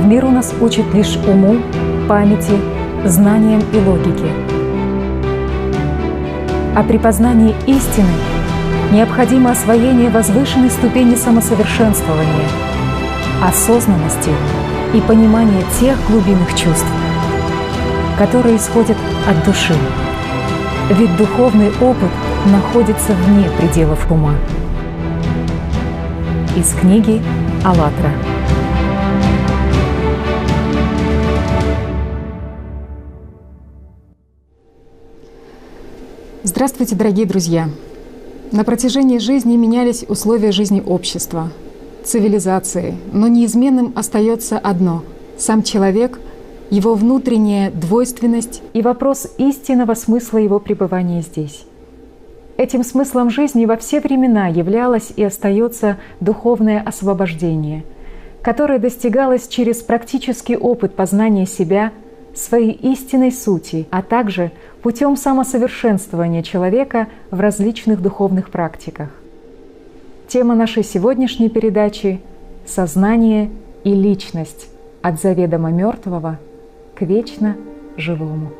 Мир у нас учит лишь уму, памяти, знаниям и логике. А при познании истины необходимо освоение возвышенной ступени самосовершенствования, осознанности и понимание тех глубинных чувств, которые исходят от души. Ведь духовный опыт находится вне пределов ума. Из книги «АЛЛАТРА». Здравствуйте, дорогие друзья! На протяжении жизни менялись условия жизни общества, цивилизации, но неизменным остается одно — сам человек, его внутренняя двойственность и вопрос истинного смысла его пребывания здесь. Этим смыслом жизни во все времена являлось и остается духовное освобождение, которое достигалось через практический опыт познания себя, своей истинной сути, а также путем самосовершенствования человека в различных духовных практиках. Тема нашей сегодняшней передачи — «Сознание и личность от заведомо мертвого к вечно живому».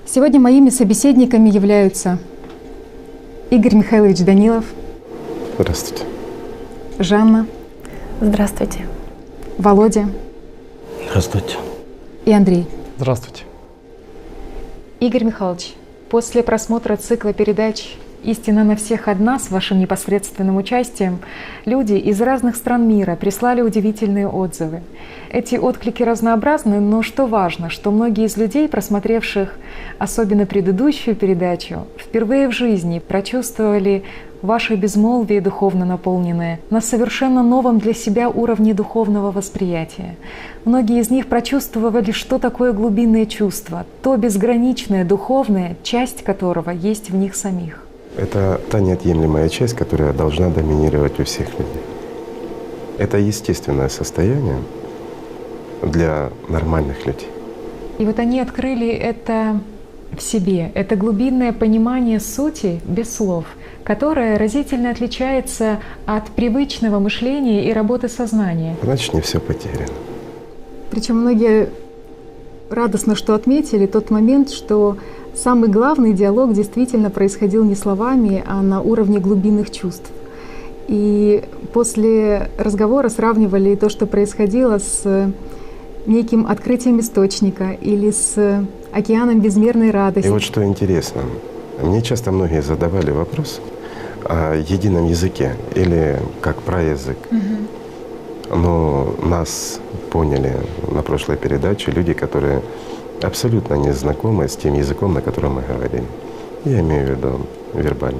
Сегодня моими собеседниками являются Игорь Михайлович Данилов. Здравствуйте. Жанна. Здравствуйте. Володя. Здравствуйте. И Андрей. Здравствуйте. Игорь Михайлович, после просмотра цикла передач «Истина на всех одна» с вашим непосредственным участием, люди из разных стран мира прислали удивительные отзывы. Эти отклики разнообразны, но что важно, что многие из людей, просмотревших особенно предыдущую передачу, впервые в жизни прочувствовали ваше безмолвие духовно наполненное на совершенно новом для себя уровне духовного восприятия. Многие из них прочувствовали, что такое глубинное чувство, то безграничное духовное, часть которого есть в них самих. Это та неотъемлемая часть, которая должна доминировать у всех людей. Это естественное состояние для нормальных людей. И вот они открыли это в себе, это глубинное понимание сути без слов, которое разительно отличается от привычного мышления и работы сознания. Значит, не все потеряно. Причем многие радостно, что отметили тот момент, что самый главный диалог действительно происходил не словами, а на уровне глубинных чувств. И после разговора сравнивали то, что происходило с неким открытием источника или с океаном безмерной радости. И вот что интересно, мне часто многие задавали вопрос о едином языке или как праязык. Но нас поняли на прошлой передаче люди, которые абсолютно не знакомы с тем языком, на котором мы говорим. Я имею в виду вербально.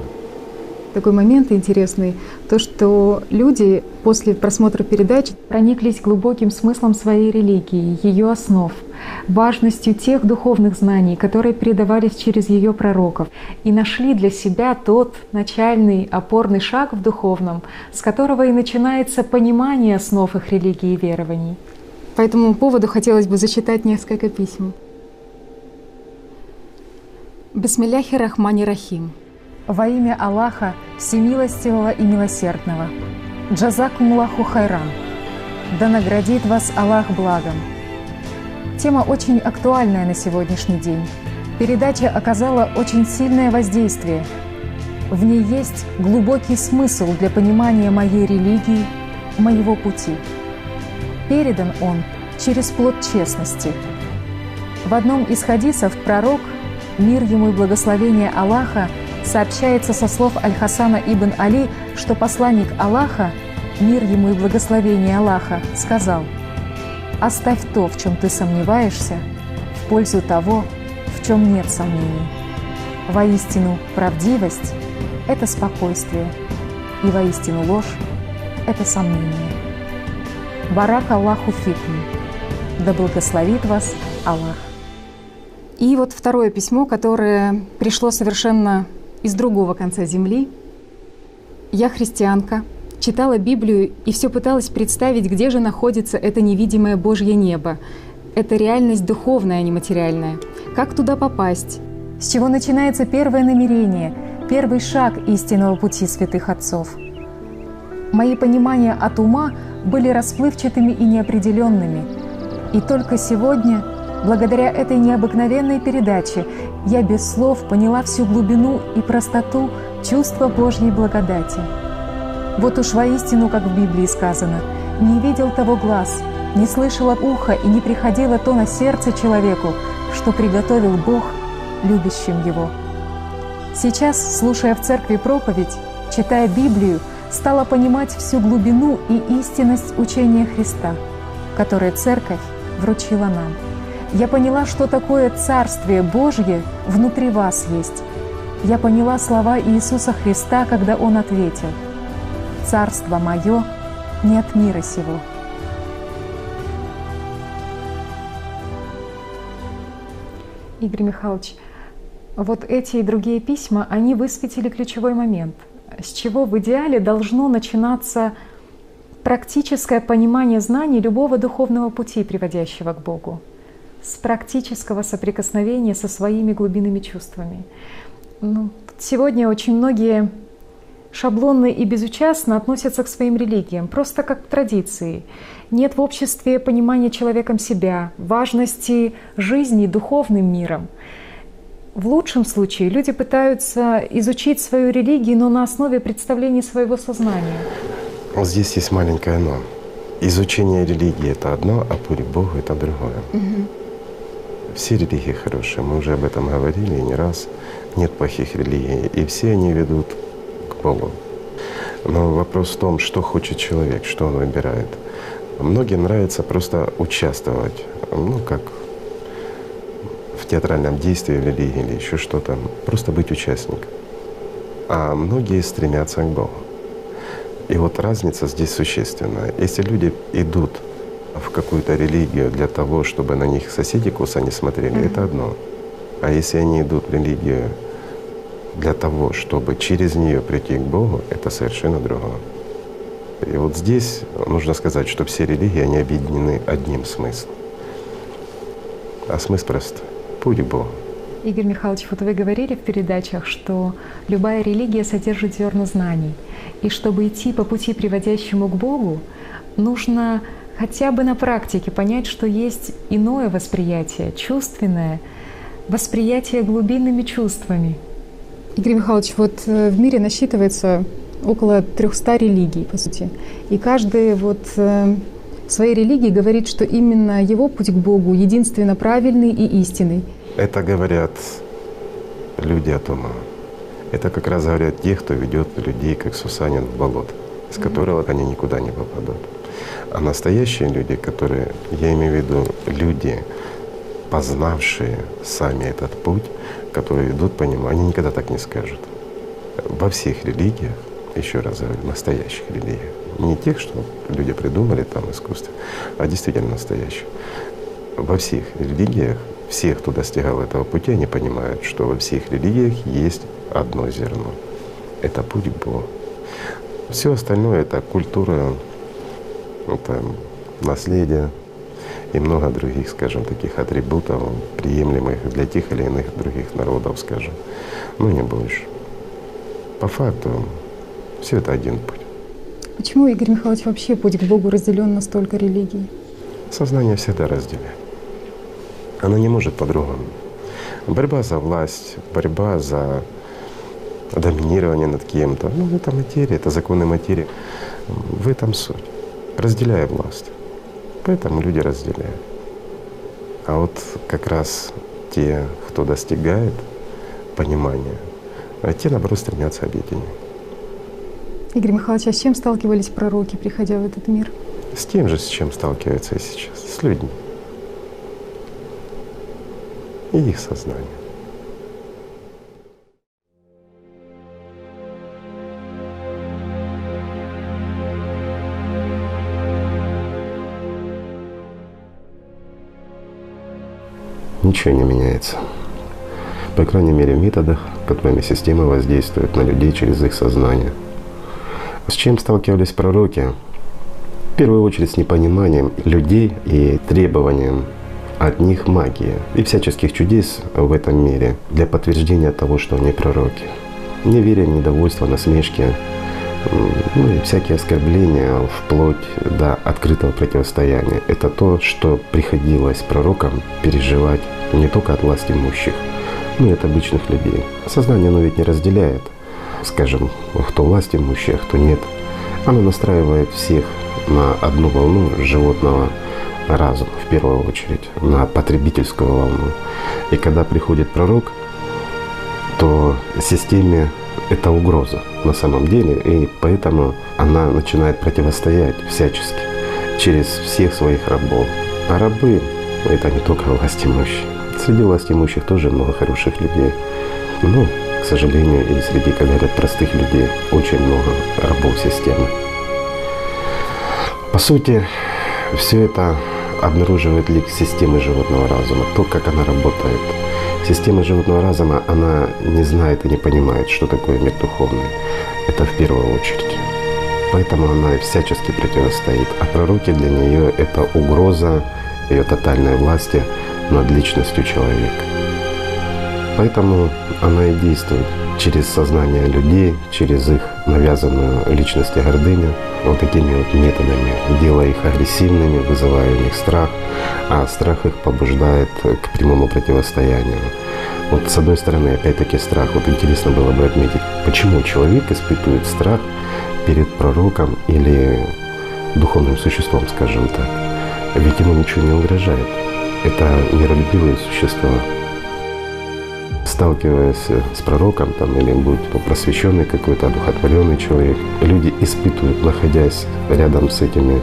Такой момент интересный, то, что люди после просмотра передач прониклись глубоким смыслом своей религии, ее основ, важностью тех духовных знаний, которые передавались через ее пророков, и нашли для себя тот начальный опорный шаг в духовном, с которого и начинается понимание основ их религии и верований. По этому поводу хотелось бы зачитать несколько писем. Бисмилляхи рахмани рахим. Во имя Аллаха, Всемилостивого и Милосердного. Джазакумуллаху хайран. Да наградит вас Аллах благом. Тема очень актуальная на сегодняшний день. Передача оказала очень сильное воздействие. В ней есть глубокий смысл для понимания моей религии, моего пути. Передан он через плод честности. В одном из хадисов пророк, мир ему и благословение Аллаха, сообщается со слов Аль-Хасана ибн Али, что посланник Аллаха, мир ему и благословение Аллаха, сказал: «Оставь то, в чем ты сомневаешься, в пользу того, в чем нет сомнений. Воистину правдивость – это спокойствие, и воистину ложь – это сомнение. Барак Аллаху фикум, да благословит вас Аллах». И вот второе письмо, которое пришло совершенно из другого конца земли. Я христианка, читала Библию и все пыталась представить, где же находится это невидимое Божье небо. Это реальность духовная, а не материальная. Как туда попасть? С чего начинается первое намерение, первый шаг истинного пути святых отцов? Мои понимания от ума были расплывчатыми и неопределенными. И только сегодня, благодаря этой необыкновенной передаче, я без слов поняла всю глубину и простоту чувства Божьей благодати. Вот уж воистину, как в Библии сказано, «Не видел того глаз, не слышало ухо и не приходило то на сердце человеку, что приготовил Бог любящим его». Сейчас, слушая в церкви проповедь, читая Библию, стала понимать всю глубину и истинность учения Христа, которое Церковь вручила нам. Я поняла, что такое Царствие Божье внутри вас есть. Я поняла слова Иисуса Христа, когда Он ответил: «Царство Мое не от мира сего». Игорь Михайлович, вот эти и другие письма, они высветили ключевой момент, с чего в идеале должно начинаться практическое понимание знаний любого духовного пути, приводящего к Богу. С практического соприкосновения со своими глубинными чувствами. Сегодня очень многие шаблонно и безучастно относятся к своим религиям, просто как к традиции. Нет в обществе понимания человеком себя, важности жизни духовным миром. В лучшем случае люди пытаются изучить свою религию, но на основе представлений своего сознания. Вот здесь есть маленькое «но». Изучение религии — это одно, а путь к Богу — это другое. Все религии хорошие, мы уже об этом говорили не раз. Нет плохих религий, и все они ведут к Богу. Но вопрос в том, что хочет человек, что он выбирает. Многим нравится просто участвовать, как в театральном действии в религии или еще что-то, просто быть участником. А многие стремятся к Богу. И вот разница здесь существенная. Если люди идут в какую-то религию для того, чтобы на них соседи косо не смотрели, это одно. А если они идут в религию для того, чтобы через нее прийти к Богу, это совершенно другое. И вот здесь нужно сказать, что все религии, они объединены одним смыслом. А смысл прост — путь к Богу. Игорь Михайлович, вот вы говорили в передачах, что любая религия содержит зерна знаний. И чтобы идти по пути, приводящему к Богу, нужно хотя бы на практике понять, что есть иное восприятие, чувственное, восприятие глубинными чувствами. Игорь Михайлович, вот в мире насчитывается около 300 религий, по сути. И каждый в своей религии говорит, что именно его путь к Богу единственно правильный и истинный. Это говорят люди от ума. Это как раз говорят те, кто ведет людей, как Сусанин, в болото, из которого они никуда не попадут. А настоящие люди, которые, я имею в виду люди, познавшие сами этот путь, которые ведут по нему, они никогда так не скажут. Во всех религиях, еще раз говорю, настоящих религиях, не тех, что люди придумали там искусство, а действительно настоящих. Во всех религиях, все, кто достигал этого пути, они понимают, что во всех религиях есть одно зерно. Это путь к Богу. Все остальное — это культура, это наследие и много других, скажем, таких атрибутов, приемлемых для тех или иных других народов, скажем, но не больше. По факту все это один путь. Почему, Игорь Михайлович, вообще путь к Богу разделен на столько религий? Сознание всегда разделяет. Оно не может по-другому. Борьба за власть, борьба за доминирование над кем-то, ну, это материя, это законы материи. В этом суть. Разделяя власть. Поэтому люди разделяют. А вот как раз те, кто достигает понимания, те, наоборот, стремятся объединить. Игорь Михайлович, а с чем сталкивались пророки, приходя в этот мир? С тем же, с чем сталкиваются и сейчас, с людьми. И их сознанием. Ничего не меняется. По крайней мере, в методах, которыми система воздействует на людей через их сознание. С чем сталкивались пророки? В первую очередь с непониманием людей и требованием от них магии и всяческих чудес в этом мире для подтверждения того, что они пророки. Неверие, недовольство, насмешки, ну и всякие оскорбления вплоть до открытого противостояния. Это то, что приходилось пророкам переживать не только от власть имущих, но и от обычных людей. Сознание оно ведь не разделяет, скажем, кто власть имущая, кто нет. Оно настраивает всех на одну волну животного разума, в первую очередь, на потребительскую волну. И когда приходит пророк, то системе это угроза на самом деле, и поэтому она начинает противостоять всячески через всех своих рабов. А рабы — это не только власть имущие. Среди власть имущих тоже много хороших людей. Но, к сожалению, и среди, как говорят, простых людей очень много рабов системы. По сути, все это обнаруживает лик системы животного разума, то, как она работает. Система животного разума, она не знает и не понимает, что такое мир духовный. Это в первую очередь. Поэтому она всячески противостоит. А пророки для нее — это угроза ее тотальной власти над личностью человека. Поэтому она и действует через сознание людей, через их навязанную личность и гордыню, вот такими вот методами, делая их агрессивными, вызывая у них страх, а страх их побуждает к прямому противостоянию. Вот с одной стороны, опять-таки страх. Вот интересно было бы отметить, почему человек испытывает страх перед пророком или духовным существом, скажем так. Ведь ему ничего не угрожает. Это миролюбивые существа. Сталкиваясь с пророком там, или будь то просвещенный какой-то, одухотворенный человек, люди испытывают, находясь рядом с этими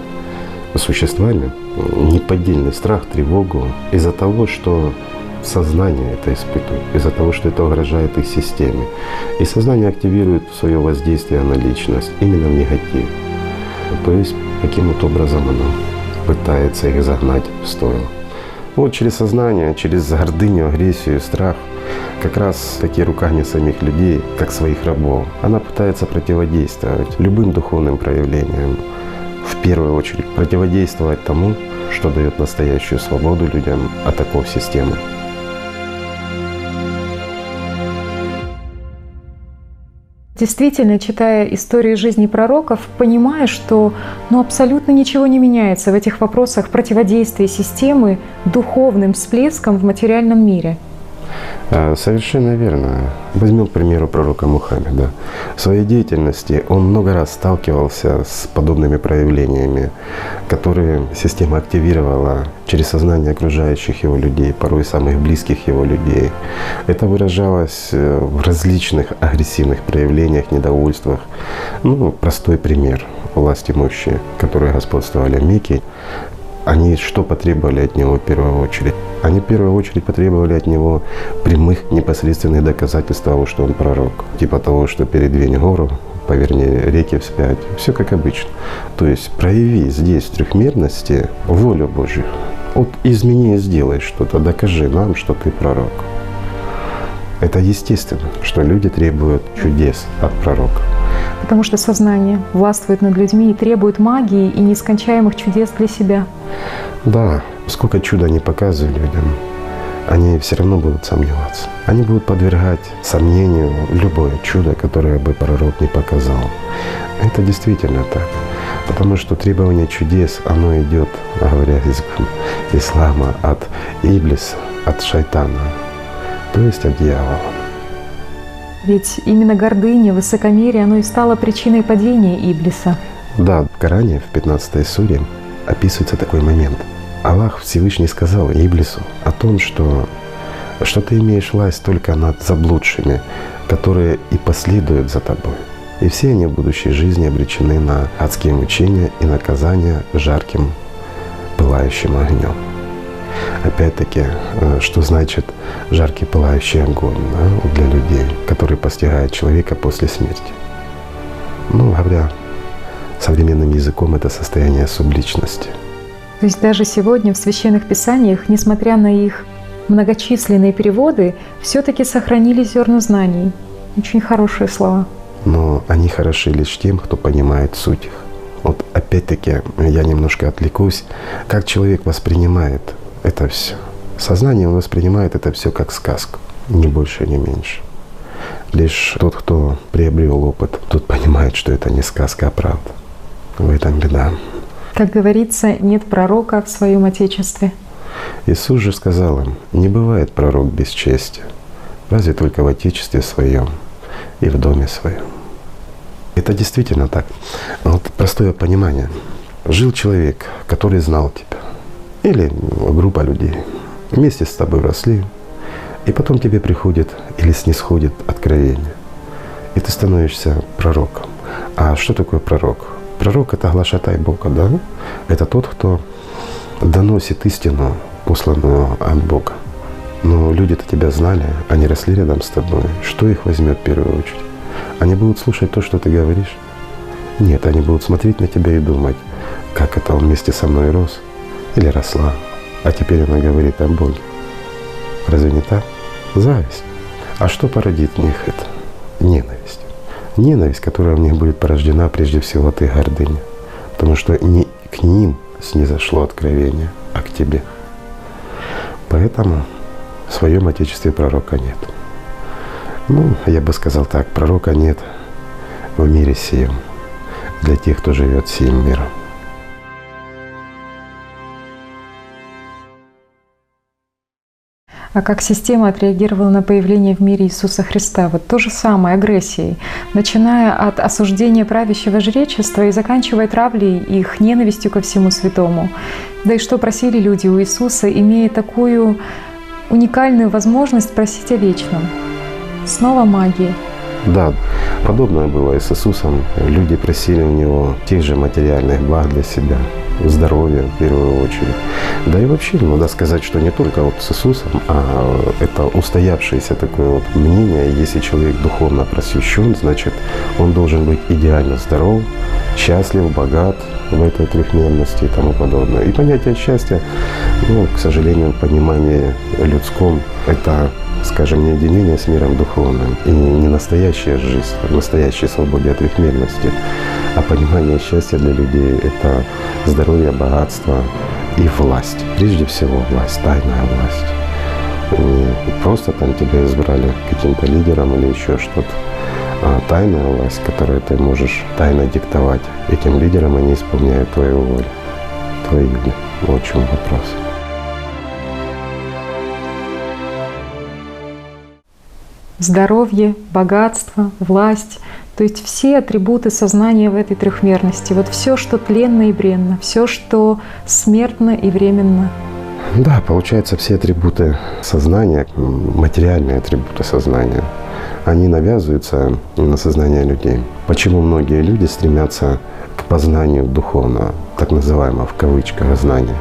существами, неподдельный страх, тревогу из-за того, что сознание это испытывает, из-за того, что это угрожает их системе. И сознание активирует свое воздействие на личность именно в негатив. То есть каким-то образом оно пытается их загнать в стойло. Вот через сознание, через гордыню, агрессию, страх, как раз таки руками самих людей, как своих рабов, она пытается противодействовать любым духовным проявлениям. В первую очередь противодействовать тому, что дает настоящую свободу людям от оков системы. Действительно, читая истории жизни пророков, понимаю, что абсолютно ничего не меняется в этих вопросах противодействия системы духовным всплескам в материальном мире. Совершенно верно. Возьмем, к примеру, пророка Мухаммеда. В своей деятельности он много раз сталкивался с подобными проявлениями, которые система активировала через сознание окружающих его людей, порой самых близких его людей. Это выражалось в различных агрессивных проявлениях, недовольствах. Простой пример. Власть имущие, которые господствовали в Мекке, они что потребовали от него в первую очередь? Они в первую очередь потребовали от него прямых, непосредственных доказательств того, что он пророк. Типа того, что передвинь гору, поверни реки вспять. Все как обычно. То есть прояви здесь в трехмерности волю Божью. Вот измени и сделай что-то, докажи нам, что ты пророк. Это естественно, что люди требуют чудес от пророка. Потому что сознание властвует над людьми и требует магии и нескончаемых чудес для себя. Да, сколько чуда не показывают людям, они все равно будут сомневаться. Они будут подвергать сомнению любое чудо, которое бы пророк не показал. Это действительно так. Потому что требование чудес, оно идет, говоря языком ислама, от Иблиса, от шайтана, то есть от дьявола. Ведь именно гордыня, высокомерие, оно и стало причиной падения Иблиса. Да, в Коране, в 15 суре, описывается такой момент. Аллах Всевышний сказал Иблису о том, что ты имеешь власть только над заблудшими, которые и последуют за тобой. И все они в будущей жизни обречены на адские мучения и наказания жарким пылающим огнем. Опять-таки, что значит жаркий пылающий огонь, да, для людей, который постигает человека после смерти? Говоря современным языком, это состояние субличности. То есть даже сегодня в священных писаниях, несмотря на их многочисленные переводы, все-таки сохранили зерна знаний. Очень хорошие слова. Но они хороши лишь тем, кто понимает суть их. Вот опять-таки я немножко отвлекусь. Как человек воспринимает это все? Сознание он воспринимает это все как сказку, ни больше, ни меньше. Лишь тот, кто приобрел опыт, тот понимает, что это не сказка, а правда. В этом беда. Как говорится, нет пророка в своем Отечестве. Иисус же сказал им: не бывает пророк без чести, разве только в Отечестве своем и в доме своем. Это действительно так. Вот простое понимание. Жил человек, который знал тебя, или группа людей, вместе с тобой росли, и потом тебе приходит или снисходит откровение, и ты становишься пророком. А что такое пророк? Пророк — это глашатай Бога, да? Это тот, кто доносит истину, посланную от Бога. Но люди-то тебя знали, они росли рядом с тобой. Что их возьмет в первую очередь? Они будут слушать то, что ты говоришь? Нет, они будут смотреть на тебя и думать: как это он вместе со мной рос или росла, а теперь она говорит о Боге. Разве не так? Зависть. А что породит в них это? Ненависть. Ненависть, которая в них будет порождена прежде всего от их гордыни. Потому что не к ним снизошло откровение, а к тебе. Поэтому в своем Отечестве пророка нет. Я бы сказал так: пророка нет в мире сем для тех, кто живет сим миром. А как система отреагировала на появление в мире Иисуса Христа? Вот то же самое, агрессией. Начиная от осуждения правящего жречества и заканчивая травлей их ненавистью ко всему святому. Да и что просили люди у Иисуса, имея такую уникальную возможность просить о вечном? Снова магия. Да, подобное было и с Иисусом. Люди просили у Него тех же материальных благ для себя, здоровья в первую очередь. Да и вообще, надо сказать, что не только вот с Иисусом, а это устоявшееся такое вот мнение: если человек духовно просвещен, значит, он должен быть идеально здоров, счастлив, богат в этой трехмерности и тому подобное. И понятие счастья, к сожалению, в понимании людском, это, скажем, не единение с миром духовным и не настоящая жизнь, настоящей свободе от трехмерности, а понимание счастья для людей — это здоровье, богатство и власть. Прежде всего власть, тайная власть. Не просто там тебя избрали каким-то лидером или еще что-то, а тайная власть, которую ты можешь тайно диктовать этим лидерам, они исполняют твою волю, твою. Вот в чем вопрос. здоровье, богатство, власть. То есть все атрибуты сознания в этой трехмерности. Вот все, что тленно и бренно, все, что смертно и временно. Да, получается, все атрибуты сознания, материальные атрибуты сознания, они навязываются на сознание людей. Почему многие люди стремятся к познанию духовного, так называемого в кавычках знания?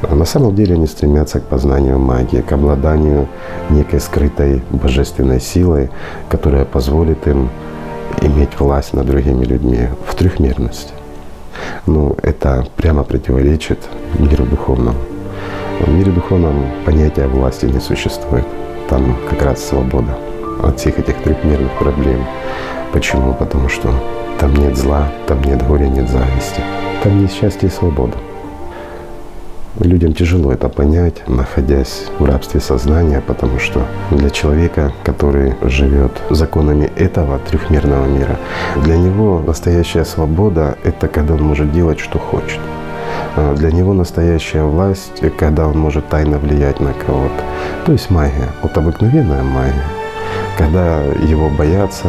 На самом деле они стремятся к познанию магии, к обладанию некой скрытой божественной силой, которая позволит им иметь власть над другими людьми в трехмерности. Ну, это прямо противоречит миру духовному. В мире духовном понятия власти не существует. Там как раз свобода от всех этих трехмерных проблем. Почему? Потому что там нет зла, там нет горя, нет зависти. Там есть счастье и свобода. Людям тяжело это понять, находясь в рабстве сознания, потому что для человека, который живет законами этого трехмерного мира, для него настоящая свобода — это когда он может делать, что хочет. Для него настоящая власть, когда он может тайно влиять на кого-то. То есть магия, вот обыкновенная магия, когда его боятся,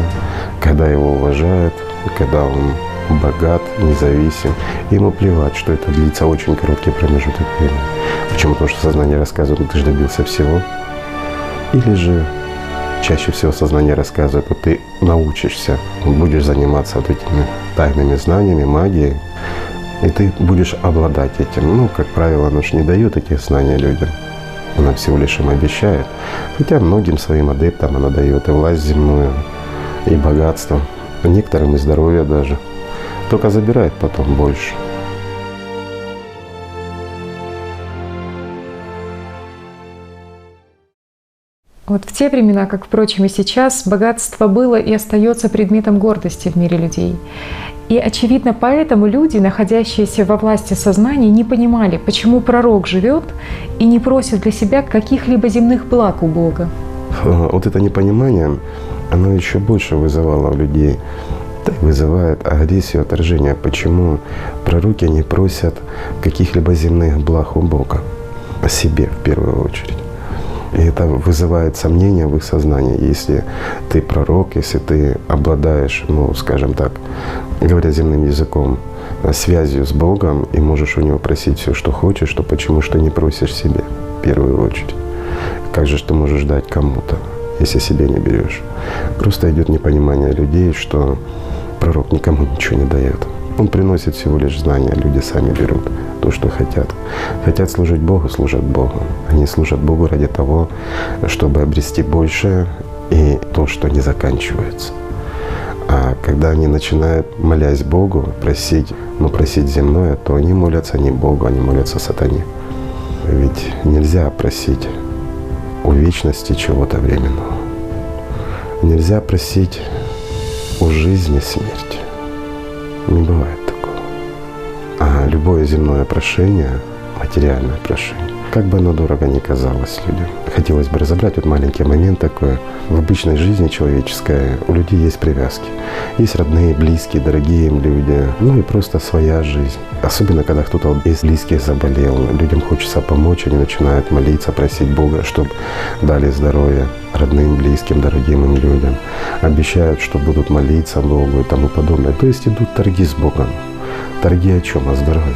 когда его уважают, когда он богат, независим. Ему плевать, что это длится очень короткий промежуток времени. Почему? Потому что сознание рассказывает, ты же добился всего. Или же чаще всего сознание рассказывает, вот ты научишься, будешь заниматься вот этими тайными знаниями, магией, и ты будешь обладать этим. Ну, как правило, оно же не дает эти знания людям. Она всего лишь им обещает. Хотя многим своим адептам она дает и власть земную, и богатство, некоторым и здоровье даже. Только забирает потом больше. Вот в те времена, как, впрочем, и сейчас, богатство было и остается предметом гордости в мире людей. И, очевидно, поэтому люди, находящиеся во власти сознания, не понимали, почему пророк живет и не просит для себя каких-либо земных благ у Бога. Вот это непонимание, оно еще больше вызывало у людей, вызывает агрессию, отторжение. Почему пророки не просят каких-либо земных благ у Бога? О себе в первую очередь. И это вызывает сомнения в их сознании. Если ты пророк, если ты обладаешь, ну, скажем так, говоря земным языком, связью с Богом и можешь у Него просить все, что хочешь, то почему же ты не просишь себе в первую очередь? Как же ты можешь дать кому-то, если себе не берешь? Просто идет непонимание людей, что пророк никому ничего не дает. Он приносит всего лишь знания, люди сами берут то, что хотят. Хотят служить Богу, служат Богу. Они служат Богу ради того, чтобы обрести большее и то, что не заканчивается. А когда они начинают, молясь Богу, просить земное, то они молятся не Богу, они молятся сатане. Ведь нельзя просить у вечности чего-то временного. Нельзя просить у жизни смерти. Не бывает такого. А любое земное прошение, материальное прошение, как бы оно дорого ни казалось людям. Хотелось бы разобрать вот маленький момент такой. В обычной жизни человеческой у людей есть привязки. Есть родные, близкие, дорогие им люди. Ну и просто своя жизнь. Особенно, когда кто-то из близких заболел. Людям хочется помочь, они начинают молиться, просить Бога, чтобы дали здоровье родным, близким, дорогим им людям. Обещают, что будут молиться Богу и тому подобное. То есть идут торги с Богом. Торги о чем? О здоровье.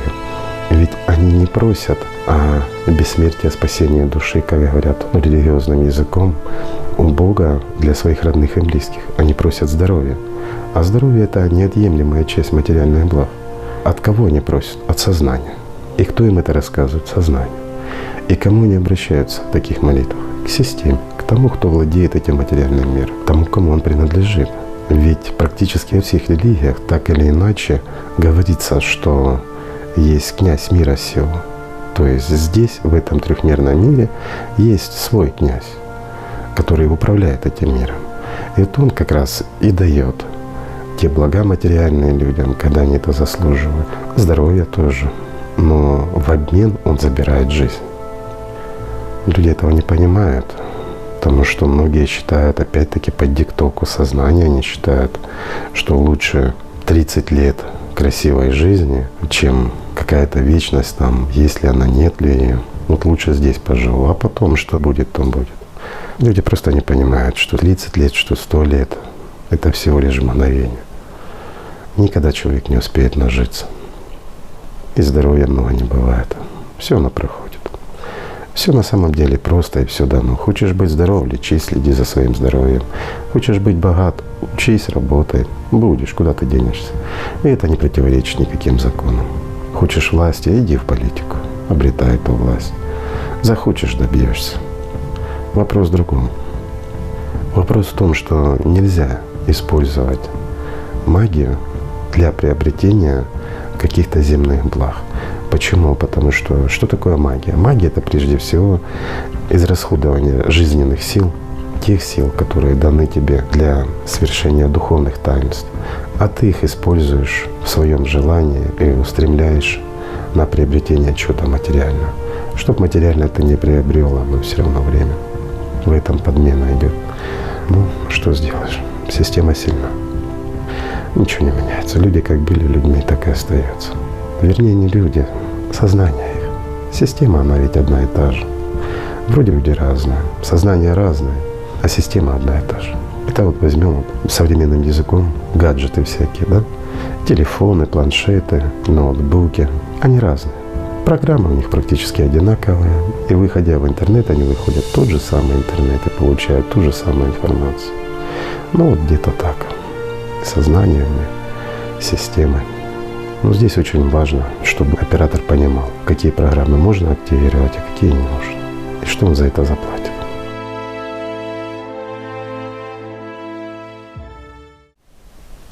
Ведь они не просят о бессмертии, о спасении души, как говорят религиозным языком, у Бога для своих родных и близких. Они просят здоровья. А здоровье — это неотъемлемая часть материальных благ. От кого они просят? От сознания. И кто им это рассказывает? Сознание. И кому они обращаются в таких молитвах? К системе, к тому, кто владеет этим материальным миром, тому, кому он принадлежит. Ведь практически во всех религиях так или иначе говорится, что есть князь мира сего. То есть здесь, в этом трехмерном мире, есть свой князь, который управляет этим миром. И вот он как раз и дает те блага материальные людям, когда они это заслуживают. Здоровье тоже. Но в обмен он забирает жизнь. Люди этого не понимают, потому что многие считают, опять-таки, под диктовку сознания, они считают, что лучше 30 лет красивой жизни, чем какая-то вечность там, есть ли она, нет ли ее. Вот лучше здесь поживу, а потом что будет, то будет. Люди просто не понимают, что 30 лет, что 100 лет — это всего лишь мгновение. Никогда человек не успеет нажиться. И здоровья много не бывает. Все оно проходит. Все на самом деле просто и все дано. Хочешь быть здоров, лечись, следи за своим здоровьем. Хочешь быть богат, учись, работай. Будешь, куда ты денешься. И это не противоречит никаким законам. Хочешь власти, иди в политику, обретай эту власть. Захочешь — добьешься. Вопрос в другом. Вопрос в том, что нельзя использовать магию для приобретения каких-то земных благ. Почему? Потому что такое магия? Магия — это прежде всего израсходование жизненных сил, тех сил, которые даны тебе для совершения духовных таинств. А ты их используешь в своем желании и устремляешь на приобретение чего-то материального. Чтоб материально ты не приобрела, но все равно время. В этом подмена идет. Ну, что сделаешь? Система сильна. Ничего не меняется. Люди как были людьми, так и остаются. Вернее, не люди, сознание их. Система, она ведь одна и та же. Вроде люди разные, сознание разное, а система одна и та же. Это вот возьмем современным языком гаджеты всякие, да? Телефоны, планшеты, ноутбуки. Они разные. Программы у них практически одинаковые. И выходя в интернет, они выходят в тот же самый интернет и получают ту же самую информацию. Ну вот где-то так. Сознание, системы. Но здесь очень важно, чтобы оператор понимал, какие программы можно активировать, а какие не нужно. И что он за это заплатит.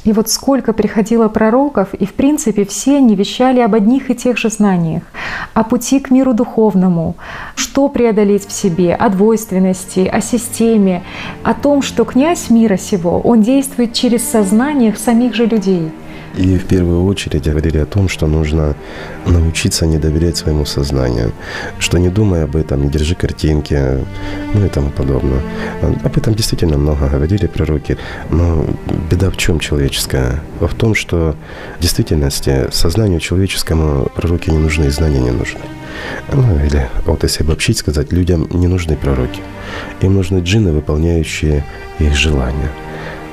И вот сколько приходило пророков, и в принципе все они вещали об одних и тех же знаниях, о пути к миру духовному, что преодолеть в себе, о двойственности, о системе, о том, что князь мира сего, он действует через сознание самих же людей. И в первую очередь говорили о том, что нужно научиться не доверять своему сознанию, что не думай об этом, не держи картинки, ну и тому подобное. Об этом действительно много говорили пророки, но беда в чем человеческая? В том, что в действительности сознанию человеческому пророки не нужны, и знания не нужны. Ну, или вот если обобщить, сказать, людям не нужны пророки. Им нужны джинны, выполняющие их желания.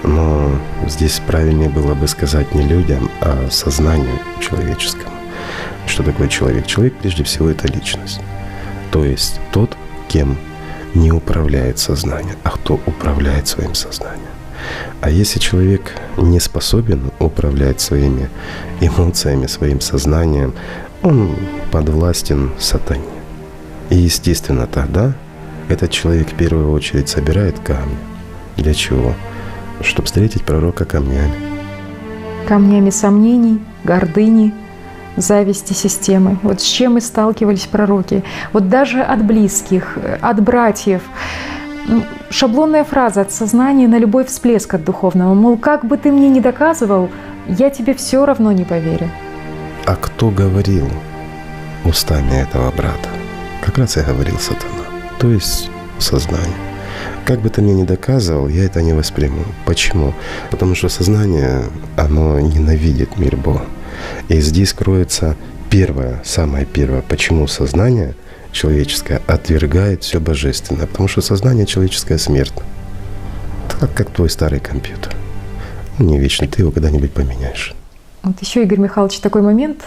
Но здесь правильнее было бы сказать не людям, а сознанию человеческому. Что такое человек? Человек, прежде всего, это личность. То есть тот, кем не управляет сознание, а кто управляет своим сознанием. А если человек не способен управлять своими эмоциями, своим сознанием, он подвластен сатане. И, естественно, тогда этот человек в первую очередь собирает камни. Для чего? Чтобы встретить пророка камнями. Камнями сомнений, гордыни, зависти системы. Вот с чем и сталкивались пророки. Вот даже от близких, от братьев. Шаблонная фраза от сознания на любой всплеск от духовного. Мол, как бы ты мне ни доказывал, я тебе все равно не поверю. А кто говорил устами этого брата? Как раз и говорил сатана. То есть сознание. Как бы ты мне ни доказывал, я это не восприму. Почему? Потому что сознание, оно ненавидит мир Бога. И здесь кроется первое, самое первое, почему сознание человеческое отвергает все божественное. Потому что сознание человеческое смертно. Так как твой старый компьютер. Он не вечный, ты его когда-нибудь поменяешь. Вот еще, Игорь Михайлович, такой момент.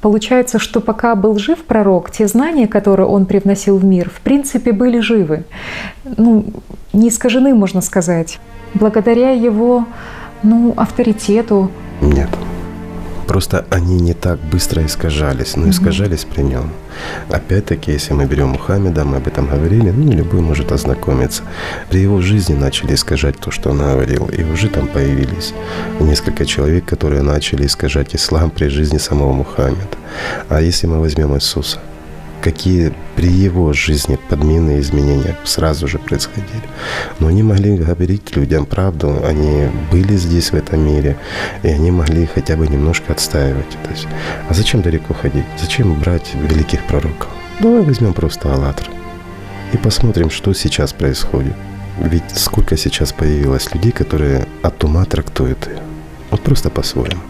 Получается, что пока был жив пророк, те знания, которые он привносил в мир, в принципе, были живы. Ну, не искажены, можно сказать. Благодаря его, авторитету. Нет. Просто они не так быстро искажались, но искажались при нем. Опять-таки, если мы берем Мухаммеда, мы об этом говорили, любой может ознакомиться. При его жизни начали искажать то, что он говорил, и уже там появились несколько человек, которые начали искажать ислам при жизни самого Мухаммеда. А если мы возьмем Иисуса, какие при его жизни подмены и изменения сразу же происходили. Но они могли говорить людям правду, они были здесь, в этом мире, и они могли хотя бы немножко отстаивать. То есть, а зачем далеко ходить? Зачем брать великих пророков? Давай возьмем просто «АЛЛАТРА» и посмотрим, что сейчас происходит. Ведь сколько сейчас появилось людей, которые от ума трактуют ее. Вот просто по-своему.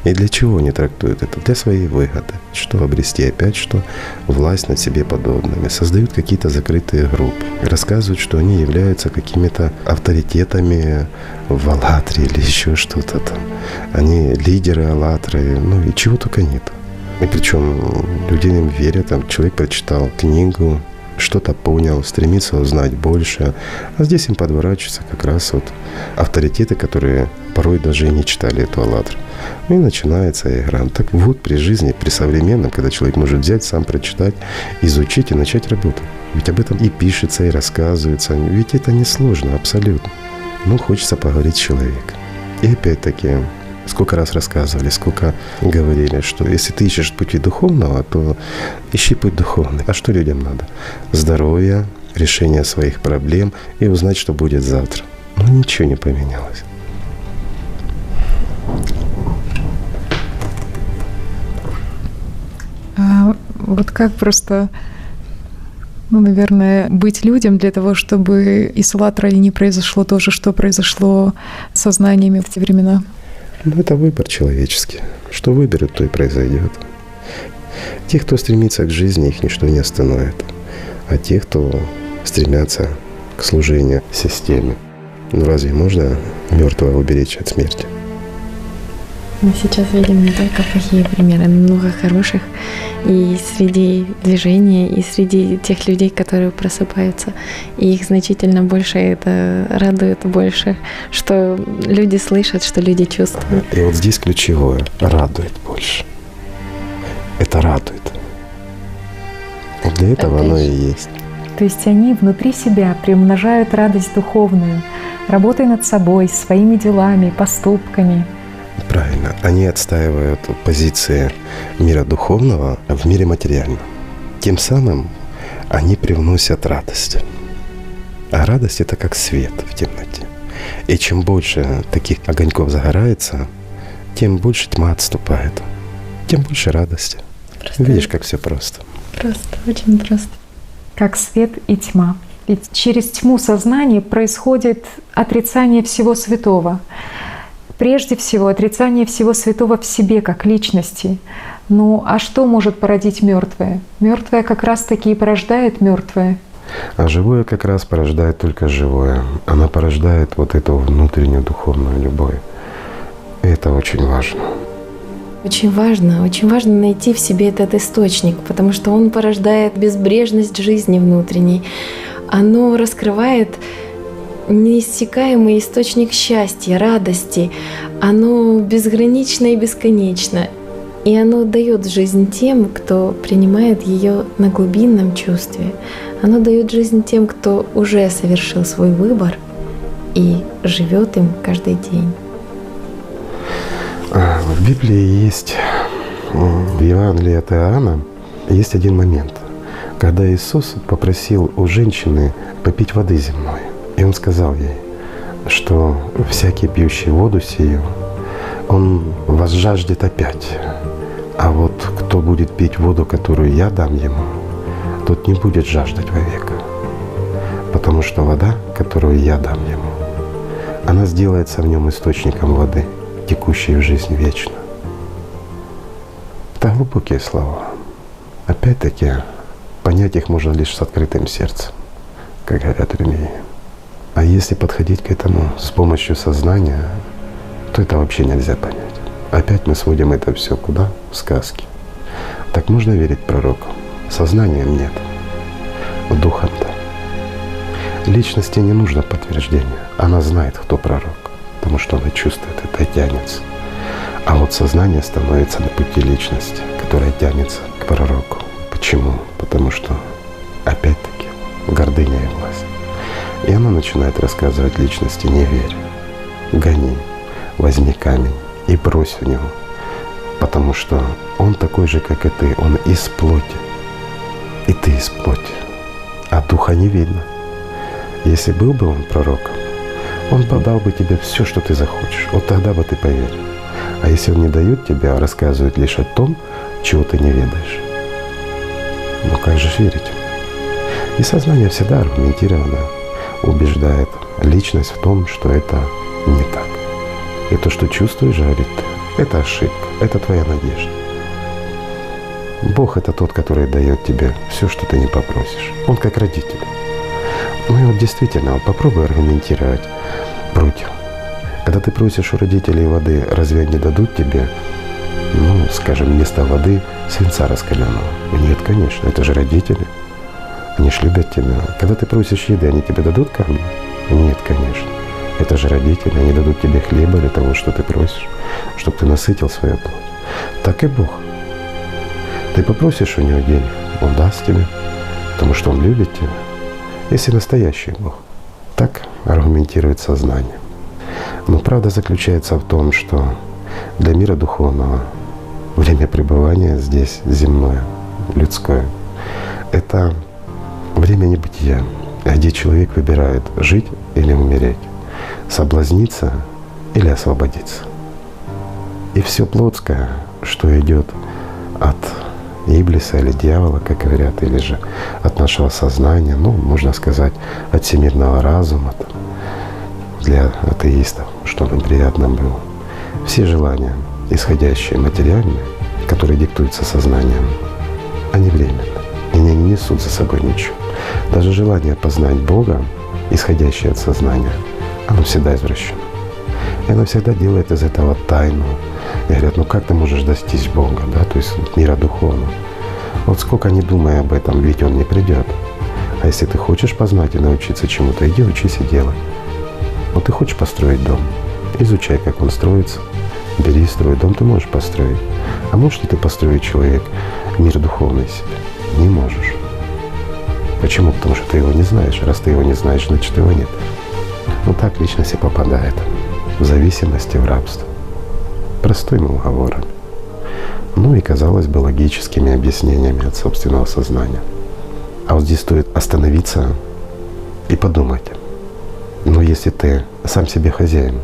И для чего они трактуют это? Для своей выгоды. Что обрести опять, что власть над себе подобными. Создают какие-то закрытые группы. Рассказывают, что они являются какими-то авторитетами в «АЛЛАТРе» или еще что-то там. Они лидеры «АЛЛАТРы», ну и чего только нет. И причем люди им верят. Там человек прочитал книгу, что-то понял, стремится узнать больше. А здесь им подворачиваются как раз вот авторитеты, которые порой даже и не читали эту «АЛЛАТРу». И начинается игра. Так вот, при жизни, при современном, когда человек может взять, сам прочитать, изучить и начать работать. Ведь об этом и пишется, и рассказывается. Ведь это не сложно абсолютно. Но хочется поговорить с человеком. И опять-таки, сколько раз рассказывали, сколько говорили, что если ты ищешь пути духовного, то ищи путь духовный. А что людям надо? Здоровье, решение своих проблем и узнать, что будет завтра. Но ничего не поменялось. Вот как просто, наверное, быть людям для того, чтобы и с «АЛЛАТРой не произошло то же, что произошло с сознаниями в те времена? Ну, это выбор человеческий. Что выберут, то и произойдет. Те, кто стремится к жизни, их ничто не остановит. А те, кто стремятся к служению системе, ну разве можно мертвого уберечь от смерти? Мы сейчас видим не только плохие примеры, но много хороших. И среди движения, и среди тех людей, которые просыпаются. И их значительно больше, это радует больше, что люди слышат, что люди чувствуют. И вот здесь ключевое — радует больше. Это радует. Вот для этого оно и есть. То есть они внутри себя приумножают радость духовную, работая над собой, своими делами, поступками. Правильно. Они отстаивают позиции мира духовного в мире материальном. Тем самым они привносят радость. А радость — это как свет в темноте. И чем больше таких огоньков загорается, тем больше тьма отступает, тем больше радости. Просто видишь, как все просто. Просто, очень просто. Как свет и тьма. Ведь через тьму сознания происходит отрицание всего святого. Прежде всего, отрицание всего святого в себе, как личности. Ну, а что может породить мертвое? Мертвое как раз-таки и порождает мертвое. А живое как раз порождает только живое. Она порождает вот эту внутреннюю духовную любовь. И это очень важно. Очень важно найти в себе этот источник, потому что он порождает безбрежность жизни внутренней. Оно раскрывает неиссякаемый источник счастья, радости. Оно безгранично и бесконечно. И оно дает жизнь тем, кто принимает ее на глубинном чувстве. Оно дает жизнь тем, кто уже совершил свой выбор и живет им каждый день. В Библии есть, в Евангелии от Иоанна, есть один момент, когда Иисус попросил у женщины попить воды земной. И Он сказал ей, что всякий пьющий воду сию, он возжаждет опять. А вот кто будет пить воду, которую я дам ему, тот не будет жаждать вовек. Потому что вода, которую я дам ему, она сделается в нем источником воды, текущей в жизнь вечно. Это глубокие слова. Опять-таки, понять их можно лишь с открытым сердцем, как говорят римляне. А если подходить к этому с помощью сознания, то это вообще нельзя понять. Опять мы сводим это все куда? В сказки. Так можно верить пророку? Сознанием нет. Духом да. Личности не нужно подтверждения. Она знает, кто пророк, потому что она чувствует это и тянется. А вот сознание становится на пути личности, которая тянется к пророку. Почему? Потому что, опять-таки, гордыня и власть. И она начинает рассказывать личности: не верь, гони, возьми камень и брось в него. Потому что он такой же, как и ты, он из плоти, и ты из плоти, а духа не видно. Если был бы он пророком, он подал бы тебе все, что ты захочешь, вот тогда бы ты поверил. А если он не дает тебе, а рассказывает лишь о том, чего ты не ведаешь, ну как же верить? И сознание всегда аргументированно убеждает личность в том, что это не так. И то, что чувствуешь, говорит, это ошибка, это твоя надежда. Бог — это тот, который дает тебе все, что ты не попросишь. Он как родитель. Ну и вот действительно, вот попробуй аргументировать против. Когда ты просишь у родителей воды, разве они дадут тебе, ну, скажем, вместо воды свинца раскаленного? Нет, конечно, это же родители. Они ж любят тебя. Когда ты просишь еды, они тебе дадут камни? Нет, конечно. Это же родители, они дадут тебе хлеба для того, что ты просишь, чтобы ты насытил свою плоть. Так и Бог. Ты попросишь у Него денег, Он даст тебе, потому что Он любит тебя. Если настоящий Бог. Так аргументирует сознание. Но правда заключается в том, что для мира духовного время пребывания здесь земное, людское — это время небытия, где человек выбирает жить или умереть, соблазниться или освободиться. И все плотское, что идет от Иблиса или дьявола, как говорят, или же от нашего сознания, ну, можно сказать, от всемирного разума, для атеистов, чтобы им приятно было. Все желания, исходящие материальные, которые диктуются сознанием, они временны, и они не несут за собой ничего. Даже желание познать Бога, исходящее от сознания, оно всегда извращено. И оно всегда делает из этого тайну. И говорят, ну как ты можешь достичь Бога, да, то есть мира духовного? Вот сколько не думай об этом, ведь Он не придет. А если ты хочешь познать и научиться чему-то, иди учись и делай. Вот ты хочешь построить дом, изучай, как он строится, бери, строй дом, ты можешь построить. А можешь ли ты построить, человек, мир духовный себе? Не можешь. Почему? Потому что ты его не знаешь. Раз ты его не знаешь, значит его нет. Вот так личность и попадает в зависимости, в рабство. Простыми уговорами. Ну и, казалось бы, логическими объяснениями от собственного сознания. А вот здесь стоит остановиться и подумать. Но если ты сам себе хозяин,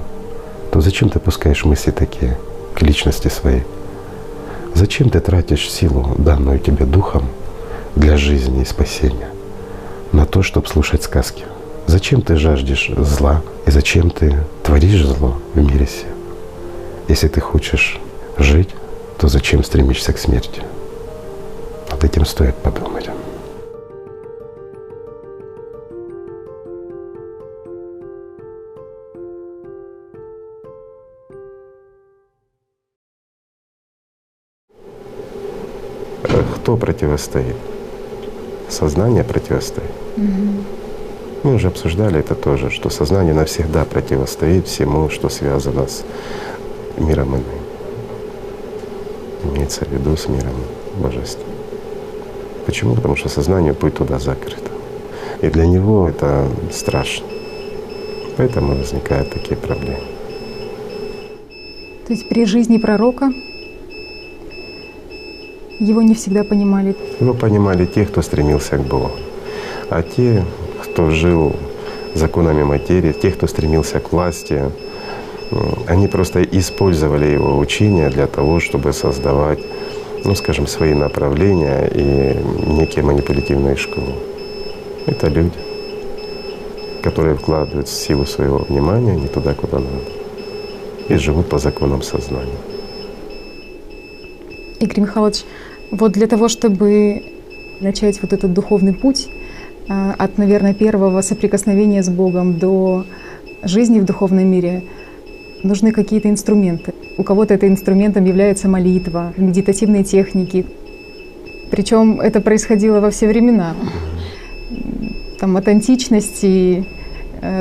то зачем ты пускаешь мысли такие к личности своей? Зачем ты тратишь силу, данную тебе духом, для жизни и спасения, на то, чтобы слушать сказки? Зачем ты жаждешь зла и зачем ты творишь зло в мире сем? Если ты хочешь жить, то зачем стремишься к смерти? Над этим стоит подумать. Кто противостоит? Сознание противостоит. Мы уже обсуждали это тоже, что сознание навсегда противостоит всему, что связано с миром иным. Имеется в виду с миром божественным. Почему? Потому что сознание путь туда закрыт. И для него это страшно. Поэтому возникают такие проблемы. То есть при жизни пророка его не всегда понимали? Его понимали те, кто стремился к Богу. А те, кто жил законами материи, те, кто стремился к власти, они просто использовали его учения для того, чтобы создавать, ну, скажем, свои направления и некие манипулятивные школы. Это люди, которые вкладывают силу своего внимания не туда, куда надо, и живут по законам сознания. Игорь Михайлович, вот для того, чтобы начать вот этот духовный путь от, наверное, первого соприкосновения с Богом до жизни в духовном мире, нужны какие-то инструменты. У кого-то это инструментом является молитва, медитативные техники. Причем это происходило во все времена. Там, от античности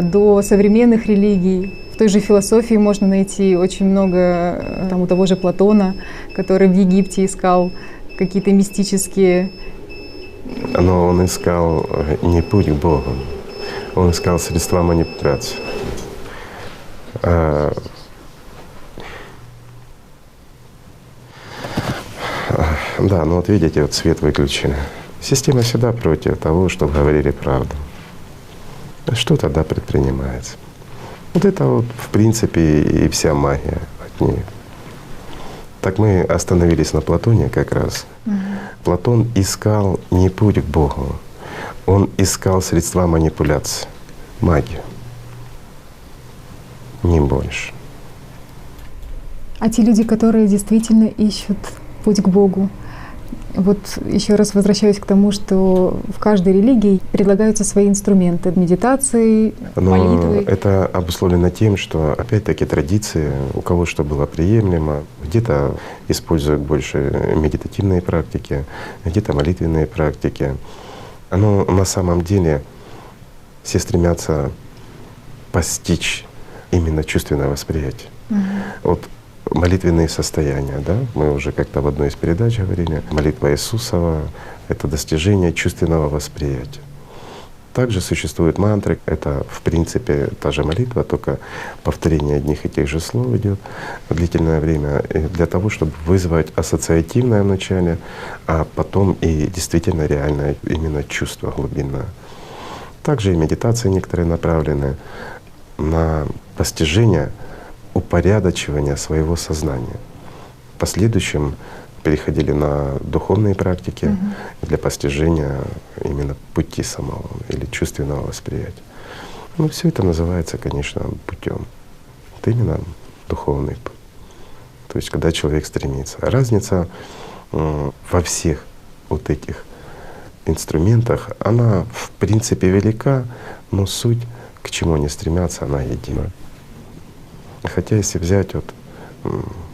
до современных религий. В той же философии можно найти очень много, там, у того же Платона, который в Египте искал какие-то мистические… Но он искал не путь к Богу, он искал средства манипуляции. Да, ну вот видите, вот свет выключили. Система всегда против того, чтобы говорили правду. Что тогда предпринимается? Вот это вот в принципе и вся магия от нее. Так мы остановились на Платоне как раз. Платон искал не путь к Богу, он искал средства манипуляции, магию, не больше. А те люди, которые действительно ищут путь к Богу, вот еще раз возвращаюсь к тому, что в каждой религии предлагаются свои инструменты медитации, Но молитвы. это обусловлено тем, что опять-таки традиции, у кого что было приемлемо, где-то используют больше медитативные практики, где-то молитвенные практики. Но на самом деле все стремятся постичь именно чувственное восприятие. Вот молитвенные состояния, да, мы уже как-то в одной из передач говорили, молитва Иисусова — это достижение чувственного восприятия. Также существуют мантры, это в принципе та же молитва, только повторение одних и тех же слов идет длительное время для того, чтобы вызвать ассоциативное вначале, а потом и действительно реальное именно чувство глубинное. Также и медитации некоторые направлены на постижение, упорядочивание своего сознания. В последующем переходили на духовные практики для постижения именно пути самого или чувственного восприятия. Ну, все это называется, конечно, путем. Это именно духовный путь. То есть, когда человек стремится. Разница во всех вот этих инструментах, она в принципе велика, но суть, к чему они стремятся, она едина. Хотя если взять вот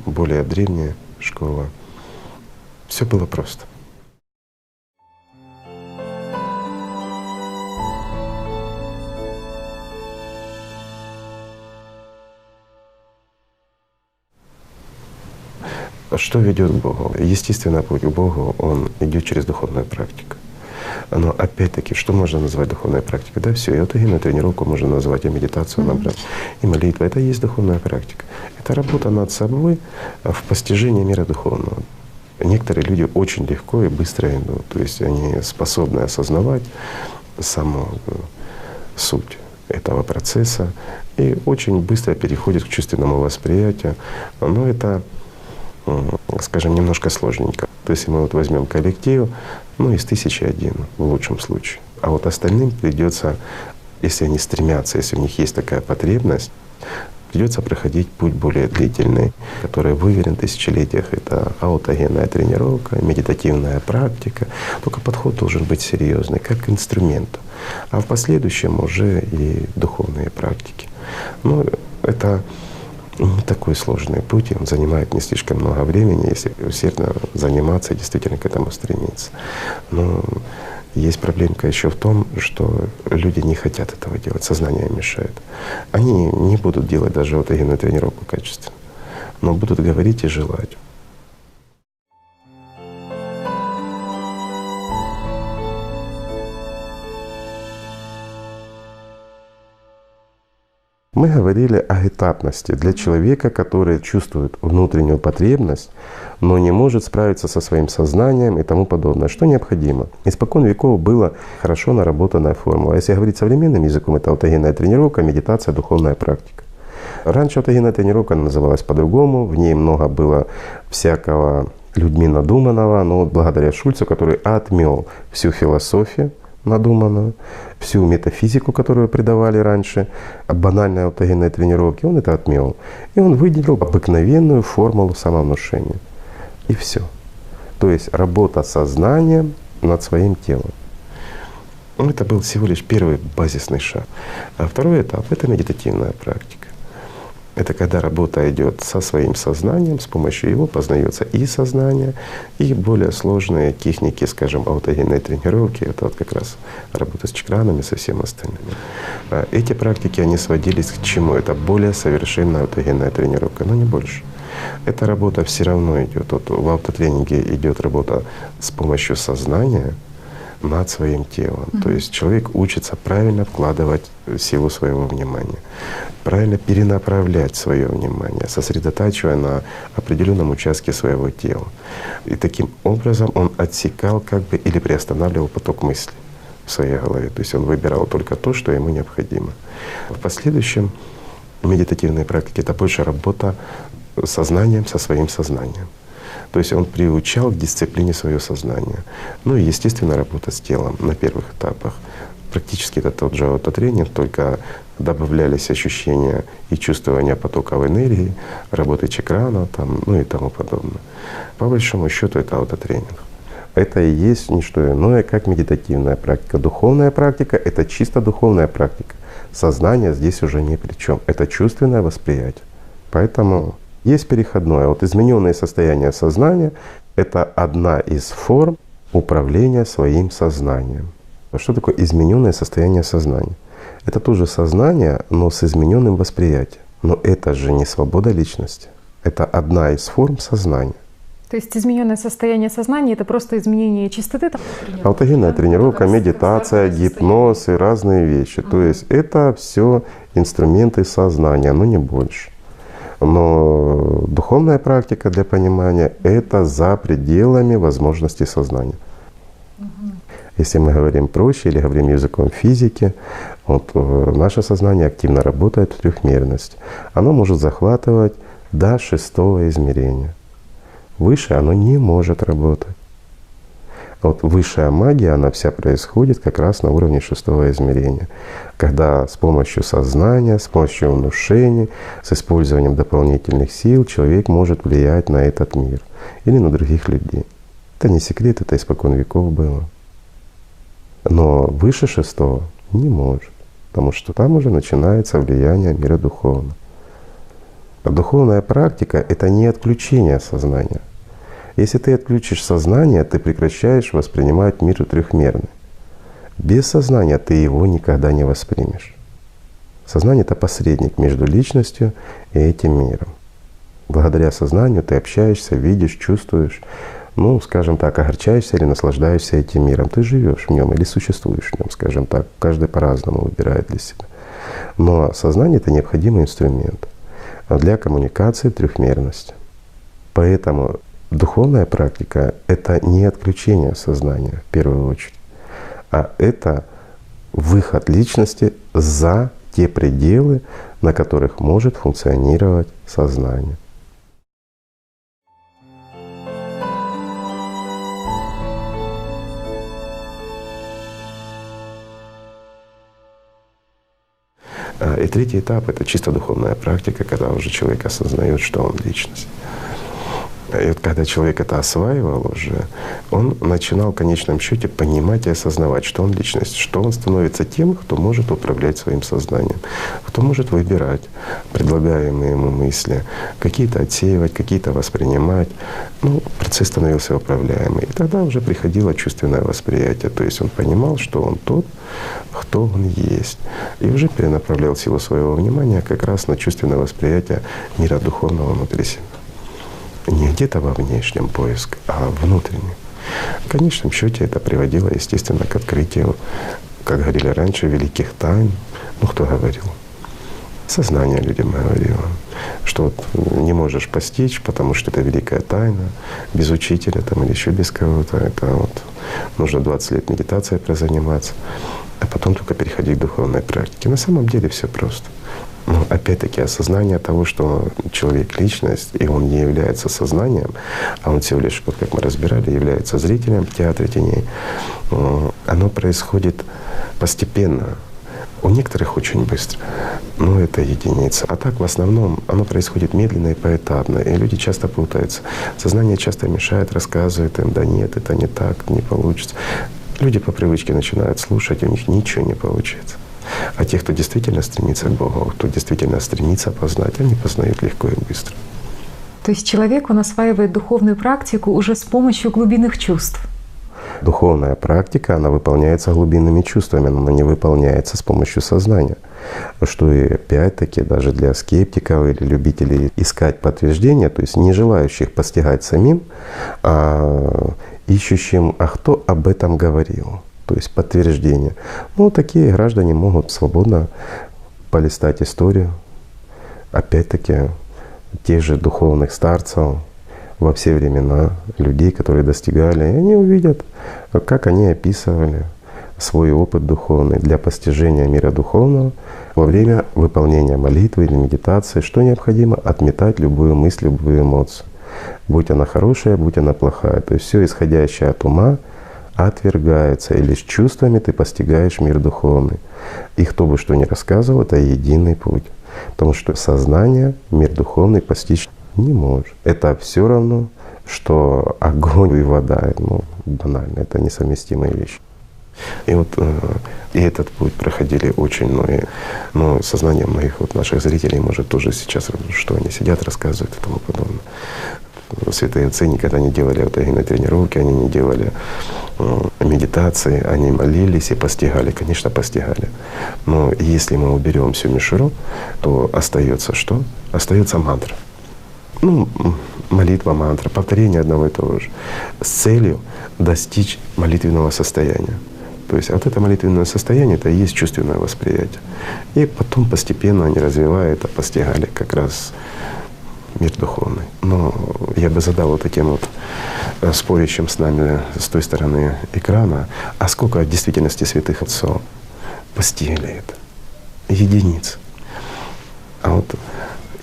более древняя школа, все было просто. Что ведет к Богу? Естественно, путь к Богу, он идет через духовную практику. Но опять-таки, что можно назвать духовной практикой? Да, все, и аутогенную тренировку можно назвать, и медитацию набрать, и молитва. Это и есть духовная практика. Это работа над собой в постижении мира духовного. Некоторые люди очень легко и быстро идут, то есть они способны осознавать саму суть этого процесса и очень быстро переходят к чувственному восприятию. Но это, скажем, немножко сложненько. То есть, если мы вот возьмем коллектив, ну, из 1001 в лучшем случае. А вот остальным придется, если они стремятся, если у них есть такая потребность, придется проходить путь более длительный, который выверен в тысячелетиях. Это аутогенная тренировка, медитативная практика. Только подход должен быть серьезный, как к инструменту. А в последующем уже и духовные практики. Но это не такой сложный путь, и он занимает не слишком много времени, если усердно заниматься и действительно к этому стремиться. Но есть проблемка еще в том, что люди не хотят этого делать, сознание им мешает. Они не будут делать даже аутогенную тренировку качественно, но будут говорить и желать. Мы говорили о этапности для человека, который чувствует внутреннюю потребность, но не может справиться со своим сознанием и тому подобное. Что необходимо? Испокон веков была хорошо наработанная формула. Если говорить современным языком, это аутогенная тренировка, медитация, духовная практика. Раньше аутогенная тренировка называлась по-другому, в ней много было всякого людьми надуманного, но вот благодаря Шульцу, который отмел всю философию надуманную, всю метафизику, которую придавали раньше банальной аутогенной тренировке, он это отмел. И он выделил обыкновенную формулу самовнушения. И все. То есть работа сознанием над своим телом. Это был всего лишь первый базисный шаг. А второй этап — это медитативная практика. Это когда работа идет со своим сознанием, с помощью его познается и сознание, и более сложные техники, скажем, аутогенной тренировки. Это вот как раз работа с чакранами, со всем остальным. Эти практики, они сводились к чему? Это более совершенная аутогенная тренировка, но не больше. Эта работа все равно идет. Вот в аутотренинге идет работа с помощью сознания над своим телом. То есть человек учится правильно вкладывать силу своего внимания, правильно перенаправлять свое внимание, сосредотачивая на определенном участке своего тела. И таким образом он отсекал как бы или приостанавливал поток мыслей в своей голове. То есть он выбирал только то, что ему необходимо. В последующем медитативные практики — это больше работа с сознанием, со своим сознанием. То есть он приучал к дисциплине свое сознание. Ну и, естественно, работа с телом на первых этапах. практически это тот же аутотренинг, только добавлялись ощущения и чувствования потоков энергии, работы чакрана там, ну и тому подобное. По большому счету это аутотренинг. Это и есть не что иное, как медитативная практика. Духовная практика — это чисто духовная практика. Сознание здесь уже ни при чем. Это чувственное восприятие. Поэтому есть переходное. Вот измененное состояние сознания — это одна из форм управления своим сознанием. Что такое измененное состояние сознания? Это тоже сознание, но с измененным восприятием. Но это же не свобода личности. Это одна из форм сознания. То есть измененное состояние сознания — это просто изменение частоты? Аутогенная тренировка, медитация, гипноз и разные вещи. То есть это все инструменты сознания, но не больше. Но духовная практика, для понимания, это за пределами возможностей сознания. Если мы говорим проще или говорим языком физики, вот наше сознание активно работает в трехмерности. Оно может захватывать до 6-го измерения. Выше оно не может работать. Вот высшая магия, она вся происходит как раз на уровне 6-го измерения, когда с помощью сознания, с помощью внушений, с использованием дополнительных сил человек может влиять на этот мир или на других людей. Это не секрет, это испокон веков было. Но выше 6-го не может, потому что там уже начинается влияние мира духовного. А духовная практика — это не отключение сознания. Если ты отключишь сознание, ты прекращаешь воспринимать мир трехмерный. Без сознания ты его никогда не воспримешь. Сознание — это посредник между личностью и этим миром. Благодаря сознанию ты общаешься, видишь, чувствуешь, ну, скажем так, огорчаешься или наслаждаешься этим миром. Ты живешь в нем или существуешь в нем, скажем так. Каждый по-разному выбирает для себя. Но сознание — это необходимый инструмент для коммуникации в трехмерности. Поэтому духовная практика — это не отключение сознания в первую очередь, а это выход личности за те пределы, на которых может функционировать сознание. И третий этап — это чисто духовная практика, когда уже человек осознает, что он личность. И вот когда человек это осваивал уже, он начинал в конечном счете понимать и осознавать, что он личность, что он становится тем, кто может управлять своим сознанием, кто может выбирать предлагаемые ему мысли, какие-то отсеивать, какие-то воспринимать. Ну, процесс становился управляемый. И тогда уже приходило чувственное восприятие, то есть он понимал, что он тот, кто он есть. И уже перенаправлял силу своего внимания как раз на чувственное восприятие мира духовного внутри себя. Не где-то во внешнем поиск, а внутреннем. В конечном счете это приводило, естественно, к открытию, как говорили раньше, великих тайн. Ну, кто говорил? Сознание людям говорило, что вот не можешь постичь, потому что это великая тайна, без учителя там, или еще без кого-то. Это вот нужно 20 лет медитацией прозаниматься, а потом только переходить к духовной практике. На самом деле все просто. Но опять-таки осознание того, что человек — личность, и он не является сознанием, а он всего лишь, вот как мы разбирали, является зрителем в театре теней, оно происходит постепенно. У некоторых очень быстро, но это единица. А так в основном оно происходит медленно и поэтапно. И люди часто путаются. Сознание часто мешает, рассказывает им: да нет, это не так, не получится. Люди по привычке начинают слушать, у них ничего не получится. А те, кто действительно стремится к Богу, кто действительно стремится познать, они познают легко и быстро. То есть человек, он осваивает духовную практику уже с помощью глубинных чувств? Духовная практика, она выполняется глубинными чувствами, но она не выполняется с помощью сознания. Что и опять-таки даже для скептиков или любителей искать подтверждения, то есть не желающих постигать самим, а ищущим, а кто об этом говорил. То есть подтверждение. Ну, такие граждане могут свободно полистать историю, опять-таки, тех же духовных старцев во все времена, людей, которые достигали, и они увидят, как они описывали свой опыт духовный для постижения мира духовного во время выполнения молитвы или медитации, что необходимо отметать любую мысль, любую эмоцию. Будь она хорошая, будь она плохая. То есть все исходящее от ума, отвергаются, и лишь чувствами ты постигаешь мир духовный. И кто бы что ни рассказывал, это единый путь. Потому что сознание мир духовный постичь не может. Это все равно, что огонь и вода, банально, это несовместимые вещи. И вот и этот путь проходили очень многие. Но сознание моих наших зрителей, может, тоже сейчас, что они сидят, рассказывают и тому подобное. Святые отцы никогда не делали аутогенные тренировки, они не делали медитации, они молились и постигали, конечно, постигали. Но если мы уберем всю мишуру, то остается что? Остается мантра. Молитва, мантра, повторение одного и того же, с целью достичь молитвенного состояния. То есть вот это молитвенное состояние — это и есть чувственное восприятие. И потом постепенно они развивая это, постигали как раз мир духовный. Но я бы задал вот этим спорящим с нами с той стороны экрана, а сколько в действительности святых отцов постигли это? Единицы. А вот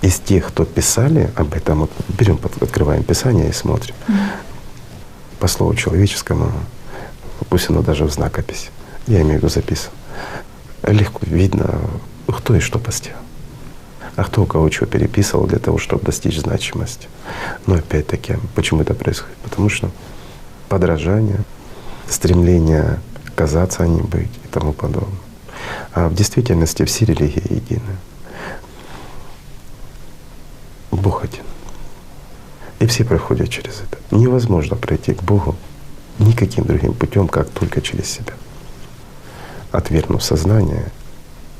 из тех, кто писали об этом, берем, открываем Писание и смотрим. По слову человеческому, пусть оно даже в знакописи, я имею в виду записано, легко видно, кто и что постигал. А кто у кого чего переписывал для того, чтобы достичь значимости. Но опять-таки, почему это происходит? Потому что подражание, стремление казаться, а не быть и тому подобное. А в действительности все религии едины. Бог один. И все проходят через это. Невозможно пройти к Богу никаким другим путем, как только через себя. Отвергнув сознание,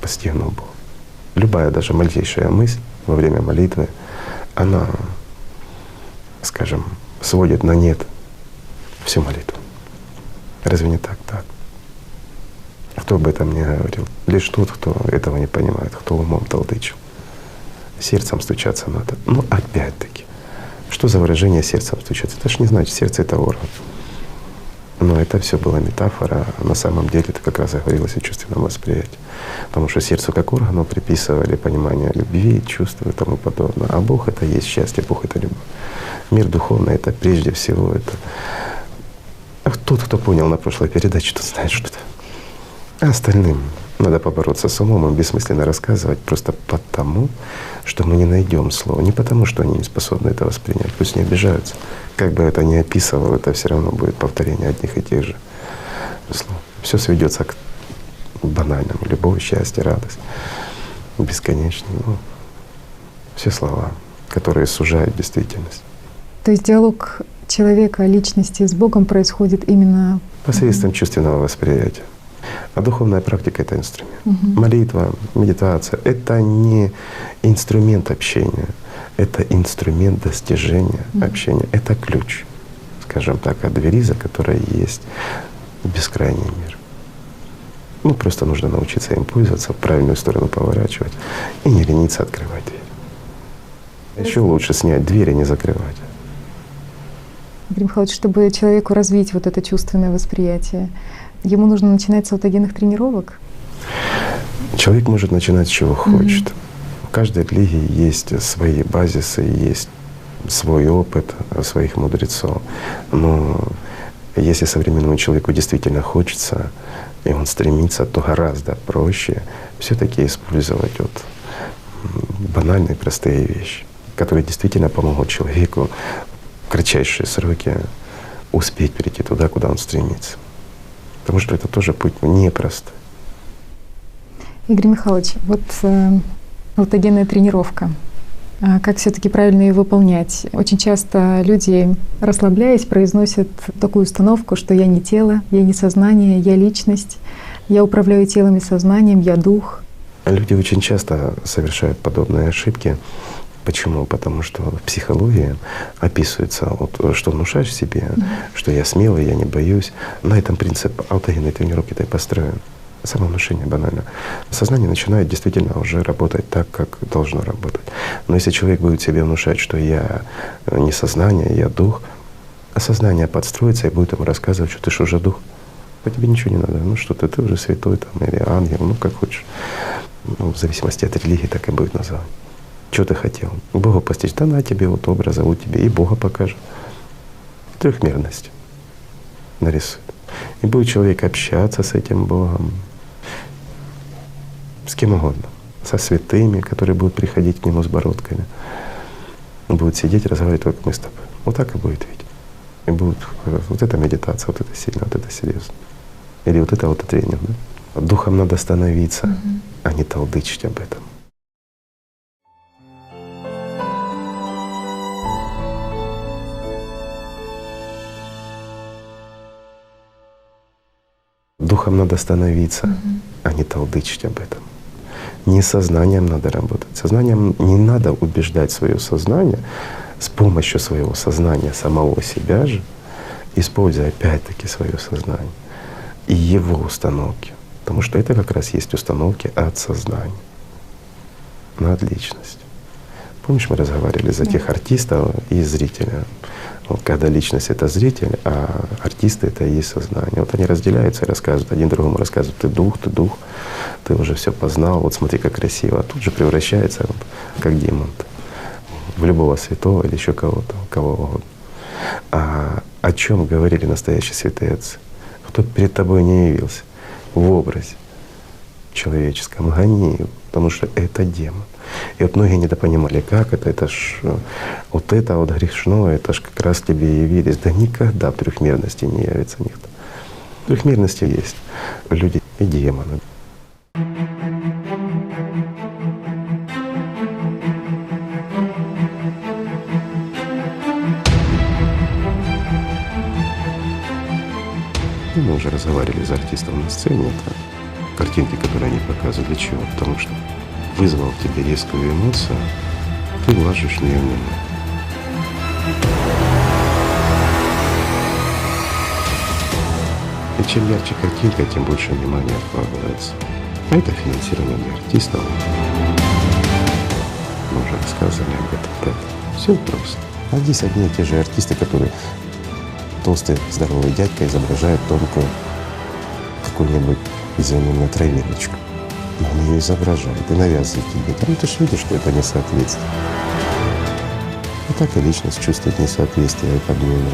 постигнув Бога. Любая даже малейшая мысль во время молитвы, она, скажем, сводит на нет всю молитву. Разве не так? Так. Кто об этом не говорил? Лишь тот, кто этого не понимает, кто умом толдычил. Сердцем стучаться надо. Но опять-таки, что за выражение сердцем стучаться? Это ж не значит, сердце — это орган. Но это все была метафора. На самом деле это как раз говорилось о чувственном восприятии. Потому что сердцу как органу приписывали понимание любви, чувства и тому подобное. А Бог — это есть счастье, Бог — это любовь. Мир духовный — это прежде всего это. А тот, кто понял на прошлой передаче, тот знает, что это. А остальным надо побороться с умом, им бессмысленно рассказывать просто потому, что мы не найдем слова. Не потому, что они не способны это воспринять. Пусть не обижаются. Как бы это ни описывал, это все равно будет повторение одних и тех же слов. Все сведется к банальному: любовь, счастье, радость, бесконечный. Все слова, которые сужают действительность. То есть диалог человека, личности с Богом происходит именно посредством чувственного восприятия. А духовная практика — это инструмент. Молитва, медитация — это не инструмент общения, это инструмент достижения общения. Это ключ, скажем так, от двери, за которой есть бескрайний мир. Просто нужно научиться им пользоваться, в правильную сторону поворачивать и не лениться открывать дверь. Еще лучше снять дверь и не закрывать. Игорь Михайлович, чтобы человеку развить вот это чувственное восприятие, ему нужно начинать с аутогенных тренировок? Человек может начинать с чего хочет. В каждой религии есть свои базисы, есть свой опыт своих мудрецов. Но если современному человеку действительно хочется, и он стремится, то гораздо проще все-таки использовать банальные простые вещи, которые действительно помогут человеку в кратчайшие сроки успеть перейти туда, куда он стремится. Потому что это тоже путь непростой. Игорь Михайлович, аутогенная тренировка. Как все-таки правильно ее выполнять? Очень часто люди, расслабляясь, произносят такую установку, что я не тело, я не сознание, я личность, я управляю телом и сознанием, я дух. Люди очень часто совершают подобные ошибки. Почему? Потому что в психологии описывается, что внушаешь себе, что я смелый, я не боюсь. На этом принцип аутогенной тренировки-то и построен. Самовнушение банально. Сознание начинает действительно уже работать так, как должно работать. Но если человек будет себе внушать, что я не сознание, я дух, а сознание подстроится и будет ему рассказывать, что ты ж уже дух, то тебе ничего не надо. Что ты уже святой там, или ангел, как хочешь. В зависимости от религии так и будет называть. Что ты хотел? Бога постичь? Да на тебе образ, зовут тебе, и Бога покажет. Трехмерность нарисует. И будет человек общаться с этим Богом, с кем угодно, со святыми, которые будут приходить к Нему с бородками, будут сидеть, разговаривать, как мы с тобой. Вот так и будет видеть. И будет вот эта медитация, вот это сильно, вот это серьезно. Или вот это тренинг. Да? Духом надо становиться, а не толдычить об этом. Духом надо становиться, а не толдычить об этом. Не сознанием надо работать. Сознанием не надо убеждать свое сознание с помощью своего сознания самого себя же, используя опять-таки свое сознание и его установки. Потому что это как раз есть установки от сознания над личностью. Помнишь, мы разговаривали за тех артистов и зрителя. Вот когда личность — это зритель, а артисты — это и есть сознание. Вот они разделяются и рассказывают, один другому рассказывает: ты дух, ты уже все познал, вот смотри, как красиво. А тут же превращается, вот, как демон, в любого святого или еще кого-то, кого угодно. А о чем говорили настоящие святые отцы? Кто перед тобой не явился в образе человеческом, гони его, потому что это демон. И вот многие недопонимали, как это ж вот это вот грешное, это ж как раз тебе явились. Да никогда в трехмерности не явится никто. В трехмерности есть люди и демоны. И мы уже разговаривали за артистов на сцене. Это картинки, которые они показывают. Для чего? Потому что вызвал в тебе резкую эмоцию, ты вложишь в нее внимание. И чем ярче картинка, тем больше внимания вкладывается. А это финансирование для артистов. Мы уже рассказывали об этом, правда? Все просто. А здесь одни и те же артисты, которые толстый, здоровый дядька изображает тонкую какую-нибудь, извини, травиночку. Он ее изображает и навязывает тебе. Там ты же видишь, что это несоответствие. И так и личность чувствует несоответствие и подмену.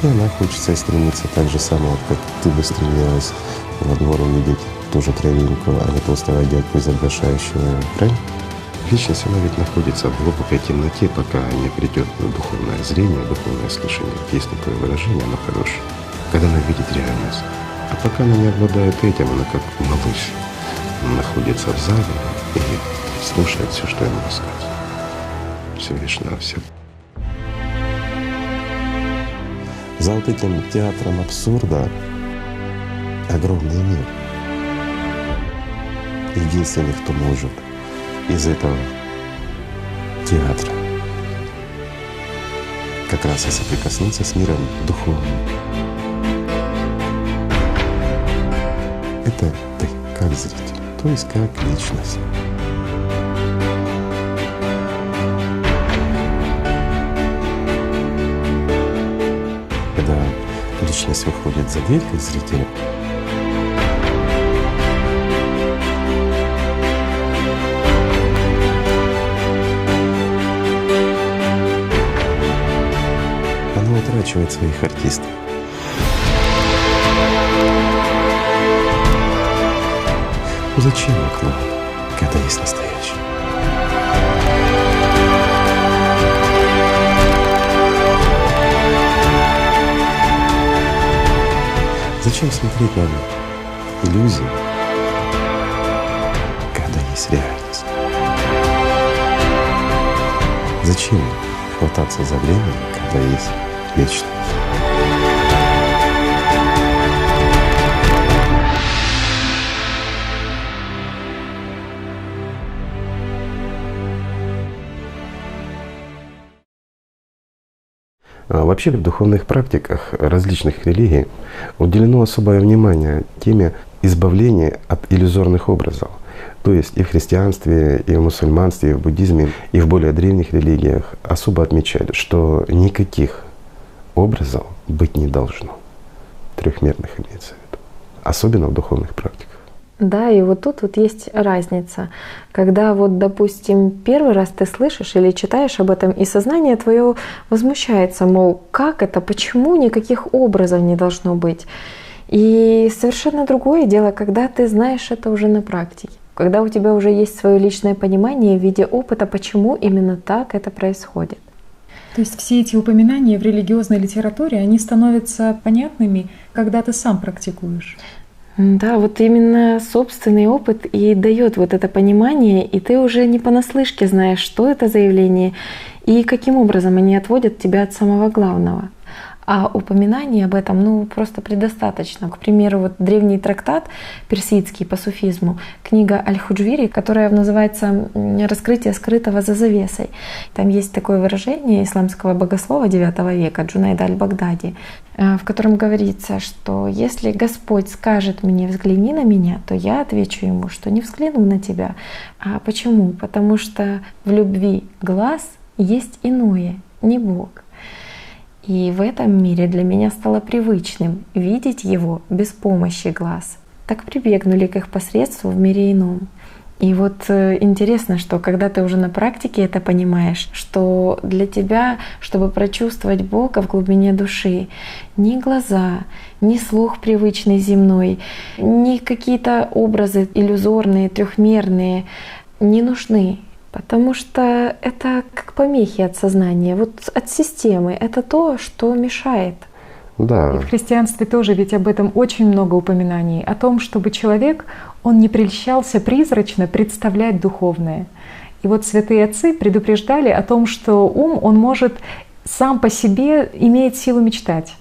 И она хочется и стремится так же само, как ты бы стремилась во двор увидеть ту же травинку, а не толстого дядьку, изображающего ее. Правильно? Личность, она ведь находится в глубокой темноте, пока не придет духовное зрение, духовное слышание. Есть такое выражение, оно хорошее. Когда она видит реальность. А пока она не обладает этим, она как малыш. Находится в зале и слушает все, что ему рассказывают. Все лишь навсего. За вот этим театром абсурда огромный мир. Единственный, кто может из этого театра как раз и соприкоснуться с миром духовным. Это ты, как зритель. То есть как личность. Когда личность выходит за дверь как зритель, она утрачивает своих артистов. Зачем их клоун, когда есть настоящий? Зачем смотреть на иллюзии, когда есть реальность? Зачем хвататься за время, когда есть вечность? Вообще в духовных практиках различных религий уделено особое внимание теме избавления от иллюзорных образов. То есть и в христианстве, и в мусульманстве, и в буддизме, и в более древних религиях особо отмечают, что никаких образов быть не должно. Трехмерных имеется в виду. Особенно в духовных практиках. Да, и вот тут вот есть разница. Когда вот, допустим, первый раз ты слышишь или читаешь об этом, и сознание твое возмущается, мол, как это, почему никаких образов не должно быть? И совершенно другое дело, когда ты знаешь это уже на практике, когда у тебя уже есть свое личное понимание в виде опыта, почему именно так это происходит. То есть все эти упоминания в религиозной литературе, они становятся понятными, когда ты сам практикуешь. Да, вот именно собственный опыт и дает вот это понимание, и ты уже не понаслышке знаешь, что это за явление и каким образом они отводят тебя от самого главного. А упоминаний об этом просто предостаточно. К примеру, вот древний трактат персидский по суфизму, книга Аль-Худжвири, которая называется «Раскрытие скрытого за завесой». Там есть такое выражение исламского богослова IX века Джунайда аль-Багдади, в котором говорится, что если Господь скажет мне «взгляни на меня», то я отвечу ему, что не взгляну на тебя. А почему? Потому что в любви глаз есть иное, не Бог. И в этом мире для меня стало привычным видеть его без помощи глаз. Так прибегнули к их посредству в мире ином. И вот интересно, что когда ты уже на практике это понимаешь, что для тебя, чтобы прочувствовать Бога в глубине души, ни глаза, ни слух привычный земной, ни какие-то образы иллюзорные, трехмерные не нужны. Потому что это как помехи от сознания, вот от системы. Это то, что мешает. Да. И в христианстве тоже ведь об этом очень много упоминаний. О том, чтобы человек, он не прельщался призрачно представлять духовное. И вот святые отцы предупреждали о том, что ум, он может сам по себе имеет силу мечтать.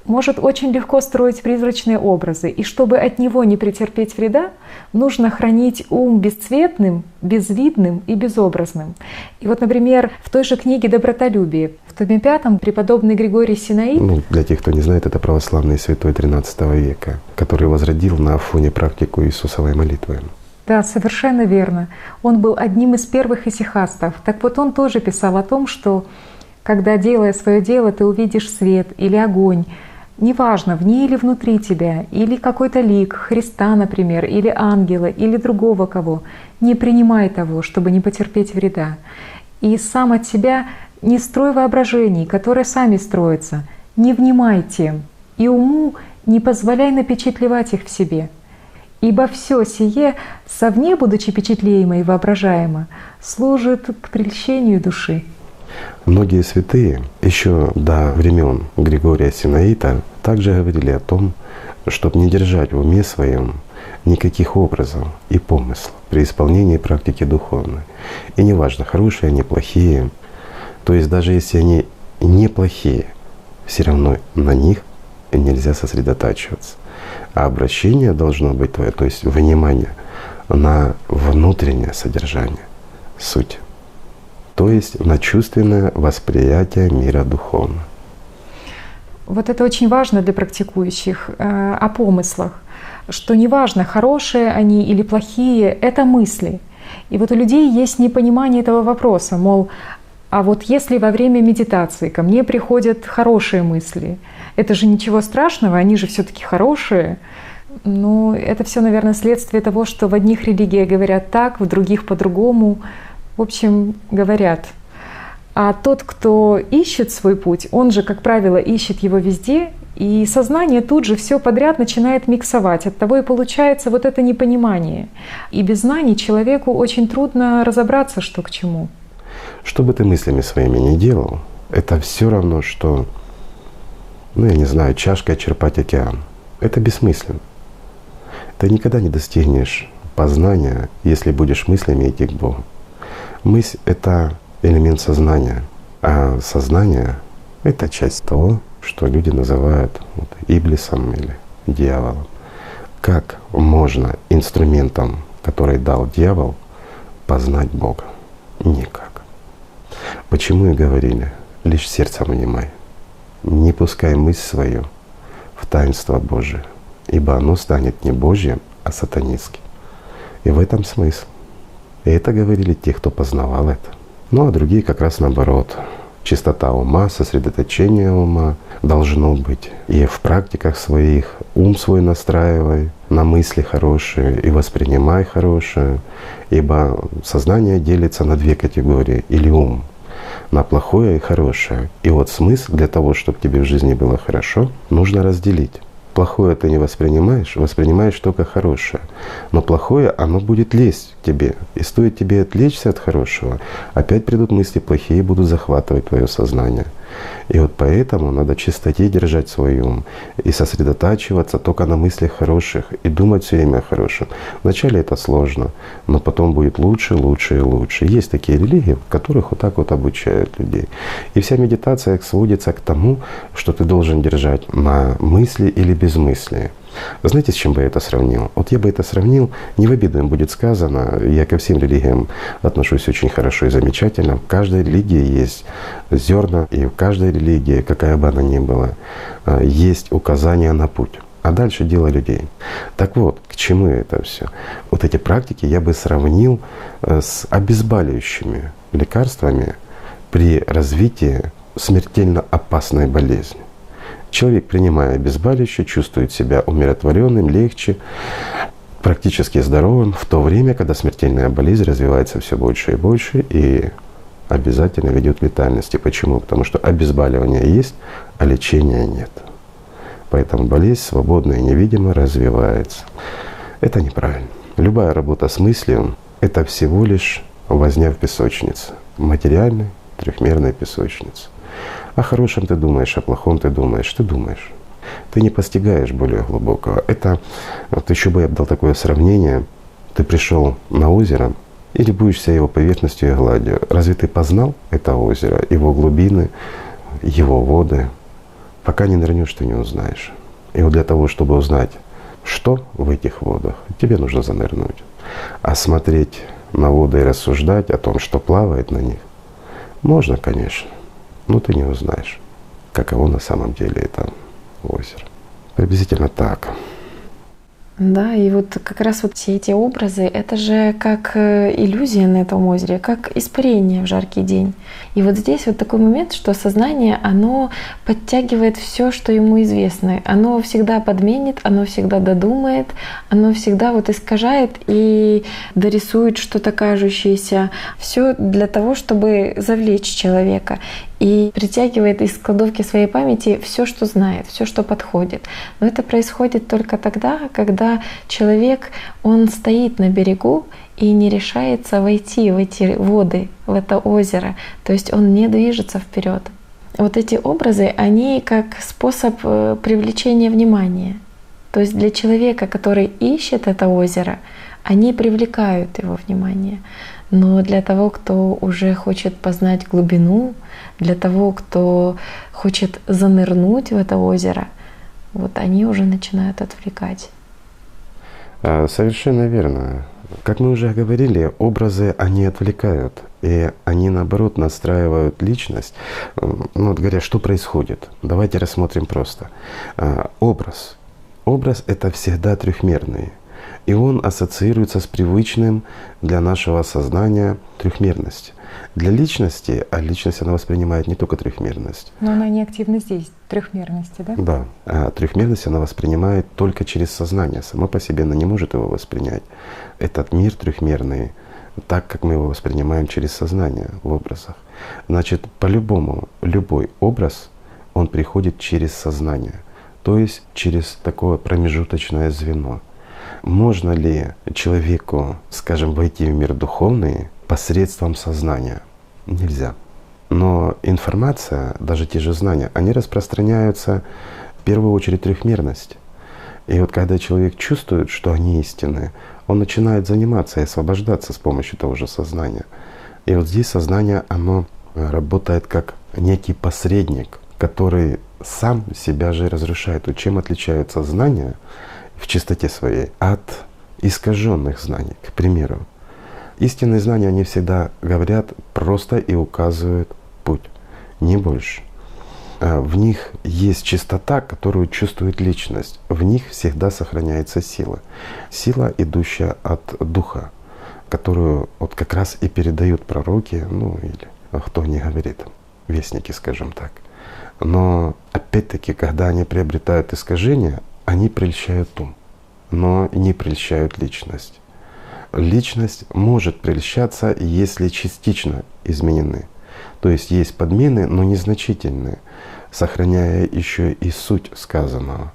Может очень легко строить призрачные образы. И чтобы от него не претерпеть вреда, нужно хранить ум бесцветным, безвидным и безобразным. И вот, например, в той же книге «Добротолюбие» в томе 5 преподобный Григорий Синаид… Для тех, кто не знает, это православный святой XIII века, который возродил на Афоне практику Иисусовой молитвы. Да, совершенно верно. Он был одним из первых исихастов. Так вот, он тоже писал о том, что когда, делая свое дело, ты увидишь свет или огонь, неважно, вне или внутри тебя, или какой-то лик, Христа, например, или ангела, или другого кого, не принимай того, чтобы не потерпеть вреда. И сам от себя не строй воображений, которые сами строятся, не внимай тем, и уму не позволяй напечатлевать их в себе. Ибо все сие, совне будучи печатлеемо и воображаемо, служит к прельщению души. Многие святые еще до времен Григория Синаида также говорили о том, чтобы не держать в уме своем никаких образов и помыслов при исполнении практики духовной. И неважно, хорошие они, плохие. То есть даже если они неплохие, все равно на них нельзя сосредотачиваться. А обращение должно быть твое, то есть внимание на внутреннее содержание, суть. То есть на чувственное восприятие мира духовного. Вот это очень важно для практикующих, о помыслах, что неважно, хорошие они или плохие, это мысли. И вот у людей есть непонимание этого вопроса, мол, а вот если во время медитации ко мне приходят хорошие мысли, это же ничего страшного, они же все-таки хорошие. Ну, это все, наверное, следствие того, что в одних религиях говорят так, в других по-другому. В общем, говорят. А тот, кто ищет свой путь, он же, как правило, ищет его везде, и сознание тут же все подряд начинает миксовать. Оттого и получается вот это непонимание. И без знаний человеку очень трудно разобраться, что к чему. Что бы ты мыслями своими ни делал, это все равно, что, я не знаю, чашкой черпать океан. Это бессмысленно. Ты никогда не достигнешь познания, если будешь мыслями идти к Богу. Мысль — это элемент сознания, а сознание — это часть того, что люди называют иблисом или дьяволом. Как можно инструментом, который дал дьявол, познать Бога? Никак. Почему и говорили: лишь сердцем внимай, не пускай мысль свою в таинство Божие, ибо оно станет не Божьим, а сатанинским. И в этом смысл. И это говорили те, кто познавал это. А другие как раз наоборот. Чистота ума, сосредоточение ума должно быть. И в практиках своих ум свой настраивай на мысли хорошие и воспринимай хорошее. Ибо сознание делится на две категории. Или ум на плохое и хорошее. И вот смысл для того, чтобы тебе в жизни было хорошо, нужно разделить. Плохое ты не воспринимаешь, воспринимаешь только хорошее. Но плохое, оно будет лезть к тебе. И стоит тебе отвлечься от хорошего, опять придут мысли плохие и будут захватывать твое сознание. И вот поэтому надо в чистоте держать свой ум и сосредотачиваться только на мыслях хороших и думать все время о хорошем. Вначале это сложно, но потом будет лучше, лучше и лучше. Есть такие религии, в которых вот так вот обучают людей. И вся медитация сводится к тому, что ты должен держать на мысли или безмыслие. Знаете, с чем бы я это сравнил? Вот я бы это сравнил, не в обиду им будет сказано, я ко всем религиям отношусь очень хорошо и замечательно. В каждой религии есть зерна, и в каждой религии, какая бы она ни была, есть указания на путь. А дальше дело людей. Так вот, к чему это все? Вот эти практики я бы сравнил с обезболивающими лекарствами при развитии смертельно опасной болезни. Человек, принимая обезболивающее, чувствует себя умиротворенным, легче, практически здоровым, в то время, когда смертельная болезнь развивается все больше и больше и обязательно ведет к летальности. Почему? Потому что обезболивание есть, а лечения нет. Поэтому болезнь свободно и невидимо развивается. Это неправильно. Любая работа с мыслью — это всего лишь возня в песочнице, материальной трехмерной песочнице. О хорошем ты думаешь, о плохом ты думаешь. Ты думаешь. Ты не постигаешь более глубокого. Это, вот еще бы я дал такое сравнение. Ты пришел на озеро и любуешься его поверхностью и гладью. Разве ты познал это озеро, его глубины, его воды? Пока не нырнешь, ты не узнаешь. И вот для того, чтобы узнать, что в этих водах, тебе нужно занырнуть. А смотреть на воды и рассуждать о том, что плавает на них, можно, конечно. Но ты не узнаешь, каково на самом деле это озеро. Приблизительно так. Да, и вот как раз вот все эти образы, это же как иллюзия на этом озере, как испарение в жаркий день. И вот здесь вот такой момент, что сознание, оно подтягивает все, что ему известно. Оно всегда подменит, оно всегда додумает, оно всегда вот искажает и дорисует что-то кажущееся. Все для того, чтобы завлечь человека. И притягивает из кладовки своей памяти все, что знает, все, что подходит. Но это происходит только тогда, когда человек, он стоит на берегу и не решается войти в эти воды, в это озеро. То есть он не движется вперед. Вот эти образы, они как способ привлечения внимания. То есть для человека, который ищет это озеро, они привлекают его внимание. Но для того, кто уже хочет познать глубину, для того, кто хочет занырнуть в это озеро, вот они уже начинают отвлекать. Совершенно верно. Как мы уже говорили, образы, они отвлекают, и они, наоборот, настраивают личность. Ну, вот говоря, что происходит? Давайте рассмотрим просто. Образ. Образ — это всегда трехмерный. И он ассоциируется с привычным для нашего сознания трехмерностью. Для личности, а личность она воспринимает не только трехмерность. Но она не активна здесь, трехмерности, да? Да. А трехмерность она воспринимает только через сознание. Сама по себе она не может его воспринять. Этот мир трехмерный, так как мы его воспринимаем через сознание в образах. Значит, по-любому, любой образ, он приходит через сознание. То есть через такое промежуточное звено. Можно ли человеку, скажем, войти в мир духовный посредством сознания? Нельзя. Но информация, даже те же знания, они распространяются в первую очередь трехмерность. И вот когда человек чувствует, что они истинны, он начинает заниматься и освобождаться с помощью того же сознания. И вот здесь сознание, оно работает как некий посредник, который сам себя же разрушает. Вот чем отличаются знания в чистоте своей от искаженных знаний, к примеру. Истинные знания, они всегда говорят просто и указывают путь, не больше. В них есть чистота, которую чувствует личность. В них всегда сохраняется сила. Сила, идущая от Духа, которую вот как раз и передают пророки, ну или кто не говорит, вестники, скажем так. Но опять-таки, когда они приобретают искажения, они прельщают ум, но не прельщают личность. Личность может прельщаться, если частично изменены. То есть есть подмены, но незначительные, сохраняя еще и суть сказанного.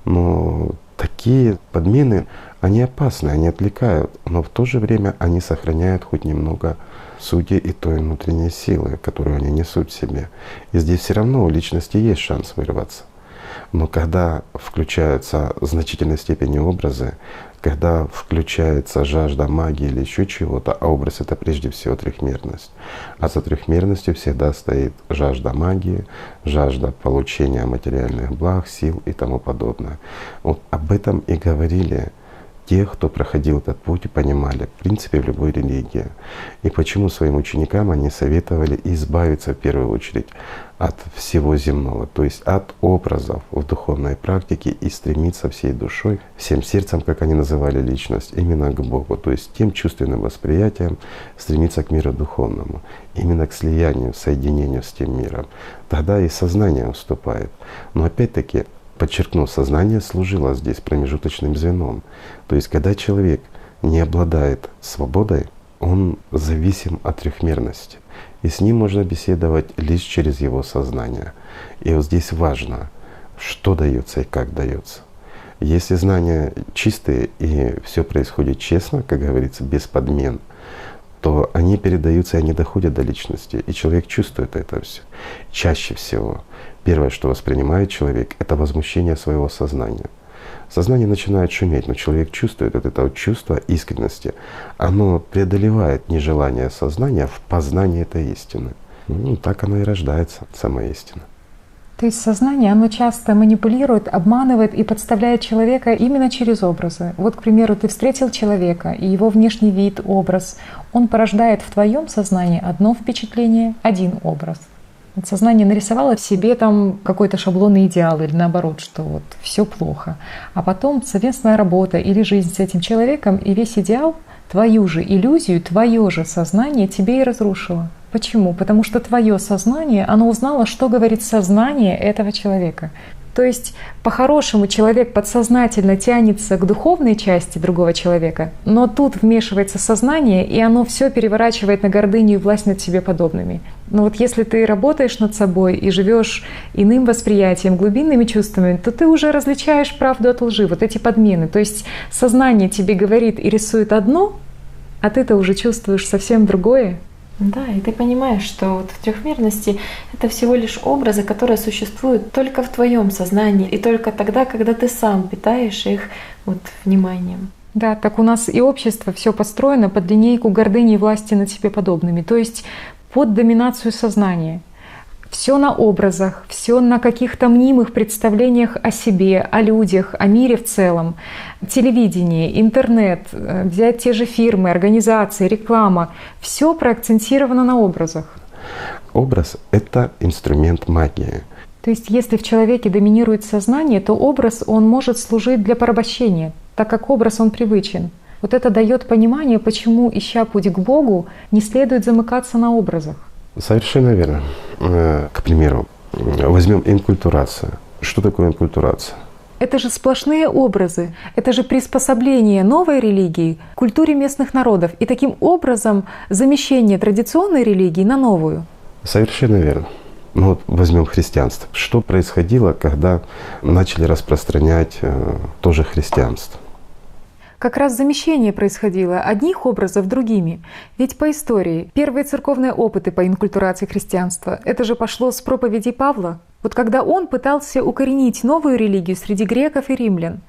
Но такие подмены, они опасны, они отвлекают, но в то же время они сохраняют хоть немного сути и той внутренней силы, которую они несут в себе. И здесь все равно у личности есть шанс вырваться. Но когда включаются в значительной степени образы, когда включается жажда магии или еще чего-то, а образ — это прежде всего трехмерность. А за трехмерностью всегда стоит жажда магии, жажда получения материальных благ, сил и тому подобное. Вот об этом и говорили те, кто проходил этот путь и понимали, в принципе, в любой религии. И почему своим ученикам они советовали избавиться в первую очередь от всего земного, то есть от образов в духовной практике и стремиться всей душой, всем сердцем, как они называли личность, именно к Богу, то есть тем чувственным восприятием стремиться к миру духовному, именно к слиянию, соединению с тем миром. Тогда и сознание уступает. Но опять-таки, подчеркну, сознание служило здесь промежуточным звеном. То есть когда человек не обладает свободой, он зависим от трехмерности. И с ним можно беседовать лишь через его сознание. И вот здесь важно, что дается и как дается. Если знания чистые и все происходит честно, как говорится, без подмен, то они передаются и они доходят до личности. И человек чувствует это все. Чаще всего первое, что воспринимает человек, это возмущение своего сознания. Сознание начинает шуметь, но человек чувствует это вот чувство искренности. Оно преодолевает нежелание сознания в познании этой истины. Ну, так оно и рождается, сама истина. То есть сознание, оно часто манипулирует, обманывает и подставляет человека именно через образы. Вот, к примеру, ты встретил человека, и его внешний вид, образ, он порождает в твоем сознании одно впечатление, один образ. Вот сознание нарисовало в себе там какой-то шаблонный идеал или наоборот, что вот все плохо. А потом совместная работа или жизнь с этим человеком, и весь идеал, твою же иллюзию, твое же сознание тебе и разрушило. Почему? Потому что твое сознание, оно узнало, что говорит сознание этого человека. То есть по-хорошему человек подсознательно тянется к духовной части другого человека, но тут вмешивается сознание, и оно все переворачивает на гордыню и власть над себе подобными. Но вот если ты работаешь над собой и живешь иным восприятием, глубинными чувствами, то ты уже различаешь правду от лжи, вот эти подмены. То есть сознание тебе говорит и рисует одно, а ты-то уже чувствуешь совсем другое. Да, и ты понимаешь, что вот в трехмерности это всего лишь образы, которые существуют только в твоем сознании и только тогда, когда ты сам питаешь их вот вниманием. Да, так у нас и общество все построено под линейку гордыни и власти над себе подобными, то есть под доминацию сознания. Все на образах, все на каких-то мнимых представлениях о себе, о людях, о мире в целом. Телевидение, интернет, взять те же фирмы, организации, реклама. Все проакцентировано на образах. Образ — это инструмент магии. То есть если в человеке доминирует сознание, то образ, он может служить для порабощения, так как образ, он привычен. Вот это дает понимание, почему, ища путь к Богу, не следует замыкаться на образах. Совершенно верно. К примеру, возьмем инкультурацию. Что такое инкультурация? Это же сплошные образы, это же приспособление новой религии к культуре местных народов и таким образом замещение традиционной религии на новую. Совершенно верно. Ну вот возьмем христианство. Что происходило, когда начали распространять тоже христианство? Как раз замещение происходило одних образов другими. Ведь по истории первые церковные опыты по инкультурации христианства — это же пошло с проповедей Павла. Вот когда он пытался укоренить новую религию среди греков и римлян.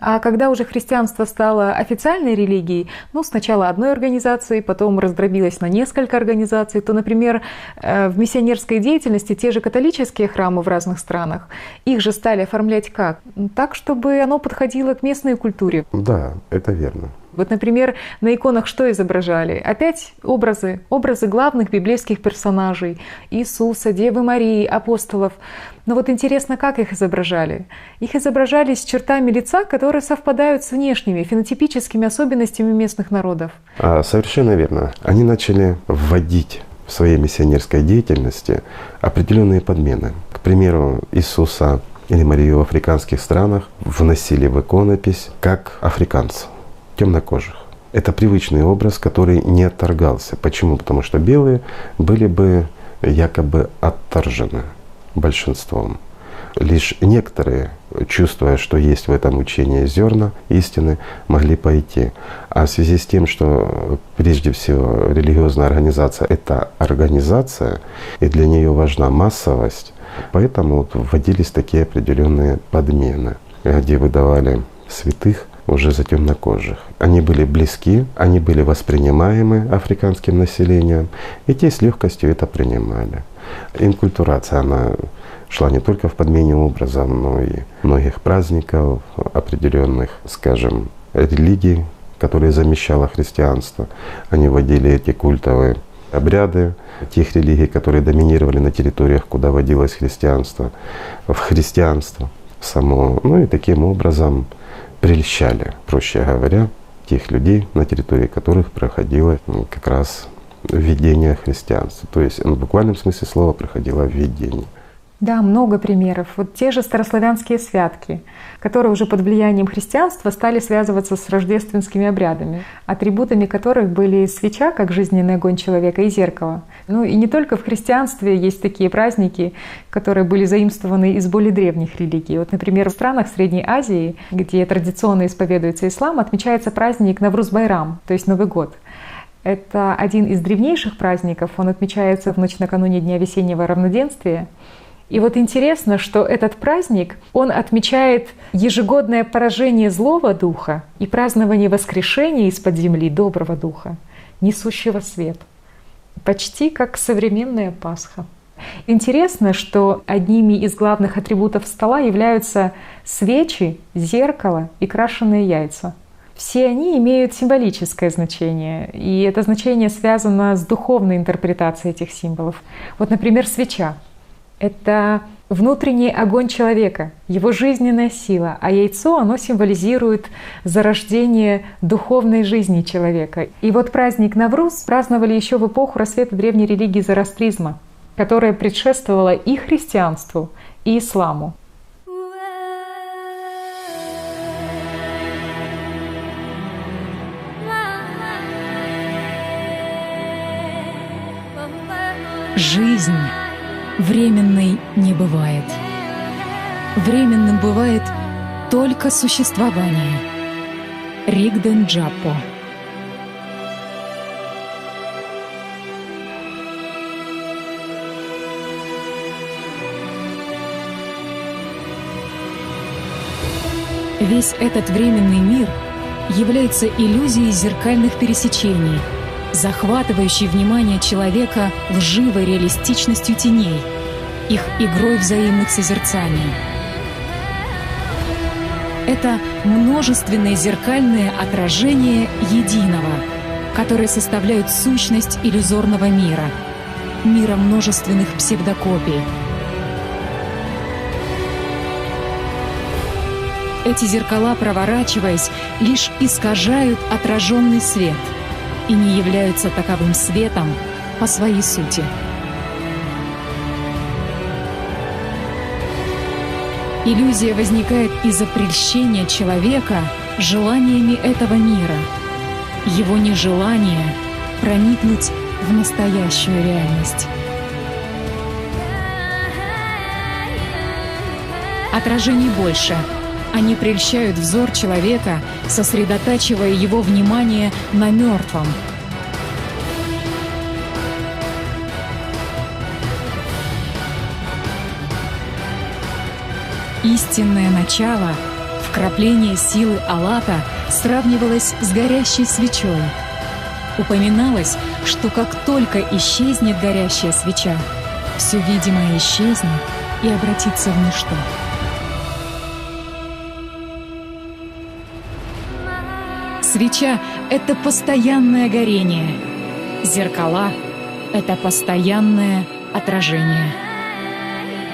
А когда уже христианство стало официальной религией, ну, сначала одной организацией, потом раздробилось на несколько организаций, то, например, в миссионерской деятельности те же католические храмы в разных странах, их же стали оформлять как? Так, чтобы оно подходило к местной культуре. Да, это верно. Вот, например, на иконах что изображали? Опять образы главных библейских персонажей — Иисуса, Девы Марии, апостолов. Но вот интересно, как их изображали? Их изображали с чертами лица, которые совпадают с внешними, фенотипическими особенностями местных народов. Совершенно верно. Они начали вводить в своей миссионерской деятельности определенные подмены. К примеру, Иисуса или Марию в африканских странах вносили в иконопись как африканцев, темнокожих. Это привычный образ, который не отторгался. Почему? Потому что белые были бы якобы отторжены большинством. Лишь некоторые, чувствуя, что есть в этом учении зерна истины, могли пойти. А в связи с тем, что прежде всего религиозная организация — это организация, и для нее важна массовость, поэтому вот вводились такие определенные подмены, где выдавали святых уже за темнокожих. Они были близки, они были воспринимаемы африканским населением, и те с легкостью это принимали. Инкультурация, она шла не только в подмене образа, но и многих праздников, определенных, скажем, религий, которые замещало христианство. Они вводили эти культовые обряды тех религий, которые доминировали на территориях, куда вводилось христианство, в христианство само. Ну и таким образом прельщали, проще говоря, тех людей, на территории которых проходило как раз введение христианства. То есть в буквальном смысле слова проходило введение. Да, много примеров. Вот те же старославянские святки, которые уже под влиянием христианства стали связываться с рождественскими обрядами, атрибутами которых были свеча, как жизненный огонь человека, и зеркало. Ну и не только в христианстве есть такие праздники, которые были заимствованы из более древних религий. Вот, например, в странах Средней Азии, где традиционно исповедуется ислам, отмечается праздник Навруз-Байрам, то есть Новый год. Это один из древнейших праздников, он отмечается в ночь накануне Дня весеннего равноденствия. И вот интересно, что этот праздник, он отмечает ежегодное поражение злого духа и празднование воскрешения из-под земли доброго духа, несущего свет. Почти как современная Пасха. Интересно, что одними из главных атрибутов стола являются свечи, зеркало и крашеные яйца. Все они имеют символическое значение, и это значение связано с духовной интерпретацией этих символов. Вот, например, свеча. Это внутренний огонь человека, его жизненная сила, а яйцо, оно символизирует зарождение духовной жизни человека. И вот праздник Навруз праздновали еще в эпоху расцвета древней религии зороастризма, которая предшествовала и христианству, и исламу. Жизнь временной не бывает. Временным бывает только существование. Ригден Джапо. Весь этот временный мир является иллюзией зеркальных пересечений, захватывающей внимание человека лживой реалистичностью теней, их игрой взаимных созерцаний. Это множественные зеркальные отражения единого, которые составляют сущность иллюзорного мира, мира множественных псевдокопий. Эти зеркала, проворачиваясь, лишь искажают отраженный свет и не являются таковым светом по своей сути. Иллюзия возникает из-за прельщения человека желаниями этого мира, его нежелания проникнуть в настоящую реальность. Отражений больше. Они прельщают взор человека, сосредотачивая его внимание на мертвом. Истинное начало, вкрапление силы Аллата, сравнивалось с горящей свечой. Упоминалось, что как только исчезнет горящая свеча, все видимое исчезнет и обратится в ничто. Свеча — это постоянное горение. Зеркала — это постоянное отражение.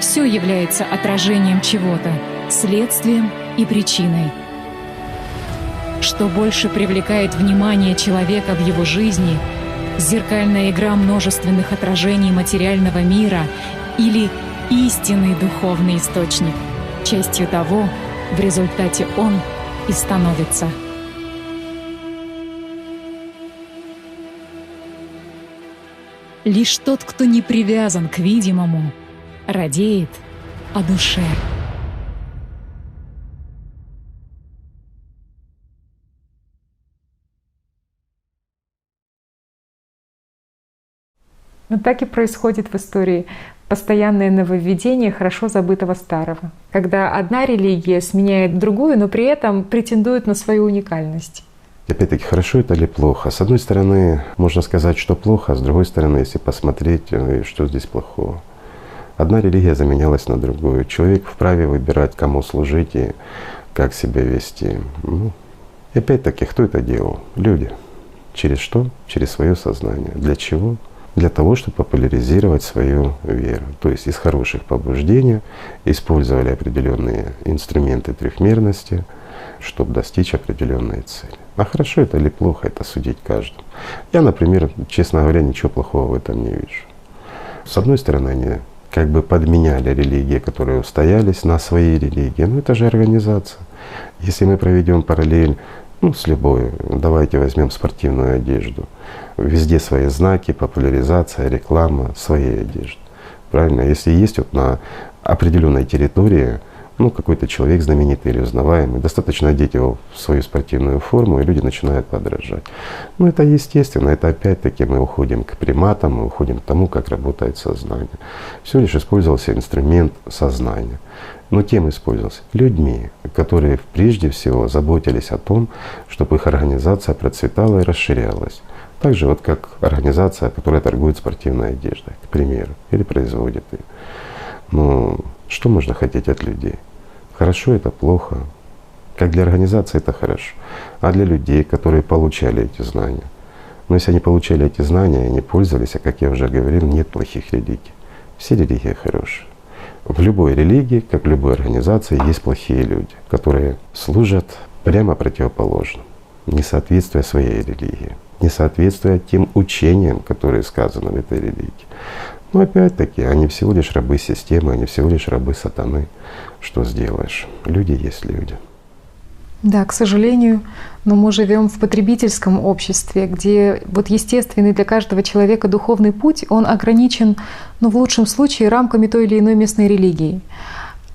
Все является отражением чего-то, следствием и причиной. Что больше привлекает внимание человека в его жизни — зеркальная игра множественных отражений материального мира или истинный духовный источник, частью того, в результате он и становится. Лишь тот, кто не привязан к видимому, радеет о душе. Но так и происходит в истории. Постоянное нововведение хорошо забытого старого. Когда одна религия сменяет другую, но при этом претендует на свою уникальность. Опять-таки, хорошо это или плохо? С одной стороны, можно сказать, что плохо, а с другой стороны, если посмотреть, что здесь плохого. Одна религия заменялась на другую. Человек вправе выбирать, кому служить и как себя вести. И опять-таки, кто это делал? Люди. Через что? Через свое сознание. Для чего? Для того, чтобы популяризировать свою веру. То есть из хороших побуждений использовали определенные инструменты трехмерности, чтобы достичь определенной цели. А хорошо это или плохо, это судить каждому. Я, например, честно говоря, ничего плохого в этом не вижу. С одной стороны, они как бы подменяли религии, которые устоялись, на свои религии. Но это же организация. Если мы проведем параллель с любой, давайте возьмем спортивную одежду. Везде свои знаки, популяризация, реклама своей одежды. Правильно? Если есть на определенной территории какой-то человек знаменитый или узнаваемый, достаточно одеть его в свою спортивную форму, и люди начинают подражать. Это естественно, это опять-таки мы уходим к приматам, мы уходим к тому, как работает сознание. Всего лишь использовался инструмент сознания. Но кем использовался? Людьми, которые прежде всего заботились о том, чтобы их организация процветала и расширялась. Так же как организация, которая торгует спортивной одеждой, к примеру, или производит ее. Но что можно хотеть от людей? Хорошо это плохо. Как для организации это хорошо. А для людей, которые получали эти знания? Но если они получали эти знания и не пользовались, а как я уже говорил, нет плохих религий. Все религии хорошие. В любой религии, как в любой организации, есть плохие люди, которые служат прямо противоположно. Несоответствие своей религии, несоответствие тем учениям, которые сказаны в этой религии. Но опять-таки, они всего лишь рабы системы, они всего лишь рабы сатаны. Что сделаешь? Люди есть люди. Да, к сожалению, но мы живем в потребительском обществе, где естественный для каждого человека духовный путь, он ограничен, в лучшем случае, рамками той или иной местной религии.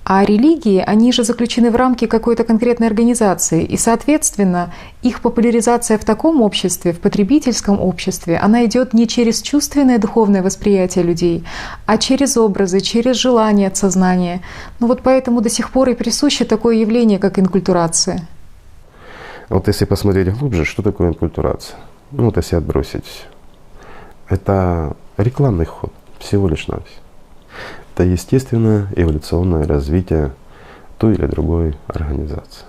А религии, они же заключены в рамки какой-то конкретной организации. И, соответственно, их популяризация в таком обществе, в потребительском обществе, она идет не через чувственное духовное восприятие людей, а через образы, через желания от сознания. Поэтому до сих пор и присуще такое явление, как инкультурация. Если посмотреть глубже, что такое инкультурация? Если отбросить все. Это рекламный ход, всего лишь навсего. Это естественное эволюционное развитие той или другой организации.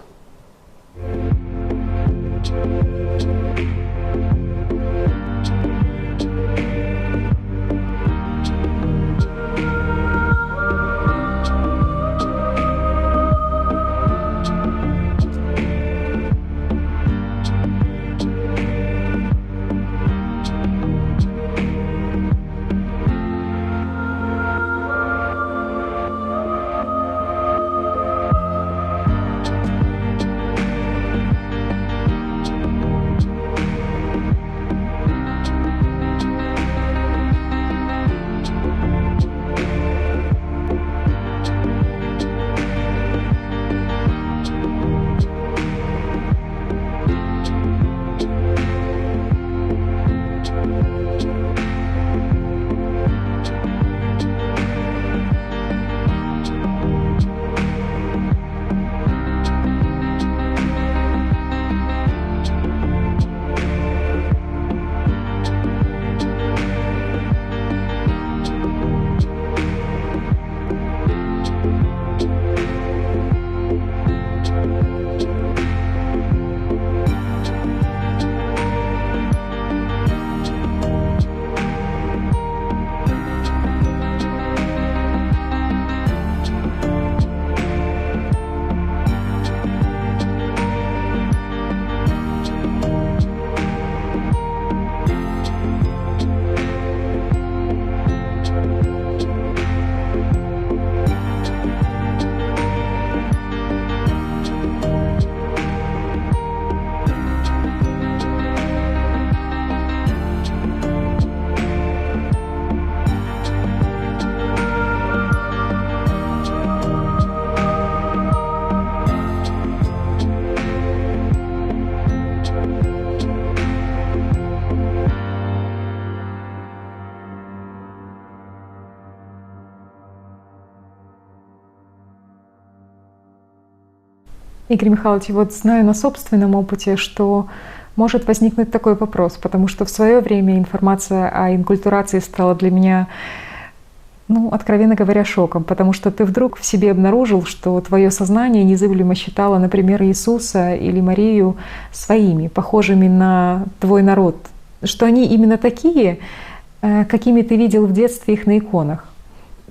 Игорь Михайлович, вот знаю на собственном опыте, что может возникнуть такой вопрос, потому что в свое время информация о инкультурации стала для меня, откровенно говоря, шоком, потому что ты вдруг в себе обнаружил, что твое сознание незыблемо считало, например, Иисуса или Марию своими, похожими на твой народ, что они именно такие, какими ты видел в детстве их на иконах.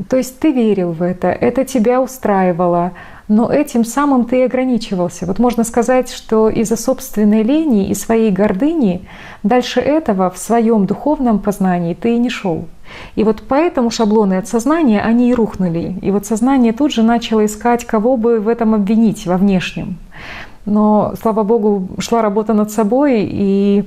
То есть ты верил в это тебя устраивало, но этим самым ты и ограничивался. Вот можно сказать, что из-за собственной лени и своей гордыни дальше этого в своем духовном познании ты и не шел. И вот поэтому шаблоны от сознания, они и рухнули. И вот сознание тут же начало искать, кого бы в этом обвинить, во внешнем. Но, слава Богу, шла работа над собой, и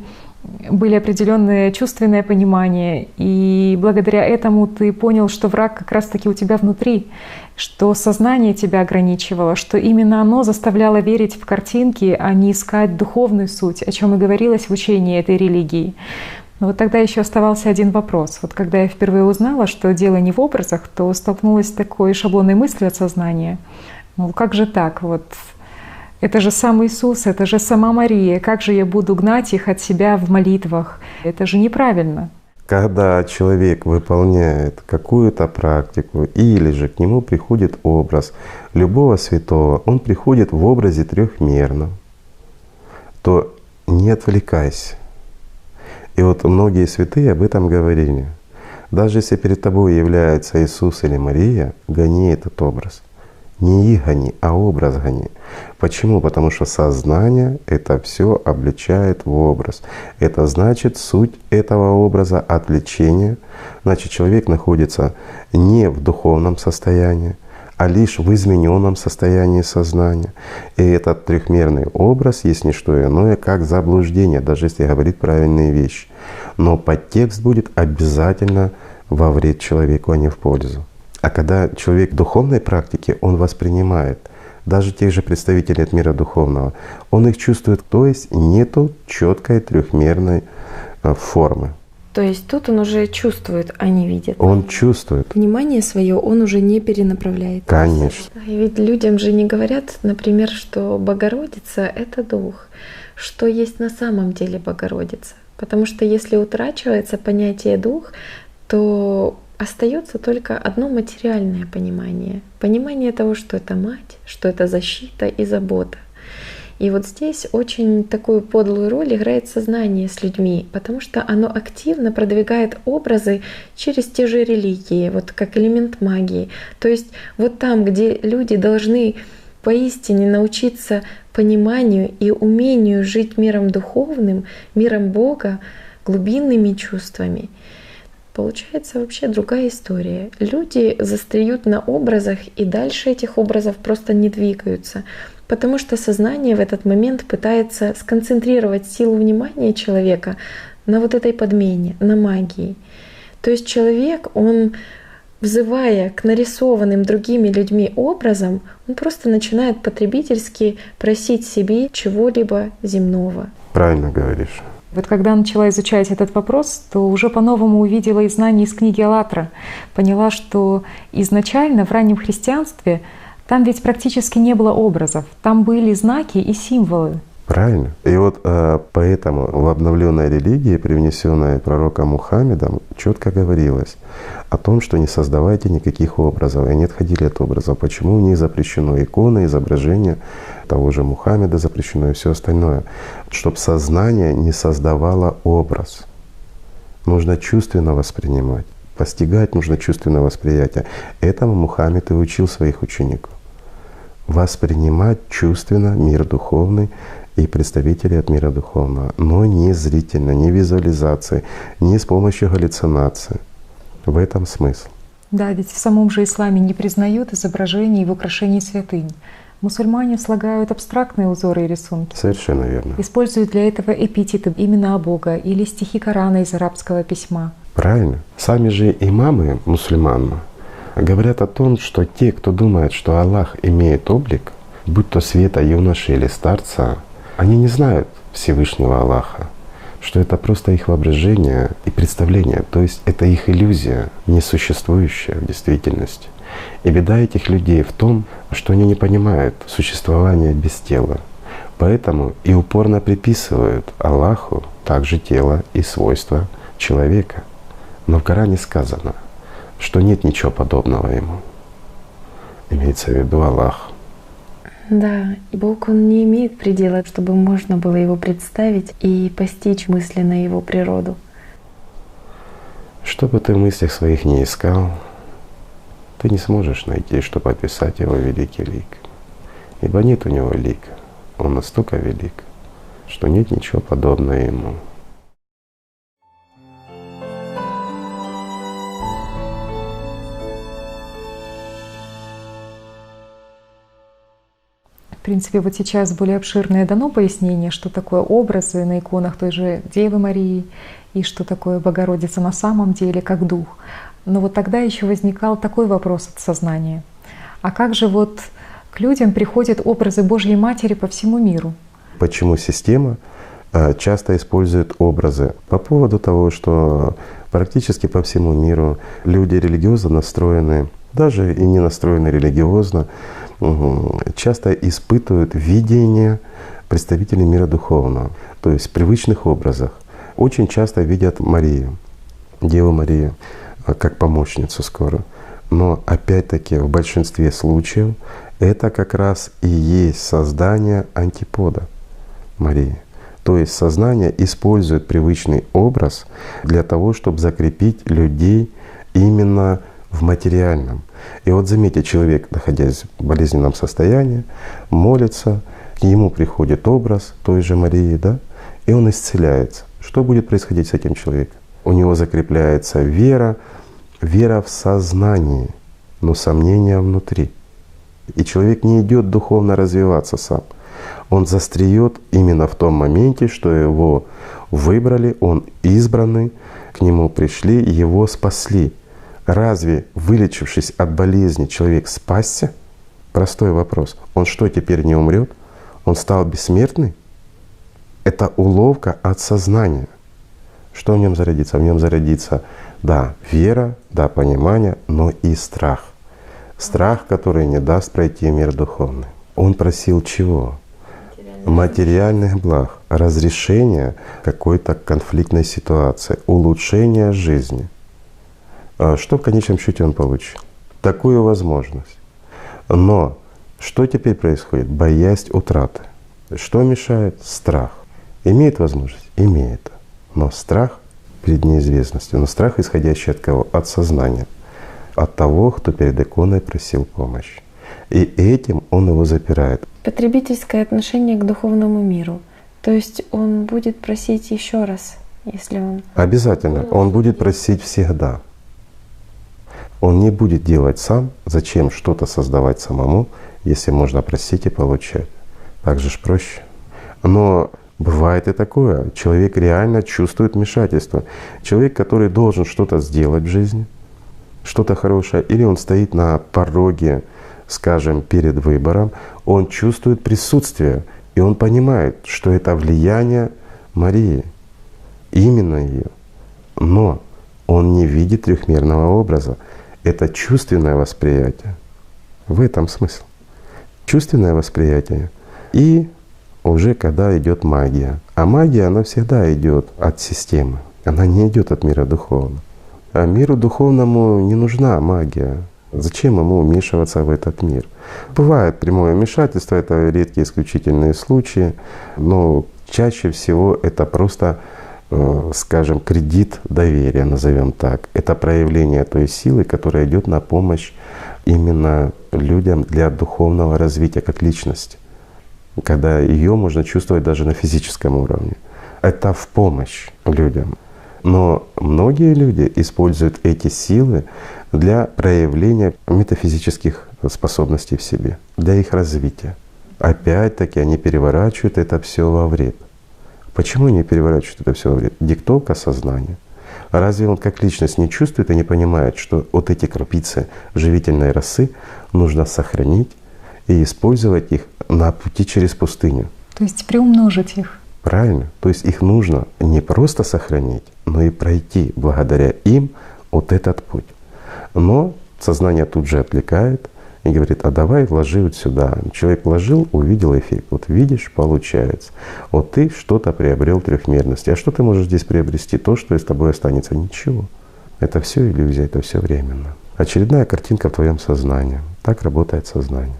были определенные чувственные понимания, и благодаря этому ты понял, что враг как раз-таки у тебя внутри, что сознание тебя ограничивало, что именно оно заставляло верить в картинки, а не искать духовную суть, о чем и говорилось в учении этой религии. Но вот тогда еще оставался один вопрос. Вот когда я впервые узнала, что дело не в образах, то столкнулась с такой шаблонной мыслью от сознания. Как же так? Это же сам Иисус, это же сама Мария. Как же я буду гнать их от себя в молитвах? Это же неправильно. Когда человек выполняет какую-то практику или же к нему приходит образ любого святого, он приходит в образе трехмерном, то не отвлекайся. И вот многие святые об этом говорили. Даже если перед тобой является Иисус или Мария, гони этот образ. Не их гони, а образ гони. Почему? Потому что сознание это все обличает в образ. Это значит, суть этого образа — отвлечение. Значит, человек находится не в духовном состоянии, а лишь в измененном состоянии сознания. И этот трехмерный образ есть не что иное, как заблуждение, даже если говорит правильные вещи. Но подтекст будет обязательно во вред человеку, а не в пользу. А когда человек в духовной практике, он воспринимает даже тех же представителей от мира духовного, он их чувствует, то есть нету четкой трехмерной формы. То есть тут он уже чувствует, а не видит. Он чувствует. Внимание свое он уже не перенаправляет. Конечно. И ведь людям же не говорят, например, что Богородица — это дух, что есть на самом деле Богородица. Потому что если утрачивается понятие дух, то остается только одно материальное понимание. Понимание того, что это мать, что это защита и забота. И вот здесь очень такую подлую роль играет сознание с людьми, потому что оно активно продвигает образы через те же религии, вот как элемент магии. То есть вот там, где люди должны поистине научиться пониманию и умению жить миром духовным, миром Бога, глубинными чувствами, получается вообще другая история. Люди застряют на образах и дальше этих образов просто не двигаются, потому что сознание в этот момент пытается сконцентрировать силу внимания человека на вот этой подмене, на магии. То есть человек, он, взывая к нарисованным другими людьми образам, он просто начинает потребительски просить себе чего-либо земного. Правильно говоришь. Вот когда начала изучать этот вопрос, то уже по-новому увидела и знания из книги «АЛЛАТРА». Поняла, что изначально в раннем христианстве там ведь практически не было образов. Там были знаки и символы. Правильно. И вот поэтому в обновленной религии, привнесенной пророком Мухаммедом, четко говорилось о том, что не создавайте никаких образов, и они отходили от образов. Почему у них запрещено иконы, изображения того же Мухаммеда запрещено и все остальное? Чтобы сознание не создавало образ. Нужно чувственно воспринимать. Постигать нужно чувственное восприятие. Этому Мухаммед и учил своих учеников. Воспринимать чувственно мир духовный и представителей от мира духовного, но не зрительно, не визуализацией, не с помощью галлюцинации. В этом смысл. Да, ведь в самом же исламе не признают изображений в украшении святынь. Мусульмане слагают абстрактные узоры и рисунки. Совершенно верно. Используют для этого эпитеты, имена Бога или стихи Корана из арабского письма. Правильно. Сами же имамы мусульман говорят о том, что те, кто думает, что Аллах имеет облик, будь то света юноши или старца, они не знают Всевышнего Аллаха, что это просто их воображение и представление, то есть это их иллюзия, несуществующая в действительности. И беда этих людей в том, что они не понимают существования без тела. Поэтому и упорно приписывают Аллаху также тело и свойства человека. Но в Коране сказано, что нет ничего подобного ему. Имеется в виду Аллах. Да, и Бог, Он не имеет предела, чтобы можно было Его представить и постичь мысленно Его природу. Что бы ты в мыслях своих не искал, ты не сможешь найти, чтобы описать Его великий лик. Ибо нет у Него лика. Он настолько велик, что нет ничего подобного Ему. В принципе, вот сейчас более обширное дано пояснение, что такое образы на иконах той же Девы Марии и что такое Богородица на самом деле как дух. Но вот тогда еще возникал такой вопрос от сознания. А как же вот к людям приходят образы Божьей Матери по всему миру? Почему система часто использует образы? По поводу того, что практически по всему миру люди религиозно настроены, даже и не настроены религиозно, часто испытывают видение представителей мира духовного, то есть в привычных образах. Очень часто видят Марию, Деву Марию, как помощницу скоро. Но опять-таки в большинстве случаев это как раз и есть создание антипода Марии. То есть сознание использует привычный образ для того, чтобы закрепить людей именно в материальном. И вот заметьте, человек, находясь в болезненном состоянии, молится, к нему приходит образ той же Марии, да, и он исцеляется. Что будет происходить с этим человеком? У него закрепляется вера в сознании, но сомнения внутри. И человек не идет духовно развиваться сам. Он застреет именно в том моменте, что его выбрали, он избранный, к нему пришли, его спасли. Разве, вылечившись от болезни, человек спасся? Простой вопрос. Он что, теперь не умрет? Он стал бессмертный? Это уловка от сознания. Что в нем зародится? В нем зародится, да, вера, да, понимание, но и страх. Страх, который не даст пройти мир духовный. Он просил чего? Материальных благ, разрешения какой-то конфликтной ситуации, улучшения жизни. Что в конечном счете он получил? Такую возможность. Но что теперь происходит? Боязнь утраты. Что мешает? Страх. Имеет возможность? Имеет. Но страх перед неизвестностью. Но страх, исходящий от кого? От сознания. От того, кто перед иконой просил помощи. И этим он его запирает. Потребительское отношение к духовному миру. То есть он будет просить еще раз, если он… Обязательно. Он будет просить всегда. Он не будет делать сам. Зачем что-то создавать самому, если можно просить и получать? Так же ж проще. Но бывает и такое. Человек реально чувствует вмешательство. Человек, который должен что-то сделать в жизни, что-то хорошее, или он стоит на пороге, скажем, перед выбором, он чувствует присутствие, и он понимает, что это влияние Марии, именно ее. Но он не видит трехмерного образа. Это чувственное восприятие. В этом смысл. Чувственное восприятие. И уже когда идет магия. А магия, она всегда идет от системы. Она не идет от мира духовного. А миру духовному не нужна магия. Зачем ему вмешиваться в этот мир? Бывает прямое вмешательство, это редкие исключительные случаи, но чаще всего это просто, скажем, кредит доверия, назовем так. Это проявление той силы, которая идет на помощь именно людям для духовного развития как личности, когда ее можно чувствовать даже на физическом уровне. Это в помощь людям. Но многие люди используют эти силы для проявления метафизических способностей в себе, для их развития. Опять-таки они переворачивают это все во вред. Почему они переворачивают это все во вред? Диктовка сознания. Разве он как личность не чувствует и не понимает, что вот эти крупицы живительной росы нужно сохранить и использовать их на пути через пустыню? То есть приумножить их. Правильно. То есть их нужно не просто сохранить, но и пройти благодаря им вот этот путь. Но Сознание тут же отвлекает и говорит: а давай вложи вот сюда. Человек вложил, увидел эффект. Вот видишь, получается. Вот ты что-то приобрел трехмерности. А что ты можешь здесь приобрести? То, что с тобой останется. Ничего. Это все иллюзия, это все временно. Очередная картинка в твоем сознании. Так работает сознание.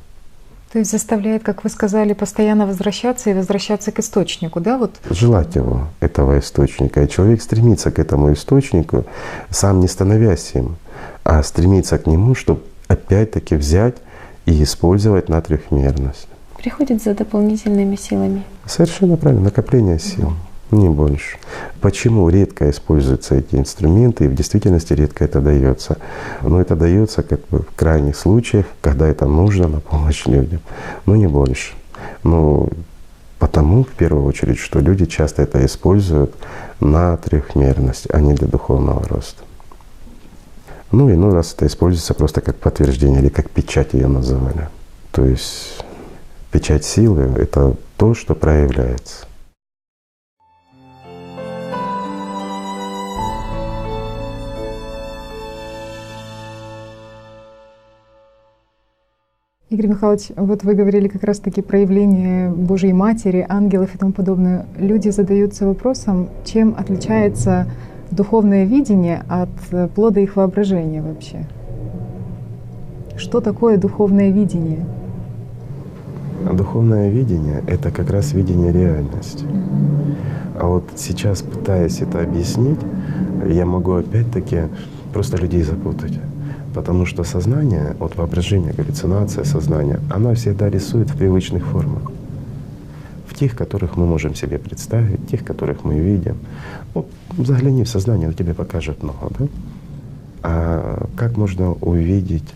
То есть заставляет, как вы сказали, постоянно возвращаться и возвращаться к источнику, да? Вот. Желать его, этого источника. И человек стремится к этому источнику, сам не становясь им, а стремится к нему, чтобы опять-таки взять и использовать на трехмерность. Приходит за дополнительными силами. Совершенно правильно, накопление сил, не больше. Почему редко используются эти инструменты, и в действительности редко это дается? Но это дается как бы в крайних случаях, когда это нужно на помощь людям, но не больше. Ну, потому, в первую очередь, что люди часто это используют на трехмерность, а не для духовного роста. Ну, иной раз это используется просто как подтверждение или как печать ее называли. То есть печать силы — это то, что проявляется. Игорь Михайлович, вот вы говорили как раз-таки проявление Божьей Матери, ангелов и тому подобное. Люди задаются вопросом, чем отличается духовное видение от плода их воображения вообще? Что такое духовное видение? Духовное видение — это как раз видение реальности. А вот сейчас, пытаясь это объяснить, я могу опять-таки просто людей запутать. Потому что сознание, от воображения, галлюцинация сознания, она всегда рисует в привычных формах. В тех, которых мы можем себе представить, тех, которых мы видим. Вот загляни в сознание, он тебе покажет много, да? А как можно увидеть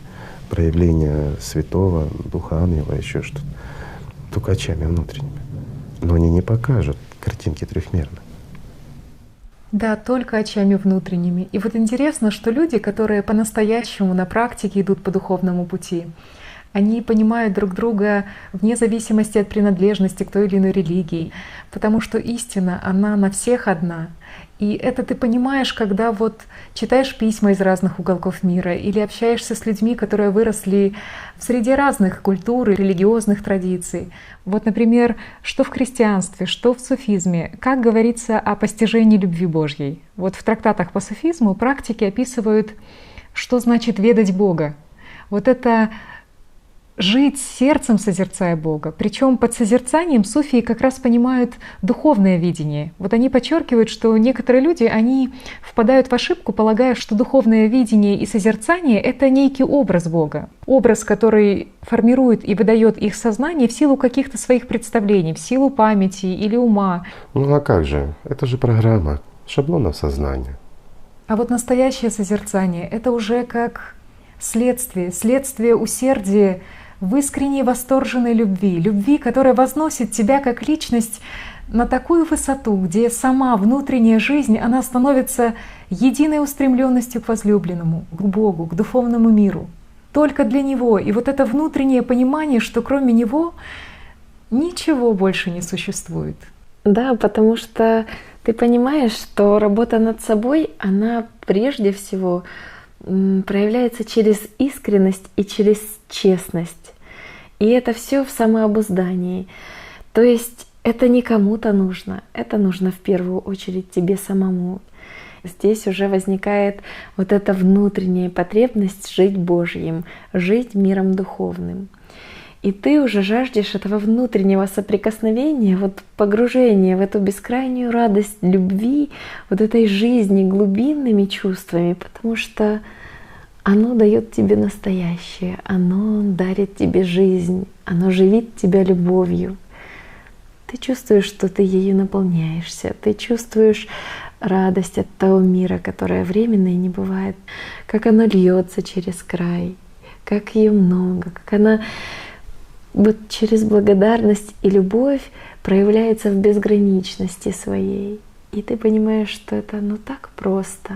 проявление святого, духа, ангела, еще что-то? Только очами внутренними. Но они не покажут картинки трехмерные. Да, только очами внутренними. И вот интересно, что люди, которые по-настоящему на практике идут по духовному пути, они понимают друг друга вне зависимости от принадлежности к той или иной религии, потому что истина, она на всех одна. И это ты понимаешь, когда вот читаешь письма из разных уголков мира или общаешься с людьми, которые выросли в среде разных культур и религиозных традиций. Вот, например, что в христианстве, что в суфизме, как говорится о постижении любви Божьей. Вот в трактатах по суфизму практики описывают, что значит ведать Бога. Вот это жить сердцем, созерцая Бога. Причем под созерцанием суфии как раз понимают духовное видение. Вот они подчеркивают, что некоторые люди, они впадают в ошибку, полагая, что духовное видение и созерцание — это некий образ Бога. Образ, который формирует и выдает их сознание в силу каких-то своих представлений, в силу памяти или ума. Ну а как же? Это же программа шаблонов сознания. А вот настоящее созерцание — это уже как следствие усердия в искренней восторженной любви, которая возносит тебя как личность на такую высоту, где сама внутренняя жизнь, она становится единой устремленностью к возлюбленному, к Богу, к духовному миру. Только для Него. И вот это внутреннее понимание, что кроме Него ничего больше не существует. Да, потому что ты понимаешь, что работа над собой, она прежде всего проявляется через искренность и через честность. И это все в самообуздании. То есть это не кому-то нужно, это нужно в первую очередь тебе самому. Здесь уже возникает вот эта внутренняя потребность жить Божьим, жить миром духовным. И ты уже жаждешь этого внутреннего соприкосновения, вот погружения в эту бескрайнюю радость любви, вот этой жизни глубинными чувствами, потому что оно дает тебе настоящее, оно дарит тебе жизнь, оно живит тебя любовью. Ты чувствуешь, что ты ею наполняешься, ты чувствуешь радость от того мира, которая временно и не бывает, как она льется через край, как ее много, как она вот через благодарность и любовь проявляется в безграничности своей. И ты понимаешь, что это так просто.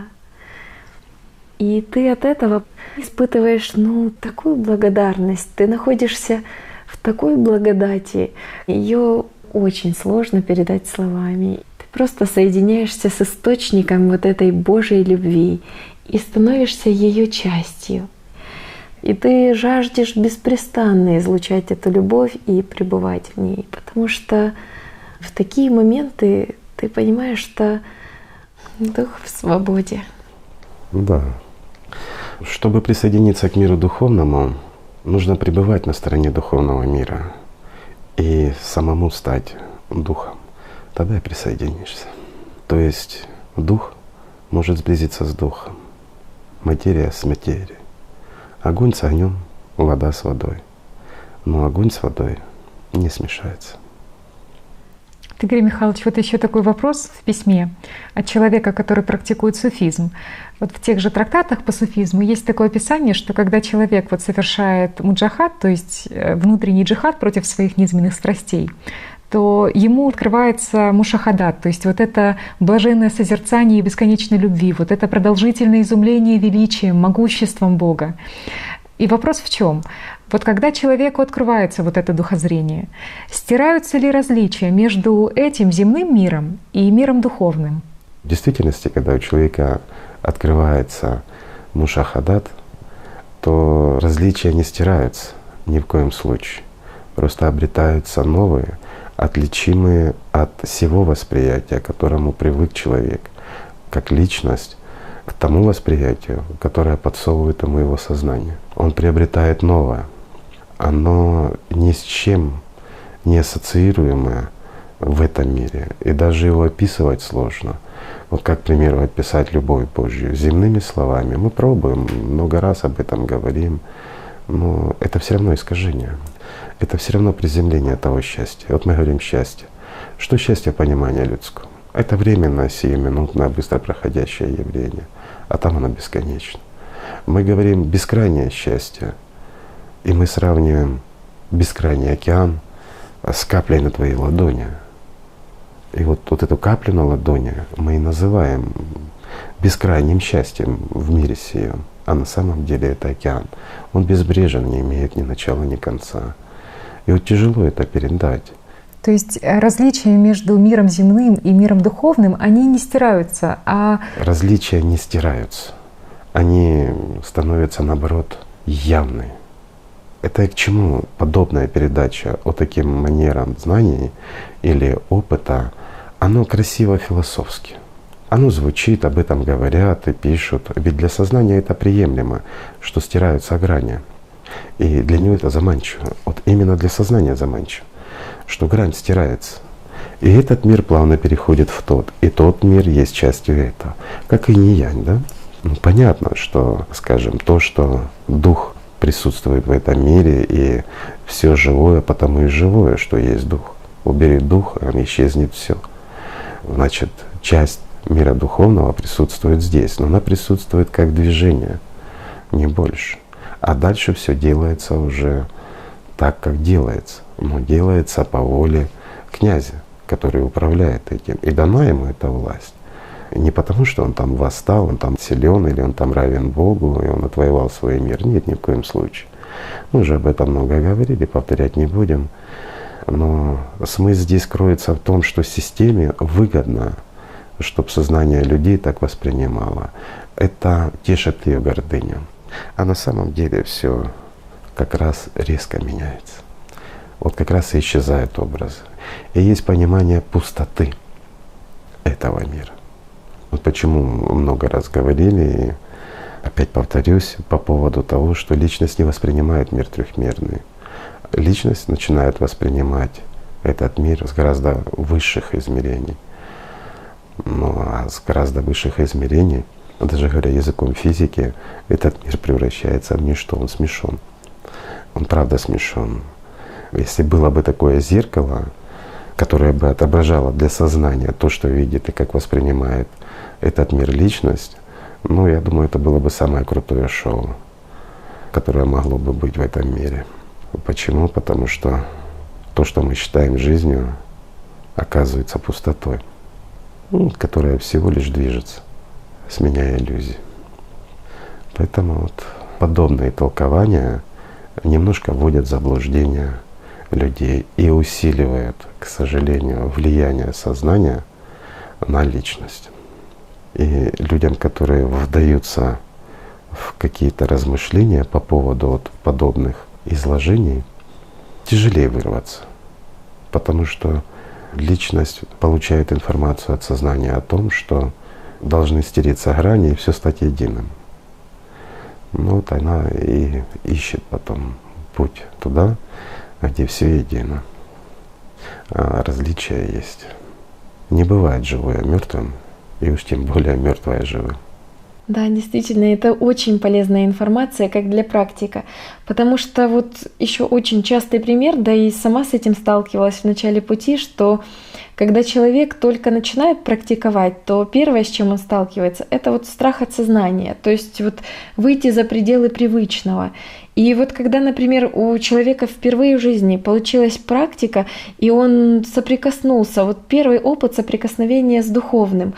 И ты от этого испытываешь такую благодарность, ты находишься в такой благодати. Ее очень сложно передать словами. Ты просто соединяешься с источником вот этой Божьей любви и становишься ее частью. И ты жаждешь беспрестанно излучать эту любовь и пребывать в ней. Потому что в такие моменты ты понимаешь, что дух в свободе. Да. Чтобы присоединиться к миру духовному, нужно пребывать на стороне духовного мира и самому стать духом. Тогда и присоединишься. То есть дух может сблизиться с духом, материя с материей, огонь с огнем, вода с водой. Но огонь с водой не смешается. Игорь Михайлович, вот еще такой вопрос в письме от человека, который практикует суфизм. Вот в тех же трактатах по суфизму есть такое описание, что когда человек вот совершает муджахад, то есть внутренний джихад против своих низменных страстей, то ему открывается мушахадат, то есть вот это блаженное созерцание и бесконечной любви, вот это продолжительное изумление величием, могуществом Бога. И вопрос в чем? Вот когда человеку открывается вот это духозрение, стираются ли различия между этим земным миром и миром духовным? В действительности, когда у человека открывается мушахадат, то различия не стираются ни в коем случае. Просто обретаются новые, отличимые от всего восприятия, к которому привык человек, как личность, к тому восприятию, которое подсовывает ему его сознание. Он приобретает новое. Оно ни с чем не ассоциируемое в этом мире. И даже его описывать сложно. Вот как, к примеру, описать любовь Божью земными словами. Мы пробуем, много раз об этом говорим, но это все равно искажение. Это все равно приземление того счастья. Вот мы говорим счастье. Что счастье понимания людского? Это временное, сиюминутное, быстро проходящее явление, а там оно бесконечно. Мы говорим бескрайнее счастье, и мы сравниваем бескрайний океан с каплей на твоей ладони. И вот эту каплю на ладони мы и называем бескрайним счастьем в мире сем. А на самом деле это океан. Он безбрежен, не имеет ни начала, ни конца. И вот тяжело это передать. То есть различия между миром земным и миром духовным, они не стираются, а… Различия не стираются. Они становятся, наоборот, явны. Это к чему подобная передача о таким манерам знаний или опыта? Оно красиво философски. Оно звучит, об этом говорят и пишут. Ведь для сознания это приемлемо, что стираются грани. И для него это заманчиво. Вот именно для сознания заманчиво, что грань стирается. И этот мир плавно переходит в тот. И тот мир есть частью этого. Как и инь-янь, да? Ну, понятно, что, скажем, то, что дух присутствует в этом мире, и все живое, потому и живое, что есть дух. Убери дух, и исчезнет все. Значит, часть мира духовного присутствует здесь, но она присутствует как движение, не больше. А дальше все делается уже так, как делается. Но делается по воле князя, который управляет этим. И дана ему эта власть. Не потому, что он там восстал, он там силен, или он там равен Богу, и он отвоевал свой мир. Нет, ни в коем случае. Мы уже об этом много говорили, повторять не будем. Но смысл здесь кроется в том, что системе выгодно, чтобы сознание людей так воспринимало. Это тешит ее гордыню. А на самом деле все как раз резко меняется. Вот как раз и исчезают образы. И есть понимание пустоты этого мира. Вот почему много раз говорили, и опять повторюсь, по поводу того, что личность не воспринимает мир трехмерный. Личность начинает воспринимать этот мир с гораздо высших измерений. Ну а с гораздо высших измерений, даже говоря языком физики, этот мир превращается в ничто, он смешон. Он правда смешон. Если было бы такое зеркало, которое бы отображало для сознания то, что видит и как воспринимает этот мир личность, ну, я думаю, это было бы самое крутое шоу, которое могло бы быть в этом мире. Почему? Потому что то, что мы считаем жизнью, оказывается пустотой, которая всего лишь движется, сменяя иллюзии. Поэтому вот подобные толкования немножко вводят в заблуждение людей и усиливают, к сожалению, влияние сознания на личность. И людям, которые вдаются в какие-то размышления по поводу вот подобных изложений, тяжелее вырваться, потому что личность получает информацию от сознания о том, что должны стереться грани и все стать единым. Ну вот она и ищет потом путь туда, где все едино. А различия есть. Не бывает живое мертвым, и уж тем более мертвое живым. Да, действительно, это очень полезная информация, как для практика. Потому что вот еще очень частый пример, да и сама с этим сталкивалась в начале пути, что когда человек только начинает практиковать, то первое, с чем он сталкивается, это вот страх от сознания, то есть вот выйти за пределы привычного. И вот когда, например, у человека впервые в жизни получилась практика, и он соприкоснулся, вот первый опыт соприкосновения с духовным,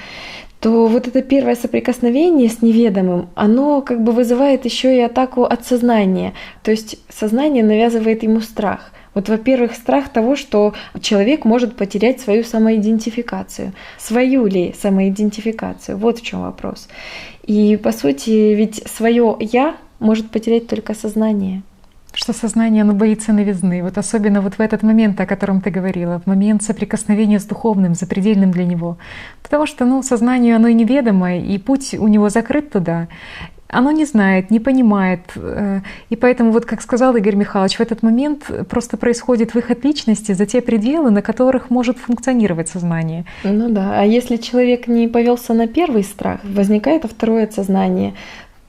то вот это первое соприкосновение с неведомым, оно как бы вызывает еще и атаку от сознания. То есть сознание навязывает ему страх. Вот, во-первых, страх того, что человек может потерять свою самоидентификацию. Свою ли самоидентификацию? Вот в чем вопрос. И по сути, ведь свое «я» может потерять только сознание. Что сознание, оно боится новизны. Вот особенно вот в этот момент, о котором ты говорила, в момент соприкосновения с духовным, запредельным для него. Потому что сознанию оно неведомо, и путь у него закрыт туда. Оно не знает, не понимает. И поэтому, вот как сказал Игорь Михайлович, в этот момент просто происходит выход личности за те пределы, на которых может функционировать сознание. Ну да, а если человек не повелся на первый страх, возникает второе сознание.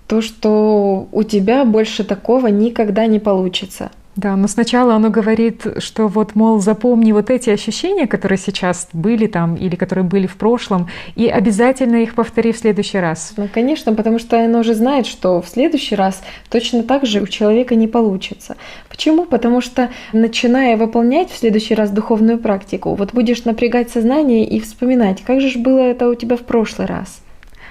То, что у тебя больше такого никогда не получится. Да, но сначала оно говорит, что вот, мол, запомни вот эти ощущения, которые сейчас были там или которые были в прошлом, и обязательно их повтори в следующий раз. Ну, конечно, потому что оно же знает, что в следующий раз точно так же у человека не получится. Почему? Потому что, начиная выполнять в следующий раз духовную практику, вот будешь напрягать сознание и вспоминать, как же было это у тебя в прошлый раз.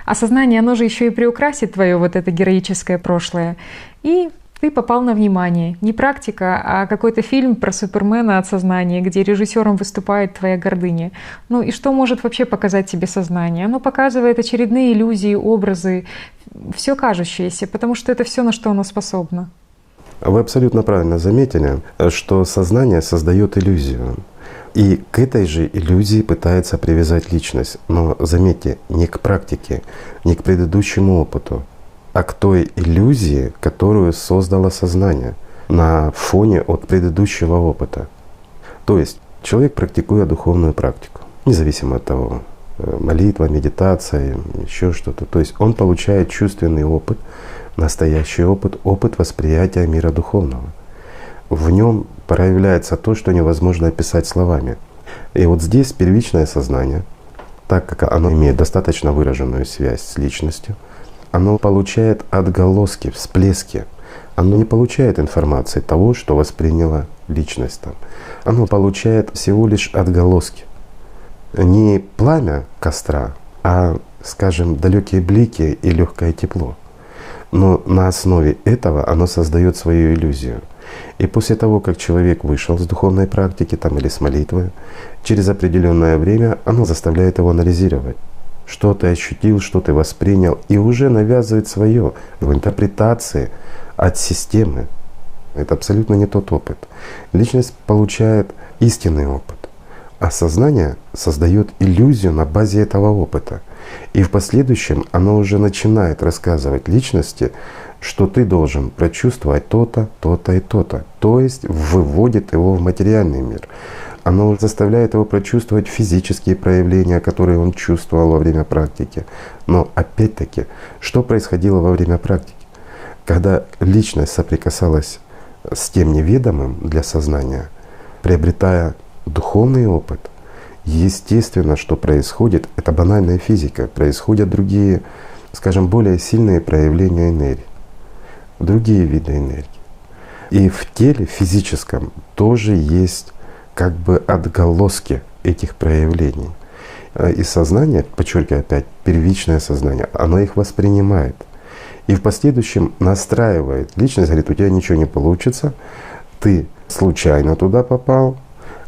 А сознание, оно же еще и приукрасит твое вот это героическое прошлое. И ты попал на внимание. Не практика, а какой-то фильм про Супермена от сознания, где режиссером выступает твоя гордыня. Ну и что может вообще показать тебе сознание? Оно показывает очередные иллюзии, образы, все кажущееся, потому что это все, на что оно способно. Вы абсолютно правильно заметили, что сознание создает иллюзию. И к этой же иллюзии пытается привязать личность. Но заметьте, не к практике, не к предыдущему опыту, а к той иллюзии, которую создало сознание на фоне от предыдущего опыта. То есть человек, практикуя духовную практику, независимо от того, молитва, медитация, еще что-то. То есть он получает чувственный опыт, настоящий опыт, опыт восприятия мира духовного. В нем проявляется то, что невозможно описать словами. И вот здесь первичное сознание, так как оно имеет достаточно выраженную связь с личностью, оно получает отголоски, всплески. Оно не получает информации того, что восприняла личность там. Оно получает всего лишь отголоски. Не пламя костра, а, скажем, далекие блики и легкое тепло. Но на основе этого оно создает свою иллюзию. И после того, как человек вышел с духовной практики там, или с молитвы, через определенное время оно заставляет его анализировать, что ты ощутил, что ты воспринял, и уже навязывает свое в интерпретации от системы. Это абсолютно не тот опыт. Личность получает истинный опыт, а сознание создает иллюзию на базе этого опыта. И в последующем оно уже начинает рассказывать личности, что ты должен прочувствовать то-то, то-то и то-то. То есть выводит его в материальный мир. Оно заставляет его прочувствовать физические проявления, которые он чувствовал во время практики. Но опять-таки, что происходило во время практики? Когда личность соприкасалась с тем неведомым для сознания, приобретая духовный опыт, естественно, что происходит, это банальная физика, происходят другие, скажем, более сильные проявления энергии, другие виды энергии. И в теле физическом тоже есть как бы отголоски этих проявлений. И сознание, подчеркиваю опять, первичное сознание, оно их воспринимает. И в последующем настраивает личность, говорит, у тебя ничего не получится, ты случайно туда попал,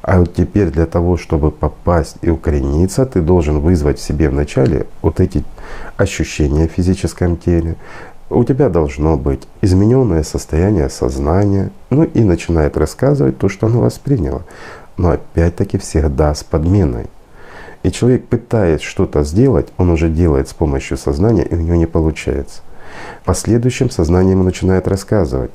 а вот теперь для того, чтобы попасть и укорениться, ты должен вызвать в себе вначале вот эти ощущения в физическом теле, у тебя должно быть измененное состояние сознания, ну и начинает рассказывать то, что оно восприняло. Но опять-таки всегда с подменой. И человек, пытаясь что-то сделать, он уже делает с помощью сознания, и у него не получается. В последующем сознание ему начинает рассказывать,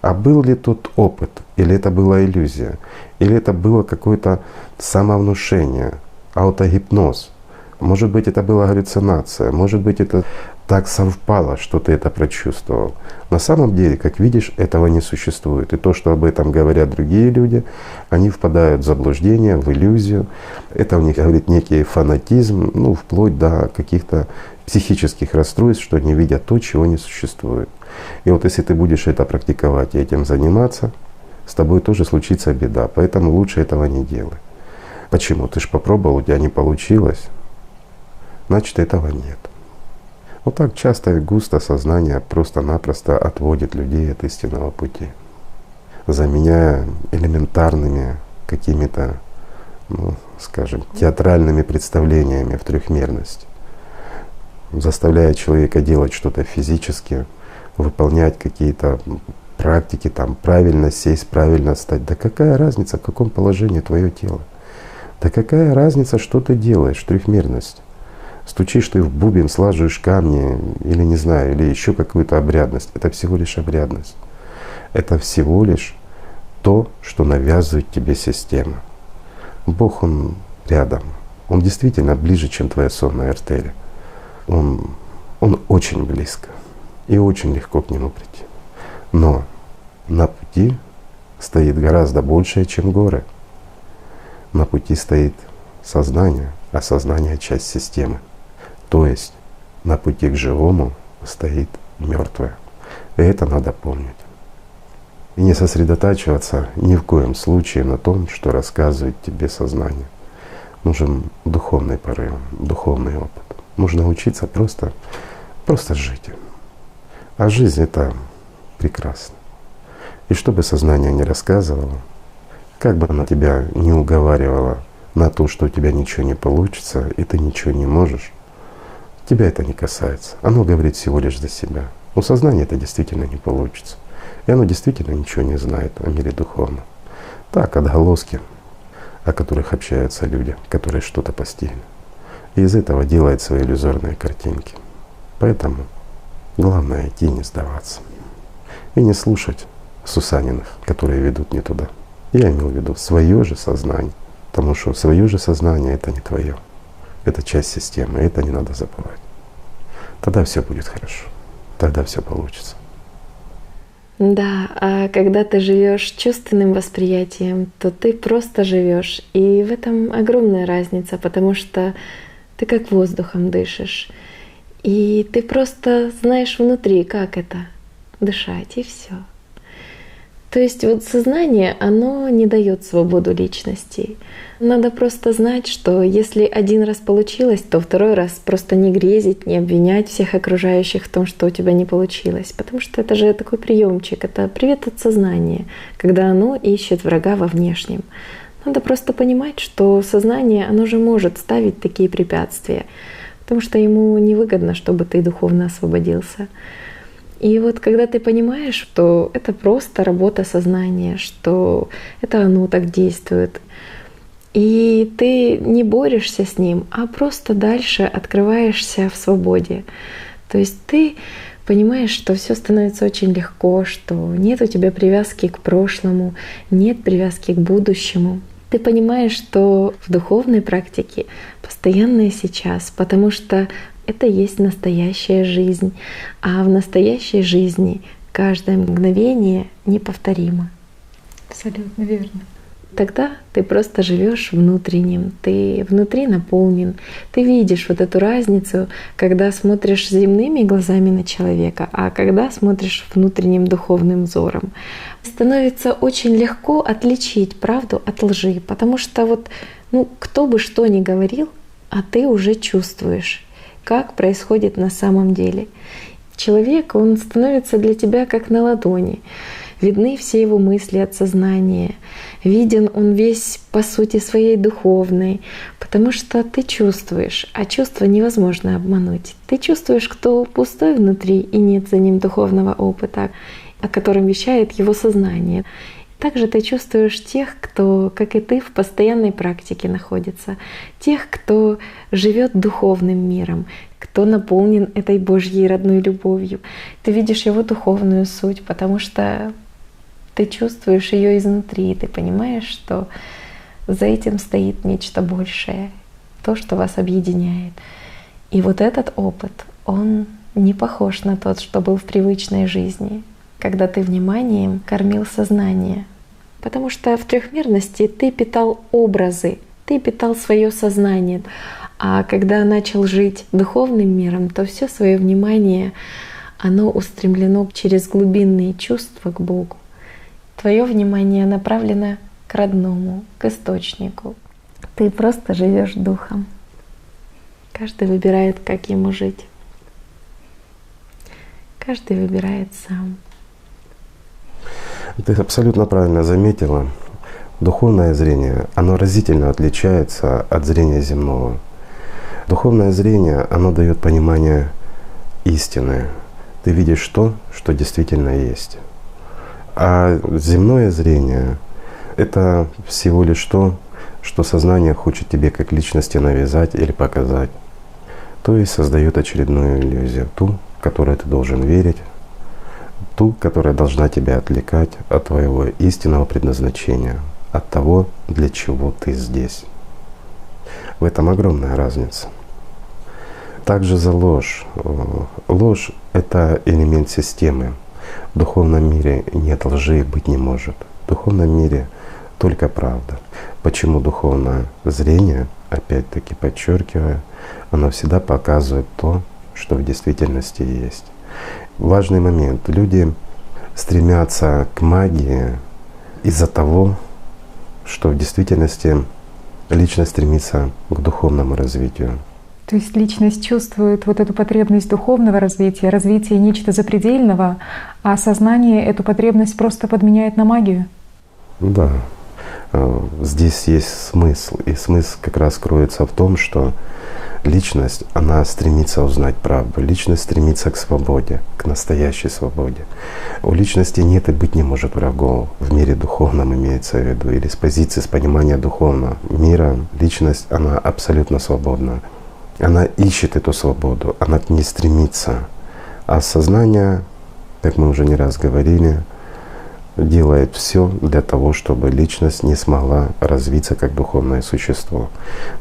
а был ли тот опыт, или это была иллюзия, или это было какое-то самовнушение, аутогипноз. Может быть, это была галлюцинация, может быть, это так совпало, что ты это прочувствовал. На самом деле, как видишь, этого не существует. И то, что об этом говорят другие люди, они впадают в заблуждение, в иллюзию. Это у них, говорит, некий фанатизм, ну, вплоть до каких-то психических расстройств, что они видят то, чего не существует. И вот если ты будешь это практиковать и этим заниматься, с тобой тоже случится беда. Поэтому лучше этого не делай. Почему? Ты же попробовал, у тебя не получилось, значит, этого нет. Вот так часто и густо сознание просто-напросто отводит людей от истинного пути, заменяя элементарными какими-то, ну, скажем, театральными представлениями в трехмерности, заставляя человека делать что-то физически, выполнять какие-то практики, там, правильно сесть, правильно встать. Да какая разница, в каком положении твое тело? Да какая разница, что ты делаешь в трехмерности? Стучишь ты в бубен, слаживаешь камни, или не знаю, или еще какую-то обрядность. Это всего лишь обрядность. Это всего лишь то, что навязывает тебе система. Бог, Он рядом. Он действительно ближе, чем твоя сонная артерия. Он очень близко. И очень легко к Нему прийти. Но на пути стоит гораздо большее, чем горы. На пути стоит сознание, а сознание — часть системы. То есть на пути к живому стоит мертвое. И это надо помнить. И не сосредотачиваться ни в коем случае на том, что рассказывает тебе сознание. Нужен духовный порыв, духовный опыт. Нужно учиться просто жить. А жизнь — это прекрасно. И что бы сознание ни рассказывало, как бы оно тебя не уговаривало на то, что у тебя ничего не получится и ты ничего не можешь, тебя это не касается. Оно говорит всего лишь за себя. У сознания это действительно не получится. И оно действительно ничего не знает о мире духовном. Так, отголоски, о которых общаются люди, которые что-то постигли. И из этого делает свои иллюзорные картинки. Поэтому главное — идти и не сдаваться. И не слушать Сусаниных, которые ведут не туда. Я имел в виду свое же сознание. Потому что свое же сознание — это не твое. Это часть системы, и это не надо забывать. Тогда все будет хорошо. Тогда все получится. Да, а когда ты живешь чувственным восприятием, то ты просто живешь. И в этом огромная разница, потому что ты как воздухом дышишь. И ты просто знаешь внутри, как это — дышать, и все. То есть вот сознание, оно не дает свободу личности. Надо просто знать, что если один раз получилось, то второй раз просто не грезить, не обвинять всех окружающих в том, что у тебя не получилось. Потому что это же такой приемчик, это привет от сознания, когда оно ищет врага во внешнем. Надо просто понимать, что сознание, оно же может ставить такие препятствия, потому что ему невыгодно, чтобы ты духовно освободился. И вот когда ты понимаешь, что это просто работа сознания, что это оно так действует, и ты не борешься с ним, а просто дальше открываешься в свободе. То есть ты понимаешь, что все становится очень легко, что нет у тебя привязки к прошлому, нет привязки к будущему. Ты понимаешь, что в духовной практике постоянное сейчас, потому что это есть настоящая жизнь, а в настоящей жизни каждое мгновение неповторимо. Абсолютно верно. Тогда ты просто живешь внутренним, ты внутри наполнен, ты видишь вот эту разницу, когда смотришь земными глазами на человека, а когда смотришь внутренним духовным взором. Становится очень легко отличить правду от лжи, потому что вот, кто бы что ни говорил, а ты уже чувствуешь, как происходит на самом деле. Человек, он становится для тебя как на ладони. видны все его мысли от сознания, виден он весь по сути своей духовной, потому что ты чувствуешь, а чувство невозможно обмануть. Ты чувствуешь, кто пустой внутри и нет за ним духовного опыта, о котором вещает его сознание. Также ты чувствуешь тех, кто, как и ты, в постоянной практике находится, тех, кто живет духовным миром, кто наполнен этой Божьей родной любовью. Ты видишь его духовную суть, потому что ты чувствуешь ее изнутри, ты понимаешь, что за этим стоит нечто большее, то, что вас объединяет. И вот этот опыт, он не похож на тот, что был в привычной жизни, когда ты вниманием кормил сознание. Потому что в трехмерности ты питал образы, ты питал свое сознание. А когда начал жить духовным миром, то все свое внимание, оно устремлено через глубинные чувства к Богу. Твое внимание направлено к родному, к источнику. Ты просто живешь духом. Каждый выбирает, как ему жить. Каждый выбирает сам. Ты абсолютно правильно заметила. Духовное зрение, оно разительно отличается от зрения земного. Духовное зрение, оно дает понимание истины. Ты видишь то, что действительно есть. А земное зрение — это всего лишь то, что сознание хочет тебе как личности навязать или показать. То есть создает очередную иллюзию, ту, в которую ты должен верить, ту, которая должна тебя отвлекать от твоего истинного предназначения, от того, для чего ты здесь. В этом огромная разница. Также за ложь. Ложь — это элемент системы. В духовном мире нет лжи и быть не может. В духовном мире только правда. Почему духовное зрение, опять-таки подчеркиваю, оно всегда показывает то, что в действительности есть. Важный момент. Люди стремятся к магии из-за того, что в действительности личность стремится к духовному развитию. То есть личность чувствует вот эту потребность духовного развития, развития нечто запредельного, а сознание эту потребность просто подменяет на магию? Да. Здесь есть смысл. И смысл как раз кроется в том, что личность, она стремится узнать правду. Личность стремится к свободе, к настоящей свободе. У личности нет и быть не может врагов. В мире духовном имеется в виду. Или с позиции, с понимания духовного мира личность, она абсолютно свободна. Она ищет эту свободу, она к ней стремится. А сознание, как мы уже не раз говорили, делает все для того, чтобы личность не смогла развиться как духовное существо.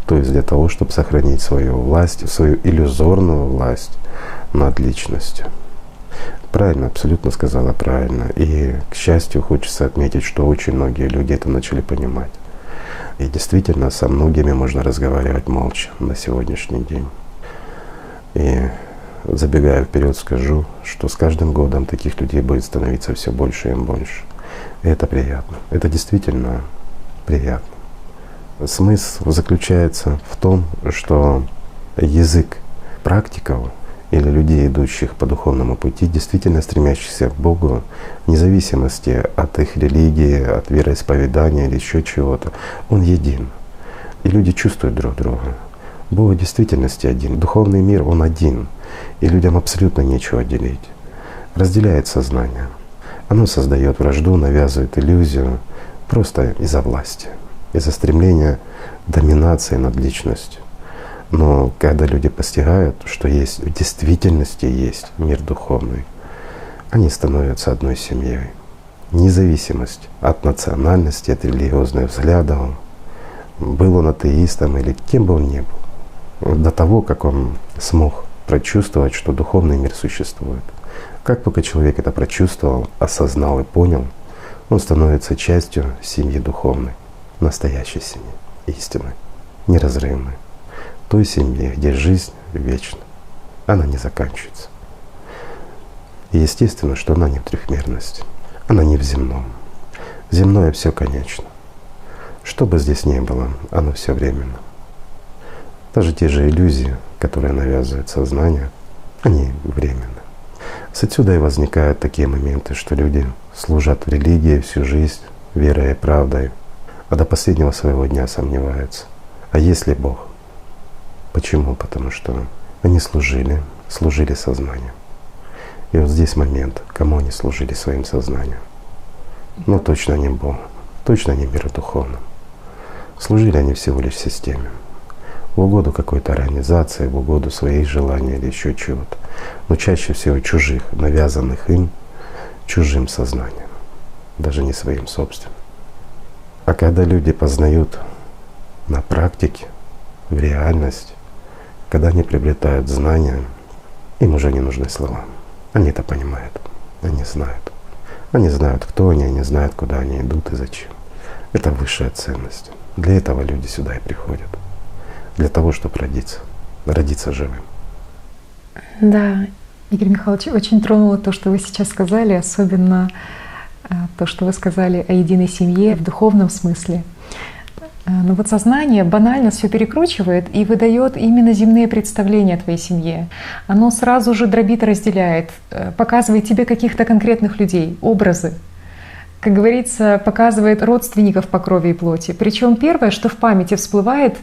То есть для того, чтобы сохранить свою власть, свою иллюзорную власть над личностью. Правильно, абсолютно сказала правильно. И, к счастью, хочется отметить, что очень многие люди это начали понимать. И действительно, со многими можно разговаривать молча на сегодняшний день. И забегая вперед, скажу, что с каждым годом таких людей будет становиться все больше и больше. И это приятно. Это действительно приятно. Смысл заключается в том, что язык практиков или людей, идущих по духовному пути, действительно стремящихся к Богу, вне зависимости от их религии, от вероисповедания или еще чего-то, он един. И люди чувствуют друг друга. Бог в действительности один. Духовный мир, он один. И людям абсолютно нечего делить. Разделяет сознание. Оно создает вражду, навязывает иллюзию просто из-за власти, из-за стремления доминации над личностью. Но когда люди постигают, что есть в действительности есть мир духовный, они становятся одной семьей. Независимость от национальности, от религиозных взглядов, был он атеистом или кем бы он ни был, до того, как он смог прочувствовать, что духовный мир существует. Как только человек это прочувствовал, осознал и понял, он становится частью семьи духовной, настоящей семьи, истинной, неразрывной. Той семьи, где жизнь вечна, она не заканчивается. И естественно, что она не в трехмерности, она не в земном. Земное все конечно. Что бы здесь ни было, оно все временно. Даже те же иллюзии, которые навязывает сознание, они временны. Отсюда и возникают такие моменты, что люди служат в религии всю жизнь, верой и правдой, а до последнего своего дня сомневаются. А есть ли Бог? Почему? Потому что они служили сознанием. И вот здесь момент, кому они служили своим сознанием. Ну точно не Богу, точно не миру духовному. Служили они всего лишь системе. В угоду какой-то организации, в угоду своих желаний или еще чего-то. Но чаще всего чужих, навязанных им чужим сознанием, даже не своим собственным. А когда люди познают на практике, в реальности, когда они приобретают знания, им уже не нужны слова. Они это понимают, они знают. Они знают, кто они знают, куда они идут и зачем. Это высшая ценность. Для этого люди сюда и приходят. Для того, чтобы родиться живым. Да, Игорь Михайлович, очень тронуло то, что вы сейчас сказали, особенно то, что вы сказали о единой семье в духовном смысле. Но вот сознание банально все перекручивает и выдает именно земные представления о твоей семье. Оно сразу же дробит и разделяет, показывает тебе каких-то конкретных людей, образы. Как говорится, показывает родственников по крови и плоти. Причем первое, что в памяти всплывает,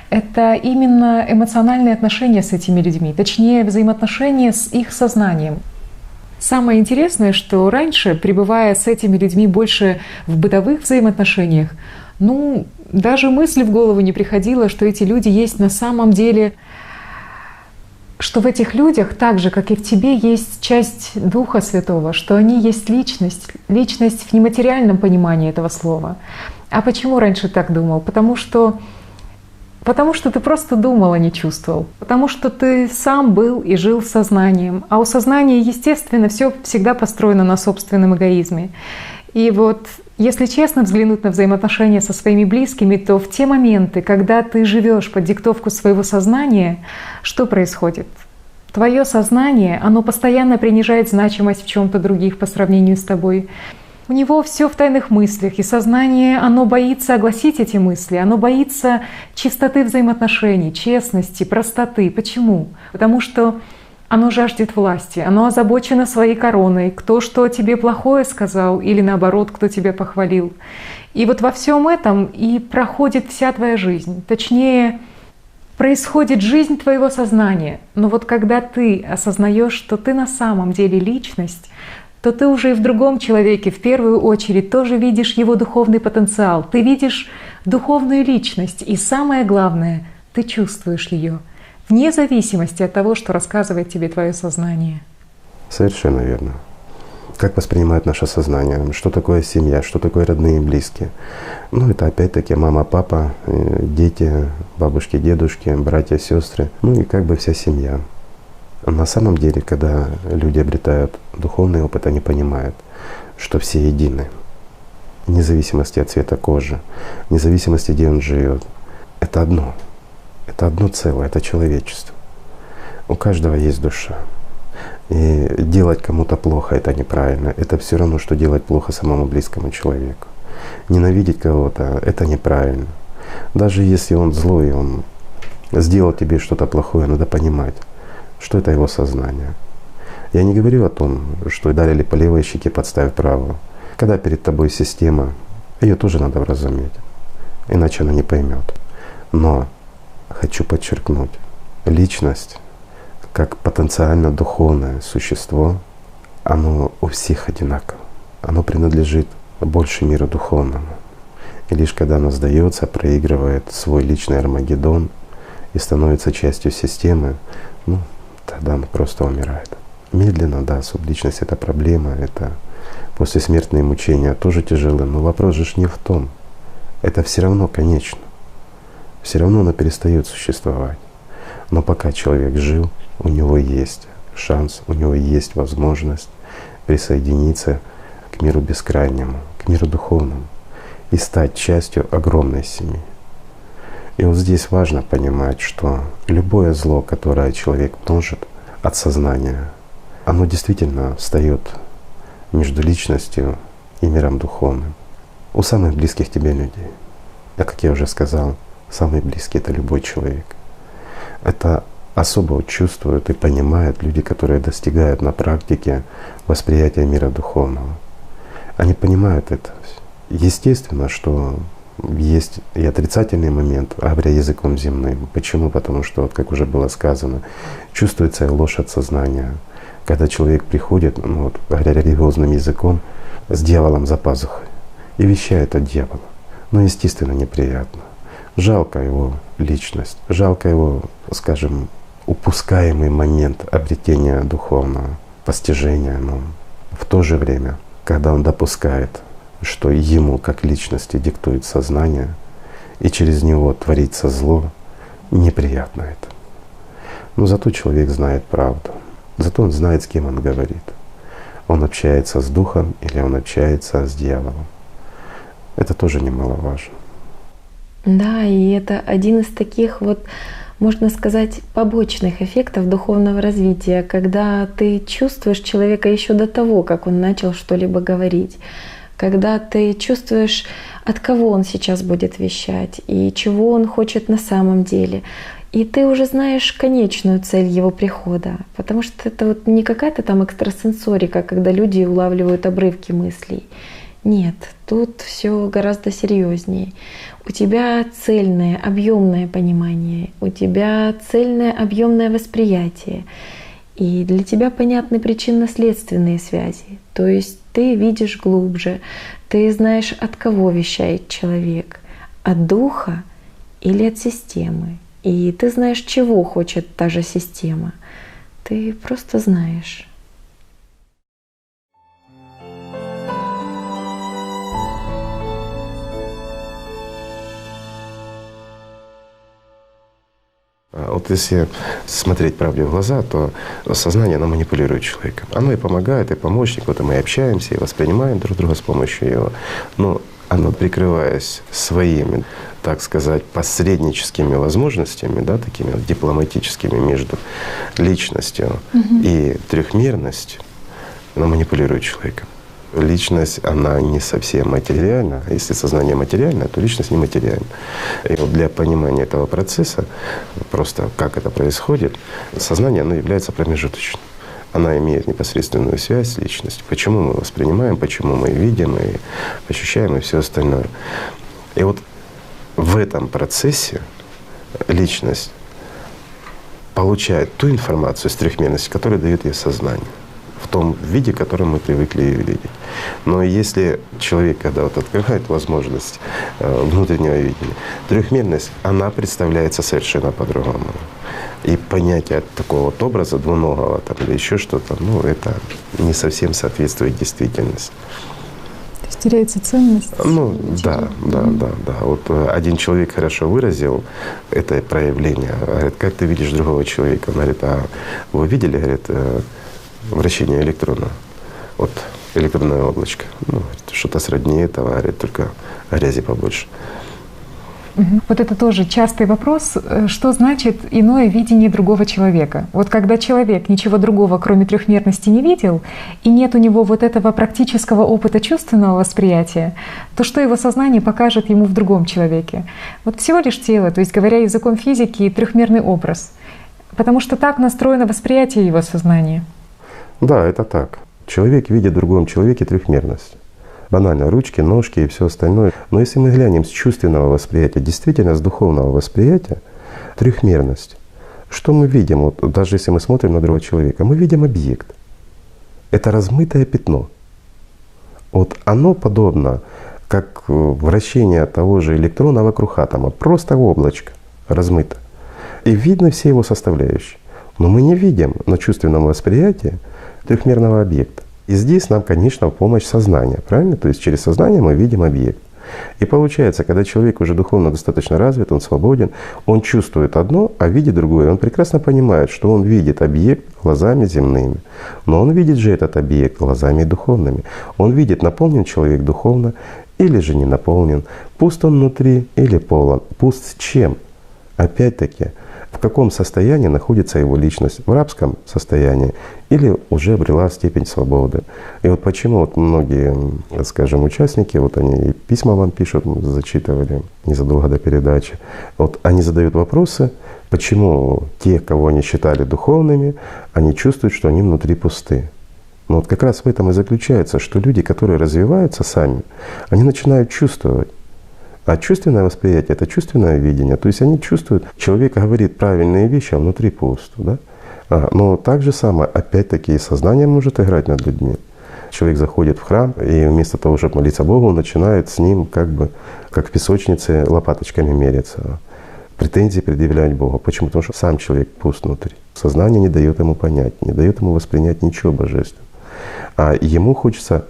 это именно эмоциональные отношения с этими людьми, точнее взаимоотношения с их сознанием. Самое интересное, что раньше, пребывая с этими людьми больше в бытовых взаимоотношениях, даже мысли в голову не приходило, что эти люди есть на самом деле, что в этих людях, так же, как и в тебе, есть часть Духа Святого, что они есть личность в нематериальном понимании этого слова. А почему раньше так думал? Потому что ты просто думал, а не чувствовал. Потому что ты сам был и жил сознанием. А у сознания, естественно, все всегда построено на собственном эгоизме. И вот если честно взглянуть на взаимоотношения со своими близкими, то в те моменты, когда ты живешь под диктовку своего сознания, что происходит? Твое сознание, оно постоянно принижает значимость в чем-то других по сравнению с тобой. У него все в тайных мыслях, и сознание, оно боится огласить эти мысли, оно боится чистоты взаимоотношений, честности, простоты. Почему? Потому что оно жаждет власти, оно озабочено своей короной, кто что тебе плохое сказал или наоборот, кто тебя похвалил. И вот во всем этом и проходит вся твоя жизнь. Точнее, происходит жизнь твоего сознания. Но вот когда ты осознаешь, что ты на самом деле личность, то ты уже и в другом человеке в первую очередь тоже видишь его духовный потенциал. Ты видишь духовную личность. И самое главное, ты чувствуешь ее. Вне зависимости от того, что рассказывает тебе твое сознание. Совершенно верно. Как воспринимает наше сознание? Что такое семья? Что такое родные и близкие? Это опять-таки мама, папа, дети, бабушки, дедушки, братья, сестры. И как бы вся семья. На самом деле, когда люди обретают духовный опыт, они понимают, что все едины. Вне зависимости от цвета кожи, вне зависимости, где он живет. Это одно. Это одно целое, это человечество. У каждого есть душа. И делать кому-то плохо — это неправильно. Это все равно, что делать плохо самому близкому человеку. Ненавидеть кого-то — это неправильно. Даже если он злой, он сделал тебе что-то плохое, надо понимать, что это его сознание. Я не говорю о том, что ударили по левой щеке, подставь правую. Когда перед тобой система, ее тоже надо вразуметь, иначе она не поймет. Но хочу подчеркнуть, личность, как потенциально духовное существо, оно у всех одинаково. Оно принадлежит больше миру духовному. И лишь когда оно сдается, проигрывает свой личный Армагеддон и становится частью системы, тогда оно просто умирает. Медленно, да, субличность — это проблема, это послесмертные мучения тоже тяжелые, но вопрос же не в том. Это все равно конечно. Все равно оно перестает существовать. Но пока человек жил, у него есть шанс, у него есть возможность присоединиться к миру бескрайнему, к миру духовному и стать частью огромной семьи. И вот здесь важно понимать, что любое зло, которое человек множит от сознания, оно действительно встает между личностью и миром духовным. У самых близких тебе людей. А как я уже сказал, самый близкий — это любой человек. Это особо чувствуют и понимают люди, которые достигают на практике восприятия мира духовного. Они понимают это. Естественно, что есть и отрицательный момент, говоря языком земным. Почему? Потому что, вот как уже было сказано, чувствуется ложь от сознания. Когда человек приходит, ну вот, говоря религиозным языком, с дьяволом за пазухой и вещает от дьявола. Ну, естественно, неприятно. Жалко его личность, жалко его, скажем, упускаемый момент обретения духовного постижения. Но в то же время, когда он допускает, что ему как личности диктует сознание, и через него творится зло, неприятно это. Но зато человек знает правду, зато он знает, с кем он говорит. Он общается с духом или он общается с дьяволом. Это тоже немаловажно. Да, и это один из таких вот, можно сказать, побочных эффектов духовного развития, когда ты чувствуешь человека еще до того, как он начал что-либо говорить, когда ты чувствуешь, от кого он сейчас будет вещать и чего он хочет на самом деле. И ты уже знаешь конечную цель его прихода, потому что это вот не какая-то там экстрасенсорика, когда люди улавливают обрывки мыслей. Нет, тут все гораздо серьезнее. У тебя цельное, объемное понимание, у тебя цельное, объемное восприятие. И для тебя понятны причинно-следственные связи. То есть ты видишь глубже, ты знаешь, от кого вещает человек, от духа или от системы. И ты знаешь, чего хочет та же система. Ты просто знаешь. Вот если смотреть правде в глаза, то сознание, оно манипулирует человеком. Оно и помогает, и помощник. Вот и мы общаемся, и воспринимаем друг друга с помощью его. Но оно, прикрываясь своими, так сказать, посредническими возможностями, да, такими вот дипломатическими между личностью и трехмерностью, оно манипулирует человеком. Личность, она не совсем материальна. Если сознание материальное, то личность нематериальна. И вот для понимания этого процесса, просто как это происходит, сознание, оно является промежуточным. Она имеет непосредственную связь с личностью. Почему мы воспринимаем, почему мы видим и ощущаем и все остальное. И вот в этом процессе личность получает ту информацию с трехмерности, которую дает ей сознание, в том виде, в котором мы привыкли ее видеть. Но если человек, когда вот открывает возможность внутреннего видения, трехмерность, она представляется совершенно по-другому. И понятие такого вот образа двуногого там, или еще что-то, ну, это не совсем соответствует действительности. То есть теряется ценность? Ну да. Вот один человек хорошо выразил это проявление. Говорит, как ты видишь другого человека? Он говорит, а вы видели, говорит, вращение электрона? Вот электронное облачко. Ну, что-то сродни этого, говорит, только грязи побольше. Вот это тоже частый вопрос. Что значит иное видение другого человека? Вот когда человек ничего другого, кроме трехмерности, не видел, и нет у него вот этого практического опыта чувственного восприятия, то что его сознание покажет ему в другом человеке? Вот всего лишь тело, то есть, говоря языком физики, трехмерный образ. Потому что так настроено восприятие его сознания. Да, это так. Человек видит в другом человеке трехмерность. Банально, ручки, ножки и все остальное. Но если мы глянем с чувственного восприятия, действительно с духовного восприятия, трехмерность. Что мы видим, вот, даже если мы смотрим на другого человека, мы видим объект. Это размытое пятно. Вот оно подобно, как вращение того же электрона вокруг атома, просто облачко размыто. И видно все его составляющие. Но мы не видим на чувственном восприятии трехмерного объекта. И здесь нам, конечно, в помощь сознание, правильно? То есть через сознание мы видим объект. И получается, когда человек уже духовно достаточно развит, он свободен, он чувствует одно, а видит другое. Он прекрасно понимает, что он видит объект глазами земными, но он видит же этот объект глазами духовными. Он видит, наполнен человек духовно или же не наполнен, пуст он внутри или полон. Пуст с чем? Опять-таки, в каком состоянии находится его личность, в рабском состоянии или уже обрела степень свободы. И вот почему вот многие, скажем, участники, вот они и письма вам пишут, мы зачитывали незадолго до передачи, вот они задают вопросы, почему те, кого они считали духовными, они чувствуют, что они внутри пусты. Но вот как раз в этом и заключается, что люди, которые развиваются сами, они начинают чувствовать. А чувственное восприятие — это чувственное видение. То есть они чувствуют, человек говорит правильные вещи, а внутри пусто. Да? Но так же самое, опять-таки, и сознание может играть над людьми. Человек заходит в храм, и вместо того, чтобы молиться Богу, он начинает с ним как в песочнице лопаточками мериться, претензии предъявлять Богу. Почему? Потому что сам человек пуст внутри. Сознание не дает ему понять, не дает ему воспринять ничего божественного. А ему хочется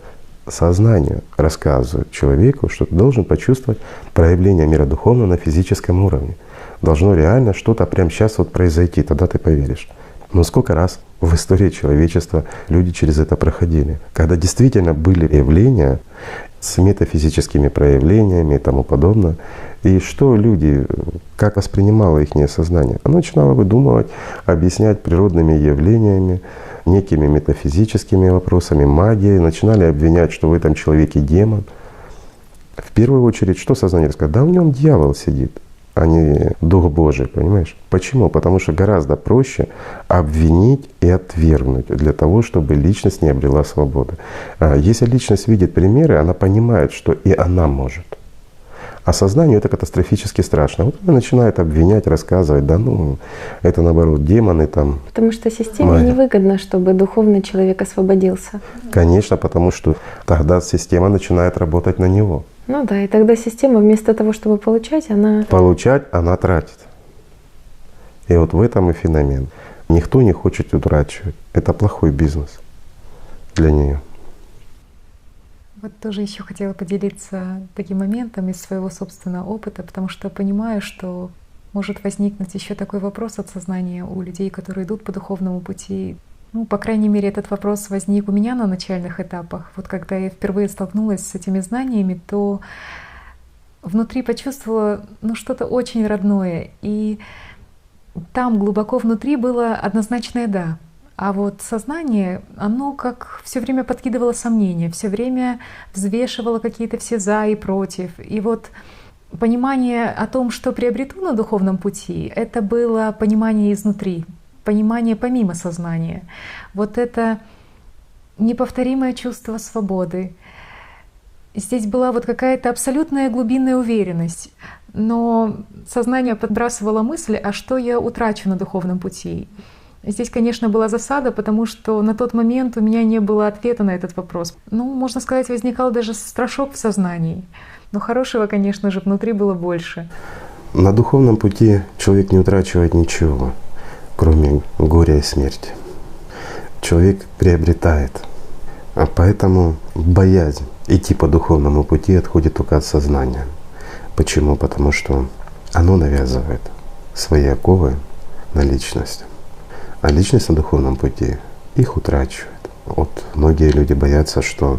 сознанию рассказывает человеку, что ты должен почувствовать проявление мира духовного на физическом уровне. Должно реально что-то прямо сейчас вот произойти, тогда ты поверишь. Но сколько раз в истории человечества люди через это проходили, когда действительно были явления с метафизическими проявлениями и тому подобное. И что люди, как воспринимало их сознание? Оно начинало выдумывать, объяснять природными явлениями, некими метафизическими вопросами, магией, начинали обвинять, что в этом человеке демон. В первую очередь, что сознание рассказывает? Да в нем дьявол сидит, а не Дух Божий, понимаешь? Почему? Потому что гораздо проще обвинить и отвергнуть для того, чтобы личность не обрела свободы. Если личность видит примеры, она понимает, что и она может. А сознанию это катастрофически страшно. Вот она начинает обвинять, рассказывать, да ну, это наоборот демоны там. Потому что системе невыгодно, чтобы духовный человек освободился. Конечно, потому что тогда система начинает работать на него. Ну да, и тогда система вместо того, чтобы получать, она… Получать, она тратит. И вот в этом и феномен. Никто не хочет утрачивать. Это плохой бизнес для нее. Вот тоже еще хотела поделиться таким моментом из своего собственного опыта, потому что понимаю, что может возникнуть еще такой вопрос от сознания у людей, которые идут по духовному пути. Ну, по крайней мере, этот вопрос возник у меня на начальных этапах. Вот когда я впервые столкнулась с этими знаниями, то внутри почувствовала что-то очень родное. И там глубоко внутри было однозначное «да». А вот сознание, оно как все время подкидывало сомнения, все время взвешивало какие-то все «за» и «против». И вот понимание о том, что приобрету на духовном пути, это было понимание изнутри, понимание помимо сознания. Вот это неповторимое чувство свободы. Здесь была вот какая-то абсолютная глубинная уверенность. Но сознание подбрасывало мысль, а что я утрачу на духовном пути? Здесь, конечно, была засада, потому что на тот момент у меня не было ответа на этот вопрос. Можно сказать, возникал даже страшок в сознании. Но хорошего, конечно же, внутри было больше. На духовном пути человек не утрачивает ничего, кроме горя и смерти. Человек приобретает. А поэтому боязнь идти по духовному пути отходит только от сознания. Почему? Потому что оно навязывает свои оковы на личность. А личность на духовном пути их утрачивает. Вот многие люди боятся, что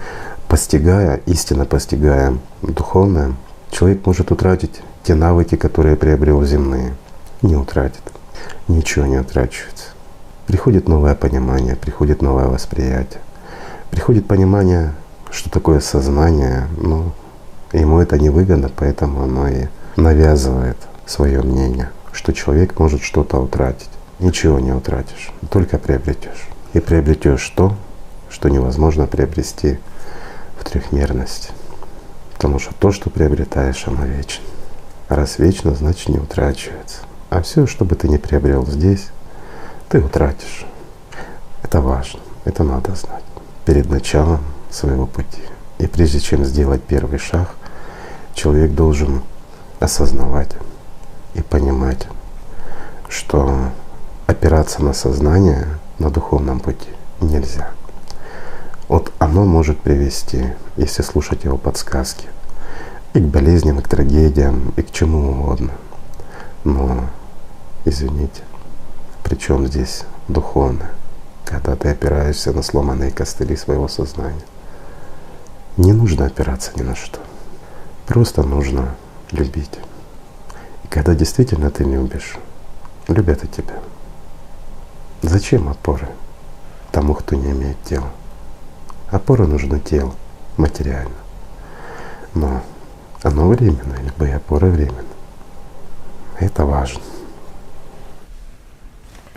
истинно постигая духовное, человек может утратить те навыки, которые приобрел земные. Не утратит. Ничего не утрачивается. Приходит новое понимание, приходит новое восприятие. Приходит понимание, что такое сознание, но ему это невыгодно, поэтому оно и навязывает свое мнение, что человек может что-то утратить. Ничего не утратишь, только приобретешь. И приобретешь то, что невозможно приобрести в трехмерности. Потому что то, что приобретаешь, оно вечно. А раз вечно, значит не утрачивается. А все, что бы ты ни приобрел здесь, ты утратишь. Это важно, это надо знать перед началом своего пути. И прежде чем сделать первый шаг, человек должен осознавать и понимать, что опираться на сознание на духовном пути нельзя. Вот оно может привести, если слушать его подсказки, и к болезням, и к трагедиям, и к чему угодно. Но, извините, при чем здесь духовное, когда ты опираешься на сломанные костыли своего сознания? Не нужно опираться ни на что. Просто нужно любить. И когда действительно ты любишь, любят и тебя. Зачем опоры тому, кто не имеет тела? Опора нужна телу, материально. Но оно временно, любые опоры временно. Это важно.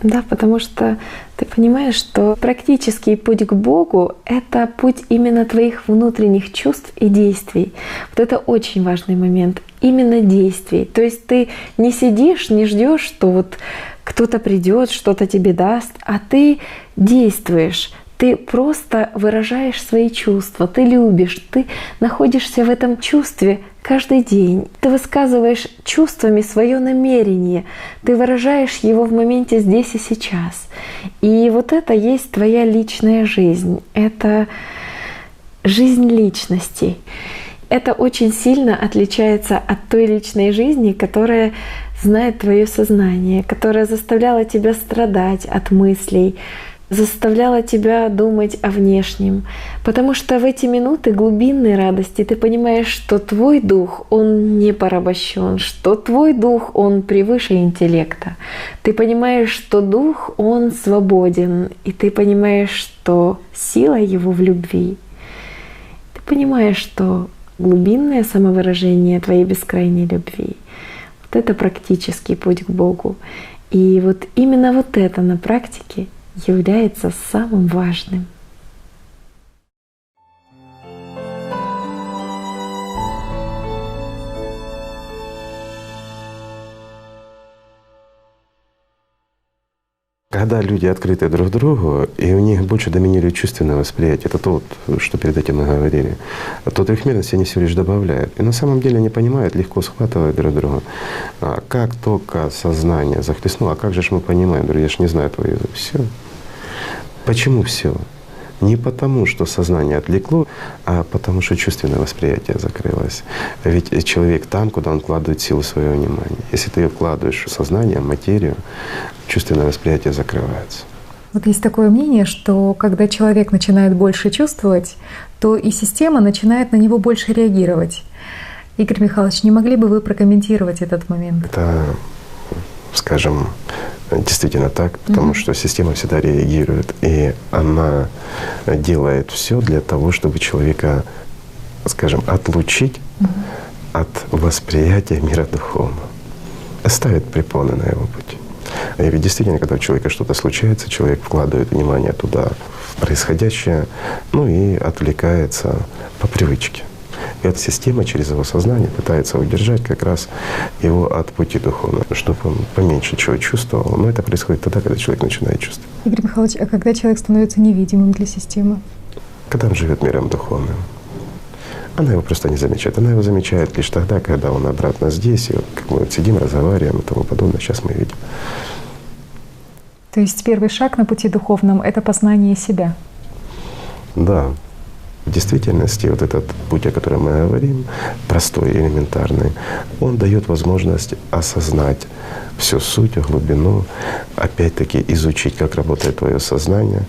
Да, потому что ты понимаешь, что практический путь к Богу — это путь именно твоих внутренних чувств и действий. Вот это очень важный момент. Именно действий. То есть ты не сидишь, не ждешь, что вот кто-то придет, что-то тебе даст, а ты действуешь. Ты просто выражаешь свои чувства, ты любишь, ты находишься в этом чувстве каждый день. Ты высказываешь чувствами свое намерение, ты выражаешь его в моменте здесь и сейчас. И вот это есть твоя личная жизнь, это жизнь личности. Это очень сильно отличается от той личной жизни, которая знает твое сознание, которая заставляла тебя страдать от мыслей, заставляла тебя думать о внешнем. Потому что в эти минуты глубинной радости ты понимаешь, что твой дух, он не порабощен, что твой дух, он превыше интеллекта. Ты понимаешь, что дух, он свободен, и ты понимаешь, что сила его в любви. Ты понимаешь, что глубинное самовыражение твоей бескрайней любви — вот это практический путь к Богу. И вот именно вот это на практике является самым важным. Когда люди открыты друг другу, и у них больше доминирует чувственное восприятие, это то, что перед этим мы говорили, то трехмерность они всего лишь добавляют. И на самом деле они понимают, легко схватывают друг друга. Как только сознание захлестнуло, а как же мы понимаем, друзья, я ж не знаю твой язык. Все. Почему все? Не потому, что сознание отвлекло, а потому, что чувственное восприятие закрылось. Ведь человек там, куда он вкладывает силу своего внимания. Если ты ее вкладываешь в сознание, в материю, чувственное восприятие закрывается. Вот есть такое мнение, что когда человек начинает больше чувствовать, то и система начинает на него больше реагировать. Игорь Михайлович, не могли бы вы прокомментировать этот момент? Это, скажем, действительно так, потому что система всегда реагирует, и она делает все для того, чтобы человека, скажем, отлучить от восприятия мира духовного, ставит препоны на его пути. И ведь действительно, когда у человека что-то случается, человек вкладывает внимание туда, в происходящее, ну и отвлекается по привычке. И эта система через его сознание пытается удержать как раз его от пути духовного, чтобы он поменьше чего чувствовал. Но это происходит тогда, когда человек начинает чувствовать. Игорь Михайлович, а когда человек становится невидимым для системы? Когда он живет миром духовным. Она его просто не замечает. Она его замечает лишь тогда, когда он обратно здесь, и вот, как мы вот сидим, разговариваем и тому подобное. Сейчас мы видим. То есть первый шаг на пути духовном — это познание себя? Да. В действительности вот этот путь, о котором мы говорим, простой, элементарный, он дает возможность осознать всю суть, глубину, опять-таки изучить, как работает твое сознание,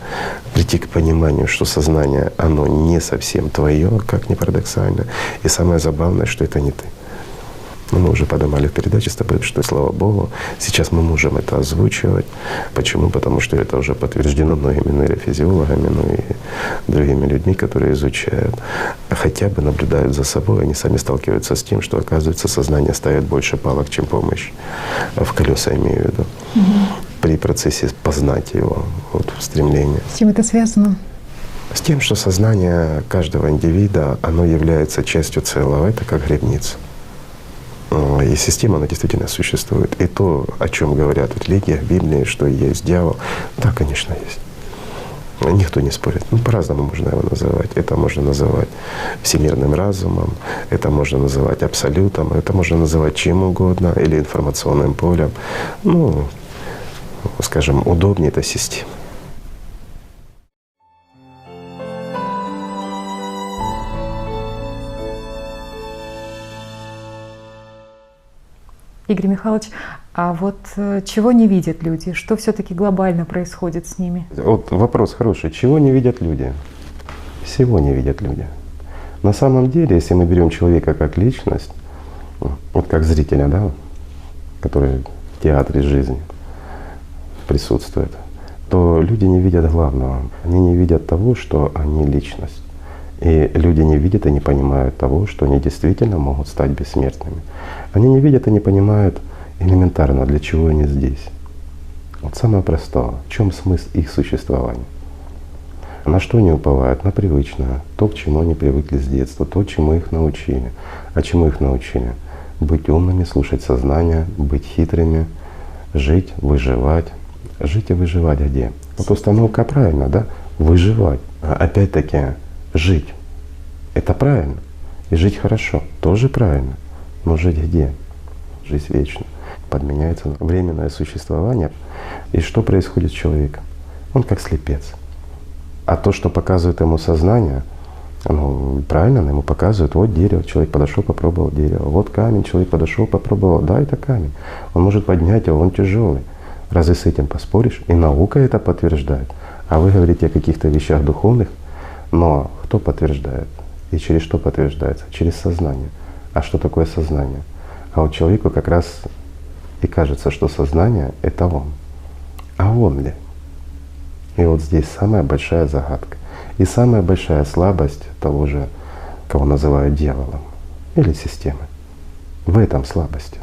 прийти к пониманию, что сознание, оно не совсем твое, как ни парадоксально. И самое забавное, что это не ты. Но мы уже поднимали в передаче с тобой, что, слава Богу, сейчас мы можем это озвучивать. Почему? Потому что это уже подтверждено многими нейрофизиологами, ну и другими людьми, которые изучают, хотя бы наблюдают за собой, они сами сталкиваются с тем, что, оказывается, сознание ставит больше палок, чем помощь. В колеса, имею в виду. При процессе познать его, вот, стремление. С чем это связано? С тем, что сознание каждого индивида, оно является частью целого. Это как гробница. И система, она действительно существует. И то, о чем говорят в религиях, в Библии, что есть дьявол, да, конечно, есть. Никто не спорит. Ну, по-разному можно его называть. Это можно называть всемирным разумом, это можно называть абсолютом, это можно называть чем угодно, или информационным полем. Ну, скажем, удобнее это система. Игорь Михайлович, а вот чего не видят люди? Что все-таки глобально происходит с ними? Вот вопрос хороший. Чего не видят люди? Всего не видят люди. На самом деле, если мы берем человека как личность, вот как зрителя, да, который в театре жизни, присутствует, то люди не видят главного. Они не видят того, что они личность. И люди не видят и не понимают того, что они действительно могут стать бессмертными. Они не видят и не понимают элементарно, для чего они здесь. Вот самое простое. В чем смысл их существования? На что они уповают? На привычное. То, к чему они привыкли с детства, то, чему их научили. А чему их научили? Быть умными, слушать сознание, быть хитрыми, жить, выживать. Жить и выживать где? Вот установка правильно, да? Выживать. А опять-таки жить. Это правильно. И жить хорошо. Тоже правильно. Но жить где? Жизнь вечна. Подменяется временное существование. И что происходит с человеком? Он как слепец. А то, что показывает ему сознание, ну, правильно, ему показывают, вот дерево, человек подошел, попробовал дерево, вот камень, человек подошел, попробовал, да, это камень. Он может поднять его, он тяжелый. Разве с этим поспоришь? И наука это подтверждает. А вы говорите о каких-то вещах духовных, но кто подтверждает? И через что подтверждается? Через сознание. А что такое сознание? А вот человеку как раз и кажется, что сознание — это он. А он ли? И вот здесь самая большая загадка. И самая большая слабость того же, кого называют дьяволом или системой. В этом слабости.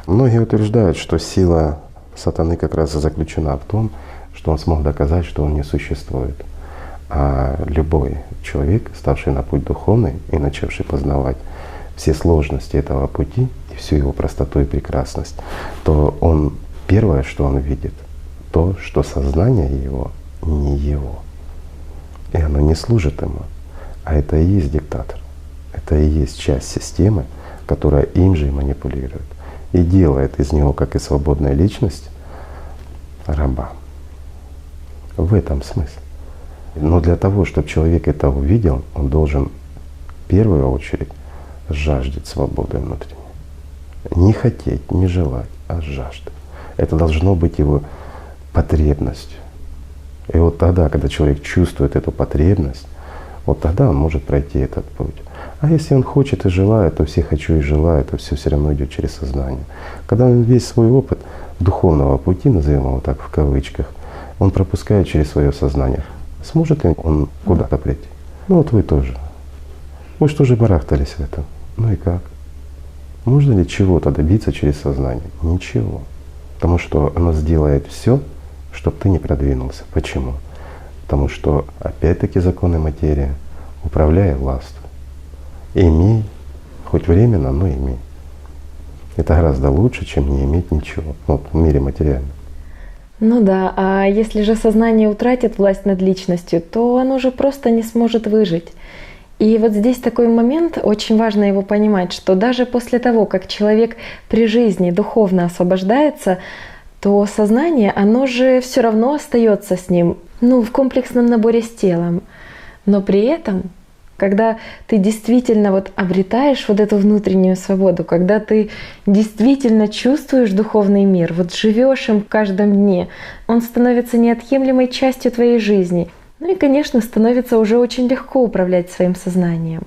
Многие утверждают, что сила сатаны как раз заключена в том, что он смог доказать, что он не существует. А любой человек, ставший на путь духовный и начавший познавать все сложности этого пути и всю его простоту и прекрасность, то он первое, что он видит, то, что сознание его не его. И оно не служит ему. А это и есть диктатор. Это и есть часть системы, которая им же и манипулирует. И делает из него, как и свободная личность, раба. В этом смысл. Но для того, чтобы человек это увидел, он должен в первую очередь жаждать свободы внутренней. Не хотеть, не желать, а жаждать. Это должно быть его потребностью. И вот тогда, когда человек чувствует эту потребность, вот тогда он может пройти этот путь. А если он хочет и желает, то все хочу и желаю, то все равно идет через сознание. Когда он весь свой опыт духовного пути, назовем его так в кавычках, он пропускает через свое сознание. Сможет ли он куда-то прийти? Ну вот вы тоже. Вы что же барахтались в этом? Ну и как? Можно ли чего-то добиться через сознание? Ничего. Потому что оно сделает все, чтобы ты не продвинулся. Почему? Потому что опять-таки законы материи, управляя властью. Имей, хоть временно, но имей. Это гораздо лучше, чем не иметь ничего, вот, в мире материальном. Ну да, а если же сознание утратит власть над личностью, то оно же просто не сможет выжить. И вот здесь такой момент, очень важно его понимать, что даже после того, как человек при жизни духовно освобождается, то сознание, оно же все равно остается с ним, ну, в комплексном наборе с телом. Но при этом, когда ты действительно вот обретаешь вот эту внутреннюю свободу, когда ты действительно чувствуешь духовный мир, вот живешь им в каждом дне, он становится неотъемлемой частью твоей жизни. Ну и, конечно, становится уже очень легко управлять своим сознанием.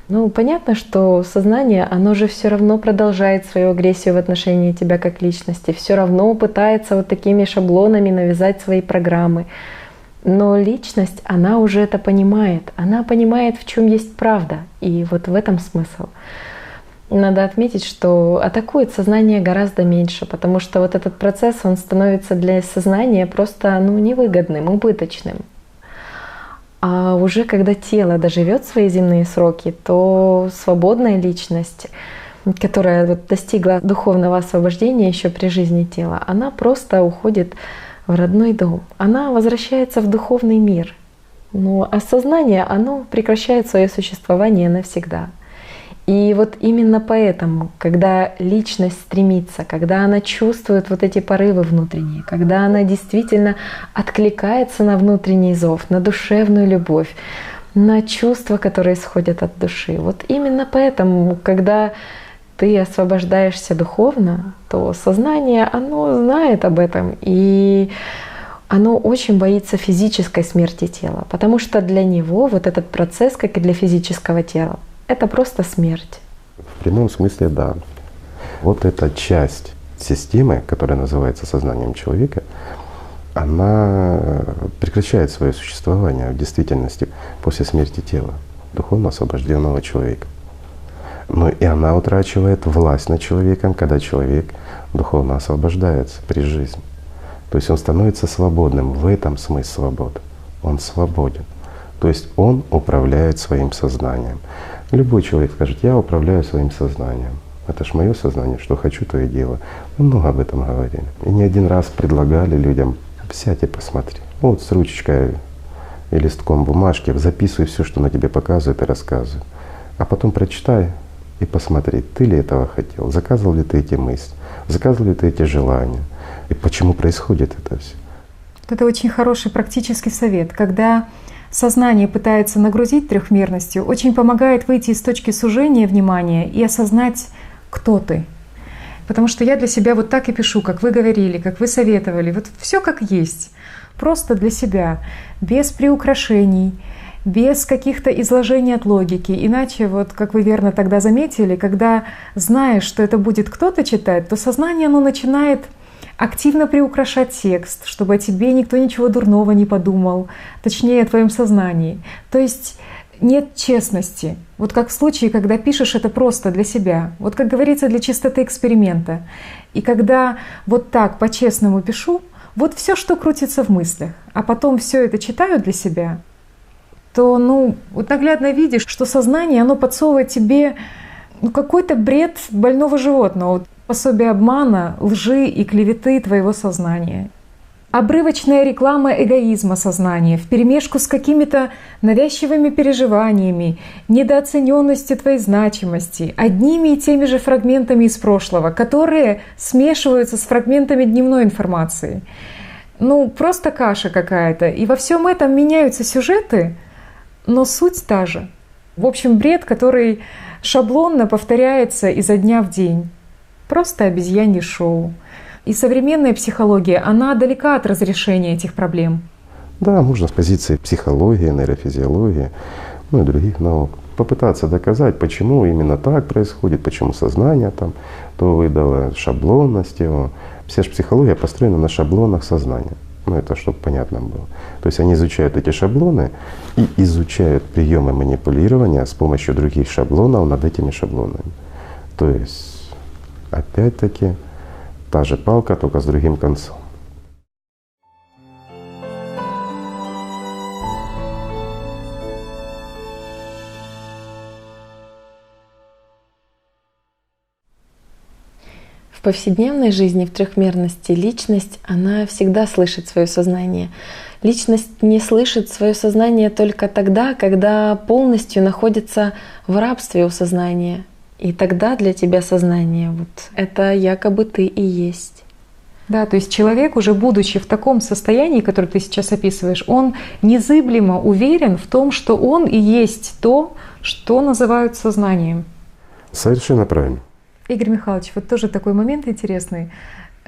Ну, понятно, что сознание, оно же все равно продолжает свою агрессию в отношении тебя как личности, все равно пытается вот такими шаблонами навязать свои программы. Но личность, она уже это понимает. Она понимает, в чем есть правда. И вот в этом смысл. Надо отметить, что атакует сознание гораздо меньше, потому что вот этот процесс, он становится для сознания просто невыгодным, убыточным. А уже когда тело доживет свои земные сроки, то свободная личность, которая вот достигла духовного освобождения еще при жизни тела, она просто уходит в родной дом. Она возвращается в духовный мир. Но осознание, оно прекращает свое существование навсегда. И вот именно поэтому, когда личность стремится, когда она чувствует вот эти порывы внутренние, когда она действительно откликается на внутренний зов, на душевную любовь, на чувства, которые исходят от души, вот именно поэтому, когда ты освобождаешься духовно, то сознание, оно знает об этом, и оно очень боится физической смерти тела, потому что для него вот этот процесс, как и для физического тела, это просто смерть. В прямом смысле, да. Вот эта часть системы, которая называется сознанием человека, она прекращает свое существование в действительности после смерти тела духовно освобожденного человека. Но и она утрачивает власть над человеком, когда человек духовно освобождается при жизни. То есть он становится свободным. В этом смысл свободы. Он свободен. То есть он управляет своим сознанием. Любой человек скажет: я управляю своим сознанием. Это ж мое сознание, что хочу, то и делаю. Мы много об этом говорили. И не один раз предлагали людям: сядь и посмотри. Вот с ручечкой и листком бумажки записывай все, что на тебе показывает и рассказывает. А потом прочитай и посмотри, ты ли этого хотел, заказывал ли ты эти мысли, заказывал ли ты эти желания, и почему происходит это все. Это очень хороший практический совет. Когда сознание пытается нагрузить трехмерностью, очень помогает выйти из точки сужения внимания и осознать, кто ты. Потому что я для себя вот так и пишу, как вы говорили, как вы советовали. Вот все как есть, просто для себя, без приукрашений, без каких-то изложений от логики. Иначе, вот как вы верно тогда заметили, когда знаешь, что это будет кто-то читать, то сознание оно начинает активно приукрашать текст, чтобы о тебе никто ничего дурного не подумал, точнее о твоем сознании. То есть нет честности. Вот как в случае, когда пишешь это просто для себя. Вот как говорится, для чистоты эксперимента. И когда вот так по-честному пишу, вот все, что крутится в мыслях, а потом все это читаю для себя, то вот наглядно видишь, что сознание, оно подсовывает тебе какой-то бред больного животного, вот пособие обмана, лжи и клеветы твоего сознания. Обрывочная реклама эгоизма сознания вперемешку с какими-то навязчивыми переживаниями, недооцененностью твоей значимости, одними и теми же фрагментами из прошлого, которые смешиваются с фрагментами дневной информации. Просто каша какая-то. И во всем этом меняются сюжеты, но суть та же. В общем, бред, который шаблонно повторяется изо дня в день. Просто обезьянье шоу. И современная психология, она далека от разрешения этих проблем. Да, можно с позиции психологии, нейрофизиологии, и других наук попытаться доказать, почему именно так происходит, почему сознание там то выдало, шаблонность его. Вся же психология построена на шаблонах сознания. Это чтобы понятно было. То есть они изучают эти шаблоны и изучают приемы манипулирования с помощью других шаблонов над этими шаблонами. То есть опять-таки та же палка, только с другим концом. В повседневной жизни, в трехмерности, личность, она всегда слышит свое сознание. Личность не слышит свое сознание только тогда, когда полностью находится в рабстве у сознания. И тогда для тебя сознание это якобы ты и есть. Да, то есть человек, уже будучи в таком состоянии, которое ты сейчас описываешь, он незыблемо уверен в том, что он и есть то, что называют сознанием. Совершенно правильно. Игорь Михайлович, вот тоже такой момент интересный,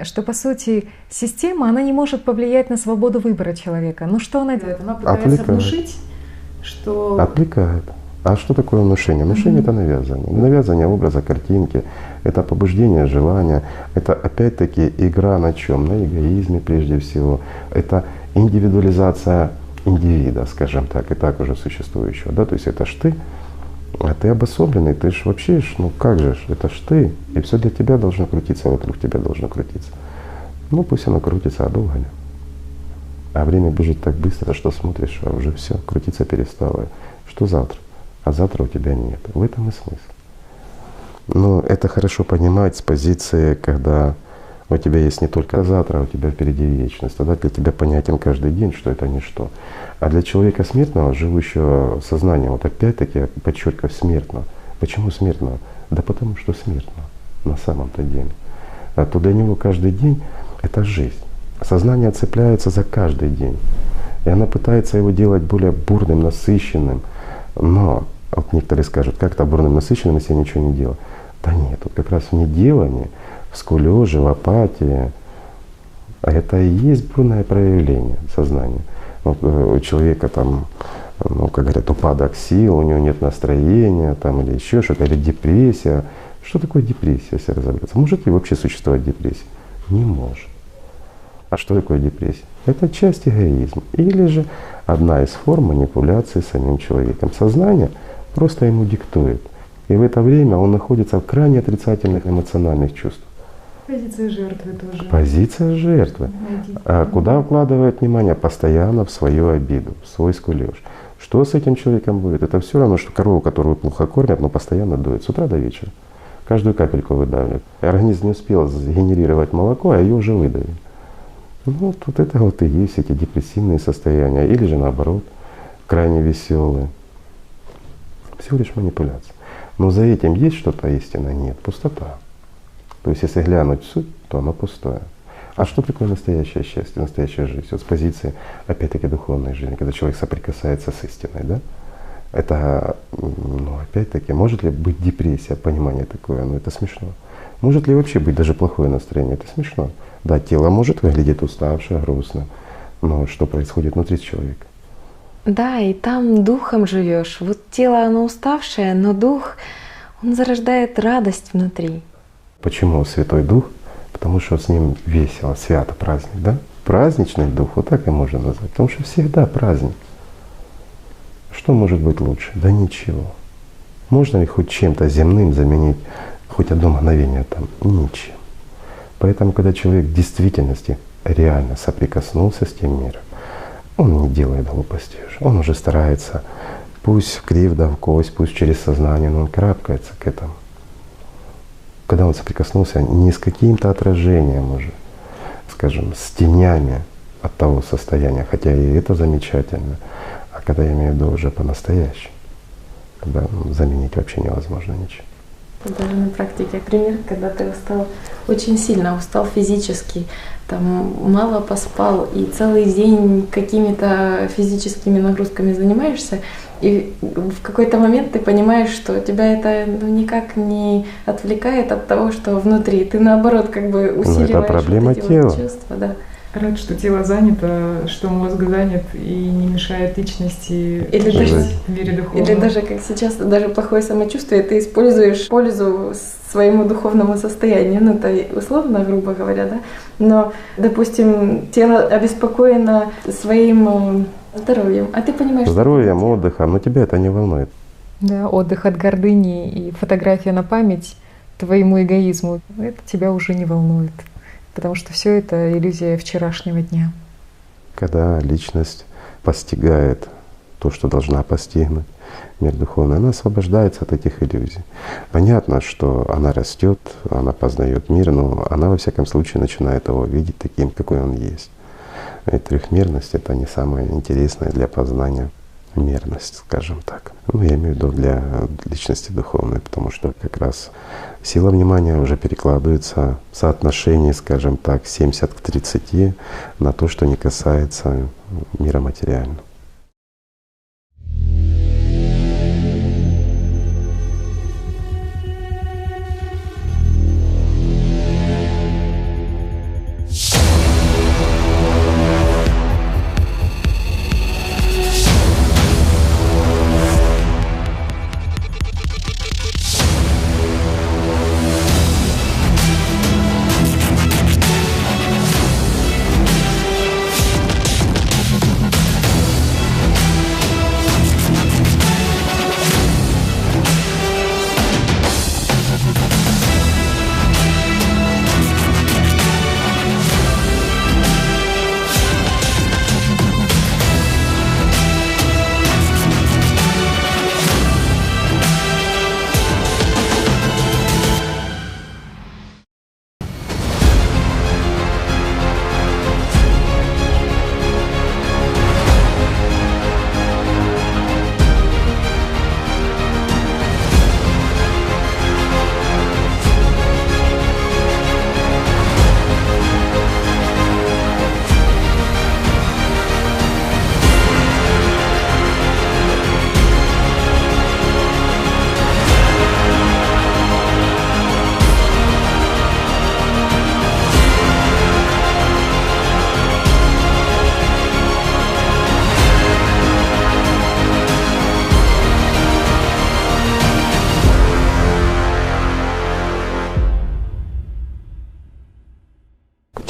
что по сути система, она не может повлиять на свободу выбора человека. Что она делает? Она пытается внушить, что… Отвлекает. А что такое внушение? Внушение — это навязывание. Навязывание образа, картинки, это побуждение желания, это опять-таки игра на чем? На эгоизме прежде всего. Это индивидуализация индивида, скажем так, и так уже существующего. Да? То есть это ж ты, а ты обособленный, ты ж вообще, как же, это ж ты. И все для тебя должно крутиться, вокруг тебя должно крутиться. Пусть оно крутится, а долго не. А время бежит так быстро, что смотришь, а уже все, крутиться перестало. Что завтра? А завтра у тебя нет. В этом и смысл. Но это хорошо понимать с позиции, когда у тебя есть не только завтра, а у тебя впереди вечность. Тогда для тебя понятен каждый день, что это ничто. А для человека смертного, живущего сознанием, опять-таки, подчеркиваю, смертного. Почему смертного? Да потому что смертного на самом-то деле. А то для него каждый день — это жизнь. Сознание цепляется за каждый день. И она пытается его делать более бурным, насыщенным. Но некоторые скажут, как-то бурным, насыщенным, если я ничего не делаю. Да нет, как раз в неделании, в скулёже, в апатии, а это и есть бурное проявление сознания. У человека там, как говорят, упадок сил, у него нет настроения там, или еще что-то, или депрессия. Что такое депрессия, если разобраться? Может ли вообще существовать депрессия? Не может. А что такое депрессия? Это часть эгоизма. Или же одна из форм манипуляции самим человеком. Сознание просто ему диктует. И в это время он находится в крайне отрицательных эмоциональных чувствах. Позиция жертвы тоже. Позиция жертвы. А куда вкладывает внимание? Постоянно в свою обиду, в свой скулёж. Что с этим человеком будет? Это все равно, что корову, которую плохо кормят, но постоянно дует с утра до вечера. Каждую капельку выдавливает. Организм не успел сгенерировать молоко, а ее уже выдавили. Ну, вот это вот и есть эти депрессивные состояния. Или же наоборот, крайне веселые. Всего лишь манипуляция. Но за этим есть что-то истинное? Нет, пустота. То есть если глянуть в суть, то оно пустое. А что такое настоящее счастье, настоящая жизнь? Вот с позиции, опять-таки, духовной жизни, когда человек соприкасается с истиной, да? Это, ну, опять-таки, может ли быть депрессия, понимание такое? Ну, это смешно. Может ли вообще быть даже плохое настроение? Это смешно. Да, тело может выглядеть уставшее, грустно, но что происходит внутри человека? Да, и там духом живешь. Вот тело, оно уставшее, но дух, он зарождает радость внутри. Почему Святой Дух? Потому что с ним весело, свято, праздник, да? Праздничный дух, вот так и можно назвать. Потому что всегда праздник. Что может быть лучше? Да ничего. Можно ли хоть чем-то земным заменить хоть одно мгновение там? Ничем. Поэтому, когда человек в действительности реально соприкоснулся с тем миром, он не делает глупостей уже. Он уже старается, пусть вкрив да вкось, пусть через сознание, но он карабкается к этому. Когда он соприкоснулся не с каким-то отражением уже, скажем, с тенями от того состояния, хотя и это замечательно, а когда я имею в виду уже по-настоящему, когда заменить вообще невозможно ничего. Даже на практике пример, когда ты устал, очень сильно устал физически, там мало поспал и целый день какими-то физическими нагрузками занимаешься, и в какой-то момент ты понимаешь, что тебя это никак не отвлекает от того, что внутри. Ты наоборот как бы усиливаешь это проблема вот эти тела. вот чувства. Да. Рад, что тело занято, что мозг занят и не мешает личности жить в мире духовном. Или даже как сейчас, даже плохое самочувствие ты используешь в пользу своему духовному состоянию. Ну, это условно, грубо говоря, да. Но, допустим, тело обеспокоено своим здоровьем, а ты понимаешь… Здоровьем, отдыхом, но тебя это не волнует. Да, отдых от гордыни и фотография на память твоему эгоизму, это тебя уже не волнует. Потому что все это иллюзия вчерашнего дня. Когда личность постигает то, что должна постигнуть, мир духовный, она освобождается от этих иллюзий. Понятно, что она растет, она познает мир, но она во всяком случае начинает его видеть таким, какой он есть. И трехмерность — это не самое интересное для познания мерность, скажем так. Ну, я имею в виду для личности духовной, потому что как раз сила внимания уже перекладывается в соотношении, скажем так, 70 к 30 на то, что не касается мира материального.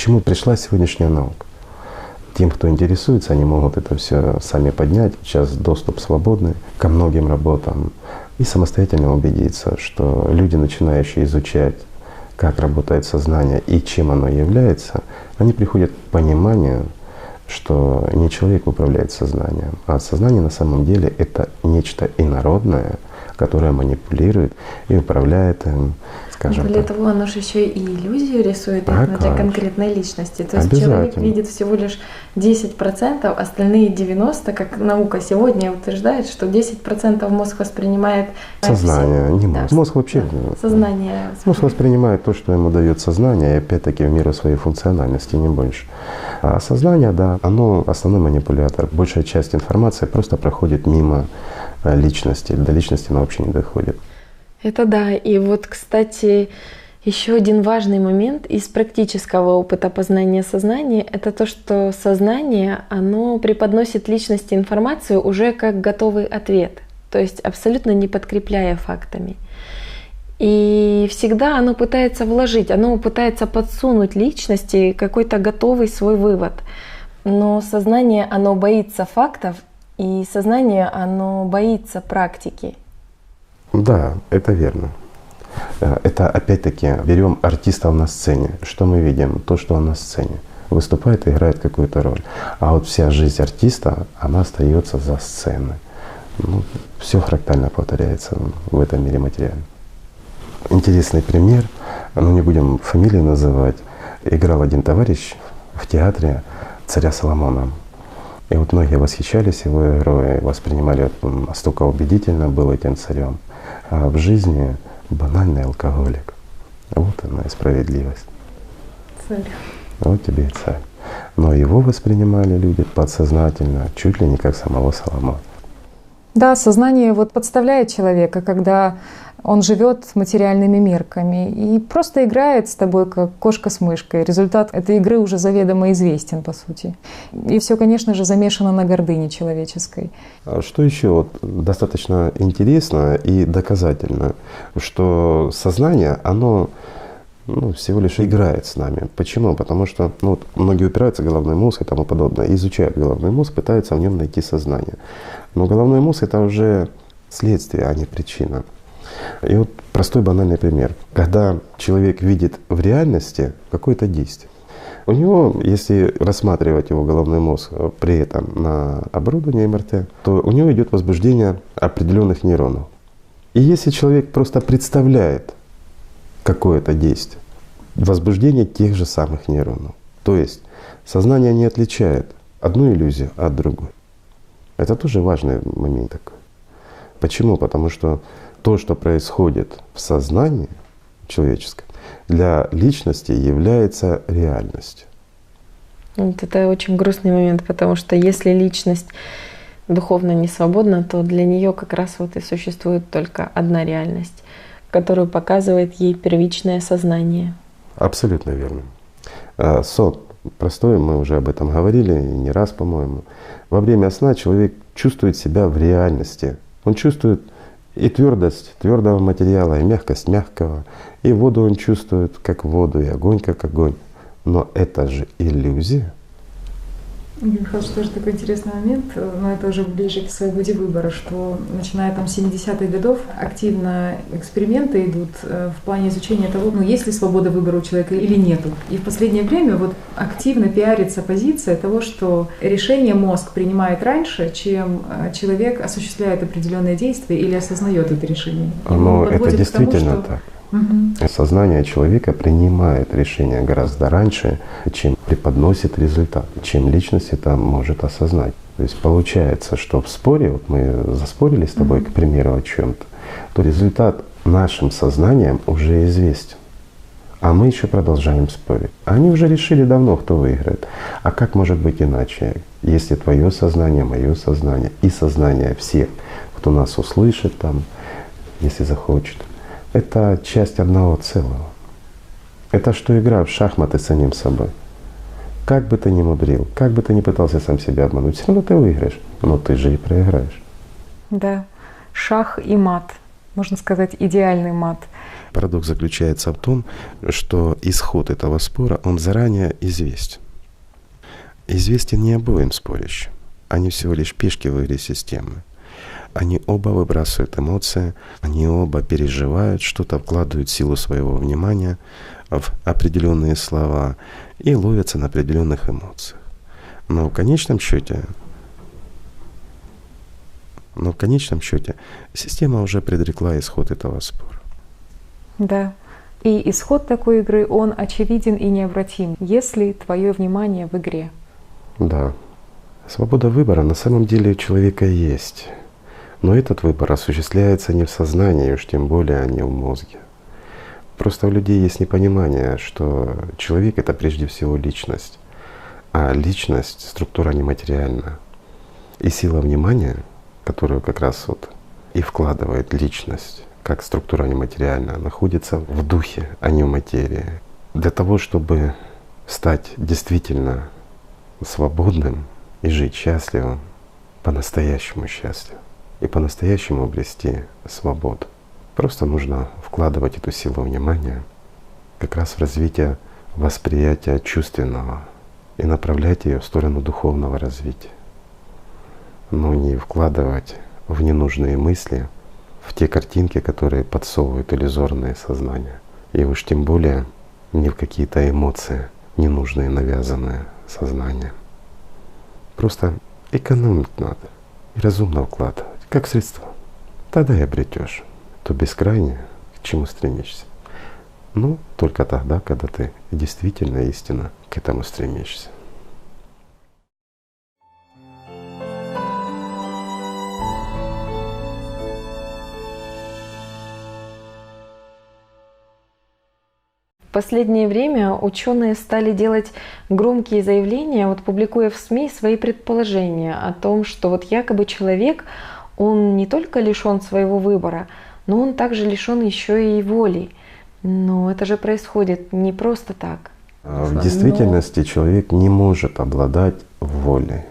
чему пришла сегодняшняя наука? Тем, кто интересуется, они могут это все сами поднять. Сейчас доступ свободный ко многим работам. И самостоятельно убедиться, что люди, начинающие изучать, как работает сознание и чем оно является, они приходят к пониманию, что не человек управляет сознанием, а сознание на самом деле — это нечто инородное, которое манипулирует и управляет им, скажем Более так. того, оно же еще и иллюзию рисует А именно для как? конкретной личности. То есть человек Обязательно. видит всего лишь 10%, остальные 90%, как наука сегодня утверждает, что 10% мозг воспринимает Сознание, все. не мозг. Да, Мозг вообще, да, сознание. мозг воспринимает то, что ему дает сознание, и опять-таки в меру своей функциональности, не больше. А сознание, да, оно основной манипулятор. Большая часть информации просто проходит мимо личности. До личности она вообще не доходит. Это да. И вот, кстати, еще один важный момент из практического опыта познания сознания — это то, что сознание, оно преподносит личности информацию уже как готовый ответ, то есть абсолютно не подкрепляя фактами. И всегда оно пытается вложить, оно пытается подсунуть личности какой-то готовый свой вывод. Но сознание, оно боится фактов, и сознание, оно боится практики. Да, это верно. Это опять-таки берем артистов на сцене. Что мы видим? То, что он на сцене. Выступает и играет какую-то роль. А вот вся жизнь артиста, она остается за сценой. Ну, все фрактально повторяется в этом мире материальном. Интересный пример, ну не будем фамилии называть. Играл один товарищ в театре царя Соломона. И вот многие восхищались его игрой, воспринимали, настолько убедительно был этим царем. А в жизни банальный алкоголик. Вот она и справедливость. Царь. Вот тебе и царь. Но его воспринимали люди подсознательно, чуть ли не как самого Соломона. Да, сознание вот подставляет человека, когда он живет материальными мерками и просто играет с тобой, как кошка с мышкой. Результат этой игры уже заведомо известен, по сути. И все, конечно же, замешано на гордыне человеческой. А что еще вот достаточно интересно и доказательно, что сознание, оно всего лишь играет с нами. Почему? Потому что вот многие упираются в головной мозг и тому подобное, изучают головной мозг, пытаются в нем найти сознание. Но головной мозг — это уже следствие, а не причина. И вот простой банальный пример. Когда человек видит в реальности какое-то действие, у него, если рассматривать его головной мозг при этом на оборудовании МРТ, то у него идет возбуждение определенных нейронов. И если человек просто представляет какое-то действие, возбуждение тех же самых нейронов. То есть сознание не отличает одну иллюзию от другой. Это тоже важный момент такой. Почему? Потому что то, что происходит в сознании человеческом, для личности является реальностью. Вот это очень грустный момент, потому что если личность духовно не свободна, то для нее как раз вот и существует только одна реальность, которую показывает ей первичное сознание. Абсолютно верно. Сон простой, мы уже об этом говорили не раз, по-моему. Во время сна человек чувствует себя в реальности. Он чувствует и твердость твердого материала, и мягкость мягкого, и воду он чувствует как воду, и огонь как огонь. Но это же иллюзия. Игорь Михайлович, тоже такой интересный момент, но это уже ближе к свободе выбора, что начиная там с 70-х годов активно эксперименты идут в плане изучения того, есть ли свобода выбора у человека или нету. И в последнее время вот активно пиарится позиция того, что решение мозг принимает раньше, чем человек осуществляет определенные действия или осознает это решение. Но это действительно так. Сознание человека принимает решение гораздо раньше, чем преподносит результат, чем личность это может осознать. То есть получается, что в споре, вот мы заспорили с тобой, к примеру, о чем-то, то результат нашим сознанием уже известен. А мы еще продолжаем спорить. Они уже решили давно, кто выиграет. А как может быть иначе, если твое сознание, мое сознание и сознание всех, кто нас услышит там, если захочет, это часть одного целого. Это что игра в шахматы с самим собой. Как бы ты ни мудрил, как бы ты ни пытался сам себя обмануть, все равно ты выиграешь, но ты же и проиграешь. Да, шах и мат. Можно сказать, идеальный мат. Парадокс заключается в том, что исход этого спора, он заранее известен. Известен не обоим спорящим. Они всего лишь пешки в игре системы. Они оба выбрасывают эмоции, они оба переживают, что-то вкладывают силу своего внимания в определенные слова и ловятся на определенных эмоциях. Но в конечном счете система уже предрекла исход этого спора. Да. И исход такой игры, он очевиден и необратим, если твое внимание в игре. Да. Свобода выбора на самом деле у человека есть. Но этот выбор осуществляется не в сознании, уж тем более не в мозге. Просто у людей есть непонимание, что человек — это прежде всего личность. А личность — структура нематериальна. И сила внимания, которую как раз вот и вкладывает личность, как структура нематериальная, находится в духе, а не в материи. Для того, чтобы стать действительно свободным и жить счастливым, по-настоящему счастливым, и по-настоящему обрести свободу, просто нужно вкладывать эту силу внимания как раз в развитие восприятия чувственного и направлять ее в сторону духовного развития. Но не вкладывать в ненужные мысли, в те картинки, которые подсовывают иллюзорное сознание. И уж тем более не в какие-то эмоции, ненужные, навязанные сознанием. Просто экономить надо и разумно вкладывать, как средство. Тогда и обретешь то бескрайнее, к чему стремишься. Но только тогда, когда ты действительно истинно к этому стремишься. В последнее время ученые стали делать громкие заявления, вот публикуя в СМИ свои предположения о том, что вот якобы человек, он не только лишен своего выбора, но он также лишен еще и воли. Но это же происходит не просто так. В действительности человек не может обладать волей.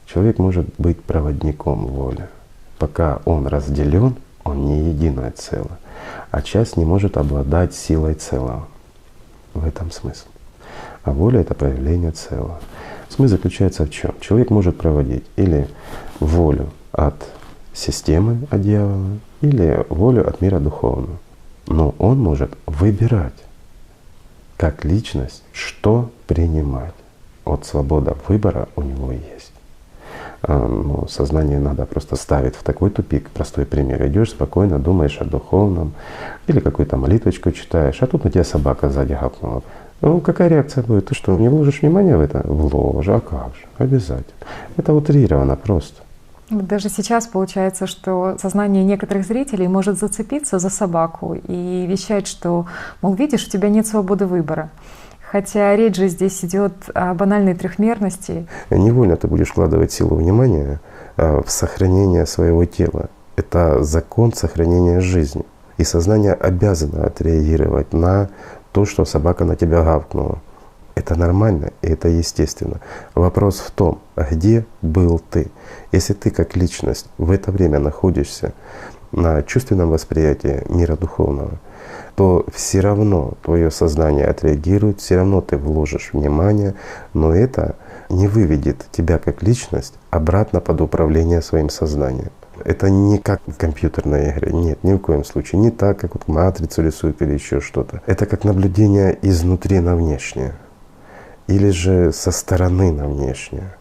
Человек может быть проводником воли. Пока он разделен, он не единое целое. А часть не может обладать силой целого. В этом смысл. А воля — это проявление целого. Смысл заключается в чем? Человек может проводить или волю от системы, от дьявола, или волю от мира духовного. Но он может выбирать как личность, что принимать. Вот свобода выбора у него есть. Но сознание надо просто ставить в такой тупик. Простой пример. Идешь спокойно, думаешь о духовном, или какую-то молитвочку читаешь, а тут на тебя собака сзади гапнула. Ну какая реакция будет? Ты что, не вложишь внимание в это? Вложу, а как же? Обязательно. Это утрировано просто. Даже сейчас получается, что сознание некоторых зрителей может зацепиться за собаку и вещать, что, мол, видишь, у тебя нет свободы выбора. Хотя речь же здесь идет о банальной трехмерности. Невольно ты будешь вкладывать силу внимания в сохранение своего тела. Это закон сохранения жизни. И сознание обязано отреагировать на то, что собака на тебя гавкнула. Это нормально и это естественно. Вопрос в том, где был ты. Если ты как личность в это время находишься на чувственном восприятии мира духовного, то все равно твое сознание отреагирует, все равно ты вложишь внимание, но это не выведет тебя как личность обратно под управление своим сознанием. Это не как в компьютерной игре, нет, ни в коем случае. Не так, как вот матрицу рисуют или еще что-то. Это как наблюдение изнутри на внешнее. Или же со стороны на внешнее.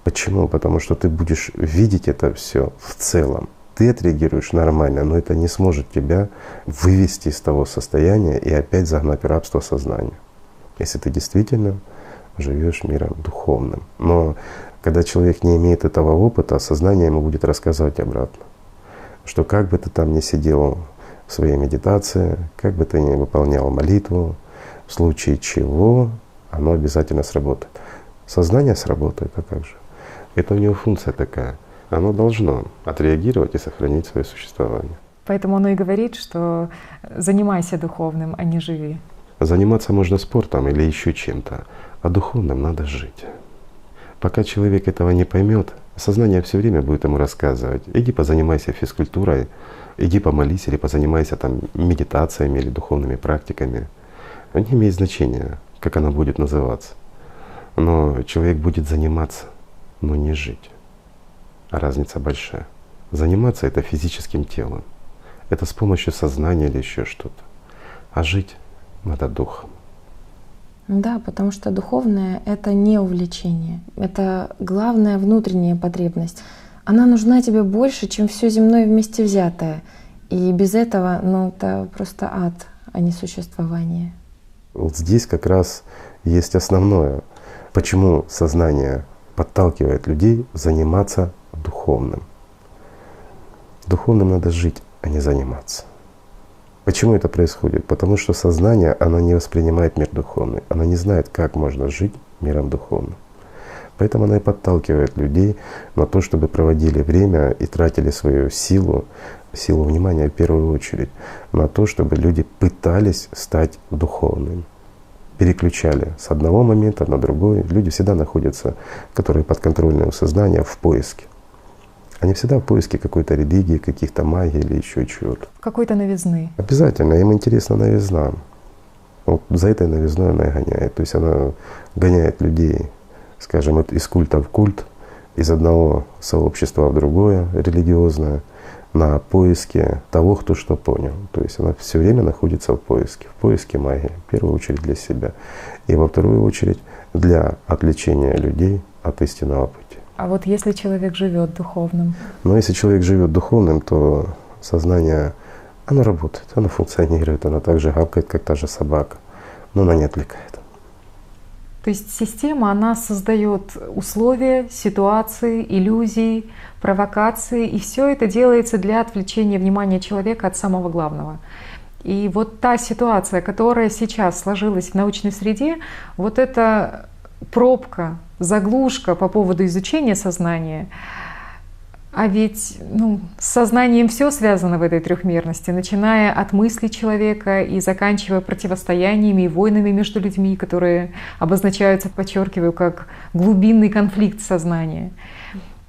Почему? Потому что ты будешь видеть это все в целом. Ты отреагируешь нормально, но это не сможет тебя вывести из того состояния и опять загнать в рабство сознания. Если ты действительно живешь миром духовным. Но когда человек не имеет этого опыта, сознание ему будет рассказывать обратно, что как бы ты там ни сидел в своей медитации, как бы ты ни выполнял молитву, в случае чего оно обязательно сработает. Сознание сработает, а как же? Это у него функция такая. Оно должно отреагировать и сохранить свое существование. Поэтому оно и говорит, что занимайся духовным, а не живи. Заниматься можно спортом или еще чем-то, а духовным надо жить. Пока человек этого не поймет, Сознание все время будет ему рассказывать: иди позанимайся физкультурой, иди помолись или позанимайся там медитациями или духовными практиками. Не имеет значения, как она будет называться. Но человек будет заниматься, но не жить. А разница большая. Заниматься — это физическим телом. Это с помощью сознания или еще что-то. А жить надо духом. Да, потому что духовное — это не увлечение. Это главная внутренняя потребность. Она нужна тебе больше, чем все земное вместе взятое. И без этого, это просто ад, а не существование. Вот здесь как раз есть основное, почему сознание подталкивает людей заниматься духовным. Духовным надо жить, а не заниматься. Почему это происходит? Потому что сознание, оно не воспринимает мир духовный, оно не знает, как можно жить миром духовным. Поэтому оно и подталкивает людей на то, чтобы проводили время и тратили свою силу внимания в первую очередь, на то, чтобы люди пытались стать духовными. Переключали с одного момента на другой. Люди всегда находятся, которые подконтрольны у сознания, в поиске. Они всегда в поиске какой-то религии, каких-то магий или еще чего-то. Какой-то новизны. Обязательно. Им интересна новизна. Вот за этой новизной она и гоняет. То есть она гоняет людей, скажем, из культа в культ, из одного сообщества в другое религиозное, на поиске того, кто что понял. То есть она все время находится в поиске магии, в первую очередь для себя, и во вторую очередь для отвлечения людей от истинного пути. А вот если человек живет духовным? Но если человек живет духовным, то сознание, оно работает, оно функционирует, оно так же гавкает, как та же собака, но она не отвлекает. То есть система, она создает условия, ситуации, иллюзии, провокации, и все это делается для отвлечения внимания человека от самого главного. И вот та ситуация, которая сейчас сложилась в научной среде, вот эта пробка, заглушка по поводу изучения сознания, а ведь с сознанием все связано в этой трехмерности, начиная от мыслей человека и заканчивая противостояниями и войнами между людьми, которые обозначаются, подчеркиваю, как глубинный конфликт сознания.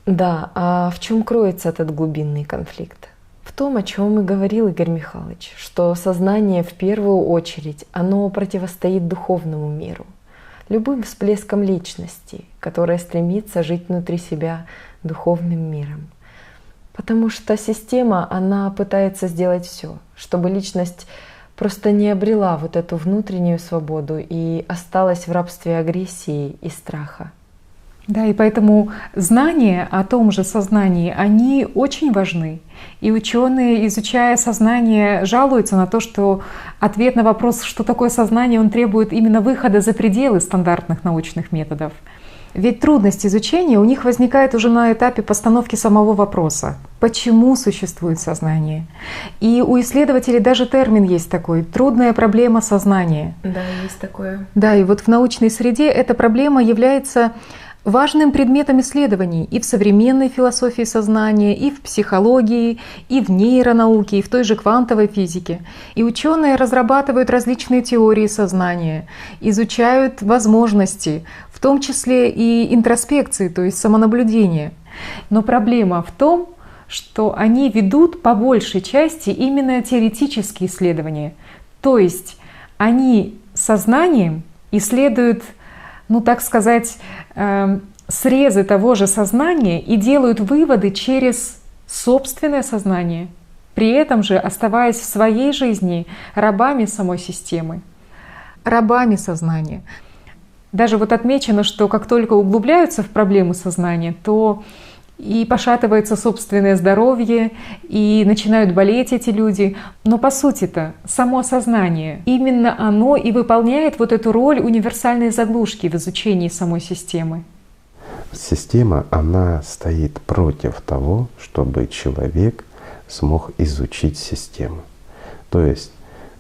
Да, а в чем кроется этот глубинный конфликт? В том, о чем и говорил Игорь Михайлович, что сознание в первую очередь, оно противостоит духовному миру, любым всплескам личности, которая стремится жить внутри себя духовным миром. Потому что система, она пытается сделать все, чтобы личность просто не обрела вот эту внутреннюю свободу и осталась в рабстве агрессии и страха. Да, и поэтому знания о том же сознании, они очень важны. И ученые, изучая сознание, жалуются на то, что ответ на вопрос, что такое сознание, он требует именно выхода за пределы стандартных научных методов. Ведь трудность изучения у них возникает уже на этапе постановки самого вопроса. Почему существует сознание? И у исследователей даже термин есть такой — трудная проблема сознания. Да, есть такое. Да, и вот в научной среде эта проблема является важным предметом исследований и в современной философии сознания, и в психологии, и в нейронауке, и в той же квантовой физике. И ученые разрабатывают различные теории сознания, изучают возможности, в том числе и интроспекции, то есть самонаблюдения. Но проблема в том, что они ведут по большей части именно теоретические исследования. То есть они сознанием исследуют, так сказать, срезы того же сознания и делают выводы через собственное сознание, при этом же оставаясь в своей жизни рабами самой системы, рабами сознания. Даже вот отмечено, что как только углубляются в проблемы сознания, то и пошатывается собственное здоровье, и начинают болеть эти люди. Но по сути-то само сознание, именно оно и выполняет вот эту роль универсальной заглушки в изучении самой системы. Система, она стоит против того, чтобы человек смог изучить систему. То есть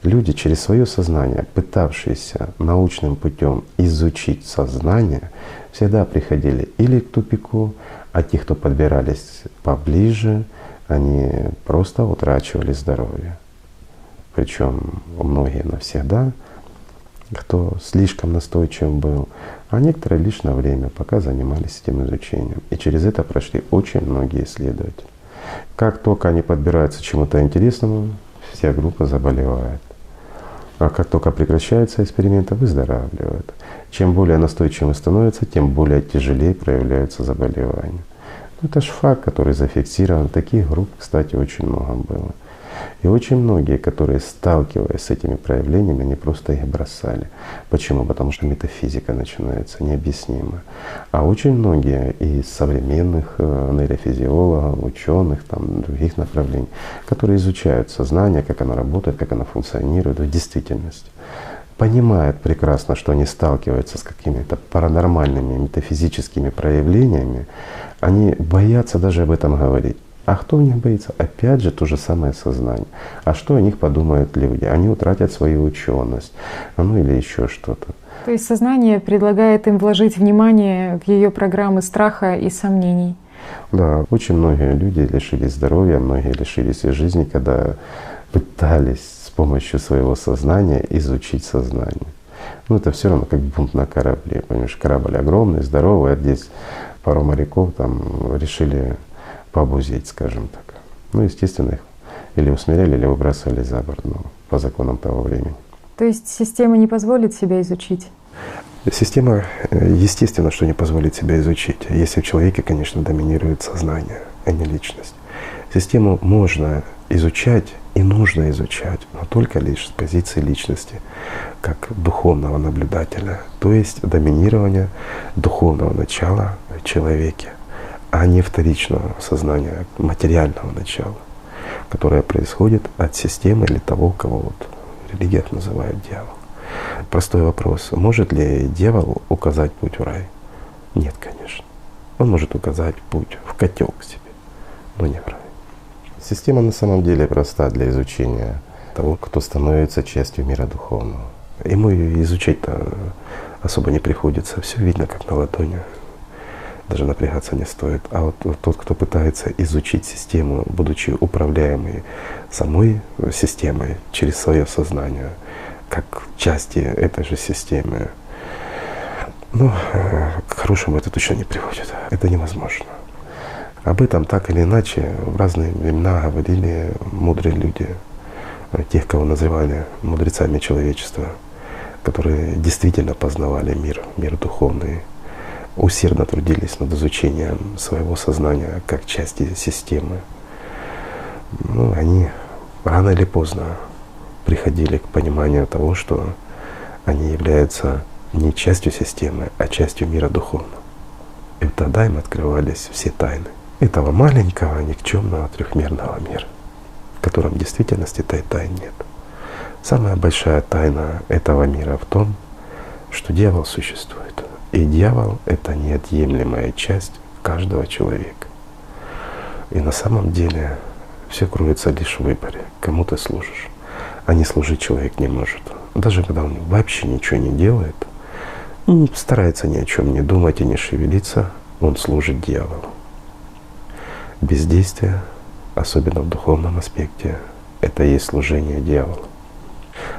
люди через свое сознание, пытавшиеся научным путем изучить сознание, всегда приходили или к тупику, а те, кто подбирались поближе, они просто утрачивали здоровье. Причем многие навсегда, кто слишком настойчив был, а некоторые лишь на время, пока занимались этим изучением. И через это прошли очень многие исследователи. Как только они подбираются к чему-то интересному, вся группа заболевает. А как только прекращаются эксперименты, выздоравливают. Чем более настойчивым становятся, тем более тяжелее проявляются заболевания. Это же факт, который зафиксирован. Таких групп, кстати, очень много было. И очень многие, которые, сталкиваясь с этими проявлениями, они просто их бросали. Почему? Потому что метафизика начинается необъяснимая. А очень многие из современных нейрофизиологов, ученых, других направлений, которые изучают сознание, как оно работает, как оно функционирует в действительности, понимают прекрасно, что они сталкиваются с какими-то паранормальными метафизическими проявлениями, они боятся даже об этом говорить. А кто в них боится? Опять же то же самое сознание. А что о них подумают люди? Они утратят свою ученость, или еще что-то. То есть сознание предлагает им вложить внимание в ее программы страха и сомнений. Да, очень многие люди лишились здоровья, многие лишились и жизни, когда пытались с помощью своего сознания изучить сознание. Это все равно как бунт на корабле. Понимаешь, корабль огромный, здоровый, а здесь пару моряков решили пообузить, скажем так. Естественно, их или усмиряли, или выбрасывали за борт, по законам того времени. То есть система не позволит себя изучить? Система, естественно, что не позволит себя изучить, если в человеке, конечно, доминирует сознание, а не личность. Систему можно изучать и нужно изучать, но только лишь с позиции личности, как духовного наблюдателя, то есть доминирование духовного начала в человеке, а не вторичного сознания, материального начала, которое происходит от системы или того, кого в религиях называют дьявол. Простой вопрос. Может ли дьявол указать путь в рай? Нет, конечно. Он может указать путь в котел к себе, но не в рай. Система на самом деле проста для изучения того, кто становится частью мира духовного. Ему ее изучать-то особо не приходится. Все видно как на ладони. Даже напрягаться не стоит. А вот тот, кто пытается изучить систему, будучи управляемой самой системой через свое сознание, как части этой же системы, к хорошему это точно не приводит. Это невозможно. Об этом так или иначе в разные времена говорили мудрые люди, тех, кого называли мудрецами человечества, которые действительно познавали мир духовный, усердно трудились над изучением своего сознания как части системы. Они рано или поздно приходили к пониманию того, что они являются не частью системы, а частью мира духовного. И тогда им открывались все тайны этого маленького, никчемного, трехмерного мира, в котором в действительности-то и тайн нет. Самая большая тайна этого мира в том, что дьявол существует. И дьявол — это неотъемлемая часть каждого человека. И на самом деле все кроется лишь в выборе, кому ты служишь. А не служить человек не может. Даже когда он вообще ничего не делает, старается ни о чем не думать и не шевелиться, он служит дьяволу. Бездействие, особенно в духовном аспекте, это и есть служение дьяволу.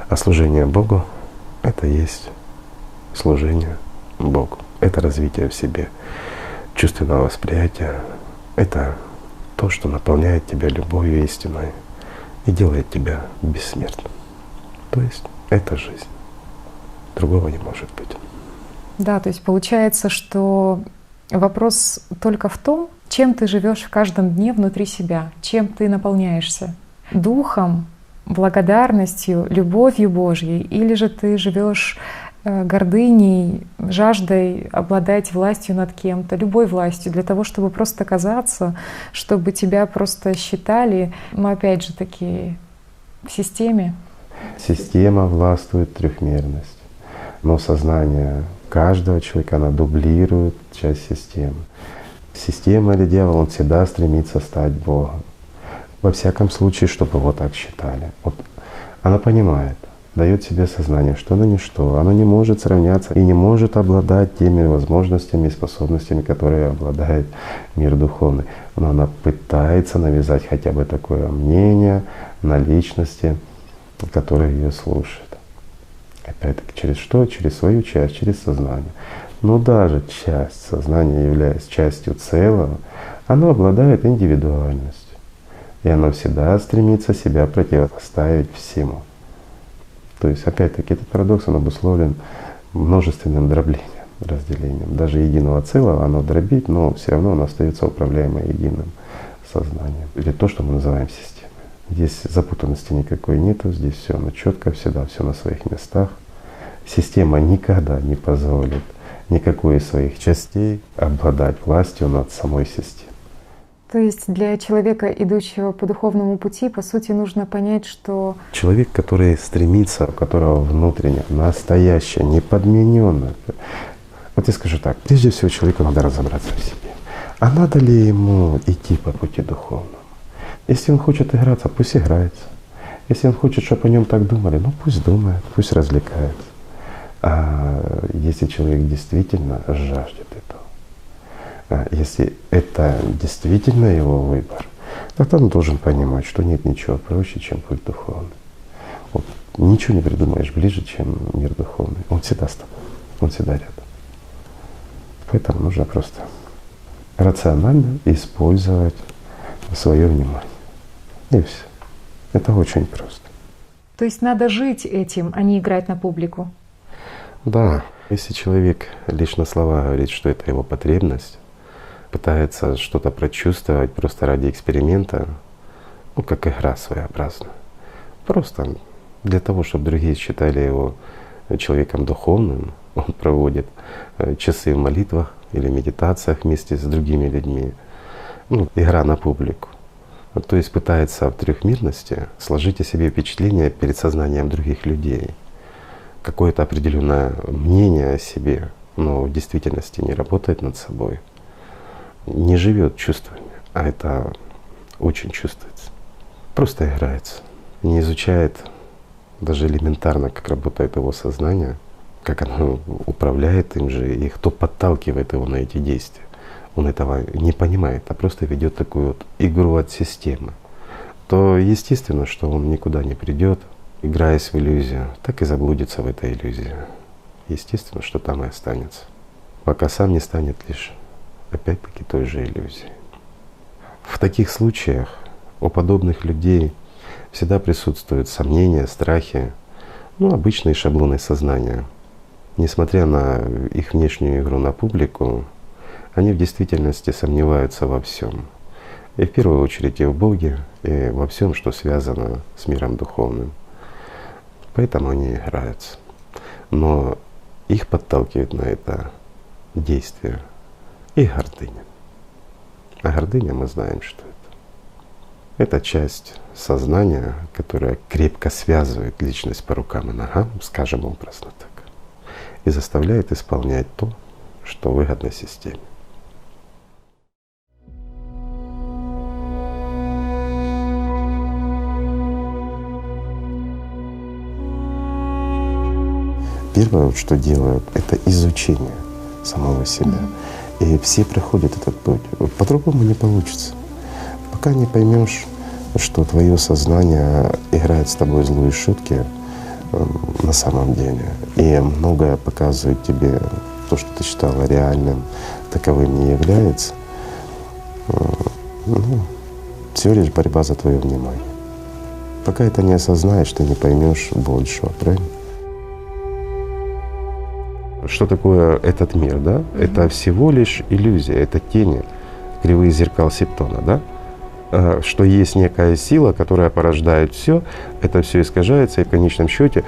А служение Богу — это есть служение Богу. Это развитие в себе чувственного восприятия. Это то, что наполняет тебя любовью истинной и делает тебя бессмертным. То есть это жизнь. Другого не может быть. Да, то есть получается, что вопрос только в том, чем ты живешь в каждом дне внутри себя, чем ты наполняешься. Духом, благодарностью, любовью Божьей, или же ты живешь гордыней, жаждой обладать властью над кем-то, любой властью, для того, чтобы просто казаться, чтобы тебя просто считали, но опять же таки в системе. Система властвует трехмерность, но сознание каждого человека, она дублирует часть системы. Система или дьявол, он всегда стремится стать Богом. Во всяком случае, чтобы его так считали. Она понимает, дает себе сознание, что оно ничто, оно не может сравняться и не может обладать теми возможностями и способностями, которые обладает мир духовный. Но она пытается навязать хотя бы такое мнение на личности, которая ее слушает. Опять-таки, через что? Через свою часть, через сознание. Но даже часть сознания, являясь частью целого, оно обладает индивидуальностью. И оно всегда стремится себя противопоставить всему. То есть, опять-таки, этот парадокс, он обусловлен множественным дроблением, разделением. Даже единого целого оно дробит, но все равно оно остается управляемое единым сознанием. Или то, что мы называем системой. Здесь запутанности никакой нету, здесь все оно четко, всегда все на своих местах. Система никогда не позволит никакой из своих частей обладать властью над самой системой. То есть для человека, идущего по духовному пути, по сути, нужно понять, что… Человек, который стремится, у которого внутренне, настоящее, неподмененное. Вот я скажу так, прежде всего человеку надо разобраться в себе. А надо ли ему идти по пути духовному? Если он хочет играться, пусть играется. Если он хочет, чтобы о нем так думали, ну пусть думает, пусть развлекается. А если человек действительно жаждет этого, если это действительно его выбор, тогда он должен понимать, что нет ничего проще, чем путь духовный. Вот, ничего не придумаешь ближе, чем мир духовный. Он всегда с тобой, он всегда рядом. Поэтому нужно просто рационально использовать свое внимание. И все. Это очень просто. То есть надо жить этим, а не играть на публику. Да, если человек лишь на слова говорит, что это его потребность, пытается что-то прочувствовать просто ради эксперимента, ну как игра своеобразная, просто для того, чтобы другие считали его человеком духовным, он проводит часы в молитвах или медитациях вместе с другими людьми, ну, игра на публику. То есть пытается в трехмерности сложить о себе впечатление перед сознанием других людей, какое-то определенное мнение о себе, но в действительности не работает над собой, не живет чувствами, а это очень чувствуется. Просто играется, не изучает даже элементарно, как работает его сознание, как оно управляет им же и кто подталкивает его на эти действия. Он этого не понимает, а просто ведет такую вот игру от системы, то естественно, что он никуда не придет, играясь в иллюзию, так и заблудится в этой иллюзии. Естественно, что там и останется, пока сам не станет лишь опять-таки той же иллюзией. В таких случаях у подобных людей всегда присутствуют сомнения, страхи, ну, обычные шаблоны сознания. Несмотря на их внешнюю игру на публику, они в действительности сомневаются во всем. И в первую очередь и в Боге, и во всем, что связано с миром духовным. Поэтому они играются. Но их подталкивает на это действие и гордыня. А гордыня, мы знаем, что это. Это часть сознания, которая крепко связывает личность по рукам и ногам, скажем образно так, и заставляет исполнять то, что выгодно системе. Первое, что делают, это изучение самого себя. И все проходят этот путь. По-другому не получится. Пока не поймешь, что твое сознание играет с тобой злые шутки на самом деле, и многое показывает тебе то, что ты считала реальным, таковым не является, ну, всего лишь борьба за твое внимание. Пока это не осознаешь, ты не поймешь большего, правильно? Что такое этот мир, да? Это всего лишь иллюзия, это тени, кривые зеркал Септона, да? Что есть некая сила, которая порождает все, это все искажается, и в конечном счете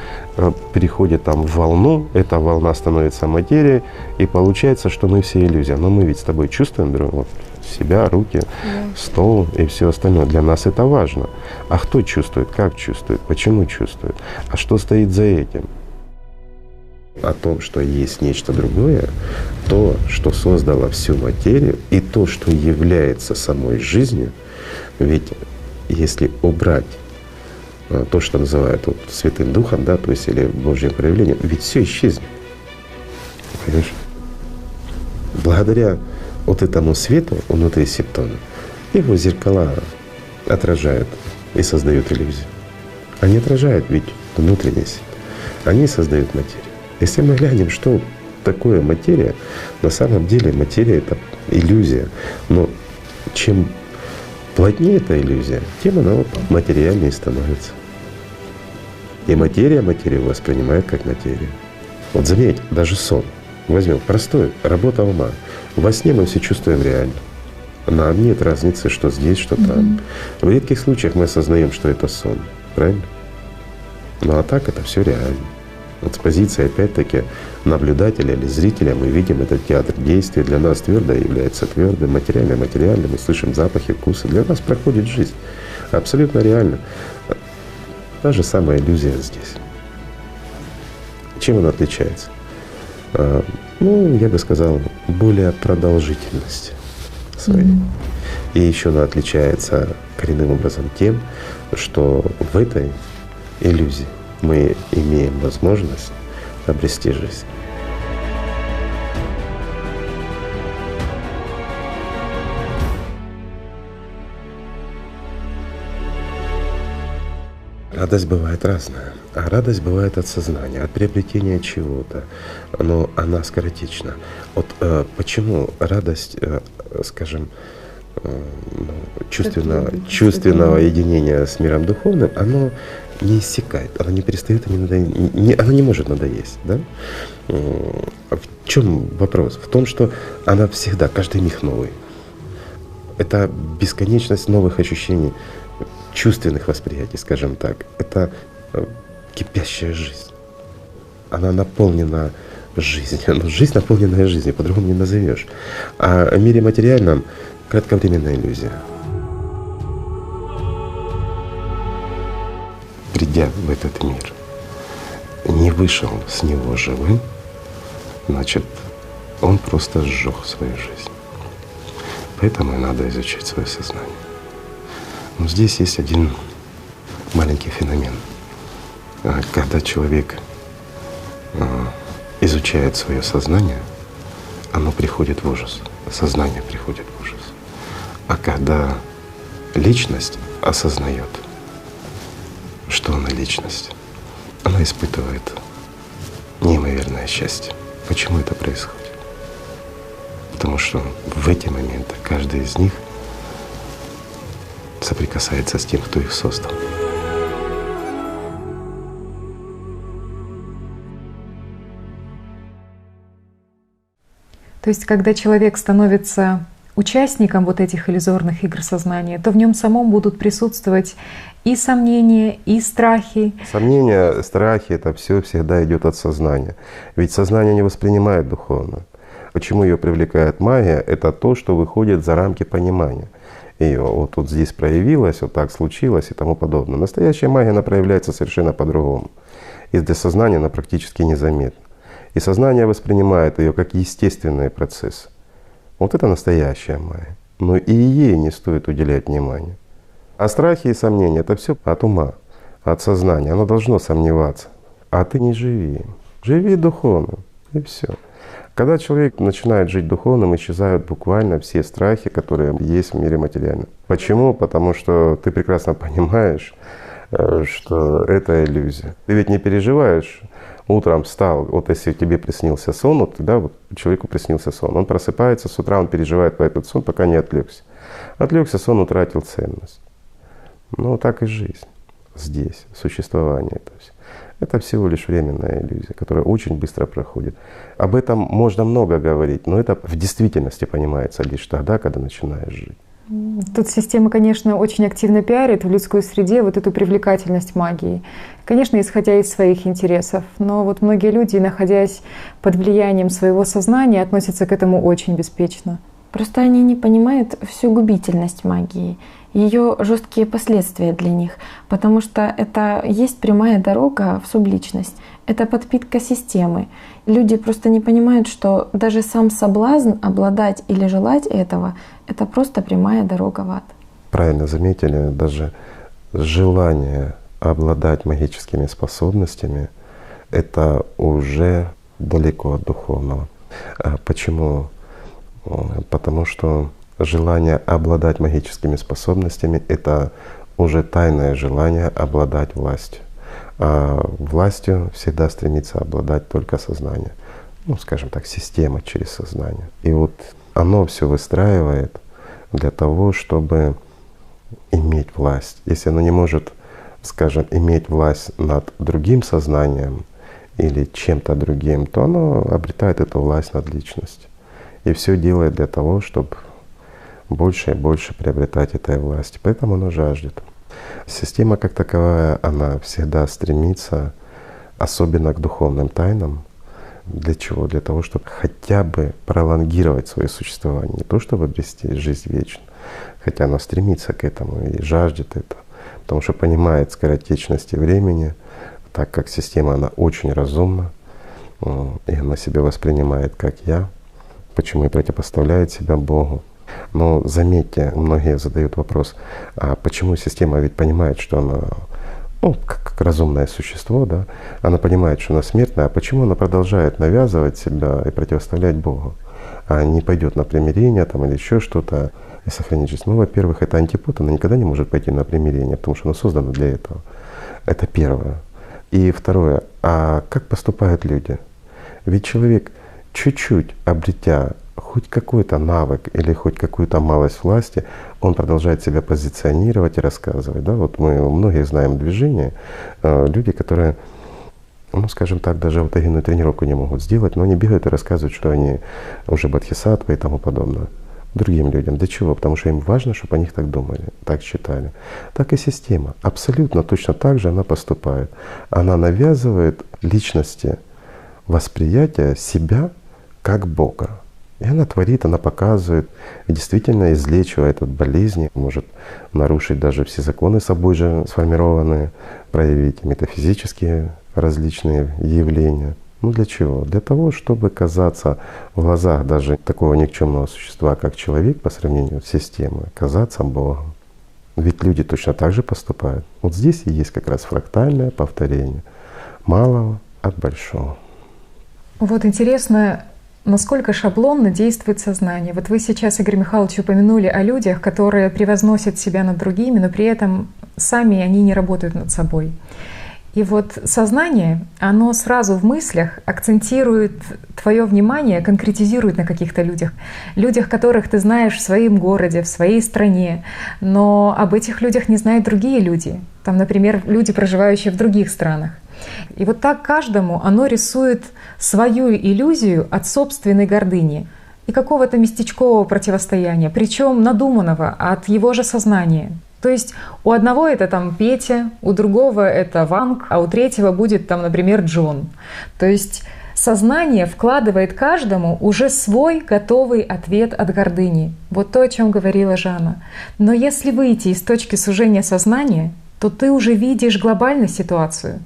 переходит там в волну, эта волна становится материей, и получается, что мы все иллюзия. Но мы ведь с тобой чувствуем друг друга, себя, руки, стол и все остальное. Для нас это важно. А кто чувствует, как чувствует, почему чувствует, а что стоит за этим? О том, что есть нечто другое, то, что создало всю материю, и то, что является самой жизнью. Ведь если убрать то, что называют вот Святым Духом, да, то есть или Божьим проявлением, ведь все исчезнет. Понимаешь? Благодаря вот этому свету внутри Септона его зеркала отражают и создают иллюзию. Они отражают ведь внутренний свет, они создают материю. Если мы глянем, что такое материя? На самом деле материя — это иллюзия. Но чем плотнее эта иллюзия, тем она вот материальнее становится. И материя материю воспринимает как материю. Вот заметь, даже сон. Возьмем простой, работа ума. Во сне мы все чувствуем реально. Нам нет разницы, что здесь, что там. В редких случаях мы осознаем, что это сон. Правильно? Ну а так это все реально. Вот с позиции, опять-таки, наблюдателя или зрителя мы видим этот театр действия. Для нас твердое является твердым, материальное — материальным. Мы слышим запахи, вкусы. Для нас проходит жизнь. Абсолютно реально. Та же самая иллюзия здесь. Чем она отличается? Ну, я бы сказал, более продолжительность своей. И еще она отличается коренным образом тем, что в этой иллюзии мы имеем возможность обрести жизнь. Радость бывает разная. А радость бывает от сознания, от приобретения чего-то. Но она скоротечна. Вот почему радость, скажем, чувственного единения с миром духовным, оно не иссякает, оно не перестает, оно не может надоесть. Да? В чем вопрос? В том, что она всегда, каждый миг новый. Это бесконечность новых ощущений, чувственных восприятий, скажем так. Это кипящая жизнь. Она наполнена жизнью. Но жизнь, наполненная жизнью, по-другому не назовешь. А в мире материальном кратковременная иллюзия. Придя в этот мир, не вышел с него живым, значит, он просто сжег свою жизнь. Поэтому и надо изучать свое сознание. Но здесь есть один маленький феномен. Когда человек изучает свое сознание, оно приходит в ужас, сознание приходит в ужас. А когда личность осознает, что она личность, она испытывает неимоверное счастье. Почему это происходит? Потому что в эти моменты каждый из них соприкасается с тем, кто их создал. То есть, когда человек становится участником вот этих иллюзорных игр сознания, то в нем самом будут присутствовать и сомнения, и страхи. Сомнения, страхи — это все всегда идет от сознания. Ведь сознание не воспринимает духовно. Почему ее привлекает магия? Это то, что выходит за рамки понимания. Ее вот тут здесь проявилось, вот так случилось и тому подобное. Настоящая магия, она проявляется совершенно по-другому. И для сознания она практически незаметна. И сознание воспринимает ее как естественный процесс. Вот это настоящая магия. Но и ей не стоит уделять внимания. А страхи и сомнения — это все от ума, от сознания. Оно должно сомневаться. А ты не живи. Живи духовно, и все. Когда человек начинает жить духовным, исчезают буквально все страхи, которые есть в мире материальном. Почему? Потому что ты прекрасно понимаешь, что это иллюзия. Ты ведь не переживаешь. Утром встал, вот если тебе приснился сон, вот тогда вот человеку приснился сон. Он просыпается с утра, он переживает по этот сон, пока не отвлекся. Отвлекся, сон утратил ценность. Ну так и жизнь здесь, существование. То есть это всего лишь временная иллюзия, которая очень быстро проходит. Об этом можно много говорить, но это в действительности понимается лишь тогда, когда начинаешь жить. Тут система, конечно, очень активно пиарит в людской среде вот эту привлекательность магии. Конечно, исходя из своих интересов. Но вот многие люди, находясь под влиянием своего сознания, относятся к этому очень беспечно. Просто они не понимают всю губительность магии, ее жесткие последствия для них, потому что это есть прямая дорога в субличность, это подпитка системы. Люди просто не понимают, что даже сам соблазн обладать или желать этого — это просто прямая дорога в ад. Правильно заметили, даже желание обладать магическими способностями — это уже далеко от духовного. Почему? Потому что желание обладать магическими способностями — это уже тайное желание обладать властью. А властью всегда стремится обладать только сознание. скажем так, система через сознание. И вот оно все выстраивает для того, чтобы иметь власть. Если оно не может, скажем, иметь власть над другим сознанием или чем-то другим, то оно обретает эту власть над личностью. И все делает для того, чтобы больше и больше приобретать этой власти. Поэтому оно жаждет. Система как таковая, она всегда стремится, особенно к духовным тайнам. Для чего? Для того, чтобы хотя бы пролонгировать свое существование. Не то, чтобы обрести жизнь вечную, хотя она стремится к этому и жаждет этого. Потому что понимает скоротечность времени, так как система, она очень разумна, и она себя воспринимает как «я», почему и противопоставляет себя Богу. Но заметьте, многие задают вопрос, а почему система ведь понимает, что она, как разумное существо, да, она понимает, что она смертная, а почему она продолжает навязывать себя и противоставлять Богу, а не пойдет на примирение там, или еще что-то и сохранить жизнь? Ну, во-первых, это антипод, она никогда не может пойти на примирение, потому что она создана для этого. Это первое. И второе, а как поступают люди? Ведь человек, чуть-чуть обретя хоть какой-то навык или хоть какую-то малость власти, он продолжает себя позиционировать и рассказывать. Да? Вот мы многие знаем движения, люди, которые, скажем так, даже аутогенную тренировку не могут сделать, но они бегают и рассказывают, что они уже бодхисаттвы и тому подобное другим людям. Для чего? Потому что им важно, чтобы о них так думали, так считали. Так и система. Абсолютно точно так же она поступает. Она навязывает личности восприятие себя как Бога. И она творит, она показывает, и действительно излечивает от болезни, может нарушить даже все законы собой же сформированные, проявить метафизические различные явления. Для чего? Для того, чтобы казаться в глазах даже такого никчемного существа, как человек, по сравнению с системой, казаться Богом. Ведь люди точно так же поступают. Вот здесь и есть как раз фрактальное повторение малого от большого. Вот интересно, насколько шаблонно действует сознание. Вот вы сейчас, Игорь Михайлович, упомянули о людях, которые превозносят себя над другими, но при этом сами они не работают над собой. И вот сознание, оно сразу в мыслях акцентирует твое внимание, конкретизирует на каких-то людях. Людях, которых ты знаешь в своем городе, в своей стране, но об этих людях не знают другие люди. Там, например, люди, проживающие в других странах. И вот так каждому оно рисует свою иллюзию от собственной гордыни и какого-то местечкового противостояния, причем надуманного от его же сознания. То есть у одного это там Петя, у другого это Ванг, а у третьего будет там, например, Джон. То есть сознание вкладывает каждому уже свой готовый ответ от гордыни. Вот то, о чем говорила Жанна. Но если выйти из точки сужения сознания, то ты уже видишь глобальную ситуацию,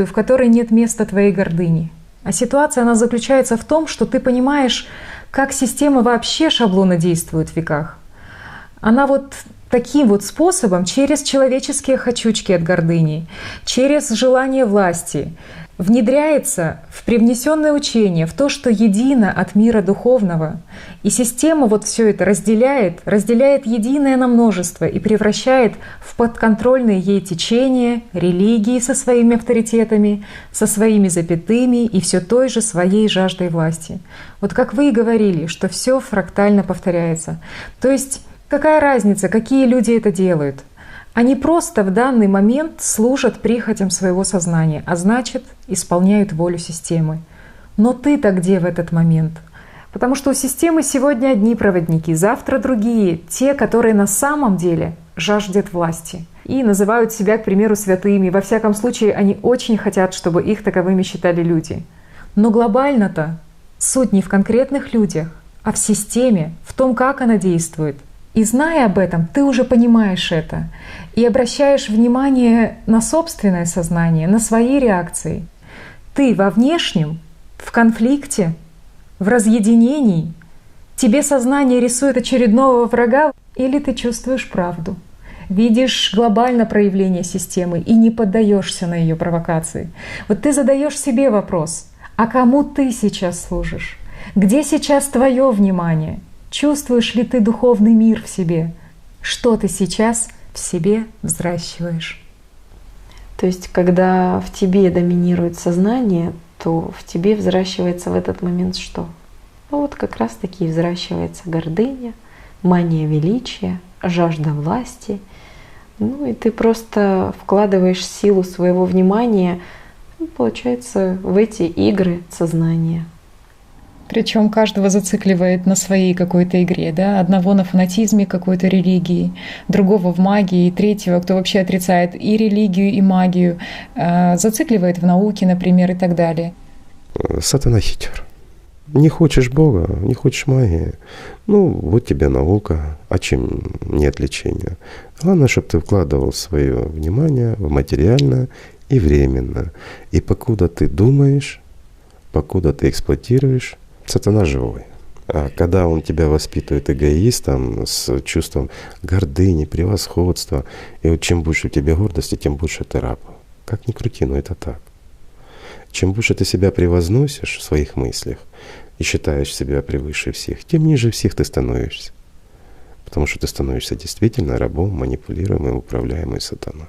в которой нет места твоей гордыни. А ситуация, она заключается в том, что ты понимаешь, как система вообще шаблонно действует в веках. Она вот таким вот способом, через человеческие хочучки от гордыни, через желание власти, внедряется в привнесенное учение, в то, что едино от мира духовного. И система вот все это разделяет единое на множество и превращает в подконтрольные ей течения, религии со своими авторитетами, со своими запятыми и все той же своей жаждой власти. Вот как вы и говорили, что все фрактально повторяется. То есть какая разница, какие люди это делают? Они просто в данный момент служат прихотям своего сознания, а значит, исполняют волю системы. Но ты-то где в этот момент? Потому что у системы сегодня одни проводники, завтра другие, те, которые на самом деле жаждут власти и называют себя, к примеру, святыми. Во всяком случае, они очень хотят, чтобы их таковыми считали люди. Но глобально-то суть не в конкретных людях, а в системе, в том, как она действует. И зная об этом, ты уже понимаешь это и обращаешь внимание на собственное сознание, на свои реакции. Ты во внешнем, в конфликте, в разъединении, тебе сознание рисует очередного врага, или ты чувствуешь правду, видишь глобально проявление системы и не поддаешься на ее провокации. Вот ты задаешь себе вопрос: а кому ты сейчас служишь? Где сейчас твое внимание? Чувствуешь ли ты духовный мир в себе? Что ты сейчас в себе взращиваешь? То есть, когда в тебе доминирует сознание, то в тебе взращивается в этот момент что? Ну вот как раз-таки взращивается гордыня, мания величия, жажда власти. Ну и ты просто вкладываешь силу своего внимания, получается, в эти игры сознания. Причем каждого зацикливает на своей какой-то игре, да? Одного на фанатизме какой-то религии, другого в магии, третьего, кто вообще отрицает и религию, и магию, зацикливает в науке, например, и так далее. Сатана хитер. Не хочешь Бога, не хочешь магии. Ну, вот тебе наука, а чем нет лечения? Главное, чтобы ты вкладывал свое внимание в материальное и временно. И покуда ты думаешь, покуда ты эксплуатируешь, сатана живой. А когда он тебя воспитывает эгоистом, с чувством гордыни, превосходства, и вот чем больше у тебя гордости, тем больше ты раб. Как ни крути, но это так. Чем больше ты себя превозносишь в своих мыслях и считаешь себя превыше всех, тем ниже всех ты становишься. Потому что ты становишься действительно рабом, манипулируемым, управляемым сатаной.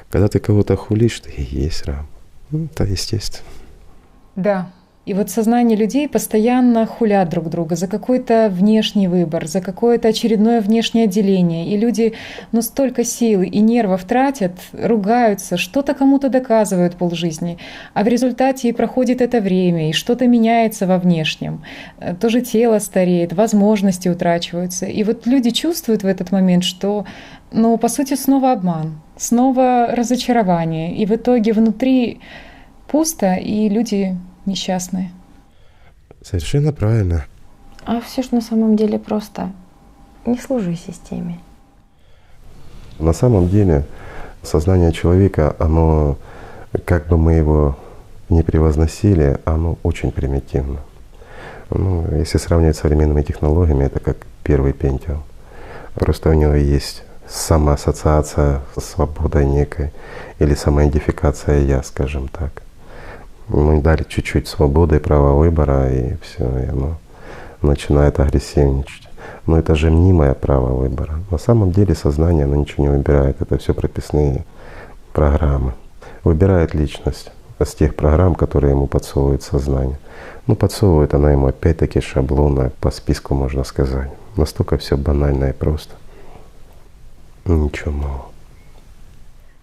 Когда ты кого-то хулишь, ты и есть раб. Ну, это естественно. Да. И вот сознание людей постоянно хулят друг друга за какой-то внешний выбор, за какое-то очередное внешнее отделение. И люди столько сил и нервов тратят, ругаются, что-то кому-то доказывают полжизни. А в результате и проходит это время, и что-то меняется во внешнем. Тоже тело стареет, возможности утрачиваются. И вот люди чувствуют в этот момент, что, по сути, снова обман, снова разочарование. И в итоге внутри пусто, и люди несчастные. Совершенно правильно. А все же на самом деле просто не служи системе. На самом деле сознание человека, оно, как бы мы его не превозносили, оно очень примитивно. Если сравнивать с современными технологиями, это как первый Pentium. Просто у него есть самоассоциация с свободой некой или самоидентификация «я», скажем так. Мы дали чуть-чуть свободы и права выбора, и все, и оно начинает агрессивничать. Но это же мнимое право выбора. На самом деле сознание, оно ничего не выбирает. Это все прописные программы. Выбирает личность с тех программ, которые ему подсовывает сознание. Подсовывает она ему опять-таки шаблоны по списку, можно сказать. Настолько все банально и просто. Ничего нового.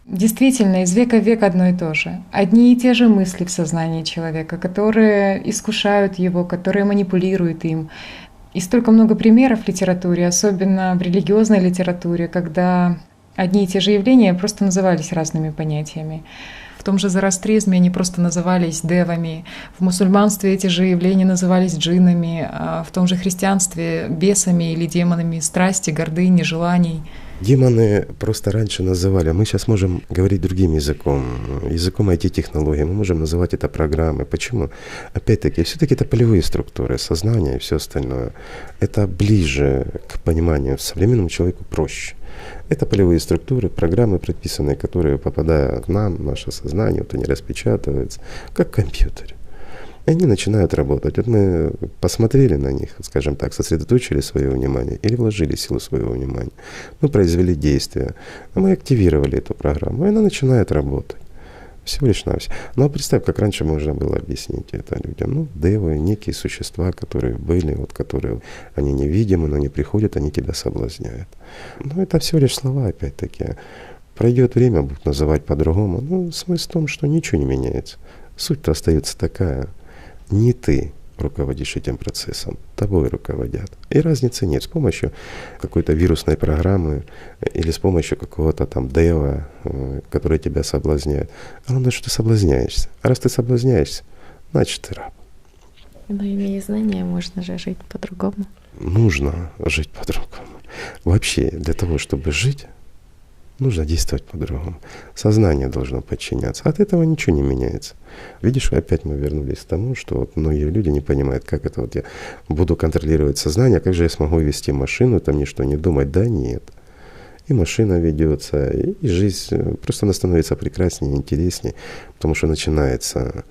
Действительно, из века в век одно и то же. Одни и те же мысли в сознании человека, которые искушают его, которые манипулируют им. И столько много примеров в литературе, особенно в религиозной литературе, когда одни и те же явления просто назывались разными понятиями. В том же зороастризме они просто назывались девами, в мусульманстве эти же явления назывались джиннами, а в том же христианстве — бесами или демонами страсти, гордыни, желаний. Демоны просто раньше называли, мы сейчас можем говорить другим языком, языком IT-технологий, мы можем называть это программы. Почему? Опять-таки, все-таки это полевые структуры, сознание и все остальное. Это ближе к пониманию, современному человеку проще. Это полевые структуры, программы прописанные, которые, попадая к нам, в наше сознание, вот они распечатываются, как в компьютере. И они начинают работать. Вот мы посмотрели на них, скажем так, сосредоточили свое внимание или вложили силу своего внимания. Мы произвели действие, мы активировали эту программу, и она начинает работать. Всего лишь навсего. Но представь, как раньше можно было объяснить это людям. Девы, некие существа, которые были, которые они невидимы, но они приходят, они тебя соблазняют. Но это всего лишь слова, опять-таки. Пройдет время, будут называть по-другому. Смысл в том, что ничего не меняется. Суть-то остается такая. Не ты руководишь этим процессом, тобой руководят. И разницы нет. С помощью какой-то вирусной программы или с помощью какого-то там дева, который тебя соблазняет. Главное, что ты соблазняешься. А раз ты соблазняешься, значит ты раб. Но имея знания, можно же жить по-другому. Нужно жить по-другому. Вообще, для того, чтобы жить, нужно действовать по-другому. Сознание должно подчиняться. От этого ничего не меняется. Видишь, опять мы вернулись к тому, что многие люди не понимают, как это я буду контролировать сознание, как же я смогу вести машину, там ничто не думать. Да нет. И машина ведется, и жизнь просто она становится прекраснее, интереснее, потому что начинается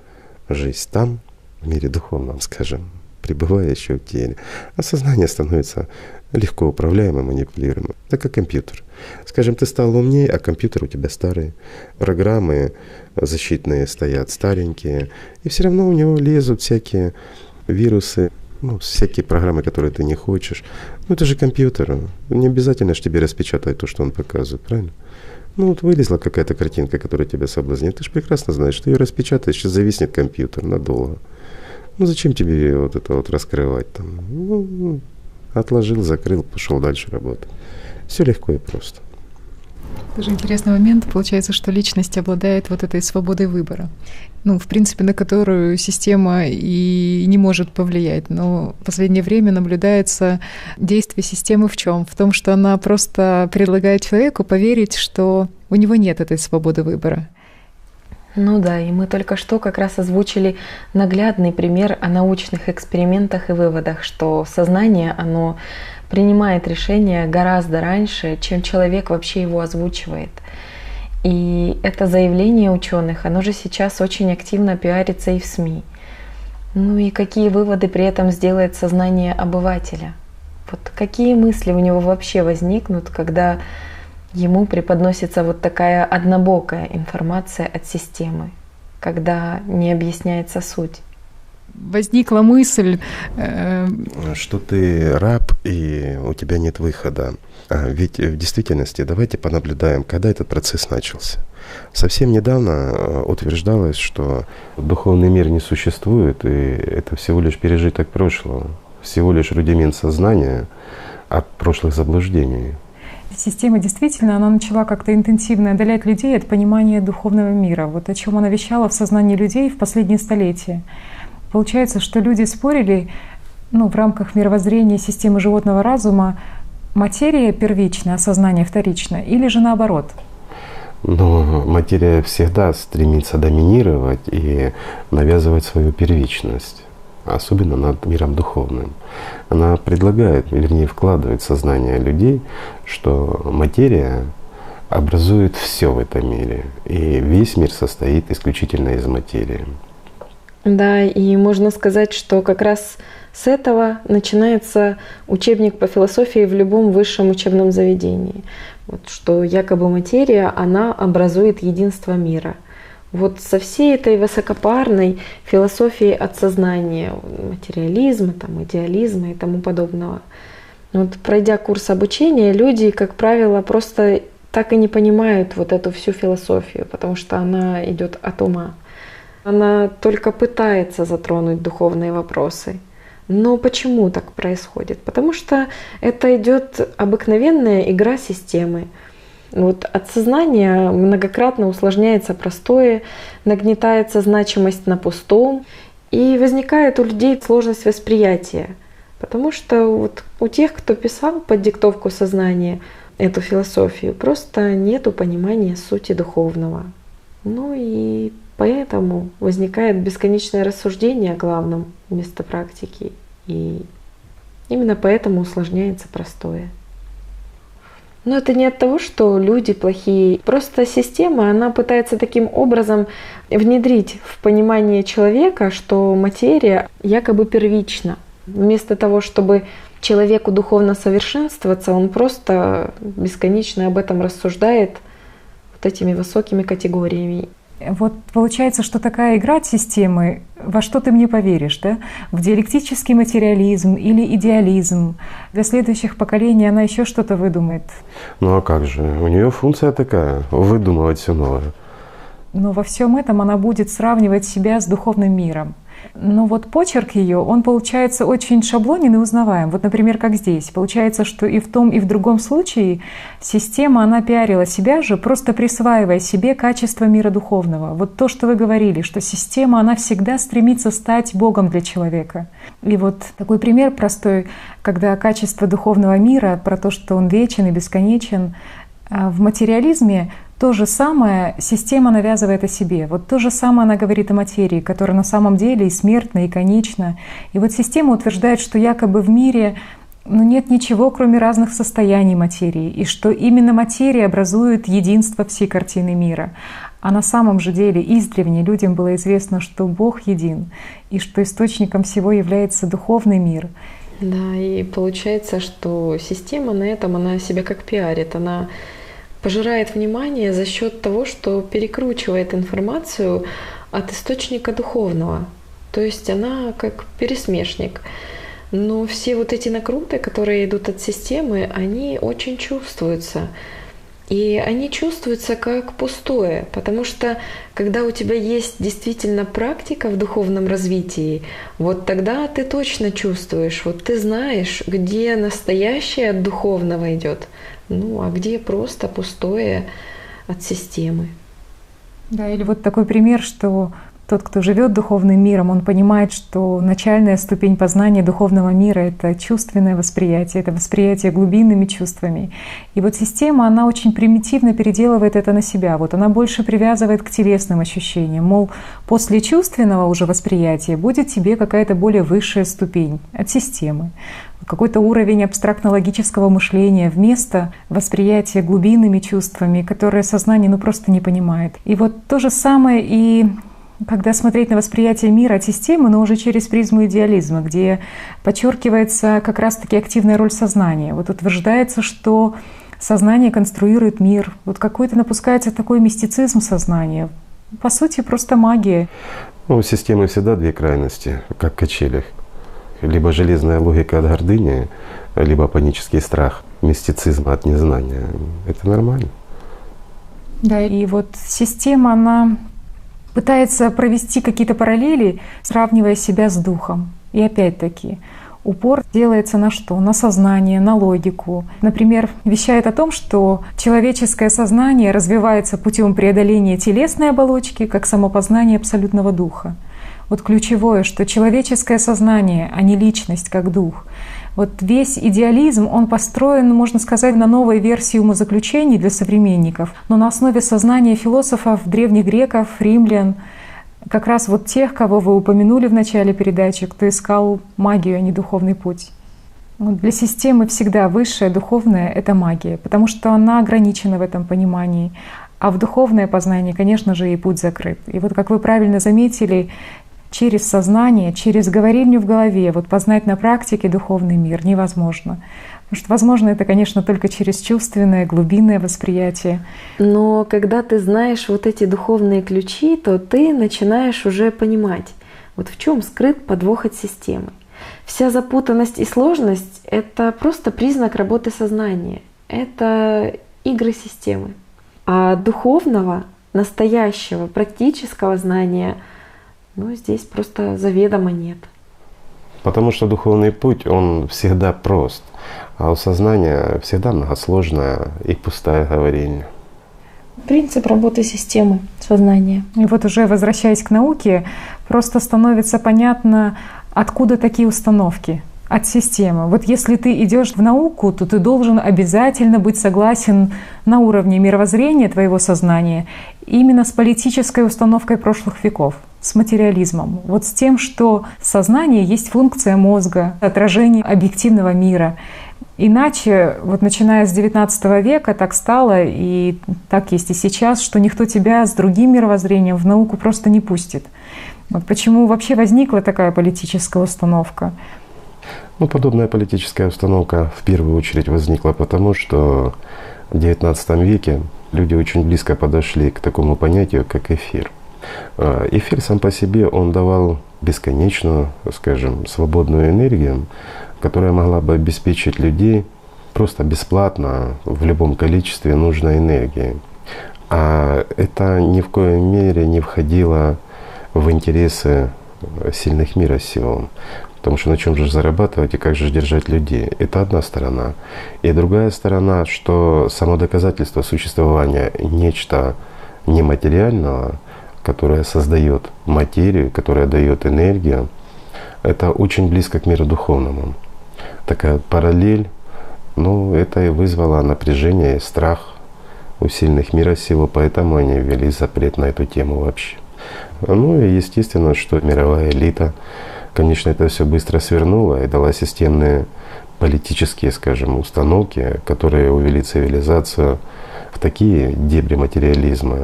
жизнь там, в мире духовном, скажем, пребывая еще в теле. А сознание становится легко управляемым, манипулируемым. Это как компьютер. Скажем, ты стал умнее, а компьютер у тебя старый. Программы защитные стоят старенькие. И все равно у него лезут всякие вирусы, всякие программы, которые ты не хочешь. Это же компьютер. Не обязательно же тебе распечатать то, что он показывает, правильно? Вылезла какая-то картинка, которая тебя соблазняет. Ты же прекрасно знаешь, что ее распечатаешь, сейчас зависнет компьютер надолго. Зачем тебе вот это вот раскрывать там? Отложил, закрыл, пошел дальше работать. Все легко и просто. Тоже интересный момент. Получается, что личность обладает вот этой свободой выбора. В принципе, на которую система и не может повлиять. Но в последнее время наблюдается действие системы в чем? В том, что она просто предлагает человеку поверить, что у него нет этой свободы выбора. Да, и мы только что как раз озвучили наглядный пример о научных экспериментах и выводах, что сознание, оно принимает решение гораздо раньше, чем человек вообще его озвучивает. И это заявление ученых, оно же сейчас очень активно пиарится и в СМИ. И какие выводы при этом сделает сознание обывателя? Вот какие мысли у него вообще возникнут, когда ему преподносится вот такая однобокая информация от системы, когда не объясняется суть? Возникла мысль, что ты раб и у тебя нет выхода. Ведь в действительности давайте понаблюдаем, когда этот процесс начался. Совсем недавно утверждалось, что духовный мир не существует, и это всего лишь пережиток прошлого, всего лишь рудимент сознания от прошлых заблуждений. Система действительно, она начала как-то интенсивно отдалять людей от понимания духовного мира, вот о чем она вещала в сознании людей в последние столетия. Получается, что люди спорили, в рамках мировоззрения системы животного разума, материя первична, а сознание вторично, или же наоборот? Но материя всегда стремится доминировать и навязывать свою первичность, особенно над миром духовным. Она предлагает, вернее, вкладывает в сознание людей, что материя образует все в этом мире, и весь мир состоит исключительно из материи. Да, и можно сказать, что как раз с этого начинается учебник по философии в любом высшем учебном заведении. Что якобы материя, она образует единство мира. Со всей этой высокопарной философией от сознания, материализма, идеализма и тому подобного. Пройдя курс обучения, люди, как правило, просто так и не понимают эту всю философию, потому что она идет от ума. Она только пытается затронуть духовные вопросы. Но почему так происходит? Потому что это идет обыкновенная игра системы. От сознания многократно усложняется простое, нагнетается значимость на пустом, и возникает у людей сложность восприятия. Потому что у тех, кто писал под диктовку сознания эту философию, просто нету понимания сути духовного. И поэтому возникает бесконечное рассуждение о главном вместо практики. И именно поэтому усложняется простое. Но это не от того, что люди плохие. Просто система, она пытается таким образом внедрить в понимание человека, что материя якобы первична. Вместо того, чтобы человеку духовно совершенствоваться, он просто бесконечно об этом рассуждает этими высокими категориями. Получается, что такая игра от системы, во что ты мне поверишь, да? В диалектический материализм или идеализм. Для следующих поколений она еще что-то выдумает. А как же? У нее функция такая — выдумывать все новое. Но во всем этом она будет сравнивать себя с духовным миром. Но почерк ее, он получается очень шаблонен и узнаваем. Например, как здесь. Получается, что и в том, и в другом случае система, она пиарила себя же, просто присваивая себе качество мира духовного. То, что вы говорили, что система, она всегда стремится стать Богом для человека. И такой пример простой, когда качество духовного мира, про то, что он вечен и бесконечен, в материализме то же самое система навязывает о себе. То же самое она говорит о материи, которая на самом деле и смертна, и конечна. И система утверждает, что якобы в мире нет ничего, кроме разных состояний материи, и что именно материя образует единство всей картины мира. А на самом же деле издревле людям было известно, что Бог един, и что источником всего является духовный мир. Да, и получается, что система на этом, она себя как пиарит, она пожирает внимание за счет того, что перекручивает информацию от источника духовного. То есть она как пересмешник. Но все вот эти накруты, которые идут от системы, они очень чувствуются. И они чувствуются как пустое, потому что когда у тебя есть действительно практика в духовном развитии, вот тогда ты точно чувствуешь, вот ты знаешь, где настоящее от духовного идет, а где просто пустое от системы. Да, или вот такой пример, что тот, кто живет духовным миром, он понимает, что начальная ступень познания духовного мира — это чувственное восприятие, это восприятие глубинными чувствами. И вот система, она очень примитивно переделывает это на себя. Вот она больше привязывает к телесным ощущениям. Мол, после чувственного уже восприятия будет тебе какая-то более высшая ступень от системы. Какой-то уровень абстрактно-логического мышления вместо восприятия глубинными чувствами, которые сознание просто не понимает. И вот то же самое и когда смотреть на восприятие мира от системы, но уже через призму идеализма, где подчеркивается как раз-таки активная роль сознания. Вот утверждается, что сознание конструирует мир. Вот какой-то напускается такой мистицизм сознания. По сути, просто магия. У системы всегда две крайности, как в качелях. Либо железная логика от гордыни, либо панический страх, мистицизм от незнания. Это нормально. Да, и вот система, она пытается провести какие-то параллели, сравнивая себя с духом. И опять-таки упор делается на что? На сознание, на логику. Например, вещает о том, что человеческое сознание развивается путем преодоления телесной оболочки, как самопознание абсолютного духа. Вот ключевое, что человеческое сознание, а не личность как дух. Вот весь идеализм, он построен, можно сказать, на новой версии умозаключений для современников, но на основе сознания философов, древних греков, римлян, как раз вот тех, кого вы упомянули в начале передачи, кто искал магию, а не духовный путь. Вот для системы всегда высшее духовное — это магия, потому что она ограничена в этом понимании. А в духовное познание, конечно же, и путь закрыт. И вот, как вы правильно заметили, через сознание, через говорильню в голове вот познать на практике духовный мир невозможно. Потому что возможно это, конечно, только через чувственное, глубинное восприятие. Но когда ты знаешь вот эти духовные ключи, то ты начинаешь уже понимать, вот в чем скрыт подвох от системы. Вся запутанность и сложность — это просто признак работы сознания. Это игры системы. А духовного, настоящего, практического знания здесь просто заведомо нет. Потому что духовный путь, он всегда прост, а у сознания всегда многосложная и пустая говорильня. Принцип работы системы сознания. И вот уже возвращаясь к науке, просто становится понятно, откуда такие установки. От системы. Вот если ты идешь в науку, то ты должен обязательно быть согласен на уровне мировоззрения твоего сознания именно с политической установкой прошлых веков, с материализмом, вот с тем, что сознание есть функция мозга, отражение объективного мира. Иначе, вот начиная с XIX века, так стало, и так есть и сейчас, что никто тебя с другим мировоззрением в науку просто не пустит. Вот почему вообще возникла такая политическая установка? Подобная политическая установка в первую очередь возникла потому, что в XIX веке люди очень близко подошли к такому понятию, как эфир. Эфир сам по себе, он давал бесконечную, скажем, свободную энергию, которая могла бы обеспечить людей просто бесплатно в любом количестве нужной энергии. А это ни в коей мере не входило в интересы сильных мира сего. Потому что на чем же зарабатывать и как же держать людей? Это одна сторона. И другая сторона, что само доказательство существования нечто нематериального, которое создает материю, которое дает энергию, это очень близко к миру духовному. Такая параллель, это и вызвало напряжение и страх у сильных мира сего, поэтому они ввели запрет на эту тему вообще. И естественно, что мировая элита, конечно, это все быстро свернула и дала системные политические, скажем, установки, которые увели цивилизацию в такие дебри материализма,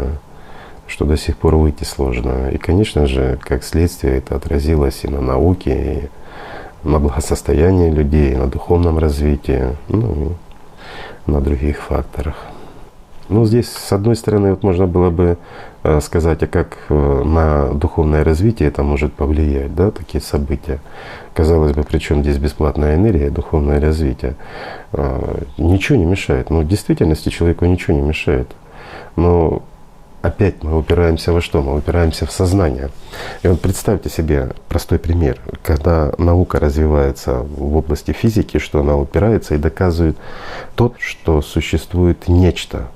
что до сих пор выйти сложно. И, конечно же, как следствие, это отразилось и на науке, и на благосостоянии людей, и на духовном развитии, ну и на других факторах. Ну, здесь, с одной стороны, вот можно было бы сказать, а как на духовное развитие это может повлиять, да, такие события. Казалось бы, при чем здесь бесплатная энергия, духовное развитие? Ничего не мешает. Ну, в действительности человеку ничего не мешает. Но опять мы упираемся во что? Мы упираемся в сознание. И вот представьте себе простой пример. Когда наука развивается в области физики, что она упирается и доказывает то, что существует нечто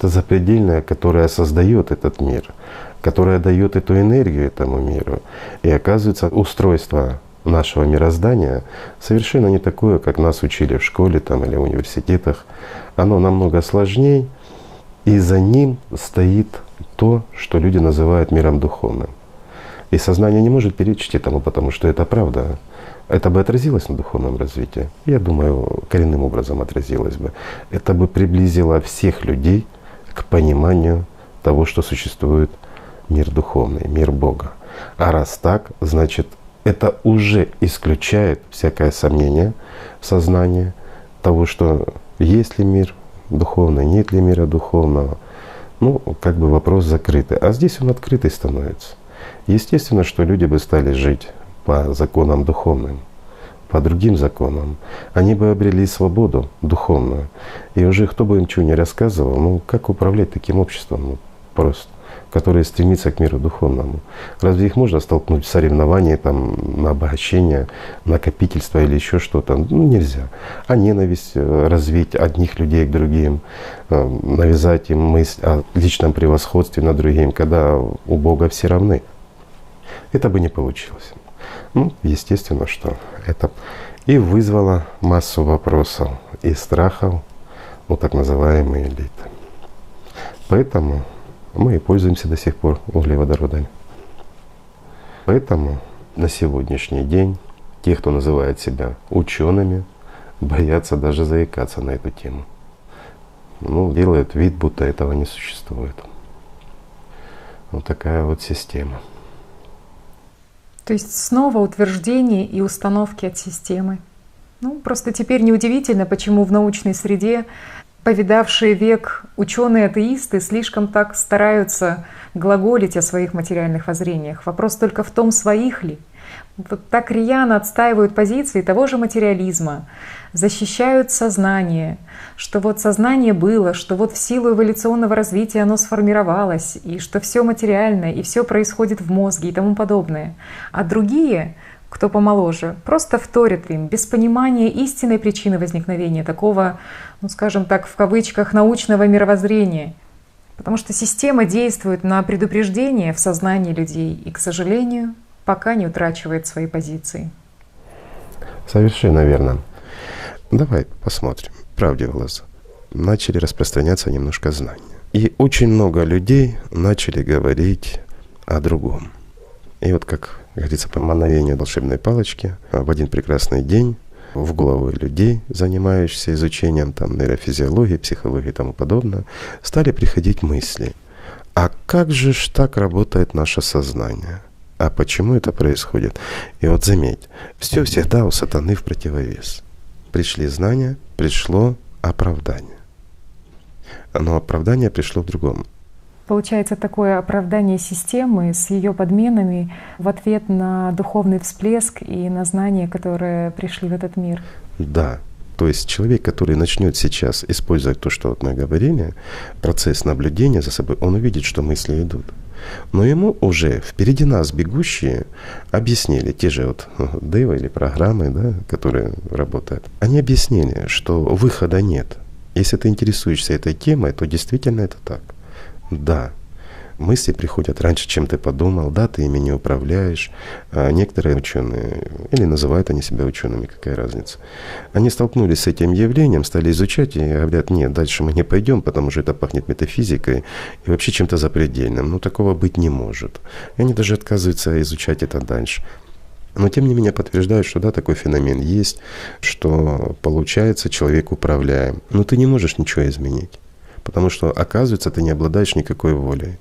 запредельное, которое создает этот мир, которое дает эту энергию этому миру. И оказывается, устройство нашего мироздания совершенно не такое, как нас учили в школе там, или в университетах. Оно намного сложнее, и за ним стоит то, что люди называют миром духовным. И сознание не может перечить этому, потому что это правда. Это бы отразилось на духовном развитии? Я думаю, коренным образом отразилось бы. Это бы приблизило всех людей к пониманию того, что существует мир духовный, мир Бога. А раз так, значит, это уже исключает всякое сомнение в сознании того, что есть ли мир духовный, нет ли мира духовного. Ну, как бы вопрос закрытый. А здесь он открытый становится. Естественно, что люди бы стали жить по законам духовным, по другим законам. Они бы обрели свободу духовную. И уже кто бы им чего не рассказывал, ну как управлять таким обществом? Ну, просто, которое стремится к миру духовному. Разве их можно столкнуть в соревновании там, на обогащение, накопительство или еще что-то? Ну нельзя. А ненависть развить одних людей к другим, навязать им мысль о личном превосходстве над другим, когда у Бога все равны. Это бы не получилось. Ну, естественно, что это и вызвало массу вопросов и страхов у так называемой элиты. Поэтому мы и пользуемся до сих пор углеводородами. Поэтому на сегодняшний день те, кто называет себя учеными, боятся даже заикаться на эту тему. Ну, делают вид, будто этого не существует. Вот такая вот система. То есть снова утверждение и установки от системы. Ну, просто теперь неудивительно, почему в научной среде повидавшие век ученые-атеисты слишком так стараются глаголить о своих материальных воззрениях. Вопрос только в том, своих ли. Вот так рьяно отстаивают позиции того же материализма, защищают сознание, что вот сознание было, что вот в силу эволюционного развития оно сформировалось, и что все материальное, и все происходит в мозге и тому подобное. А другие, кто помоложе, просто вторят им, без понимания истинной причины возникновения такого, ну скажем так, в кавычках, научного мировоззрения. Потому что система действует на предупреждение в сознании людей и, к сожалению, пока не утрачивает свои позиции. Совершенно верно. Давай посмотрим. Правде в глаза. Начали распространяться немножко знания. И очень много людей начали говорить о другом. И вот, как говорится, по мановению волшебной палочки, в один прекрасный день в голову людей, занимающихся изучением там, нейрофизиологии, психологии и тому подобное, стали приходить мысли. А как же ж так работает наше сознание? А почему это происходит? И вот заметь, все всегда у сатаны в противовес. Пришли знания, пришло оправдание. Но оправдание пришло в другом. Получается такое оправдание системы с ее подменами в ответ на духовный всплеск и на знания, которые пришли в этот мир. Да. То есть человек, который начнет сейчас использовать то, что вот мы говорили, процесс наблюдения за собой, он увидит, что мысли идут. Но ему уже впереди нас бегущие объяснили, те же вот дэвы или программы, да, которые работают, они объяснили, что выхода нет. Если ты интересуешься этой темой, то действительно это так. Да, мысли приходят раньше, чем ты подумал, да, ты ими не управляешь. А некоторые ученые, или называют они себя учеными, какая разница, они столкнулись с этим явлением, стали изучать и говорят, нет, дальше мы не пойдем, потому что это пахнет метафизикой и вообще чем-то запредельным. Ну, такого быть не может. И они даже отказываются изучать это дальше. Но тем не менее подтверждают, что да, такой феномен есть, что получается человек управляем. Но ты не можешь ничего изменить. Потому что, оказывается, ты не обладаешь никакой волей.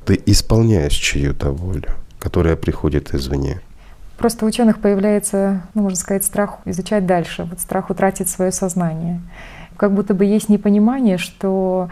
Ты исполняешь чью-то волю, которая приходит извне. Просто у ученых появляется, можно сказать, страх изучать дальше, вот страх утратить свое сознание. Как будто бы есть непонимание, что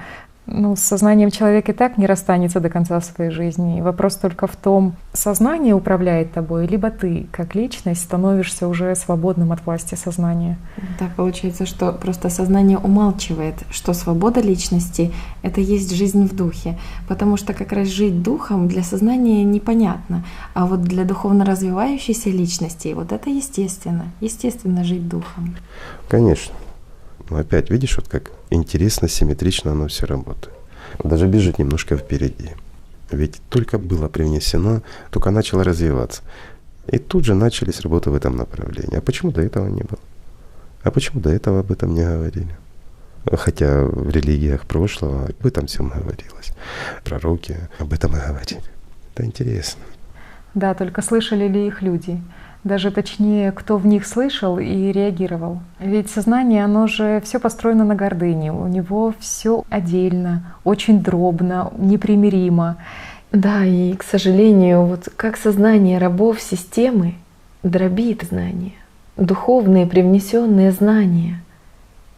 с сознанием человек и так не расстанется до конца своей жизни. И вопрос только в том, сознание управляет тобой, либо ты, как личность, становишься уже свободным от власти сознания. Да, получается, что просто сознание умалчивает, что свобода личности — это есть жизнь в духе. Потому что как раз жить духом для сознания непонятно. А вот для духовно развивающейся личности вот это естественно. Естественно жить духом. Конечно. Но опять, видишь, вот как интересно, симметрично оно все работает. Даже бежит немножко впереди. Ведь только было привнесено, только начало развиваться. И тут же начались работы в этом направлении. А почему до этого не было? А почему до этого об этом не говорили? Хотя в религиях прошлого об этом всем говорилось. Пророки об этом и говорили. Это интересно. Да, только слышали ли их люди? Даже точнее, кто в них слышал и реагировал. Ведь сознание, оно же все построено на гордыне. У него все отдельно, очень дробно, непримиримо. Да, и, к сожалению, вот как сознание рабов системы дробит знания, духовные привнесенные знания,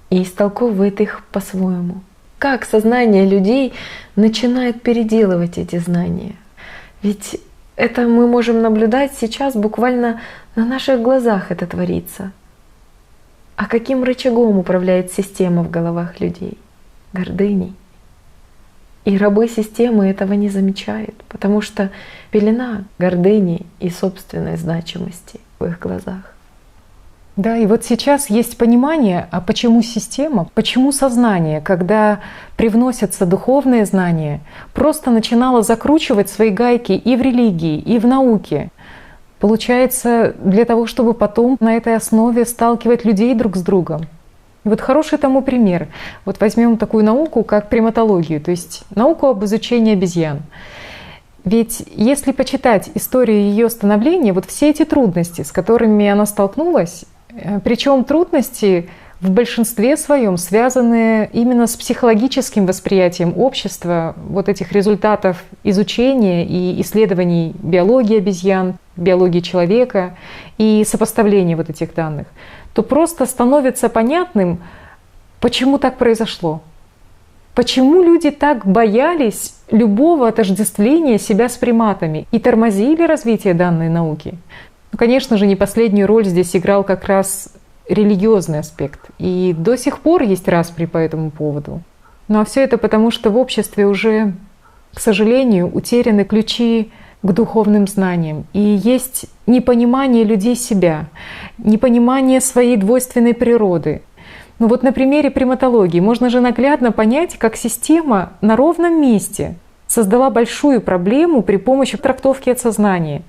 и истолковывает их по-своему. Как сознание людей начинает переделывать эти знания. Ведь это мы можем наблюдать сейчас, буквально на наших глазах это творится. А каким рычагом управляет система в головах людей? Гордыней. И рабы системы этого не замечают, потому что пелена гордыни и собственной значимости в их глазах. Да, и вот сейчас есть понимание, а почему система, почему сознание, когда привносятся духовные знания, просто начинало закручивать свои гайки и в религии, и в науке. Получается, для того, чтобы потом на этой основе сталкивать людей друг с другом. И вот хороший тому пример. Вот возьмем такую науку, как приматологию, то есть науку об изучении обезьян. Ведь если почитать историю ее становления, вот все эти трудности, с которыми она столкнулась, причем трудности в большинстве своем связаны именно с психологическим восприятием общества вот этих результатов изучения и исследований биологии обезьян, биологии человека и сопоставления вот этих данных, то просто становится понятным, почему так произошло. Почему люди так боялись любого отождествления себя с приматами и тормозили развитие данной науки? Конечно же, не последнюю роль здесь играл как раз религиозный аспект. И до сих пор есть распри по этому поводу. Ну а все это потому, что в обществе уже, к сожалению, утеряны ключи к духовным знаниям. И есть непонимание людей себя, непонимание своей двойственной природы. Ну вот на примере приматологии можно же наглядно понять, как система на ровном месте создала большую проблему при помощи трактовки от сознания.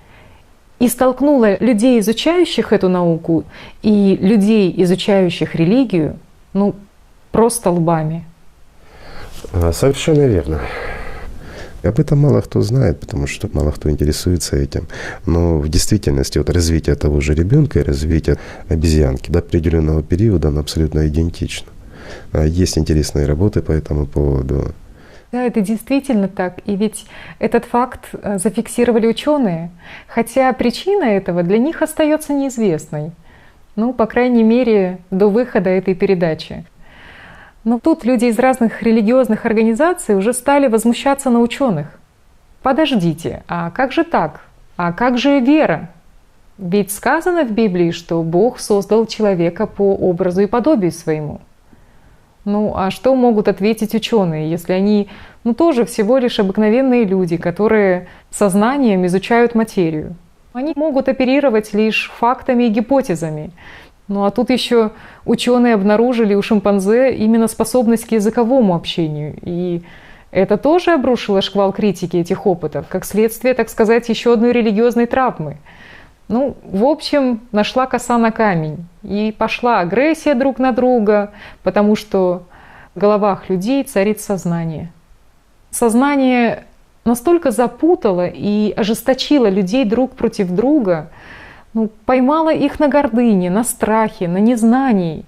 И столкнула людей, изучающих эту науку, и людей, изучающих религию, просто лбами. Совершенно верно. Об этом мало кто знает, потому что мало кто интересуется этим. Но в действительности вот развитие того же ребенка и развитие обезьянки до определенного периода оно абсолютно идентично. Есть интересные работы по этому поводу. Да, это действительно так. И ведь этот факт зафиксировали ученые, хотя причина этого для них остается неизвестной. По крайней мере, до выхода этой передачи. Но тут люди из разных религиозных организаций уже стали возмущаться на ученых. Подождите, а как же так? А как же вера? Ведь сказано в Библии, что Бог создал человека по образу и подобию своему. А что могут ответить ученые, если они тоже всего лишь обыкновенные люди, которые сознанием изучают материю? Они могут оперировать лишь фактами и гипотезами. А тут еще ученые обнаружили у шимпанзе именно способность к языковому общению. И это тоже обрушило шквал критики этих опытов, как следствие, так сказать, еще одной религиозной травмы. В общем, нашла коса на камень. И пошла агрессия друг на друга, потому что в головах людей царит сознание. Сознание настолько запутало и ожесточило людей друг против друга, поймало их на гордыне, на страхе, на незнании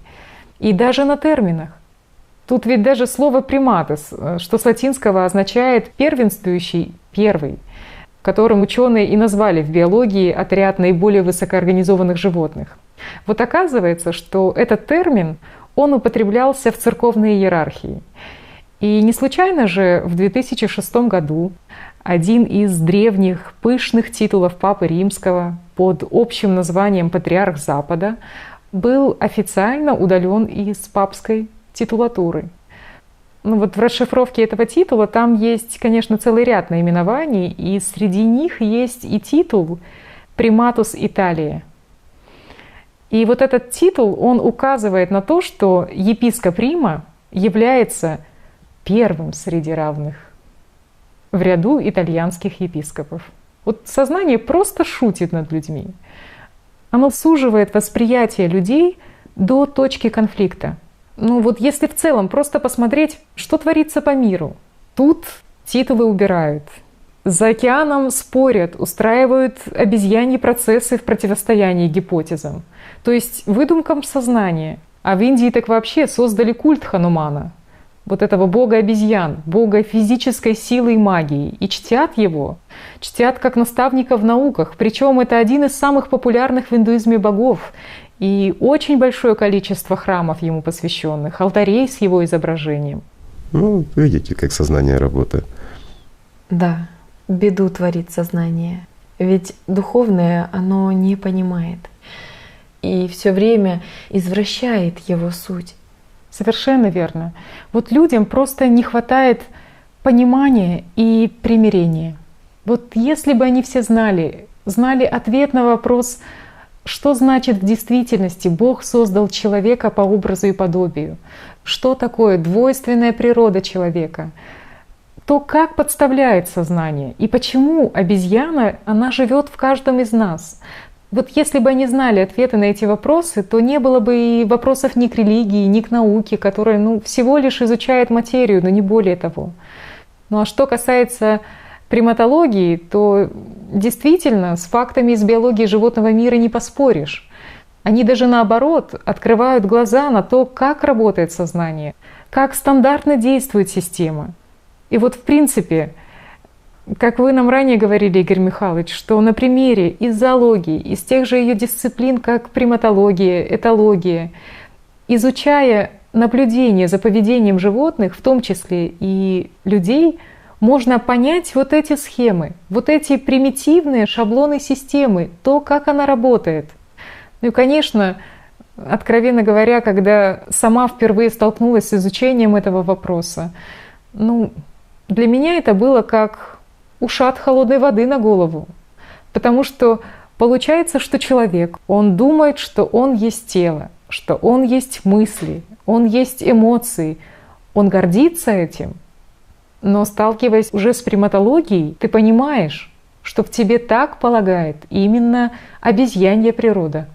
и даже на терминах. Тут ведь даже слово «приматес», что с латинского означает «первенствующий», первый, которым ученые и назвали в биологии отряд наиболее высокоорганизованных животных. Вот оказывается, что этот термин, он употреблялся в церковной иерархии. И не случайно же в 2006 году один из древних пышных титулов Папы Римского под общим названием «Патриарх Запада» был официально удален из папской титулатуры. Ну вот в расшифровке этого титула там есть, конечно, целый ряд наименований, и среди них есть и титул «Приматус Италии». И вот этот титул, он указывает на то, что епископ Рима является первым среди равных в ряду итальянских епископов. Вот сознание просто шутит над людьми. Оно суживает восприятие людей до точки конфликта. Ну вот если в целом просто посмотреть, что творится по миру. Тут титулы убирают. За океаном спорят, устраивают обезьяньи процессы в противостоянии гипотезам. То есть выдумкам сознания. А в Индии так вообще создали культ Ханумана. Вот этого бога обезьян, бога физической силы и магии. И чтят его, чтят как наставника в науках. Причем это один из самых популярных в индуизме богов. И очень большое количество храмов ему посвященных, алтарей с его изображением. Ну, видите, как сознание работает. Да, беду творит сознание. Ведь духовное оно не понимает. И все время извращает его суть. Совершенно верно. Вот людям просто не хватает понимания и примирения. Вот если бы они все знали ответ на вопрос, что значит в действительности Бог создал человека по образу и подобию, что такое двойственная природа человека, то как подставляет сознание и почему обезьяна, она живет в каждом из нас. Вот если бы они знали ответы на эти вопросы, то не было бы и вопросов ни к религии, ни к науке, которая всего лишь изучает материю, но не более того. Ну а что касается приматологии, то действительно с фактами из биологии животного мира не поспоришь. Они даже наоборот открывают глаза на то, как работает сознание, как стандартно действует система. И вот в принципе, как вы нам ранее говорили, Игорь Михайлович, что на примере из зоологии, из тех же ее дисциплин, как приматология, этология, изучая наблюдение за поведением животных, в том числе и людей, можно понять вот эти схемы, вот эти примитивные шаблоны системы, то, как она работает. Ну и, конечно, откровенно говоря, когда сама впервые столкнулась с изучением этого вопроса, для меня это было как ушат холодной воды на голову. Потому что получается, что человек, он думает, что он есть тело, что он есть мысли, он есть эмоции, он гордится этим. Но сталкиваясь уже с приматологией, ты понимаешь, что в тебе так полагает именно обезьянья природа.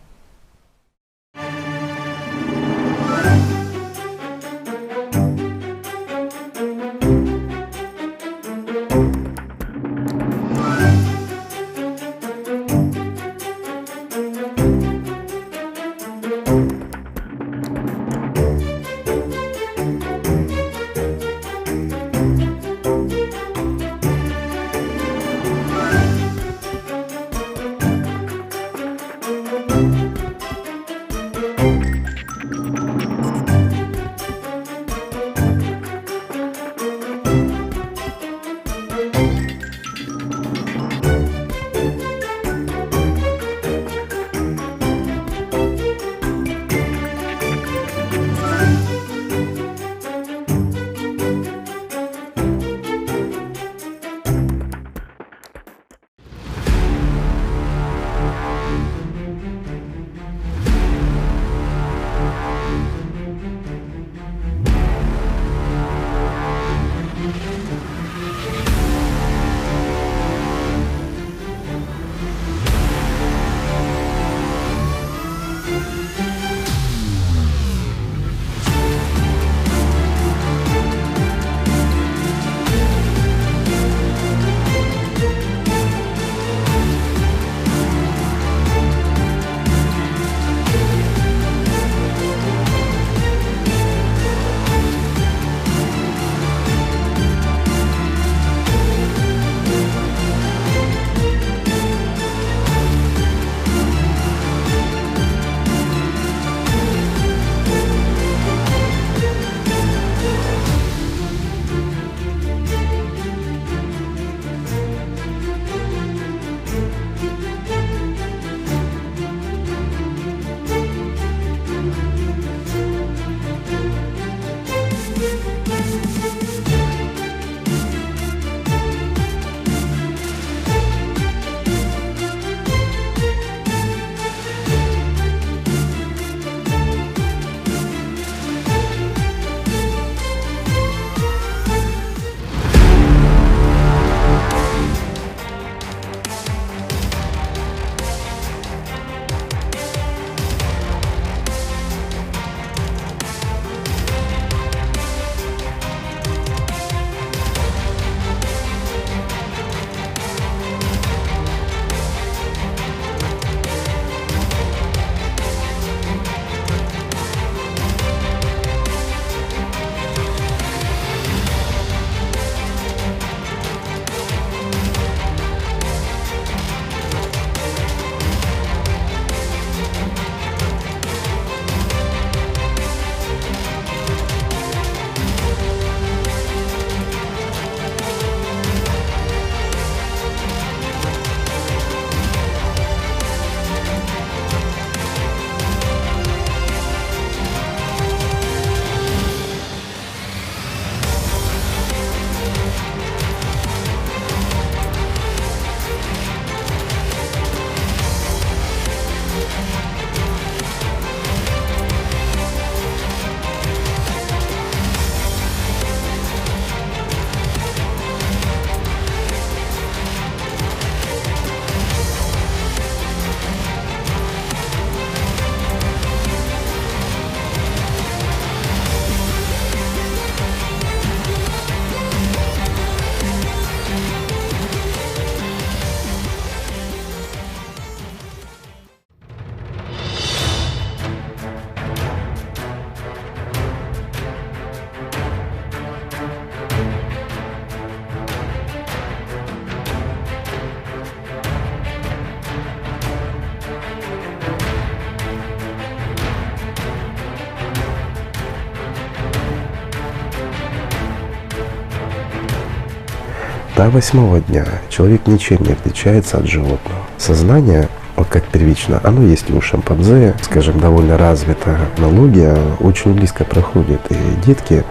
до 8-го дня человек ничем не отличается от животного. Сознание, вот как первично, оно есть и у шимпанзе, скажем, довольно развита. Аналогия очень близко проходит. И детки,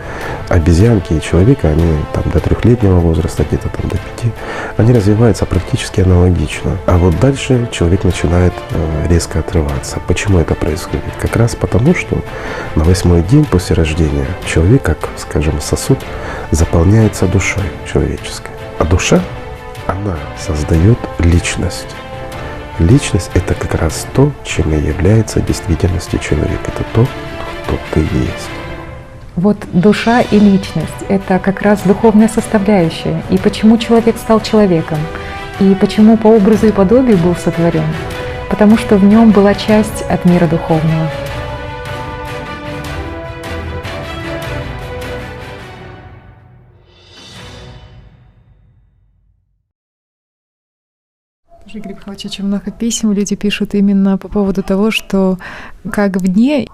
обезьянки и человека, они там до 3-летнего возраста, где-то там до 5, они развиваются практически аналогично. А вот дальше человек начинает резко отрываться. Почему это происходит? Как раз потому, что на 8-й день после рождения человек, как, скажем, сосуд, заполняется душой человеческой. А душа, она создает личность. Личность — это как раз то, чем и является в действительности человек. Это то, кто ты есть. Вот душа и личность — это как раз духовная составляющая. И почему человек стал человеком? И почему по образу и подобию был сотворен? Потому что в нем была часть от мира духовного. Игорь Михайлович, очень много писем люди пишут именно по поводу того, что как в дне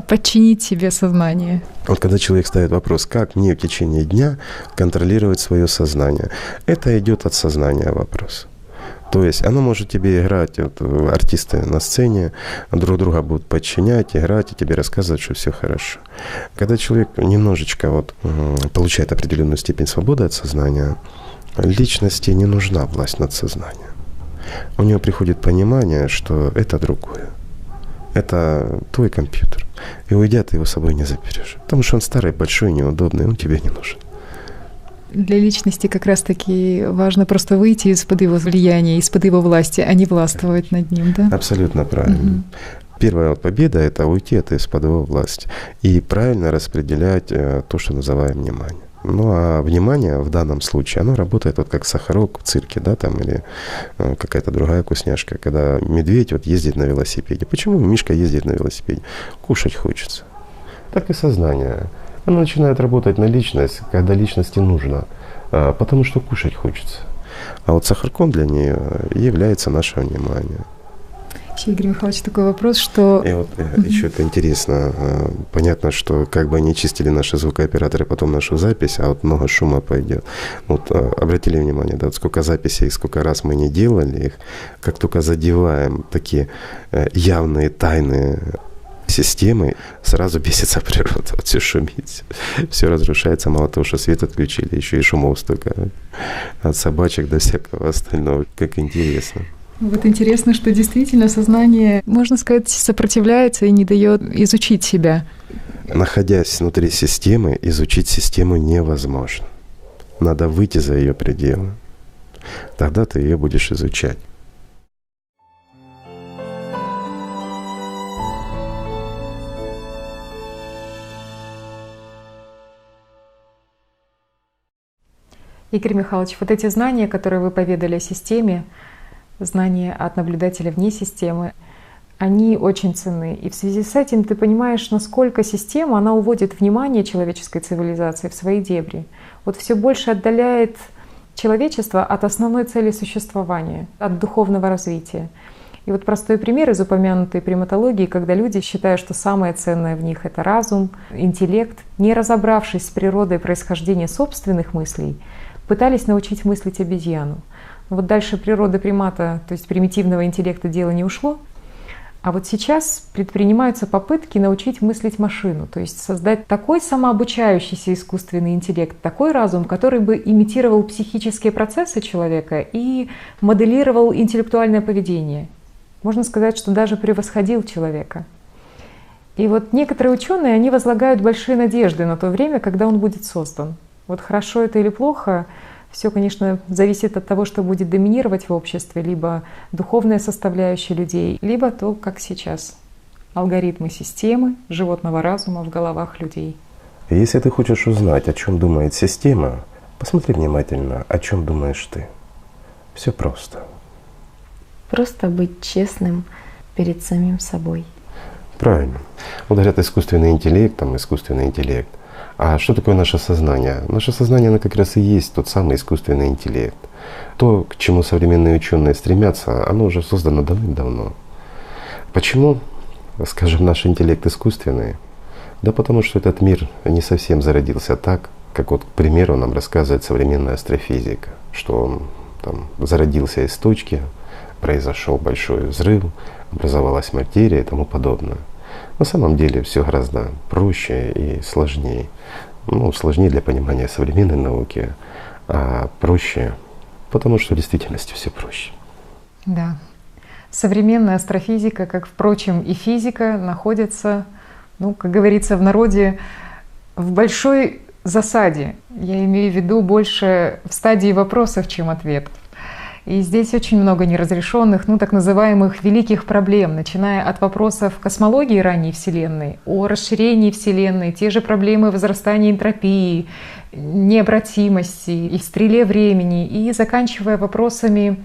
подчинить себе сознание. Вот когда человек ставит вопрос, как мне в течение дня контролировать свое сознание, это идет от сознания вопрос. То есть оно может тебе играть, вот, артисты на сцене друг друга будут подчинять, играть и тебе рассказывать, что все хорошо. Когда человек немножечко вот получает определенную степень свободы от сознания, личности не нужна власть над сознанием. У него приходит понимание, что это другое. Это твой компьютер. И уйдя, ты его с собой не заберешь. Потому что он старый, большой, неудобный, он тебе не нужен. Для личности как раз-таки важно просто выйти из-под его влияния, из-под его власти, а не властвовать над ним, да? Абсолютно правильно. Первая вот победа — это уйти из-под его власти и правильно распределять то, что называем внимание. Ну а внимание в данном случае, оно работает вот как сахарок в цирке, да, там, или какая-то другая вкусняшка, когда медведь вот ездит на велосипеде. Почему мишка ездит на велосипеде? Кушать хочется. Так и сознание. Оно начинает работать на личность, когда личности нужно, потому что кушать хочется. А вот сахарком для нее является наше внимание. Игорь Михайлович, такой вопрос, что... И вот еще это интересно. Понятно, что как бы они чистили наши звукооператоры потом нашу запись, а вот много шума пойдет. Вот обратили внимание, да, вот сколько записей, сколько раз мы не делали их, как только задеваем такие явные, тайные системы, сразу бесится природа. Вот все шумит, все разрушается. Мало того, что свет отключили, еще и шумов столько. От собачек до всякого остального. Как интересно. Вот интересно, что действительно сознание, можно сказать, сопротивляется и не дает изучить себя. Находясь внутри системы, изучить систему невозможно. Надо выйти за ее пределы. Тогда ты ее будешь изучать. Игорь Михайлович, вот эти знания, которые вы поведали о системе, знания от наблюдателя вне системы, они очень ценны. И в связи с этим ты понимаешь, насколько система, она уводит внимание человеческой цивилизации в свои дебри. Вот все больше отдаляет человечество от основной цели существования, от духовного развития. И вот простой пример из упомянутой приматологии, когда люди считают, что самое ценное в них — это разум, интеллект, не разобравшись с природой происхождения собственных мыслей, пытались научить мыслить обезьяну. Вот дальше природа примата, то есть примитивного интеллекта, дело не ушло. А вот сейчас предпринимаются попытки научить мыслить машину, то есть создать такой самообучающийся искусственный интеллект, такой разум, который бы имитировал психические процессы человека и моделировал интеллектуальное поведение. Можно сказать, что даже превосходил человека. И вот некоторые ученые, они возлагают большие надежды на то время, когда он будет создан. Вот хорошо это или плохо, все, конечно, зависит от того, что будет доминировать в обществе, либо духовная составляющая людей, либо то, как сейчас. Алгоритмы системы животного разума в головах людей. Если ты хочешь узнать, о чем думает система, посмотри внимательно, о чем думаешь ты. Все просто. Просто быть честным перед самим собой. Правильно. Вот говорят, искусственный интеллект, там искусственный интеллект. А что такое наше сознание? Наше сознание, оно как раз и есть тот самый искусственный интеллект. То, к чему современные ученые стремятся, оно уже создано давным-давно. Почему, скажем, наш интеллект искусственный? Да потому что этот мир не совсем зародился так, Как вот, к примеру, нам рассказывает современная астрофизика, что он там зародился из точки, произошел большой взрыв, образовалась материя и тому подобное. На самом деле все гораздо проще и сложнее. Ну, сложнее для понимания современной науки, а проще, потому что в действительности все проще. Да. Современная астрофизика, как, впрочем, и физика, находится, ну, как говорится в народе, в большой засаде. Я имею в виду больше в стадии вопросов, чем ответов. И здесь очень много неразрешенных, ну, так называемых великих проблем, начиная от вопросов космологии ранней Вселенной, о расширении Вселенной, те же проблемы возрастания энтропии, необратимости и стреле времени, и заканчивая вопросами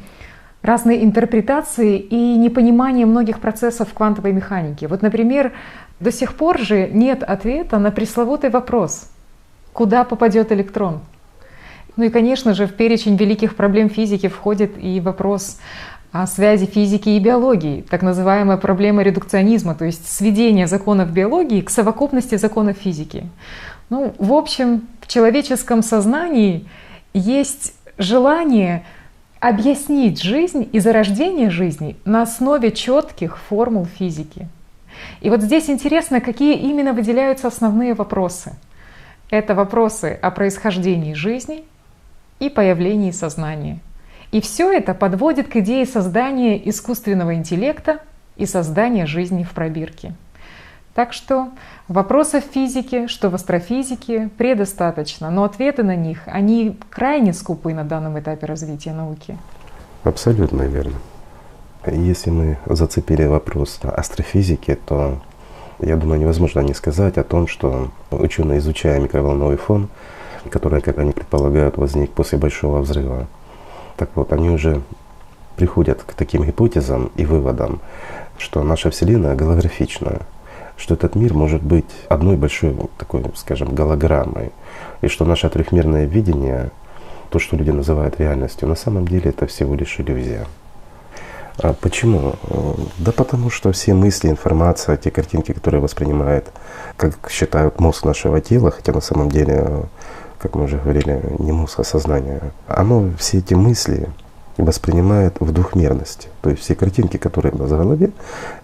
разной интерпретации и непонимания многих процессов в квантовой механике. Вот, например, до сих пор же нет ответа на пресловутый вопрос, куда попадет электрон. Ну и, конечно же, в перечень великих проблем физики входит и вопрос о связи физики и биологии, так называемая проблема редукционизма, то есть сведение законов биологии к совокупности законов физики. Ну, в общем, в человеческом сознании есть желание объяснить жизнь и зарождение жизни на основе четких формул физики. И вот здесь интересно, какие именно выделяются основные вопросы. Это вопросы о происхождении жизни и появлении сознания. И все это подводит к идее создания искусственного интеллекта и создания жизни в пробирке. Так что вопросов в физике, что в астрофизике предостаточно, но ответы на них, они крайне скупы на данном этапе развития науки. Абсолютно верно. Если мы зацепили вопрос астрофизики, то, я думаю, невозможно не сказать о том, что ученые, изучая микроволновой фон, который, как они предполагают, возник после Большого взрыва, так вот, они уже приходят к таким гипотезам и выводам, что наша Вселенная голографичная, что этот мир может быть одной большой такой, скажем, голограммой, и что наше трехмерное видение, то, что люди называют реальностью, на самом деле это всего лишь иллюзия. А почему? Да потому что все мысли, информация, те картинки, которые воспринимает, как считают, мозг нашего тела, хотя на самом деле, как мы уже говорили, не мозг, а сознание, оно все эти мысли воспринимает в двухмерности. То есть все картинки, которые у нас в голове,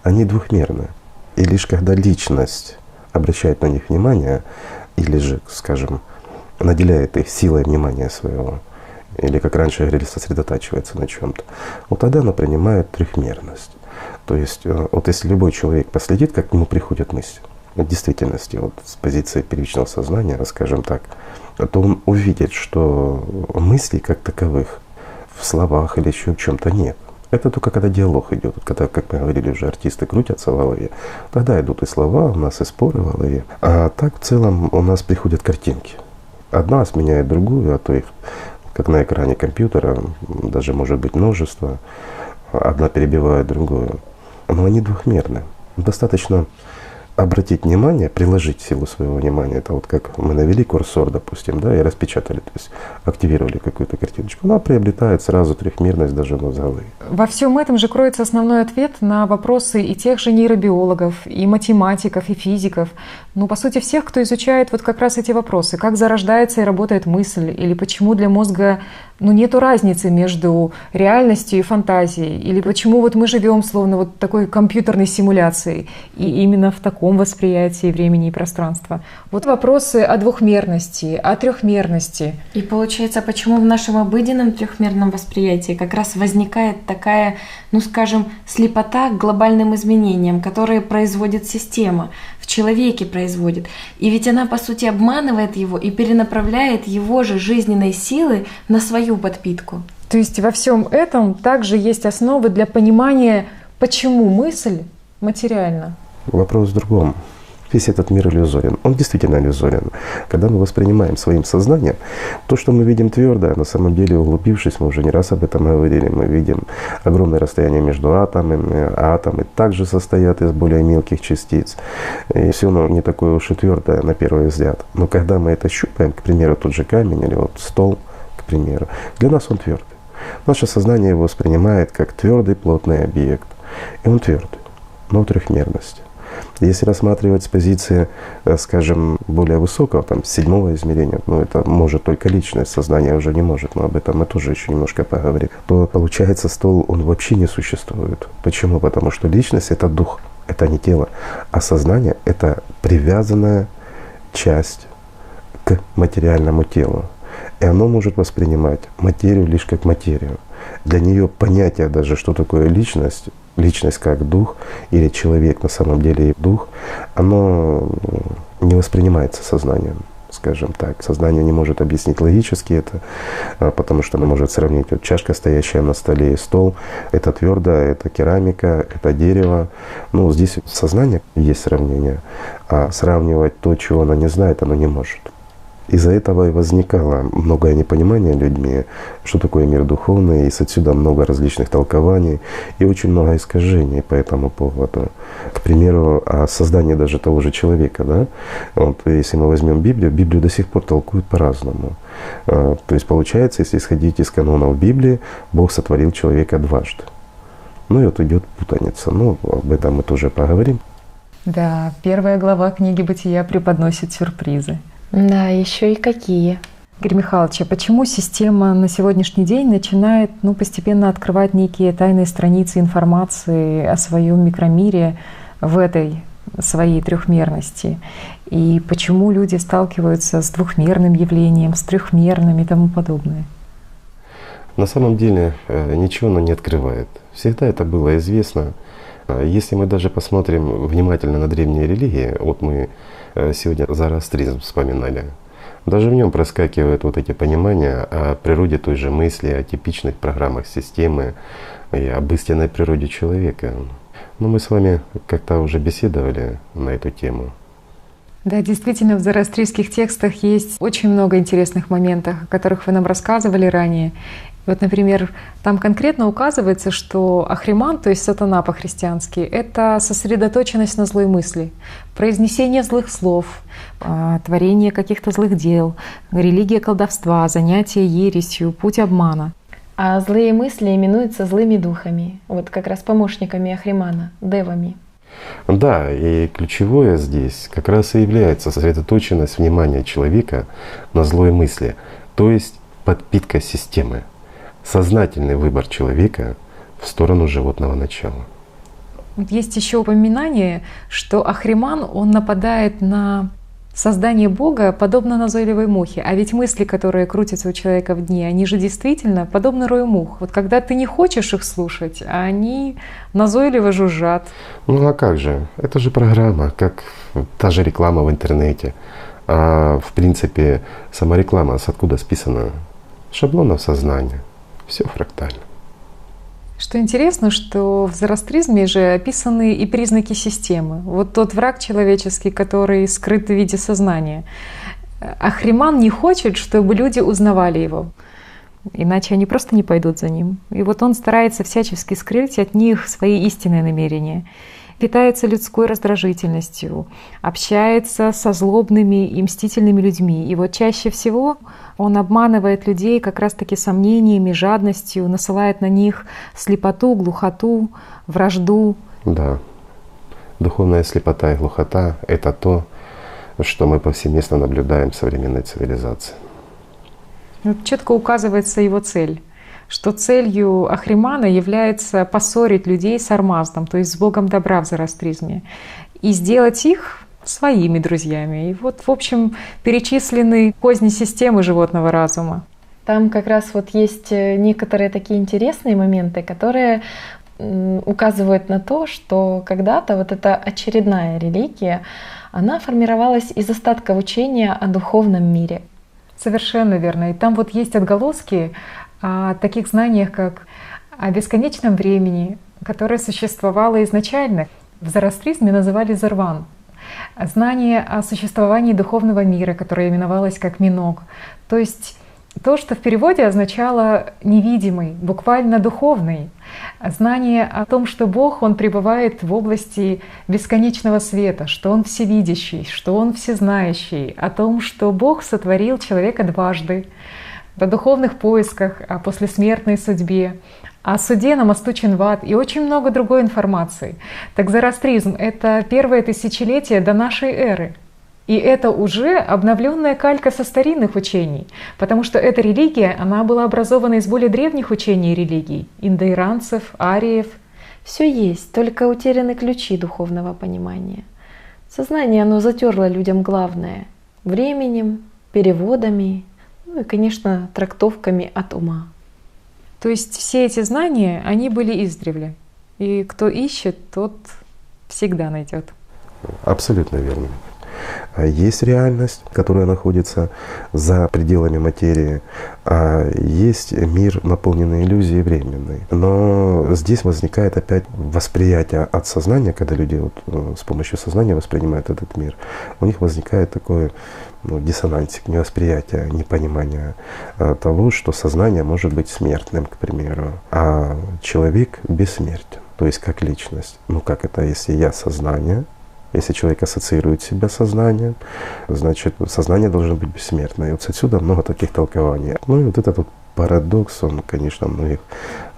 они двухмерны. И лишь когда личность обращает на них внимание, или же, скажем, наделяет их силой внимания своего, или, как раньше говорили, сосредотачивается на чем-то, вот тогда она принимает трехмерность. То есть вот если любой человек последит, как к нему приходят мысли, в действительности, вот с позиции первичного сознания, скажем так, то он увидит, что мыслей как таковых в словах или еще в чем-то нет. Это только когда диалог идет, когда, как мы говорили, уже артисты крутятся в голове, тогда идут и слова, у нас и споры в голове. А так в целом у нас приходят картинки. Одна сменяет другую, а то их, как на экране компьютера, даже может быть множество, одна перебивает другую. Но они двухмерны. Достаточно обратить внимание, приложить силу своего внимания. Это вот как мы навели курсор, допустим, да, и распечатали, то есть активировали какую-то картиночку. Она приобретает сразу трехмерность даже мозговой. Во всем этом же кроется основной ответ на вопросы и тех же нейробиологов, и математиков, и физиков. Ну, по сути, всех, кто изучает вот как раз эти вопросы. Как зарождается и работает мысль, или почему для мозга нету разницы между реальностью и фантазией, или почему вот мы живем словно вот такой компьютерной симуляцией, и именно в таком восприятии времени и пространства. Вот вопросы о двухмерности, о трехмерности. И получается, почему в нашем обыденном трехмерном восприятии как раз возникает такая, ну скажем, слепота к глобальным изменениям, которые производит система, в человеке производит. И ведь она, по сути, обманывает его и перенаправляет его же жизненные силы на свою подпитку. То есть во всем этом также есть основы для понимания, почему мысль материальна. Вопрос в другом. Весь этот мир иллюзорен. Он действительно иллюзорен. Когда мы воспринимаем своим сознанием, то, что мы видим твердое, на самом деле, углубившись, мы уже не раз об этом говорили, мы видим огромное расстояние между атомами. Атомы также состоят из более мелких частиц. И все оно не такое уж и твердое на первый взгляд. Но когда мы это щупаем, к примеру, тот же камень или вот стол, к примеру, для нас он твердый. Наше сознание его воспринимает как твердый плотный объект. И он твердый, но в трехмерности. Если рассматривать с позиции, скажем, более высокого, там, 7-го измерения, ну это может только личность, сознание уже не может, но об этом мы тоже еще немножко поговорим, то получается стол, он вообще не существует. Почему? Потому что личность — это дух, это не тело, а сознание — это привязанная часть к материальному телу. И оно может воспринимать материю лишь как материю. Для нее понятие даже, что такое личность, личность как дух или человек на самом деле дух, оно не воспринимается сознанием, скажем так. Сознание не может объяснить логически это, потому что оно может сравнить вот чашка, стоящая на столе, и стол. Это твердое, это керамика, это дерево. Ну, здесь в сознании есть сравнение, а сравнивать то, чего оно не знает, оно не может. Из-за этого и возникало многое непонимание людьми, что такое мир духовный, и отсюда много различных толкований и очень много искажений по этому поводу. К примеру, о создании даже того же человека, да? Вот, если мы возьмем Библию до сих пор толкуют по-разному. То есть получается, если исходить из канонов Библии, Бог сотворил человека дважды. Ну и вот идет путаница. Ну, об этом мы тоже поговорим. Да, 1 глава книги «Бытия» преподносит сюрпризы. Да, еще и какие. Игорь Михайлович, а почему система на сегодняшний день начинает постепенно открывать некие тайные страницы информации о своем микромире в этой своей трехмерности? И почему люди сталкиваются с двухмерным явлением, с трехмерным и тому подобное? На самом деле ничего оно не открывает. Всегда это было известно. Если мы даже посмотрим внимательно на древние религии, вот мы сегодня зороастризм вспоминали, даже в нем проскакивают вот эти понимания о природе той же мысли, о типичных программах системы и об истинной природе человека. Но мы с вами как-то уже беседовали на эту тему. Да, действительно, в зороастрийских текстах есть очень много интересных моментов, о которых вы нам рассказывали ранее. Вот, например, там конкретно указывается, что Ахриман, то есть сатана по-христиански, это сосредоточенность на злой мысли, произнесение злых слов, творение каких-то злых дел, религия колдовства, занятие ересью, путь обмана. А злые мысли именуются злыми духами, вот как раз помощниками Ахримана, девами. Да, и ключевое здесь как раз и является сосредоточенность внимания человека на злой мысли, то есть подпитка системы. Сознательный выбор человека в сторону животного начала. Есть еще упоминание, что Ахриман, он нападает на создание Бога подобно назойливой мухе. А ведь мысли, которые крутятся у человека в дне, они же действительно подобны рою мух. Вот когда ты не хочешь их слушать, они назойливо жужжат. Ну а как же? Это же программа, как та же реклама в интернете. А в принципе сама реклама с откуда списана? Шаблонов сознания. Все фрактально. Что интересно, что в зороастризме же описаны и признаки системы. Вот тот враг человеческий, который скрыт в виде сознания. Ахриман не хочет, чтобы люди узнавали его, иначе они просто не пойдут за ним. И вот он старается всячески скрыть от них свои истинные намерения. Питается людской раздражительностью, общается со злобными и мстительными людьми. И вот чаще всего он обманывает людей как раз-таки сомнениями, жадностью, насылает на них слепоту, глухоту, вражду. Да, духовная слепота и глухота — это то, что мы повсеместно наблюдаем в современной цивилизации. Вот четко указывается его цель, что целью Ахримана является поссорить людей с Армаздом, то есть с Богом добра в зороастризме, и сделать их своими друзьями. И вот, в общем, перечислены козни системы животного разума. Там как раз вот есть некоторые такие интересные моменты, которые указывают на то, что когда-то вот эта очередная религия, она формировалась из остатков учения о духовном мире. Совершенно верно. И там вот есть отголоски о таких знаниях, как о бесконечном времени, которое существовало изначально. В зороастризме называли зарван. Знание о существовании духовного мира, которое именовалось как миног. То есть то, что в переводе означало «невидимый», буквально «духовный». Знание о том, что Бог, Он пребывает в области бесконечного света, что Он всевидящий, что Он всезнающий, о том, что Бог сотворил человека дважды, о духовных поисках, о послесмертной судьбе, О суде на мосту Чинват и очень много другой информации. Так зороастризм — это первое тысячелетие до нашей эры. И это уже обновленная калька со старинных учений, потому что эта религия, она была образована из более древних учений и религий — индоиранцев, ариев. Все есть, только утеряны ключи духовного понимания. Сознание, оно затерло людям главное — временем, переводами, ну и, конечно, трактовками от ума. То есть все эти знания, они были издревле. И кто ищет, тот всегда найдет. Абсолютно верно. Есть реальность, которая находится за пределами материи, а есть мир, наполненный иллюзией временной. Но здесь возникает опять восприятие от сознания, когда люди вот с помощью сознания воспринимают этот мир. У них возникает такой диссонансик, невосприятие, непонимание того, что сознание может быть смертным, к примеру, а человек бессмертен, то есть как личность. Ну как это, если я сознание? Если человек ассоциирует себя с сознанием, значит, сознание должно быть бессмертное. И вот отсюда много таких толкований. Ну и вот этот вот парадокс, он, конечно, многих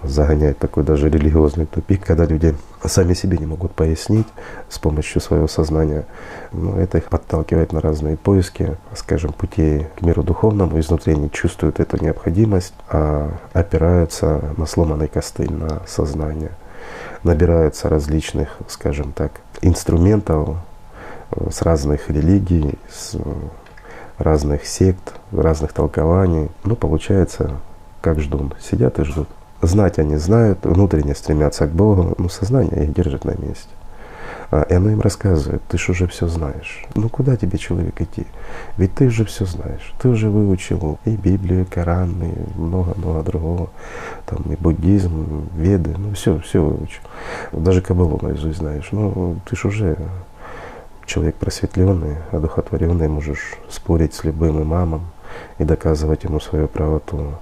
загоняет в такой даже религиозный тупик, когда люди сами себе не могут пояснить с помощью своего сознания. Но это их подталкивает на разные поиски, скажем, путей к миру духовному. Изнутри они чувствуют эту необходимость, а опираются на сломанный костыль, на сознание. Набираются различных, скажем так, инструментов с разных религий, с разных сект, разных толкований. Ну, получается, как ждун. Сидят и ждут. Знать они знают, внутренне стремятся к Богу, но сознание их держит на месте. И оно им рассказывает: ты ж уже все знаешь. Ну куда тебе, человек, идти? Ведь ты же все знаешь. Ты уже выучил и Библию, и Коран, и много-много другого. Там и буддизм, веды, ну все выучил. Даже Каббалу наизусть знаешь. Ну ты ж уже человек просветленный, одухотворенный, можешь спорить с любым имамом и доказывать ему свою правоту.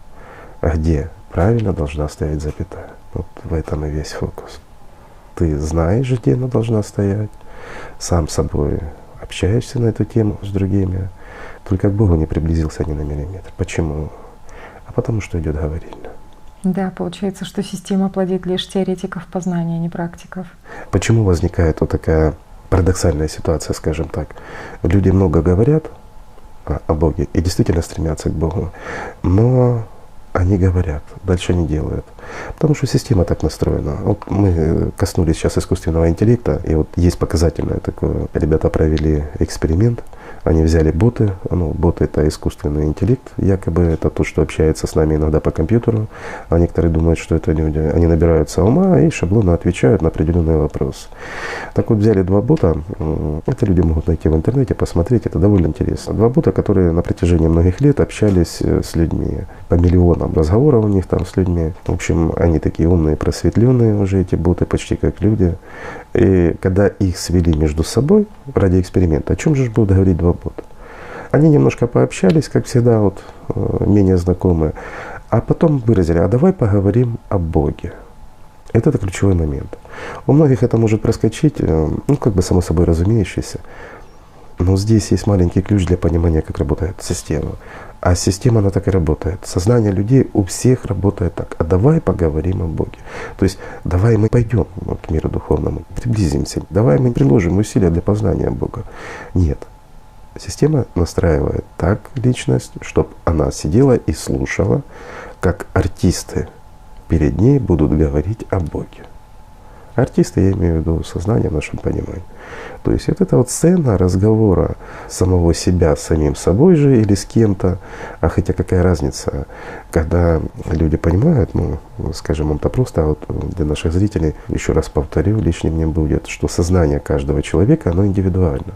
А где правильно должна стоять запятая? Вот в этом и весь фокус. Ты знаешь, где она должна стоять, сам с собой общаешься на эту тему с другими, только к Богу не приблизился ни на миллиметр. Почему? А потому что идет говорильня. Да, получается, что система плодит лишь теоретиков познания, а не практиков. Почему возникает вот такая парадоксальная ситуация, скажем так? Люди много говорят о Боге и действительно стремятся к Богу, но они говорят, дальше не делают. Потому что система так настроена. Вот мы коснулись сейчас искусственного интеллекта, и вот есть показательное такое. Ребята провели эксперимент. Они взяли боты. Ну, боты — это искусственный интеллект. Якобы это то, что общается с нами иногда по компьютеру. А некоторые думают, что это люди. Они набираются ума и шаблонно отвечают на определенный вопрос. Так вот, взяли два бота. Это люди могут найти в интернете, посмотреть. Это довольно интересно. Два бота, которые на протяжении многих лет общались с людьми. По миллионам разговоров у них там с людьми. В общем, они такие умные, просветленные уже, эти боты, почти как люди. И когда их свели между собой ради эксперимента, о чем же будут говорить два бота? Они немножко пообщались, как всегда, вот, менее знакомые, а потом выразили: а давай поговорим о Боге. Это ключевой момент. У многих это может проскочить, ну, как бы само собой разумеющееся. Но здесь есть маленький ключ для понимания, как работает система. А система, она так и работает. Сознание людей у всех работает так. А давай поговорим о Боге. То есть давай мы пойдем к миру духовному, приблизимся. Давай мы приложим усилия для познания Бога. Нет. Система настраивает так личность, чтобы она сидела и слушала, как артисты перед ней будут говорить о Боге. Артисты, я имею в виду сознание в нашем понимании. То есть вот эта вот сцена разговора самого себя с самим собой же или с кем-то, а хотя какая разница, когда люди понимают, ну, скажем вам-то просто, а вот для наших зрителей, еще раз повторю, лишним не будет, что сознание каждого человека, оно индивидуально,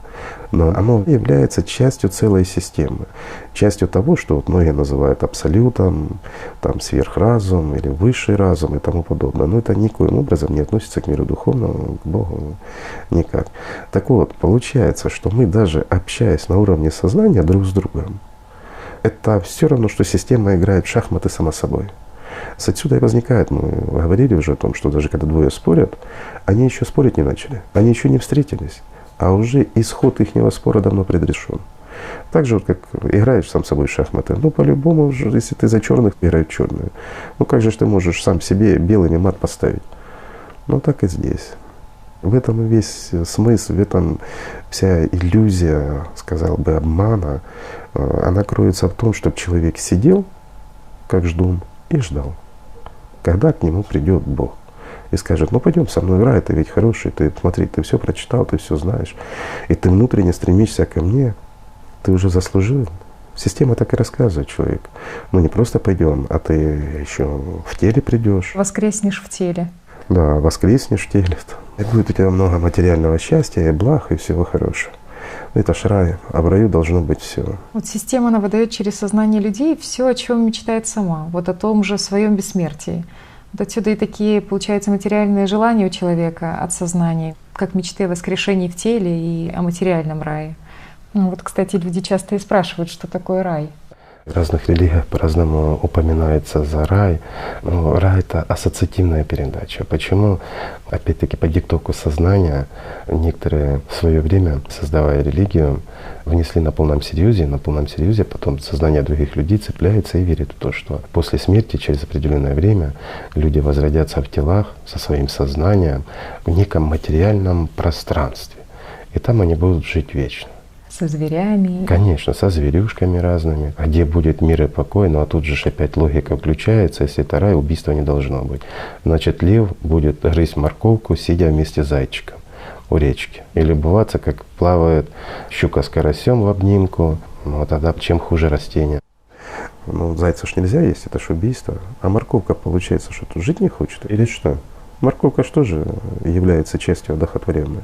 но оно является частью целой системы, частью того, что вот многие называют абсолютом, там, сверхразум или высший разум и тому подобное. Но это никоим образом не относится к миру духовному, к Богу, никак. Так вот, получается, что мы даже общаясь на уровне сознания друг с другом, это все равно, что система играет в шахматы сама собой. Отсюда и возникает, мы говорили уже о том, что даже когда двое спорят, они еще спорить не начали, они еще не встретились, а уже исход ихнего спора давно предрешен. Так же, вот как играешь сам собой в шахматы. Ну, по-любому, если ты за черных, играют черные. Ну, как же ты можешь сам себе белыми мат поставить? Ну, так и здесь. В этом и весь смысл, в этом вся иллюзия, сказал бы, обмана. Она кроется в том, чтобы человек сидел, как ждун, и ждал, когда к нему придет Бог. И скажет: ну пойдем со мной в рай, ты ведь хороший, ты смотри, ты все прочитал, ты все знаешь, и ты внутренне стремишься ко мне, ты уже заслужил. Система так и рассказывает человеку. Ну не просто пойдем, а ты еще в теле придешь. Воскреснешь в теле. Да, воскреснешь в теле. И будет у тебя много материального счастья и благ, и всего хорошего. Это ж рай, а в раю должно быть все. Вот система, она выдает через сознание людей все, о чем мечтает сама, вот о том же своем бессмертии. Вот отсюда и такие, получается, материальные желания у человека от сознания, как мечты о воскрешении в теле и о материальном рае. Ну, вот, кстати, люди часто и спрашивают, что такое рай. В разных религиях по-разному упоминается за рай. Но рай — это ассоциативная передача. Почему? Опять-таки по диктовку сознания некоторые в свое время, создавая религию, внесли на полном серьезе, потом сознание других людей цепляется и верит в то, что после смерти через определенное время люди возродятся в телах со своим сознанием в неком материальном пространстве. И там они будут жить вечно. Со зверями. Конечно, со зверюшками разными. А где будет мир и покой? Ну а тут же опять логика включается. Если это рай, убийства не должно быть. Значит, лев будет грызть морковку, сидя вместе с зайчиком у речки. И любоваться, как плавает щука с карасем в обнимку. Ну тогда чем хуже растение? Ну, зайца ж нельзя есть, это ж убийство. А морковка, получается, что тут жить не хочет? Или что? Морковка что же является частью одухотворенной?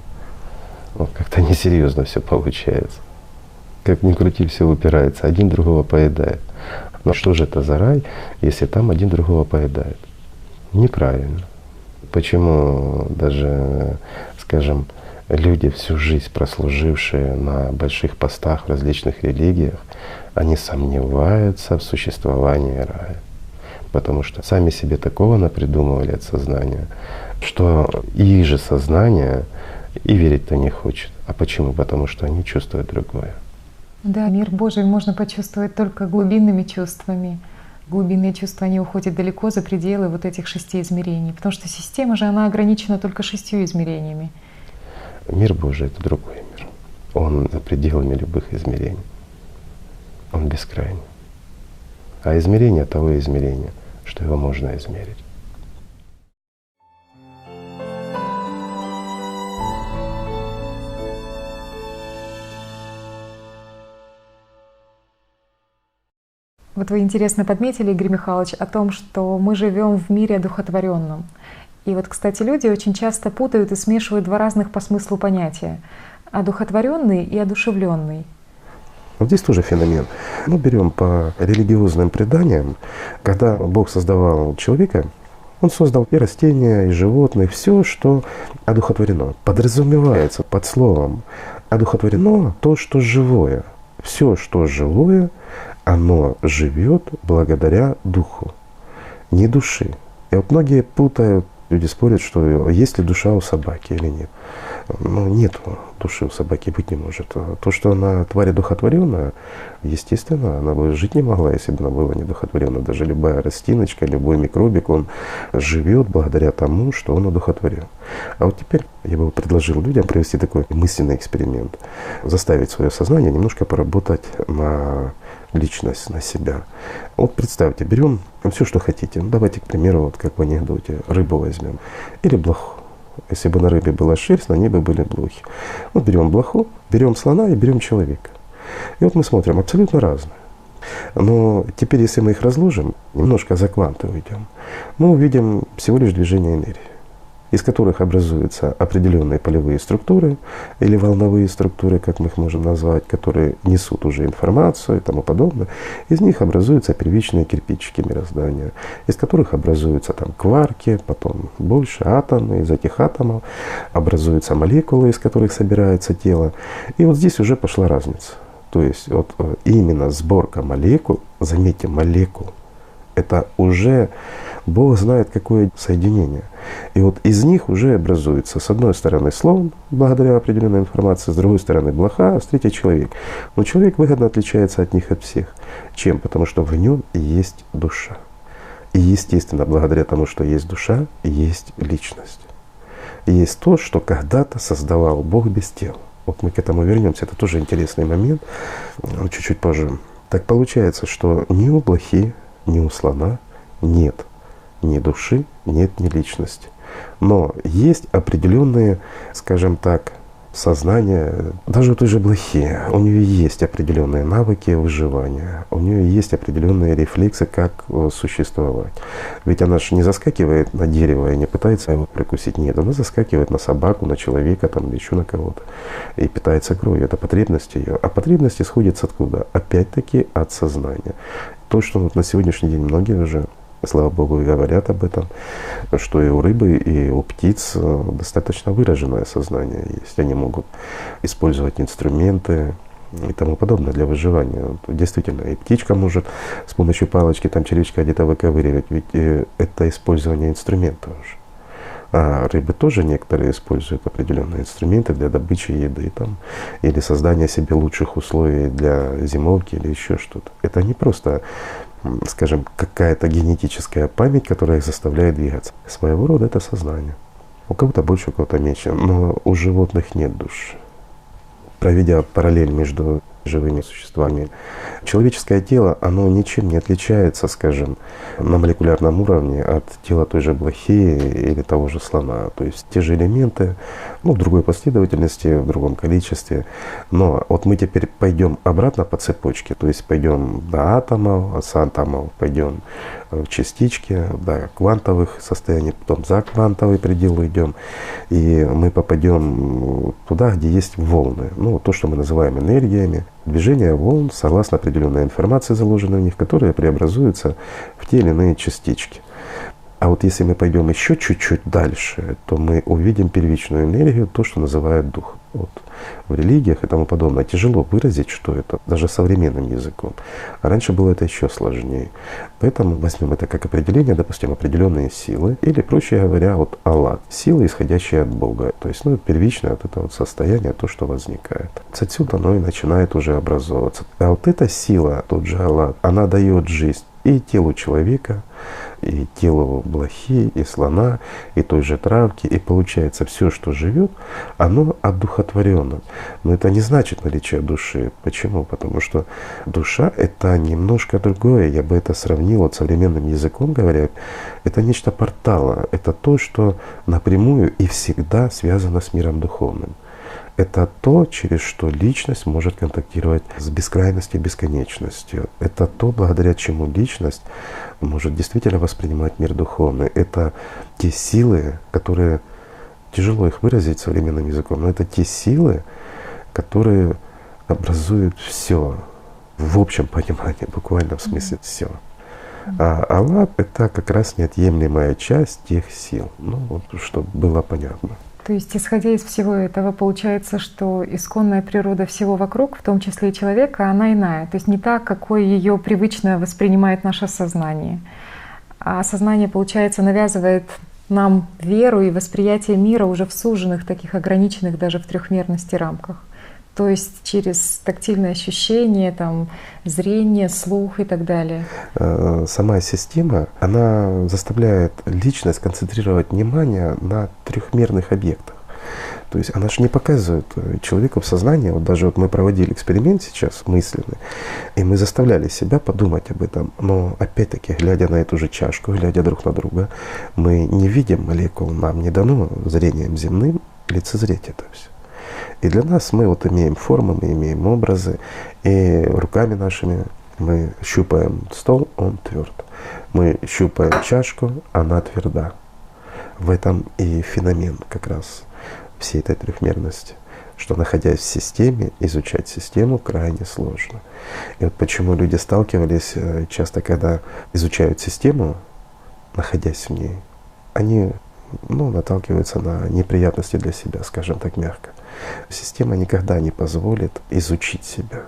Вот как-то несерьезно все получается. Как ни крути, все упирается, один другого поедает. Но что же это за рай, если там один другого поедает? Неправильно. Почему даже, скажем, люди, всю жизнь прослужившие на больших постах в различных религиях, они сомневаются в существовании рая? Потому что сами себе такого напридумывали от сознания, что их же сознание и верить-то не хочет. А почему? Потому что они чувствуют другое. Да, мир Божий можно почувствовать только глубинными чувствами. Глубинные чувства, они уходят далеко за пределы вот этих 6 измерений. Потому что система же, она ограничена только 6 измерениями. Мир Божий — это другой мир. Он за пределами любых измерений. Он бескрайний. А измерение того измерения, что его можно измерить. Вот вы интересно подметили, Игорь Михайлович, о том, что мы живем в мире одухотворенном. И вот, кстати, люди очень часто путают и смешивают два разных по смыслу понятия — одухотворенный и одушевленный. Вот здесь тоже феномен. Мы берем по религиозным преданиям, когда Бог создавал человека, Он создал и растения, и животных, все, что одухотворено. Подразумевается под словом одухотворено то, что живое. Все, что живое, оно живет благодаря духу, не души. И вот многие путают, люди спорят, что есть ли душа у собаки или нет. Ну, нет души у собаки, быть не может. То, что она тварь одухотворенная, естественно, она бы жить не могла, если бы она была недухотворенная. Даже любая растиночка, любой микробик, он живет благодаря тому, что он одухотворен. А вот теперь я бы предложил людям провести такой мысленный эксперимент, заставить свое сознание немножко поработать на личность, на себя. Вот представьте, берем все, что хотите. Ну, давайте, к примеру, вот как в анекдоте, рыбу возьмем или блоху. Если бы на рыбе была шерсть, на ней бы были блохи. Вот берем блоху, берем слона и берем человека. И вот мы смотрим, абсолютно разные. Но теперь, если мы их разложим, немножко за кванты уйдем, мы увидим всего лишь движение энергии, из которых образуются определенные полевые структуры или волновые структуры, как мы их можем назвать, которые несут уже информацию и тому подобное. Из них образуются первичные кирпичики мироздания, из которых образуются там кварки, потом больше атомы, из этих атомов образуются молекулы, из которых собирается тело. И вот здесь уже пошла разница. То есть вот именно сборка молекул, заметьте, молекул, это уже Бог знает какое соединение. И вот из них уже образуется, с одной стороны, слон, благодаря определенной информации, с другой стороны, блоха, а с третьей — человек. Но человек выгодно отличается от них от всех. Чем? Потому что в нем есть душа. И, естественно, благодаря тому, что есть душа, есть личность. И есть то, что когда-то создавал Бог без тела. Вот мы к этому вернемся. Это тоже интересный момент, чуть-чуть позже. Так получается, что ни у блохи, ни у слона нет ни души, нет ни личности. Но есть определенные, скажем так, сознания. Даже у той же блохи, у нее есть определенные навыки выживания, у нее есть определенные рефлексы, как существовать. Ведь она же не заскакивает на дерево и не пытается его прикусить. Нет, она заскакивает на собаку, на человека там, или еще на кого-то и питается кровью. Это потребность ее. А потребность исходит откуда? Опять-таки от сознания. То, что вот на сегодняшний день многие уже, слава Богу, говорят об этом, что и у рыбы, и у птиц достаточно выраженное сознание есть. Они могут использовать инструменты и тому подобное для выживания. Действительно, и птичка может с помощью палочки там червячка где-то выковыривать, ведь это использование инструментов уже. А рыбы тоже некоторые используют определенные инструменты для добычи еды там, или создания себе лучших условий для зимовки или еще что-то. Это не просто, скажем, какая-то генетическая память, которая их заставляет двигаться. Своего рода это сознание. У кого-то больше, у кого-то меньше. Но у животных нет души. Проведя параллель между живыми существами, человеческое тело, оно ничем не отличается, скажем, на молекулярном уровне от тела той же блохи или того же слона. То есть те же элементы, в другой последовательности, в другом количестве. Но вот мы теперь пойдем обратно по цепочке, то есть пойдем до атомов, с атомов пойдем в частички, до квантовых состояний, потом за квантовый предел уйдем, и мы попадем туда, где есть волны. То, что мы называем энергиями. Движение волн согласно определенной информации, заложенной в них, которые преобразуются в те или иные частички. А вот если мы пойдем еще чуть-чуть дальше, то мы увидим первичную энергию, то, что называют дух. Вот. В религиях и тому подобное тяжело выразить, что это, даже современным языком. А раньше было это еще сложнее. Поэтому возьмем это как определение, допустим, определенные силы, или, проще говоря, вот Аллах, силы, исходящие от Бога. То есть, первичное вот это вот состояние, то, что возникает. Отсюда оно и начинает уже образовываться. А вот эта сила, тот же Аллах, она дает жизнь и телу человека, и телу блохи, и слона, и той же травки. И получается, все, что живет, оно одухотворено. Но это не значит наличие души. Почему? Потому что душа — это немножко другое. Я бы это сравнил, вот современным языком говоря, это нечто портала. Это то, что напрямую и всегда связано с миром духовным. Это то, через что личность может контактировать с бескрайностью и бесконечностью. Это то, благодаря чему личность может действительно воспринимать мир духовный. Это те силы, которые, тяжело их выразить современным языком, но это те силы, которые образуют все в общем понимании, буквально в смысле все. А Аллах — это как раз неотъемлемая часть тех сил. Чтобы было понятно. То есть, исходя из всего этого, получается, что исконная природа всего вокруг, в том числе и человека, она иная. То есть не та, какой ее привычно воспринимает наше сознание. А сознание, получается, навязывает нам веру и восприятие мира уже в суженных, таких ограниченных даже в трехмерности рамках. То есть через тактильные ощущения, зрение, слух и так далее. Сама система, она заставляет личность концентрировать внимание на трехмерных объектах. То есть она же не показывает человеку в сознании. Вот даже мы проводили эксперимент сейчас мысленный, и мы заставляли себя подумать об этом. Но опять-таки, глядя на эту же чашку, глядя друг на друга, мы не видим молекул, нам не дано зрением земным лицезреть это все. И для нас мы имеем формы, мы имеем образы, и руками нашими мы щупаем стол, он тверд. Мы щупаем чашку, она тверда. В этом и феномен как раз всей этой трехмерности, что, находясь в системе, изучать систему крайне сложно. И вот почему люди сталкивались часто, когда изучают систему, находясь в ней, они наталкиваются на неприятности для себя, скажем так мягко. Система никогда не позволит изучить себя.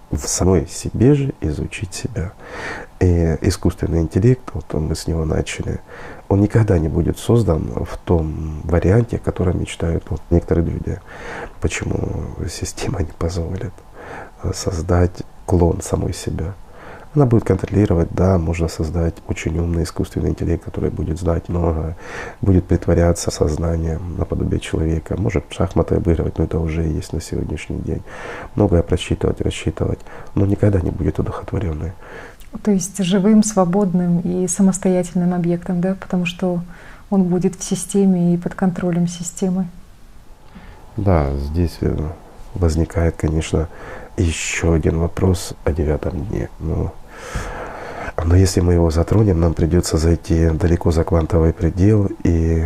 В самой себе же изучить себя. И искусственный интеллект, мы с него начали, Он никогда не будет создан в том варианте, о котором мечтают вот некоторые люди. Почему система не позволит создать клон самой себя? Она будет контролировать, да, можно создать очень умный искусственный интеллект, который будет знать много, будет притворяться сознанием наподобие человека, может шахматы обыгрывать, но это уже есть на сегодняшний день. Многое просчитывать, рассчитывать, но никогда не будет одухотворенной. То есть живым, свободным и самостоятельным объектом, да, потому что он будет в системе и под контролем системы. Да, здесь возникает, конечно, еще один вопрос о 9-м дне. Но если мы его затронем, нам придется зайти далеко за квантовый предел и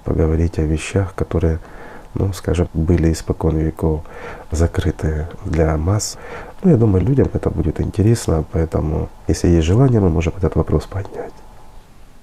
поговорить о вещах, которые, скажем, были испокон веков закрыты для масс. Я думаю, людям это будет интересно, поэтому, если есть желание, мы можем этот вопрос поднять.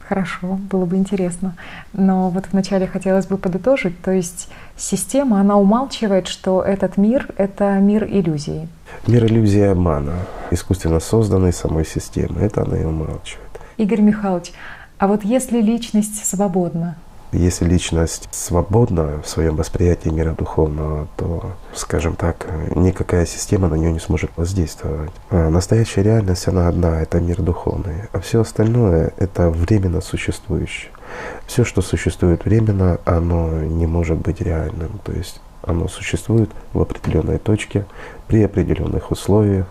Хорошо, было бы интересно. Но вот вначале хотелось бы подытожить, то есть система, она умалчивает, что этот мир — это мир иллюзий. Мир иллюзии и обмана, искусственно созданный самой системой, это она и умалчивает. Игорь Михайлович, а вот если личность свободна? Если личность свободна в своем восприятии мира духовного, то, скажем так, никакая система на нее не сможет воздействовать. Настоящая реальность, она одна, это мир духовный, а все остальное — это временно существующее. Все, что существует временно, оно не может быть реальным. То есть оно существует в определенной точке, при определенных условиях,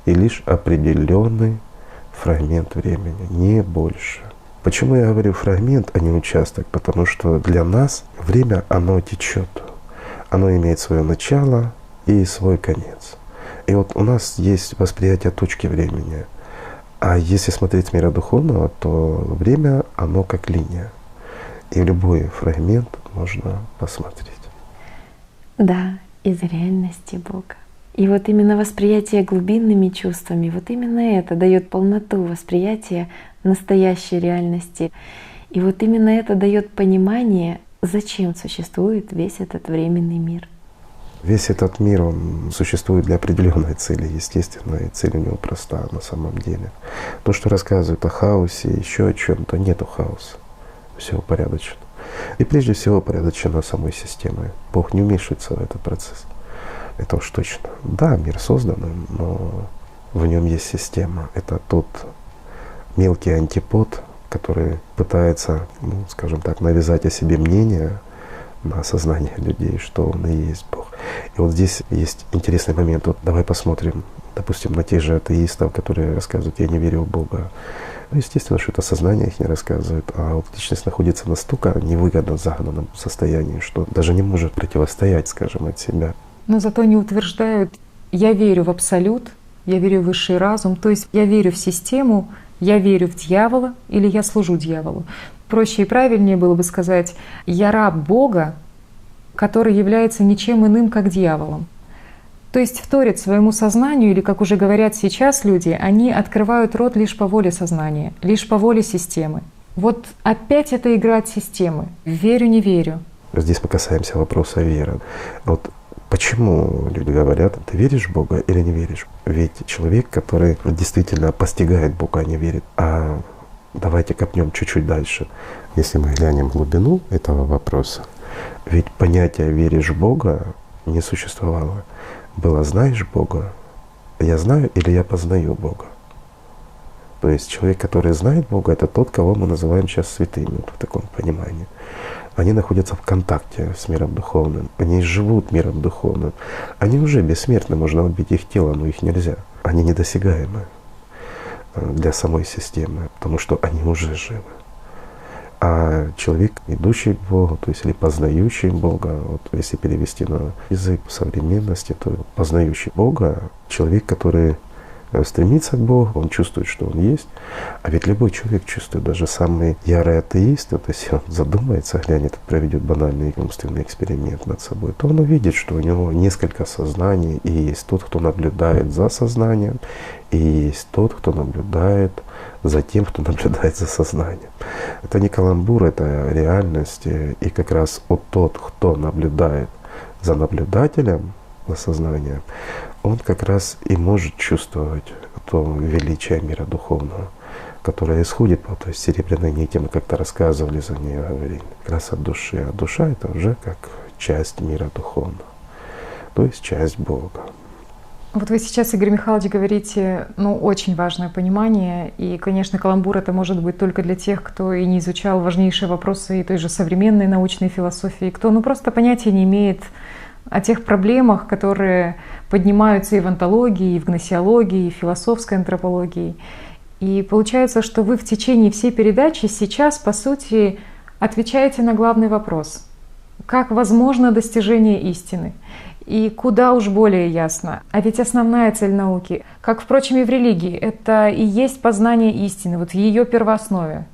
и лишь определенный фрагмент времени, не больше. Почему я говорю фрагмент, а не участок? Потому что для нас время, оно течет. Оно имеет свое начало и свой конец. И вот у нас есть восприятие точки времени. А если смотреть с мира духовного, то время, оно как линия. И любой фрагмент можно посмотреть. Да, из реальности Бога. И вот именно восприятие глубинными чувствами, вот именно это дает полноту восприятия настоящей реальности. И вот именно это дает понимание, зачем существует весь этот временный мир. Весь этот мир, он существует для определенной цели, естественно, и цель у него проста на самом деле. То, что рассказывают о хаосе, еще о чем-то, нету хаоса. Все упорядочено. И прежде всего упорядочено самой системой. Бог не вмешивается в этот процесс. Это уж точно. Да, мир создан, но в нем есть система. Это тот мелкий антипод, который пытается, скажем так, навязать о себе мнение на сознание людей, что он и есть Бог. И вот здесь есть интересный момент. Вот давай посмотрим, допустим, на тех же атеистов, которые рассказывают: «Я не верю в Бога». Естественно, что это сознание их не рассказывает, а вот личность находится настолько невыгодно загнанном состоянии, что даже не может противостоять, скажем, от себя. Но зато не утверждают: «Я верю в абсолют, я верю в высший разум», то есть я верю в систему, я верю в дьявола или я служу дьяволу. Проще и правильнее было бы сказать: «Я раб Бога, который является ничем иным, как дьяволом». То есть вторят своему сознанию, или, как уже говорят сейчас люди, они открывают рот лишь по воле сознания, лишь по воле системы. Вот опять это игра от системы. Верю, не верю. Здесь мы касаемся вопроса веры. Вот почему люди говорят: ты веришь в Бога или не веришь? Ведь человек, который действительно постигает Бога, не верит. А давайте копнем чуть-чуть дальше. Если мы глянем в глубину этого вопроса, ведь понятие «веришь в Бога» не существовало. Было «знаешь Бога», «я знаю» или «я познаю Бога». То есть человек, который знает Бога, это тот, кого мы называем сейчас святыми, вот в таком понимании. Они находятся в контакте с миром духовным, они живут миром духовным. Они уже бессмертны, можно убить их тело, но их нельзя. Они недосягаемы для самой системы, потому что они уже живы. А человек, идущий к Богу, то есть или познающий Бога, вот если перевести на язык современности, то познающий Бога — человек, который стремится к Богу, он чувствует, что он есть. А ведь любой человек чувствует, даже самый ярый атеист, вот если он задумается, глянет, проведет банальный умственный эксперимент над собой, то он увидит, что у него несколько сознаний, и есть тот, кто наблюдает за сознанием, и есть тот, кто наблюдает за тем, кто наблюдает за сознанием. Это не каламбур, это реальность. И как раз вот тот, кто наблюдает за наблюдателем, за сознанием, он как раз и может чувствовать то величие мира духовного. которая исходит по той серебряной нити, мы как-то рассказывали за нее, говорили, как раз от души. А душа — это уже как часть мира духовного, то есть часть Бога. Вот вы сейчас, Игорь Михайлович, говорите, очень важное понимание. И, конечно, каламбур это может быть только для тех, кто и не изучал важнейшие вопросы и той же современной научной философии, кто просто понятия не имеет о тех проблемах, которые поднимаются и в онтологии, и в гносеологии, и в философской антропологии. И получается, что вы в течение всей передачи сейчас, по сути, отвечаете на главный вопрос. Как возможно достижение истины? И куда уж более ясно. А ведь основная цель науки, как, впрочем, и в религии, это и есть познание истины, вот в ее первооснове.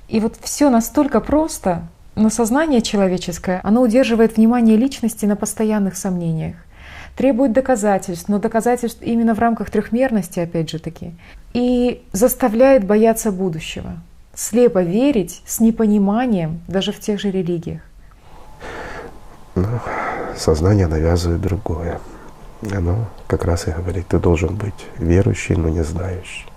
И вот все настолько просто, но сознание человеческое, оно удерживает внимание личности на постоянных сомнениях, требует доказательств, но доказательств именно в рамках трехмерности, опять же таки, и заставляет бояться будущего, слепо верить с непониманием даже в тех же религиях. Сознание навязывает другое. Оно как раз и говорит, ты должен быть верующий, но не знающий.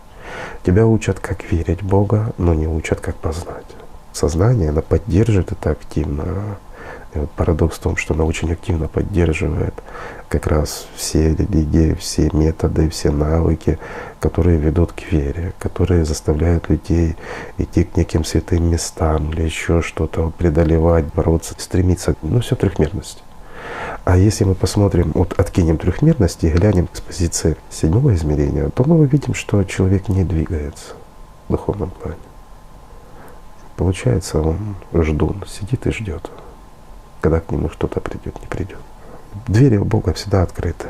Тебя учат, как верить в Бога, но не учат, как познать. Сознание, оно поддерживает это активно. И вот парадокс в том, что оно очень активно поддерживает как раз все религии, все методы, все навыки, которые ведут к вере, которые заставляют людей идти к неким святым местам или еще что-то, преодолевать, бороться, стремиться. Все трехмерность. А если мы посмотрим, откинем трехмерность и глянем с позиции седьмого измерения, то мы увидим, что человек не двигается в духовном плане. Получается, он ждун, сидит и ждет, когда к нему что-то придет, не придет. Двери у Бога всегда открыты,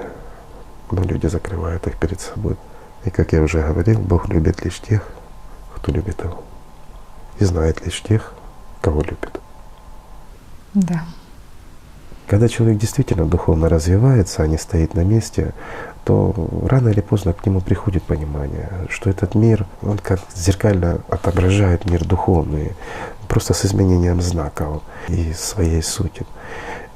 но люди закрывают их перед собой. И, как я уже говорил, Бог любит лишь тех, кто любит Его, и знает лишь тех, кого любит. Да. Когда человек действительно духовно развивается, а не стоит на месте, то рано или поздно к нему приходит понимание, что этот мир, он как зеркально отображает мир духовный, просто с изменением знаков и своей сути.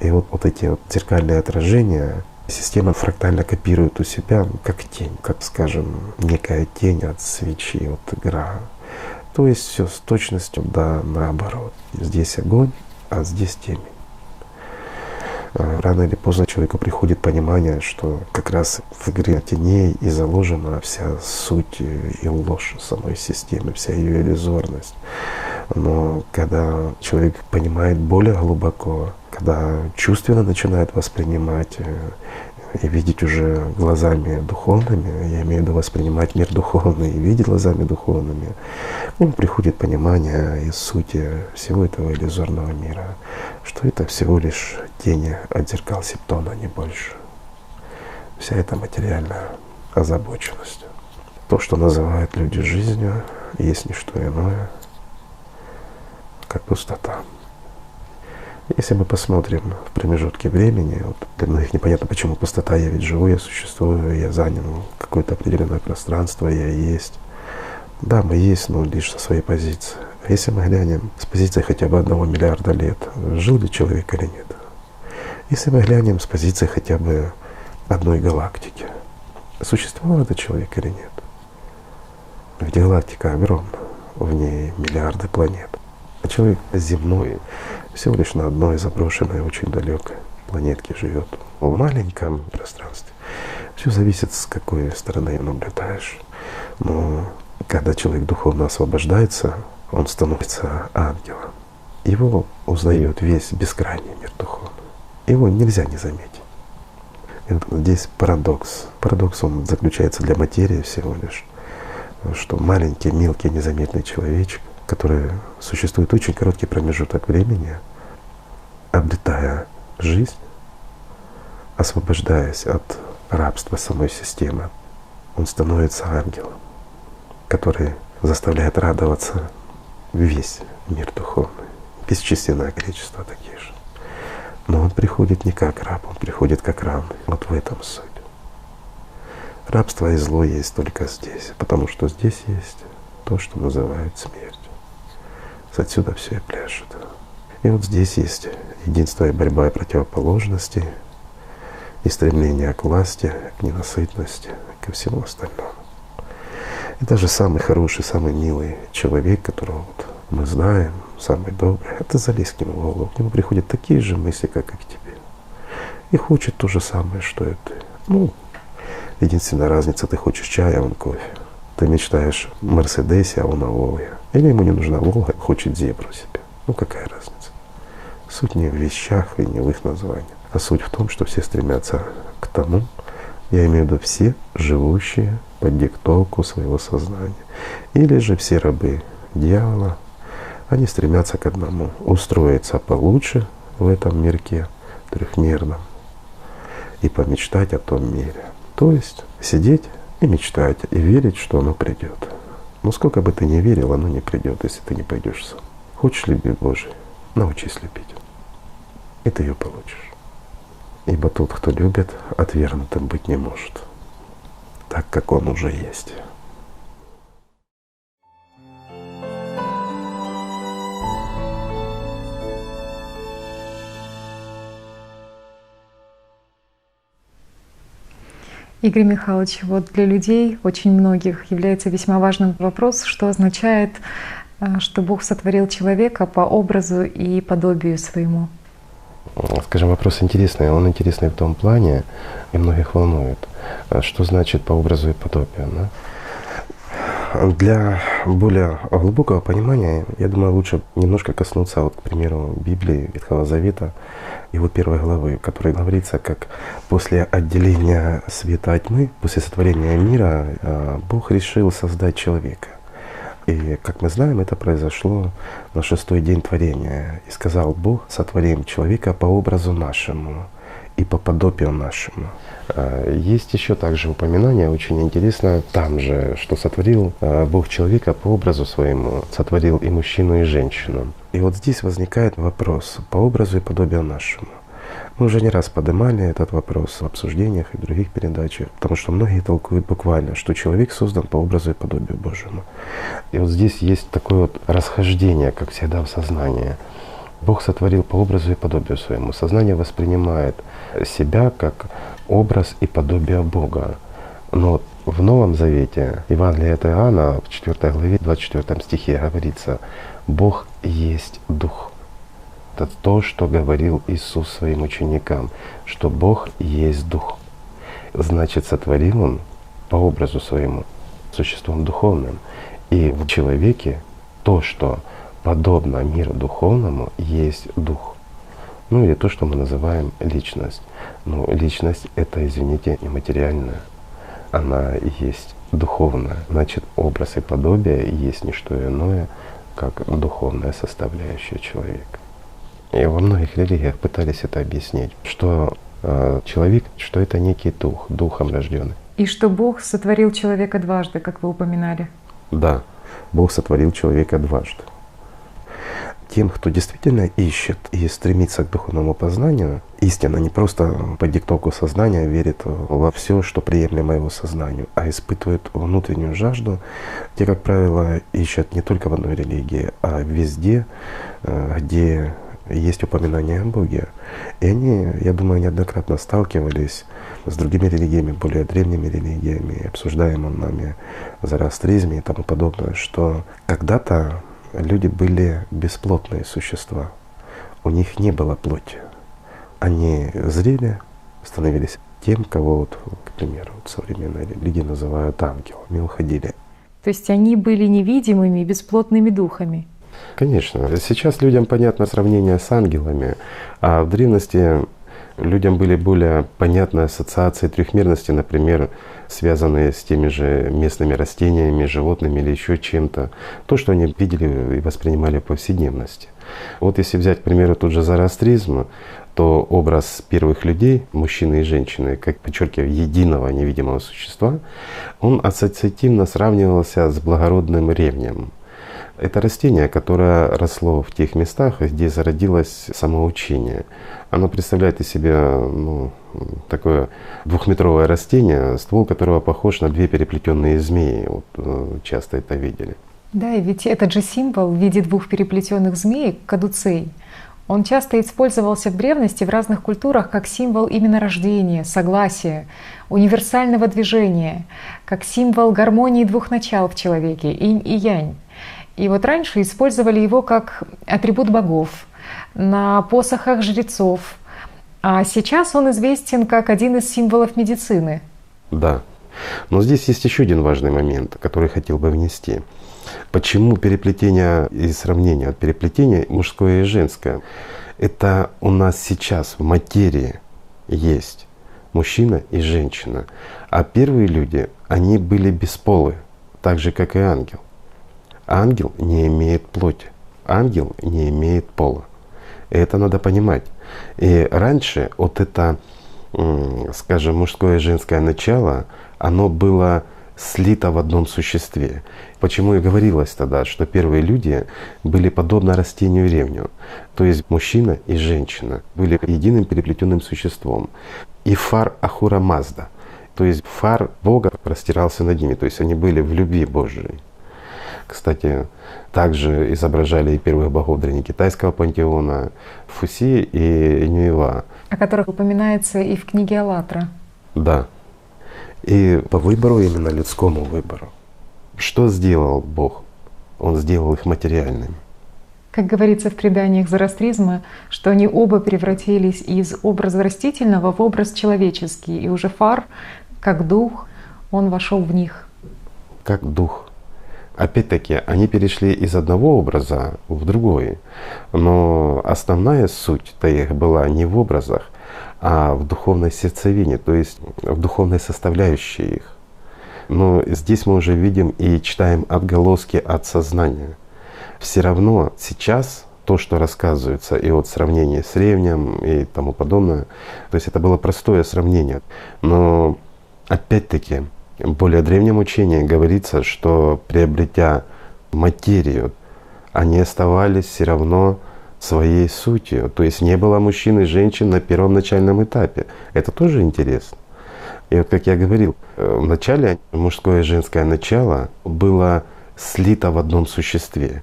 И вот эти зеркальные отражения система фрактально копирует у себя как тень, как, скажем, некая тень от свечи, от игра. То есть все с точностью да наоборот. Здесь огонь, а здесь темень. Рано или поздно человеку приходит понимание, что как раз в игре теней и заложена вся суть и ложь самой системы, вся ее иллюзорность. Но когда человек понимает более глубоко, когда чувственно начинает воспринимать и видеть уже глазами духовными, я имею в виду воспринимать мир духовный и видеть глазами духовными, ему приходит понимание из сути всего этого иллюзорного мира, что это всего лишь тени от зеркал септона, не больше. Вся эта материальная озабоченность. То, что называют люди жизнью, есть не что иное, как пустота. Если мы посмотрим в промежутке времени, для многих непонятно, почему пустота, я ведь живу, я существую, я занял какое-то определенное пространство, я есть. Да, мы есть, но лишь со своей позиции. А если мы глянем с позиции хотя бы 1 миллиарда лет, жил ли человек или нет? Если мы глянем с позиции хотя бы одной галактики, существовал этот человек или нет? Ведь галактика огромна, в ней миллиарды планет. А человек земной всего лишь на одной заброшенной, очень далекой планетке живет, в маленьком пространстве. Все зависит, с какой стороны наблюдаешь. Но когда человек духовно освобождается, он становится ангелом. Его узнает весь бескрайний мир духовный. Его нельзя не заметить. И вот здесь парадокс. Парадокс он заключается для материи всего лишь, что маленький, мелкий, незаметный человечек, который существует очень короткий промежуток времени, обретая жизнь, освобождаясь от рабства самой системы, он становится ангелом, который заставляет радоваться весь мир духовный, бесчисленное количество таких же. Но он приходит не как раб, он приходит как равный. Вот в этом суть. Рабство и зло есть только здесь, потому что здесь есть то, что называют смертью. Отсюда все и пляшет. И вот здесь есть единство и борьба и противоположности, и стремление к власти, к ненасытности, ко всему остальному. И даже самый хороший, самый милый человек, которого вот мы знаем, самый добрый, это залезь к нему в голову. К нему приходят такие же мысли, как и к тебе. И хочет то же самое, что и ты. Ну, единственная разница, ты хочешь чая, а он кофе. Ты мечтаешь о Мерседесе, а он о Волге. Или ему не нужна Волга, хочет зебру себе. Ну какая разница? Суть не в вещах и не в их названиях. А суть в том, что все стремятся к тому, я имею в виду все живущие под диктовку своего сознания. Или же все рабы дьявола, они стремятся к одному — устроиться получше в этом мирке трехмерном и помечтать о том мире. То есть сидеть и мечтать, и верить, что оно придет. Но сколько бы ты ни верил, оно не придет, если ты не пойдешь сам. Хочешь любить Божию, научись любить. И ты ее получишь. Ибо тот, кто любит, отвергнутым быть не может, так как он уже есть. Игорь Михайлович, вот для людей, очень многих, является весьма важным вопрос, что означает, что Бог сотворил человека по образу и подобию своему. Скажем, вопрос интересный. Он интересный в том плане, и многих волнует, что значит по образу и подобию. Да? Для более глубокого понимания, я думаю, лучше немножко коснуться, вот, к примеру, Библии Ветхого Завета, его первой главы, в которой говорится, как после отделения света от тьмы, после сотворения мира, Бог решил создать человека. И, как мы знаем, это произошло на 6-й день творения. «И сказал Бог: сотворим человека по образу нашему и по подобию нашему». Есть еще также упоминание, очень интересно, там же, что сотворил Бог человека по образу своему, сотворил и мужчину, и женщину. И вот здесь возникает вопрос по образу и подобию нашему. Мы уже не раз поднимали этот вопрос в обсуждениях и других передачах, потому что многие толкуют буквально, что человек создан по образу и подобию Божьему. И вот здесь есть такое вот расхождение, как всегда в сознании. Бог сотворил по образу и подобию своему. Сознание воспринимает себя как образ и подобие Бога. Но в Новом Завете, Евангелие от Иоанна, в 4 главе, 24 стихе говорится: «Бог есть Дух». Это то, что говорил Иисус своим ученикам, что Бог есть Дух. Значит, сотворил Он по образу своему, существом духовным. И в человеке то, что подобно миру духовному, есть Дух. Ну или то, что мы называем личность. Но личность — это, извините, нематериальная. Она есть духовная. Значит, образ и подобие есть не что иное, как духовная составляющая человека. И во многих религиях пытались это объяснить, что человек, что это некий дух, духом рожденный. И что Бог сотворил человека дважды, как вы упоминали. Да, Бог сотворил человека дважды. Тем, кто действительно ищет и стремится к духовному познанию, истинно, не просто по диктовку сознания верит во все, что приемлемо его сознанию, а испытывает внутреннюю жажду, те, как правило, ищут не только в одной религии, а везде, где есть упоминание о Боге. И они, я думаю, неоднократно сталкивались с другими религиями, более древними религиями, обсуждаемыми нами зороастризме и тому подобное, что когда-то люди были бесплотные существа. У них не было плоти. Они зрели, становились тем, кого, вот, к примеру, современные религии называют ангелами, уходили. То есть они были невидимыми, бесплотными духами. Конечно. Сейчас людям понятно сравнение с ангелами, а в древности людям были более понятны ассоциации трехмерности, например, связанные с теми же местными растениями, животными или еще чем-то. То, что они видели и воспринимали в повседневности. Вот если взять, к примеру, тот же зороастризм, то образ первых людей, мужчины и женщины, как подчеркиваю, единого невидимого существа, он ассоциативно сравнивался с благородным ревнем. Это растение, которое росло в тех местах, где зародилось самоучение. Оно представляет из себя такое двухметровое растение, ствол которого похож на две переплетенные змеи. Вот, часто это видели. Да, и ведь этот же символ в виде двух переплетенных змей, кадуцей, Он часто использовался в древности в разных культурах как символ именно рождения, согласия, универсального движения, как символ гармонии двух начал в человеке, инь и янь. И вот раньше использовали его как атрибут богов, на посохах жрецов, а сейчас он известен как один из символов медицины. Да. Но здесь есть еще один важный момент, который хотел бы внести. Почему переплетение и сравнение? Переплетение мужское и женское. Это у нас сейчас в материи есть мужчина и женщина. А первые люди, они были бесполы, так же как и ангел. Ангел не имеет плоти, ангел не имеет пола. И это надо понимать. И раньше вот это, скажем, мужское и женское начало, оно было слито в одном существе. Почему и говорилось тогда, что первые люди были подобны растению ревню. То есть мужчина и женщина были единым переплетенным существом. И фар Ахура Мазда, то есть фар Бога простирался над ними, то есть они были в любви Божией. Кстати, также изображали и первых богов древнекитайского пантеона Фуси и Нюева, О которых упоминается и в книге «АЛЛАТРА». Да. И по выбору, именно людскому выбору. Что сделал Бог? Он сделал их материальными. Как говорится в преданиях зороастризма, что они оба превратились из образа растительного в образ человеческий, и уже фар, как дух, он вошел в них. Как дух. Опять-таки, они перешли из одного образа в другой, но основная суть-то их была не в образах, а в духовной сердцевине, то есть в духовной составляющей их. Но здесь мы уже видим и читаем отголоски от сознания. Все равно сейчас то, что рассказывается, и вот сравнение с ревнем и тому подобное, то есть это было простое сравнение. Но опять-таки в более древнем учении говорится, что приобретя материю, они оставались все равно своей сутью. То есть не было мужчин и женщин на первом начальном этапе. Это тоже интересно. И вот как я говорил, вначале мужское и женское начало было слито в одном существе.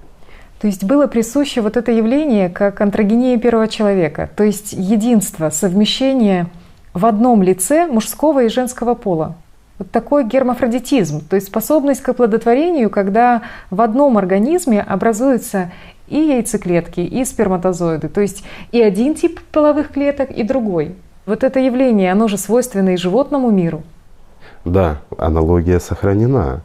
То есть было присуще вот это явление как андрогения первого человека, то есть единство, совмещение в одном лице мужского и женского пола. Вот такой гермафродитизм, то есть способность к оплодотворению, когда в одном организме образуются и яйцеклетки, и сперматозоиды, то есть и один тип половых клеток, и другой. Вот это явление, оно же свойственно и животному миру. Да, аналогия сохранена.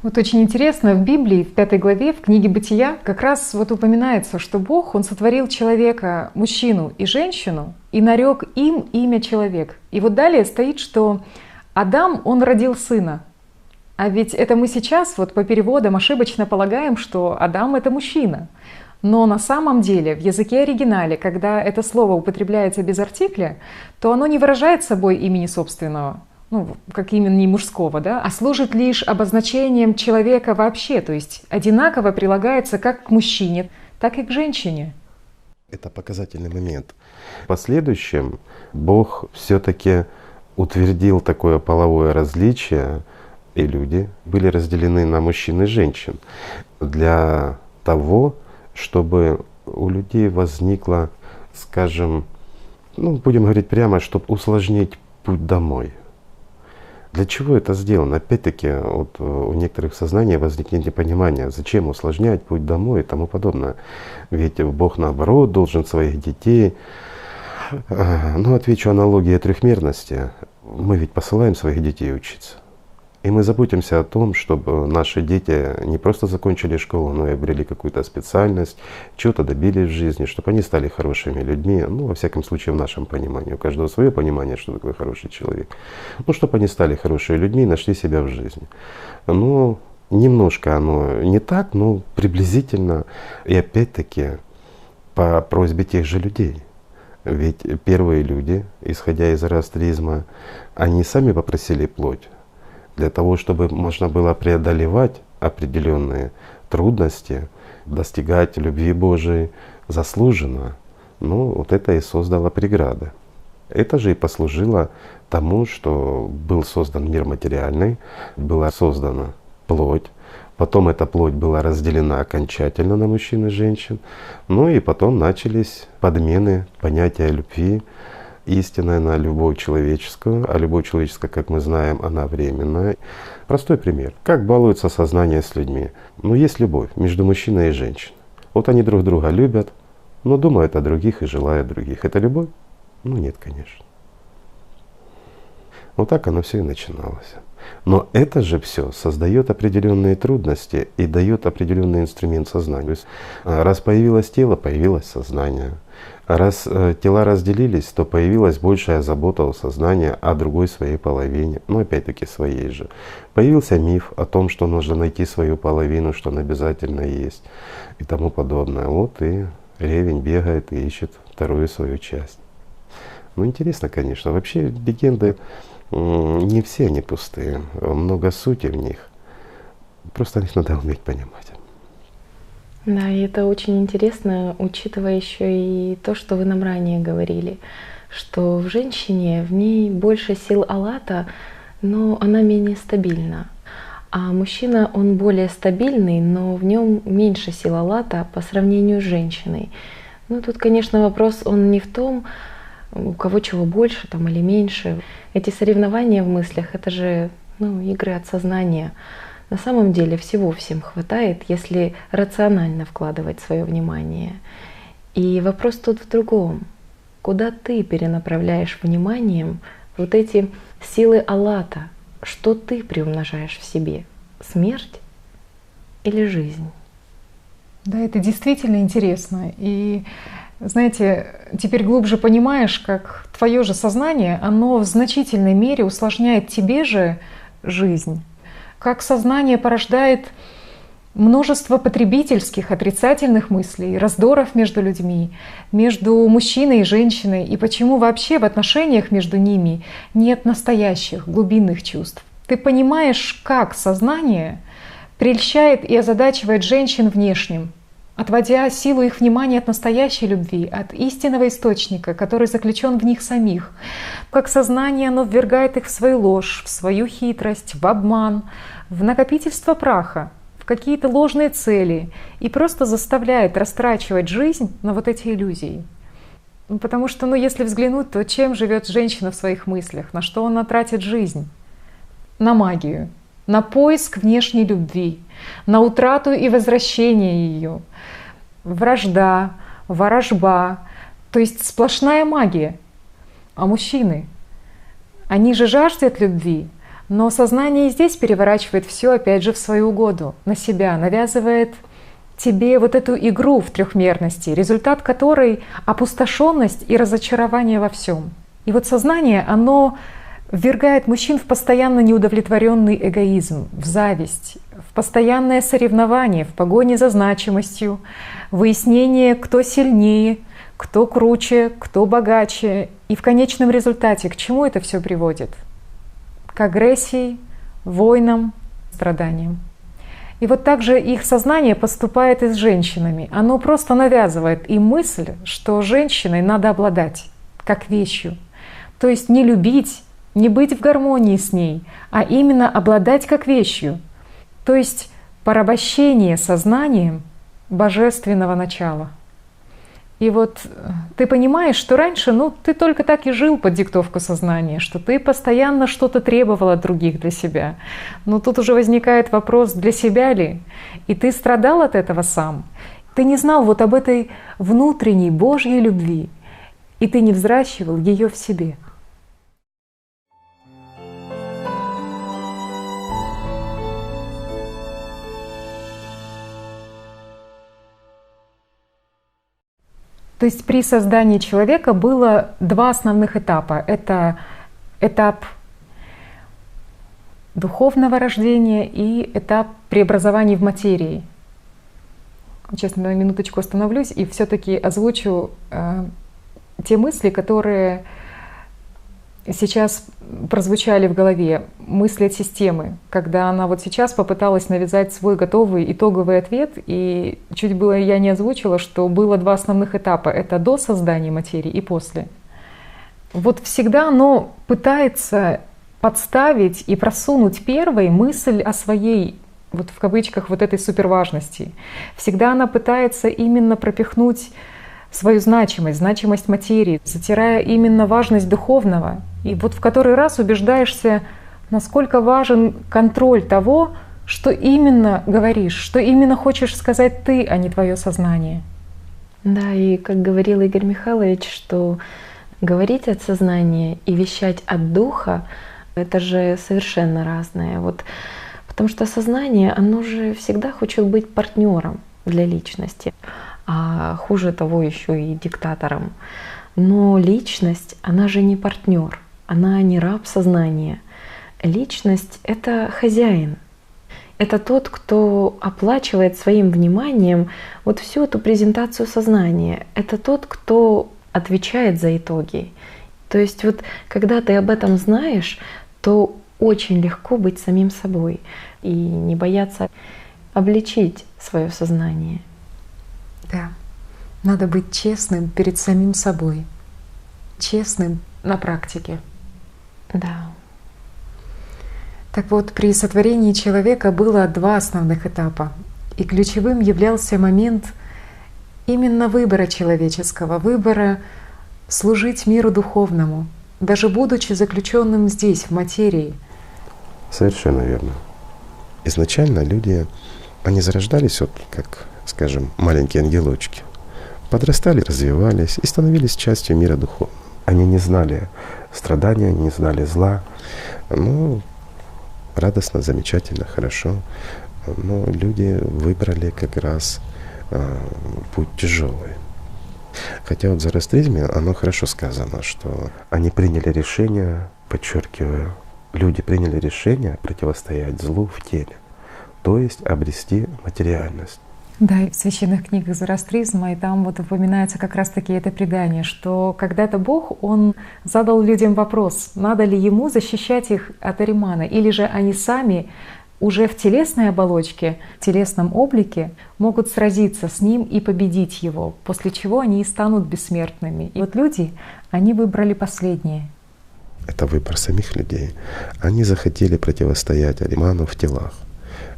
Вот очень интересно, в Библии, в 5 главе, в книге «Бытия», как раз вот упоминается, что Бог, Он сотворил человека, мужчину и женщину, и нарек им имя человек. И вот далее стоит, что Адам, он родил сына. А ведь это мы сейчас вот по переводам ошибочно полагаем, что Адам — это мужчина. Но на самом деле в языке оригинале, когда это слово употребляется без артикля, то оно не выражает собой имени собственного, ну, как имени мужского, да, а служит лишь обозначением человека вообще, то есть одинаково прилагается как к мужчине, так и к женщине. Это показательный момент. В последующем Бог все-таки утвердил такое половое различие, и люди были разделены на мужчин и женщин для того, чтобы у людей возникло, скажем, ну будем говорить прямо, чтобы усложнить путь домой. Для чего это сделано? Опять-таки, вот у некоторых в сознании возникнет непонимание, зачем усложнять путь домой и тому подобное. Ведь Бог наоборот должен своих детей. Ну, отвечу аналогии трехмерности. Мы ведь посылаем своих детей учиться. И мы заботимся о том, чтобы наши дети не просто закончили школу, но и обрели какую-то специальность, чего-то добились в жизни, чтобы они стали хорошими людьми. Ну, во всяком случае, в нашем понимании. У каждого свое понимание, что такое хороший человек. Ну, чтобы они стали хорошими людьми и нашли себя в жизни. Ну, немножко оно не так, но приблизительно. И опять-таки по просьбе тех же людей. Ведь первые люди, исходя из зороастризма, они сами попросили плоть. Для того, чтобы можно было преодолевать определенные трудности, достигать любви Божией заслуженно, ну вот это и создало преграды. Это же и послужило тому, что был создан мир материальный, была создана плоть, Потом эта плоть была разделена окончательно на мужчин и женщин. Ну и потом начались подмены понятия любви. Истинная на любовь человеческую, а любовь человеческая, как мы знаем, она временная. Простой пример. Как балуется сознание с людьми? Ну, есть любовь между мужчиной и женщиной. Вот они друг друга любят, но думают о других и желают других. Это любовь? Ну нет, конечно. Вот так оно все и начиналось. Но это же все создает определенные трудности и дает определенный инструмент сознания. То есть, раз появилось тело, появилось сознание. Раз тела разделились, то появилась большая забота у сознания о другой своей половине, ну опять-таки своей же. Появился миф о том, что нужно найти свою половину, что он обязательно есть и тому подобное. Вот и ревень бегает и ищет вторую свою часть. Ну интересно, конечно. Вообще легенды не все они пустые, много сути в них. Просто их надо уметь понимать. Да, и это очень интересно, учитывая еще и то, что вы нам ранее говорили, что в женщине, в ней больше сил Аллата, но она менее стабильна. А мужчина, он более стабильный, но в нем меньше сил Аллата по сравнению с женщиной. Ну тут, конечно, вопрос, он не в том, у кого чего больше там, или меньше. Эти соревнования в мыслях — это же игры от сознания. На самом деле всего всем хватает, если рационально вкладывать свое внимание. И вопрос тут в другом. Куда ты перенаправляешь вниманием вот эти силы Аллата? Что ты приумножаешь в себе? Смерть или жизнь? Да, это действительно интересно. И знаете, теперь глубже понимаешь, как твое же сознание, оно в значительной мере усложняет тебе же жизнь. Как сознание порождает множество потребительских, отрицательных мыслей, раздоров между людьми, между мужчиной и женщиной, и почему вообще в отношениях между ними нет настоящих глубинных чувств. Ты понимаешь, как сознание прельщает и озадачивает женщин внешним, отводя силу их внимания от настоящей любви, от истинного источника, который заключен в них самих. Как сознание, оно ввергает их в свою ложь, в свою хитрость, в обман, в накопительство праха, в какие-то ложные цели и просто заставляет растрачивать жизнь на вот эти иллюзии. Потому что, если взглянуть, то чем живет женщина в своих мыслях, на что она тратит жизнь? На магию, на поиск внешней любви, на утрату и возвращение ее, вражда, ворожба, то есть сплошная магия. А мужчины, они же жаждут любви, но сознание и здесь переворачивает все опять же в свою угоду, на себя, навязывает тебе вот эту игру в трехмерности, результат которой — опустошенность и разочарование во всем. И вот сознание, оно ввергает мужчин в постоянно неудовлетворенный эгоизм, в зависть, в постоянное соревнование, в погоне за значимостью, выяснение, кто сильнее, кто круче, кто богаче. И в конечном результате к чему это все приводит? К агрессии, войнам, страданиям. И вот так же их сознание поступает и с женщинами. Оно просто навязывает им мысль, что женщиной надо обладать, как вещью. То есть не любить, не быть в гармонии с ней, а именно обладать как вещью. То есть порабощение сознанием божественного начала. И вот ты понимаешь, что раньше ты только так и жил под диктовку сознания, что ты постоянно что-то требовал от других для себя. Но тут уже возникает вопрос, для себя ли? И ты страдал от этого сам. Ты не знал вот об этой внутренней Божьей любви, и ты не взращивал ее в себе. То есть при создании человека было два основных этапа. Это этап духовного рождения и этап преобразования в материи. Сейчас на минуточку остановлюсь и все-таки озвучу те мысли, которые сейчас прозвучали в голове, мысли от системы, когда она вот сейчас попыталась навязать свой готовый итоговый ответ, и чуть было я не озвучила, что было два основных этапа. Это до создания материи и после. Вот всегда оно пытается подставить и просунуть первой мысль о своей вот в кавычках вот этой суперважности. Всегда она пытается именно пропихнуть свою значимость материи, затирая именно важность духовного. И вот в который раз убеждаешься, насколько важен контроль того, что именно говоришь, что именно хочешь сказать ты, а не твое сознание. Да, и как говорил Игорь Михайлович, что говорить от сознания и вещать от духа — это же совершенно разное. Вот, потому что сознание, оно же всегда хочет быть партнером для личности, а хуже того еще и диктатором. Но личность, она же не партнер, она не раб сознания. Личность — это хозяин. Это тот, кто оплачивает своим вниманием вот всю эту презентацию сознания. Это тот, кто отвечает за итоги. То есть вот когда ты об этом знаешь, то очень легко быть самим собой и не бояться обличить свое сознание. Да, надо быть честным перед самим собой, честным на практике. Да. Так вот, при сотворении человека было два основных этапа. И ключевым являлся момент именно выбора человеческого, выбора служить миру духовному, даже будучи заключенным здесь, в материи. Совершенно верно. Изначально люди, они зарождались вот как, скажем, маленькие ангелочки. Подрастали, развивались и становились частью мира духовного. Они не знали страдания, не знали зла. Ну, радостно, замечательно, хорошо. Но люди выбрали как раз путь тяжелый. Хотя вот в зороастризме оно хорошо сказано, что они приняли решение, подчеркиваю, люди приняли решение противостоять злу в теле, то есть обрести материальность. Да, и в священных книгах зороастризма, и там вот упоминается как раз-таки это предание, что когда-то Бог, Он задал людям вопрос, надо ли Ему защищать их от Аримана, или же они сами уже в телесной оболочке, в телесном облике могут сразиться с Ним и победить Его, после чего они и станут бессмертными. И вот люди, они выбрали последнее. Это выбор самих людей. Они захотели противостоять Ариману в телах,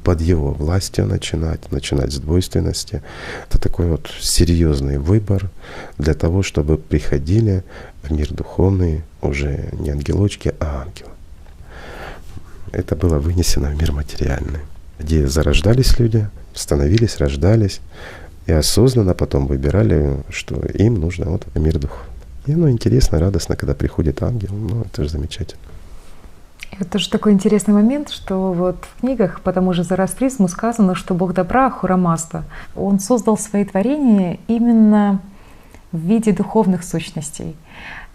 под его властью начинать с двойственности. Это такой вот серьезный выбор для того, чтобы приходили в мир духовный уже не ангелочки, а ангелы. Это было вынесено в мир материальный, где зарождались люди, становились, рождались, и осознанно потом выбирали, что им нужно вот мир духовный. И интересно, радостно, когда приходит ангел, это же замечательно. Это же такой интересный момент, что вот в книгах по тому же зороастризму сказано, что Бог добра Ахура Мазда, Он создал свои творения именно в виде духовных сущностей.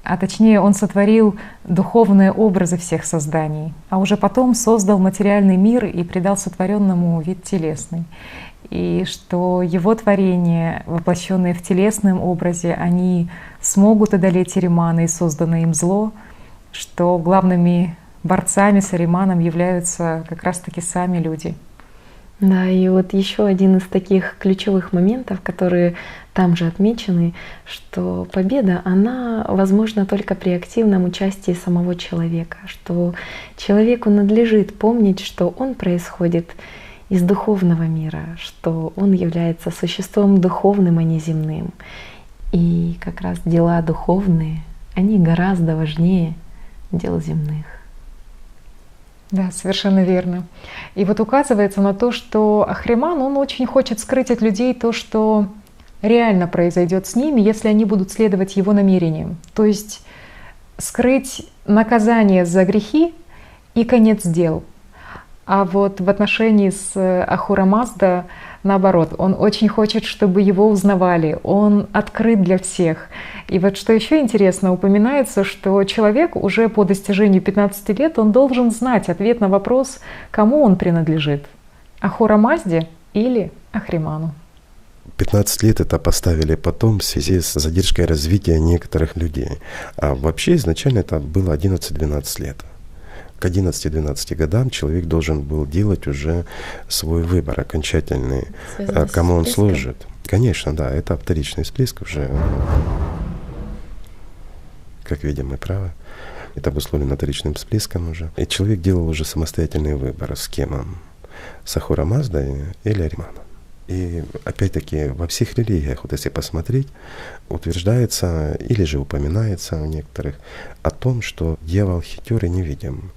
А точнее, Он сотворил духовные образы всех созданий, а уже потом создал материальный мир и придал сотворенному вид телесный. И что Его творения, воплощенные в телесном образе, они смогут одолеть Аримана и созданное им зло, что главными борцами с Ариманом являются как раз-таки сами люди. Да, и вот еще один из таких ключевых моментов, которые там же отмечены, что победа, она возможна только при активном участии самого человека, что человеку надлежит помнить, что он происходит из духовного мира, что он является существом духовным, а не земным. И как раз дела духовные, они гораздо важнее дел земных. Да, совершенно верно. И вот указывается на то, что Ахриман, он очень хочет скрыть от людей то, что реально произойдет с ними, если они будут следовать его намерениям. То есть скрыть наказание за грехи и конец дел. А вот в отношении с Ахура Мазда наоборот, он очень хочет, чтобы его узнавали, он открыт для всех. И вот что еще интересно, упоминается, что человек уже по достижению 15 лет, он должен знать ответ на вопрос, кому он принадлежит, Ахура Мазде или Ахриману. 15 лет это поставили потом в связи с задержкой развития некоторых людей. А вообще изначально это было 11-12 лет. К 11-12 годам человек должен был делать уже свой выбор окончательный, кому он служит. Конечно, да, это вторичный всплеск уже, как видим, мы правы. Это обусловлено вторичным всплеском уже. И человек делал уже самостоятельный выбор, с кем он. с Ахура Мазда или Аримана. И опять-таки во всех религиях, вот если посмотреть, утверждается или же упоминается у некоторых о том, что дьявол хитер и невидим,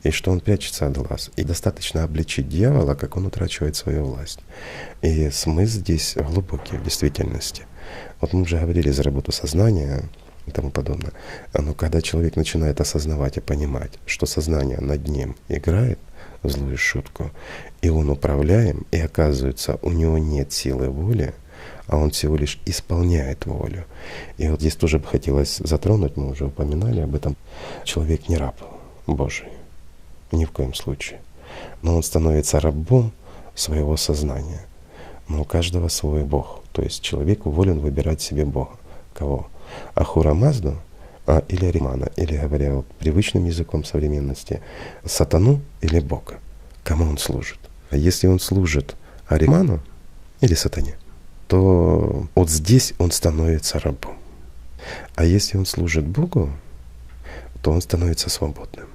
и что он прячется от глаз. И достаточно обличить дьявола, как он утрачивает свою власть. И смысл здесь глубокий в действительности. Вот мы уже говорили за работу сознания и тому подобное. Но когда человек начинает осознавать и понимать, что сознание над ним играет злую шутку, и он управляем, и оказывается, у него нет силы воли, а он всего лишь исполняет волю. И вот здесь тоже бы хотелось затронуть, мы уже упоминали об этом, человек не раб Божий, ни в коем случае. Но он становится рабом своего сознания. Но у каждого свой Бог. То есть человек волен выбирать себе Бога. Кого? Ахура Мазду или Аримана, или, говоря вот привычным языком современности, сатану или Бога. Кому он служит? А если он служит Ариману или сатане, то вот здесь он становится рабом. А если он служит Богу, то он становится свободным.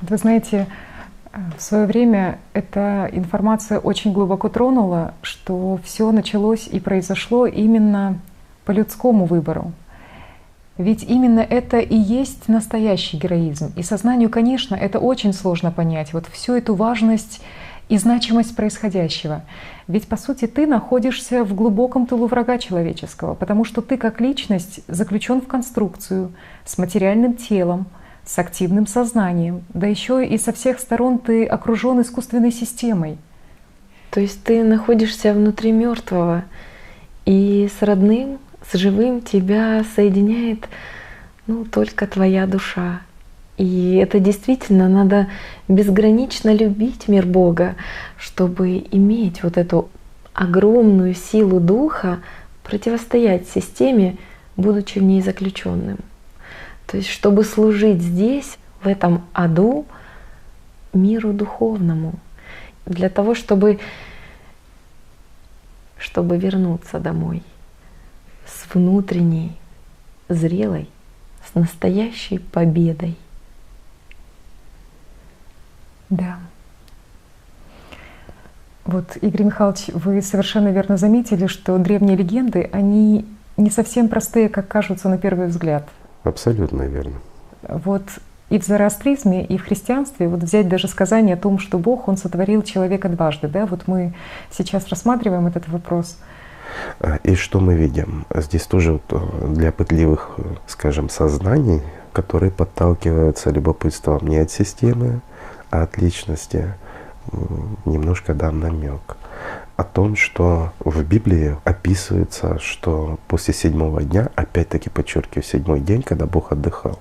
Вы знаете, в свое время эта информация очень глубоко тронула, что все началось и произошло именно по людскому выбору. Ведь именно это и есть настоящий героизм. И сознанию, конечно, это очень сложно понять, вот всю эту важность и значимость происходящего. Ведь, по сути, ты находишься в глубоком тылу врага человеческого, потому что ты как личность заключен в конструкцию с материальным телом, с активным сознанием, да еще и со всех сторон ты окружен искусственной системой. То есть ты находишься внутри мертвого, и с родным, с живым тебя соединяет только твоя душа. И это действительно надо безгранично любить мир Бога, чтобы иметь вот эту огромную силу духа, противостоять системе, будучи в ней заключенным. То есть чтобы служить здесь, в этом аду, миру духовному, для того, чтобы вернуться домой с внутренней, зрелой, с настоящей победой. Да. Вот, Игорь Михайлович, вы совершенно верно заметили, что древние легенды, они не совсем простые, как кажутся на первый взгляд. Абсолютно верно. Вот и в зороастризме, и в христианстве, вот взять даже сказание о том, что Бог, Он сотворил человека дважды, да, вот мы сейчас рассматриваем этот вопрос. И что мы видим? Здесь тоже вот для пытливых, скажем, сознаний, которые подталкиваются любопытством не от системы, а от личности, немножко дам намек о том, что в Библии описывается, что после 7-го дня, опять-таки подчеркиваю, 7-й день, когда Бог отдыхал.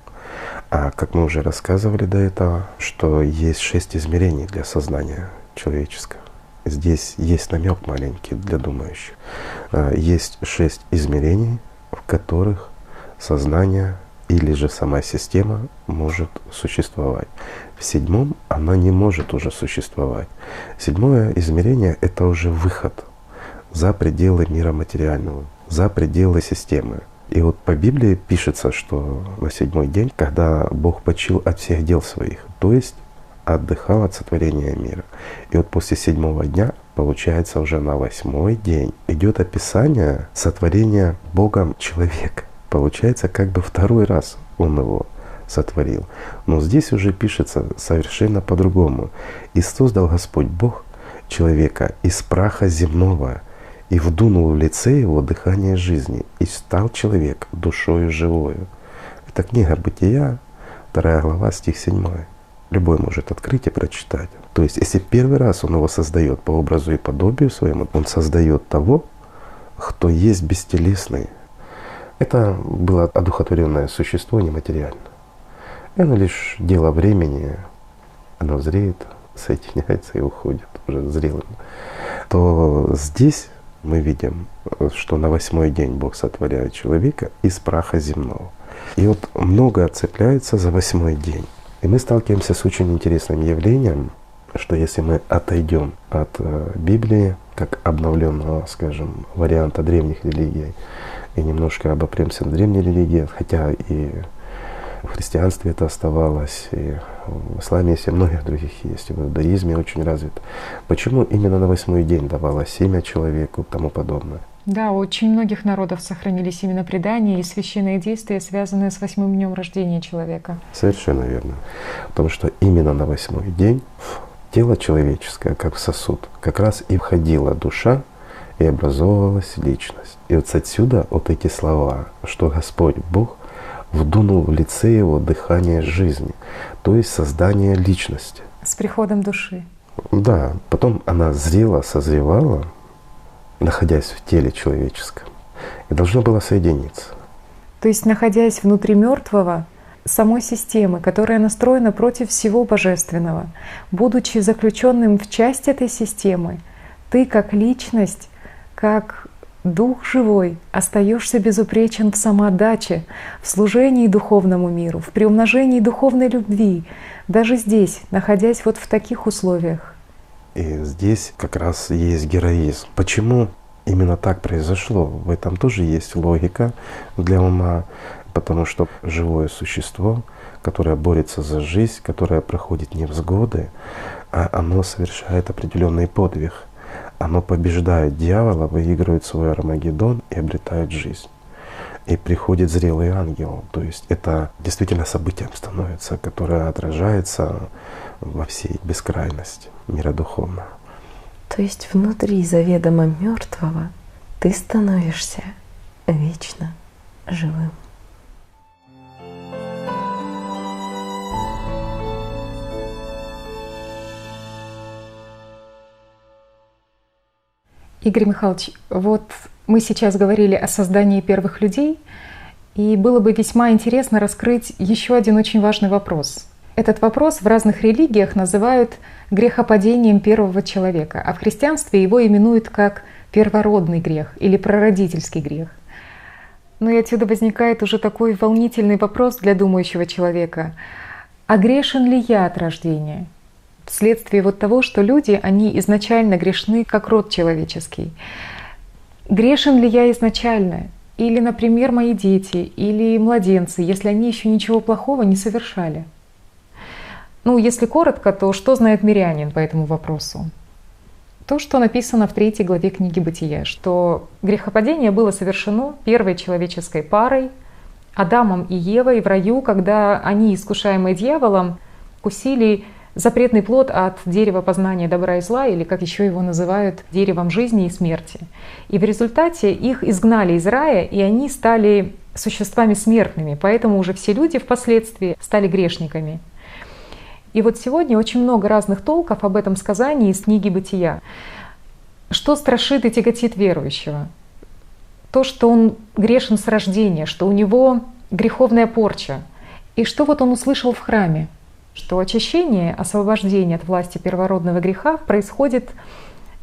А как мы уже рассказывали до этого, что есть 6 измерений для сознания человеческого. Здесь есть намек маленький для думающих. Есть 6 измерений, в которых сознание или же сама система может существовать. В 7-м она не может уже существовать. 7-е измерение — это уже выход за пределы мира материального, за пределы системы. И вот по Библии пишется, что на 7-й день, когда Бог почил от всех дел своих, то есть отдыхал от сотворения мира. И вот после 7-го дня, получается, уже на 8-й день идет описание сотворения Богом человека. Получается, как бы второй раз Он его сотворил. Но здесь уже пишется совершенно по-другому. «И создал Господь Бог человека из праха земного, и вдунул в лице его дыхание жизни, и стал человек душою живою». Это книга Бытия, 2 глава, стих 7. Любой может открыть и прочитать. То есть, если первый раз Он его создает по образу и подобию своему, Он создает того, кто есть бестелесный. Это было одухотворенное существо нематериально. И оно лишь дело времени, оно зреет, соединяется и уходит уже зрелым. То здесь мы видим, что на 8-й день Бог сотворяет человека из праха земного. И вот много цепляется за 8-й день. И мы сталкиваемся с очень интересным явлением, что если мы отойдем от Библии, как обновленного, скажем, варианта древних религий, и немножко обопремся на древние религии, хотя и в христианстве это оставалось, и в исламе есть, и многих других есть, и в иудаизме очень развито. Почему именно на 8-й день давалось семя человеку и тому подобное? Да, у очень многих народов сохранились именно предания и священные действия, связанные с 8-м днем рождения человека. Совершенно верно. Потому что именно на 8-й день в тело человеческое, как в сосуд, как раз и входила душа, и образовывалась личность. И вот отсюда вот эти слова, что Господь Бог вдунул в лице его дыхание жизни, то есть создание личности. С приходом души. Да, потом она зрела, созревала, находясь в теле человеческом, и должна была соединиться. То есть, находясь внутри мертвого, самой системы, которая настроена против всего божественного, будучи заключенным в часть этой системы, ты как личность, как дух живой, остаешься безупречен в самоотдаче, в служении духовному миру, в приумножении духовной любви, даже здесь, находясь вот в таких условиях. И здесь как раз есть героизм. Почему именно так произошло? В этом тоже есть логика для ума, потому что живое существо, которое борется за жизнь, которое проходит невзгоды, оно совершает определенный подвиг. Оно побеждает дьявола, выигрывает свой Армагеддон и обретает жизнь. И приходит зрелый ангел. То есть это действительно событием становится, которое отражается во всей бескрайности мира духовного. То есть внутри заведомо мертвого ты становишься вечно живым. Игорь Михайлович, вот мы сейчас говорили о создании первых людей, и было бы весьма интересно раскрыть еще один очень важный вопрос. Этот вопрос в разных религиях называют грехопадением первого человека, а в христианстве его именуют как первородный грех или прародительский грех. Ну и отсюда возникает уже такой волнительный вопрос для думающего человека. А грешен ли я от рождения? Вследствие вот того, что люди, они изначально грешны, как род человеческий. Грешен ли я изначально? Или, например, мои дети или младенцы, если они еще ничего плохого не совершали? Ну, если коротко, то что знает мирянин по этому вопросу? То, что написано в 3 главе книги Бытия, что грехопадение было совершено первой человеческой парой, Адамом и Евой в раю, когда они, искушаемые дьяволом, вкусили запретный плод от дерева познания добра и зла, или как еще его называют, деревом жизни и смерти. И в результате их изгнали из рая, и они стали существами смертными, поэтому уже все люди впоследствии стали грешниками. И вот сегодня очень много разных толков об этом сказании из книги Бытия. Что страшит и тяготит верующего? То, что он грешен с рождения, что у него греховная порча. И что вот он услышал в храме? Что очищение, освобождение от власти первородного греха происходит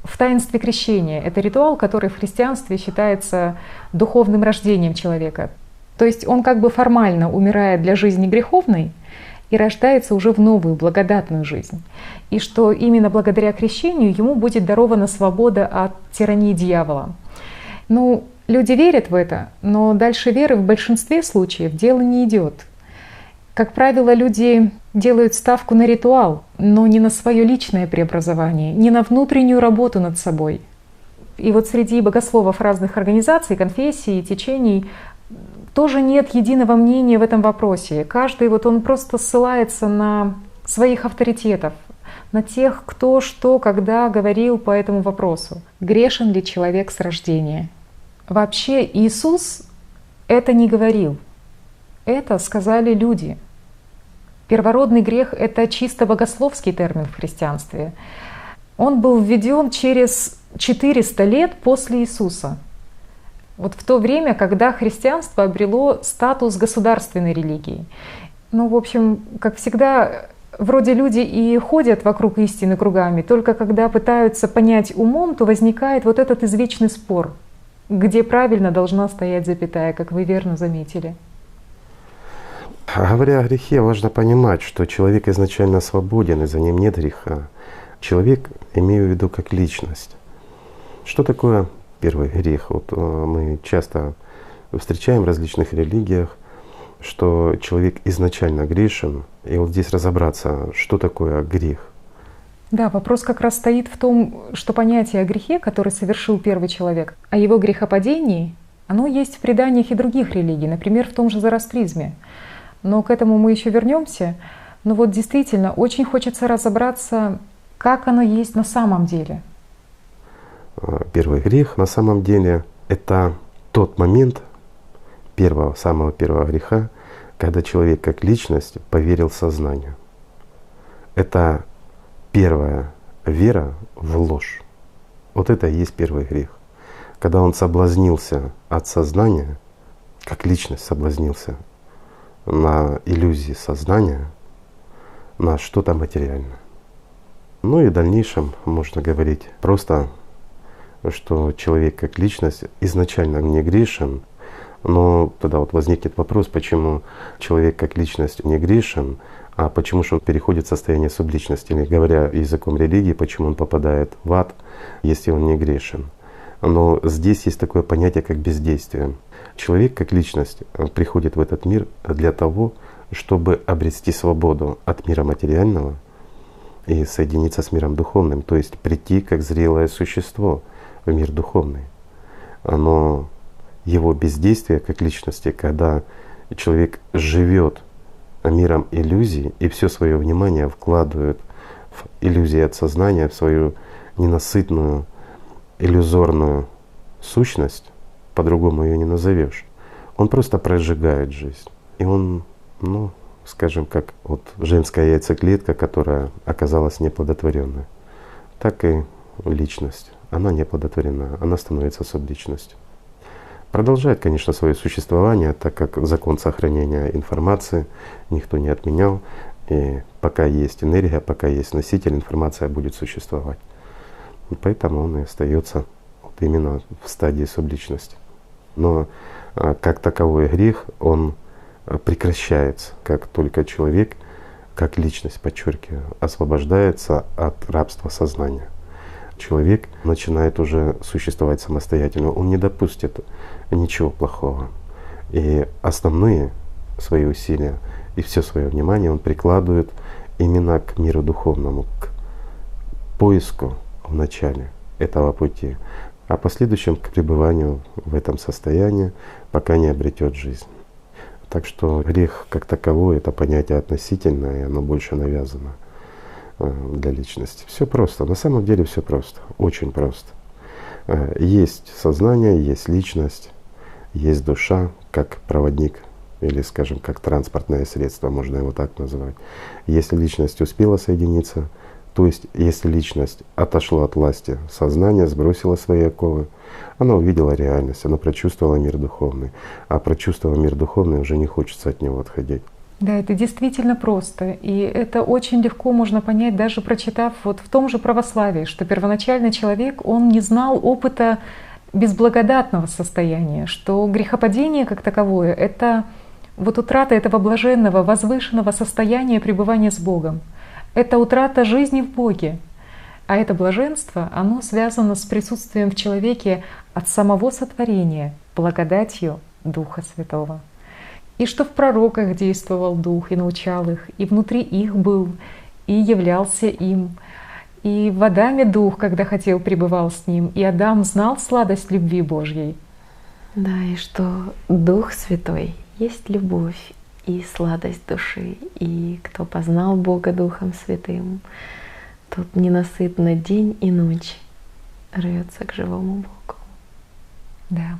в таинстве крещения. Это ритуал, который в христианстве считается духовным рождением человека. То есть он как бы формально умирает для жизни греховной и рождается уже в новую благодатную жизнь. И что именно благодаря крещению ему будет дарована свобода от тирании дьявола. Ну, люди верят в это, но дальше веры в большинстве случаев дело не идет. Как правило, люди делают ставку на ритуал, но не на свое личное преобразование, не на внутреннюю работу над собой. И вот среди богословов разных организаций, конфессий и течений тоже нет единого мнения в этом вопросе. Каждый вот он просто ссылается на своих авторитетов, на тех, кто что, когда говорил по этому вопросу. Грешен ли человек с рождения? Вообще Иисус это не говорил. Это сказали люди. Первородный грех — это чисто богословский термин в христианстве. Он был введен через 400 лет после Иисуса. Вот в то время, когда христианство обрело статус государственной религии. Ну, в общем, как всегда, вроде люди и ходят вокруг истины кругами, только когда пытаются понять умом, то возникает вот этот извечный спор, где правильно должна стоять запятая, как вы верно заметили. Говоря о грехе, важно понимать, что человек изначально свободен, и за ним нет греха. Человек, имею в виду как личность. Что такое первый грех? Вот мы часто встречаем в различных религиях что человек изначально грешен, и вот здесь разобраться, что такое грех. Да, вопрос как раз стоит в том, что понятие о грехе, который совершил первый человек, о его грехопадении, оно есть в преданиях и других религий, например, в том же зороастризме. Но к этому мы еще вернемся. Но вот действительно очень хочется разобраться, как оно есть на самом деле. Первый грех на самом деле — это тот момент самого первого греха, когда человек как личность поверил сознанию. Это первая вера в ложь. Вот это и есть первый грех. Когда он соблазнился от сознания, как личность соблазнился на иллюзии сознания, на что-то материальное. Ну и в дальнейшем можно говорить просто, что человек как личность изначально не грешен, но тогда вот возникнет вопрос, почему человек как личность не грешен, а почему же он переходит в состояние субличности, или говоря языком религии, почему он попадает в ад, если он не грешен. Но здесь есть такое понятие, как бездействие. Человек как личность приходит в этот мир для того, чтобы обрести свободу от мира материального и соединиться с миром духовным, то есть прийти как зрелое существо в мир духовный. Но его бездействие как личности, когда человек живет миром иллюзий и все свое внимание вкладывает в иллюзии от сознания, в свою ненасытную иллюзорную сущность, по-другому ее не назовешь, он просто прожигает жизнь. И он, скажем, как вот женская яйцеклетка, которая оказалась неплодотворенной, так и личность. Она неплодотворена, она становится субличностью. Продолжает, конечно, свое существование, так как закон сохранения информации никто не отменял. И пока есть энергия, пока есть носитель, информация будет существовать. И поэтому он и остается вот именно в стадии субличности. Но как таковой грех, он прекращается, как только человек, как личность, подчеркиваю, освобождается от рабства сознания. Человек начинает уже существовать самостоятельно, он не допустит ничего плохого. И основные свои усилия и все свое внимание он прикладывает именно к миру духовному, к поиску в начале этого пути, а в последующем к пребыванию в этом состоянии, пока не обретет жизнь. Так что грех как таковой — это понятие относительное, и оно больше навязано для личности. Все просто, на самом деле все просто, очень просто. Есть сознание, есть личность, есть душа, как проводник или, скажем, как транспортное средство, можно его так назвать. Если личность успела соединиться, то есть если личность отошла от власти сознания, сбросила свои оковы, она увидела реальность, она прочувствовала мир духовный, а прочувствовав мир духовный, уже не хочется от него отходить. Да, это действительно просто. И это очень легко можно понять, даже прочитав вот в том же православии, что первоначальный человек, он не знал опыта безблагодатного состояния, что грехопадение как таковое — это вот утрата этого блаженного, возвышенного состояния пребывания с Богом. Это утрата жизни в Боге. А это блаженство, оно связано с присутствием в человеке от самого сотворения, благодатью Духа Святого. И что в пророках действовал Дух и научал их, и внутри их был, и являлся им. И в Адаме Дух, когда хотел, пребывал с ним, и Адам знал сладость любви Божьей. Да, и что Дух Святой есть любовь и сладость души. И кто познал Бога Духом Святым, тот ненасытно день и ночь рвется к живому Богу. Да.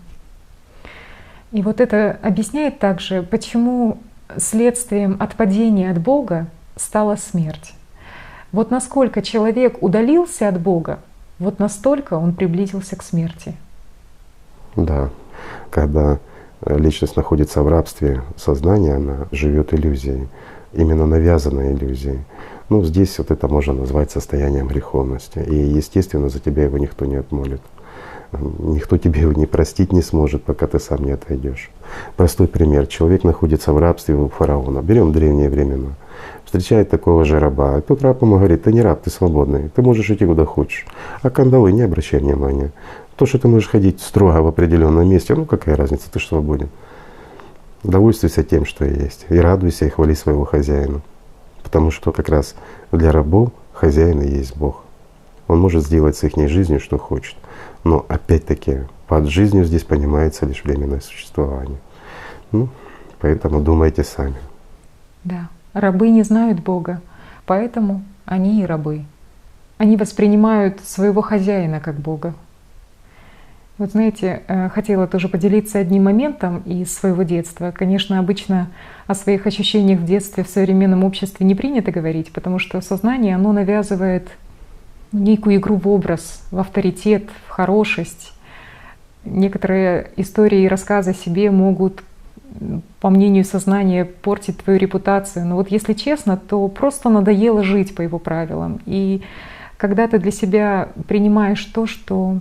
И вот это объясняет также, почему следствием отпадения от Бога стала смерть. Вот насколько человек удалился от Бога, вот настолько он приблизился к смерти. Да, когда личность находится в рабстве сознания, она живет иллюзией, именно навязанной иллюзией. Здесь вот это можно назвать состоянием греховности. И, естественно, за тебя его никто не отмолит. Никто тебе его не простить не сможет, пока ты сам не отойдешь. Простой пример. Человек находится в рабстве у фараона. Берем древние времена. Встречает такого же раба. И тот раб ему говорит: ты не раб, ты свободный, ты можешь идти куда хочешь. А кандалы не обращай внимания. То, что ты можешь ходить строго в определенном месте, какая разница, ты же свободен. Довольствуйся тем, что есть, и радуйся, и хвали своего хозяина. Потому что как раз для рабов хозяин и есть Бог. Он может сделать с их жизнью, что хочет. Но опять-таки под жизнью здесь понимается лишь временное существование. Ну, поэтому думайте сами. Да, рабы не знают Бога, поэтому они и рабы. Они воспринимают своего хозяина как Бога. Вот знаете, хотела тоже поделиться одним моментом из своего детства. Конечно, обычно о своих ощущениях в детстве в современном обществе не принято говорить, потому что сознание, оно навязывает некую игру в образ, в авторитет, в хорошесть. Некоторые истории и рассказы о себе могут, по мнению сознания, портить твою репутацию. Но вот если честно, то просто надоело жить по его правилам. И когда ты для себя принимаешь то, что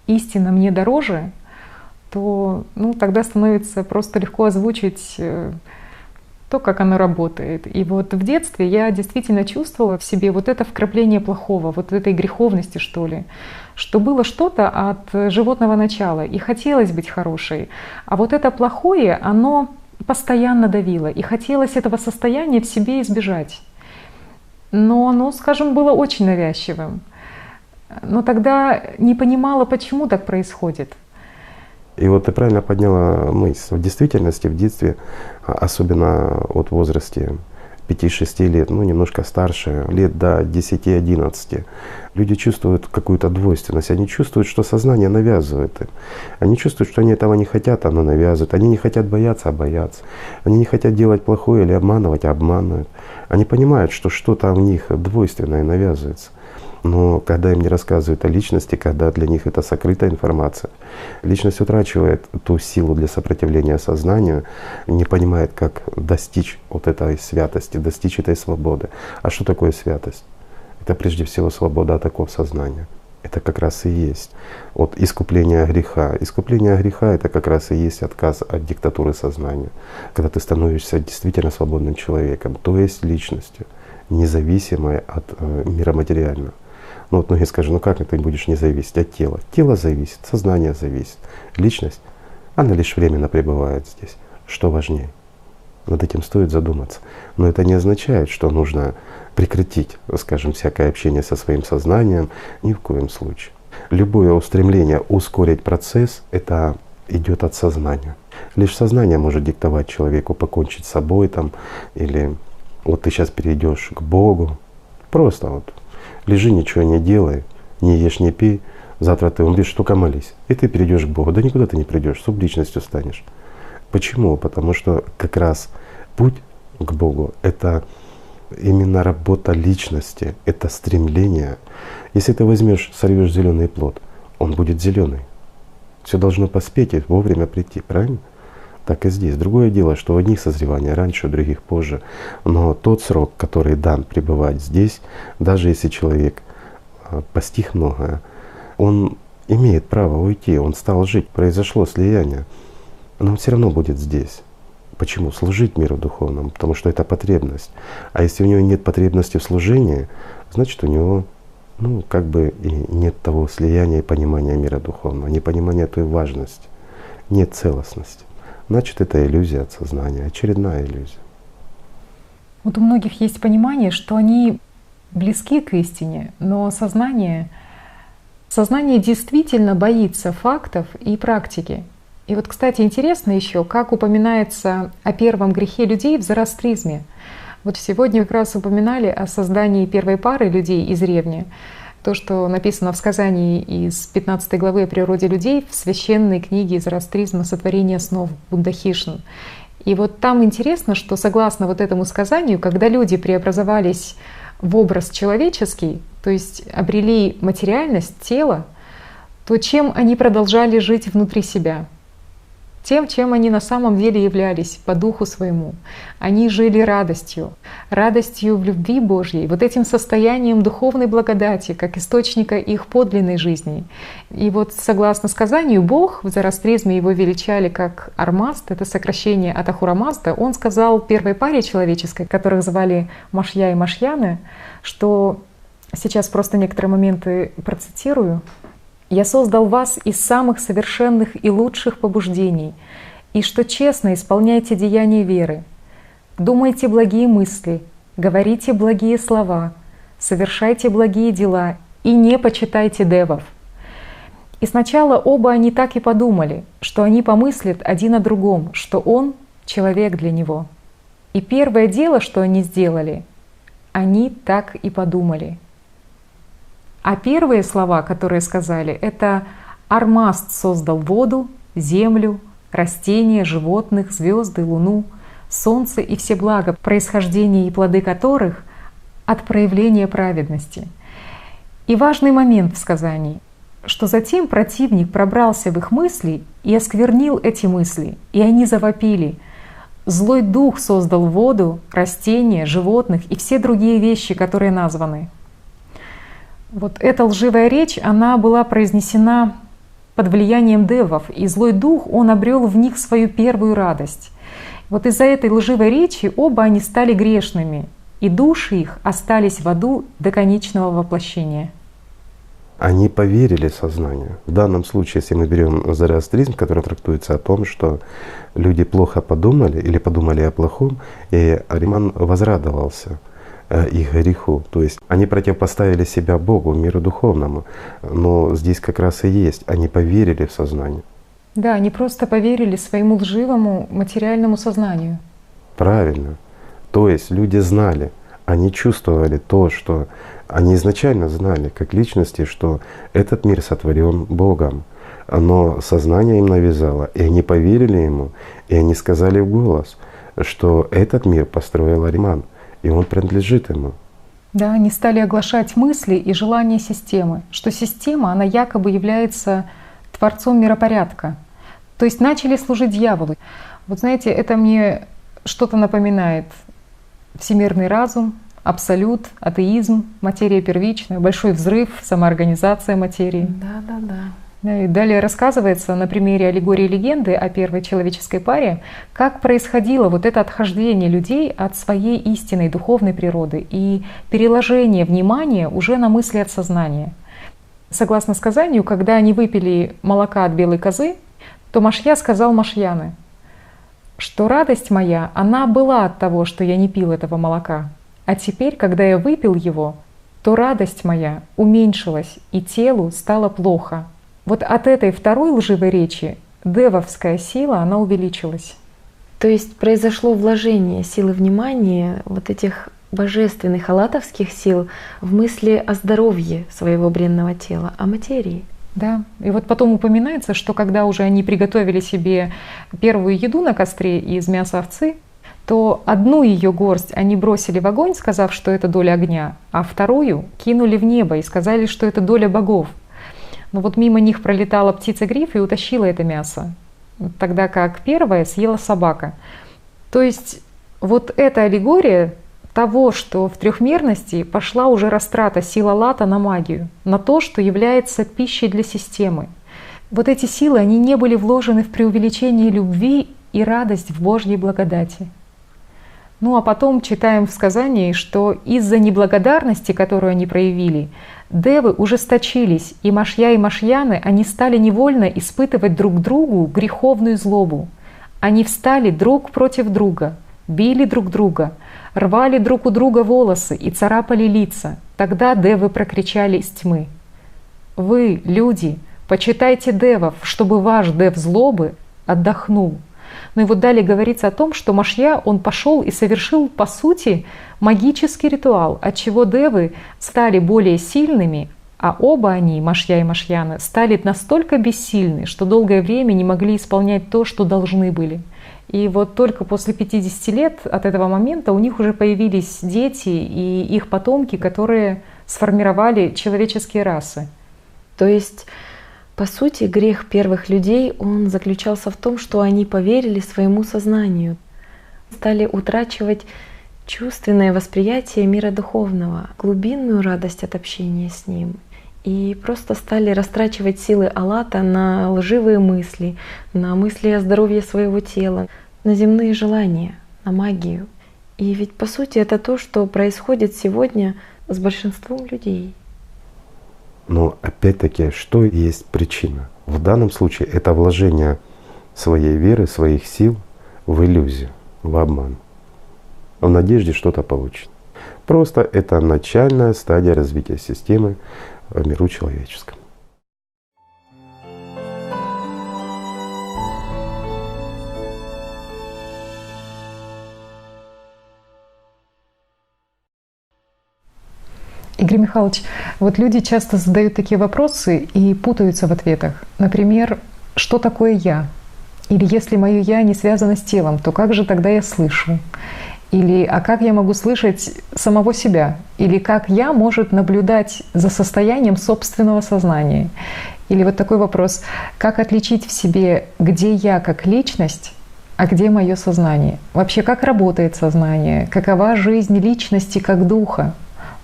истина мне дороже, то тогда становится просто легко озвучить то, как оно работает. И вот в детстве я действительно чувствовала в себе вот это вкрапление плохого, вот этой греховности, что ли, что было что-то от животного начала, и хотелось быть хорошей. А вот это плохое, оно постоянно давило, и хотелось этого состояния в себе избежать. Но оно, скажем, было очень навязчивым. Но тогда не понимала, почему так происходит. И вот ты правильно подняла мысль. В действительности в детстве, особенно вот в возрасте 5-6 лет, немножко старше, лет до 10-11, люди чувствуют какую-то двойственность. Они чувствуют, что сознание навязывает им. Они чувствуют, что они этого не хотят, оно навязывает. Они не хотят бояться, а боятся. Они не хотят делать плохое или обманывать, а обманывают. Они понимают, что что-то в них двойственное навязывается. Но когда им не рассказывают о личности, когда для них это сокрытая информация, личность утрачивает ту силу для сопротивления сознанию, не понимает, как достичь вот этой святости, достичь этой свободы. А что такое святость? Это прежде всего свобода от оков сознания. Это как раз и есть от искупления греха. Искупление греха — это как раз и есть отказ от диктатуры сознания, когда ты становишься действительно свободным человеком, то есть личностью, независимой от мира материального. Вот многие скажут, как ты будешь не зависеть от тела? Тело зависит, сознание зависит. Личность, она лишь временно пребывает здесь. Что важнее? Над этим стоит задуматься. Но это не означает, что нужно прекратить, скажем, всякое общение со своим сознанием. Ни в коем случае. Любое устремление ускорить процесс — это идет от сознания. Лишь сознание может диктовать человеку покончить с собой или вот ты сейчас перейдешь к Богу. Просто вот лежи, ничего не делай, не ешь, не пей, завтра ты умрешь, только молись. И ты перейдешь к Богу. Да никуда ты не придешь, субличностью станешь. Почему? Потому что как раз путь к Богу — это именно работа личности, это стремление. Если ты возьмешь, сорвешь зеленый плод, он будет зеленый. Все должно поспеть и вовремя прийти, правильно? Так и здесь. Другое дело, что у одних созревание раньше, у других позже. Но тот срок, который дан пребывать здесь, даже если человек постиг многое, он имеет право уйти, он стал жить, произошло слияние, но он все равно будет здесь. Почему? Служить миру духовному, потому что это потребность. А если у него нет потребности в служении, значит у него как бы и нет того слияния и понимания мира духовного, непонимания той важности, нет целостности. Значит, это иллюзия от сознания, очередная иллюзия. Вот у многих есть понимание, что они близки к истине, но сознание действительно боится фактов и практики. И вот, кстати, интересно еще, как упоминается о первом грехе людей в зороастризме. Вот сегодня как раз упоминали о создании первой пары людей из ревни. То, что написано в сказании из 15 главы о природе людей в священной книге зороастризма «Сотворение снов» Будда-Хишн. И вот там интересно, что согласно вот этому сказанию, когда люди преобразовались в образ человеческий, то есть обрели материальность, тело, то чем они продолжали жить внутри себя? Тем, чем они на самом деле являлись по духу своему. Они жили радостью в любви Божьей, вот этим состоянием духовной благодати, как источника их подлинной жизни. И вот согласно сказанию, Бог, в зороастризме его величали как Армазд, это сокращение от Ахура Мазда, он сказал первой паре человеческой, которых звали Машья и Машьяны, что сейчас просто некоторые моменты процитирую. «Я создал вас из самых совершенных и лучших побуждений, и что честно исполняйте деяния веры. Думайте благие мысли, говорите благие слова, совершайте благие дела и не почитайте девов». И сначала оба они так и подумали, что они помыслят один о другом, что он — человек для него. И первое дело, что они сделали, они так и подумали. А первые слова, которые сказали, это «Армаст создал воду, землю, растения, животных, звезды, луну, солнце и все блага, происхождение и плоды которых от проявления праведности». И важный момент в сказании, что затем противник пробрался в их мысли и осквернил эти мысли, и они завопили: «Злой дух создал воду, растения, животных и все другие вещи, которые названы». Вот эта лживая речь, она была произнесена под влиянием девов, и злой дух, он обрел в них свою первую радость. Вот из-за этой лживой речи оба они стали грешными, и души их остались в аду до конечного воплощения. Они поверили сознанию. В данном случае, если мы берем зороастризм, который трактуется о том, что люди плохо подумали или подумали о плохом, и Ариман возрадовался их греху. То есть они противопоставили себя Богу, миру духовному. Но здесь как раз и есть, они поверили в сознание. Да, они просто поверили своему лживому материальному сознанию. Правильно. То есть люди знали, они чувствовали то, что они изначально знали, как личности, что этот мир сотворен Богом. Но сознание им навязало, и они поверили ему, и они сказали в голос, что этот мир построил Ариман, и он принадлежит ему. Да, они стали оглашать мысли и желания системы, что система, она якобы является творцом миропорядка. То есть начали служить дьяволу. Вот знаете, это мне что-то напоминает всемирный разум, абсолют, атеизм, материя первичная, большой взрыв, самоорганизация материи. Да. И далее рассказывается на примере аллегории легенды о первой человеческой паре, как происходило вот это отхождение людей от своей истинной духовной природы и переложение внимания уже на мысли от сознания. Согласно сказанию, когда они выпили молока от белой козы, то Машья сказал Машьяне, что радость моя, она была от того, что я не пил этого молока. А теперь, когда я выпил его, то радость моя уменьшилась, и телу стало плохо. Вот от этой второй лживой речи девовская сила, она увеличилась. То есть произошло вложение силы внимания вот этих божественных аллатовских сил в мысли о здоровье своего бренного тела, о материи. Да, и вот потом упоминается, что когда уже они приготовили себе первую еду на костре из мяса овцы, то одну ее горсть они бросили в огонь, сказав, что это доля огня, а вторую кинули в небо и сказали, что это доля богов. Но вот мимо них пролетала птица-гриф и утащила это мясо, тогда как первое съела собака. То есть вот эта аллегория того, что в трехмерности пошла уже растрата сил Аллата на магию, на то, что является пищей для системы. Вот эти силы, они не были вложены в преувеличение любви и радость в Божьей благодати. Ну а потом читаем в сказании, что из-за неблагодарности, которую они проявили, девы ужесточились, и Машья и Машьяны, они стали невольно испытывать друг другу греховную злобу. Они встали друг против друга, били друг друга, рвали друг у друга волосы и царапали лица. Тогда девы прокричали из тьмы: «Вы, люди, почитайте девов, чтобы ваш дев злобы отдохнул». Ну и вот далее говорится о том, что Машья, он пошел и совершил, по сути, магический ритуал, отчего девы стали более сильными, а оба они, Машья и Машьяна, стали настолько бессильны, что долгое время не могли исполнять то, что должны были. И вот только после 50 лет от этого момента у них уже появились дети и их потомки, которые сформировали человеческие расы. То есть, по сути, грех первых людей, он заключался в том, что они поверили своему сознанию, стали утрачивать чувственное восприятие мира духовного, глубинную радость от общения с ним. И просто стали растрачивать силы Аллата на лживые мысли, на мысли о здоровье своего тела, на земные желания, на магию. И ведь по сути это то, что происходит сегодня с большинством людей. Но опять-таки, что есть причина? В данном случае это вложение своей веры, своих сил в иллюзию, в обман, в надежде что-то получить. Просто это начальная стадия развития системы в миру человеческом. Игорь Михайлович, вот люди часто задают такие вопросы и путаются в ответах. Например, что такое «я»? Или если мое «я» не связано с телом, то как же тогда я слышу? Или а как я могу слышать самого себя? Или как «я» может наблюдать за состоянием собственного сознания? Или вот такой вопрос, как отличить в себе, где я как личность, а где мое сознание? Вообще, как работает сознание? Какова жизнь личности как духа?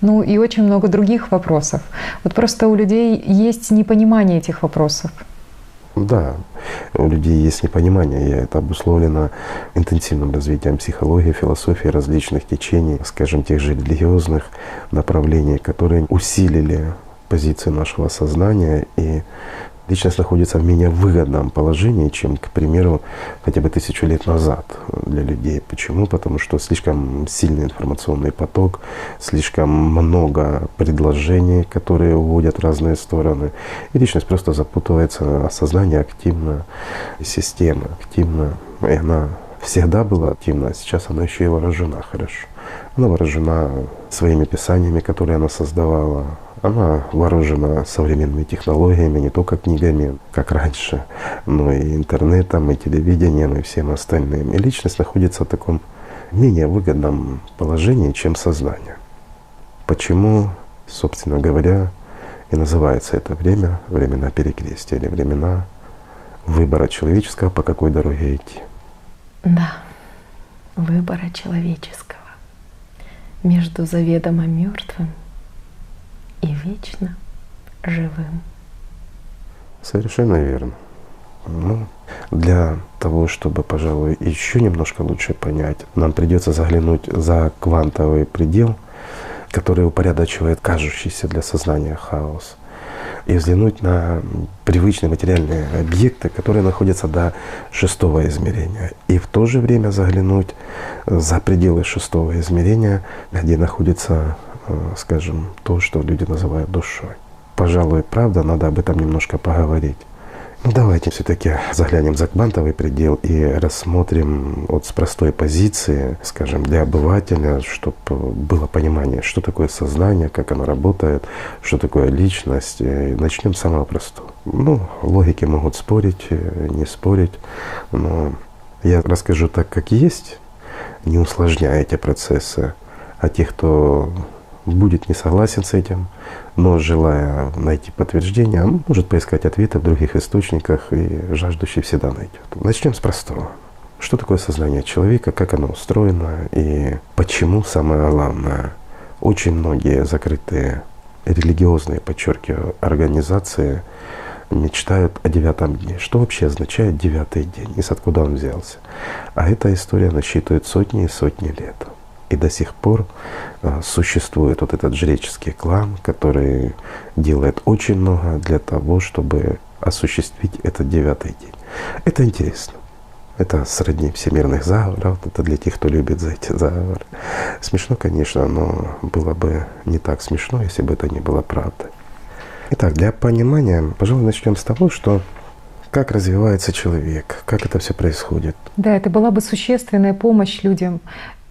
Ну и очень много других вопросов. Вот просто у людей есть непонимание этих вопросов. Да, у людей есть непонимание, и это обусловлено интенсивным развитием психологии, философии, различных течений, скажем, тех же религиозных направлений, которые усилили позиции нашего сознания, и личность находится в менее выгодном положении, чем, к примеру, хотя бы 1000 лет назад для людей. Почему? Потому что слишком сильный информационный поток, слишком много предложений, которые уводят в разные стороны. И личность просто запутывается, а сознание активно, система активна. И она всегда была активна, а сейчас она еще и вооружена хорошо. Она вооружена своими писаниями, которые она создавала. Она вооружена современными технологиями, не только книгами, как раньше, но и интернетом, и телевидением, и всем остальным. И личность находится в таком менее выгодном положении, чем сознание. Почему, собственно говоря, и называется это время времена перекрестия или времена выбора человеческого, по какой дороге идти. Да, выбора человеческого между заведомо мертвым и вечно живым. Совершенно верно. Ну, для того, чтобы, пожалуй, еще немножко лучше понять, нам придется заглянуть за квантовый предел, который упорядочивает кажущийся для сознания хаос, и взглянуть на привычные материальные объекты, которые находятся до 6-го измерения, и в то же время заглянуть за пределы 6-го измерения, где находится, скажем, то, что люди называют душой. Пожалуй, правда, надо об этом немножко поговорить. Ну давайте все-таки заглянем за квантовый предел и рассмотрим вот с простой позиции, скажем, для обывателя, чтобы было понимание, что такое сознание, как оно работает, что такое личность. И начнем с самого простого. Ну, логики могут спорить, не спорить, но я расскажу так, как есть, не усложняя эти процессы, а тех, кто будет не согласен с этим, но желая найти подтверждение, может поискать ответы в других источниках, и жаждущий всегда найдет. Начнем с простого. Что такое сознание человека, как оно устроено и почему, самое главное, очень многие закрытые религиозные, подчеркиваю, организации мечтают о 9-м дне. Что вообще означает 9-й день и откуда он взялся? А эта история насчитывает сотни и сотни лет. И до сих пор существует вот этот жреческий клан, который делает очень много для того, чтобы осуществить этот 9-й день. Это интересно. Это сродни всемирных заговоров, это для тех, кто любит за эти заговоры. Смешно, конечно, но было бы не так смешно, если бы это не было правдой. Итак, для понимания, пожалуй, начнем с того, что как развивается человек, как это все происходит. Да, это была бы существенная помощь людям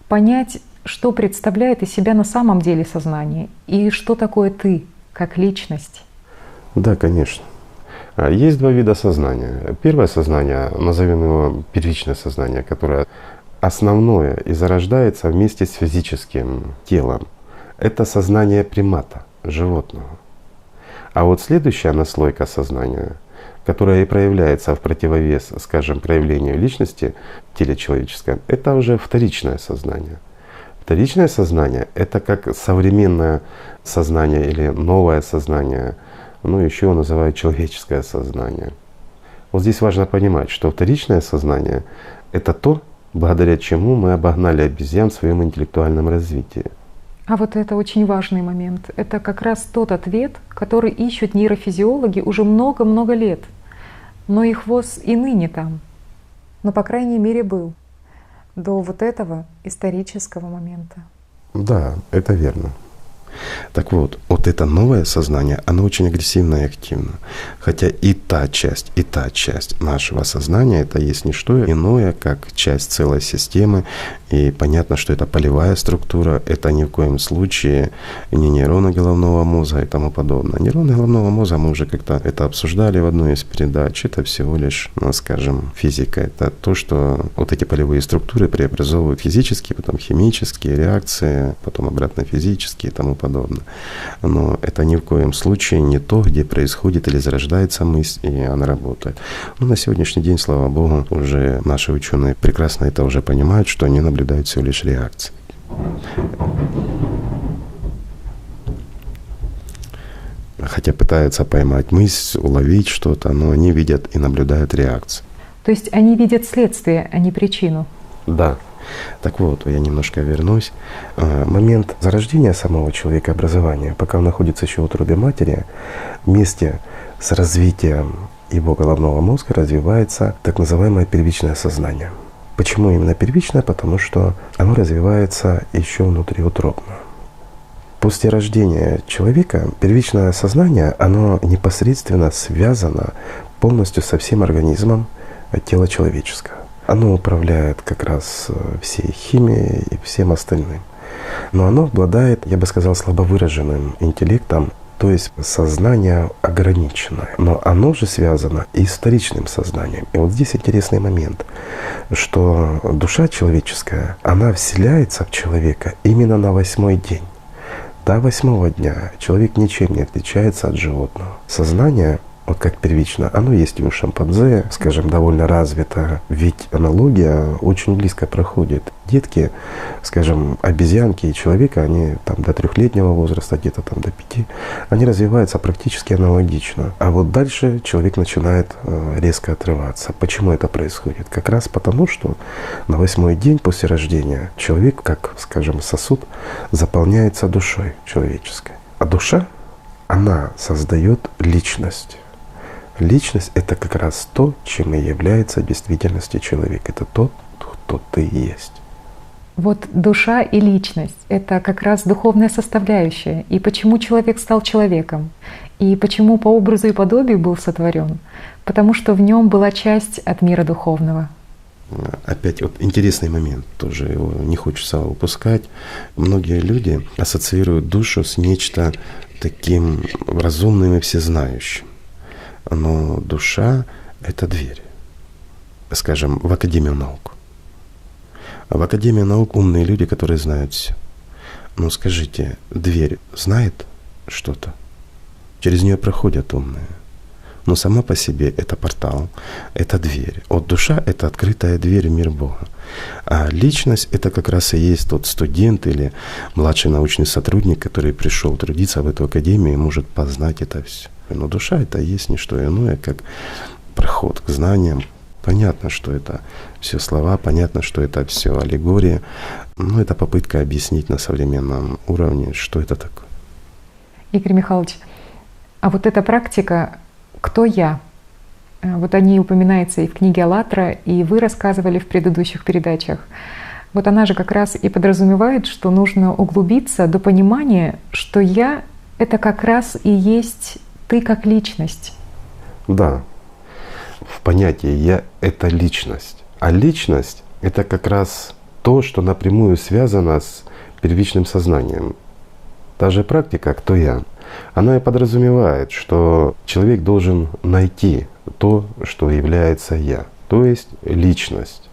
понять, что представляет из себя на самом деле сознание и что такое ты как личность. Да, конечно. Есть два вида сознания. Первое сознание, назовем его первичное сознание, которое основное и зарождается вместе с физическим телом. Это сознание примата, животного. А вот следующая наслойка сознания, которая и проявляется в противовес, скажем, проявлению личности в теле человеческом, это уже вторичное сознание. Вторичное сознание — это как современное сознание или новое сознание, ну еще его называют человеческое сознание. Вот здесь важно понимать, что вторичное сознание — это то, благодаря чему мы обогнали обезьян в своем интеллектуальном развитии. А вот это очень важный момент. Это как раз тот ответ, который ищут нейрофизиологи уже много-много лет. Но их ВОЗ и ныне там. Но, по крайней мере, был до вот этого исторического момента. Да, это верно. Так вот это новое сознание, оно очень агрессивно и активно. Хотя и та часть нашего сознания, это есть не что иное, как часть целой системы. И понятно, что это полевая структура, это ни в коем случае не нейроны головного мозга и тому подобное. Нейроны головного мозга, мы уже как-то это обсуждали в одной из передач, это всего лишь, скажем, физика. Это то, что вот эти полевые структуры преобразовывают физические, потом химические реакции, потом обратно физические и тому подобное. Но это ни в коем случае не то, где происходит или зарождается мысль, и она работает. Но на сегодняшний день, слава Богу, уже наши ученые прекрасно это уже понимают, что они наблюдают всего лишь реакции. Хотя пытаются поймать мысль, уловить что-то, но они видят и наблюдают реакцию. То есть они видят следствие, а не причину? Да. Так вот, я немножко вернусь. Момент зарождения самого человека, образования, пока он находится еще в утробе матери, вместе с развитием его головного мозга развивается так называемое первичное сознание. Почему именно первичное? Потому что оно развивается еще внутриутробно. После рождения человека первичное сознание, оно непосредственно связано полностью со всем организмом тела человеческого. Оно управляет как раз всей химией и всем остальным. Но оно обладает, я бы сказал, слабовыраженным интеллектом, то есть сознание ограниченное. Но оно же связано и с вторичным сознанием. И вот здесь интересный момент, что душа человеческая, она вселяется в человека именно на 8-й день. До 8-го дня человек ничем не отличается от животного. Сознание, вот как первично, оно есть и у шимпанзе, скажем, довольно развито. Ведь аналогия очень близко проходит. Детки, скажем, обезьянки и человека, они там до 3-летнего возраста, где-то там до 5, они развиваются практически аналогично. А вот дальше человек начинает резко отрываться. Почему это происходит? Как раз потому, что на 8-й день после рождения человек, как, скажем, сосуд, заполняется душой человеческой. А душа, она создает личность. Личность — это как раз то, чем и является в действительности человек. Это тот, кто ты есть. Вот душа и личность — это как раз духовная составляющая. И почему человек стал человеком? И почему по образу и подобию был сотворен? Потому что в нем была часть от мира духовного. Опять вот интересный момент, тоже его не хочется упускать. Многие люди ассоциируют душу с нечто таким разумным и всезнающим. Но душа — это дверь, скажем, в Академию наук. В Академии наук умные люди, которые знают все. Но скажите, дверь знает что-то? Через нее проходят умные. Но сама по себе это портал, это дверь. Вот душа — это открытая дверь в мир Бога. А личность — это как раз и есть тот студент или младший научный сотрудник, который пришел трудиться в эту академию и может познать это все. Но душа — это есть не что иное, как проход к знаниям. Понятно, что это все слова, понятно, что это все аллегория, но это попытка объяснить на современном уровне, что это такое. Игорь Михайлович, а вот эта практика «Кто я?» Вот о ней упоминается и в книге «АЛЛАТРА», и вы рассказывали в предыдущих передачах. Вот она же как раз и подразумевает, что нужно углубиться до понимания, что «я» — это как раз и есть ты как личность. Да, в понятии «я» — это личность. А личность — это как раз то, что напрямую связано с первичным сознанием. Та же практика «Кто я?», она и подразумевает, что человек должен найти то, что является «я», то есть личность.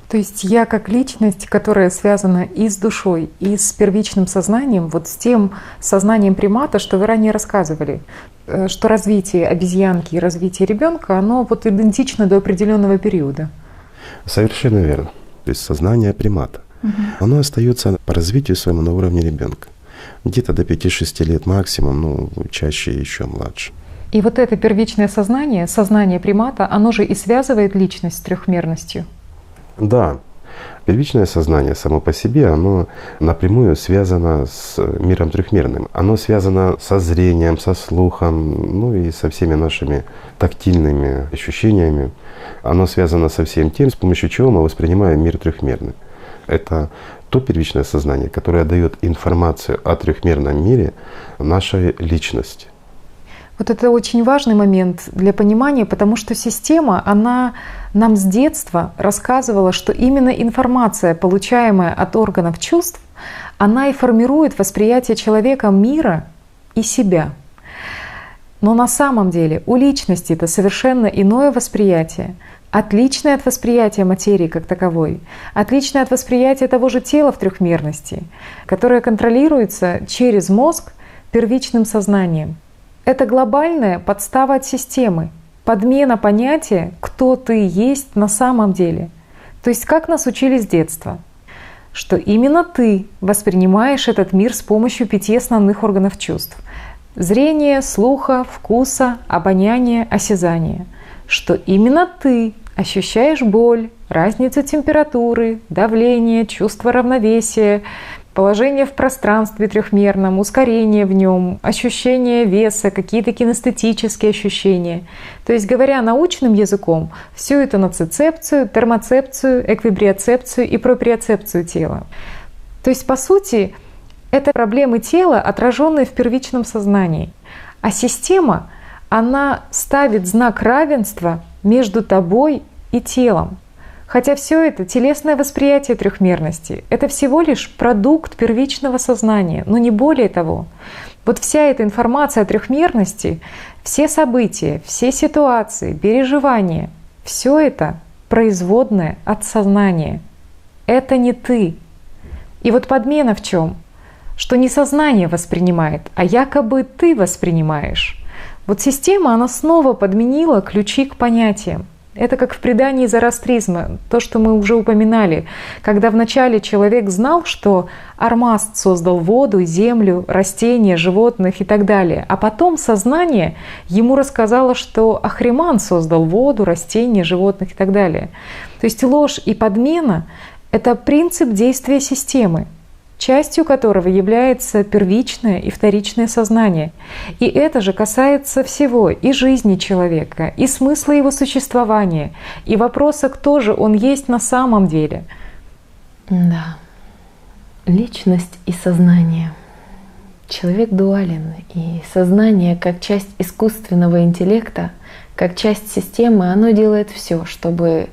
То есть я как личность, которая связана и с душой, и с первичным сознанием, вот с тем сознанием примата, что вы ранее рассказывали, что развитие обезьянки и развитие ребенка, оно вот идентично до определенного периода. Совершенно верно. То есть сознание примата. Оно остается по развитию своему на уровне ребенка. Где-то до 5-6 лет максимум, ну чаще еще младше. И вот это первичное сознание, сознание примата, оно же и связывает личность с трехмерностью. Да, Первичное сознание само по себе, оно напрямую связано с миром трехмерным. Оно связано со зрением, со слухом, ну и со всеми нашими тактильными ощущениями. Оно связано со всем тем, с помощью чего мы воспринимаем мир трехмерный. Это то первичное сознание, которое дает информацию о трехмерном мире нашей личности. Вот это очень важный момент для понимания, потому что система, она нам с детства рассказывала, что именно информация, получаемая от органов чувств, она и формирует восприятие человека мира и себя. Но на самом деле у личности это совершенно иное восприятие, отличное от восприятия материи как таковой, отличное от восприятия того же тела в трехмерности, которое контролируется через мозг первичным сознанием. Это глобальная подстава от системы, подмена понятия, кто ты есть на самом деле. То есть как нас учили с детства, что именно ты воспринимаешь этот мир с помощью 5 основных органов чувств. Зрения, слуха, вкуса, обоняния, осязания. Что именно ты ощущаешь боль, разницу температуры, давления, чувство равновесия, положение в пространстве трехмерном, ускорение в нем, ощущение веса, какие-то кинестетические ощущения. То есть, говоря научным языком, все это ноцицепцию, термоцепцию, эквибриоцепцию и проприоцепцию тела. То есть, по сути, это проблемы тела, отраженные в первичном сознании. А система, она ставит знак равенства между тобой и телом. Хотя все это телесное восприятие трехмерности, это всего лишь продукт первичного сознания, но не более того. Вот вся эта информация о трехмерности, все события, все ситуации, переживания, все это производное от сознания. Это не ты. И вот подмена в чем? Что не сознание воспринимает, а якобы ты воспринимаешь. Вот система, она снова подменила ключи к понятиям. Это как в предании зороастризма, то, что мы уже упоминали, когда вначале человек знал, что Армаст создал воду, землю, растения, животных и так далее, а потом сознание ему рассказало, что Ахриман создал воду, растения, животных и так далее. То есть ложь и подмена — это принцип действия системы, частью которого является первичное и вторичное сознание. И это же касается всего, и жизни человека, и смысла его существования, и вопроса, кто же он есть на самом деле. Да, личность и сознание. Человек дуален, и сознание, как часть искусственного интеллекта, как часть системы, оно делает все, чтобы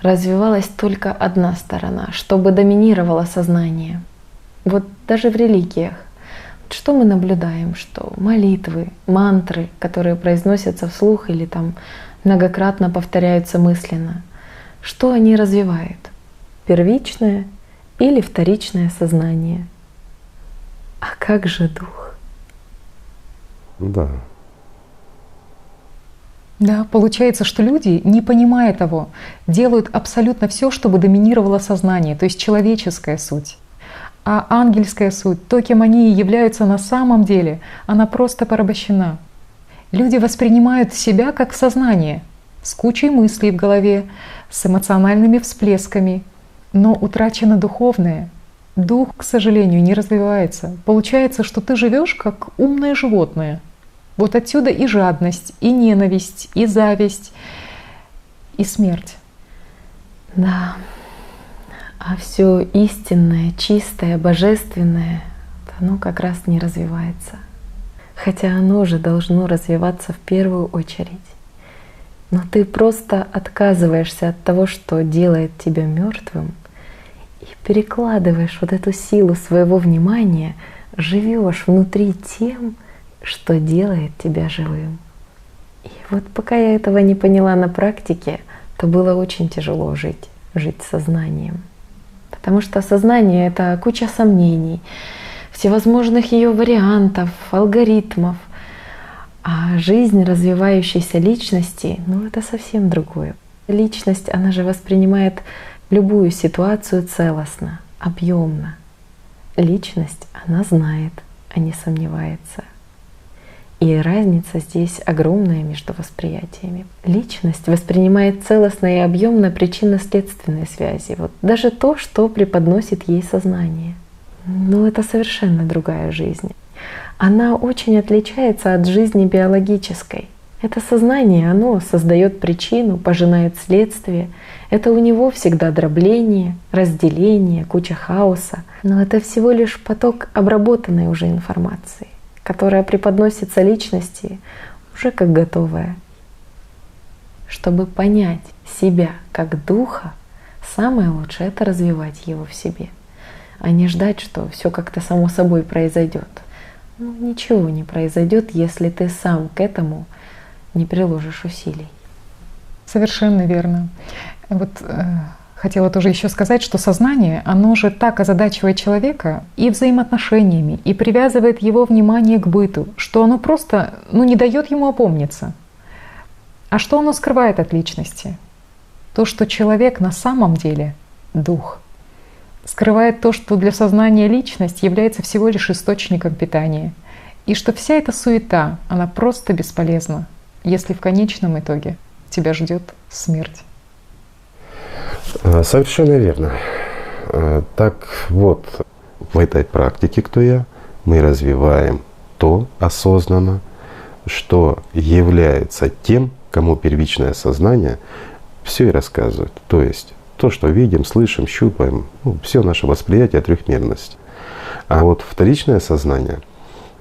развивалась только одна сторона, чтобы доминировало сознание. Вот даже в религиях. Что мы наблюдаем? Что молитвы, мантры, которые произносятся вслух или там многократно повторяются мысленно, что они развивают? Первичное или вторичное сознание? А как же дух? Да. Да, получается, что люди, не понимая того, делают абсолютно все, чтобы доминировало сознание, то есть человеческая суть. А ангельская суть, то, кем они являются на самом деле, она просто порабощена. Люди воспринимают себя как сознание, с кучей мыслей в голове, с эмоциональными всплесками, но утрачено духовное. Дух, к сожалению, не развивается. Получается, что ты живешь как умное животное. Вот отсюда и жадность, и ненависть, и зависть, и смерть. Да. А все истинное, чистое, божественное, оно как раз не развивается. Хотя оно же должно развиваться в первую очередь. Но ты просто отказываешься от того, что делает тебя мертвым, и перекладываешь вот эту силу своего внимания, живешь внутри тем, что делает тебя живым. И вот пока я этого не поняла на практике, то было очень тяжело жить сознанием. Потому что сознание — это куча сомнений, всевозможных ее вариантов, алгоритмов. А жизнь развивающейся личности, это совсем другое. Личность, она же воспринимает любую ситуацию целостно, объемно. Личность, она знает, а не сомневается. И разница здесь огромная между восприятиями. Личность воспринимает целостно и объемно причинно-следственные связи. Вот даже то, что преподносит ей сознание. Но это совершенно другая жизнь. Она очень отличается от жизни биологической. Это сознание, оно создает причину, пожинает следствие. Это у него всегда дробление, разделение, куча хаоса. Но это всего лишь поток обработанной уже информации, которая преподносится личности уже как готовая. Чтобы понять себя как духа, самое лучшее — это развивать его в себе, а не ждать, что все как-то само собой произойдет. Ничего не произойдет, если ты сам к этому не приложишь усилий. Совершенно верно. Вот хотела тоже еще сказать, что сознание, оно же так озадачивает человека и взаимоотношениями, и привязывает его внимание к быту, что оно просто не дает ему опомниться. А что оно скрывает от личности? То, что человек на самом деле — дух. Скрывает то, что для сознания личность является всего лишь источником питания. И что вся эта суета, она просто бесполезна, если в конечном итоге тебя ждет смерть. Совершенно верно. Так вот, в этой практике «Кто я?» мы развиваем то осознанно, что является тем, кому первичное сознание все и рассказывает. То есть то, что видим, слышим, щупаем, все наше восприятие трехмерности. А вот вторичное сознание,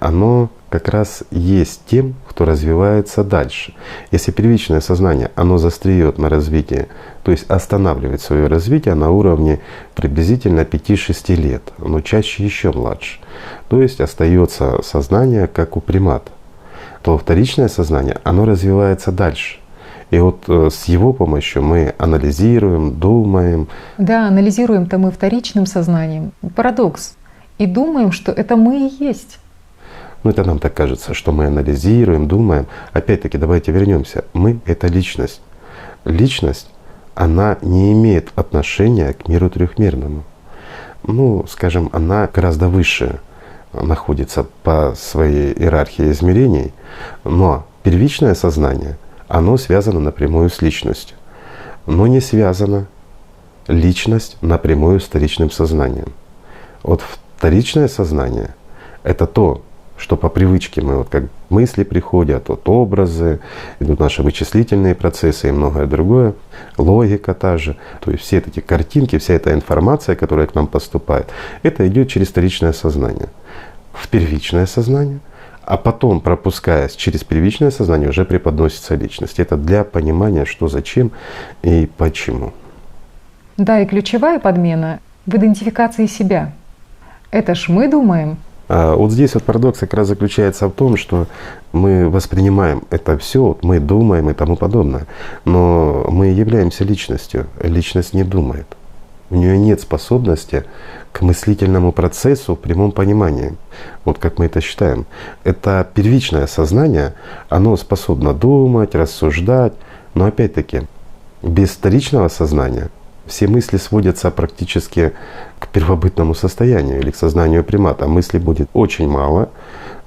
оно как раз есть тем, кто развивается дальше. Если первичное сознание, оно застреет на развитии, то есть останавливает свое развитие на уровне приблизительно 5-6 лет, но чаще еще младше, то есть остается сознание как у примата, то вторичное сознание, оно развивается дальше. И вот с его помощью мы анализируем, думаем. Да, анализируем-то мы вторичным сознанием. Парадокс. И думаем, что это мы и есть. Это нам так кажется, что мы анализируем, думаем. Опять-таки, давайте вернемся. Мы — это личность. Личность, она не имеет отношения к миру трехмерному. Скажем, она гораздо выше находится по своей иерархии измерений, но первичное сознание, оно связано напрямую с личностью. Но не связана личность напрямую с вторичным сознанием. Вот вторичное сознание — это то, что по привычке мы, как мысли приходят, образы, идут наши вычислительные процессы и многое другое, логика та же. То есть все эти картинки, вся эта информация, которая к нам поступает, это идет через вторичное сознание в первичное сознание, а потом, пропускаясь через первичное сознание, уже преподносится личность. Это для понимания, что, зачем и почему. Да, и ключевая подмена в идентификации себя. Это ж мы думаем. Вот здесь парадокс как раз заключается в том, что мы воспринимаем это все, мы думаем и тому подобное, но мы являемся личностью. Личность не думает. У нее нет способности к мыслительному процессу в прямом понимании. Вот как мы это считаем. Это первичное сознание, оно способно думать, рассуждать, но опять-таки без вторичного сознания все мысли сводятся практически к первобытному состоянию или к сознанию примата. Мыслей будет очень мало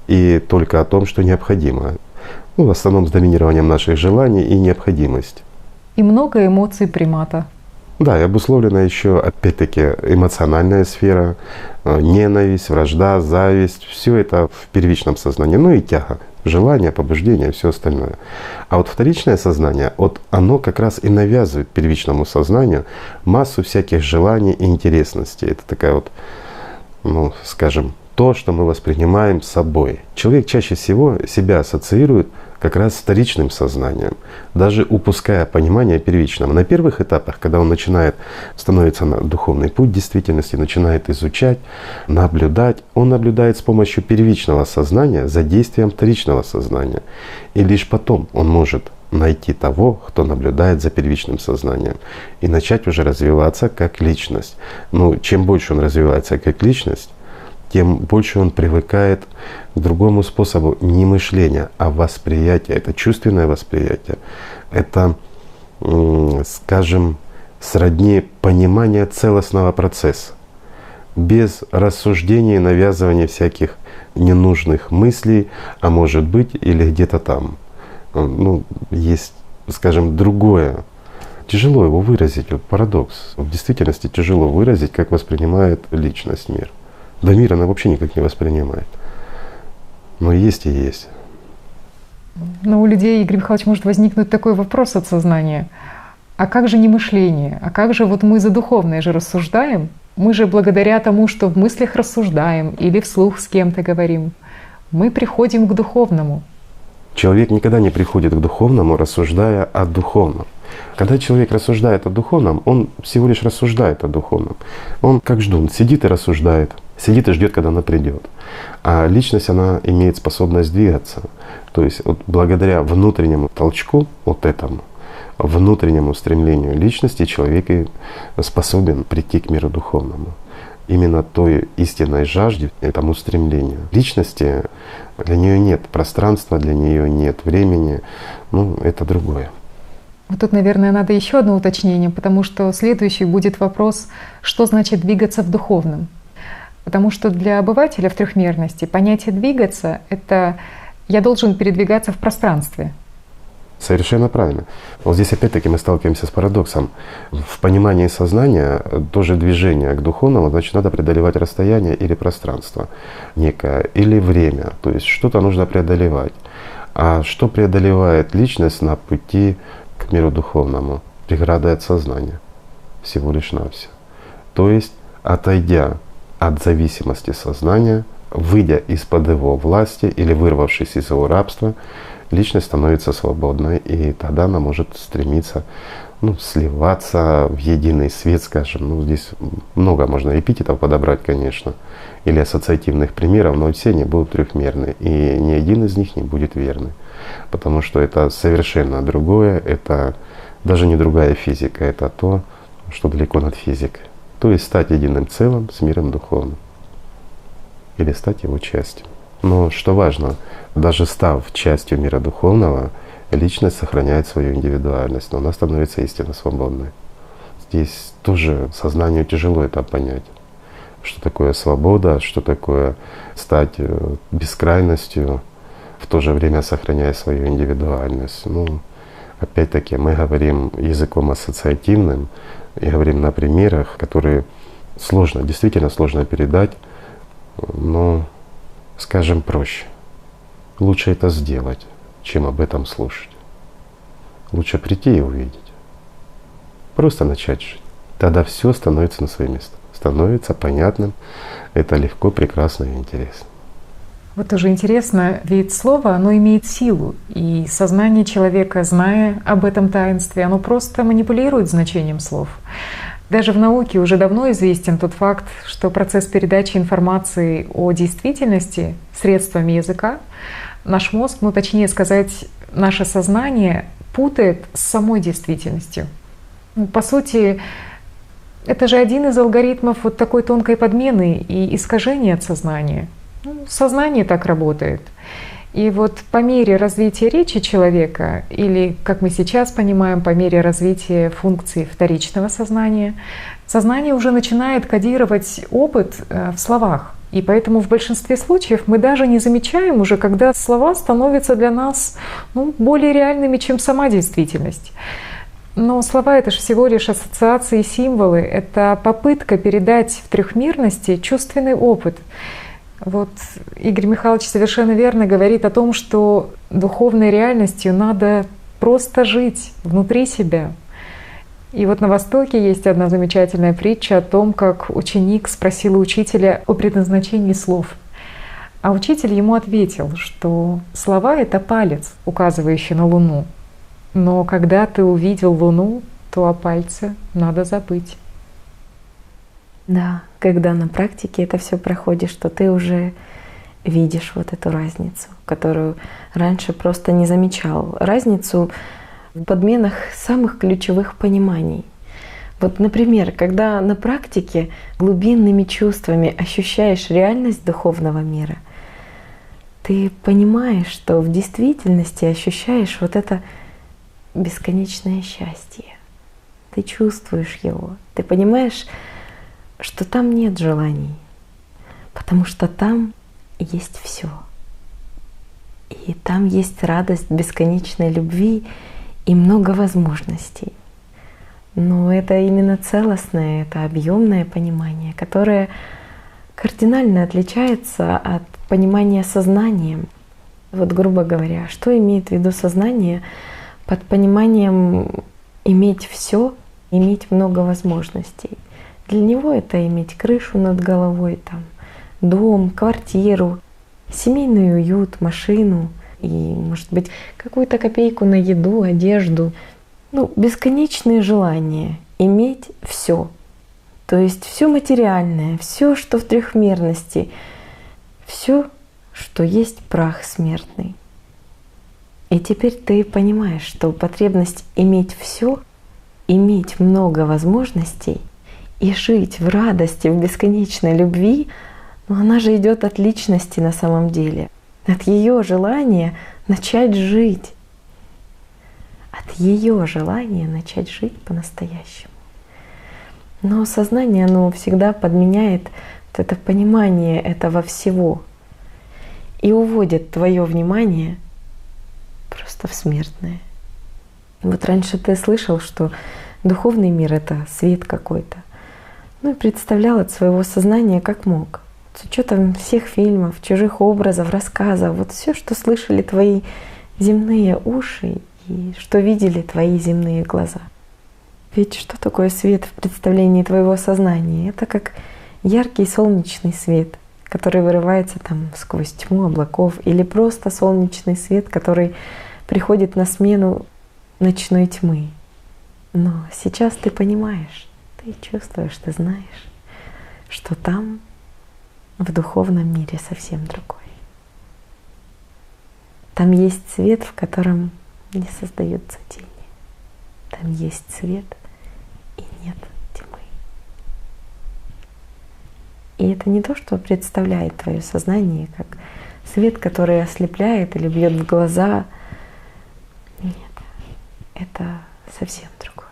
и только о том, что необходимо. В основном с доминированием наших желаний и необходимости. И много эмоций примата. Да, и обусловлена еще опять-таки эмоциональная сфера, ненависть, вражда, зависть. Все это в первичном сознании. И тяга, желание, побуждение, все остальное. А вот вторичное сознание, оно как раз и навязывает первичному сознанию массу всяких желаний и интересностей. Это такая скажем, то, что мы воспринимаем собой. Человек чаще всего себя ассоциирует как раз с вторичным сознанием, даже упуская понимание первичного. На первых этапах, когда он становится на духовный путь действительности, начинает изучать, наблюдать, он наблюдает с помощью первичного сознания за действием вторичного сознания. И лишь потом он может найти того, кто наблюдает за первичным сознанием, и начать уже развиваться как личность. Чем больше он развивается как личность, тем больше он привыкает к другому способу не мышления, а восприятия. Это чувственное восприятие. Это, скажем, сродни понимания целостного процесса. Без рассуждений и навязывания всяких ненужных мыслей, а может быть или где-то там. Ну, есть, скажем, другое. Тяжело его выразить, вот парадокс. В действительности тяжело выразить, как воспринимает личность мир. Да мир она вообще никак не воспринимает. Но есть и есть. Но у людей, Игорь Михайлович, может возникнуть такой вопрос от сознания. А как же не мышление? А как же вот мы за духовное же рассуждаем? Мы же благодаря тому, что в мыслях рассуждаем или вслух с кем-то говорим, мы приходим к духовному. Человек никогда не приходит к духовному, рассуждая о духовном. Когда человек рассуждает о духовном, он всего лишь рассуждает о духовном. Он как ждун, сидит и рассуждает, сидит и ждет, когда она придет. А личность, она имеет способность двигаться. То есть вот благодаря внутреннему толчку, вот этому, внутреннему стремлению личности, человек и способен прийти к миру духовному. Именно той истинной жажде, этому стремлению. Личности, для нее нет пространства, для нее нет времени, ну это другое. Вот тут, наверное, надо еще одно уточнение, потому что следующий будет вопрос, что значит двигаться в духовном. Потому что для обывателя в трехмерности понятие «двигаться» — это «я должен передвигаться в пространстве». Совершенно правильно. Вот здесь опять-таки мы сталкиваемся с парадоксом. В понимании сознания тоже движение к духовному, значит, надо преодолевать расстояние или пространство некое, или время. То есть что-то нужно преодолевать. А что преодолевает личность на пути к миру духовному? Преграды от сознания. Всего лишь навсего. То есть, отойдя от зависимости сознания, выйдя из-под его власти или вырвавшись из его рабства, личность становится свободной, и тогда она может стремиться сливаться в единый свет, скажем. Ну, здесь много можно эпитетов подобрать, конечно, или ассоциативных примеров, но все они будут трехмерны, и ни один из них не будет верный. Потому что это совершенно другое, это даже не другая физика, это то, что далеко над физикой. То есть стать единым целым с миром духовным. Или стать его частью. Но что важно, даже став частью мира духовного, личность сохраняет свою индивидуальность, но она становится истинно свободной. Здесь тоже сознанию тяжело это понять. Что такое свобода, что такое стать бескрайностью, в то же время сохраняя свою индивидуальность. Ну, опять-таки мы говорим языком ассоциативным и говорим на примерах, которые сложно, действительно сложно передать, но, скажем, проще. Лучше это сделать, чем об этом слушать. Лучше прийти и увидеть. Просто начать жить. Тогда все становится на свои места. Становится понятным. Это легко, прекрасно и интересно. Вот тоже интересно, ведь слово, оно имеет силу. И сознание человека, зная об этом таинстве, оно просто манипулирует значением слов. Даже в науке уже давно известен тот факт, что процесс передачи информации о действительности средствами языка наш мозг, точнее сказать, наше сознание путает с самой действительностью. По сути, это же один из алгоритмов вот такой тонкой подмены и искажения от сознания. Сознание так работает. И вот по мере развития речи человека, или, как мы сейчас понимаем, по мере развития функций вторичного сознания, сознание уже начинает кодировать опыт в словах. И поэтому в большинстве случаев мы даже не замечаем уже, когда слова становятся для нас более реальными, чем сама действительность. Но слова — это же всего лишь ассоциации, символы. Это попытка передать в трехмерности чувственный опыт. Вот Игорь Михайлович совершенно верно говорит о том, что духовной реальностью надо просто жить внутри себя. И вот на Востоке есть одна замечательная притча о том, как ученик спросил у учителя о предназначении слов. А учитель ему ответил, что слова — это палец, указывающий на Луну. Но когда ты увидел Луну, то о пальце надо забыть. Да, когда на практике это все проходишь, что ты уже видишь вот эту разницу, которую раньше просто не замечал. Разницу в подменах самых ключевых пониманий. Вот, например, когда на практике глубинными чувствами ощущаешь реальность духовного мира, ты понимаешь, что в действительности ощущаешь вот это бесконечное счастье. Ты чувствуешь его, ты понимаешь, что там нет желаний, потому что там есть все. И там есть радость бесконечной любви и много возможностей. Но это именно целостное, это объемное понимание, которое кардинально отличается от понимания сознанием. Вот, грубо говоря, что имеет в виду сознание под пониманием иметь все, иметь много возможностей? Для него это иметь крышу над головой, там, дом, квартиру, семейный уют, машину и, может быть, какую-то копейку на еду, одежду. Бесконечные желания иметь все. То есть все материальное, все, что в трехмерности, все, что есть прах смертный. И теперь ты понимаешь, что потребность иметь все, иметь много возможностей и жить в радости, в бесконечной любви, она же идет от личности на самом деле, от ее желания начать жить. От ее желания начать жить по-настоящему. Но сознание, оно всегда подменяет вот это понимание этого всего и уводит твое внимание просто в смертное. Вот раньше ты слышал, что духовный мир — это свет какой-то. И представлял от своего сознания как мог. С учетом всех фильмов, чужих образов, рассказов, вот все, что слышали твои земные уши и что видели твои земные глаза. Ведь что такое свет в представлении твоего сознания? Это как яркий солнечный свет, который вырывается там сквозь тьму облаков, или просто солнечный свет, который приходит на смену ночной тьмы. Но сейчас ты понимаешь, ты чувствуешь, ты знаешь, что там в духовном мире совсем другой. Там есть свет, в котором не создаются тени. Там есть свет и нет тьмы. И это не то, что представляет твое сознание как свет, который ослепляет или бьет в глаза. Нет, это совсем другое.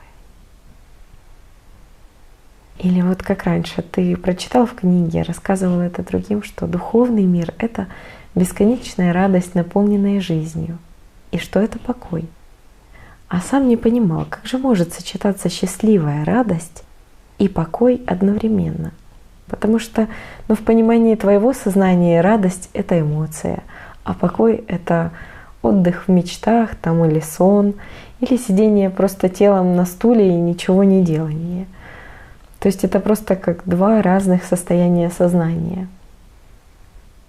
Или вот как раньше ты прочитал в книге, рассказывал это другим, что духовный мир — это бесконечная радость, наполненная жизнью, и что это покой. А сам не понимал, как же может сочетаться счастливая радость и покой одновременно. Потому что в понимании твоего сознания радость — это эмоция, а покой — это отдых в мечтах там, или сон, или сидение просто телом на стуле и ничего не делание. То есть это просто как два разных состояния сознания.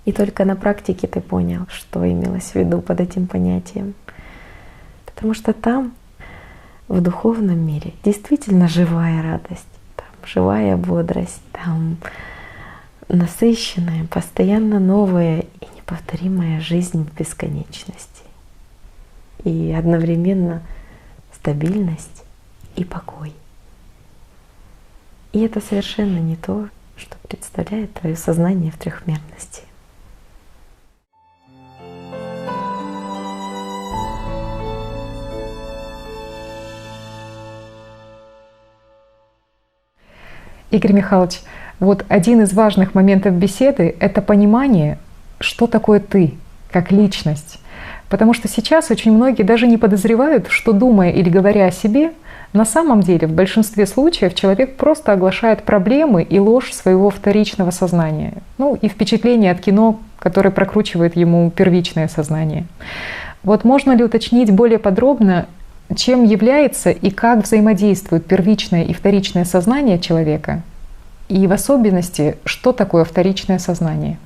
И только на практике ты понял, что имелось в виду под этим понятием. Потому что там, в духовном мире, действительно живая радость, там живая бодрость, там насыщенная, постоянно новая и неповторимая жизнь в бесконечности. И одновременно стабильность и покой. И это совершенно не то, что представляет твое сознание в трехмерности. Игорь Михайлович, вот один из важных моментов беседы — это понимание, что такое ты как личность. Потому что сейчас очень многие даже не подозревают, что, думая или говоря о себе, на самом деле в большинстве случаев человек просто оглашает проблемы и ложь своего вторичного сознания. И впечатление от кино, которое прокручивает ему первичное сознание. Вот можно ли уточнить более подробно, чем является и как взаимодействуют первичное и вторичное сознание человека? И в особенности, что такое вторичное сознание?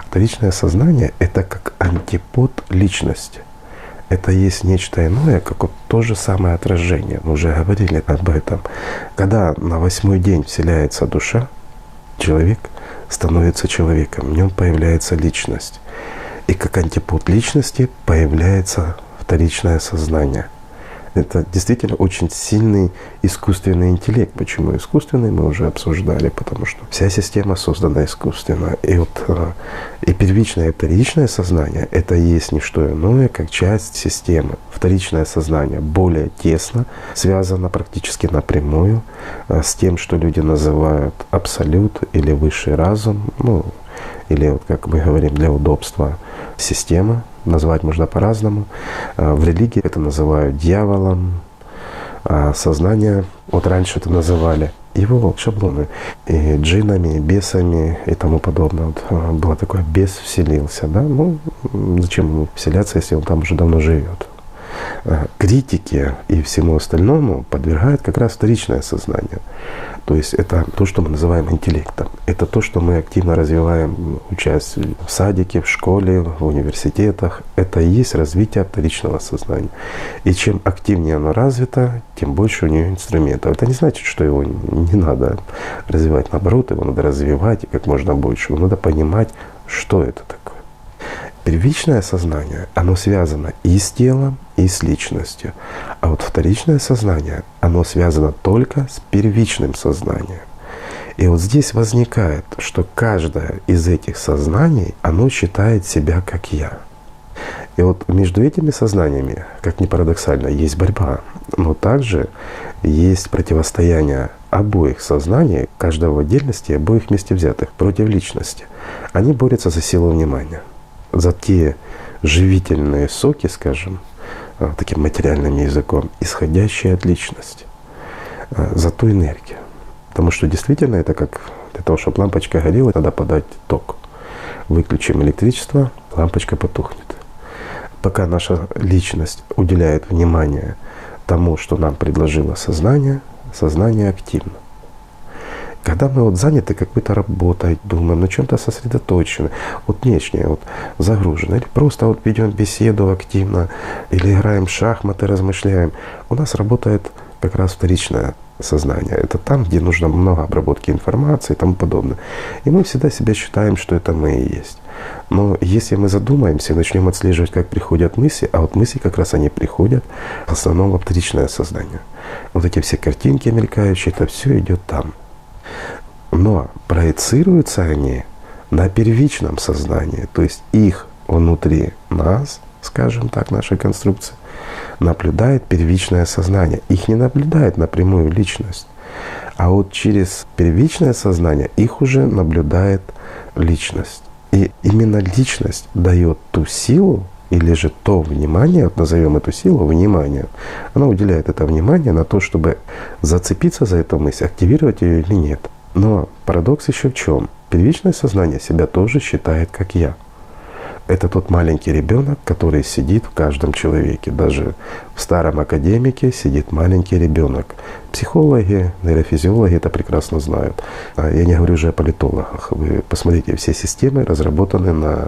Вторичное сознание — это как антипод личности. Это есть нечто иное, как вот то же самое отражение. Мы уже говорили об этом. Когда на 8-й день вселяется душа, человек становится человеком, в нем появляется личность. И как антипод личности появляется вторичное сознание. Это действительно очень сильный искусственный интеллект. Почему искусственный, мы уже обсуждали, потому что вся система создана искусственно. И первичное и вторичное сознание — это есть не что иное, как часть системы. Вторичное сознание более тесно связано практически напрямую с тем, что люди называют абсолют или высший разум. или, вот, как мы говорим, для удобства, система. Назвать можно по-разному. В религии это называют дьяволом, а сознание, вот раньше это называли его шаблоны, и джиннами, и бесами и тому подобное. Вот было такое, бес вселился, да? Ну, зачем ему вселяться, если он там уже давно живет? Критике и всему остальному подвергает как раз вторичное сознание. То есть это то, что мы называем интеллектом. Это то, что мы активно развиваем, учась в садике, в школе, в университетах. Это и есть развитие вторичного сознания. И чем активнее оно развито, тем больше у нее инструментов. Это не значит, что его не надо развивать. Наоборот, его надо развивать и как можно больше. Его надо понимать, что это такое. Первичное сознание, оно связано и с телом, и с личностью. А вот вторичное сознание, оно связано только с первичным сознанием. И вот здесь возникает, что каждое из этих сознаний, оно считает себя как «я». И вот между этими сознаниями, как ни парадоксально, есть борьба, но также есть противостояние обоих сознаний, каждого в отдельности и обоих вместе взятых, против личности. Они борются за силу внимания, за те живительные соки, скажем, таким материальным языком, исходящие от личности, за ту энергию. Потому что действительно это как для того, чтобы лампочка горела, надо подать ток. Выключим электричество, лампочка потухнет. Пока наша личность уделяет внимание тому, что нам предложило сознание, сознание активно. Когда мы вот заняты какой-то работой, думаем, на чем-то сосредоточены, вот внешне вот загружены, или просто вот ведем беседу активно, или играем в шахматы, размышляем, у нас работает как раз вторичное сознание. Это там, где нужно много обработки информации и тому подобное. И мы всегда себя считаем, что это мы и есть. Но если мы задумаемся и начнем отслеживать, как приходят мысли, а вот мысли как раз они приходят в основном во вторичное сознание. Вот эти все картинки мелькающие, это все идет там. Но проецируются они на первичном сознании, то есть их внутри нас, скажем так, нашей конструкции, наблюдает первичное сознание. Их не наблюдает напрямую личность. А вот через первичное сознание их уже наблюдает личность. И именно личность дает ту силу, или же то внимание, вот назовем эту силу внимание, она уделяет это внимание на то, чтобы зацепиться за эту мысль, активировать ее или нет. Но парадокс еще в чем? Первичное сознание себя тоже считает как «я». Это тот маленький ребенок, который сидит в каждом человеке. Даже в старом академике сидит маленький ребенок. Психологи, нейрофизиологи это прекрасно знают. Я не говорю уже о политологах. Вы посмотрите, все системы разработаны на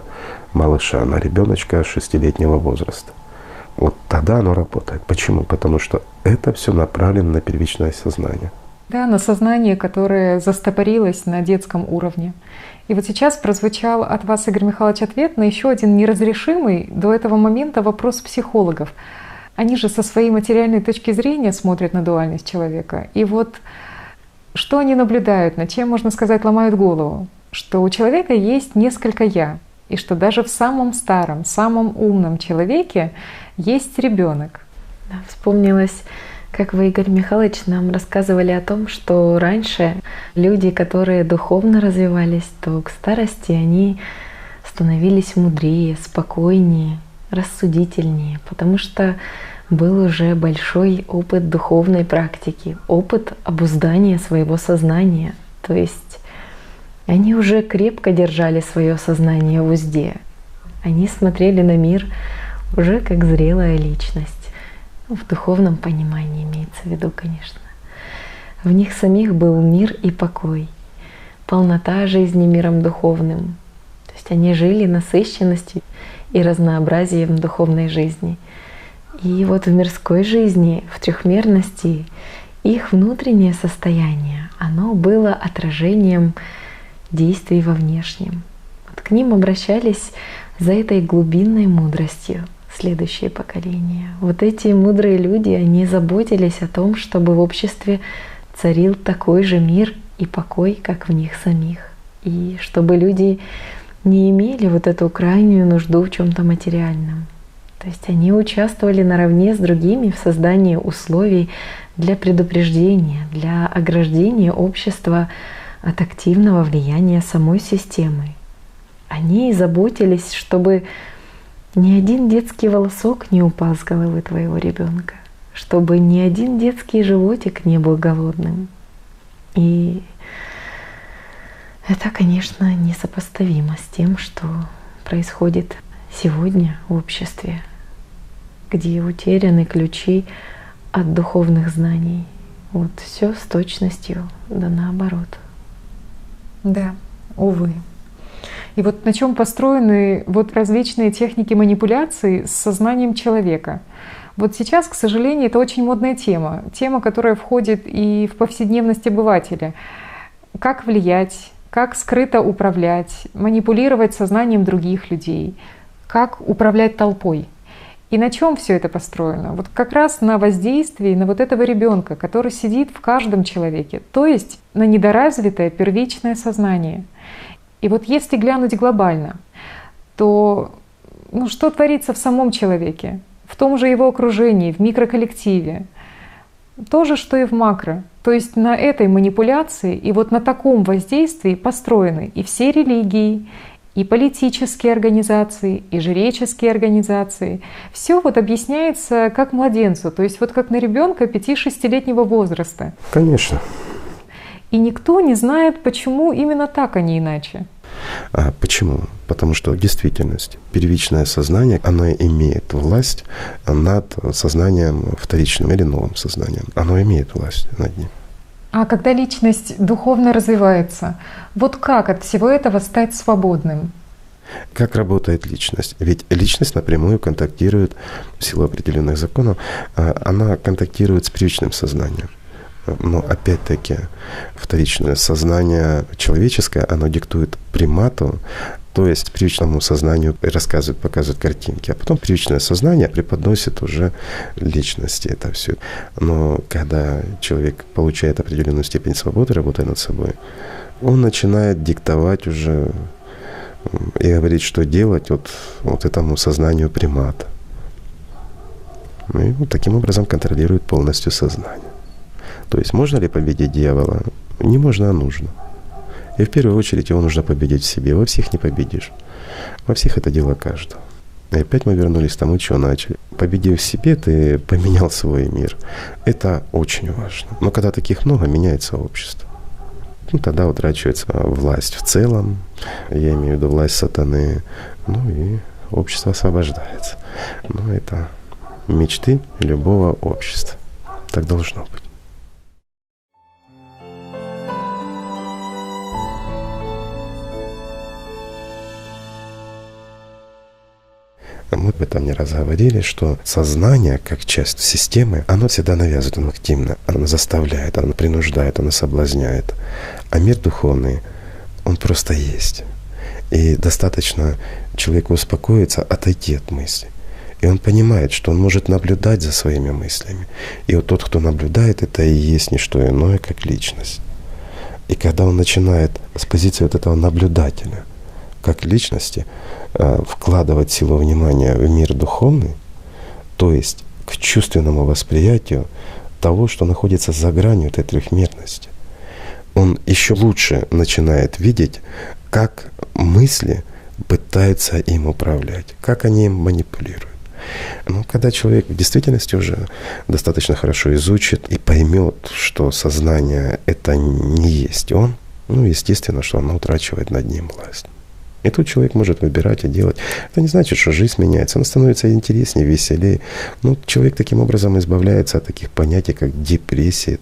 малыша, на ребеночка 6-летнего возраста. Вот тогда оно работает. Почему? Потому что это все направлено на первичное сознание. Да, на сознание, которое застопорилось на детском уровне. И вот сейчас прозвучал от вас, Игорь Михайлович, ответ на еще один неразрешимый до этого момента вопрос психологов. Они же со своей материальной точки зрения смотрят на дуальность человека. И вот что они наблюдают, над чем, можно сказать, ломают голову? Что у человека есть несколько «я», и что даже в самом старом, самом умном человеке есть ребенок. Да, вспомнилось, как вы, Игорь Михайлович, нам рассказывали о том, что раньше люди, которые духовно развивались, то к старости они становились мудрее, спокойнее, рассудительнее, потому что был уже большой опыт духовной практики, опыт обуздания своего сознания. То есть они уже крепко держали свое сознание в узде. Они смотрели на мир уже как зрелая личность. В духовном понимании имеется в виду, конечно. В них самих был мир и покой, полнота жизни миром духовным. То есть они жили насыщенностью и разнообразием духовной жизни. И вот в мирской жизни, в трехмерности, их внутреннее состояние, оно было отражением действий во внешнем. Вот к ним обращались за этой глубинной мудростью следующее поколение. Вот эти мудрые люди, они заботились о том, чтобы в обществе царил такой же мир и покой, как в них самих. И чтобы люди не имели вот эту крайнюю нужду в чем-то материальном. То есть они участвовали наравне с другими в создании условий для предупреждения, для ограждения общества от активного влияния самой системы. Они заботились, чтобы ни один детский волосок не упал с головы твоего ребенка, чтобы ни один детский животик не был голодным. И это, конечно, несопоставимо с тем, что происходит сегодня в обществе, где утеряны ключи от духовных знаний. Вот все с точностью да наоборот. Да, увы. И вот на чем построены вот различные техники манипуляции с сознанием человека. Вот сейчас, к сожалению, это очень модная тема. Тема, которая входит и в повседневность обывателя. Как влиять, как скрыто управлять, манипулировать сознанием других людей, как управлять толпой. И на чем все это построено? Вот как раз на воздействии на вот этого ребенка, который сидит в каждом человеке, то есть на недоразвитое первичное сознание. И вот если глянуть глобально, то что творится в самом человеке, в том же его окружении, в микроколлективе? То же, что и в макро. То есть на этой манипуляции и вот на таком воздействии построены и все религии, и политические организации, и жреческие организации. Все вот объясняется как младенцу, то есть вот как на ребенка 5-6-летнего возраста. Конечно. И никто не знает, почему именно так, а не иначе. А почему? Потому что в действительности первичное сознание, оно имеет власть над сознанием вторичным или новым сознанием. Оно имеет власть над ним. А когда личность духовно развивается, вот как от всего этого стать свободным? Как работает личность? Ведь личность напрямую контактирует, в силу определенных законов, она контактирует с первичным сознанием. Но опять-таки вторичное сознание человеческое, оно диктует примату, то есть первичному сознанию рассказывает, показывает картинки, а потом первичное сознание преподносит уже личности это все. Но когда человек получает определенную степень свободы, работая над собой, он начинает диктовать уже и говорить, что делать вот этому сознанию примата. И вот таким образом контролирует полностью сознание. То есть можно ли победить дьявола? Не можно, а нужно. И в первую очередь его нужно победить в себе. Во всех не победишь. Во всех это дело каждого. И опять мы вернулись к тому, чего начали. Победив в себе, ты поменял свой мир. Это очень важно. Но когда таких много, меняется общество. Тогда утрачивается власть в целом. Я имею в виду власть сатаны. И общество освобождается. Но это мечты любого общества. Так должно быть. Мы об этом не раз говорили, что сознание, как часть системы, оно всегда навязывает, оно активно, оно заставляет, оно принуждает, оно соблазняет. А мир духовный, он просто есть. И достаточно человеку успокоиться, отойти от мысли. И он понимает, что он может наблюдать за своими мыслями. И вот тот, кто наблюдает, это и есть не что иное, как личность. И когда он начинает с позиции вот этого наблюдателя, как личности, вкладывать силу внимания в мир духовный, то есть к чувственному восприятию того, что находится за гранью этой трехмерности, он еще лучше начинает видеть, как мысли пытаются им управлять, как они им манипулируют. Но когда человек в действительности уже достаточно хорошо изучит и поймет, что сознание — это не есть он, естественно, что оно утрачивает над ним власть. И тут человек может выбирать и делать. Это не значит, что жизнь меняется. Она становится интереснее, веселее. Человек таким образом избавляется от таких понятий, как депрессия,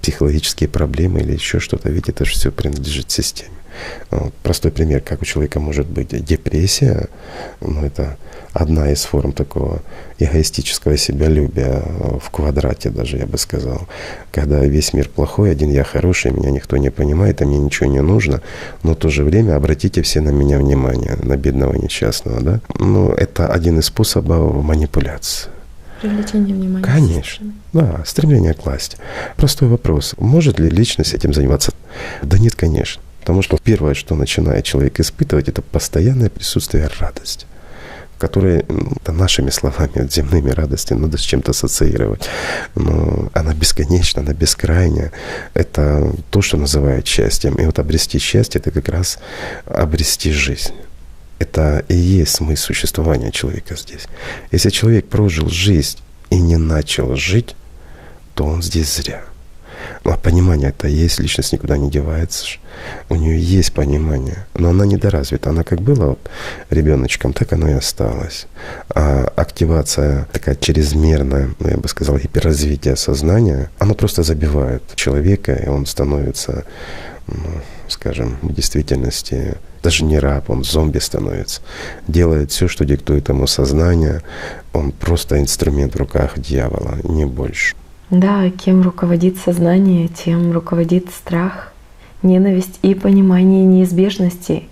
психологические проблемы или еще что-то. Ведь это же все принадлежит системе. Простой пример, как у человека может быть депрессия. Это одна из форм такого эгоистического себялюбия в квадрате даже, я бы сказал. Когда весь мир плохой, один я хороший, меня никто не понимает, а мне ничего не нужно. Но в то же время обратите все на меня внимание, на бедного несчастного. Да? Это один из способов манипуляции. Привлечение внимания. Конечно. Да, стремление к власти. Простой вопрос. Может ли личность этим заниматься? Да нет, конечно. Потому что первое, что начинает человек испытывать, это постоянное присутствие радости. которой нашими словами, вот, земными радости надо с чем-то ассоциировать. Но она бесконечна, она бескрайняя. Это то, что называют счастьем. И вот обрести счастье — это как раз обрести жизнь. Это и есть смысл существования человека здесь. Если человек прожил жизнь и не начал жить, то он здесь зря. Ну, а понимание это есть, личность никуда не девается. У нее есть понимание, но она недоразвита. Она как была вот ребеночком, так оно и осталось. А активация такая чрезмерная, я бы сказал, гиперразвитие сознания, оно просто забивает человека, и он становится, скажем, в действительности даже не раб, он зомби становится. Делает все, что диктует ему сознание. Он просто инструмент в руках дьявола, не больше. Да, кем руководит сознание, тем руководит страх, ненависть и понимание неизбежности.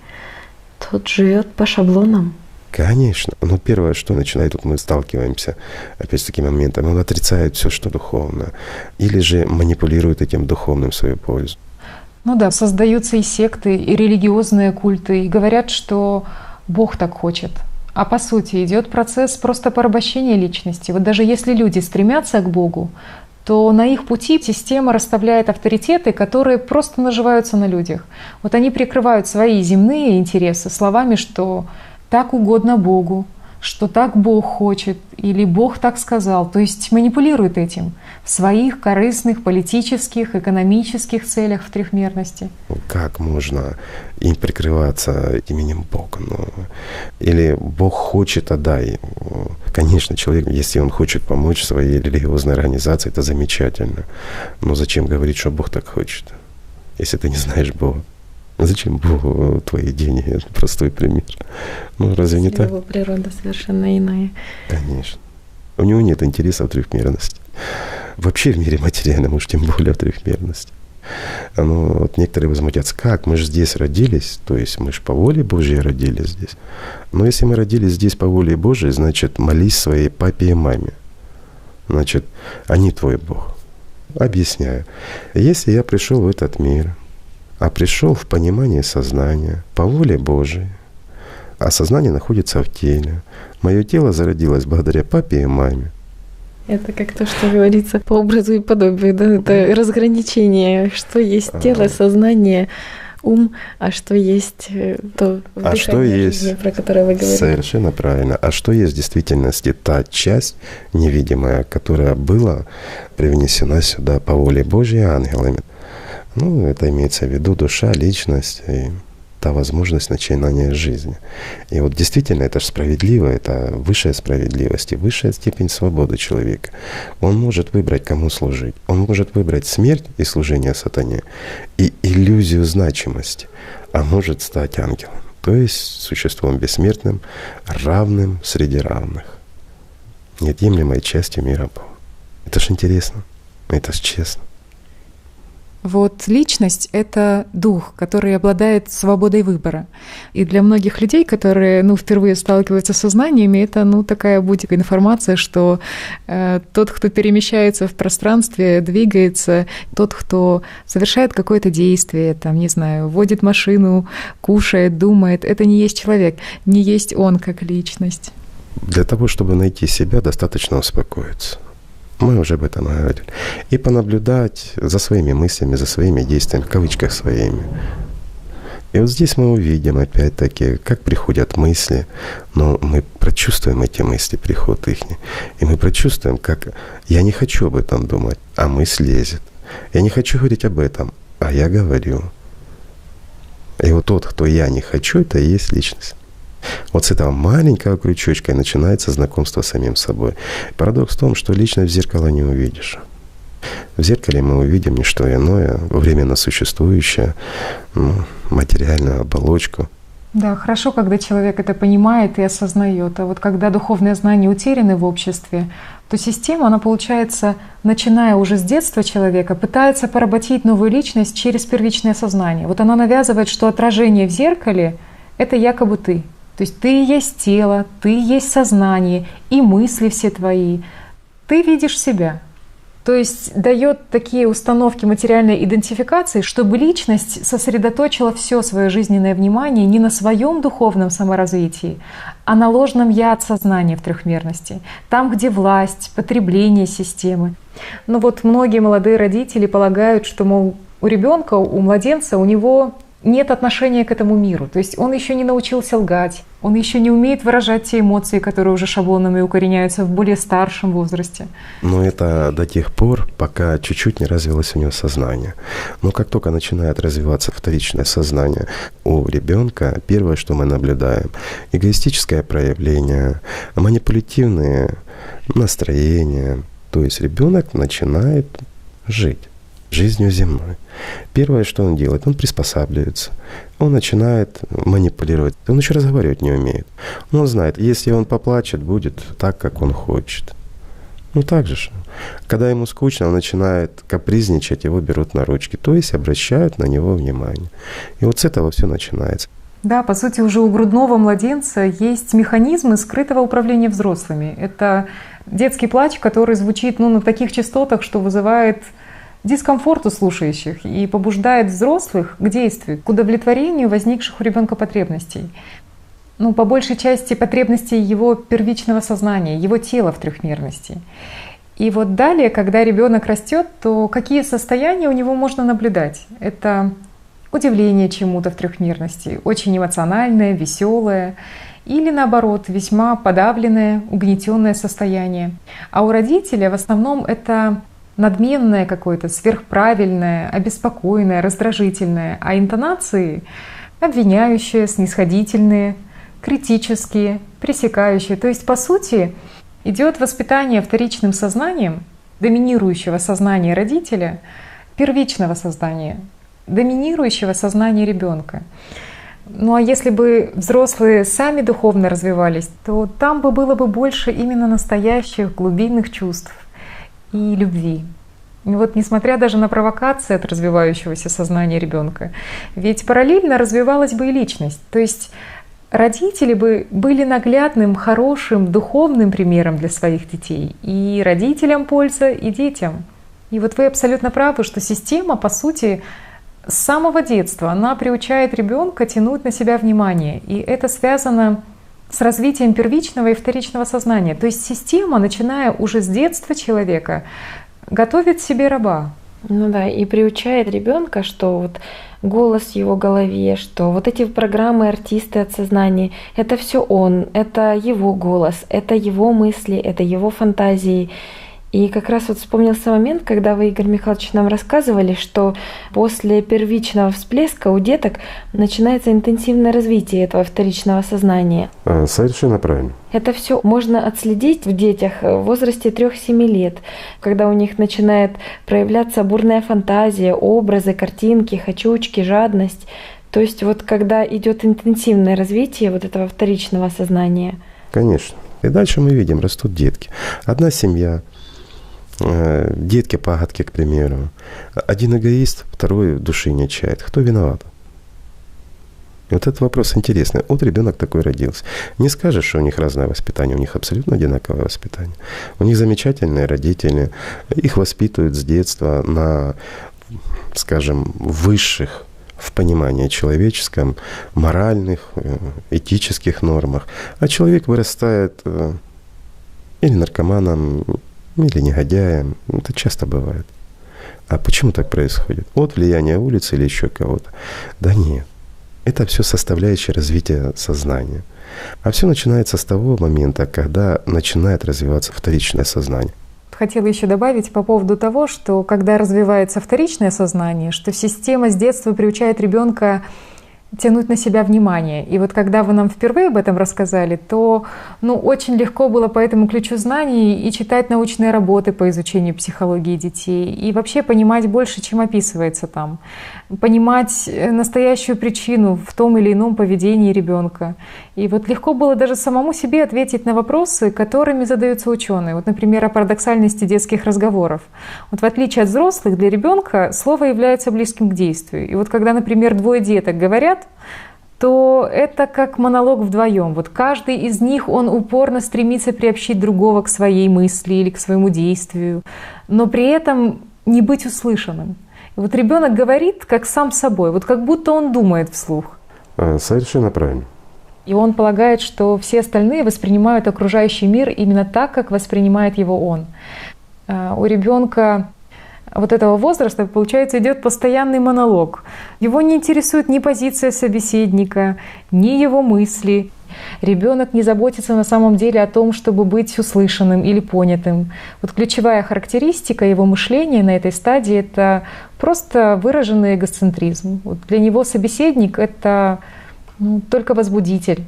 Тот живет по шаблонам. Конечно. Но первое, что начинает, тут мы сталкиваемся опять с таким моментом, он отрицает все, что духовно, или же манипулирует этим духовным в свою пользу. Ну да, создаются и секты, и религиозные культы, и говорят, что Бог так хочет. А по сути идет процесс просто порабощения личности. Вот даже если люди стремятся к Богу, то на их пути система расставляет авторитеты, которые просто наживаются на людях. Вот они прикрывают свои земные интересы словами, что так угодно Богу, что так Бог хочет, или Бог так сказал. То есть манипулируют этим в своих корыстных политических, экономических целях в трехмерности. Как можно им прикрываться именем Бога? Или Бог хочет, отдай. Конечно, человек, если он хочет помочь своей религиозной организации, это замечательно. Но зачем говорить, что Бог так хочет, если ты не знаешь Бога? Зачем Богу твои деньги? Это простой пример. Ну, разве не так? Его природа совершенно иная. Конечно. У него нет интереса в трехмерности. Вообще в мире материальном, уж тем более в трехмерности. Вот некоторые возмутятся, как мы же здесь родились, то есть мы же по воле Божьей родились здесь. Но если мы родились здесь по воле Божьей, значит, молись своей папе и маме. Значит, они твой Бог. Объясняю. Если я пришел в этот мир, а пришел в понимании сознания, по воле Божией, а сознание находится в теле. Мое тело зародилось благодаря папе и маме. Это как то, что говорится по образу и подобию, да? Это разграничение, что есть тело, сознание, ум, а что есть то дыхание жизни, про которое вы говорите. Совершенно правильно. А что есть в действительности та часть невидимая, которая была привнесена сюда по воле Божьей ангелами? Ну, это имеется в виду душа, личность и та возможность начинания жизни. И вот действительно это же справедливо, это высшая справедливость и высшая степень свободы человека. Он может выбрать, кому служить. Он может выбрать смерть и служение сатане, и иллюзию значимости, а может стать ангелом, то есть существом бессмертным, равным среди равных, неотъемлемой частью мира Бога. Это ж интересно, это ж честно. Вот личность — это дух, который обладает свободой выбора. И для многих людей, которые впервые сталкиваются с сознаниями, это такая будет информация, что тот, кто перемещается в пространстве, двигается, тот, кто совершает какое-то действие, водит машину, кушает, думает, это не есть человек, не есть он как личность. Для того, чтобы найти себя, достаточно успокоиться. Мы уже об этом говорили. И понаблюдать за своими мыслями, за своими действиями, в кавычках своими. И вот здесь мы увидим опять-таки, как приходят мысли, но мы прочувствуем эти мысли, приход их. И мы прочувствуем, как я не хочу об этом думать, а мысль лезет. Я не хочу говорить об этом, а я говорю. И вот тот, кто я не хочу, это и есть личность. Вот с этого маленького крючочка и начинается знакомство с самим собой. Парадокс в том, что личность в зеркало не увидишь. В зеркале мы увидим не что иное, временно существующее, материальную оболочку. Да, хорошо, когда человек это понимает и осознает. А вот когда духовные знания утеряны в обществе, то система, она, получается, начиная уже с детства человека, пытается поработить новую личность через первичное сознание. Вот она навязывает, что отражение в зеркале — это якобы ты. То есть ты есть тело, ты есть сознание, и мысли все твои. Ты видишь себя. То есть дает такие установки материальной идентификации, чтобы личность сосредоточила все свое жизненное внимание не на своем духовном саморазвитии, а на ложном «я» от сознания в трехмерности. Там, где власть, потребление системы. Но вот многие молодые родители полагают, что, мол, у ребенка, у младенца, у него нет отношения к этому миру. То есть он еще не научился лгать, он еще не умеет выражать те эмоции, которые уже шаблонами укореняются в более старшем возрасте. Но это до тех пор, пока чуть-чуть не развилось у него сознание. Но как только начинает развиваться вторичное сознание у ребенка, первое, что мы наблюдаем, эгоистическое проявление, манипулятивные настроения. То есть ребенок начинает жить жизнью земной. Первое, что он делает, он приспосабливается, он начинает манипулировать. Он еще разговаривать не умеет. Но он знает, если он поплачет, будет так, как он хочет. Ну так же. Когда ему скучно, он начинает капризничать, его берут на ручки, то есть обращают на него внимание. И вот с этого все начинается. Да, по сути, уже у грудного младенца есть механизмы скрытого управления взрослыми. Это детский плач, который звучит на таких частотах, что вызывает дискомфорт у слушающих и побуждает взрослых к действию, к удовлетворению возникших у ребенка потребностей. По большей части потребностей его первичного сознания, его тела в трехмерности. И вот далее, когда ребенок растет, то какие состояния у него можно наблюдать? Это удивление чему-то в трехмерности, очень эмоциональное, веселое, или наоборот, весьма подавленное, угнетенное состояние. А у родителя в основном это надменное какое-то, сверхправильное, обеспокоенное, раздражительное, а интонации обвиняющие, снисходительные, критические, пресекающие. То есть, по сути, идет воспитание вторичным сознанием доминирующего сознания родителя, первичного сознания, доминирующего сознания ребенка. А если бы взрослые сами духовно развивались, то там было бы больше именно настоящих глубинных чувств и любви. И вот несмотря даже на провокации от развивающегося сознания ребенка, ведь параллельно развивалась бы и личность. То есть родители бы были наглядным, хорошим, духовным примером для своих детей. И родителям польза, и детям. И вот вы абсолютно правы, что система, по сути, с самого детства, она приучает ребенка тянуть на себя внимание. И это связано с развитием первичного и вторичного сознания. То есть система, начиная уже с детства человека, готовит себе раба. И приучает ребенка, что вот голос в его голове, что вот эти программы артисты от сознания, это все он, это его голос, это его мысли, это его фантазии. И как раз вот вспомнился момент, когда вы, Игорь Михайлович, нам рассказывали, что после первичного всплеска у деток начинается интенсивное развитие этого вторичного сознания. Совершенно правильно. Это все можно отследить в детях в возрасте 3-7 лет, когда у них начинает проявляться бурная фантазия, образы, картинки, хочучки, жадность. То есть вот когда идет интенсивное развитие вот этого вторичного сознания. Конечно. И дальше мы видим, растут детки. Одна семья, детки-пагодки, к примеру. Один эгоист, второй в души не чает. Кто виноват? И вот этот вопрос интересный. Вот ребенок такой родился. Не скажешь, что у них разное воспитание, у них абсолютно одинаковое воспитание. У них замечательные родители, их воспитывают с детства на, скажем, высших в понимании человеческом, моральных, этических нормах. А человек вырастает или наркоманом, или негодяем. Это часто бывает. А почему так происходит? От влияния улицы или еще кого-то? Да нет. Это все составляющая развития сознания. А все начинается с того момента, когда начинает развиваться вторичное сознание. Хотела еще добавить по поводу того, что когда развивается вторичное сознание, что система с детства приучает ребенка тянуть на себя внимание. И вот когда вы нам впервые об этом рассказали, то очень легко было по этому ключу знаний и читать научные работы по изучению психологии детей, и вообще понимать больше, чем описывается там. Понимать настоящую причину в том или ином поведении ребенка. И вот легко было даже самому себе ответить на вопросы, которыми задаются ученые. Вот, например, о парадоксальности детских разговоров. Вот в отличие от взрослых, для ребенка слово является близким к действию. И вот когда, например, двое деток говорят, то это как монолог вдвоем. Вот каждый из них, он упорно стремится приобщить другого к своей мысли или к своему действию, но при этом не быть услышанным. И вот ребенок говорит как сам собой, вот как будто он думает вслух. Совершенно правильно. И он полагает, что все остальные воспринимают окружающий мир именно так, как воспринимает его он. У ребенка вот этого возраста, получается, идет постоянный монолог. Его не интересует ни позиция собеседника, ни его мысли. Ребенок не заботится на самом деле о том, чтобы быть услышанным или понятым. Вот ключевая характеристика его мышления на этой стадии — это просто выраженный эгоцентризм. Вот для него собеседник — это только возбудитель.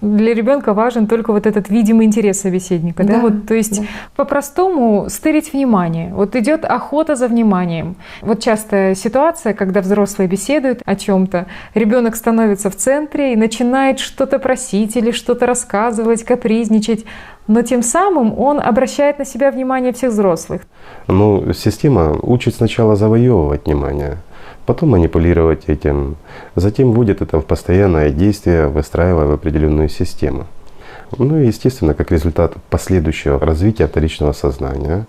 Для ребенка важен только вот этот видимый интерес собеседника. Да? Вот, то есть по-простому стырить внимание. Вот идет охота за вниманием. Вот частая ситуация, когда взрослые беседуют о чем-то, ребенок становится в центре и начинает что-то просить или что-то рассказывать, капризничать. Но тем самым он обращает на себя внимание всех взрослых. Система учит сначала завоевывать внимание, потом манипулировать этим, затем вводит это в постоянное действие, выстраивая в определенную систему. И, естественно, как результат последующего развития вторичного сознания,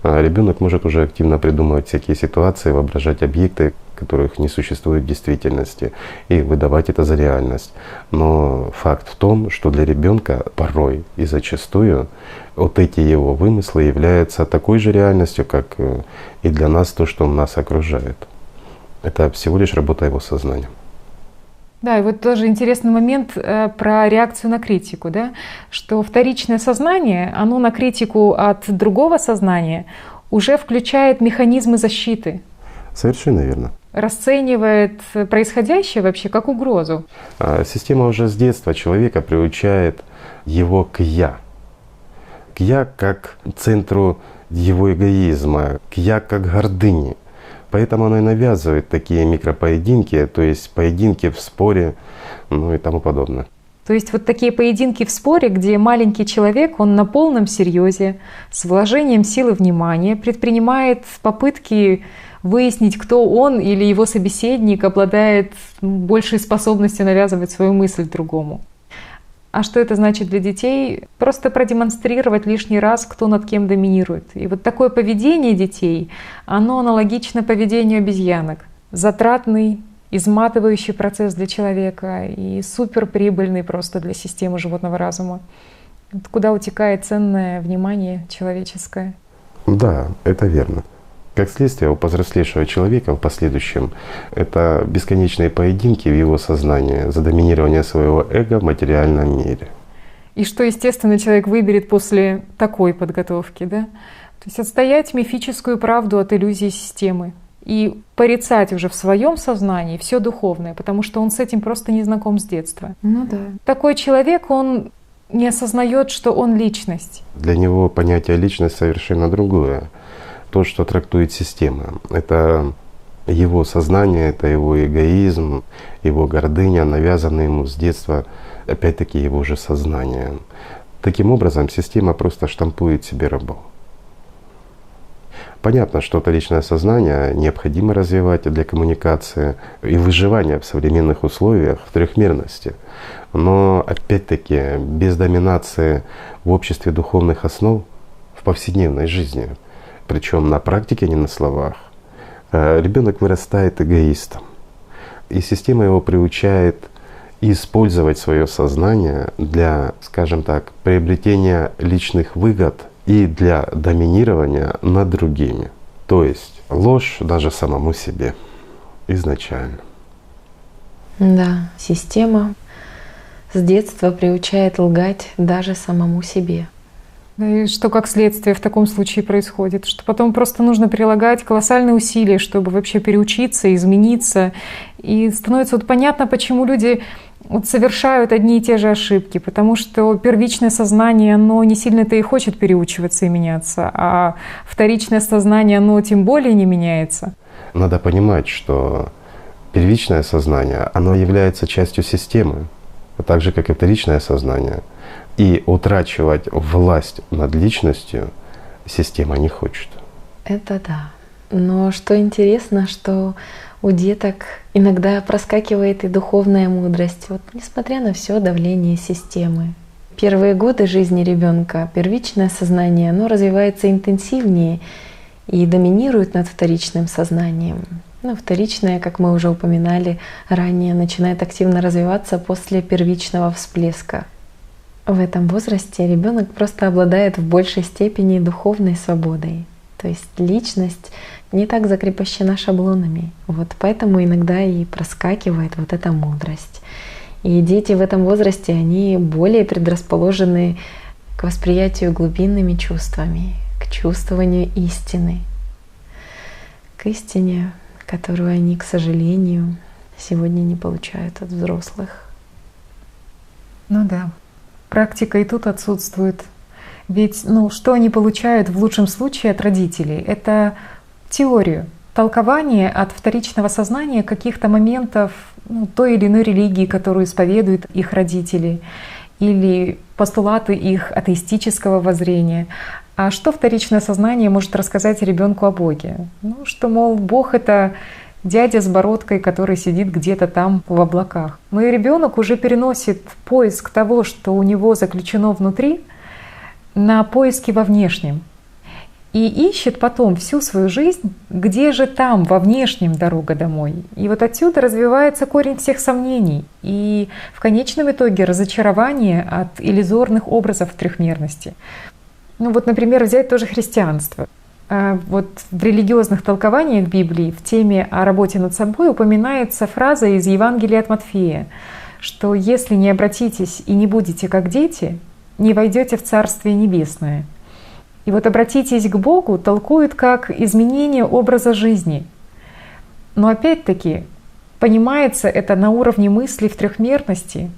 ребенок может уже активно придумывать всякие ситуации, воображать объекты, которых не существует в действительности, и выдавать это за реальность. Но факт в том, что для ребенка порой и зачастую вот эти его вымыслы являются такой же реальностью, как и для нас то, что нас окружает. Это всего лишь работа его сознания. Да, и вот тоже интересный момент про реакцию на критику, да? Что вторичное сознание, оно на критику от другого сознания уже включает механизмы защиты. Совершенно верно. Расценивает происходящее вообще как угрозу. Система уже с детства человека приучает его к «я». К «я» как центру его эгоизма, к «я» как гордыни. Поэтому она и навязывает такие микропоединки, то есть поединки в споре, и тому подобное. То есть вот такие поединки в споре, где маленький человек, он на полном серьезе, с вложением силы внимания предпринимает попытки выяснить, кто он или его собеседник обладает большей способностью навязывать свою мысль другому. А что это значит для детей? Просто продемонстрировать лишний раз, кто над кем доминирует. И вот такое поведение детей, оно аналогично поведению обезьянок. Затратный, изматывающий процесс для человека и суперприбыльный просто для системы животного разума. Куда утекает ценное внимание человеческое. Да, это верно. Как следствие, у повзрослевшего человека в последующем это бесконечные поединки в его сознании за доминирование своего эго в материальном мире. И что, естественно, человек выберет после такой подготовки, да? То есть отстоять мифическую правду от иллюзии системы и порицать уже в своем сознании все духовное, потому что он с этим просто не знаком с детства. Такой человек, он не осознает, что он личность. Для него понятие личность совершенно другое. То, что трактует система. Это его сознание, это его эгоизм, его гордыня, навязанные ему с детства, опять-таки, его же сознание. Таким образом, система просто штампует себе рабов. Понятно, что вторичное сознание необходимо развивать для коммуникации и выживания в современных условиях, в трехмерности. Но, опять-таки, без доминации в обществе духовных основ в повседневной жизни, причем на практике, не на словах, ребенок вырастает эгоистом. И система его приучает использовать свое сознание для, скажем так, приобретения личных выгод и для доминирования над другими. То есть ложь даже самому себе изначально. Да, система с детства приучает лгать даже самому себе. И что как следствие в таком случае происходит? Что потом просто нужно прилагать колоссальные усилия, чтобы вообще переучиться, измениться. И становится вот понятно, почему люди вот совершают одни и те же ошибки. Потому что первичное сознание, оно не сильно-то и хочет переучиваться и меняться. А вторичное сознание, оно тем более не меняется. Надо понимать, что первичное сознание, оно является частью системы, так же, как и вторичное сознание. И утрачивать власть над личностью система не хочет. Это да. Но что интересно, что у деток иногда проскакивает и духовная мудрость, вот несмотря на все давление системы. Первые годы жизни ребенка первичное сознание, оно развивается интенсивнее и доминирует над вторичным сознанием. Но вторичное, как мы уже упоминали ранее, начинает активно развиваться после первичного всплеска. В этом возрасте ребенок просто обладает в большей степени духовной свободой. То есть личность не так закрепощена шаблонами. Вот поэтому иногда и проскакивает вот эта мудрость. И дети в этом возрасте, они более предрасположены к восприятию глубинными чувствами, к чувствованию истины, к истине, которую они, к сожалению, сегодня не получают от взрослых. Ну да, практика и тут отсутствует. Ведь что они получают в лучшем случае от родителей? Это теорию, толкование от вторичного сознания каких-то моментов той или иной религии, которую исповедуют их родители, или постулаты их атеистического воззрения. А что вторичное сознание может рассказать ребенку о Боге? Что, мол, Бог — это дядя с бородкой, который сидит где-то там в облаках. Но и ребенок уже переносит поиск того, что у него заключено внутри, на поиски во внешнем. И ищет потом всю свою жизнь, где же там, во внешнем, дорога домой. И вот отсюда развивается корень всех сомнений. И в конечном итоге разочарование от иллюзорных образов трехмерности. Например, взять тоже христианство. Вот в религиозных толкованиях Библии в теме о работе над собой упоминается фраза из Евангелия от Матфея, что если не обратитесь и не будете как дети, не войдете в Царствие Небесное. И вот обратитесь к Богу толкуют как изменение образа жизни. Но опять-таки понимается это на уровне мысли в трехмерности.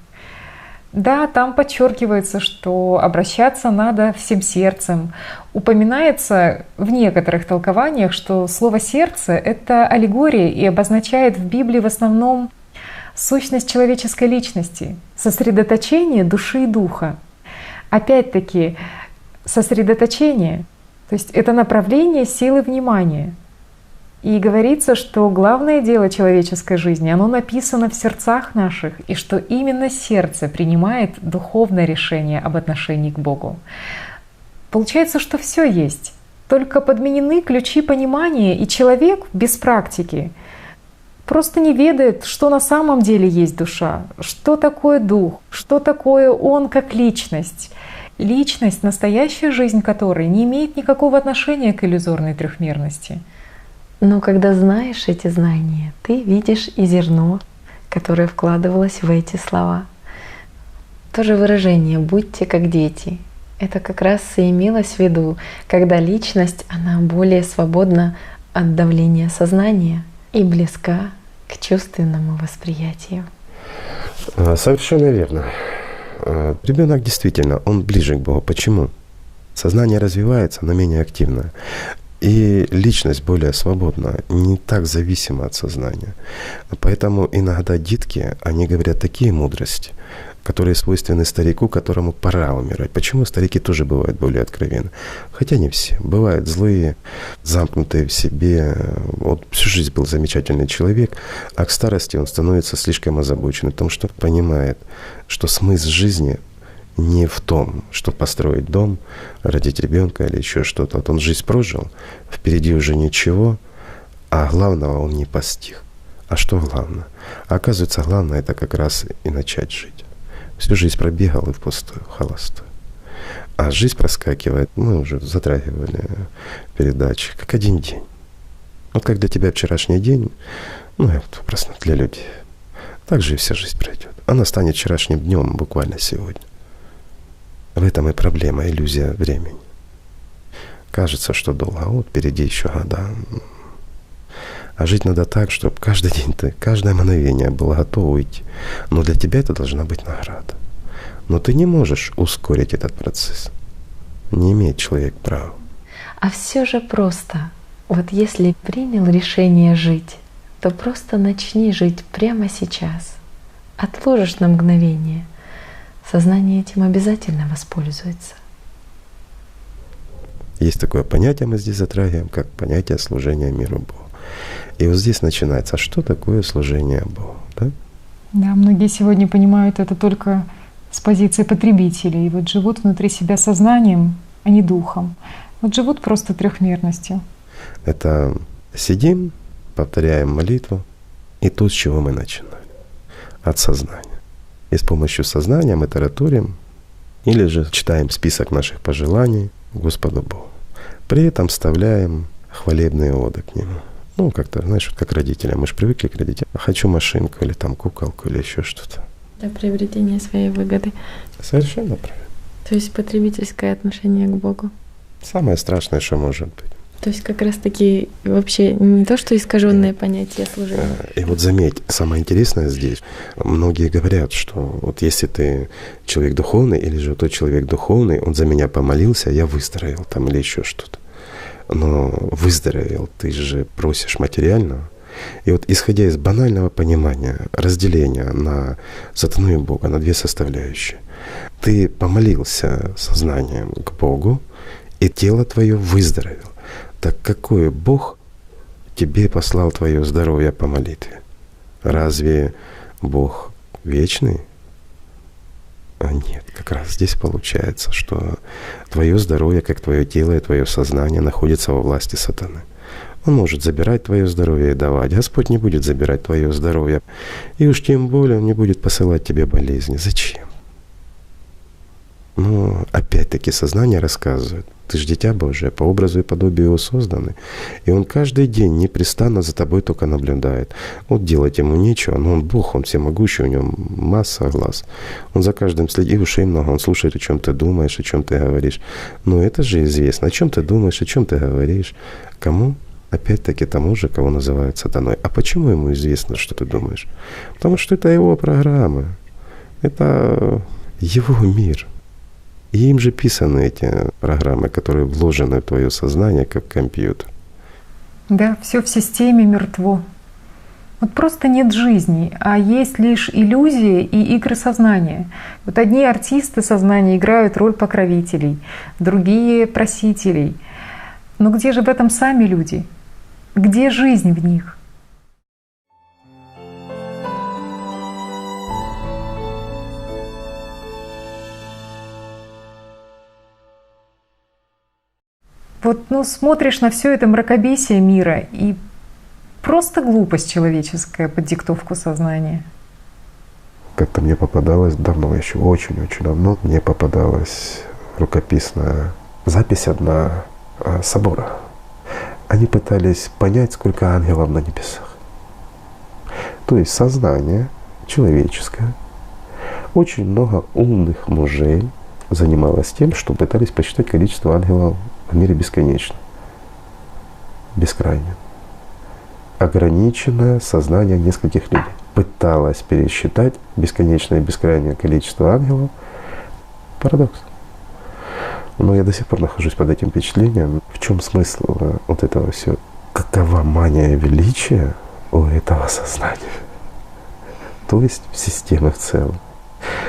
Да, там подчеркивается, что обращаться надо всем сердцем. Упоминается в некоторых толкованиях, что слово «сердце» — это аллегория и обозначает в Библии в основном сущность человеческой личности, сосредоточение души и духа. Опять-таки, сосредоточение, то есть это направление силы внимания. И говорится, что главное дело человеческой жизни, оно написано в сердцах наших, и что именно сердце принимает духовное решение об отношении к Богу. Получается, что все есть, только подменены ключи понимания, и человек без практики просто не ведает, что на самом деле есть душа, что такое дух, что такое он как личность. Личность, настоящая жизнь которой не имеет никакого отношения к иллюзорной трехмерности. Но когда знаешь эти знания, ты видишь и зерно, которое вкладывалось в эти слова. То же выражение «будьте как дети» — это как раз и имелось в виду, когда личность, она более свободна от давления сознания и близка к чувственному восприятию. Совершенно верно. Ребенок действительно, он ближе к Богу. Почему? Сознание развивается, но менее активно. И личность более свободна, не так зависима от сознания. Поэтому иногда детки, они говорят такие мудрости, которые свойственны старику, которому пора умирать. Почему старики тоже бывают более откровенны? Хотя не все. Бывают злые, замкнутые в себе. Вот всю жизнь был замечательный человек, а к старости он становится слишком озабоченным, потому что понимает, что смысл жизни не в том, чтобы построить дом, родить ребенка или еще что-то. Вот он жизнь прожил, впереди уже ничего, а главного он не постиг. А что главное? А оказывается, главное — это как раз и начать жить. Всю жизнь пробегал и впустую, холостую. А жизнь проскакивает, мы уже затрагивали передачи, как один день. Вот как для тебя вчерашний день, это просто для людей. Так же и вся жизнь пройдет. Она станет вчерашним днем буквально сегодня. В этом и проблема, иллюзия времени. Кажется, что долго, а вот впереди еще года. А жить надо так, чтобы каждый день ты, каждое мгновение было готово уйти. Но для тебя это должна быть награда. Но ты не можешь ускорить этот процесс. Не имеет человек права. А все же просто. Вот если принял решение жить, то просто начни жить прямо сейчас. Отложишь на мгновение. Сознание этим обязательно воспользуется. Есть такое понятие, мы здесь затрагиваем, как понятие служения миру Богу. И вот здесь начинается, а что такое служение Богу? Да? Да, многие сегодня понимают это только с позиции потребителей. И вот живут внутри себя сознанием, а не духом. Вот живут просто трехмерностью. Это сидим, повторяем молитву, и тут с чего мы начинали? От сознания. И с помощью сознания мы тараторим или же читаем список наших пожеланий Господу Богу. При этом вставляем хвалебные оды к Нему. Ну, как-то, знаешь, как родители. Мы же привыкли к родителям. Хочу машинку или там куколку или еще что-то. Для приобретения своей выгоды. Совершенно правильно. То есть потребительское отношение к Богу. Самое страшное, что может быть. То есть как раз-таки вообще не то, что искаженное понятие служения. И вот заметь, самое интересное здесь, многие говорят, что вот если ты человек духовный, или же тот человек духовный, он за меня помолился, я выздоровел там или еще что-то. Но выздоровел, ты же просишь материального. И вот исходя из банального понимания, разделения на сатану и Бога, на две составляющие, ты помолился сознанием к Богу, и тело твое выздоровело. Так какой Бог тебе послал твое здоровье по молитве? Разве Бог вечный? А нет, как раз здесь получается, что твое здоровье, как твое тело и твое сознание находится во власти сатаны. Он может забирать твое здоровье и давать. Господь не будет забирать твое здоровье. И уж тем более Он не будет посылать тебе болезни. Зачем? Но опять-таки сознание рассказывает. Ты же дитя Божие, по образу и подобию Его созданы. И Он каждый день непрестанно за тобой только наблюдает. Вот делать Ему нечего, но Он Бог, Он всемогущий, у Него масса глаз. Он за каждым следит, и ушей много, Он слушает, о чем ты думаешь, о чем ты говоришь. Но это же известно, о чем ты думаешь, о чем ты говоришь. Кому? Опять-таки тому же, кого называют сатаной. А почему Ему известно, что ты думаешь? Потому что это Его программа, это Его мир. И им же писаны эти программы, которые вложены в твое сознание, как компьютер. Да, все в системе мертво. Вот просто нет жизни, а есть лишь иллюзии и игры сознания. Вот одни артисты сознания играют роль покровителей, другие — просителей. Но где же в этом сами люди? Где жизнь в них? Вот, смотришь на все это мракобесие мира, и просто глупость человеческая под диктовку сознания. Как-то мне попадалось давно, еще очень-очень давно, мне попадалась рукописная запись одна собора. Они пытались понять, сколько ангелов на небесах. То есть сознание человеческое, очень много умных мужей занималось тем, что пытались посчитать количество ангелов в мире бесконечно, бескрайне. Ограниченное сознание нескольких людей пыталось пересчитать бесконечное и бескрайнее количество ангелов. Парадокс. Но я до сих пор нахожусь под этим впечатлением. В чем смысл вот этого всего? Какова мания величия у этого сознания? То есть системы в целом.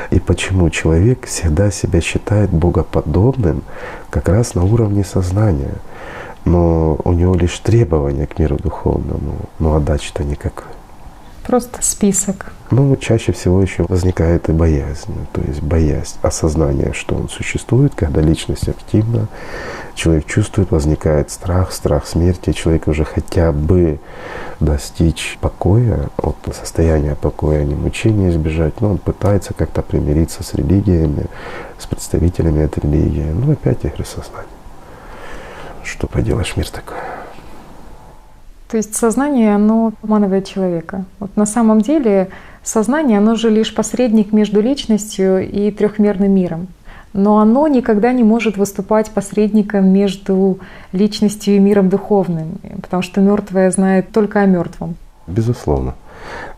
И почему человек всегда себя считает богоподобным как раз на уровне сознания, но у него лишь требования к миру духовному, но отдачи-то никакой. Просто список. Ну, чаще всего еще возникает и боязнь, то есть боязнь осознания, что он существует, когда личность активна, человек чувствует, возникает страх смерти, человек уже хотя бы достичь покоя, от состояния покоя, а не мучения избежать, но он пытается как-то примириться с религиями, с представителями этой религии, ну опять игры сознания. Что поделаешь, мир такой. То есть сознание, оно обманывает человека. Вот на самом деле сознание, оно же лишь посредник между личностью и трехмерным миром. Но оно никогда не может выступать посредником между личностью и миром духовным, потому что мертвое знает только о мертвом. Безусловно.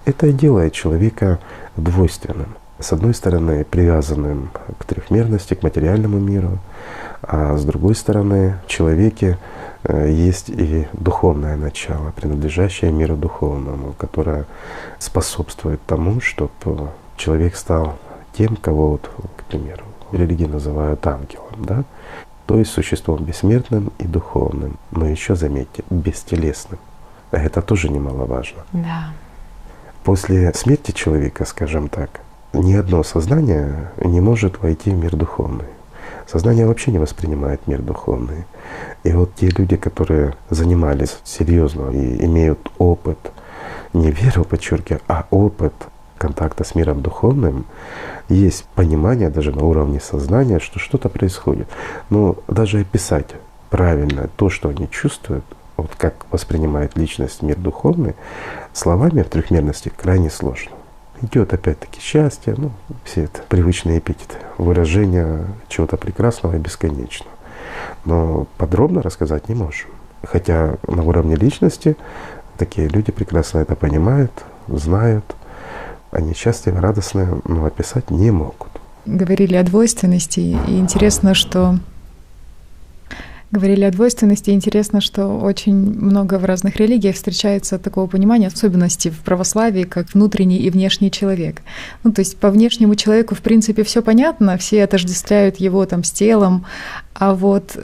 Это и делает человека двойственным. С одной стороны, привязанным к трехмерности, к материальному миру, а с другой стороны, в человеке есть и духовное начало, принадлежащее миру духовному, которое способствует тому, чтобы человек стал тем, кого, вот, к примеру, религии называют ангелом, да? То есть существом бессмертным и духовным, но еще, заметьте, бестелесным. Это тоже немаловажно. Да. После смерти человека, скажем так, ни одно сознание не может войти в мир духовный. Сознание вообще не воспринимает мир духовный. И вот те люди, которые занимались серьезно и имеют опыт, не веру, подчеркиваю, а опыт контакта с миром духовным, есть понимание даже на уровне сознания, что что-то происходит. Но даже описать правильно то, что они чувствуют, вот как воспринимает личность мир духовный, словами в трехмерности крайне сложно. Идет опять-таки счастье, ну, все это привычные эпитеты, выражение чего-то прекрасного и бесконечного. Но подробно рассказать не можем. Хотя на уровне личности такие люди прекрасно это понимают, знают, они счастливы, радостны, но описать не могут. Говорили о двойственности, и интересно, что очень много в разных религиях встречается такого понимания, особенности в православии, как внутренний и внешний человек. Ну, то есть по внешнему человеку, в принципе, все понятно, все отождествляют его там с телом, а вот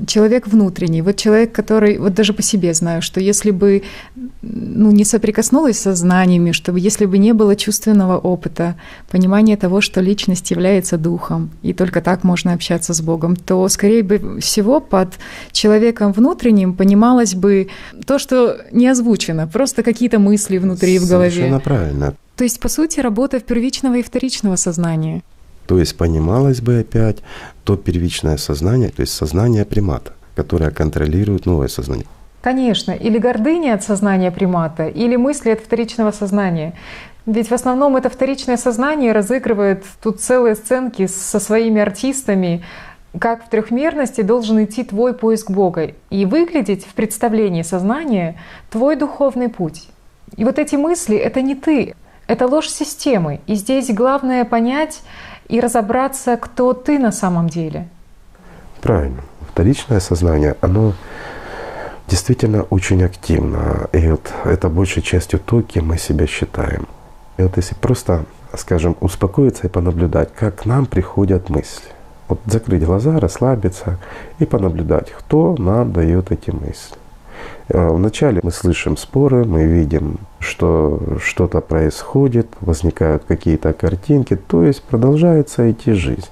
человек внутренний, вот человек, который, вот даже по себе знаю, что если бы не соприкоснулась со знаниями, чтобы если бы не было чувственного опыта, понимания того, что личность является духом, и только так можно общаться с Богом, то, скорее всего, под человеком внутренним понималось бы то, что не озвучено, просто какие-то мысли внутри в голове. Совершенно правильно. То есть, по сути, работа первичного и вторичного сознания. То есть понималось бы опять то первичное сознание, то есть сознание примата, которое контролирует новое сознание. Конечно, или гордыня от сознания примата, или мысли от вторичного сознания. Ведь в основном это вторичное сознание разыгрывает тут целые сценки со своими артистами, как в трехмерности должен идти твой поиск Бога и выглядеть в представлении сознания твой духовный путь. И вот эти мысли — это не ты, это ложь системы. И здесь главное понять и разобраться, кто ты на самом деле. Правильно. Вторичное сознание, оно действительно очень активно. И вот это большей частью то, кем мы себя считаем. И вот если просто, скажем, успокоиться и понаблюдать, как к нам приходят мысли. Вот закрыть глаза, расслабиться и понаблюдать, кто нам дает эти мысли. Вначале мы слышим споры, мы видим, что что-то происходит, возникают какие-то картинки, то есть продолжается идти жизнь.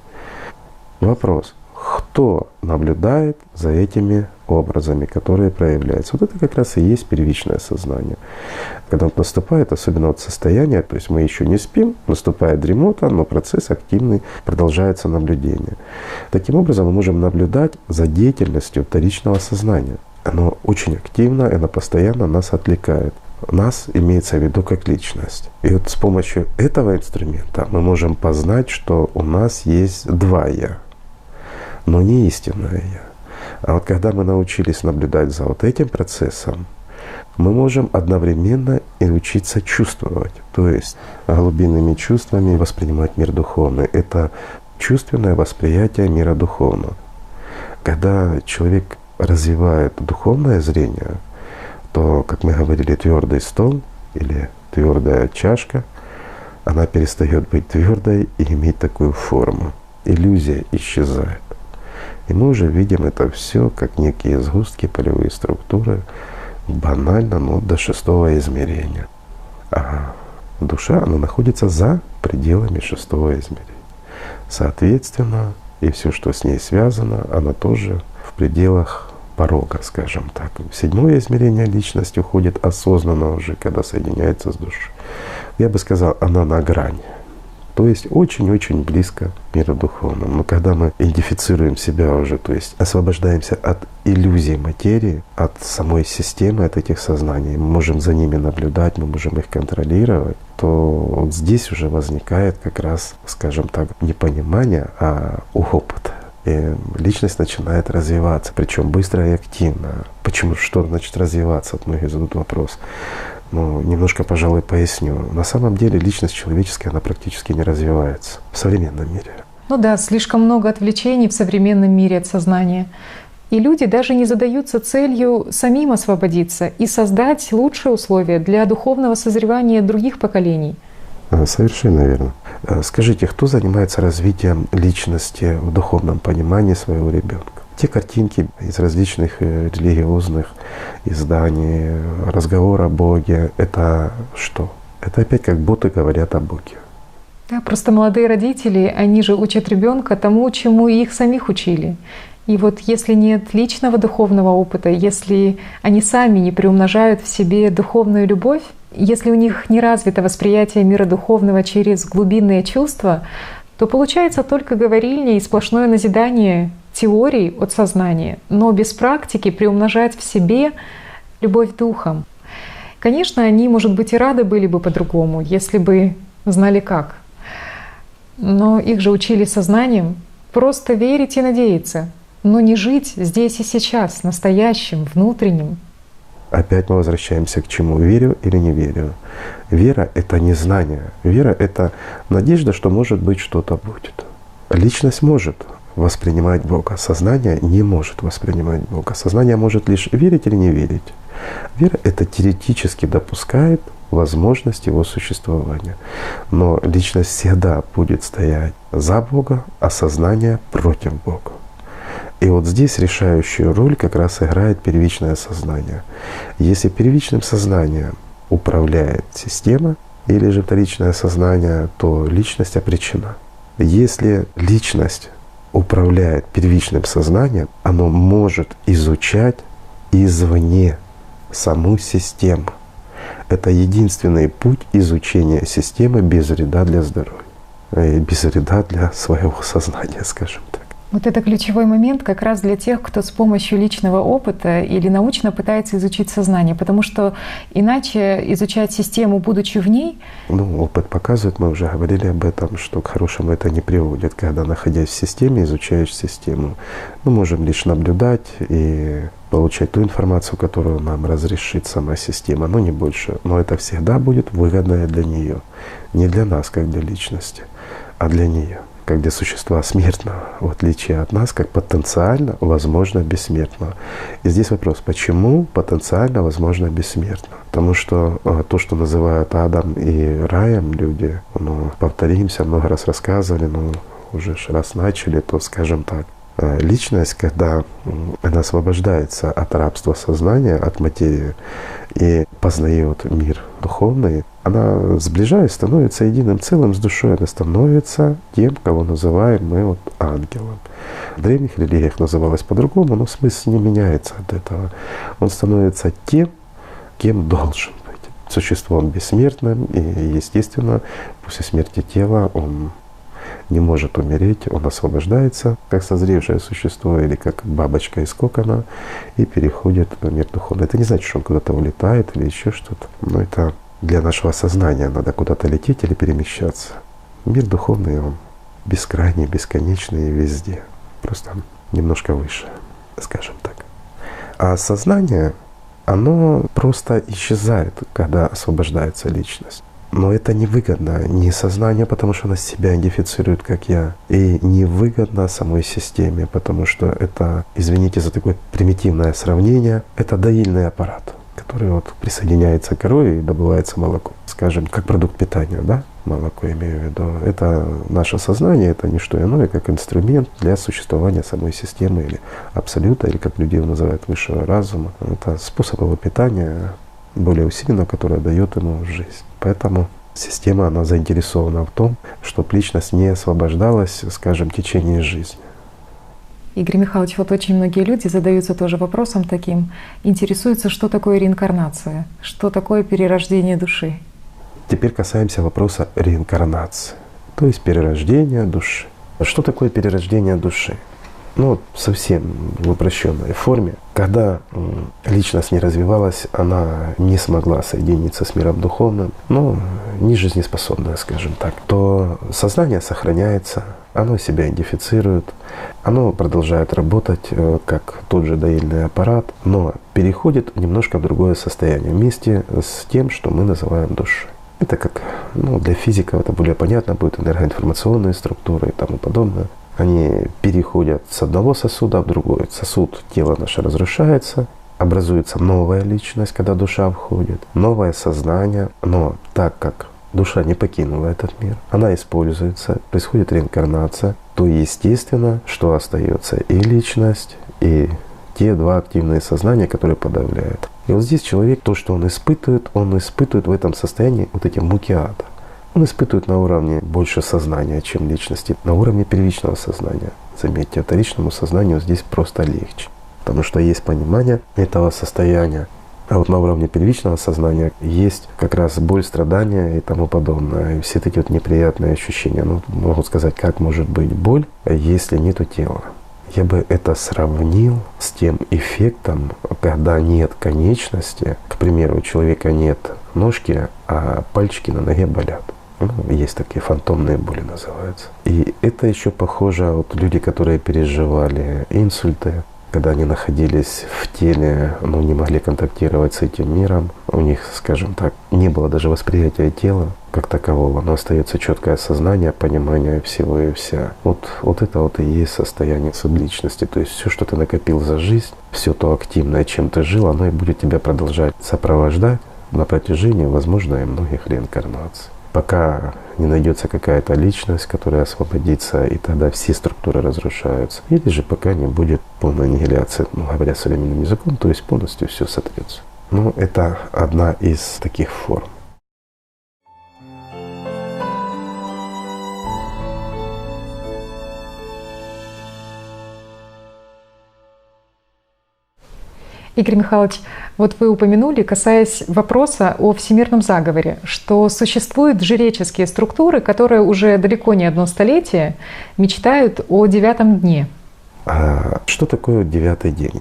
Вопрос: кто наблюдает за этими образами, которые проявляются? Вот это как раз и есть первичное сознание. Когда наступает, особенно вот состояние, то есть мы еще не спим, наступает дремота, но процесс активный, продолжается наблюдение. Таким образом мы можем наблюдать за деятельностью вторичного сознания. Оно очень активно, и оно постоянно нас отвлекает. Нас имеется в виду как личность. И вот с помощью этого инструмента мы можем познать, что у нас есть два «я», но не истинное «я». А вот когда мы научились наблюдать за вот этим процессом, мы можем одновременно и учиться чувствовать, то есть глубинными чувствами воспринимать мир духовный. Это чувственное восприятие мира духовного. Когда человек развивает духовное зрение, то, как мы говорили, твердый стол или твердая чашка, она перестает быть твердой и иметь такую форму. Иллюзия исчезает. И мы уже видим это все как некие сгустки, полевые структуры, банально, но до 6-го измерения. А душа, она находится за пределами 6-го измерения. Соответственно, и все, что с ней связано, она тоже в пределах порога, скажем так. В 7-е измерение личность уходит осознанно уже, когда соединяется с душой. Я бы сказал, она на грани. То есть очень-очень близко к миру духовному. Но когда мы идентифицируем себя уже, то есть освобождаемся от иллюзий материи, от самой системы, от этих сознаний, мы можем за ними наблюдать, мы можем их контролировать, то вот здесь уже возникает как раз, скажем так, не понимание, а опыт. И личность начинает развиваться, причем быстро и активно. Почему? Что значит развиваться? Вот многие задают вопрос. Ну, немножко, пожалуй, поясню. На самом деле личность человеческая, она практически не развивается в современном мире. Ну да, слишком много отвлечений в современном мире от сознания. И люди даже не задаются целью самим освободиться и создать лучшие условия для духовного созревания других поколений. Совершенно верно. Скажите, кто занимается развитием личности в духовном понимании своего ребенка? Те картинки из различных религиозных изданий, разговор о Боге — это что? Это опять как будто говорят о Боге. Да, просто молодые родители, они же учат ребенка тому, чему их самих учили. И вот если нет личного духовного опыта, если они сами не приумножают в себе духовную любовь, если у них не развито восприятие мира духовного через глубинные чувства, то получается только говорильня и сплошное назидание теорий от сознания, но без практики приумножать в себе любовь духом. Конечно, они, может быть, и рады были бы по-другому, если бы знали как. Но их же учили сознанием просто верить и надеяться, но не жить здесь и сейчас, настоящим, внутренним. Опять мы возвращаемся к чему? Верю или не верю? Вера — это не знание. Вера — это надежда, что, может быть, что-то будет. Личность может воспринимать Бога, сознание не может воспринимать Бога. Сознание может лишь верить или не верить. Вера — это теоретически допускает возможность его существования. Но личность всегда будет стоять за Бога, а сознание против Бога. И вот здесь решающую роль как раз играет первичное сознание. Если первичным сознанием управляет система или же вторичное сознание, то личность обречена. Если личность управляет первичным сознанием, оно может изучать извне саму систему. Это единственный путь изучения системы без вреда для здоровья, и без вреда для своего сознания, скажем так. Вот это ключевой момент как раз для тех, кто с помощью личного опыта или научно пытается изучить сознание, потому что иначе изучать систему, будучи в ней… Опыт показывает, мы уже говорили об этом, что к хорошему это не приводит. Когда, находясь в системе, изучаешь систему, мы можем лишь наблюдать и получать ту информацию, которую нам разрешит сама система, но не больше. Но это всегда будет выгодное для нее, не для нас, как для личности, а для нее, как для существа смертного, в отличие от нас, как потенциально возможно бессмертного. И здесь вопрос, почему потенциально возможно бессмертно? Потому что то, что называют адом и раем люди, повторимся, много раз рассказывали, уже раз начали, то скажем так. Личность, когда она освобождается от рабства сознания, от материи и познает мир духовный, она, сближаясь, становится единым целым с душой. Она становится тем, кого называем мы ангелом. В древних религиях называлось по-другому, но смысл не меняется от этого. Он становится тем, кем должен быть. Существом бессмертным, и, естественно, после смерти тела он не может умереть, он освобождается, как созревшее существо или как бабочка из кокона, и переходит в мир духовный. Это не значит, что он куда-то улетает или еще что-то, но это для нашего сознания надо куда-то лететь или перемещаться. Мир духовный, он бескрайний, бесконечный и везде, просто немножко выше, скажем так. А сознание, оно просто исчезает, когда освобождается личность. Но это невыгодно не сознанию, потому что оно себя идентифицирует как я, и невыгодно самой системе, потому что это, извините за такое примитивное сравнение, это доильный аппарат, который присоединяется к корове и добывается молоко. Скажем, как продукт питания, да? Молоко имею в виду. Это наше сознание, это не что иное, как инструмент для существования самой системы или абсолюта, или как люди его называют, высшего разума. Это способ его питания, более усиленного, которое дает ему жизнь. Поэтому система, она заинтересована в том, чтобы личность не освобождалась, скажем, в течение жизни. Игорь Михайлович, очень многие люди задаются тоже вопросом таким, интересуются, что такое реинкарнация, что такое перерождение души. Теперь касаемся вопроса реинкарнации, то есть перерождения души. Что такое перерождение души? Совсем в упрощенной форме. Когда личность не развивалась, она не смогла соединиться с миром духовным, не жизнеспособная, скажем так, то сознание сохраняется, оно себя идентифицирует, оно продолжает работать как тот же доильный аппарат, но переходит немножко в другое состояние вместе с тем, что мы называем душой. Это как, для физиков это более понятно будет, энергоинформационные структуры и тому подобное. Они переходят с одного сосуда в другой. Сосуд, тело наше разрушается, образуется новая личность, когда душа входит, новое сознание. Но так как душа не покинула этот мир, она используется, происходит реинкарнация, то естественно, что остается и личность, и те два активные сознания, которые подавляют. И вот здесь человек, то, что он испытывает в этом состоянии вот эти муки ада. Он испытывает на уровне больше сознания, чем личности, на уровне первичного сознания. Заметьте, вторичному сознанию здесь просто легче, потому что есть понимание этого состояния. А вот на уровне первичного сознания есть как раз боль, страдания и тому подобное. И все эти вот неприятные ощущения. Ну, могу сказать, как может быть боль, если нету тела. Я бы это сравнил с тем эффектом, когда нет конечности. К примеру, у человека нет ножки, а пальчики на ноге болят. Ну, есть такие фантомные боли называются. И это еще похоже, вот люди, которые переживали инсульты, когда они находились в теле, но не могли контактировать с этим миром, у них, скажем так, не было даже восприятия тела как такового, но остается четкое сознание, понимание всего и вся. Вот это вот и есть состояние субличности. То есть все, что ты накопил за жизнь, все то активное, чем ты жил, оно и будет тебя продолжать сопровождать на протяжении, возможно, и многих реинкарнаций. Пока не найдется какая-то личность, которая освободится, и тогда все структуры разрушаются. Или же пока не будет полной аннигиляции, говоря современным языком, то есть полностью все сотрется. Но это одна из таких форм. Игорь Михайлович, вот вы упомянули, касаясь вопроса о всемирном заговоре, что существуют жреческие структуры, которые уже далеко не одно столетие мечтают о 9-м дне. А что такое 9-й день?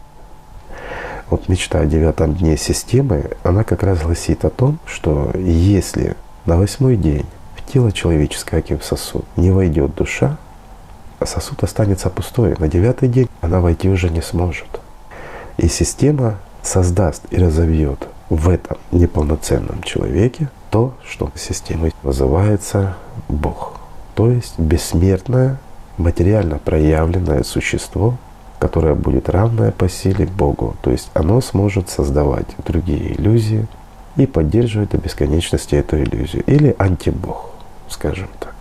Вот мечта о 9-м дне системы, она как раз гласит о том, что если на 8-й день в тело человеческое, как и в сосуд, не войдет душа, а сосуд останется пустой, на 9-й день она войти уже не сможет. И система создаст и разовьет в этом неполноценном человеке то, что системой называется Бог. То есть бессмертное, материально проявленное существо, которое будет равное по силе Богу. То есть оно сможет создавать другие иллюзии и поддерживать до бесконечности эту иллюзию. Или антибог, скажем так.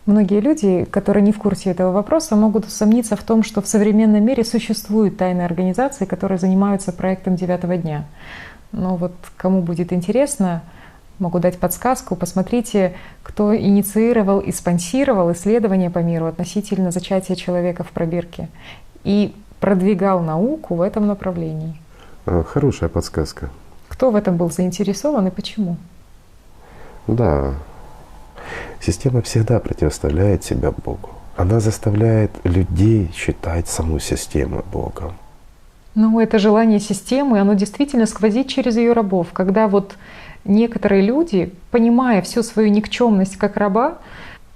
Многие люди, которые не в курсе этого вопроса, могут усомниться в том, что в современном мире существуют тайные организации, которые занимаются проектом 9-го дня. Но вот кому будет интересно, могу дать подсказку. Посмотрите, кто инициировал и спонсировал исследования по миру относительно зачатия человека в пробирке и продвигал науку в этом направлении. Хорошая подсказка. Кто в этом был заинтересован и почему? Да. Система всегда противоставляет себя Богу. Она заставляет людей считать саму систему Богом. Ну, это желание системы, оно действительно сквозит через ее рабов. Когда вот некоторые люди, понимая всю свою никчемность как раба,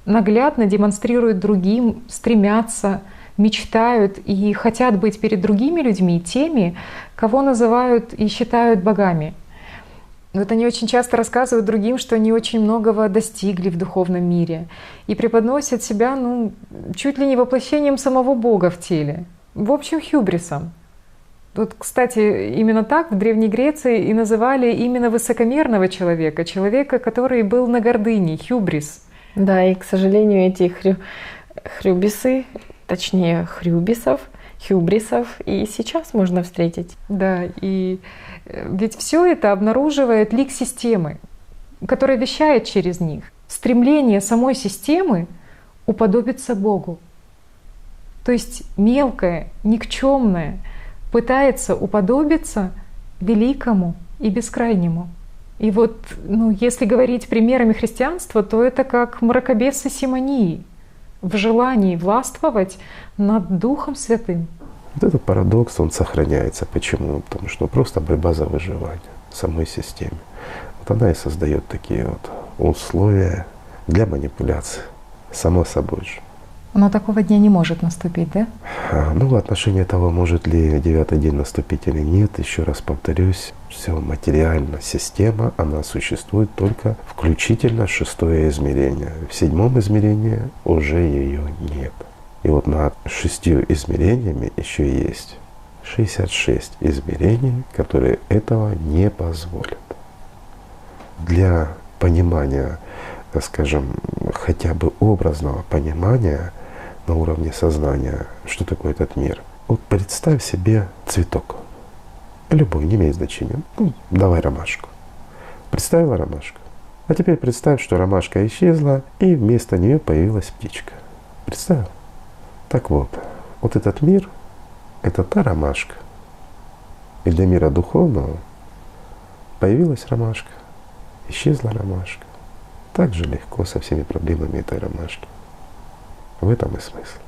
наглядно демонстрируют другим, стремятся, мечтают и хотят быть перед другими людьми теми, кого называют и считают богами. Вот они очень часто рассказывают другим, что они очень многого достигли в духовном мире и преподносят себя, чуть ли не воплощением самого Бога в теле, в общем, хюбрисом. Вот, кстати, именно так в Древней Греции и называли именно высокомерного человека, человека, который был на гордыне, хюбрис. Да, и, к сожалению, эти хрюбисы, точнее хрюбисов, хюбрисов и сейчас можно встретить. Да, и ведь все это обнаруживает лик системы, которая вещает через них. Стремление самой системы уподобиться Богу. То есть мелкое, никчемное пытается уподобиться великому и бескрайнему. И вот, если говорить примерами христианства, то это как мракобесы симонии в желании властвовать над Духом Святым. Вот этот парадокс, он сохраняется. Почему? Потому что просто борьба за выживание в самой системе. Вот она и создает такие вот условия для манипуляции, само собой же. Но такого дня не может наступить, да? В отношении того, может ли 9-й день наступить или нет, еще раз повторюсь, все материально, система, она существует только включительно 6-е измерение. В 7-м измерении уже ее нет. И вот над 6 измерениями еще есть 66 измерений, которые этого не позволят. Для понимания, скажем, хотя бы образного понимания на уровне сознания, что такое этот мир. Вот представь себе цветок. Любой, не имеет значения. Ну, давай ромашку. Представила ромашку. А теперь представь, что ромашка исчезла, и вместо нее появилась птичка. Представил? Так вот, вот этот мир — это та ромашка. И для мира духовного появилась ромашка, исчезла ромашка. Так же легко со всеми проблемами этой ромашки. В этом и смысл.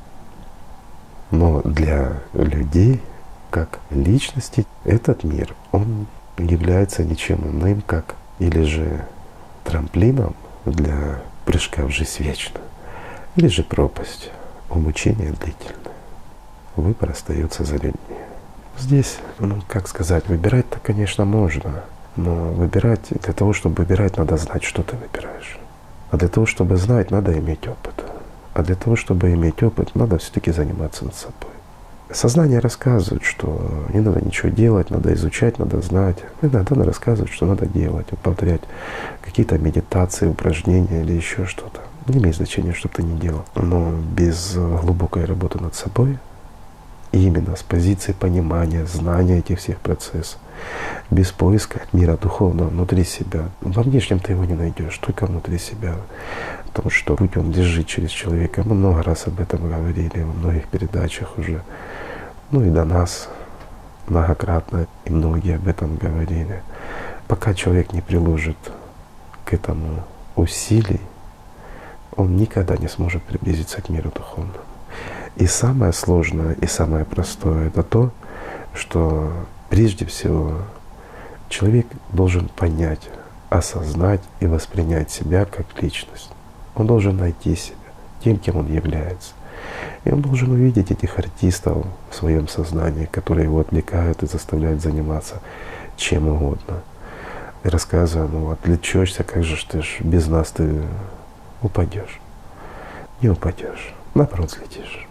Но для людей, как личности, этот мир, он является ничем иным, как или же трамплином для прыжка в жизнь вечную, или же пропасть, мучение длительное. Выбор остается за людьми. Здесь, как сказать, выбирать-то, конечно, можно, но выбирать, для того, чтобы выбирать, надо знать, что ты выбираешь. А для того, чтобы знать, надо иметь опыт. А для того, чтобы иметь опыт, надо все-таки заниматься над собой. Сознание рассказывает, что не надо ничего делать, надо изучать, надо знать. Иногда оно рассказывает, что надо делать, повторять какие-то медитации, упражнения или еще что-то. Не имеет значения, что ты не делал. Но без глубокой работы над собой, именно с позиции понимания, знания этих всех процессов, без поиска мира духовного внутри себя. Во внешнем ты его не найдешь, только внутри себя. Потому что путь он лежит через человека. Мы много раз об этом говорили, во многих передачах уже. Ну и до нас многократно и многие об этом говорили. Пока человек не приложит к этому усилий, он никогда не сможет приблизиться к миру духовному. И самое сложное, и самое простое — это то, что прежде всего человек должен понять, осознать и воспринять себя как личность. Он должен найти себя тем, кем он является. И он должен увидеть этих артистов в своем сознании, которые его отвлекают и заставляют заниматься чем угодно. И рассказывая, отвлечешься, как же ты ж без нас ты упадешь. Не упадешь, наоборот, взлетишь.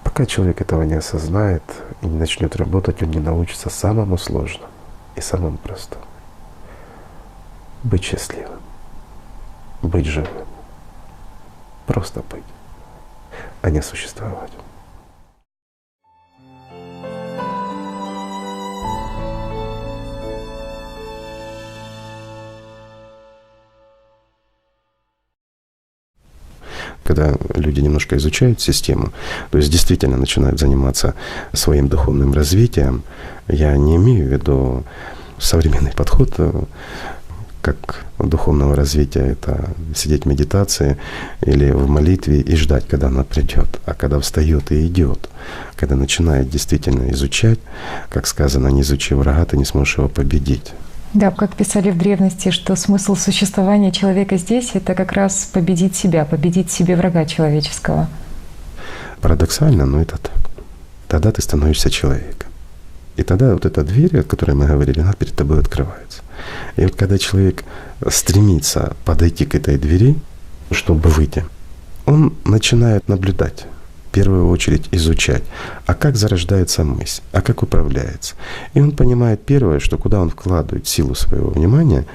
Пока человек этого не осознает и не начнет работать, он не научится самому сложному и самому простому. Быть счастливым, быть живым, просто быть, а не существовать. Когда люди немножко изучают систему, то есть действительно начинают заниматься своим духовным развитием, я не имею в виду современный подход как духовного развития, это сидеть в медитации или в молитве и ждать, когда она придет, а когда встает и идет, когда начинает действительно изучать, как сказано, не изучи врага, ты не сможешь его победить. Да, как писали в древности, что смысл существования человека здесь — это как раз победить себя, победить в себе врага человеческого. Парадоксально, но это так. Тогда ты становишься человеком. И тогда вот эта дверь, о которой мы говорили, она перед тобой открывается. И вот когда человек стремится подойти к этой двери, чтобы выйти, он начинает наблюдать, в первую очередь изучать, а как зарождается мысль, а как управляется. И он понимает первое, что куда он вкладывает силу своего внимания,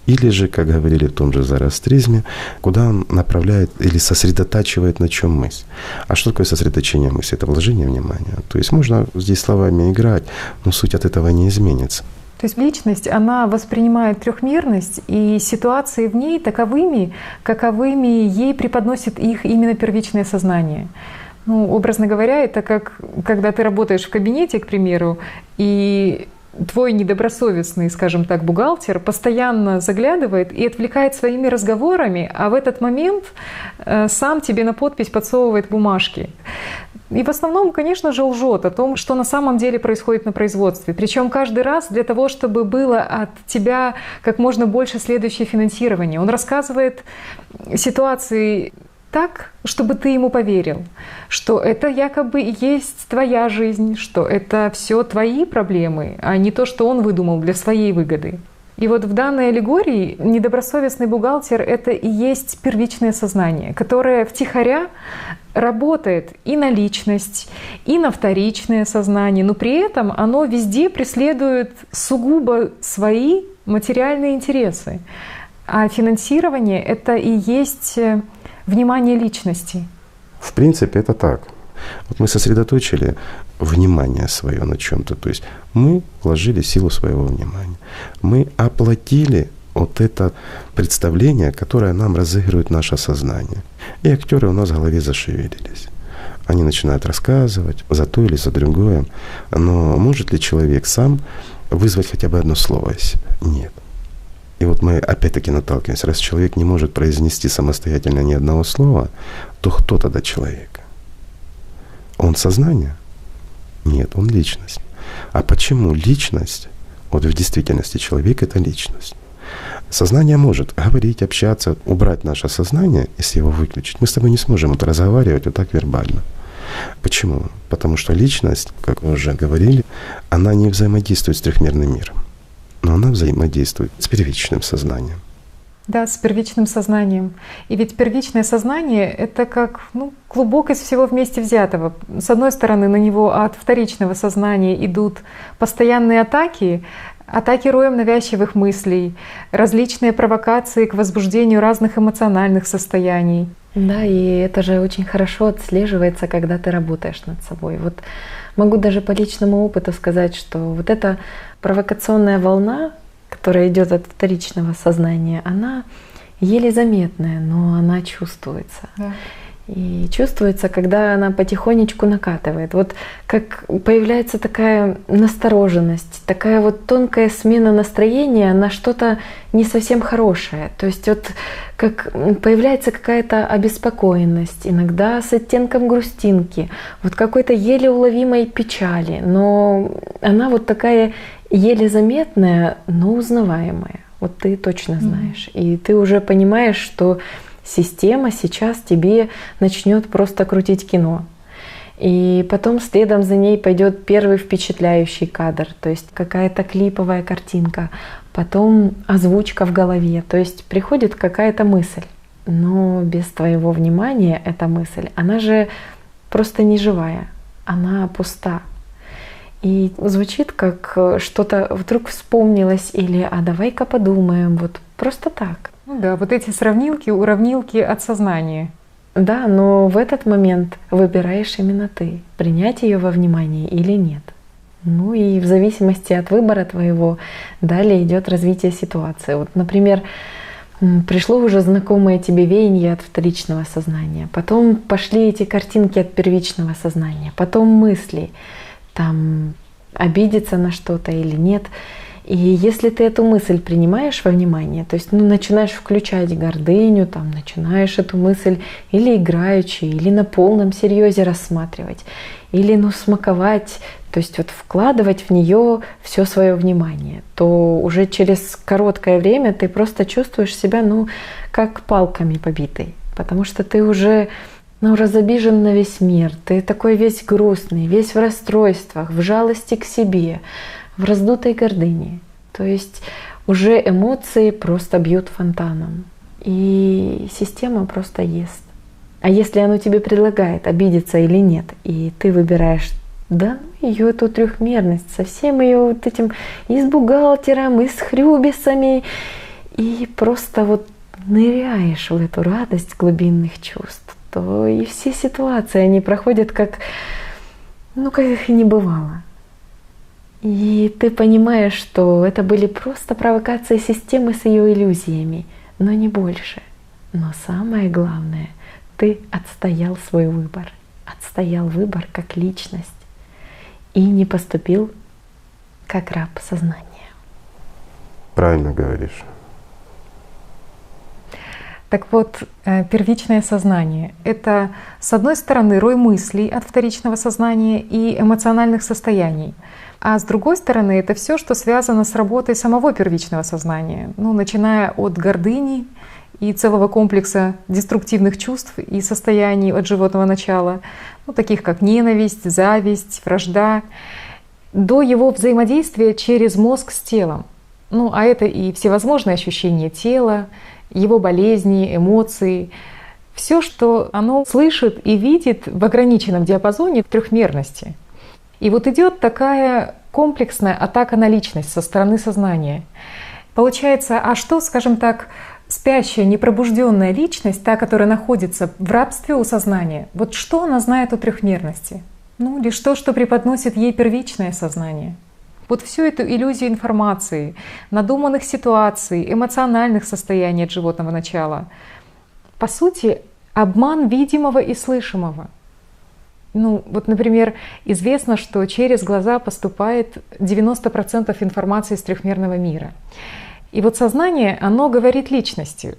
или же, как говорили в том же зороастризме, куда он направляет или сосредотачивает на чем мысль. А что такое сосредоточение мысли? Это вложение внимания. То есть можно здесь словами играть, но суть от этого не изменится. То есть личность, она воспринимает трехмерность, и ситуации в ней таковыми, каковыми ей преподносит их именно первичное сознание. Ну, образно говоря, это как когда ты работаешь в кабинете, к примеру, и твой недобросовестный, скажем так, бухгалтер постоянно заглядывает и отвлекает своими разговорами, а в этот момент сам тебе на подпись подсовывает бумажки. И в основном, конечно же, лжет о том, что на самом деле происходит на производстве. Причем каждый раз для того, чтобы было от тебя как можно больше следующее финансирование. Он рассказывает ситуации так, чтобы ты ему поверил, что это якобы и есть твоя жизнь, что это все твои проблемы, а не то, что он выдумал для своей выгоды. И вот в данной аллегории недобросовестный бухгалтер — это и есть первичное сознание, которое втихаря работает и на личность, и на вторичное сознание, но при этом оно везде преследует сугубо свои материальные интересы. А финансирование — это и есть внимание личности. В принципе, это так. Вот мы сосредоточили внимание свое на чем-то, то есть мы вложили силу своего внимания. Мы оплатили вот это представление, которое нам разыгрывает наше сознание. И актеры у нас в голове зашевелились. Они начинают рассказывать за то или за другое. Но может ли человек сам вызвать хотя бы одно слово из себя? Нет. И вот мы опять-таки наталкиваемся. Раз человек не может произнести самостоятельно ни одного слова, то кто тогда человек? Он сознание? Нет, он личность. А почему личность? Вот в действительности человек — это личность. Сознание может говорить, общаться, убрать наше сознание, если его выключить. Мы с тобой не сможем вот разговаривать вот так вербально. Почему? Потому что личность, как мы уже говорили, она не взаимодействует с трехмерным миром, но она взаимодействует с первичным сознанием. Да, с первичным сознанием. И ведь первичное сознание — это как клубок из всего вместе взятого. С одной стороны, на него от вторичного сознания идут постоянные атаки роем навязчивых мыслей, различные провокации к возбуждению разных эмоциональных состояний. Да, и это же очень хорошо отслеживается, когда ты работаешь над собой. Вот могу даже по личному опыту сказать, что вот эта провокационная волна, которая идет от вторичного сознания, она еле заметная, но она чувствуется. Да. И чувствуется, когда она потихонечку накатывает. Вот как появляется такая настороженность, такая вот тонкая смена настроения на что-то не совсем хорошее. То есть вот как появляется какая-то обеспокоенность, иногда с оттенком грустинки, вот какой-то еле уловимой печали, но она вот такая еле заметная, но узнаваемая. Вот ты точно знаешь. И ты уже понимаешь, что система сейчас тебе начнет просто крутить кино. И потом следом за ней пойдет первый впечатляющий кадр, то есть какая-то клиповая картинка, потом озвучка в голове, то есть приходит какая-то мысль. Но без твоего внимания эта мысль, она же просто не живая, она пуста. И звучит как что-то вдруг вспомнилось или «а давай-ка подумаем», вот просто так. Да, вот эти сравнилки, уравнилки от сознания. Да, но в этот момент выбираешь именно ты, принять ее во внимание или нет. Ну и в зависимости от выбора твоего далее идет развитие ситуации. Вот, например, пришло уже знакомое тебе веяние от вторичного сознания, потом пошли эти картинки от первичного сознания, потом мысли, там обидеться на что-то или нет. И если ты эту мысль принимаешь во внимание, то есть начинаешь включать гордыню, там, начинаешь эту мысль или играючи, или на полном серьезе рассматривать, или смаковать, то есть вот вкладывать в нее все свое внимание, то уже через короткое время ты просто чувствуешь себя как палками побитой, потому что ты уже разобижен на весь мир, ты такой весь грустный, весь в расстройствах, в жалости к себе, в раздутой гордыне. То есть уже эмоции просто бьют фонтаном. И система просто ест. А если оно тебе предлагает обидеться или нет, и ты выбираешь, ее эту трехмерность, со всем ее вот этим и с бухгалтером, и с хрюбисами, и просто вот ныряешь в эту радость глубинных чувств, то и все ситуации, они проходят как их и не бывало. И ты понимаешь, что это были просто провокации системы с ее иллюзиями, но не больше. Но самое главное, ты отстоял свой выбор. Отстоял выбор как личность. И не поступил как раб сознания. Правильно говоришь. Так вот, первичное сознание — это, с одной стороны, рой мыслей от вторичного сознания и эмоциональных состояний, а с другой стороны, это все, что связано с работой самого первичного сознания, начиная от гордыни и целого комплекса деструктивных чувств и состояний от животного начала, таких как ненависть, зависть, вражда, до его взаимодействия через мозг с телом. А это и всевозможные ощущения тела, его болезни, эмоции, все, что оно слышит и видит в ограниченном диапазоне трехмерности. И вот идет такая комплексная атака на личность со стороны сознания. Получается, а что, скажем так, спящая, непробужденная личность, та, которая находится в рабстве у сознания, вот что она знает о трехмерности? Ну, лишь то, что преподносит ей первичное сознание. Вот всю эту иллюзию информации, надуманных ситуаций, эмоциональных состояний от животного начала, по сути, обман видимого и слышимого. Ну, вот, например, известно, что через глаза поступает 90% информации из трехмерного мира. И вот сознание, оно говорит личности,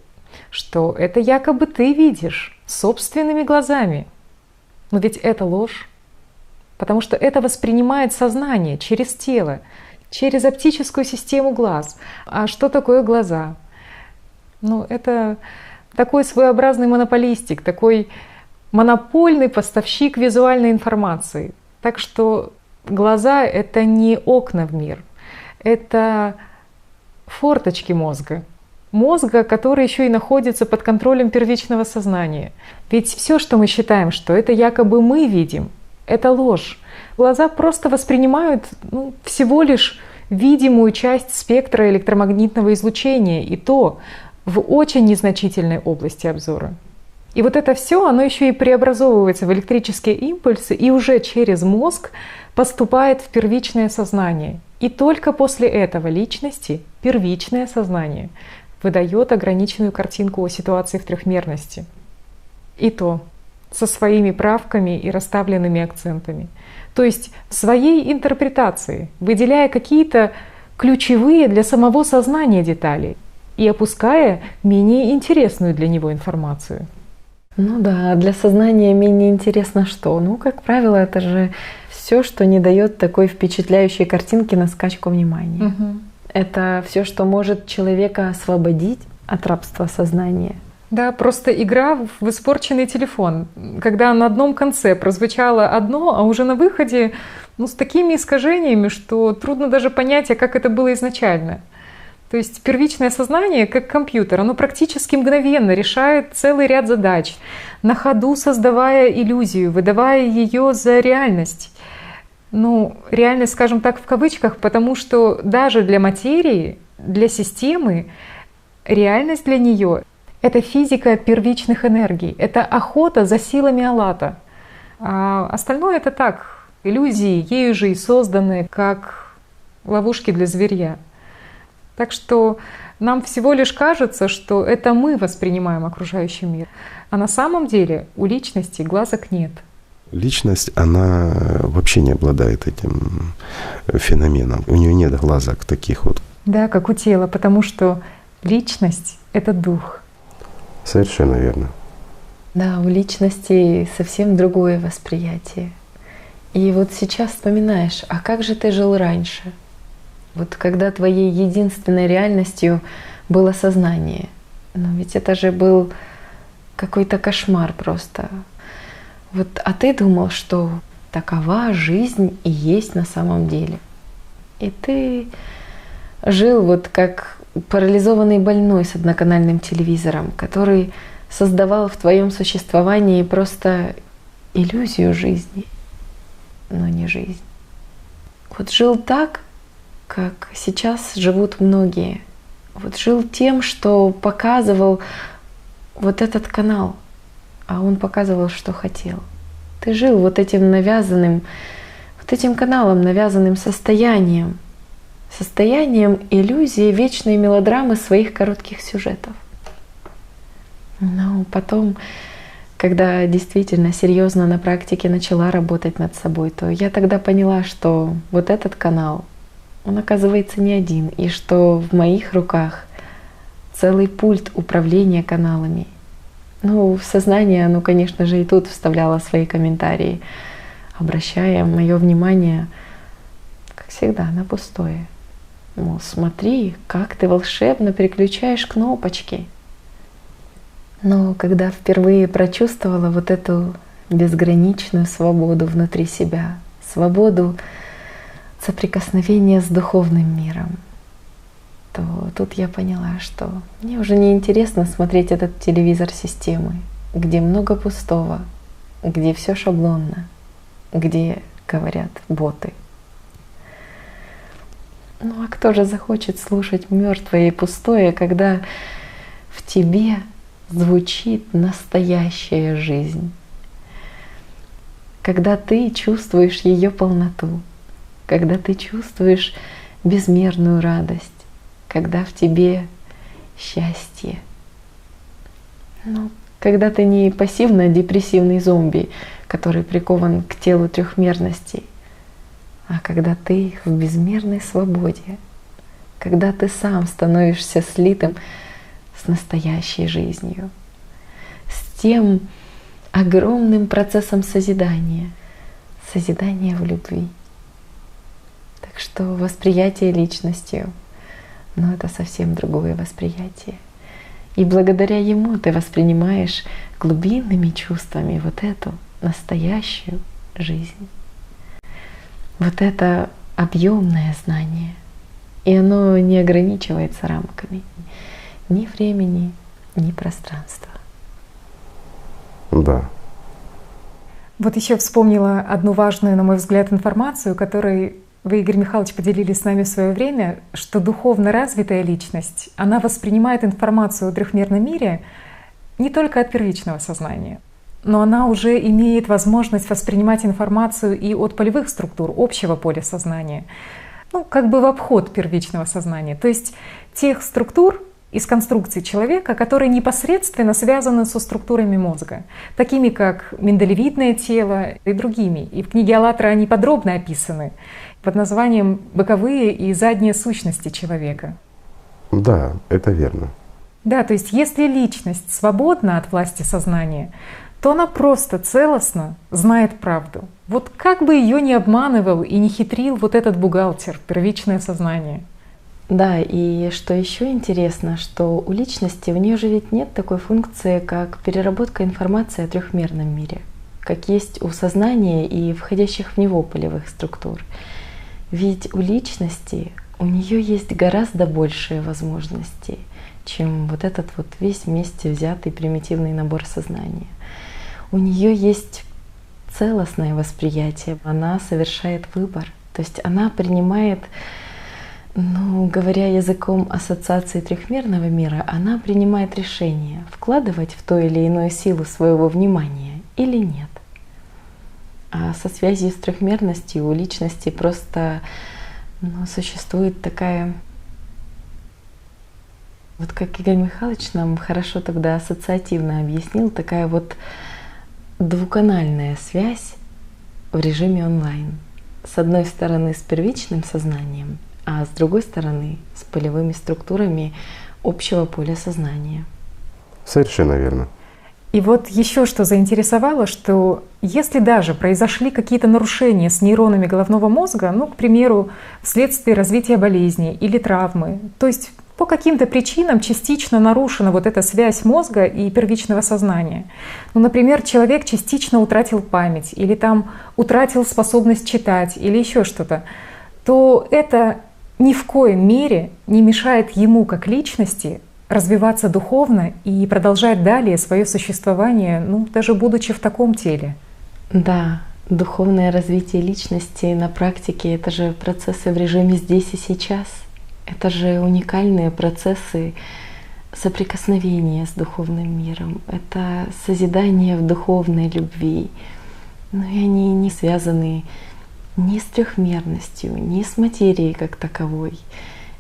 что это якобы ты видишь собственными глазами. Но ведь это ложь. Потому что это воспринимает сознание через тело, через оптическую систему глаз. А что такое глаза? Ну, это такой своеобразный монополистик, такой монопольный поставщик визуальной информации. Так что глаза — это не окна в мир, это форточки мозга. Мозга, который еще и находится под контролем первичного сознания. Ведь все, что мы считаем, что это якобы мы видим, это ложь. Глаза просто воспринимают всего лишь видимую часть спектра электромагнитного излучения, и то в очень незначительной области обзора. И вот это все, оно еще и преобразовывается в электрические импульсы и уже через мозг поступает в первичное сознание. И только после этого личности первичное сознание выдает ограниченную картинку о ситуации в трехмерности. И то со своими правками и расставленными акцентами. То есть в своей интерпретации, выделяя какие-то ключевые для самого сознания детали и опуская менее интересную для него информацию. Ну да, для сознания менее интересно что? Ну, как правило, это же все, что не дает такой впечатляющей картинки на скачку внимания. Угу. Это все, что может человека освободить от рабства сознания. Да, просто игра в испорченный телефон, когда на одном конце прозвучало одно, а уже на выходе с такими искажениями, что трудно даже понять, а как это было изначально. То есть первичное сознание, как компьютер, оно практически мгновенно решает целый ряд задач, на ходу создавая иллюзию, выдавая ее за реальность. Реальность, скажем так, в кавычках, потому что даже для материи, для системы, реальность для нее — это физика первичных энергий, это охота за силами Аллата. А остальное — это так, иллюзии, ею же и созданные, как ловушки для зверья. Так что нам всего лишь кажется, что это мы воспринимаем окружающий мир. А на самом деле у личности глазок нет. Личность, она вообще не обладает этим феноменом. У нее нет глазок таких вот. Да, как у тела, потому что личность — это дух. Совершенно верно. Да, у личности совсем другое восприятие. И вот сейчас вспоминаешь, а как же ты жил раньше? Вот когда твоей единственной реальностью было сознание. Но ведь это же был какой-то кошмар просто. Вот, а ты думал, что такова жизнь и есть на самом деле. И ты жил вот как парализованный больной с одноканальным телевизором, который создавал в твоем существовании просто иллюзию жизни, но не жизнь. Вот жил так, как сейчас живут многие. Вот жил тем, что показывал вот этот канал, а он показывал, что хотел. Ты жил вот этим навязанным, вот этим каналом, навязанным состоянием иллюзии вечной мелодрамы своих коротких сюжетов. Но потом, когда действительно серьезно на практике начала работать над собой, то я тогда поняла, что вот этот канал, он оказывается не один, и что в моих руках целый пульт управления каналами. В сознание оно, конечно же, и тут вставляло свои комментарии, обращая мое внимание, как всегда, на пустое. Мол, смотри, как ты волшебно переключаешь кнопочки. Но когда впервые прочувствовала вот эту безграничную свободу внутри себя, свободу соприкосновения с духовным миром, то тут я поняла, что мне уже не интересно смотреть этот телевизор системы, где много пустого, где все шаблонно, где говорят боты. А кто же захочет слушать мертвое и пустое, когда в тебе звучит настоящая жизнь. Когда ты чувствуешь ее полноту, когда ты чувствуешь безмерную радость, когда в тебе счастье. Когда ты не пассивно-депрессивный зомби, который прикован к телу трехмерности, а когда ты в безмерной свободе, когда ты сам становишься слитым с настоящей жизнью, с тем огромным процессом созидания в любви. Так что восприятие личностью, это совсем другое восприятие. И благодаря ему ты воспринимаешь глубинными чувствами вот эту настоящую жизнь. Вот это объемное знание. И оно не ограничивается рамками ни времени, ни пространства. Да. Вот еще вспомнила одну важную, на мой взгляд, информацию, которой вы, Игорь Михайлович, поделились с нами в свое время, что духовно развитая личность, она воспринимает информацию о трехмерном мире не только от первичного сознания, но она уже имеет возможность воспринимать информацию и от полевых структур, общего поля сознания, как бы в обход первичного сознания, то есть тех структур из конструкции человека, которые непосредственно связаны со структурами мозга, такими как миндалевидное тело и другими. И в книге «АЛЛАТРА» они подробно описаны под названием «Боковые и задние сущности человека». Да, это верно. Да, то есть если личность свободна от власти сознания, то она просто целостно знает правду. Вот как бы ее ни обманывал и не хитрил вот этот бухгалтер, первичное сознание. Да, и что еще интересно, что у личности, у нее же ведь нет такой функции, как переработка информации о трехмерном мире, как есть у сознания и входящих в него полевых структур. Ведь у личности, у нее есть гораздо большие возможности, чем вот этот вот весь вместе взятый примитивный набор сознания. У нее есть целостное восприятие, она совершает выбор, то есть она принимает, говоря языком ассоциации трехмерного мира, она принимает решение, вкладывать в то или иное силу своего внимания или нет. А со связью с трехмерностью у личности просто существует такая, вот как Игорь Михайлович нам хорошо тогда ассоциативно объяснил, такая вот двуканальная связь в режиме онлайн. С одной стороны с первичным сознанием, а с другой стороны с полевыми структурами общего поля сознания. Совершенно верно. И вот еще что заинтересовало, что если даже произошли какие-то нарушения с нейронами головного мозга, к примеру, вследствие развития болезни или травмы, то есть по каким-то причинам частично нарушена вот эта связь мозга и первичного сознания. Например, человек частично утратил память или утратил способность читать или еще что-то, то это ни в коем мере не мешает ему как личности развиваться духовно и продолжать далее свое существование, даже будучи в таком теле. Да, духовное развитие личности на практике — это же процессы в режиме здесь и сейчас. Это же уникальные процессы соприкосновения с духовным миром. Это созидание в духовной любви. И они не связаны ни с трехмерностью, ни с материей как таковой.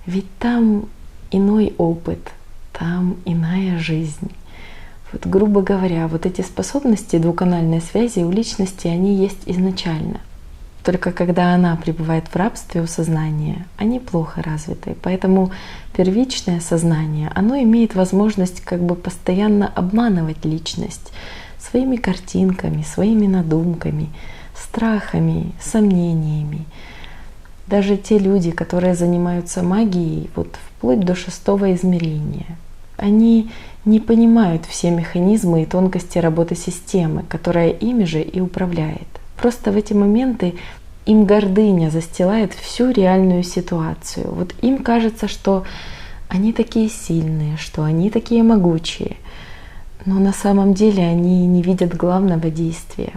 Ведь там иной опыт, там иная жизнь. Вот, грубо говоря, вот эти способности двуканальной связи у личности, они есть изначально. Только когда она пребывает в рабстве у сознания, они плохо развиты. Поэтому первичное сознание, оно имеет возможность постоянно обманывать личность своими картинками, своими надумками, страхами, сомнениями. Даже те люди, которые занимаются магией, вплоть до 6-го измерения, они не понимают все механизмы и тонкости работы системы, которая ими же и управляет. Просто в эти моменты им гордыня застилает всю реальную ситуацию. Им кажется, что они такие сильные, что они такие могучие. Но на самом деле они не видят главного действия.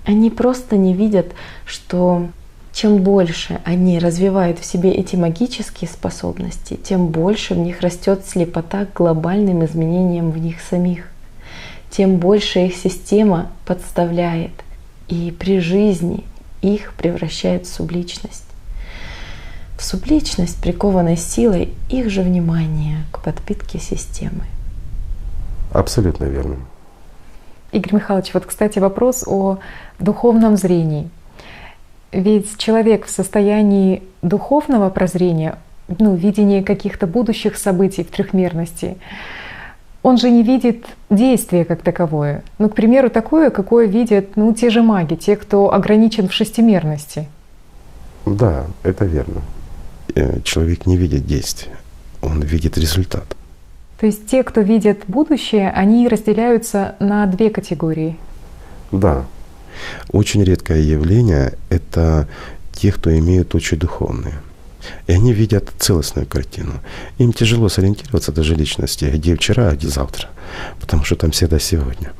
Они просто не видят, что чем больше они развивают в себе эти магические способности, тем больше в них растет слепота к глобальным изменениям в них самих, тем больше их система подставляет и при жизни их превращает в субличность. В субличность, прикованной силой их же внимания к подпитке системы. Абсолютно верно. Игорь Михайлович, вот, кстати, вопрос о духовном зрении. Ведь человек в состоянии духовного прозрения, видения каких-то будущих событий в трехмерности, он же не видит действия как таковое. К примеру, такое, какое видят те же маги, те, кто ограничен в шестимерности. Да, это верно. Человек не видит действия, он видит результат. То есть те, кто видят будущее, они разделяются на две категории. Да. Очень редкое явление — это те, кто имеют очи духовные. И они видят целостную картину. Им тяжело сориентироваться даже личности, где вчера, а где завтра, потому что там всегда сегодня.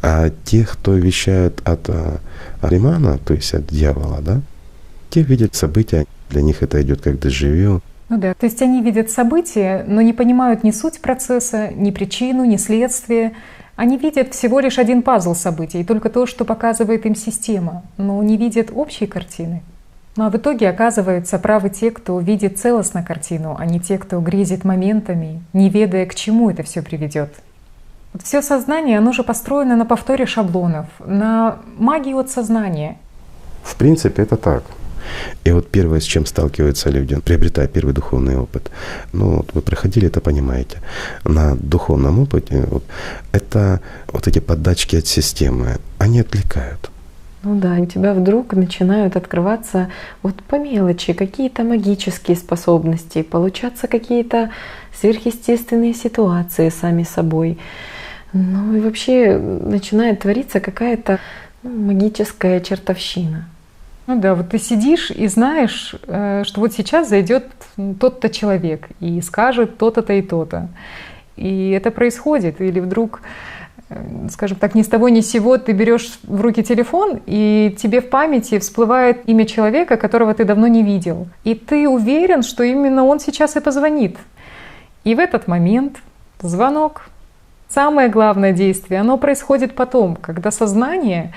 А те, кто вещают от Аримана, то есть от дьявола, да, те видят события, для них это идет как дежавю. Да, то есть они видят события, но не понимают ни суть процесса, ни причину, ни следствие. Они видят всего лишь один пазл событий, и только то, что показывает им система, но не видят общей картины. А в итоге, оказывается, правы те, кто видит целостно картину, а не те, кто грезит моментами, не ведая, к чему это все приведет. Все сознание, оно же построено на повторе шаблонов, на магии от сознания. В принципе, это так. И вот первое, с чем сталкиваются люди, приобретая первый духовный опыт, вы проходили это, понимаете, на духовном опыте, это эти подачки от системы, они отвлекают. У тебя вдруг начинают открываться по мелочи какие-то магические способности, получаться какие-то сверхъестественные ситуации сами собой. И вообще начинает твориться какая-то магическая чертовщина. Ты сидишь и знаешь, что сейчас зайдет тот-то человек и скажет то-то и то-то. И это происходит. Или вдруг, скажем так, ни с того ни с сего ты берешь в руки телефон, и тебе в памяти всплывает имя человека, которого ты давно не видел. И ты уверен, что именно он сейчас и позвонит. И в этот момент звонок. Самое главное действие, оно происходит потом, когда сознание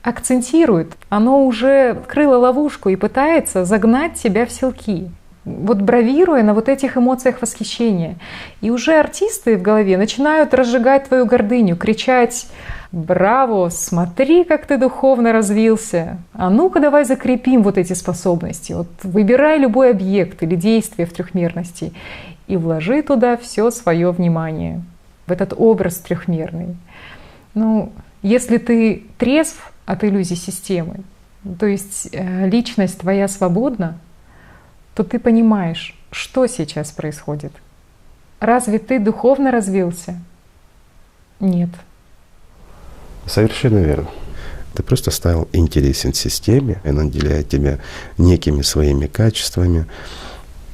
акцентирует, оно уже открыло ловушку и пытается загнать тебя в селки, бравируя на этих эмоциях восхищения. И уже артисты в голове начинают разжигать твою гордыню, кричать: «Браво! Смотри, как ты духовно развился! А ну-ка давай закрепим эти способности. Выбирай любой объект или действие в трехмерности и вложи туда все свое внимание, в этот образ трехмерный». Если ты трезв от иллюзий системы, то есть личность твоя свободна, то ты понимаешь, что сейчас происходит. Разве ты духовно развился? Нет. Совершенно верно. Ты просто стал интересен системе, и она наделяет тебя некими своими качествами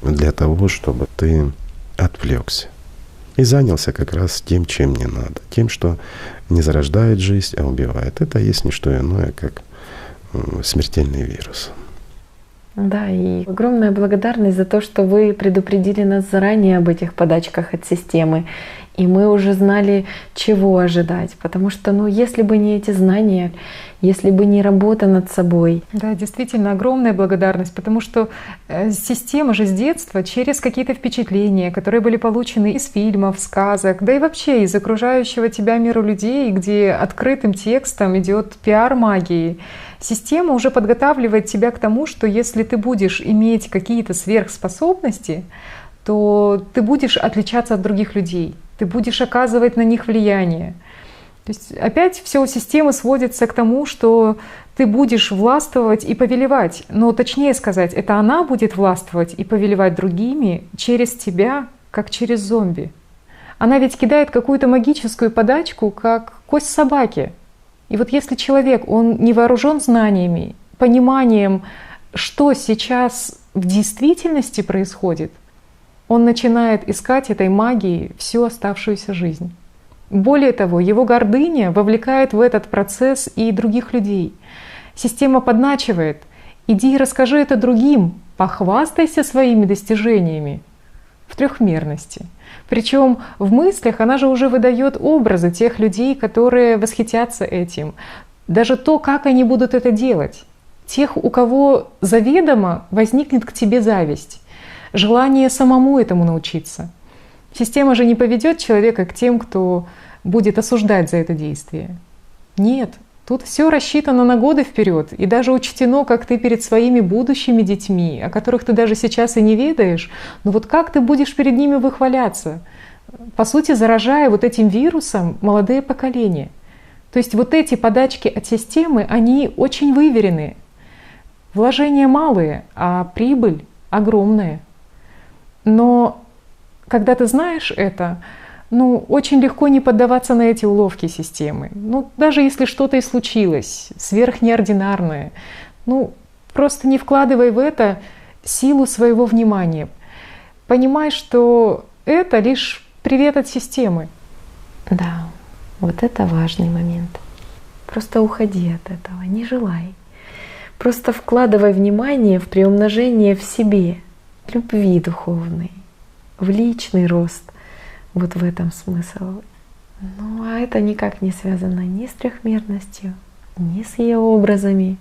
для того, чтобы ты отвлекся и занялся как раз тем, чем не надо, тем, что не зарождает жизнь, а убивает. Это есть не что иное, как смертельный вирус. Да, и огромная благодарность за то, что вы предупредили нас заранее об этих подачках от системы. И мы уже знали, чего ожидать. Потому что, если бы не эти знания, если бы не работа над собой. Да, действительно, огромная благодарность, потому что система же с детства через какие-то впечатления, которые были получены из фильмов, сказок, да и вообще из окружающего тебя мира людей, где открытым текстом идет пиар магии. Система уже подготавливает тебя к тому, что если ты будешь иметь какие-то сверхспособности, то ты будешь отличаться от других людей, ты будешь оказывать на них влияние. То есть опять все у системы сводится к тому, что ты будешь властвовать и повелевать. Но точнее сказать, это она будет властвовать и повелевать другими через тебя, как через зомби. Она ведь кидает какую-то магическую подачку, как кость собаки. И если человек, он не вооружен знаниями, пониманием, что сейчас в действительности происходит, он начинает искать этой магией всю оставшуюся жизнь. Более того, его гордыня вовлекает в этот процесс и других людей. Система подначивает, Иди и расскажи это другим, похвастайся своими достижениями в трехмерности. Причем в мыслях она же уже выдает образы тех людей, которые восхитятся этим. Даже то, как они будут это делать. Тех, у кого заведомо возникнет к тебе зависть, желание самому этому научиться. Система же не поведет человека к тем, кто будет осуждать за это действие. Нет, тут все рассчитано на годы вперед, и даже учтено, как ты перед своими будущими детьми, о которых ты даже сейчас и не ведаешь, но вот как ты будешь перед ними выхваляться, по сути, заражая вот этим вирусом молодые поколения. То есть вот эти подачки от системы, они очень выверены. Вложения малые, а прибыль огромная. Но когда ты знаешь это, очень легко не поддаваться на эти уловки системы. Даже если что-то и случилось, сверхнеординарное, просто не вкладывай в это силу своего внимания. Понимай, что это лишь привет от системы. Да, вот это важный момент. Просто уходи от этого, не желай. Просто вкладывай внимание в приумножение в себе, любви духовной, в личный рост. Вот в этом смысл. А это никак не связано ни с трехмерностью, ни с ее образами,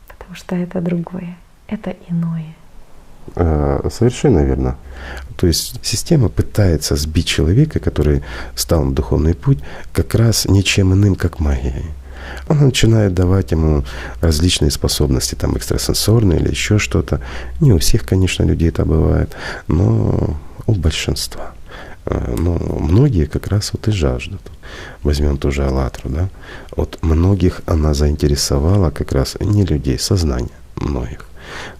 потому что это другое, это иное. Совершенно верно. То есть система пытается сбить человека, который стал на духовный путь, как раз ничем иным, как магией. Она начинает давать ему различные способности, там экстрасенсорные или еще что-то. Не у всех, конечно, людей это бывает, но у большинства. Но многие как раз вот и жаждут. Возьмем ту же «АЛЛАТРА», да? Вот многих она заинтересовала как раз не людей, сознание многих.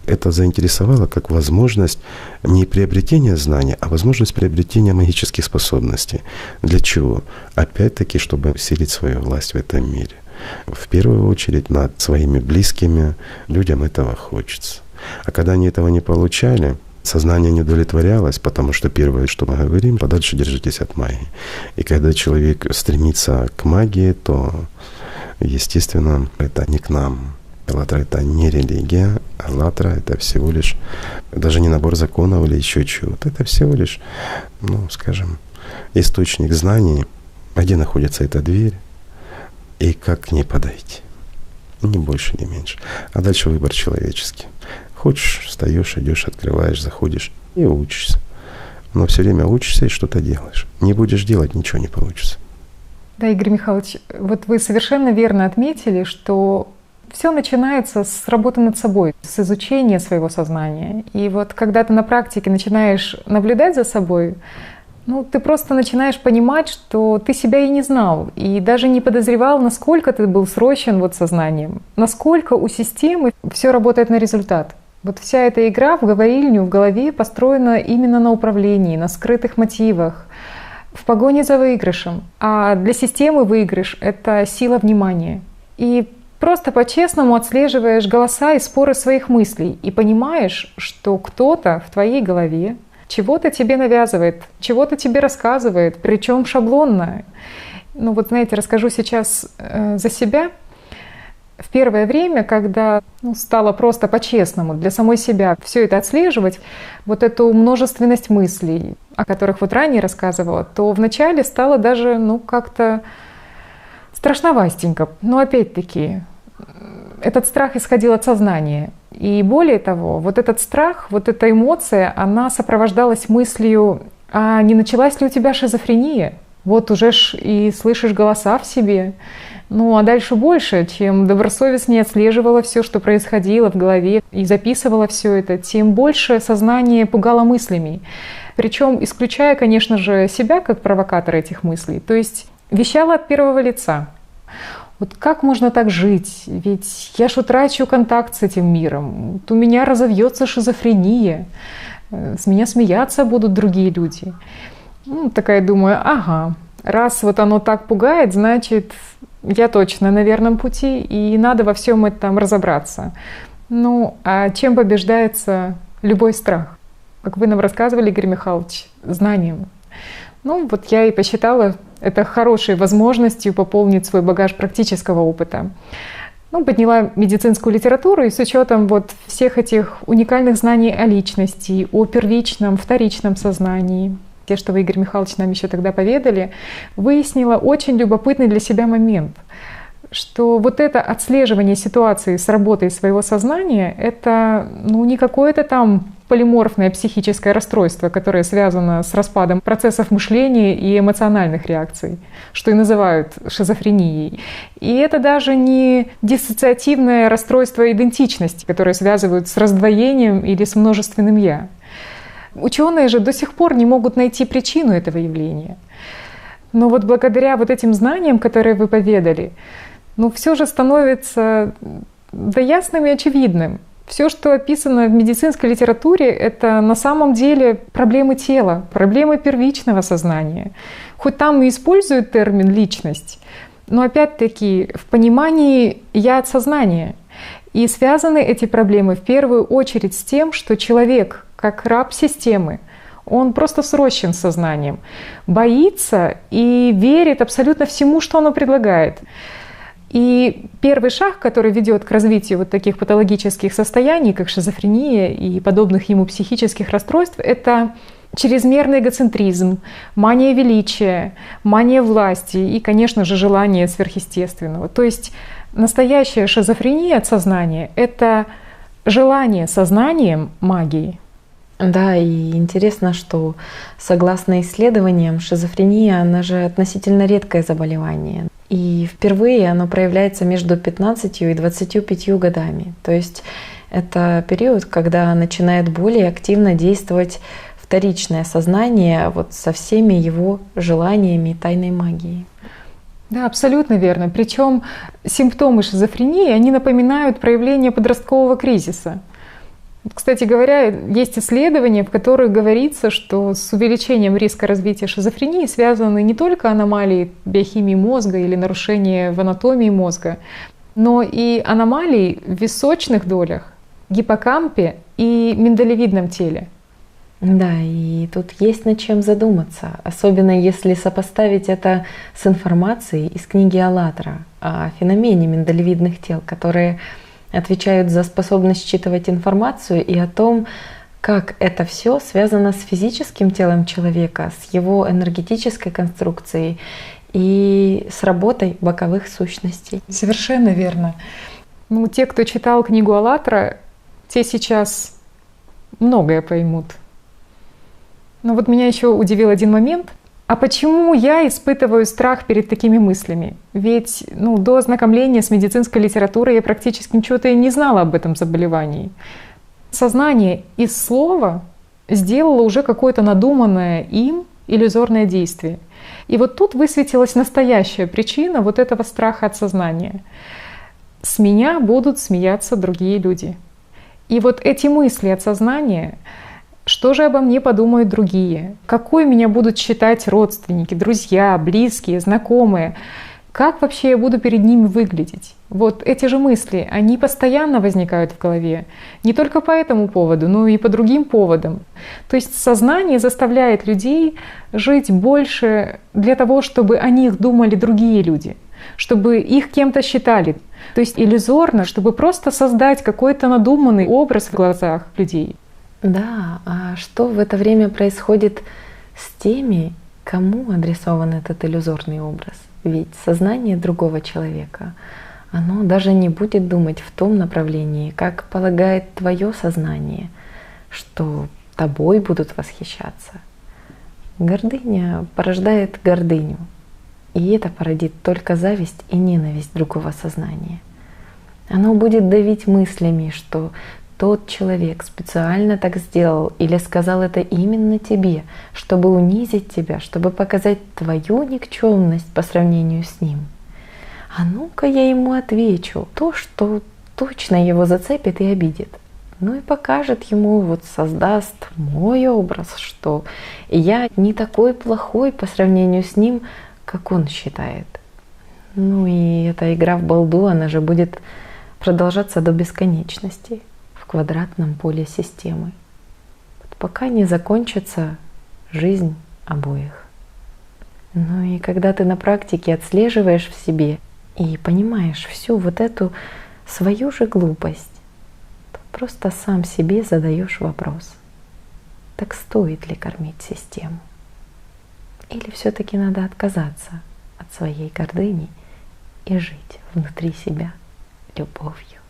Это заинтересовало как возможность не приобретения знания, а возможность приобретения магических способностей. Для чего? Опять-таки, чтобы усилить свою власть в этом мире. В первую очередь над своими близкими людям этого хочется. А когда они этого не получали, сознание не удовлетворялось, потому что первое, что мы говорим, подальше держитесь от магии. И когда человек стремится к магии, то, естественно, это не к нам. «АЛЛАТРА» — это не религия, «АЛЛАТРА» — это всего лишь даже не набор законов или еще чего-то. Это всего лишь, скажем, источник знаний, где находится эта дверь и как к ней подойти. Ни больше, ни меньше. А дальше выбор человеческий. Хочешь, встаешь, идешь, открываешь, заходишь и учишься. Но все время учишься и что-то делаешь. Не будешь делать, ничего не получится. Да, Игорь Михайлович, вот вы совершенно верно отметили, что все начинается с работы над собой, с изучения своего сознания. И вот когда ты на практике начинаешь наблюдать за собой, ты просто начинаешь понимать, что ты себя и не знал, и даже не подозревал, насколько ты был срощен сознанием, насколько у системы все работает на результат. Вот вся эта игра в говорильню, в голове построена именно на управлении, на скрытых мотивах, в погоне за выигрышем. А для системы выигрыш — это сила внимания. И просто по-честному отслеживаешь голоса и споры своих мыслей и понимаешь, что кто-то в твоей голове чего-то тебе навязывает, чего-то тебе рассказывает, причем шаблонно. Знаете, расскажу сейчас за себя. В первое время, когда стало просто по-честному для самой себя все это отслеживать, вот эту множественность мыслей, о которых ранее рассказывала, то вначале стало даже как-то страшновастенько. Но опять-таки, этот страх исходил от сознания. И более того, вот этот страх, вот эта эмоция, она сопровождалась мыслью: а не началась ли у тебя шизофрения? Вот уже ж и слышишь голоса в себе. А дальше больше. Чем добросовестнее отслеживала все, что происходило в голове, и записывала все это, тем больше сознание пугало мыслями. Причем исключая, конечно же, себя как провокатора этих мыслей. То есть вещала от первого лица. Вот как можно так жить? Ведь я ж утрачу контакт с этим миром. У меня разовьется шизофрения. С меня смеяться будут другие люди. Такая думаю, ага, раз оно так пугает, значит, я точно на верном пути, и надо во всем этом разобраться. А чем побеждается любой страх? Как вы нам рассказывали, Игорь Михайлович, знанием. Я и посчитала это хорошей возможностью пополнить свой багаж практического опыта. подняла медицинскую литературу, и с учетом вот всех этих уникальных знаний о личности, о первичном, вторичном сознании, те, что вы, Игорь Михайлович, нам еще тогда поведали, выяснила очень любопытный для себя момент, что вот это отслеживание ситуации с работой своего сознания — это не какое-то там полиморфное психическое расстройство, которое связано с распадом процессов мышления и эмоциональных реакций, что и называют шизофренией. И это даже не диссоциативное расстройство идентичности, которое связывают с раздвоением или с множественным «я». Ученые же до сих пор не могут найти причину этого явления. Но вот благодаря вот этим знаниям, которые вы поведали, все же становится ясным и очевидным. Все, что описано в медицинской литературе, это на самом деле проблемы тела, проблемы первичного сознания. Хоть там и используют термин «личность», но опять-таки в понимании «я» от сознания. И связаны эти проблемы в первую очередь с тем, что человек, как раб системы, он просто срощен с сознанием, боится и верит абсолютно всему, что оно предлагает. И первый шаг, который ведет к развитию вот таких патологических состояний, как шизофрения и подобных ему психических расстройств, это чрезмерный эгоцентризм, мания величия, мания власти и, конечно же, желание сверхъестественного. То есть настоящая шизофрения от сознания — это желание сознанием магии. Да, и интересно, что согласно исследованиям, шизофрения, она же относительно редкое заболевание. И впервые оно проявляется между 15 и 25 годами. То есть это период, когда начинает более активно действовать вторичное сознание вот со всеми его желаниями и тайной магией. Да, абсолютно верно. Причем симптомы шизофрении, они напоминают проявление подросткового кризиса. Кстати говоря, есть исследования, в которых говорится, что с увеличением риска развития шизофрении связаны не только аномалии биохимии мозга или нарушения в анатомии мозга, но и аномалии в височных долях, гиппокампе и миндалевидном теле. Да, и тут есть над чем задуматься, особенно если сопоставить это с информацией из книги «АЛЛАТРА» о феномене миндалевидных тел, которые отвечают за способность считывать информацию, и о том, как это все связано с физическим телом человека, с его энергетической конструкцией и с работой боковых сущностей. Совершенно верно. Те, кто читал книгу «АЛЛАТРА», те сейчас многое поймут. Но вот меня еще удивил один момент. А почему я испытываю страх перед такими мыслями? Ведь до ознакомления с медицинской литературой я практически ничего-то и не знала об этом заболевании. Сознание из слова сделало уже какое-то надуманное им иллюзорное действие. И вот тут высветилась настоящая причина вот этого страха от сознания. С меня будут смеяться другие люди. И вот эти мысли от сознания — что же обо мне подумают другие? Какой меня будут считать родственники, друзья, близкие, знакомые? Как вообще я буду перед ними выглядеть? Вот эти же мысли, они постоянно возникают в голове. Не только по этому поводу, но и по другим поводам. То есть сознание заставляет людей жить больше для того, чтобы о них думали другие люди, чтобы их кем-то считали. То есть иллюзорно, чтобы просто создать какой-то надуманный образ в глазах людей. Да, а что в это время происходит с теми, кому адресован этот иллюзорный образ? Ведь сознание другого человека, оно даже не будет думать в том направлении, как полагает твое сознание, что тобой будут восхищаться. Гордыня порождает гордыню, и это породит только зависть и ненависть другого сознания. Оно будет давить мыслями, что тот человек специально так сделал или сказал это именно тебе, чтобы унизить тебя, чтобы показать твою никчемность по сравнению с ним. А ну-ка я ему отвечу то, что точно его зацепит и обидит. Ну и покажет ему, вот создаст мой образ, что я не такой плохой по сравнению с ним, как он считает. Ну и эта игра в балду, она же будет продолжаться до бесконечности в квадратном поле системы, пока не закончится жизнь обоих. Ну и когда ты на практике отслеживаешь в себе и понимаешь всю вот эту свою же глупость, то просто сам себе задаешь вопрос: так стоит ли кормить систему? Или все-таки надо отказаться от своей гордыни и жить внутри себя любовью,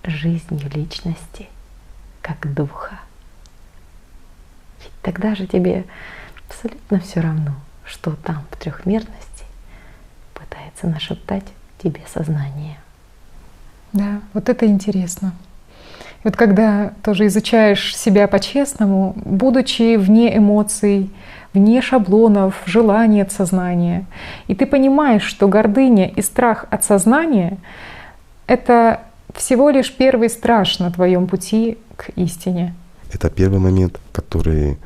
жизнью личности, как духа? Ведь тогда же тебе абсолютно все равно, что там в трехмерности пытается нашептать тебе сознание. Да, вот это интересно. И вот когда тоже изучаешь себя по-честному, будучи вне эмоций, вне шаблонов, желаний от сознания, и ты понимаешь, что гордыня и страх от сознания — это всего лишь первый страж на твоем пути к истине. Это первый момент, который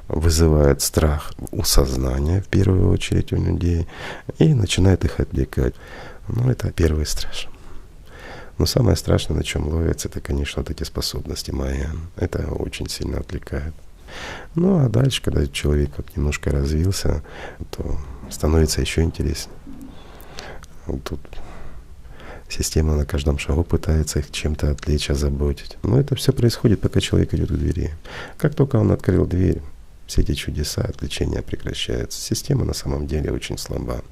вызывает страх у сознания, в первую очередь у людей, и начинает их отвлекать. Ну, это первый страж. Но самое страшное, на чем ловится, это, конечно, вот эти способности майя. Это очень сильно отвлекает. Ну, а дальше, когда человек вот немножко развился, то становится еще интереснее. Вот тут система на каждом шагу пытается их чем-то отвлечь, озаботить. Но это все происходит, пока человек идет к двери. Как только он открыл дверь, все эти чудеса, отвлечения прекращаются. Система на самом деле очень слаба,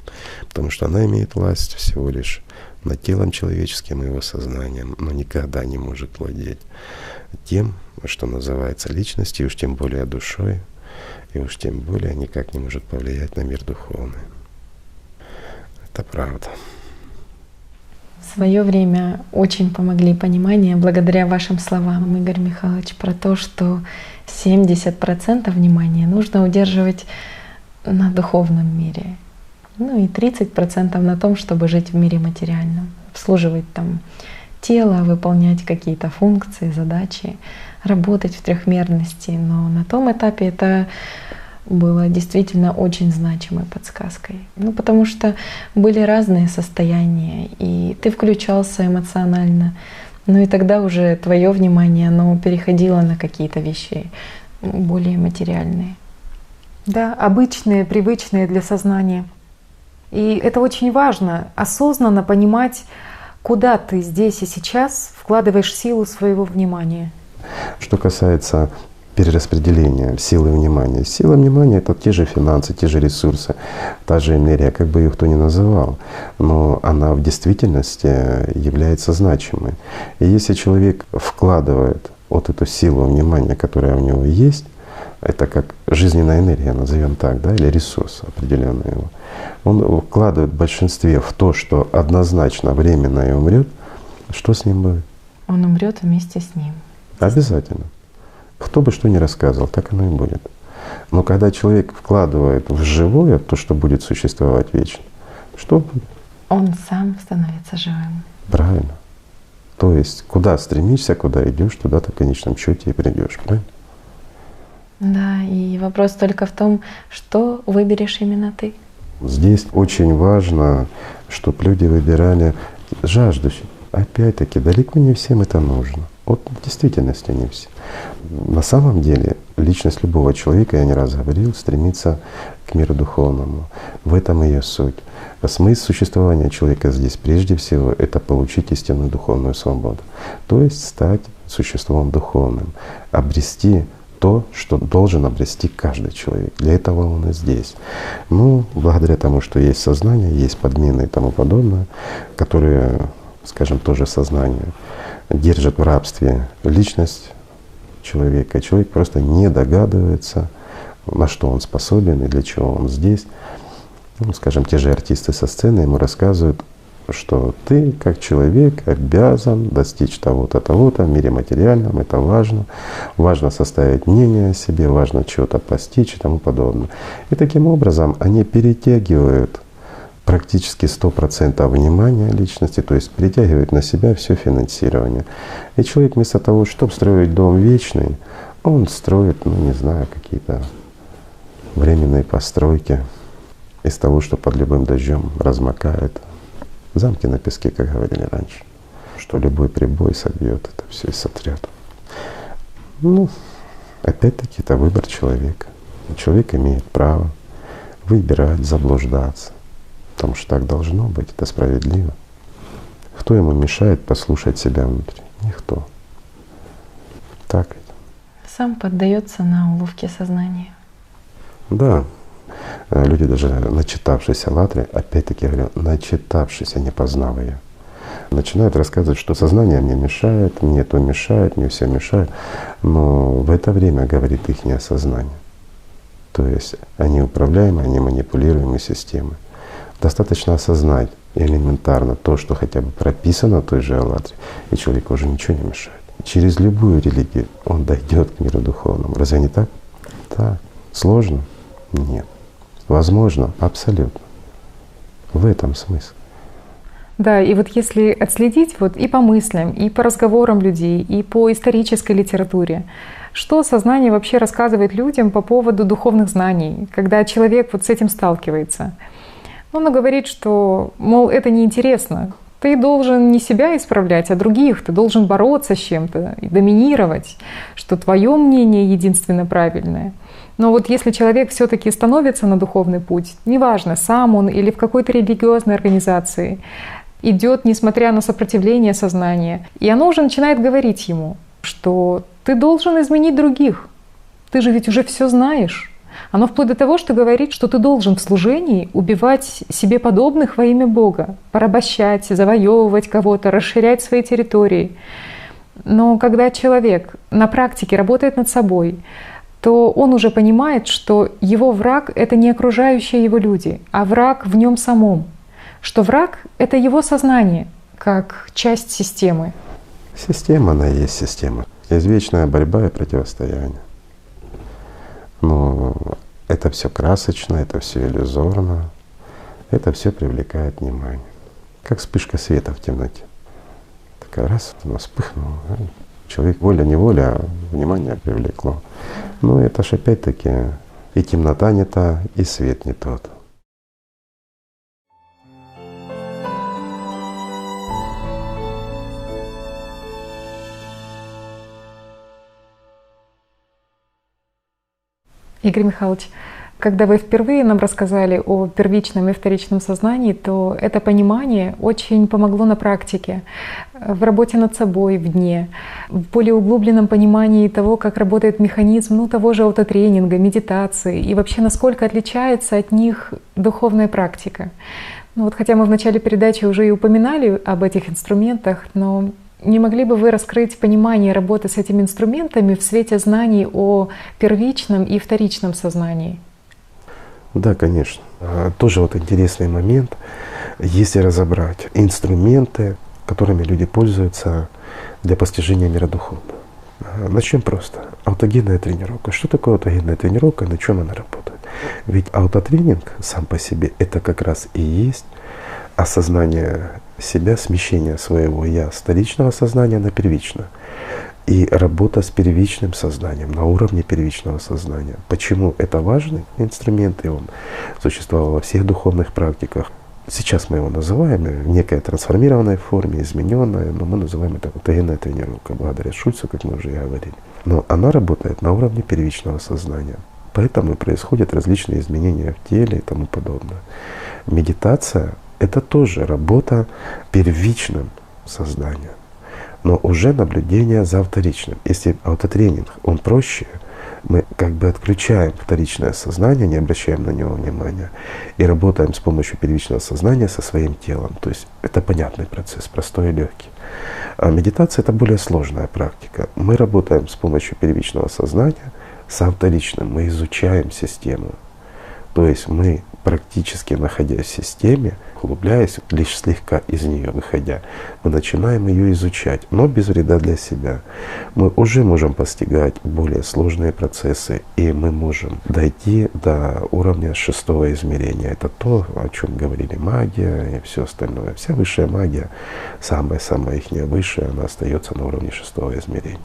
потому что она имеет власть всего лишь над телом человеческим и его сознанием, но никогда не может владеть тем, что называется личностью, уж тем более душой, и уж тем более никак не может повлиять на мир духовный. Это правда. В свое время очень помогли понимание, благодаря вашим словам, Игорь Михайлович, про то, что 70% внимания нужно удерживать на духовном мире. Ну и 30% на том, чтобы жить в мире материальном, обслуживать там тело, выполнять какие-то функции, задачи, работать в трехмерности. Но на том этапе это было действительно очень значимой подсказкой. Ну, потому что были разные состояния, и ты включался эмоционально. Ну и тогда уже твое внимание, оно переходило на какие-то вещи более материальные. Да, обычные, привычные для сознания. И это очень важно, осознанно понимать, куда ты здесь и сейчас вкладываешь силу своего внимания. Что касается перераспределения силы внимания. Сила внимания — это те же финансы, те же ресурсы, та же энергия, как бы ее кто ни называл, но она в действительности является значимой. И если человек вкладывает вот эту силу внимания, которая у него есть, это как жизненная энергия, назовем так, да, или ресурс определенный его, он вкладывает в большинстве в то, что однозначно временно и умрет, что с ним будет? Он умрет вместе с ним. Обязательно. Кто бы что ни рассказывал, так оно и будет. Но когда человек вкладывает в живое то, что будет существовать вечно, что будет? Он сам становится живым. Правильно. То есть куда стремишься, куда идешь, туда ты в конечном счете и придешь, правильно? Да, и вопрос только в том, что выберешь именно ты. Здесь очень важно, чтобы люди выбирали жаждущих. Опять-таки, далеко не всем это нужно. Вот в действительности не все. На самом деле личность любого человека, я не раз говорил, стремится к миру духовному. В этом ее суть. А смысл существования человека здесь прежде всего — это получить истинную духовную свободу. То есть стать существом духовным, обрести то, что должен обрести каждый человек. Для этого он и здесь. Ну, благодаря тому, что есть сознание, есть подмены и тому подобное, которые, скажем, тоже сознание держит в рабстве личность человека. Человек просто не догадывается, на что он способен и для чего он здесь. Ну, скажем, те же артисты со сцены ему рассказывают, что ты как человек обязан достичь того-то, того-то в мире материальном, это важно. Важно составить мнение о себе, важно чего-то постичь и тому подобное. И таким образом они перетягивают практически 100% внимания личности, то есть притягивает на себя все финансирование. И человек вместо того, чтобы строить дом вечный, он строит, ну не знаю, какие-то временные постройки из того, что под любым дождем размокает. Замки на песке, как говорили раньше, что любой прибой собьет это все и сотрет. Ну, опять-таки, это выбор человека. Человек имеет право выбирать, заблуждаться. Потому что так должно быть, это справедливо. Кто ему мешает послушать себя внутри? Никто. Так ведь. Сам поддается на уловки сознания. Да. Люди, даже начитавшиеся «АЛЛАТРА», опять-таки я говорю, начитавшиеся, не познав ее, начинают рассказывать, что сознание мне мешает, мне то мешает, мне все мешает. Но в это время говорит их сознание. То есть они управляемы, они манипулируемые системы. Достаточно осознать элементарно то, что хотя бы прописано в той же «АЛЛАТРе», и человеку уже ничего не мешает. Через любую религию он дойдет к миру духовному. Разве не так? Так. Сложно? Нет. Возможно? Абсолютно. В этом смысл. Да, и вот если отследить вот и по мыслям, и по разговорам людей, и по исторической литературе, что сознание вообще рассказывает людям по поводу духовных знаний, когда человек вот с этим сталкивается. Оно говорит, что, мол, это неинтересно. Ты должен не себя исправлять, а других. Ты должен бороться с чем-то и доминировать, что твое мнение единственно правильное. Но вот если человек все-таки становится на духовный путь, неважно, сам он или в какой-то религиозной организации, идет, несмотря на сопротивление сознания, и оно уже начинает говорить ему, что ты должен изменить других. Ты же ведь уже все знаешь. Оно вплоть до того, что говорит, что ты должен в служении убивать себе подобных во имя Бога, порабощать, завоевывать кого-то, расширять свои территории. Но когда человек на практике работает над собой, то он уже понимает, что его враг — это не окружающие его люди, а враг в нем самом. Что враг — это его сознание, как часть системы. Система, она и есть система. Извечная борьба и противостояние. Но это все красочно, это все иллюзорно, это все привлекает внимание. Как вспышка света в темноте. Такая раз, она вспыхнула. Человек воля-неволя, внимание привлекло. Но это ж опять-таки и темнота не та, и свет не тот. Игорь Михайлович, когда вы впервые нам рассказали о первичном и вторичном сознании, то это понимание очень помогло на практике, в работе над собой в дне, в более углубленном понимании того, как работает механизм того же аутотренинга, медитации и вообще насколько отличается от них духовная практика. Ну вот, хотя мы в начале передачи уже и упоминали об этих инструментах, но не могли бы вы раскрыть понимание работы с этими инструментами в свете знаний о первичном и вторичном сознании? Да, конечно. Тоже вот интересный момент. Если разобрать инструменты, которыми люди пользуются для постижения мира духовного. Начнем просто. Аутогенная тренировка. Что такое аутогенная тренировка и на чем она работает? Ведь аутотренинг сам по себе — это как раз и есть осознание себя, смещение своего «я» с вторичного сознания на первичное. И работа с первичным сознанием, на уровне первичного сознания. Почему это важный инструмент, и он существовал во всех духовных практиках. Сейчас мы его называем в некой трансформированной форме, измененной, но мы называем это аутогенная тренировка, благодаря Шульцу, как мы уже и говорили. Но она работает на уровне первичного сознания. Поэтому происходят различные изменения в теле и тому подобное. Медитация — это тоже работа первичным сознанием, но уже наблюдение за вторичным. Если аутотренинг, он проще, мы как бы отключаем вторичное сознание, не обращаем на него внимания и работаем с помощью первичного сознания со своим телом. То есть это понятный процесс, простой и легкий. А медитация — это более сложная практика. Мы работаем с помощью первичного сознания со вторичным, мы изучаем систему. То есть мы, практически находясь в системе, углубляясь, лишь слегка из нее выходя, мы начинаем ее изучать, но без вреда для себя. Мы уже можем постигать более сложные процессы, и мы можем дойти до уровня 6-го измерения. Это то, о чем говорили магия и все остальное. Вся высшая магия, самая их высшая, она остается на уровне 6-го измерения.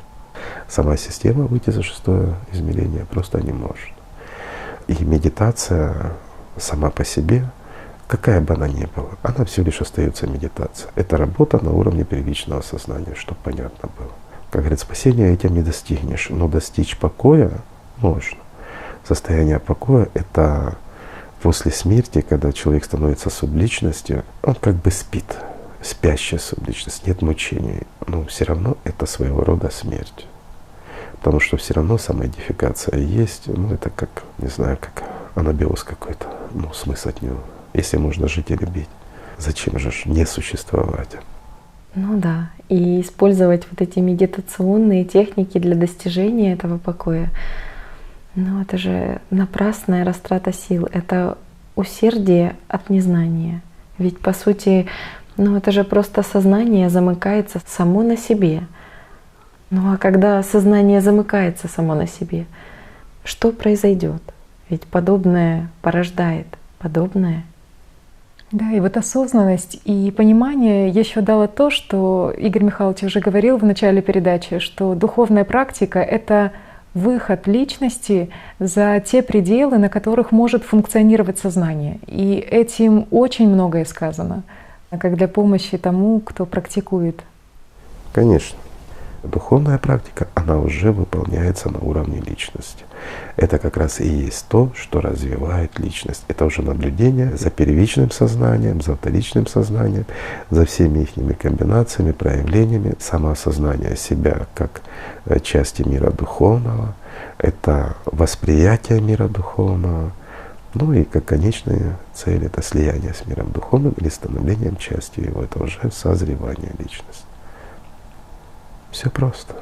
Сама система выйти за 6-е измерение просто не может. И медитация сама по себе, какая бы она ни была, она всего лишь остается медитацией. Это работа на уровне первичного сознания, чтобы понятно было. Как говорят, спасения этим не достигнешь, но достичь покоя можно. Состояние покоя — это после смерти, когда человек становится субличностью, он как бы спит. спящая субличность, нет мучений, но все равно это своего рода смерть. Потому что все равно самоидентификация есть, ну это как, не знаю, как анабиоз какой-то, ну смысл от него. Если можно жить и любить, зачем же не существовать? Ну да, и использовать вот эти медитационные техники для достижения этого покоя, ну это же напрасная растрата сил, это усердие от незнания. Ведь по сути, ну это же просто сознание замыкается само на себе. Ну а когда сознание замыкается само на себе, что произойдет? Ведь подобное порождает подобное. Да, и вот осознанность и понимание еще дало то, что Игорь Михайлович уже говорил в начале передачи, что духовная практика — это выход личности за те пределы, на которых может функционировать сознание. И этим очень многое сказано, как для помощи тому, кто практикует. Конечно. Духовная практика, она уже выполняется на уровне личности. Это как раз и есть то, что развивает личность. Это уже наблюдение за первичным сознанием, за вторичным сознанием, за всеми их комбинациями, проявлениями, самоосознание себя как части мира духовного, это восприятие мира духовного, ну и как конечная цель — это слияние с миром духовным или становлением частью его. Это уже созревание личности. Все просто.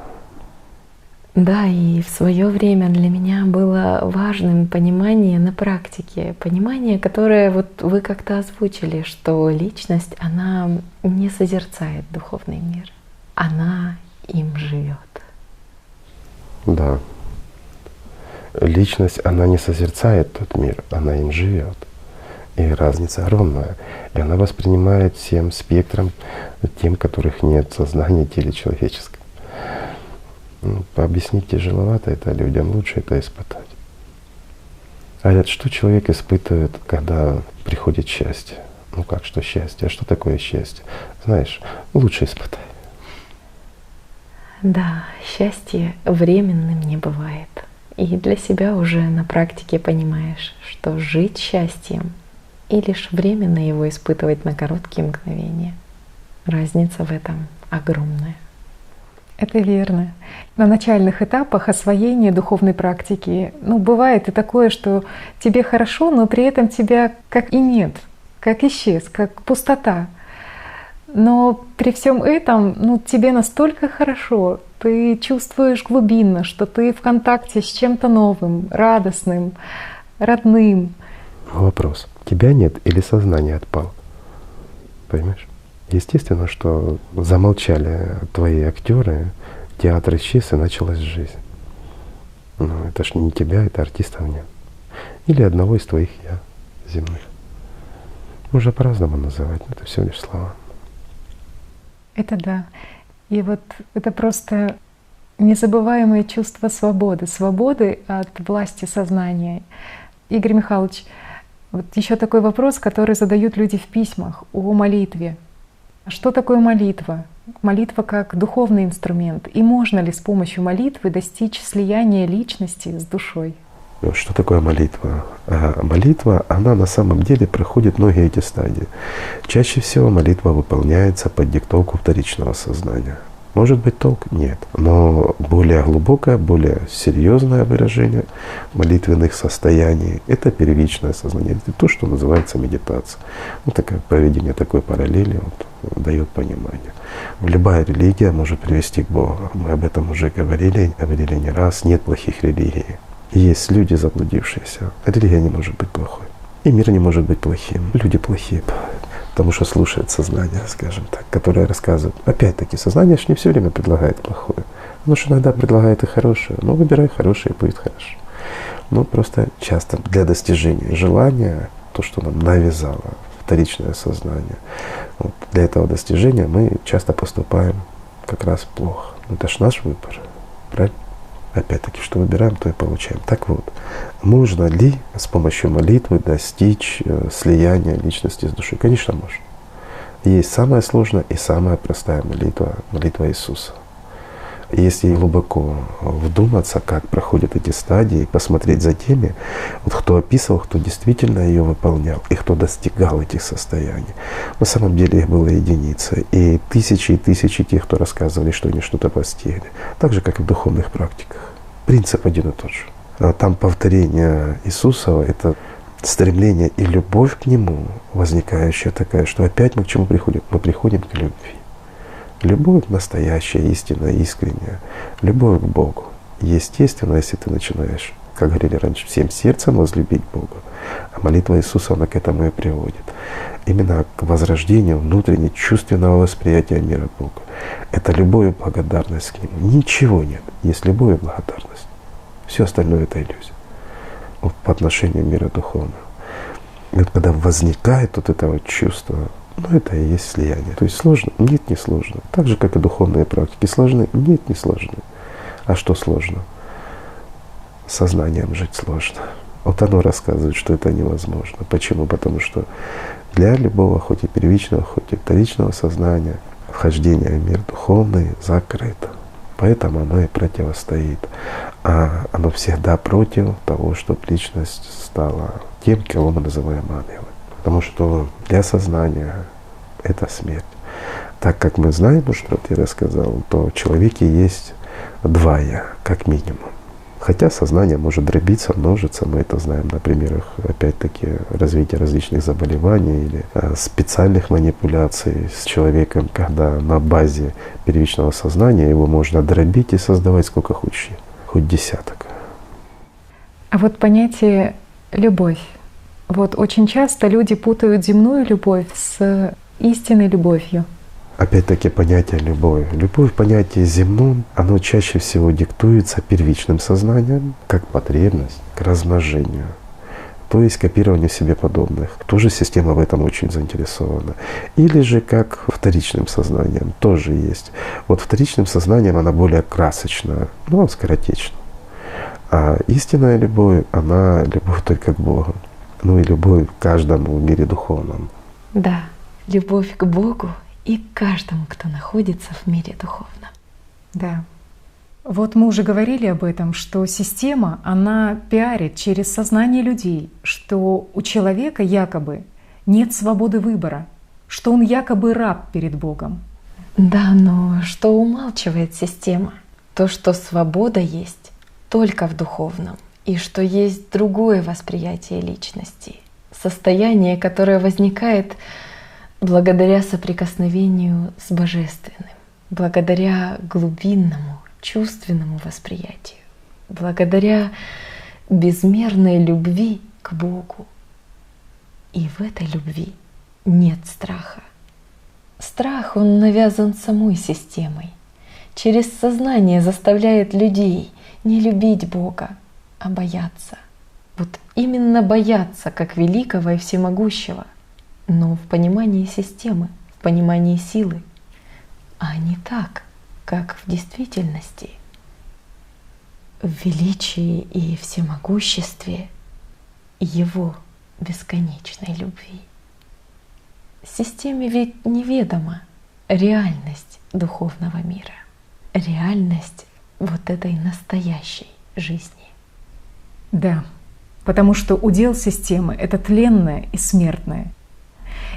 Да, и в свое время для меня было важным понимание на практике, понимание, которое вот вы как-то озвучили, что личность, она не созерцает духовный мир, она им живет. Да. Личность, она не созерцает тот мир, она им живет. И разница огромная. И она воспринимает всем спектром, тем, которых нет сознания в теле человеческом. Ну, пообъяснить тяжеловато это людям, лучше это испытать. Говорят, что человек испытывает, когда приходит счастье? Ну как, что счастье? А что такое счастье? Знаешь, лучше испытай. Да, счастье временным не бывает. И для себя уже на практике понимаешь, что жить счастьем и лишь временно его испытывать на короткие мгновения. Разница в этом огромная. Это верно. На начальных этапах освоения духовной практики, ну, бывает и такое, что тебе хорошо, но при этом тебя как и нет, как исчез, как пустота. Но при всем этом, ну, тебе настолько хорошо, ты чувствуешь глубинно, что ты в контакте с чем-то новым, радостным, родным. Вопрос. Тебя нет или сознание отпало? Понимаешь? Естественно, что замолчали твои актеры, театр исчез и началась жизнь. Но это ж не тебя, это артистов нет. Или одного из твоих я земных. Можно по-разному называть, но это всего лишь слова. Это да. И вот это просто незабываемое чувство свободы, свободы от власти сознания. Игорь Михайлович, вот еще такой вопрос, который задают люди в письмах о молитве. Что такое молитва? Молитва как духовный инструмент. И можно ли с помощью молитвы достичь слияния личности с душой? Что такое молитва? Молитва, она на самом деле проходит многие эти стадии. Чаще всего молитва выполняется под диктовку вторичного сознания. Может быть толк? Нет. Но более глубокое, более серьезное выражение молитвенных состояний — это первичное сознание. Это то, что называется медитация. Ну, такое проведение такой параллели дает понимание. Любая религия может привести к Богу. Мы об этом уже говорили не раз. Нет плохих религий. Есть люди заблудившиеся. Религия не может быть плохой. И мир не может быть плохим. Люди плохие бывают. Потому что слушает сознание, скажем так, которое рассказывает. Опять-таки, сознание же не все время предлагает плохое. Оно же иногда предлагает и хорошее. Но выбирай хорошее, и будет хорошо. Но просто часто для достижения желания, то, что нам навязало вторичное сознание, вот, для этого достижения мы часто поступаем как раз плохо. Но это же наш выбор, правильно? Опять-таки, что выбираем, то и получаем. Так вот, можно ли с помощью молитвы достичь слияния личности с душой? Конечно, можно. Есть самая сложная и самая простая молитва — молитва Иисуса. Если глубоко вдуматься, как проходят эти стадии, посмотреть за теми, вот кто описывал, кто действительно ее выполнял и кто достигал этих состояний. На самом деле их было единицы. И тысячи тех, кто рассказывали, что они что-то постигли. Так же, как и в духовных практиках. Принцип один и тот же. А там повторение Иисусова — это стремление и любовь к Нему, возникающая такая, что опять мы к чему приходим? Мы приходим к любви. Любовь настоящая, истинная, искренняя. Любовь к Богу. Естественно, если ты начинаешь, как говорили раньше, всем сердцем возлюбить Бога. А молитва Иисуса, она к этому и приводит. Именно к возрождению внутреннего чувственного восприятия мира Бога. Это любовь и благодарность к Нему. Ничего нет. Есть любовь и благодарность. Все остальное — это иллюзия. Вот по отношению мира духовного. И вот когда возникает вот это вот чувство, ну это и есть слияние. То есть сложно? Нет, не сложно. Так же, как и духовные практики. Сложны? Нет, не сложны. А что сложно? Сознанием жить сложно. Вот оно рассказывает, что это невозможно. Почему? Потому что для любого, хоть и первичного, хоть и вторичного сознания, вхождение в мир духовный закрыто. Поэтому оно и противостоит. А оно всегда против того, чтобы личность стала тем, кого мы называем ангелом. Потому что для сознания это смерть. Так как мы знаем, что я рассказал, то в человеке есть два «я», как минимум. Хотя сознание может дробиться, множиться, мы это знаем на примерах, опять-таки, развития различных заболеваний или специальных манипуляций с человеком, когда на базе первичного сознания его можно дробить и создавать сколько хочешь, хоть десяток. А вот понятие «любовь». Вот очень часто люди путают земную любовь с истинной любовью. Опять-таки понятие «любовь». Любовь, понятие земном, оно чаще всего диктуется первичным сознанием, как потребность к размножению, то есть копированию себе подобных. Тоже система в этом очень заинтересована. Или же как вторичным сознанием, тоже есть. Вот вторичным сознанием она более красочна, но скоротечна. А истинная любовь, она любовь только к Богу. Ну и любовь к каждому в мире духовном. Да, любовь к Богу и к каждому, кто находится в мире духовном. Да. Вот мы уже говорили об этом, что система, она пиарит через сознание людей, что у человека якобы нет свободы выбора, что он якобы раб перед Богом. Да, но что умалчивает система? То, что свобода есть только в духовном, и что есть другое восприятие личности, состояние, которое возникает благодаря соприкосновению с Божественным, благодаря глубинному, чувственному восприятию, благодаря безмерной любви к Богу. И в этой любви нет страха. Страх, он навязан самой системой, через сознание заставляет людей не любить Бога, а бояться. Вот именно бояться, как великого и всемогущего, но в понимании системы, в понимании силы, а не так, как в действительности. В величии и всемогуществе Его бесконечной любви. Системе ведь неведома реальность духовного мира, реальность вот этой настоящей жизни. Да, потому что удел системы — это тленное и смертное.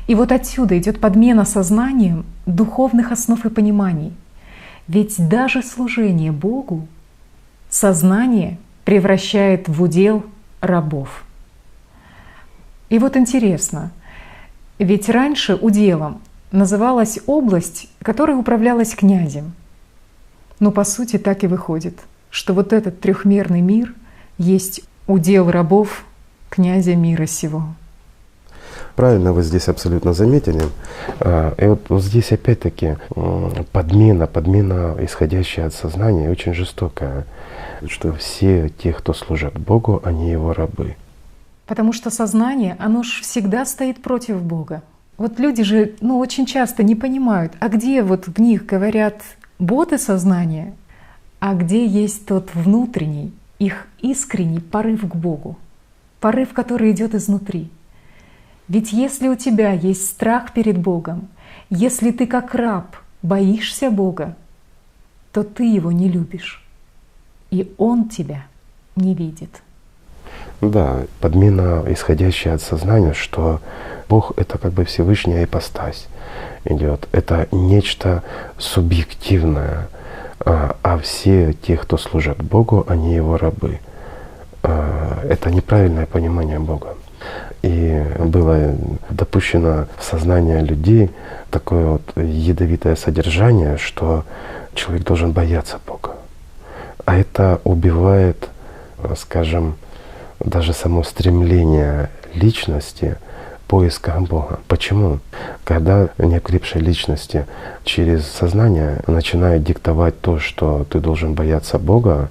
И вот отсюда идет подмена сознанием духовных основ и пониманий. Ведь даже служение Богу сознание превращает в удел рабов. И вот интересно, ведь раньше уделом называлась область, которая управлялась князем. Но по сути так и выходит, что вот этот трехмерный мир есть удел рабов князя мира сего. Правильно вы здесь абсолютно заметили. И вот здесь опять-таки подмена, исходящая от сознания, очень жестокая, что все те, кто служат Богу, они Его рабы. Потому что сознание, оно же всегда стоит против Бога. Вот люди же очень часто не понимают, а где вот в них говорят боты сознания, а где есть тот внутренний, их искренний порыв к Богу, порыв, который идет изнутри. Ведь если у тебя есть страх перед Богом, если ты как раб боишься Бога, то ты его не любишь, и он тебя не видит. Да, подмена, исходящая от сознания, что Бог — это как бы Всевышняя ипостась идет. Это нечто субъективное, а все те, кто служат Богу, они Его рабы. Это неправильное понимание Бога. И было допущено в сознание людей такое вот ядовитое содержание, что человек должен бояться Бога. А это убивает, скажем, даже само стремление личности поиска Бога. Почему? Когда неокрепшие личности через сознание начинают диктовать то, что ты должен бояться Бога,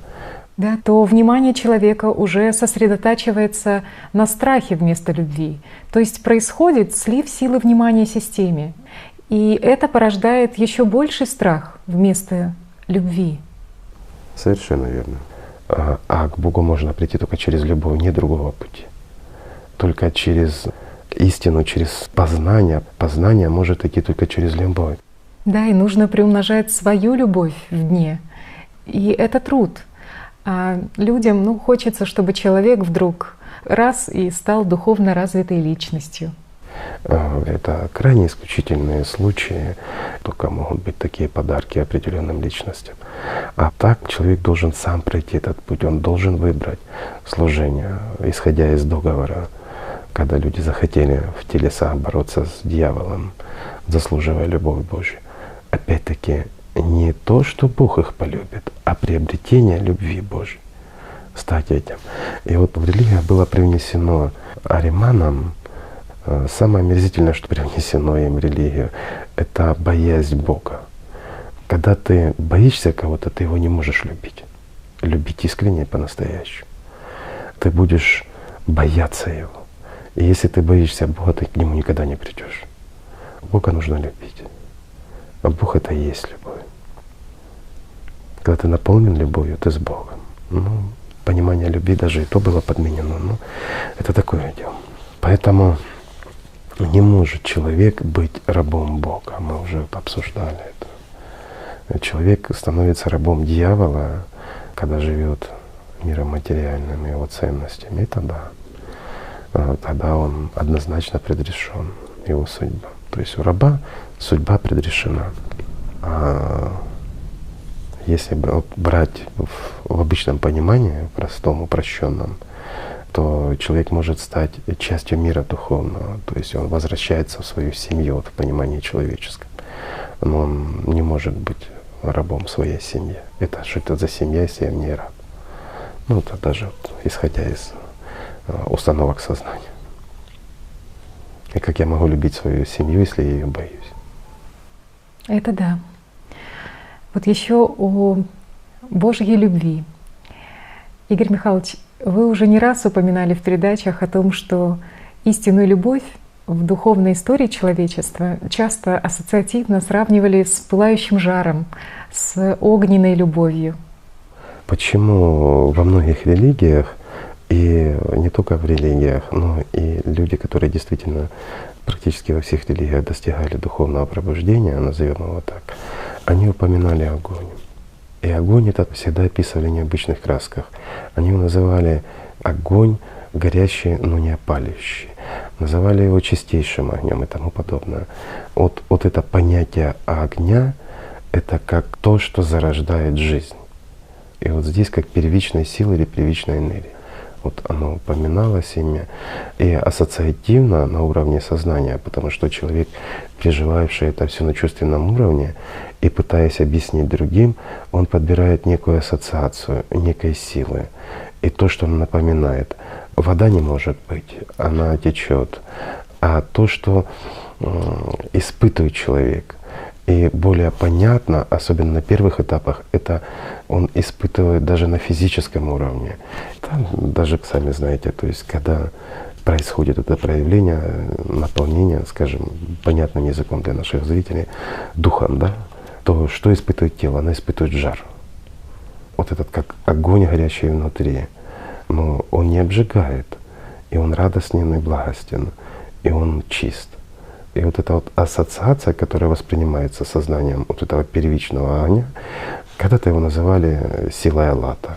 Да, то внимание человека уже сосредотачивается на страхе вместо любви. То есть происходит слив силы внимания системе. И это порождает еще больший страх вместо любви. совершенно верно. А к Богу можно прийти только через любовь, нет другого пути. Только через истину, через познание. Познание может идти только через любовь. Да, и нужно приумножать свою любовь в дне. И это труд. А людям хочется, чтобы человек вдруг раз и стал духовно развитой личностью. Это крайне исключительные случаи, только могут быть такие подарки определенным личностям. А так человек должен сам пройти этот путь, он должен выбрать служение, исходя из договора, когда люди захотели в телесах бороться с дьяволом, заслуживая любовь Божью. Опять-таки, не то, что Бог их полюбит, а приобретение любви Божьей. Стать этим. И вот в религиях было привнесено ариманам, самое омерзительное, что привнесено им в религию, это боязнь Бога. Когда ты боишься кого-то, ты его не можешь любить. Любить искренне и по-настоящему. Ты будешь бояться его. И если ты боишься Бога, ты к нему никогда не придешь. Бога нужно любить. А Бог — это и есть любовь. Когда ты наполнен любовью, ты с Богом. Понимание любви даже и то было подменено. Это такое дело. Поэтому не может человек быть рабом Бога. Мы уже обсуждали это. Человек становится рабом дьявола, когда живет миром материальным, его ценностями. И тогда он однозначно предрешен, его судьба. То есть у раба судьба предрешена. А если брать в обычном понимании, простом, упрощенном, то человек может стать частью мира духовного. То есть он возвращается в свою семью в понимании человеческом. Но он не может быть рабом своей семьи. Это что это за семья, если я не раб? Это даже исходя из установок сознания. И как я могу любить свою семью, если я ее боюсь? Это да. Вот еще о Божьей любви. Игорь Михайлович, вы уже не раз упоминали в передачах о том, что истинную любовь в духовной истории человечества часто ассоциативно сравнивали с пылающим жаром, с огненной любовью. Почему во многих религиях, и не только в религиях, но и люди, которые действительно практически во всех религиях достигали духовного пробуждения, назовем его так, они упоминали огонь. И огонь этот всегда описывали в необычных красках. Они его называли огонь горящий, но не опалящий. Называли его чистейшим огнем и тому подобное. Вот это понятие огня — это как то, что зарождает жизнь. И вот здесь как первичная сила или первичная энергия. Вот оно упоминалось ими и ассоциативно на уровне сознания, потому что человек, переживающий это все на чувственном уровне и пытаясь объяснить другим, он подбирает некую ассоциацию, некой силы. И то, что он напоминает, вода не может быть, она течет. А то, что испытывает человек, и более понятно, особенно на первых этапах, это он испытывает даже на физическом уровне. Там даже, сами знаете, то есть когда происходит это проявление, наполнение, скажем, понятным языком для наших зрителей, духом, да, то что испытывает тело? Оно испытывает жар. Вот этот как огонь, горящий внутри. Но он не обжигает, и он радостен и благостен, и он чист. И вот эта вот ассоциация, которая воспринимается сознанием вот этого первичного огня, Когда-то его называли силой Аллата.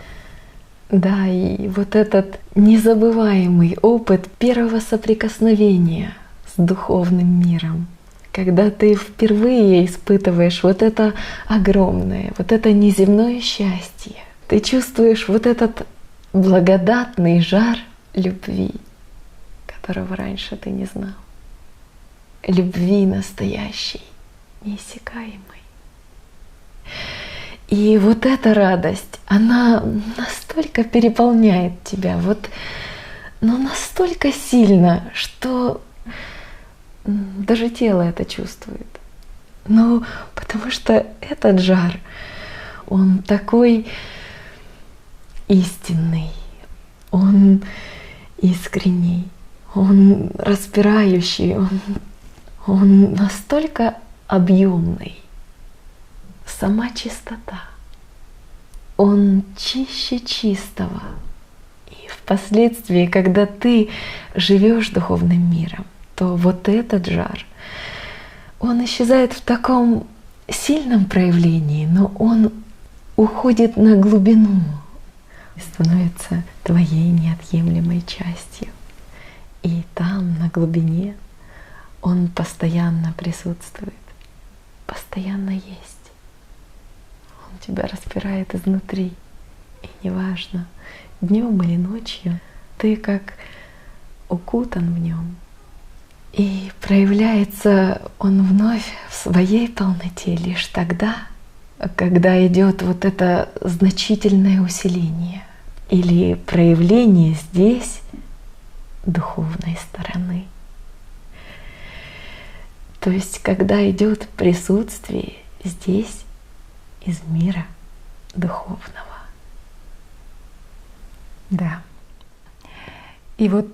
Да, и вот этот незабываемый опыт первого соприкосновения с духовным миром, когда ты впервые испытываешь вот это огромное, вот это неземное счастье, ты чувствуешь вот этот благодатный жар любви, которого раньше ты не знал. Любви настоящей, неиссякаемой. И вот эта радость, она настолько переполняет тебя, вот, но настолько сильно, что даже тело это чувствует. Ну, потому что этот жар, он такой истинный, он искренний, он распирающий, он настолько объемный. Сама чистота, он чище чистого. И впоследствии, когда ты живешь духовным миром, то вот этот жар, он исчезает в таком сильном проявлении, но он уходит на глубину и становится твоей неотъемлемой частью. И там, на глубине, он постоянно присутствует, постоянно есть. Он тебя распирает изнутри. И неважно, днем или ночью, ты как укутан в нем. И проявляется он вновь в своей полноте лишь тогда, когда идет вот это значительное усиление или проявление здесь духовной стороны. То есть, когда идет присутствие здесь из мира духовного. Да. И вот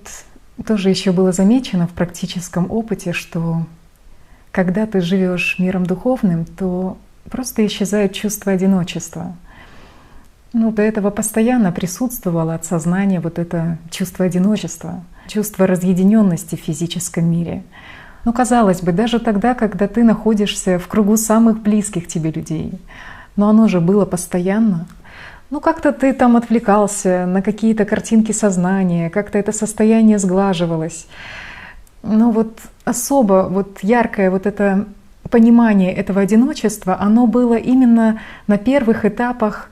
тоже еще было замечено в практическом опыте, что когда ты живешь миром духовным, то просто исчезает чувство одиночества. Ну, до этого постоянно присутствовало от сознания вот это чувство одиночества, чувство разъединенности в физическом мире. Ну, казалось бы, даже тогда, когда ты находишься в кругу самых близких тебе людей, но оно же было постоянно. Ну, как-то ты там отвлекался на какие-то картинки сознания, как-то это состояние сглаживалось. Но вот особо вот яркое вот это понимание этого одиночества, оно было именно на первых этапах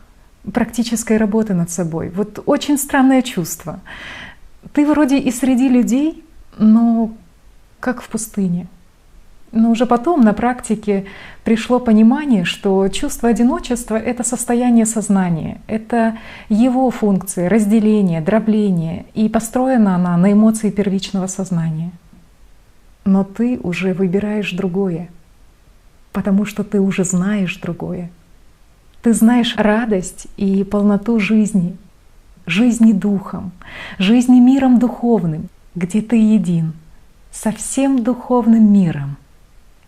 практической работы над собой. Вот очень странное чувство. Ты вроде и среди людей, но как в пустыне. Но уже потом на практике пришло понимание, что чувство одиночества — это состояние сознания, это его функции, разделение, дробление, и построена она на эмоции первичного сознания. Но ты уже выбираешь другое, потому что ты уже знаешь другое. Ты знаешь радость и полноту жизни, жизни духом, жизни миром духовным, где ты един со всем духовным миром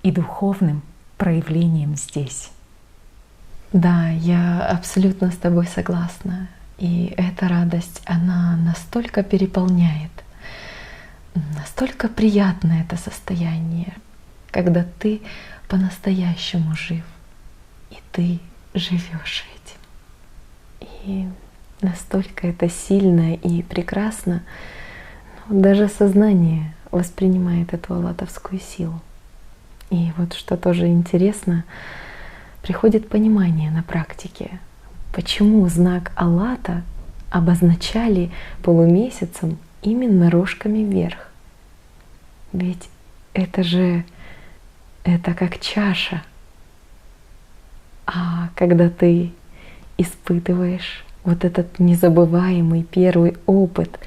и духовным проявлением здесь. Да, я абсолютно с тобой согласна. И эта радость, она настолько переполняет, настолько приятно это состояние, когда ты по-настоящему жив, и ты живешь этим. И настолько это сильно и прекрасно, даже сознание воспринимает эту аллатовскую силу. И вот что тоже интересно, приходит понимание на практике, почему знак Аллата обозначали полумесяцем именно рожками вверх. Ведь это же, это как чаша. А когда ты испытываешь вот этот незабываемый первый опыт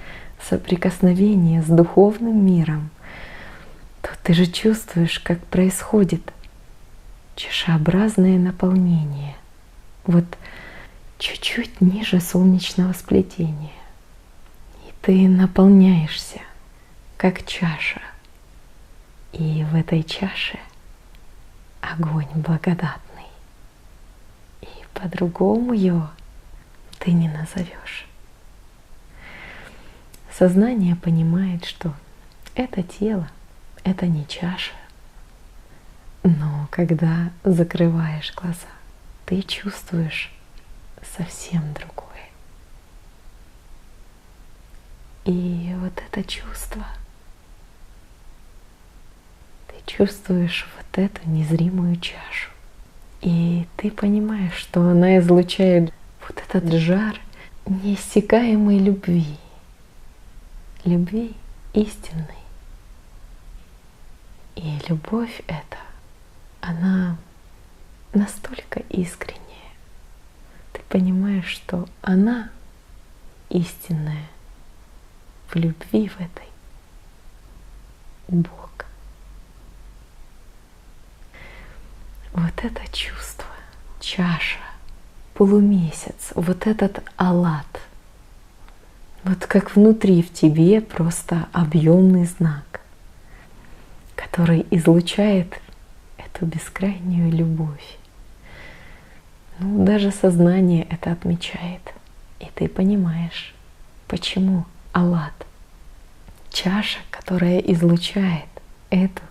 соприкосновения с духовным миром, то ты же чувствуешь, как происходит чашеобразное наполнение, вот чуть-чуть ниже солнечного сплетения. И ты наполняешься, как чаша. И в этой чаше огонь благодатный. И по-другому его ты не назовешь. Сознание понимает, что это тело, это не чаша. Но когда закрываешь глаза ты чувствуешь совсем другое. И вот это чувство, ты чувствуешь вот эту незримую чашу. И ты понимаешь, что она излучает вот этот жар неиссякаемой любви. Любви истинной. И любовь эта, она настолько искренняя. Ты понимаешь, что она истинная в любви в этой Бог. Вот это чувство, чаша, полумесяц, вот этот алат, вот как внутри в тебе просто объемный знак, который излучает эту бескрайнюю любовь. Ну, даже сознание это отмечает. И ты понимаешь, почему алат, чаша, которая излучает эту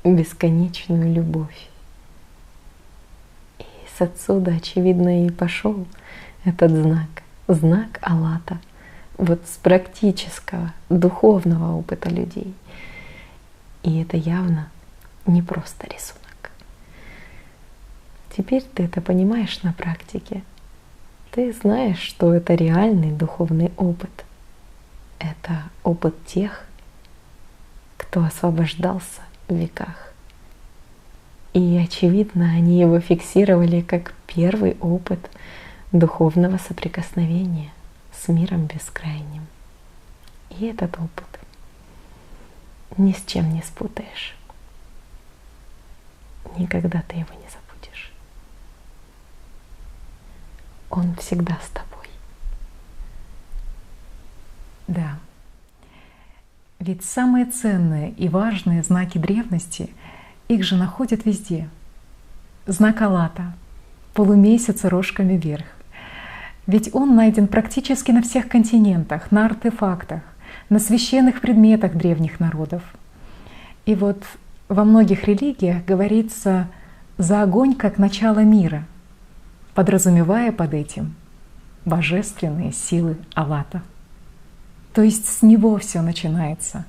бесконечную любовь. И с отсюда, очевидно, и пошел этот знак, знак алата, вот с практического, духовного опыта людей. И это явно не просто рисунок. Теперь ты это понимаешь на практике. Ты знаешь, что это реальный духовный опыт. Это опыт тех, кто освобождался в веках. И, очевидно, они его фиксировали как первый опыт духовного соприкосновения с миром бескрайним. И этот опыт ни с чем не спутаешь. Никогда ты его не забудешь. Он всегда с тобой. Да. Ведь самые ценные и важные знаки древности, их же находят везде. Знак алата, полумесяца рожками вверх. Ведь он найден практически на всех континентах, на артефактах, на священных предметах древних народов. И вот во многих религиях говорится «за огонь как начало мира», подразумевая под этим божественные силы алата. То есть с него все начинается.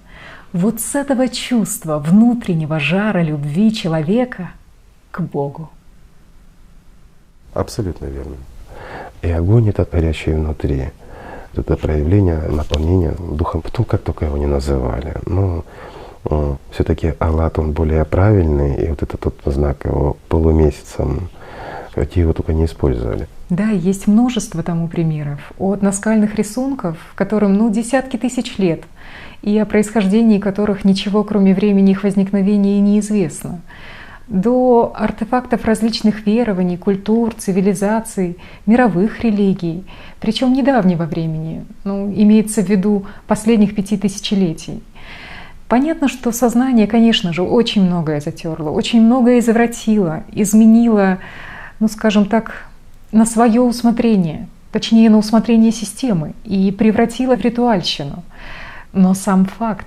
Вот с этого чувства внутреннего жара любви человека к Богу. Абсолютно верно. И огонь этот горящий внутри, это проявление наполнения духом, потом как только его не называли. Но все-таки алат, он более правильный, и вот этот тот знак его полумесяцем, какие его только не использовали. Да, есть множество тому примеров. От наскальных рисунков, которым десятки тысяч лет, и о происхождении которых ничего, кроме времени их возникновения, и неизвестно, до артефактов различных верований, культур, цивилизаций, мировых религий, причем недавнего времени, имеется в виду последних 5 тысячелетий. Понятно, что сознание, конечно же, очень многое затерло, очень многое извратило, изменило, скажем так, на свое усмотрение, точнее на усмотрение системы, и превратило в ритуальщину. Но сам факт.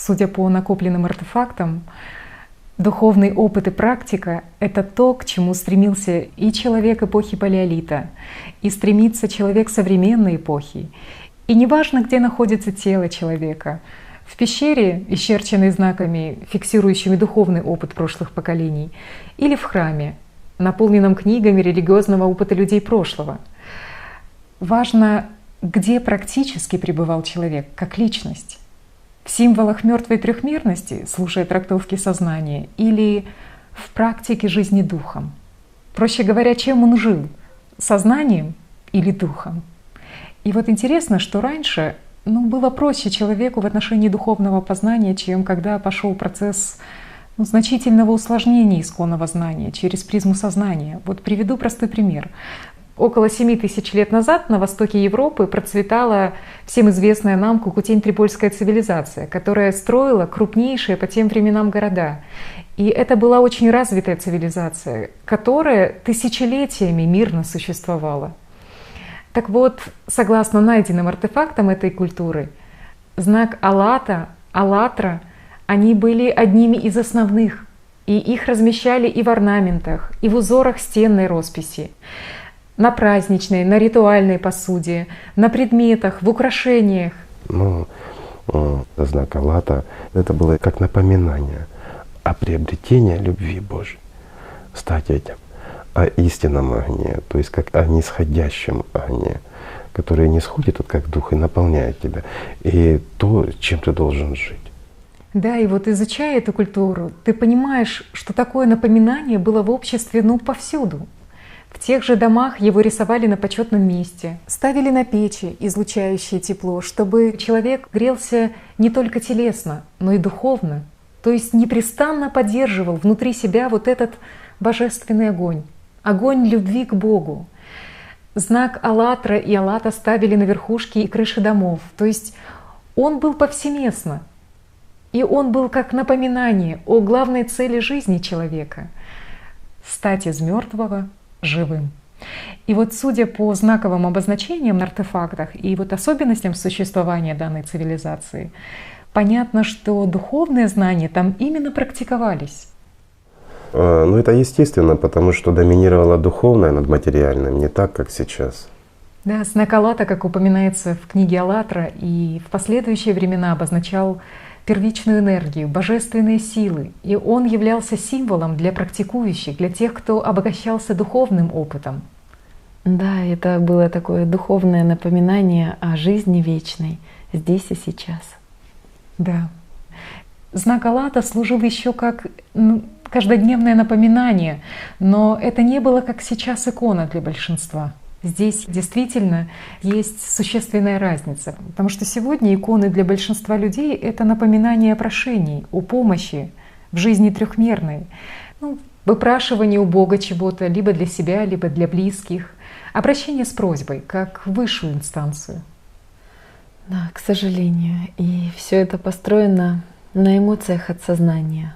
Судя по накопленным артефактам, духовный опыт и практика — это то, к чему стремился и человек эпохи Палеолита, и стремится человек современной эпохи. И неважно, где находится тело человека — в пещере, исчерченной знаками, фиксирующими духовный опыт прошлых поколений, или в храме, наполненном книгами религиозного опыта людей прошлого. Важно, где практически пребывал человек, как личность. В символах мертвой трехмерности, слушая трактовки сознания, или в практике жизни духом. Проще говоря, чем он жил — сознанием или духом. И вот интересно, что раньше было проще человеку в отношении духовного познания, чем когда пошел процесс значительного усложнения исконного знания через призму сознания. Вот приведу простой пример. Около 7000 лет назад на востоке Европы процветала всем известная нам Кукутень-Трипольская цивилизация, которая строила крупнейшие по тем временам города. И это была очень развитая цивилизация, которая тысячелетиями мирно существовала. Так вот, согласно найденным артефактам этой культуры, знак Алата, Аллатра, они были одними из основных, и их размещали и в орнаментах, и в узорах стенной росписи, на праздничной, на ритуальной посуде, на предметах, в украшениях. Знак Алата — это было как напоминание о приобретении любви Божьей, стать этим, о истинном огне, то есть как о нисходящем огне, который не сходит как дух и наполняет тебя, и то, чем ты должен жить. Да, и вот изучая эту культуру, ты понимаешь, что такое напоминание было в обществе повсюду. В тех же домах его рисовали на почетном месте, ставили на печи, излучающие тепло, чтобы человек грелся не только телесно, но и духовно, то есть непрестанно поддерживал внутри себя вот этот божественный огонь. Огонь любви к Богу. Знак Аллатра и Алата ставили на верхушки и крыши домов. То есть он был повсеместно. И он был как напоминание о главной цели жизни человека — стать из мертвого живым. И вот судя по знаковым обозначениям на артефактах и вот особенностям существования данной цивилизации, понятно, что духовные знания там именно практиковались. Это естественно, потому что доминировало духовное над материальным, не так, как сейчас. Да, знак Алата, как упоминается в книге Аллатра, и в последующие времена обозначал первичную энергию, божественные силы. И он являлся символом для практикующих, для тех, кто обогащался духовным опытом. Да, это было такое духовное напоминание о жизни вечной здесь и сейчас. Да. Знак Алата служил еще как каждодневное напоминание, но это не было, как сейчас, икона для большинства. Здесь действительно есть существенная разница, потому что сегодня иконы для большинства людей — это напоминание о прошении, о помощи в жизни трехмерной, выпрашивание у Бога чего-то либо для себя, либо для близких, обращение с просьбой, как в высшую инстанцию. Да, к сожалению. И все это построено на эмоциях от сознания,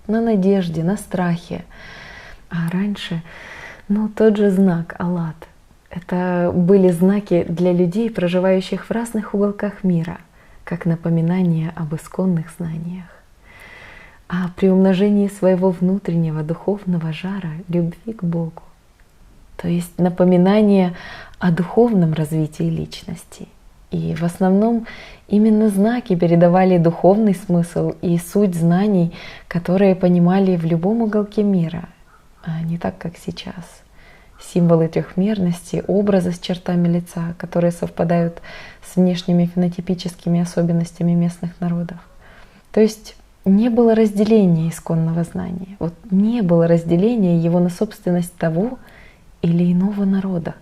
на надежде, на страхе. А раньше, тот же знак Алат — это были знаки для людей, проживающих в разных уголках мира, как напоминание об исконных знаниях, о приумножении своего внутреннего духовного жара, любви к Богу. То есть напоминание о духовном развитии личности. И в основном именно знаки передавали духовный смысл и суть знаний, которые понимали в любом уголке мира, а не так, как сейчас. Символы трехмерности, образы с чертами лица, которые совпадают с внешними фенотипическими особенностями местных народов. То есть не было разделения исконного знания. Не было разделения его на собственность того или иного народа.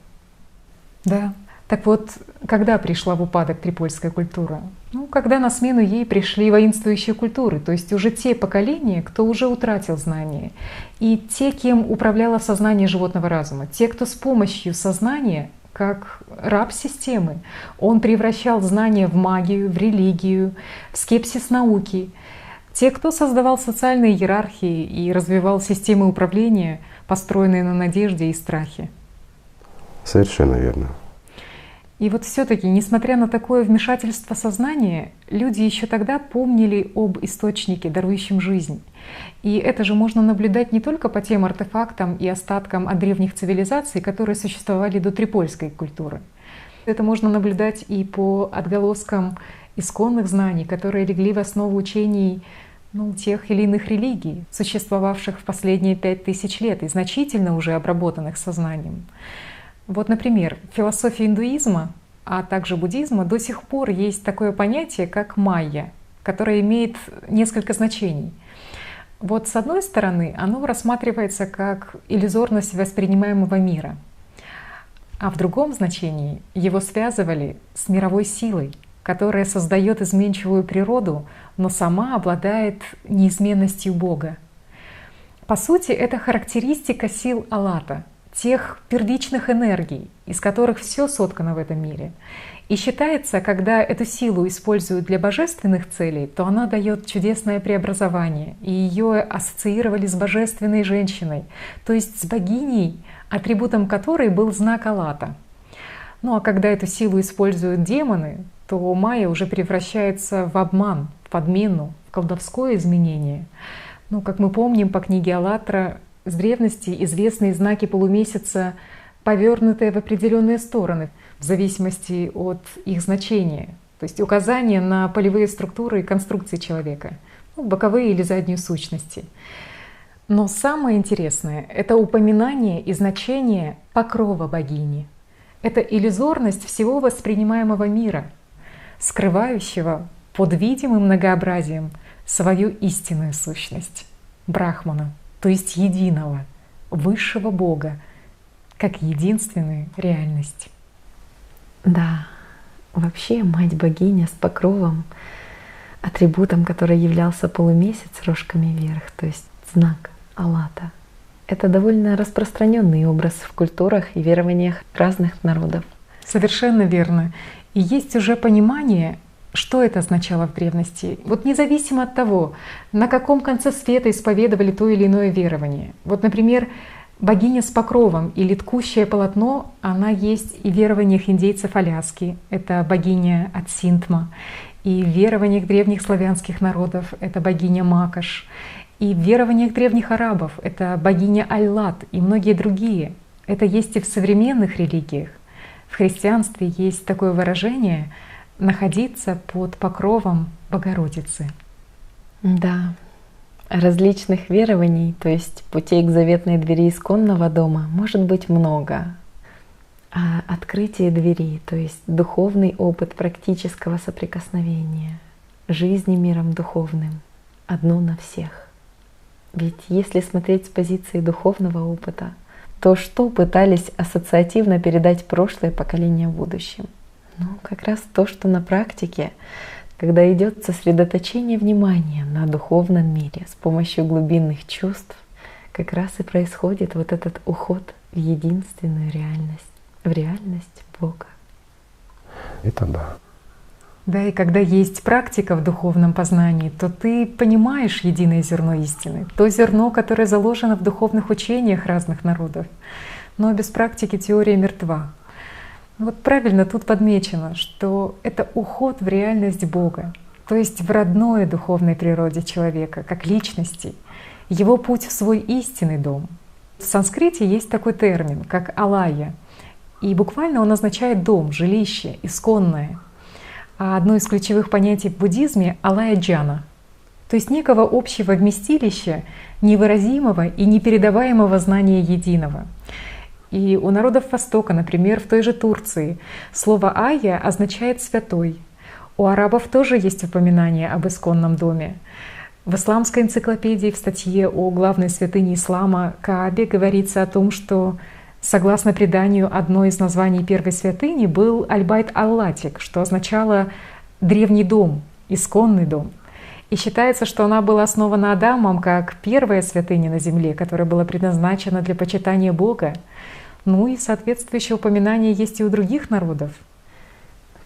Да. Так вот, когда пришла в упадок трипольская культура? Когда на смену ей пришли воинствующие культуры, то есть уже те поколения, кто уже утратил знания, и те, кем управляло сознание животного разума, те, кто с помощью сознания, как раб системы, он превращал знания в магию, в религию, в скепсис науки, те, кто создавал социальные иерархии и развивал системы управления, построенные на надежде и страхе. Совершенно верно. И вот все-таки, несмотря на такое вмешательство сознания, люди еще тогда помнили об источнике, дарующем жизнь. И это же можно наблюдать не только по тем артефактам и остаткам от древних цивилизаций, которые существовали до трипольской культуры. Это можно наблюдать и по отголоскам исконных знаний, которые легли в основу учений тех или иных религий, существовавших в последние 5000 лет и значительно уже обработанных сознанием. Вот, например, в философии индуизма, а также буддизма до сих пор есть такое понятие, как майя, которое имеет несколько значений. Вот с одной стороны, оно рассматривается как иллюзорность воспринимаемого мира, а в другом значении его связывали с мировой силой, которая создает изменчивую природу, но сама обладает неизменностью Бога. По сути, это характеристика сил Алата, тех первичных энергий, из которых все соткано в этом мире. И считается, когда эту силу используют для божественных целей, то она дает чудесное преобразование. И ее ассоциировали с божественной женщиной, то есть с богиней, атрибутом которой был знак Алата. Ну а когда эту силу используют демоны, то майя уже превращается в обман, в подмену, в колдовское изменение. Как мы помним по книге «АЛЛАТРА», с древности известные знаки полумесяца, повернутые в определенные стороны, в зависимости от их значения, то есть указания на полевые структуры и конструкции человека, боковые или задние сущности. Но самое интересное — это упоминание и значение покрова богини. Это иллюзорность всего воспринимаемого мира, скрывающего под видимым многообразием свою истинную сущность — Брахмана, то есть единого, высшего Бога, как единственную реальность. Да, вообще мать-богиня с покровом, атрибутом, который являлся полумесяц рожками вверх, то есть знак Алата. Это довольно распространенный образ в культурах и верованиях разных народов. Совершенно верно. И есть уже понимание, что это означало в древности. Вот независимо от того, на каком конце света исповедовали то или иное верование. Вот, например, богиня с покровом или ткущее полотно, она есть и в верованиях индейцев Аляски, это богиня Ацинтма, и в верованиях древних славянских народов, это богиня Макаш, и в верованиях древних арабов, это богиня Айлат и многие другие. Это есть и в современных религиях. В христианстве есть такое выражение — находиться под покровом Богородицы. Да, различных верований, то есть путей к заветной двери исконного дома, может быть много. А открытие двери, то есть духовный опыт практического соприкосновения, жизни миром духовным, одно на всех. Ведь если смотреть с позиции духовного опыта, то что пытались ассоциативно передать прошлое поколение в будущем? Как раз то, что на практике, когда идет сосредоточение внимания на духовном мире с помощью глубинных чувств, как раз и происходит вот этот уход в единственную реальность, в реальность Бога. Это да. Да, и когда есть практика в духовном познании, то ты понимаешь единое зерно истины, то зерно, которое заложено в духовных учениях разных народов. Но без практики теория мертва. Вот правильно тут подмечено, что это уход в реальность Бога, то есть в родной духовной природе человека, как личности, его путь в свой истинный дом. В санскрите есть такой термин, как алая, и буквально он означает дом, жилище, исконное. А одно из ключевых понятий в буддизме — алая-джана, то есть некого общего вместилища, невыразимого и непередаваемого знания единого. И у народов Востока, например, в той же Турции, слово «айя» означает «святой». У арабов тоже есть упоминание об исконном доме. В исламской энциклопедии в статье о главной святыне ислама Каабе говорится о том, что, согласно преданию, одно из названий первой святыни был Аль-Байт-Аль-Латик, что означало «древний дом», «исконный дом». И считается, что она была основана Адамом как первая святыня на земле, которая была предназначена для почитания Бога. И соответствующее упоминание есть и у других народов.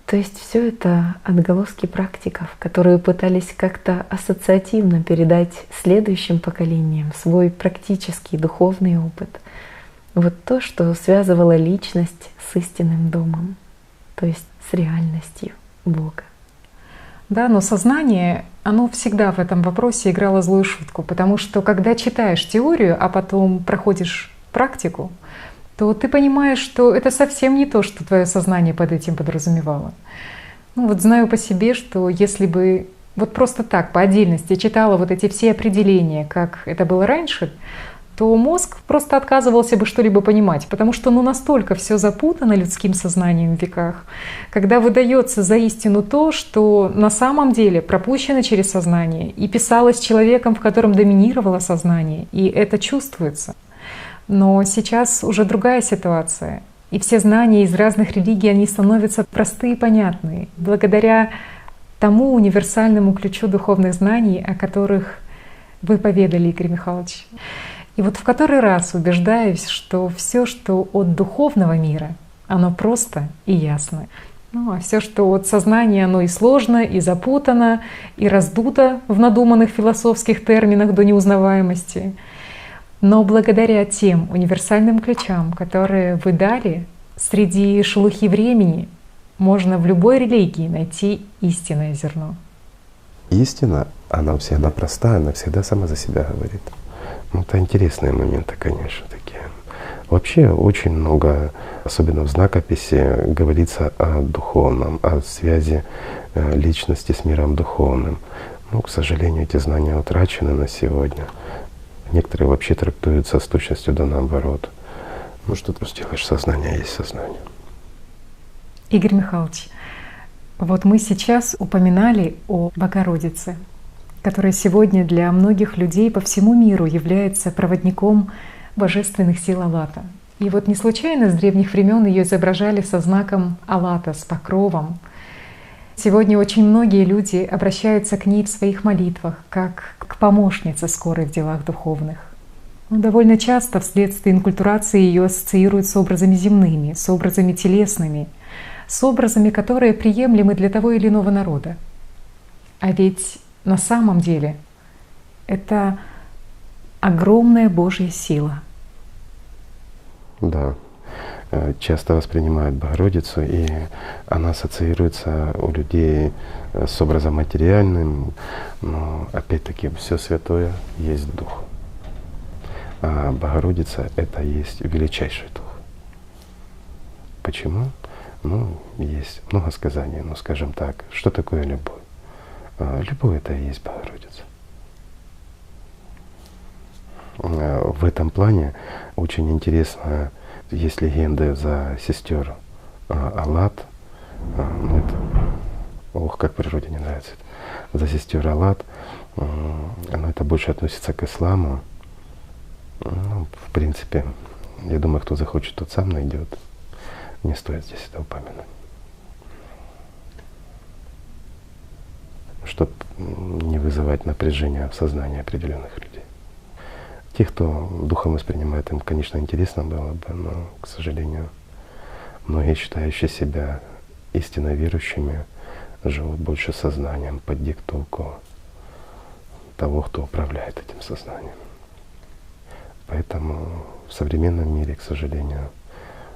То есть все это отголоски практиков, которые пытались как-то ассоциативно передать следующим поколениям свой практический духовный опыт. Вот то, что связывало личность с истинным домом. то есть с реальностью Бога. Да, но сознание, оно всегда в этом вопросе играло злую шутку, потому что когда читаешь теорию, а потом проходишь практику, то ты понимаешь, что это совсем не то, что твое сознание под этим подразумевало. Ну вот знаю по себе, что если бы вот просто так по отдельности читала вот эти все определения, как это было раньше, то мозг просто отказывался бы что-либо понимать, потому что настолько все запутано людским сознанием в веках, когда выдается за истину то, что на самом деле пропущено через сознание и писалось человеком, в котором доминировало сознание, и это чувствуется. Но сейчас уже другая ситуация, и все знания из разных религий, они становятся простые и понятные, благодаря тому универсальному ключу духовных знаний, о которых вы поведали, Игорь Михайлович. И вот в который раз убеждаюсь, что все, что от духовного мира, оно просто и ясно. Ну а все, что от сознания, оно и сложно, и запутано, и раздуто в надуманных философских терминах до неузнаваемости. Но благодаря тем универсальным ключам, которые вы дали, среди шелухи времени можно в любой религии найти истинное зерно. Истина, она всегда простая, она всегда сама за себя говорит. Ну, это интересные моменты, конечно, такие. Вообще очень много, особенно в знакописи, говорится о духовном, о связи личности с миром духовным. Ну, к сожалению, эти знания утрачены на сегодня. Некоторые вообще трактуются с точностью да наоборот. Ну что ты сделаешь, сознание есть сознание. Игорь Михайлович, вот мы сейчас упоминали о Богородице, которая сегодня для многих людей по всему миру является проводником божественных сил Аллата. И вот не случайно с древних времен ее изображали со знаком Аллата, с покровом. Сегодня очень многие люди обращаются к ней в своих молитвах, как к помощнице скорой в делах духовных. Но довольно часто вследствие инкультурации ее ассоциируют с образами земными, с образами телесными, с образами, которые приемлемы для того или иного народа. А ведь на самом деле это огромная Божья сила. Да. Часто воспринимают Богородицу, и она ассоциируется у людей с образом материальным, но опять-таки все святое есть Дух. А Богородица — это есть величайший Дух. Почему? Ну, есть много сказаний, но скажем так, что такое любовь? Любовь — это и есть Богородица. В этом плане очень интересно, есть легенды за сестер Аллат. Ну это, ох, как природе не нравится. За сестер Аллат, но это больше относится к исламу. Ну, в принципе, я думаю, кто захочет, тот сам найдет. Не стоит здесь это упоминать. Чтобы не вызывать напряжение в сознании определенных людей. Тех, кто духом воспринимает, им, конечно, интересно было бы, но, к сожалению, многие, считающие себя истинно верующими, живут больше сознанием под диктовку того, кто управляет этим сознанием. Поэтому в современном мире, к сожалению,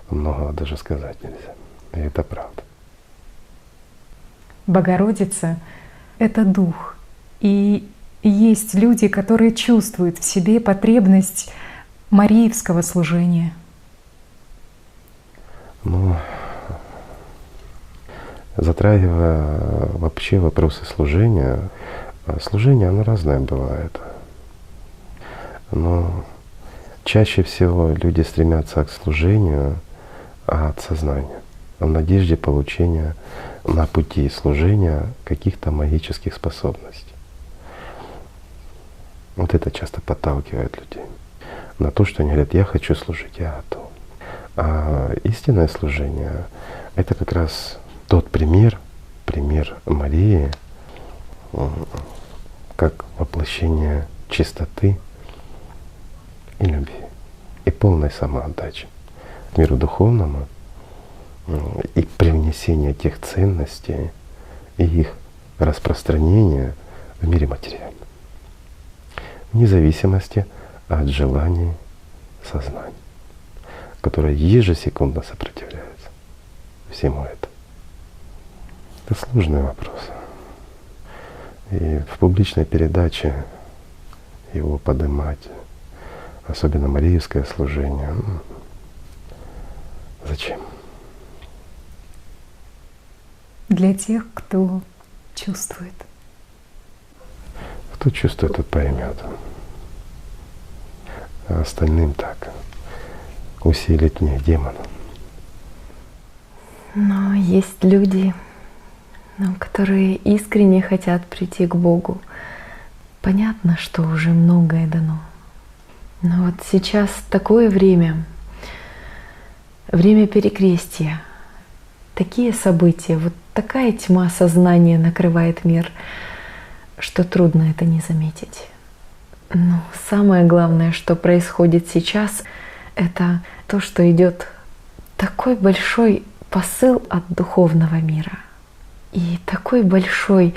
многого даже сказать нельзя. И это правда. Богородица — это Дух. И есть люди, которые чувствуют в себе потребность мариевского служения. Ну, затрагивая вообще вопросы служения, служение, оно разное бывает. Но чаще всего люди стремятся к служению от сознания, в надежде получения на пути служения каких-то магических способностей. Вот это часто подталкивает людей на то, что они говорят: я хочу служить, я готов. А истинное служение — это как раз тот пример Марии, как воплощение чистоты и любви, и полной самоотдачи миру духовному, и привнесение тех ценностей и их распространение в мире материальном, вне зависимости от желаний сознания, которое ежесекундно сопротивляется всему этому. Это сложный вопрос. И в публичной передаче его поднимать, особенно Мариевское служение, зачем? Для тех, кто чувствует. Кто чувствует, тот поймет. А остальным так. Усилить в них демона. Но есть люди, которые искренне хотят прийти к Богу. Понятно, что уже многое дано. Но вот сейчас такое время перекрестия, такие события, вот такая тьма сознания накрывает мир, что трудно это не заметить. Но самое главное, что происходит сейчас, это то, что идет такой большой посыл от духовного мира. И такой большой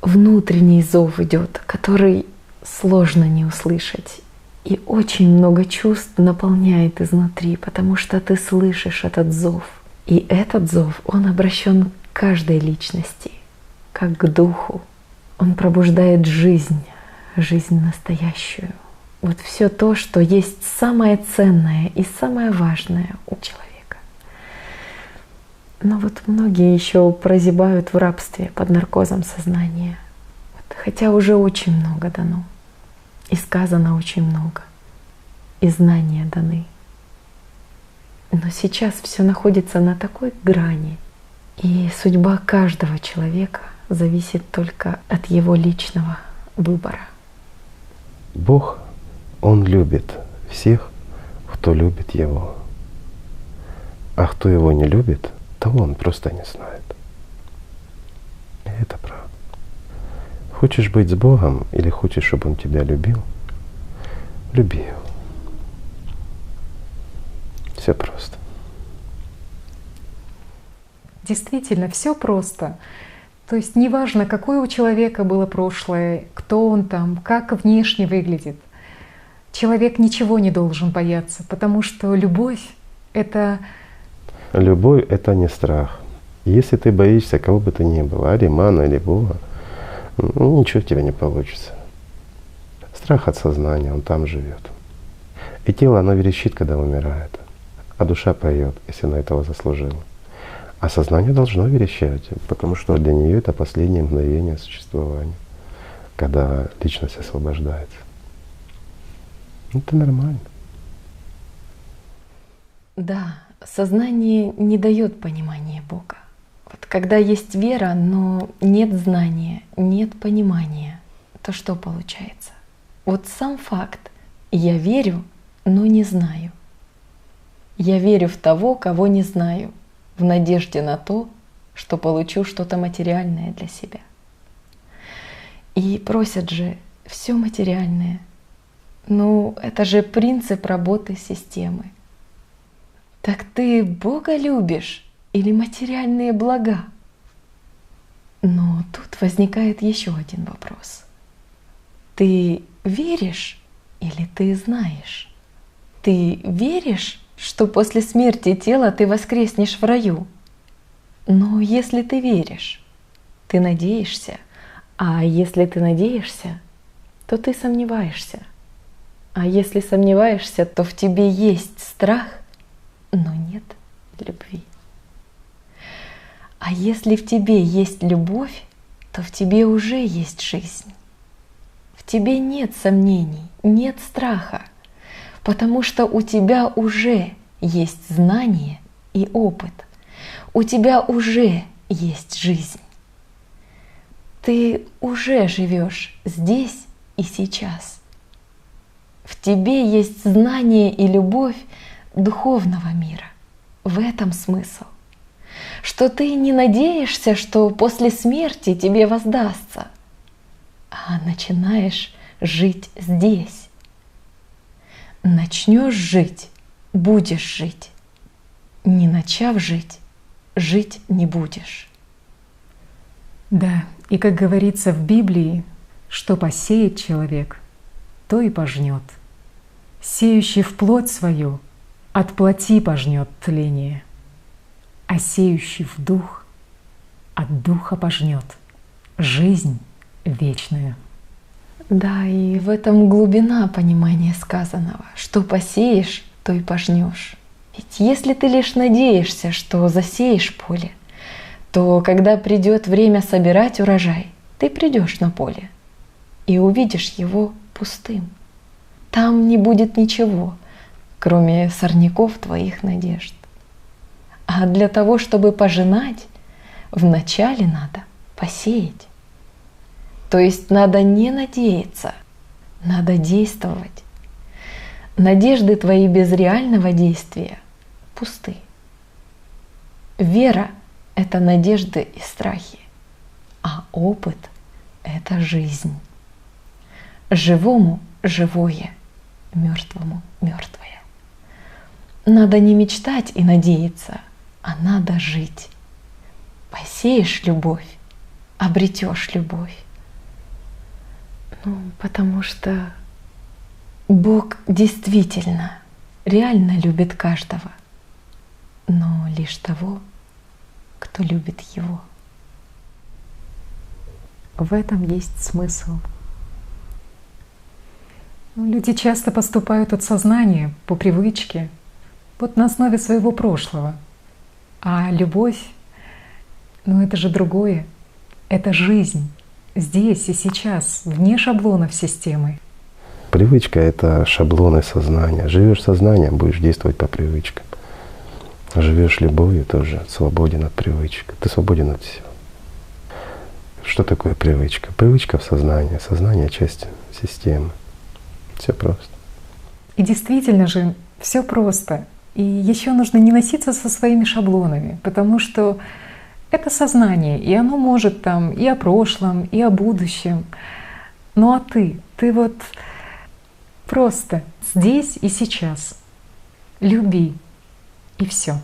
внутренний зов идет, который сложно не услышать. И очень много чувств наполняет изнутри, потому что ты слышишь этот зов. И этот зов, он обращен к каждой личности, как к духу. Он пробуждает жизнь настоящую. Вот все то, что есть самое ценное и самое важное у человека. Но вот многие еще прозябают в рабстве под наркозом сознания. Хотя уже очень много дано. И сказано очень много. И знания даны. Но сейчас все находится на такой грани. И судьба каждого человека зависит только от его личного выбора. Бог, Он любит всех, кто любит Его. А кто Его не любит, того Он просто не знает. И это правда. Хочешь быть с Богом или хочешь, чтобы Он тебя любил? Люби Его. Все просто. Действительно, все просто. То есть неважно, какое у человека было прошлое, кто он там, как внешне выглядит. Человек ничего не должен бояться, потому что любовь — это… Любовь — это не страх. Если ты боишься кого бы то ни было, Аримана или Бога, ничего у тебя не получится. Страх от сознания, он там живет. И тело, оно верещит, когда умирает. А душа поет, если она этого заслужила. А сознание должно верещать, потому что для нее это последнее мгновение существования, когда личность освобождается. Это нормально. Да, сознание не дает понимания Бога. Вот когда есть вера, но нет знания, нет понимания, то что получается? Вот сам факт «я верю, но не знаю». Я верю в того, кого не знаю, в надежде на то, что получу что-то материальное для себя. И просят же все материальное. Ну, это же принцип работы системы. Так ты Бога любишь или материальные блага? Но тут возникает еще один вопрос. Ты веришь или ты знаешь? Ты веришь, что после смерти тела ты воскреснешь в раю? Но если ты веришь, ты надеешься, а если ты надеешься, то ты сомневаешься. А если сомневаешься, то в тебе есть страх, но нет любви. А если в тебе есть любовь, то в тебе уже есть жизнь. В тебе нет сомнений, нет страха, потому что у тебя уже есть знание и опыт. У тебя уже есть жизнь. Ты уже живешь здесь и сейчас. В тебе есть знание и любовь духовного мира. В этом смысл. Что ты не надеешься, что после смерти тебе воздастся, а начинаешь жить здесь. Начнешь жить, будешь жить. Не начав жить, жить не будешь. Да, и как говорится в Библии, что посеет человек, то и пожнет. Сеющий в плоть свою от плоти пожнет тление, а сеющий в дух от духа пожнет жизнь вечную. Да, и в этом глубина понимания сказанного. Что посеешь, то и пожнешь. Ведь если ты лишь надеешься, что засеешь поле, то когда придет время собирать урожай, ты придешь на поле и увидишь его пустым. Там не будет ничего, кроме сорняков твоих надежд. А для того, чтобы пожинать, вначале надо посеять. То есть надо не надеяться, надо действовать. Надежды твои без реального действия пусты. Вера — это надежды и страхи, а опыт — это жизнь. Живому — живое, мертвому — мертвое. Надо не мечтать и надеяться, а надо жить. Посеешь любовь, обретешь любовь. Потому что Бог действительно, реально любит каждого, но лишь того, кто любит Его. В этом есть смысл. Люди часто поступают от сознания, по привычке, вот на основе своего прошлого. А любовь, это же другое. Это жизнь. Здесь и сейчас, вне шаблонов системы. Привычка — это шаблоны сознания. Живешь сознанием, будешь действовать по привычкам. Живешь любовью, тоже свободен от привычек. Ты свободен от всего. Что такое привычка? Привычка в сознании. Сознание — часть системы. Все просто. И действительно же все просто. И еще нужно не носиться со своими шаблонами, потому что это сознание, и оно может там и о прошлом, и о будущем. Ну а ты вот просто здесь и сейчас. Люби, и все.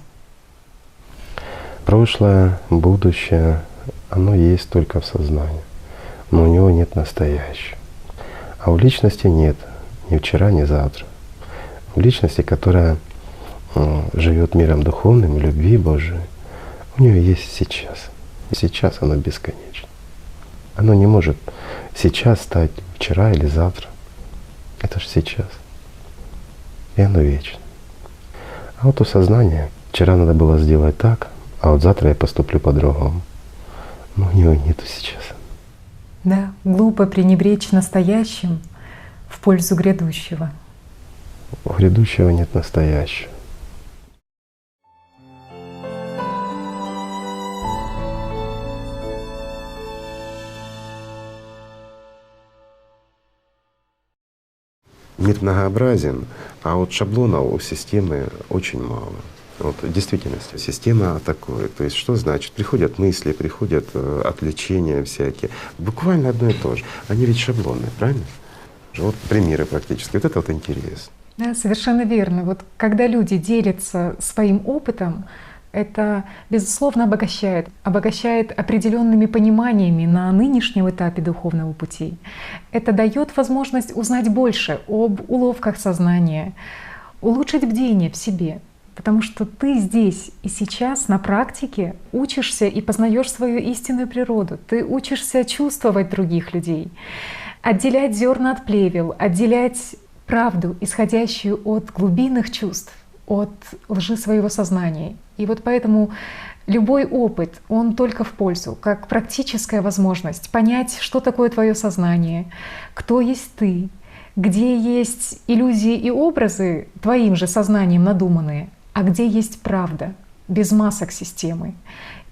Прошлое, будущее, оно есть только в сознании, но у него нет настоящего. А у личности нет ни вчера, ни завтра. У личности, которая живет миром духовным, любви Божией, у нее есть сейчас. И сейчас оно бесконечно. Оно не может сейчас стать вчера или завтра. Это же сейчас. И оно вечно. А вот у сознания вчера надо было сделать так, а вот завтра я поступлю по-другому. Но у него нету сейчас. Да, глупо пренебречь настоящим в пользу грядущего. У грядущего нет настоящего. Мир многообразен, а вот шаблонов у системы очень мало. Вот в действительности система атакует. То есть что значит? Приходят мысли, приходят отвлечения всякие. Буквально одно и то же. Они ведь шаблонные, правильно? Вот примеры практически. Вот это вот интерес. Да, совершенно верно. Вот когда люди делятся своим опытом, это, безусловно, обогащает определенными пониманиями на нынешнем этапе духовного пути. Это дает возможность узнать больше об уловках сознания, улучшить бдение в себе, потому что ты здесь и сейчас на практике учишься и познаешь свою истинную природу. Ты учишься чувствовать других людей, отделять зерна от плевел, отделять правду, исходящую от глубинных чувств, от лжи своего сознания. И вот поэтому любой опыт, он только в пользу, как практическая возможность понять, что такое твое сознание, кто есть ты, где есть иллюзии и образы твоим же сознанием надуманные, а где есть правда, без масок системы.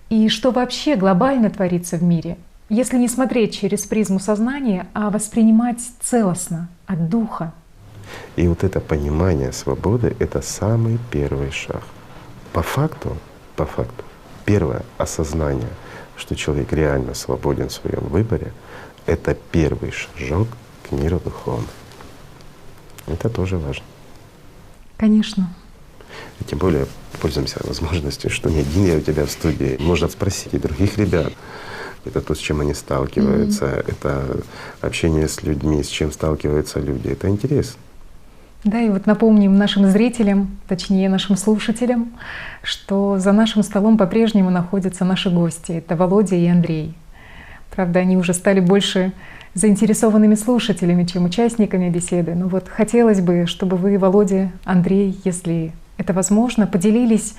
И что вообще глобально творится в мире, если не смотреть через призму сознания, а воспринимать целостно, от духа. И вот это понимание свободы — это самый первый шаг. По факту, первое осознание, что человек реально свободен в своем выборе, это первый шажок к миру духовному. Это тоже важно. Конечно. И тем более пользуемся возможностью, что не один я у тебя в студии. Можно спросить и других ребят. Это то, с чем они сталкиваются, это общение с людьми, с чем сталкиваются люди. Это интересно. Да, и вот напомним нашим зрителям, точнее нашим слушателям, что за нашим столом по-прежнему находятся наши гости. Это Володя и Андрей. Правда, они уже стали больше заинтересованными слушателями, чем участниками беседы. Но вот хотелось бы, чтобы вы, Володя, Андрей, если это возможно, поделились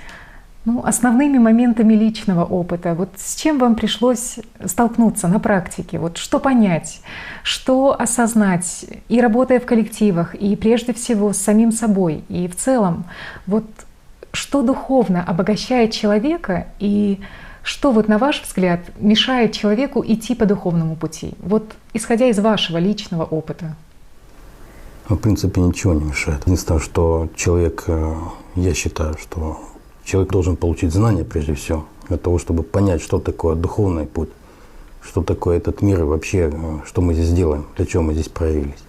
основными моментами личного опыта. Вот с чем вам пришлось столкнуться на практике? Вот что понять, что осознать, и работая в коллективах, и прежде всего с самим собой, и в целом, вот что духовно обогащает человека, и что вот на ваш взгляд мешает человеку идти по духовному пути? Вот исходя из вашего личного опыта. В принципе, ничего не мешает. Единственное, что человек, я считаю, что человек должен получить знания прежде всего, для того, чтобы понять, что такое духовный путь, что такое этот мир и вообще, что мы здесь делаем, для чего мы здесь проявились.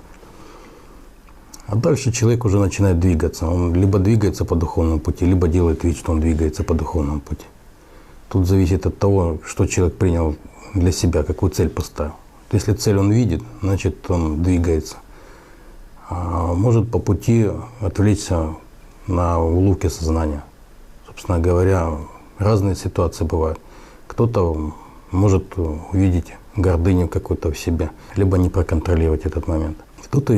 А дальше человек уже начинает двигаться. Он либо двигается по духовному пути, либо делает вид, что он двигается по духовному пути. Тут зависит от того, что человек принял для себя, какую цель поставил. Если цель он видит, значит он двигается. А может по пути отвлечься на уловки сознания. Собственно говоря, разные ситуации бывают. Кто-то может увидеть гордыню какую-то в себе, либо не проконтролировать этот момент. Кто-то,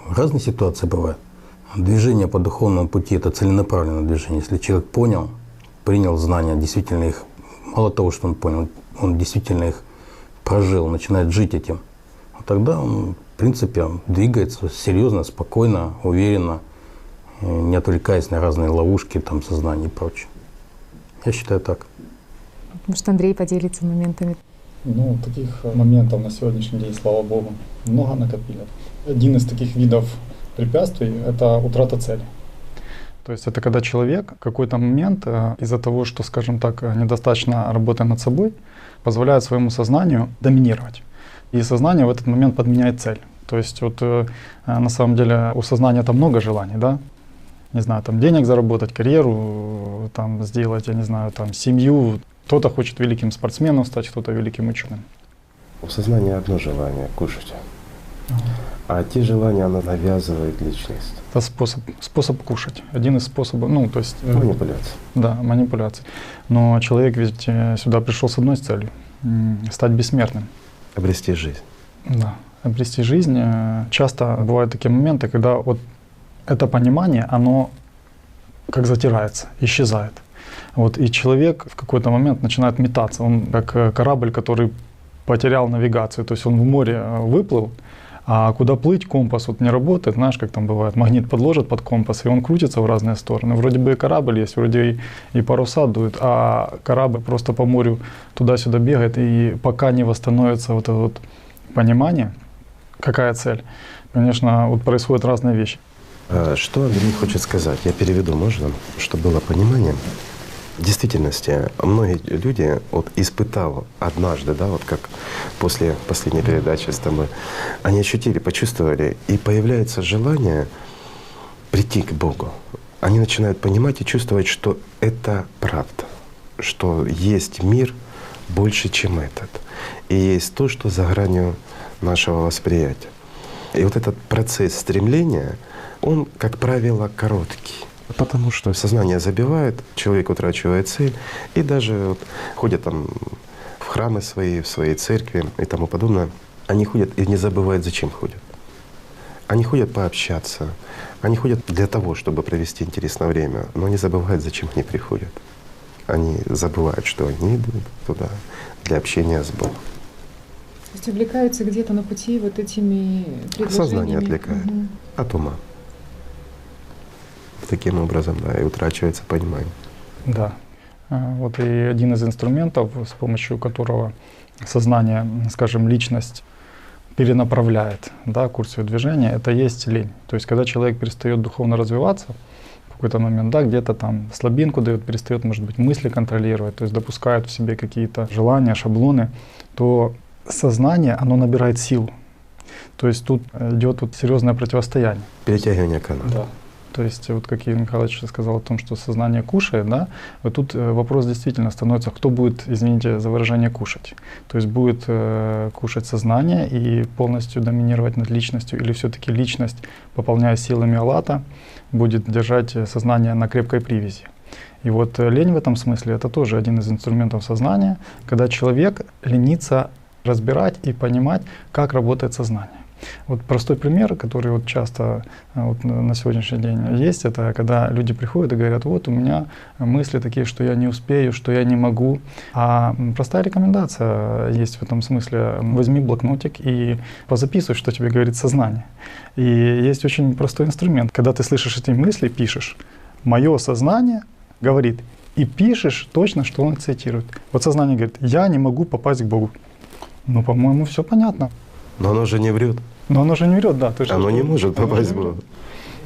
разные ситуации бывают. Движение по духовному пути – это целенаправленное движение. Если человек понял, принял знания, действительно их, мало того, что он понял, он действительно их прожил, начинает жить этим, тогда он, в принципе, двигается серьезно, спокойно, уверенно, не отвлекаясь на разные ловушки, сознания и прочее. Я считаю так. Может, Андрей поделится моментами? Таких моментов на сегодняшний день, слава Богу, много накопили. Один из таких видов препятствий – это утрата цели. То есть это когда человек в какой-то момент из-за того, что, скажем так, недостаточно работая над собой, позволяет своему сознанию доминировать. И сознание в этот момент подменяет цель. То есть на самом деле у сознания там много желаний, да? Не знаю, денег заработать, карьеру сделать, я не знаю, семью. Кто-то хочет великим спортсменом стать, кто-то великим ученым. У сознания одно желание — кушать. А те желания оно навязывает личность. Это способ кушать. Один из способов, манипуляция. Да, манипуляция. Но человек ведь сюда пришел с одной целью — стать бессмертным. Обрести жизнь. Да, обрести жизнь. Часто бывают такие моменты, когда это понимание, оно как затирается, исчезает. И человек в какой-то момент начинает метаться. Он как корабль, который потерял навигацию. То есть он в море выплыл, а куда плыть, компас не работает. Знаешь, как там бывает, магнит подложит под компас, и он крутится в разные стороны. Вроде бы и корабль есть, вроде и паруса дуют, а корабль просто по морю туда-сюда бегает. И пока не восстановится это понимание, какая цель, конечно, происходят разные вещи. Что Андрей хочет сказать? Я переведу, можно, чтобы было понимание. В действительности, многие люди испытали однажды, как после последней передачи с тобой, они ощутили, почувствовали, и появляется желание прийти к Богу. Они начинают понимать и чувствовать, что это правда, что есть мир больше, чем этот, и есть то, что за гранью нашего восприятия. И этот процесс стремления, он, как правило, короткий. Потому что сознание забивает, человек утрачивает цель, и даже ходят в храмы свои, в своей церкви и тому подобное. Они ходят и не забывают, зачем ходят. Они ходят пообщаться, они ходят для того, чтобы провести интересное время, но не забывают, зачем они приходят. Они забывают, что они идут туда для общения с Богом. То есть увлекаются где-то на пути этими предложениями? Сознание отвлекает от ума. Таким образом, и утрачивается понимание. Да. И один из инструментов, с помощью которого сознание, скажем, личность перенаправляет курс ее движения, это есть лень. То есть когда человек перестает духовно развиваться в какой-то момент, где-то слабинку дает, перестает, может быть, мысли контролировать, то есть допускает в себе какие-то желания, шаблоны, то сознание, оно набирает силу. То есть тут идет серьезное противостояние. Перетягивание каната. Да. То есть вот как Игорь Михайлович сказал о том, что сознание кушает, да, вот тут вопрос действительно становится, кто будет, извините за выражение, кушать. То есть будет кушать сознание и полностью доминировать над личностью, или все-таки личность, пополняя силами Аллата, будет держать сознание на крепкой привязи. И вот лень в этом смысле это тоже один из инструментов сознания, когда человек ленится разбирать и понимать, как работает сознание. Вот простой пример, который вот часто вот на сегодняшний день есть, это когда люди приходят и говорят: вот у меня мысли такие, что я не успею, что я не могу. А простая рекомендация есть в этом смысле: возьми блокнотик и позаписывай, что тебе говорит сознание. И есть очень простой инструмент, когда ты слышишь эти мысли, пишешь: «Мое сознание говорит», и пишешь точно, что он цитирует. Вот сознание говорит: «Я не могу попасть к Богу». Ну, по-моему, все понятно. Но оно же не врет. Но оно же не врет, да. Оно не может попасть в Бога.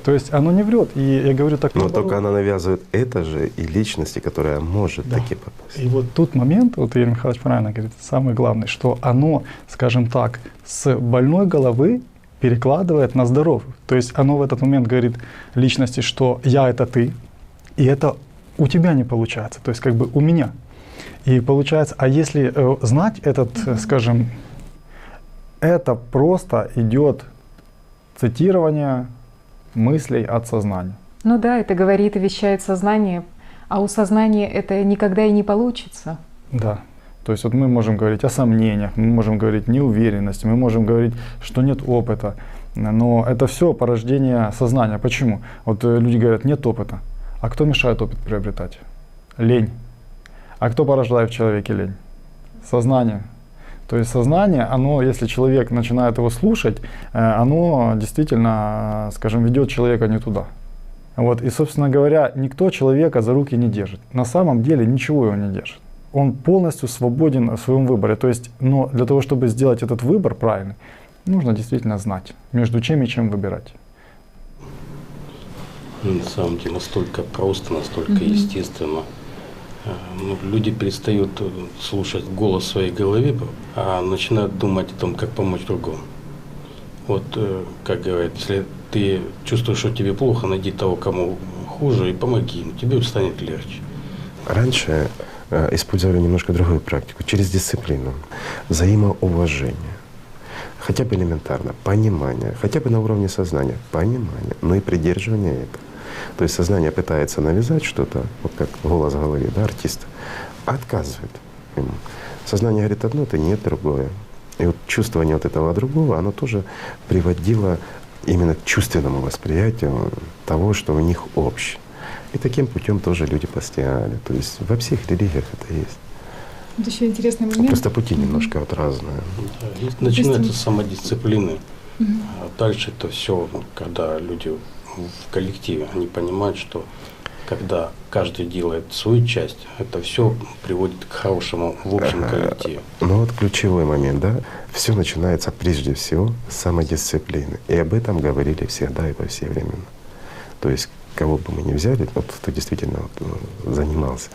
То есть оно не врет. И я говорю так. Но только она навязывает это же и личности, которая может таки попасть. И вот тут момент, вот Игорь Михайлович правильно говорит, самый главный, что оно, скажем так, с больной головы перекладывает на здоровую. То есть оно в этот момент говорит личности, что я — это ты, и это у тебя не получается, то есть как бы у меня. И получается, а если знать этот, скажем, это просто идет цитирование мыслей от сознания. Ну да, это говорит и вещает сознание, а у сознания это никогда и не получится. Да. То есть вот мы можем говорить о сомнениях, мы можем говорить неуверенности, мы можем говорить, что нет опыта, но это все порождение сознания. Почему? Вот люди говорят: нет опыта. А кто мешает опыт приобретать? Лень. А кто порождает в человеке лень? Сознание. То есть сознание, оно, если человек начинает его слушать, оно действительно, скажем, ведет человека не туда. Вот. И, собственно говоря, никто человека за руки не держит. На самом деле ничего его не держит. Он полностью свободен в своем выборе. То есть, но для того, чтобы сделать этот выбор правильный, нужно действительно знать, между чем и чем выбирать. На самом деле настолько просто, настолько естественно. Люди перестают слушать голос в своей голове, а начинают думать о том, как помочь другому. Вот, как говорят, если ты чувствуешь, что тебе плохо, найди того, кому хуже, и помоги ему, тебе станет легче. Раньше использовали немножко другую практику, через дисциплину, взаимоуважение. Хотя бы элементарно, понимание, хотя бы на уровне сознания, понимание, но и придерживание этого. То есть сознание пытается навязать что-то, вот как голос в голове, да, артиста, а отказывает ему. Сознание говорит одно, это нет другое. И вот чувствование вот этого другого, оно тоже приводило именно к чувственному восприятию того, что у них общее. И таким путем тоже люди постигали. То есть во всех религиях это есть. Вот еще интересный момент. Просто пути немножко вот разные. Да, начинается с самодисциплины, а дальше это все, когда люди в коллективе, они понимают, что когда каждый делает свою часть, это все приводит к хорошему в общем коллективе. Но вот ключевой момент, да, все начинается прежде всего с самодисциплины. И об этом говорили всегда и во все времена. То есть кого бы мы ни взяли, вот, кто действительно вот, занимался,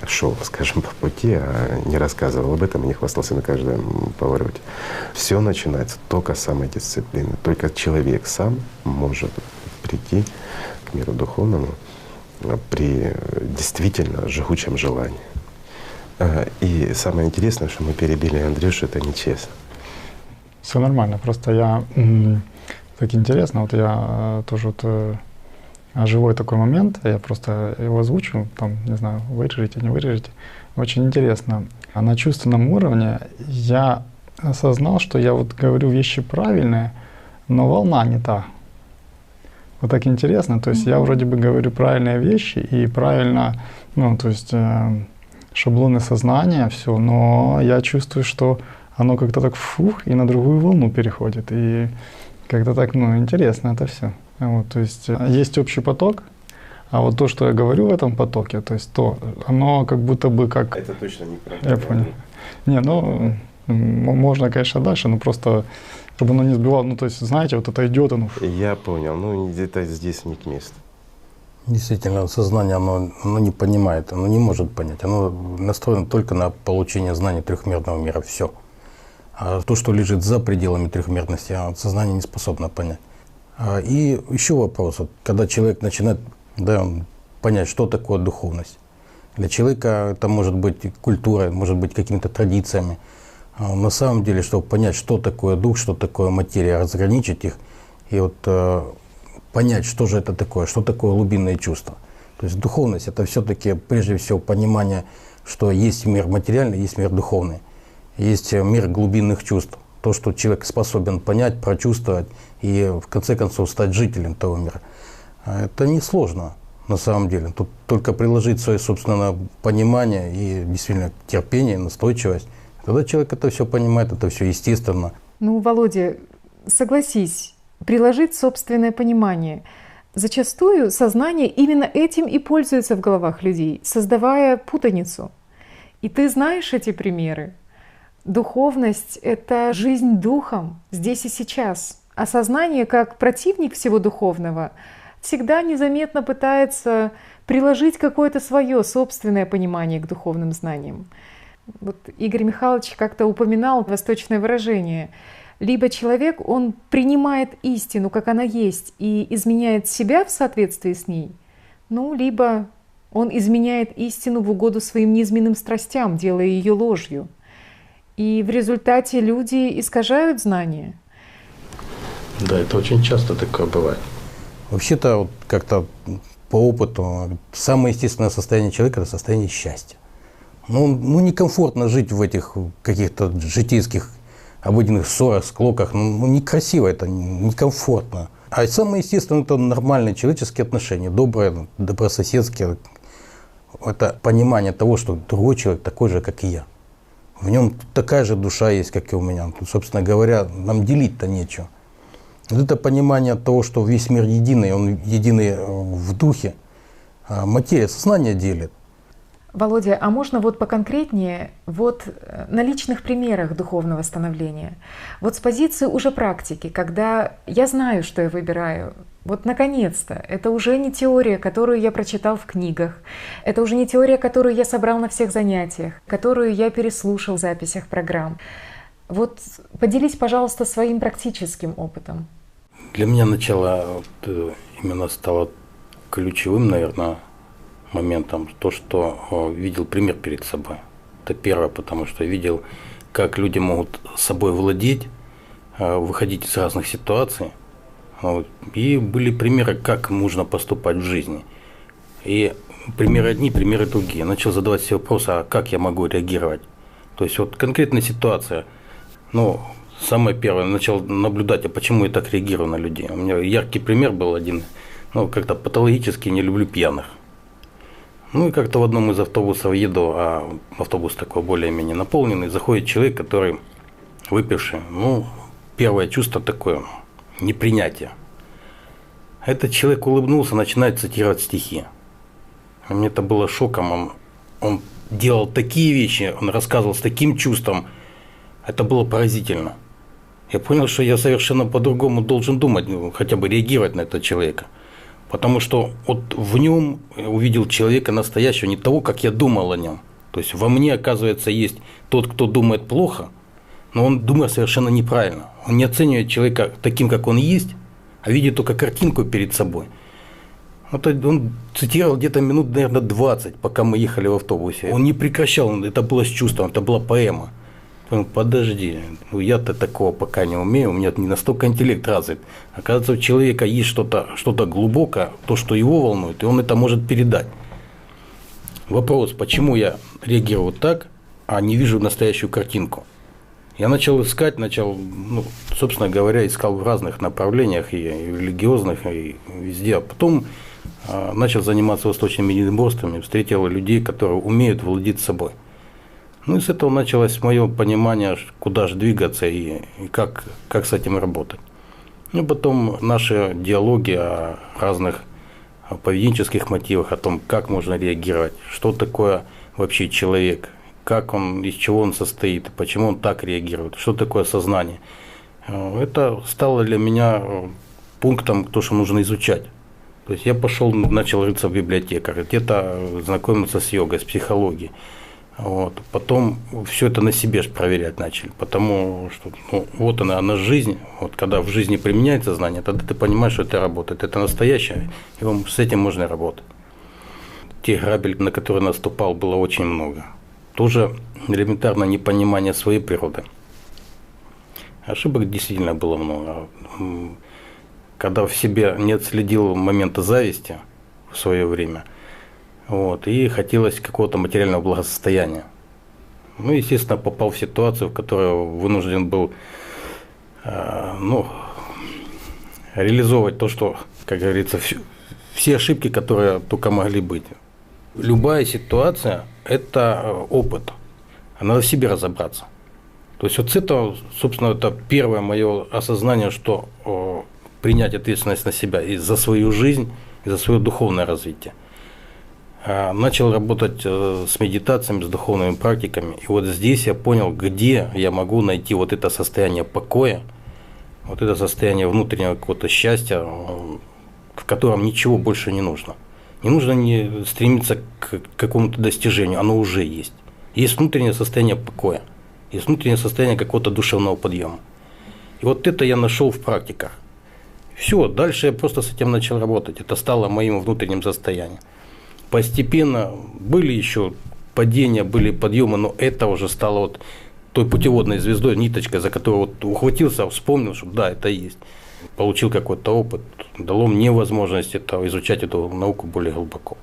шел, скажем, по пути, а не рассказывал об этом и не хвастался на каждом повороте. Все начинается только с самодисциплины. Только человек сам может прийти к миру духовному при действительно жгучем желании. И самое интересное, что мы перебили Андрюшу, это нечестно. Все нормально, просто я так интересно, вот я тоже вот живой такой момент, я просто его озвучу, там, не знаю, вырежете, не вырежете. Очень интересно. А на чувственном уровне я осознал, что я вот говорю вещи правильные, но волна не та. Вот так интересно, то есть я вроде бы говорю правильные вещи и правильно, ну, то есть шаблоны сознания, все, но я чувствую, что оно как-то так фух и на другую волну переходит. И как-то так, ну, интересно это все. Вот, то есть есть общий поток, а вот то, что я говорю в этом потоке, то есть то, оно как будто бы как… Это точно неправильно. Я понял. Не, ну, можно, конечно, дальше, но просто, чтобы оно не сбивало, ну, то есть, знаете, вот это идет, оно… Я понял, ну, это здесь не к месту. Действительно, сознание, оно не понимает, оно не может понять. Оно настроено только на получение знаний трехмерного мира, все. А то, что лежит за пределами трехмерности, сознание не способно понять. И еще вопрос, вот, когда человек начинает понять, что такое духовность. Для человека это может быть культурой, может быть какими-то традициями. На самом деле, чтобы понять, что такое дух, что такое материя, разграничить их и вот понять, что же это такое, что такое глубинные чувства. То есть духовность — это все-таки прежде всего понимание, что есть мир материальный, есть мир духовный, есть мир глубинных чувств. То, что человек способен понять, прочувствовать и в конце концов стать жителем того мира. Это несложно на самом деле. Тут только приложить свое собственное понимание и действительно терпение, настойчивость. Тогда человек это все понимает, это все естественно. Ну, Володя, согласись, приложить собственное понимание. Зачастую сознание именно этим и пользуется в головах людей, создавая путаницу. И ты знаешь эти примеры. Духовность — это жизнь духом, здесь и сейчас. А сознание, как противник всего духовного, всегда незаметно пытается приложить какое-то свое собственное понимание к духовным знаниям. Вот Игорь Михайлович как-то упоминал восточное выражение. Либо человек, он принимает истину, как она есть, и изменяет себя в соответствии с ней, ну, либо он изменяет истину в угоду своим низменным страстям, делая ее ложью. И в результате люди искажают знания. Да, это очень часто такое бывает. Вообще-то, вот как-то по опыту, самое естественное состояние человека – это состояние счастья. Ну, некомфортно жить в этих каких-то житейских обыденных ссорах, склоках. Ну, некрасиво это, некомфортно. А самое естественное – это нормальные человеческие отношения, добрые, добрососедские. Это понимание того, что другой человек такой же, как и я. В нем такая же душа есть, как и у меня. Тут, собственно говоря, нам делить-то нечего. Вот это понимание того, что весь мир единый, он единый в духе, а материя, сознание делит. Володя, а можно вот поконкретнее, вот на личных примерах духовного становления? Вот с позиции уже практики, когда я знаю, что я выбираю, вот наконец-то, это уже не теория, которую я прочитал в книгах, это уже не теория, которую я собрал на всех занятиях, которую я переслушал в записях программ. Вот поделись, пожалуйста, своим практическим опытом. Для меня начало именно стало ключевым, наверное, моментом то, что видел пример перед собой. Это первое, потому что видел, как люди могут собой владеть, выходить из разных ситуаций. И были примеры, как нужно поступать в жизни. И примеры одни, примеры другие. Начал задавать себе вопрос, а как я могу реагировать? То есть вот конкретная ситуация. Самое первое, начал наблюдать, а почему я так реагирую на людей. У меня яркий пример был один. Как-то патологически не люблю пьяных. И как-то в одном из автобусов еду, а автобус такой более-менее наполненный, заходит человек, который выпивший. Первое чувство такое – непринятие. Этот человек улыбнулся, начинает цитировать стихи. Мне это было шоком. Он делал такие вещи, он рассказывал с таким чувством. Это было поразительно. Я понял, что я совершенно по-другому должен думать, хотя бы реагировать на этого человека. Потому что вот в нем увидел человека настоящего, не того, как я думал о нем. То есть во мне, оказывается, есть тот, кто думает плохо, но он думает совершенно неправильно. Он не оценивает человека таким, как он есть, а видит только картинку перед собой. Он цитировал где-то минут, наверное, 20, пока мы ехали в автобусе. Он не прекращал, это было с чувством, это была поэма. Подожди, я-то такого пока не умею, у меня не настолько интеллект развит. Оказывается, у человека есть что-то глубокое, то, что его волнует, и он это может передать. Вопрос, почему я реагирую так, а не вижу настоящую картинку? Я начал искать, собственно говоря, искал в разных направлениях, и религиозных, и везде. А потом начал заниматься восточными единоборствами, встретил людей, которые умеют владеть собой. И с этого началось мое понимание, куда же двигаться и как с этим работать. Потом наши диалоги о разных поведенческих мотивах, о том, как можно реагировать, что такое вообще человек, как он, из чего он состоит, почему он так реагирует, что такое сознание. Это стало для меня пунктом, то, что нужно изучать. То есть я начал рыться в библиотеках, где-то знакомиться с йогой, с психологией. Вот. Потом все это на себе ж проверять начали, потому что вот она жизнь, вот когда в жизни применяется знание, тогда ты понимаешь, что это работает, это настоящее, и с этим можно работать. Тех грабель, на которые наступал, было очень много. Тоже элементарное непонимание своей природы. Ошибок действительно было много. Когда в себе не отследил момента зависти в свое время, вот, и хотелось какого-то материального благосостояния. Ну, естественно, попал в ситуацию, в которой вынужден был реализовывать то, что, как говорится, все ошибки, которые только могли быть. Любая ситуация – это опыт. Надо в себе разобраться. То есть вот с этого, собственно, это первое мое осознание, что принять ответственность на себя и за свою жизнь, и за свое духовное развитие. Начал работать с медитациями, с духовными практиками. И вот здесь я понял, где я могу найти вот это состояние покоя, вот это состояние внутреннего какого-то счастья, в котором ничего больше не нужно. Не нужно не стремиться к какому-то достижению, оно уже есть. Есть внутреннее состояние покоя, есть внутреннее состояние какого-то душевного подъема. И вот это я нашел в практиках. Все, дальше я просто с этим начал работать. Это стало моим внутренним состоянием. Постепенно были еще падения, были подъемы, но это уже стало вот той путеводной звездой, ниточкой, за которую вот ухватился, вспомнил, что да, это есть. Получил какой-то опыт, дало мне возможность изучать эту науку более глубоко.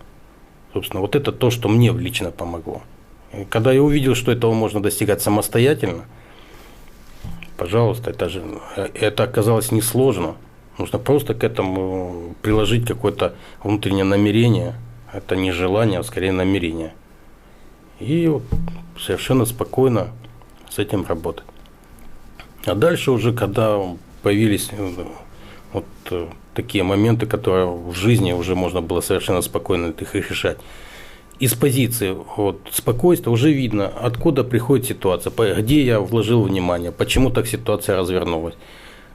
Собственно, вот это то, что мне лично помогло. И когда я увидел, что этого можно достигать самостоятельно, пожалуйста, это оказалось несложно. Нужно просто к этому приложить какое-то внутреннее намерение. Это не желание, а скорее намерение. И вот совершенно спокойно с этим работать. А дальше уже, когда появились вот такие моменты, которые в жизни уже можно было совершенно спокойно их решать. Из позиции вот, спокойствия уже видно, откуда приходит ситуация, где я вложил внимание, почему так ситуация развернулась,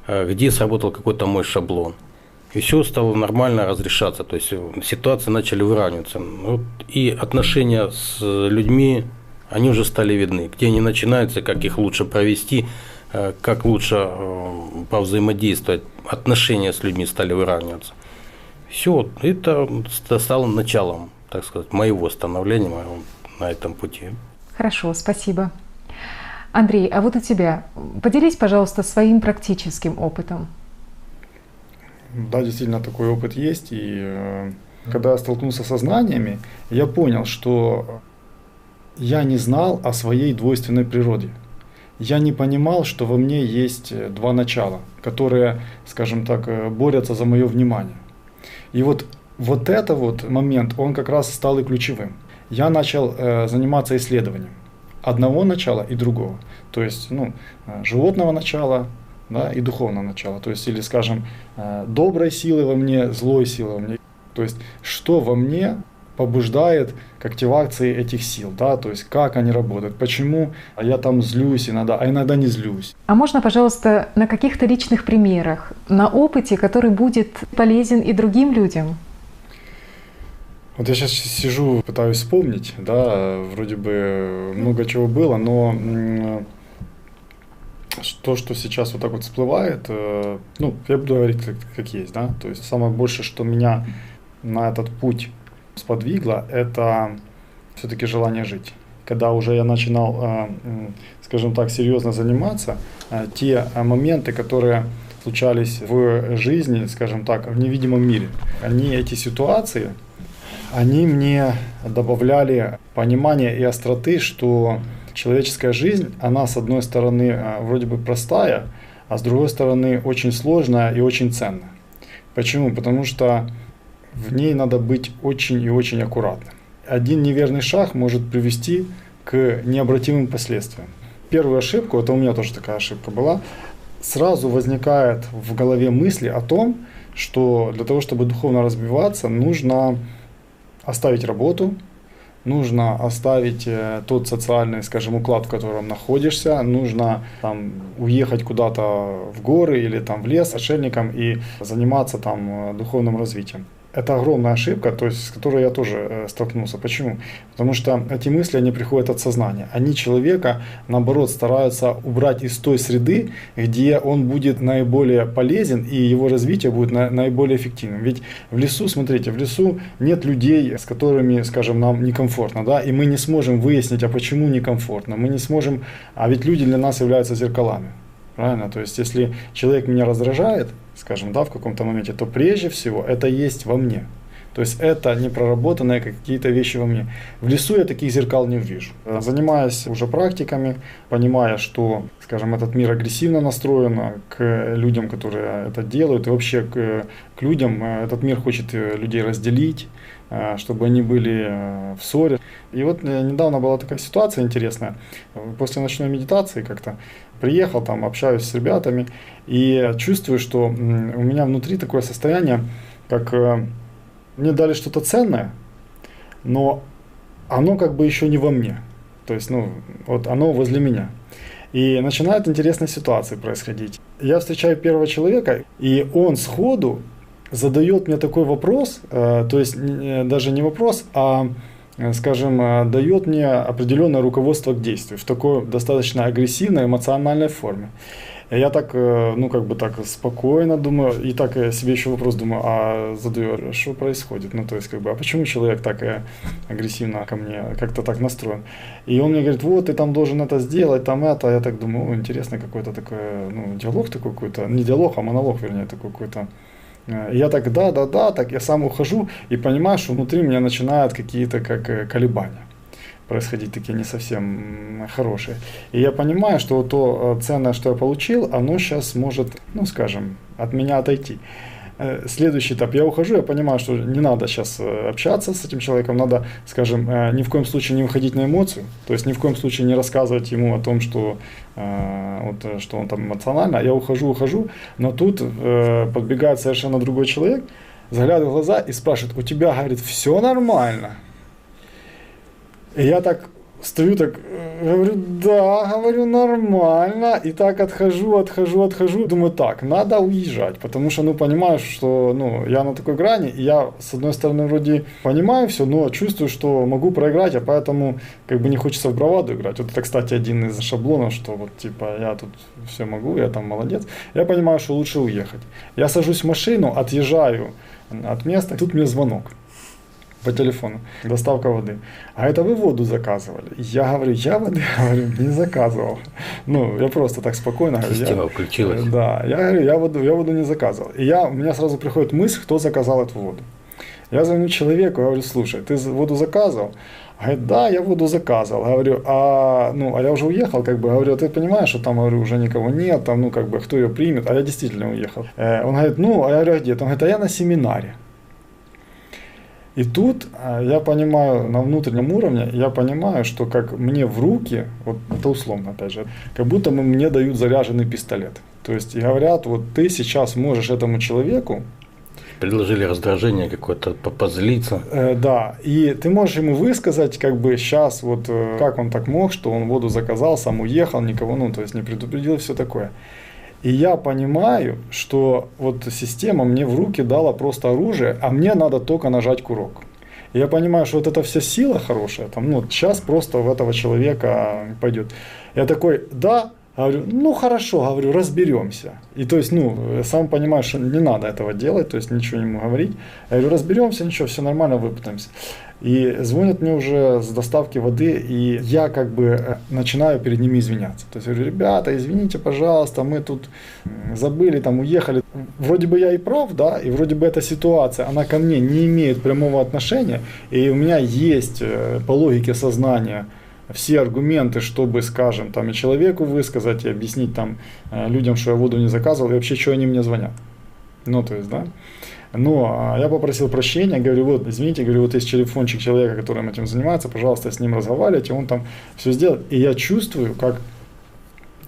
где сработал какой-то мой шаблон. И все стало нормально разрешаться, то есть ситуации начали выравниваться. Вот, и отношения с людьми, они уже стали видны, где они начинаются, как их лучше провести, как лучше повзаимодействовать, отношения с людьми стали выравниваться. Все, это стало началом, так сказать, моего становления на этом пути. Хорошо, спасибо. Андрей, а вот у тебя, поделись, пожалуйста, своим практическим опытом. Да, действительно, такой опыт есть. И когда я столкнулся со знаниями, я понял, что я не знал о своей двойственной природе. Я не понимал, что во мне есть два начала, которые, скажем так, борются за мое внимание. И вот этот момент, он как раз стал и ключевым. Я начал заниматься исследованием одного начала и другого. То есть животного начала, да, и духовного начала. То есть, или, скажем, доброй силы во мне, злой силы во мне. То есть, что во мне побуждает к активации этих сил, да, то есть как они работают, почему я там злюсь иногда, а иногда не злюсь. А можно, пожалуйста, на каких-то личных примерах, на опыте, который будет полезен и другим людям? Вот я сейчас сижу, пытаюсь вспомнить, да, вроде бы много чего было, но то, что сейчас вот так вот всплывает, я буду говорить как есть, да, то есть самое большее, что меня на этот путь сподвигло, это все-таки желание жить. Когда уже я начинал, скажем так, серьезно заниматься, те моменты, которые случались в жизни, скажем так, в невидимом мире, эти ситуации, они мне добавляли понимания и остроты, что человеческая жизнь, она с одной стороны вроде бы простая, а с другой стороны очень сложная и очень ценная. Почему? Потому что в ней надо быть очень и очень аккуратным. Один неверный шаг может привести к необратимым последствиям. Первую ошибку, это у меня тоже такая ошибка была, сразу возникает в голове мысли о том, что для того, чтобы духовно развиваться, нужно оставить работу, нужно оставить тот социальный, скажем, уклад, в котором находишься, нужно там уехать куда-то в горы или там в лес отшельником и заниматься там духовным развитием. это огромная ошибка, то есть, с которой я тоже столкнулся. Почему? Потому что эти мысли, они приходят от сознания. Они человека, наоборот, стараются убрать из той среды, где он будет наиболее полезен и его развитие будет наиболее эффективным. Ведь в лесу, смотрите, в лесу нет людей, с которыми, скажем, нам некомфортно, да, и мы не сможем выяснить, а почему некомфортно. Мы не сможем, а ведь люди для нас являются зеркалами. Правильно? То есть, если человек меня раздражает, скажем, да, в каком-то моменте, то прежде всего это есть во мне. То есть это не проработанные какие-то вещи во мне. В лесу я таких зеркал не увижу. Занимаясь уже практиками, понимая, что, скажем, этот мир агрессивно настроен к людям, которые это делают, и вообще к людям, этот мир хочет людей разделить, чтобы они были в ссоре. И вот недавно была такая ситуация интересная. После ночной медитации как-то приехал, там общаюсь с ребятами и чувствую, что у меня внутри такое состояние, как мне дали что-то ценное, но оно как бы еще не во мне. То есть, вот оно возле меня. И начинают интересные ситуации происходить. Я встречаю первого человека, и он сходу задает мне такой вопрос, то есть даже не вопрос, а, скажем, дает мне определенное руководство к действию в такой достаточно агрессивной, эмоциональной форме. И я так, как бы так спокойно думаю, и так я себе еще вопрос думаю, а задаю, что происходит? То есть, как бы, а почему человек так агрессивно ко мне, как-то так настроен? И он мне говорит, вот, ты там должен это сделать, там это. Я так думаю, интересно, какой-то такой, диалог такой какой-то, не диалог, а монолог, вернее, такой какой-то. И я так, да, так я сам ухожу и понимаю, что внутри меня начинают какие-то как колебания происходить, такие не совсем хорошие. И я понимаю, что вот то ценное, что я получил, оно сейчас может, скажем, от меня отойти. Следующий этап, я ухожу, я понимаю, что не надо сейчас общаться с этим человеком, надо, скажем, ни в коем случае не выходить на эмоцию, то есть ни в коем случае не рассказывать ему о том, что он там эмоционально. Я ухожу, но тут подбегает совершенно другой человек, заглядывает в глаза и спрашивает, у тебя, говорит, все нормально? И я так стою, так говорю, да, говорю, нормально. И так отхожу. Думаю, так, надо уезжать. Потому что, понимаю, что, я на такой грани. И я, с одной стороны, вроде понимаю все, но чувствую, что могу проиграть, а поэтому, как бы, не хочется в браваду играть. Вот это, кстати, один из шаблонов, что вот, типа, я тут все могу, я там молодец. Я понимаю, что лучше уехать. Я сажусь в машину, отъезжаю от места, тут мне звонок по телефону, доставка воды. А это вы воду заказывали? Я говорю, я воды, не заказывал. Я просто так спокойно говорю. Система включилась. Да, я говорю, я воду не заказывал. И у меня сразу приходит мысль, кто заказал эту воду. Я звоню человеку, говорю, слушай, ты воду заказывал? Говорит, да, я воду заказывал. Говорю, а я уже уехал, как бы, говорю, ты понимаешь, что там, говорю, уже никого нет, там, как бы, кто ее примет? А я действительно уехал. Он говорит, а я говорю, где? Он говорит, а я на семинаре. И тут я понимаю, на внутреннем уровне, я понимаю, что как мне в руки, вот это условно опять же, как будто мне дают заряженный пистолет. То есть и говорят, вот ты сейчас можешь этому человеку... Предложили раздражение какое-то, позлиться. Да, и ты можешь ему высказать, как бы сейчас, вот как он так мог, что он воду заказал, сам уехал, никого, то есть не предупредил, все такое. И я понимаю, что вот система мне в руки дала просто оружие, а мне надо только нажать курок. И я понимаю, что вот эта вся сила хорошая, сейчас просто в этого человека пойдет. Я такой, да, говорю, хорошо, говорю, разберемся. И то есть, сам понимаю, что не надо этого делать, то есть ничего не ему говорить. Я говорю, разберемся, ничего, все нормально, выпутаемся. И звонят мне уже с доставки воды, и я как бы начинаю перед ними извиняться. То есть я говорю, ребята, извините, пожалуйста, мы тут забыли, там уехали. Вроде бы я и прав, да, и вроде бы эта ситуация, она ко мне не имеет прямого отношения, и у меня есть по логике сознания все аргументы, чтобы, скажем, там и человеку высказать, и объяснить там людям, что я воду не заказывал, и вообще, что они мне звонят. То есть, да. Но я попросил прощения, говорю, вот, извините, говорю, вот есть телефончик человека, которым этим занимается, пожалуйста, с ним разговаривайте, он там все сделает. И я чувствую, как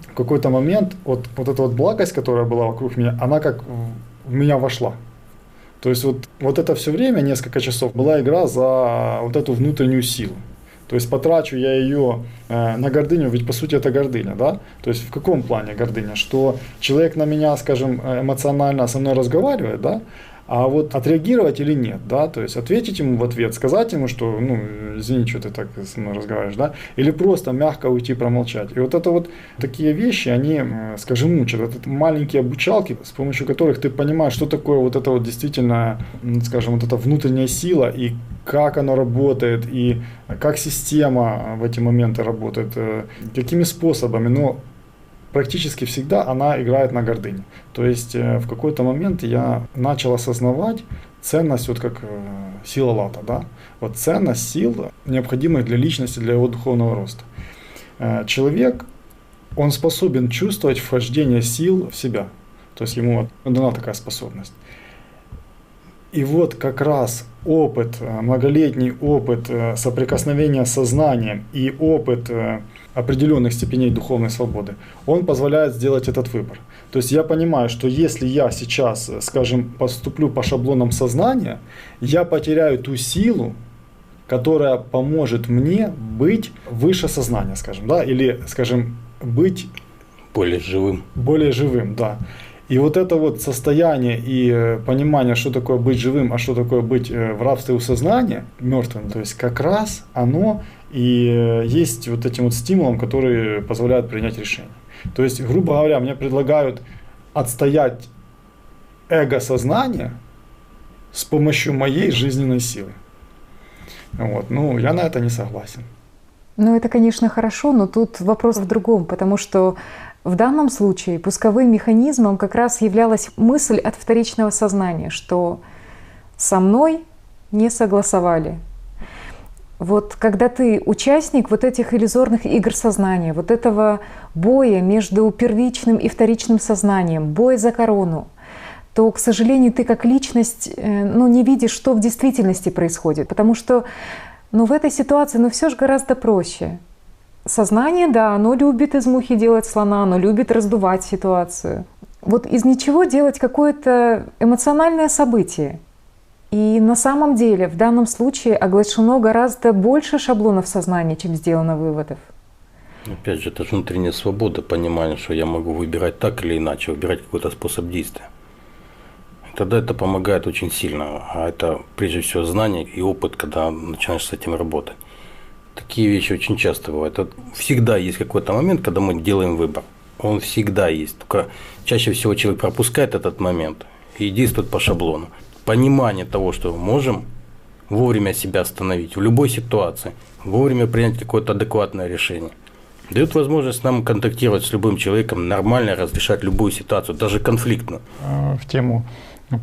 в какой-то момент вот эта вот благость, которая была вокруг меня, она как в меня вошла. То есть вот это все время, несколько часов, была игра за вот эту внутреннюю силу. То есть потрачу я ее на гордыню, ведь по сути это гордыня, да? То есть в каком плане гордыня? Что человек на меня, скажем, эмоционально со мной разговаривает, да? А вот отреагировать или нет, да, то есть ответить ему в ответ, сказать ему, что, ну, извини, что ты так со мной разговариваешь, да, или просто мягко уйти, промолчать. И вот это вот такие вещи, они, скажем, учат. Это маленькие обучалки, с помощью которых ты понимаешь, что такое вот это вот действительно, скажем, вот эта внутренняя сила, и как она работает, и как система в эти моменты работает, какими способами, но практически всегда она играет на гордыне. То есть в какой-то момент я начал осознавать ценность, вот как сила лата, да? Вот ценность сил, необходимых для личности, для его духовного роста. Человек, он способен чувствовать вхождение сил в себя. То есть ему дана такая способность. И вот как раз опыт, многолетний опыт соприкосновения с сознанием и опыт определенных степеней духовной свободы, он позволяет сделать этот выбор. То есть я понимаю, что если я сейчас, скажем, поступлю по шаблонам сознания, я потеряю ту силу, которая поможет мне быть выше сознания, скажем, да, или, скажем, быть более живым. Более живым, да. И вот это вот состояние и понимание, что такое быть живым, а что такое быть в рабстве у сознания, мертвым, то есть как раз оно и есть вот этим вот стимулом, который позволяет принять решение. То есть, грубо говоря, мне предлагают отстоять эго-сознание с помощью моей жизненной силы. Вот. Ну, я на это не согласен. Ну, это, конечно, хорошо, но тут вопрос в другом, потому что в данном случае пусковым механизмом как раз являлась мысль от вторичного сознания, что со мной не согласовали. Вот когда ты участник вот этих иллюзорных игр сознания, вот этого боя между первичным и вторичным сознанием, боя за корону, то, к сожалению, ты как личность не видишь, что в действительности происходит. Потому что в этой ситуации все же гораздо проще. Сознание, да, оно любит из мухи делать слона, оно любит раздувать ситуацию. Вот из ничего делать какое-то эмоциональное событие. И на самом деле в данном случае оглашено гораздо больше шаблонов сознания, чем сделано выводов. Опять же, это же внутренняя свобода, понимание, что я могу выбирать так или иначе, выбирать какой-то способ действия. Тогда это помогает очень сильно. А это прежде всего знание и опыт, когда начинаешь с этим работать. Такие вещи очень часто бывают. Это всегда есть какой-то момент, когда мы делаем выбор. Он всегда есть. Только чаще всего человек пропускает этот момент и действует по шаблону. Понимание того, что можем вовремя себя остановить в любой ситуации, вовремя принять какое-то адекватное решение, дает возможность нам контактировать с любым человеком, нормально разрешать любую ситуацию, даже конфликтную. В тему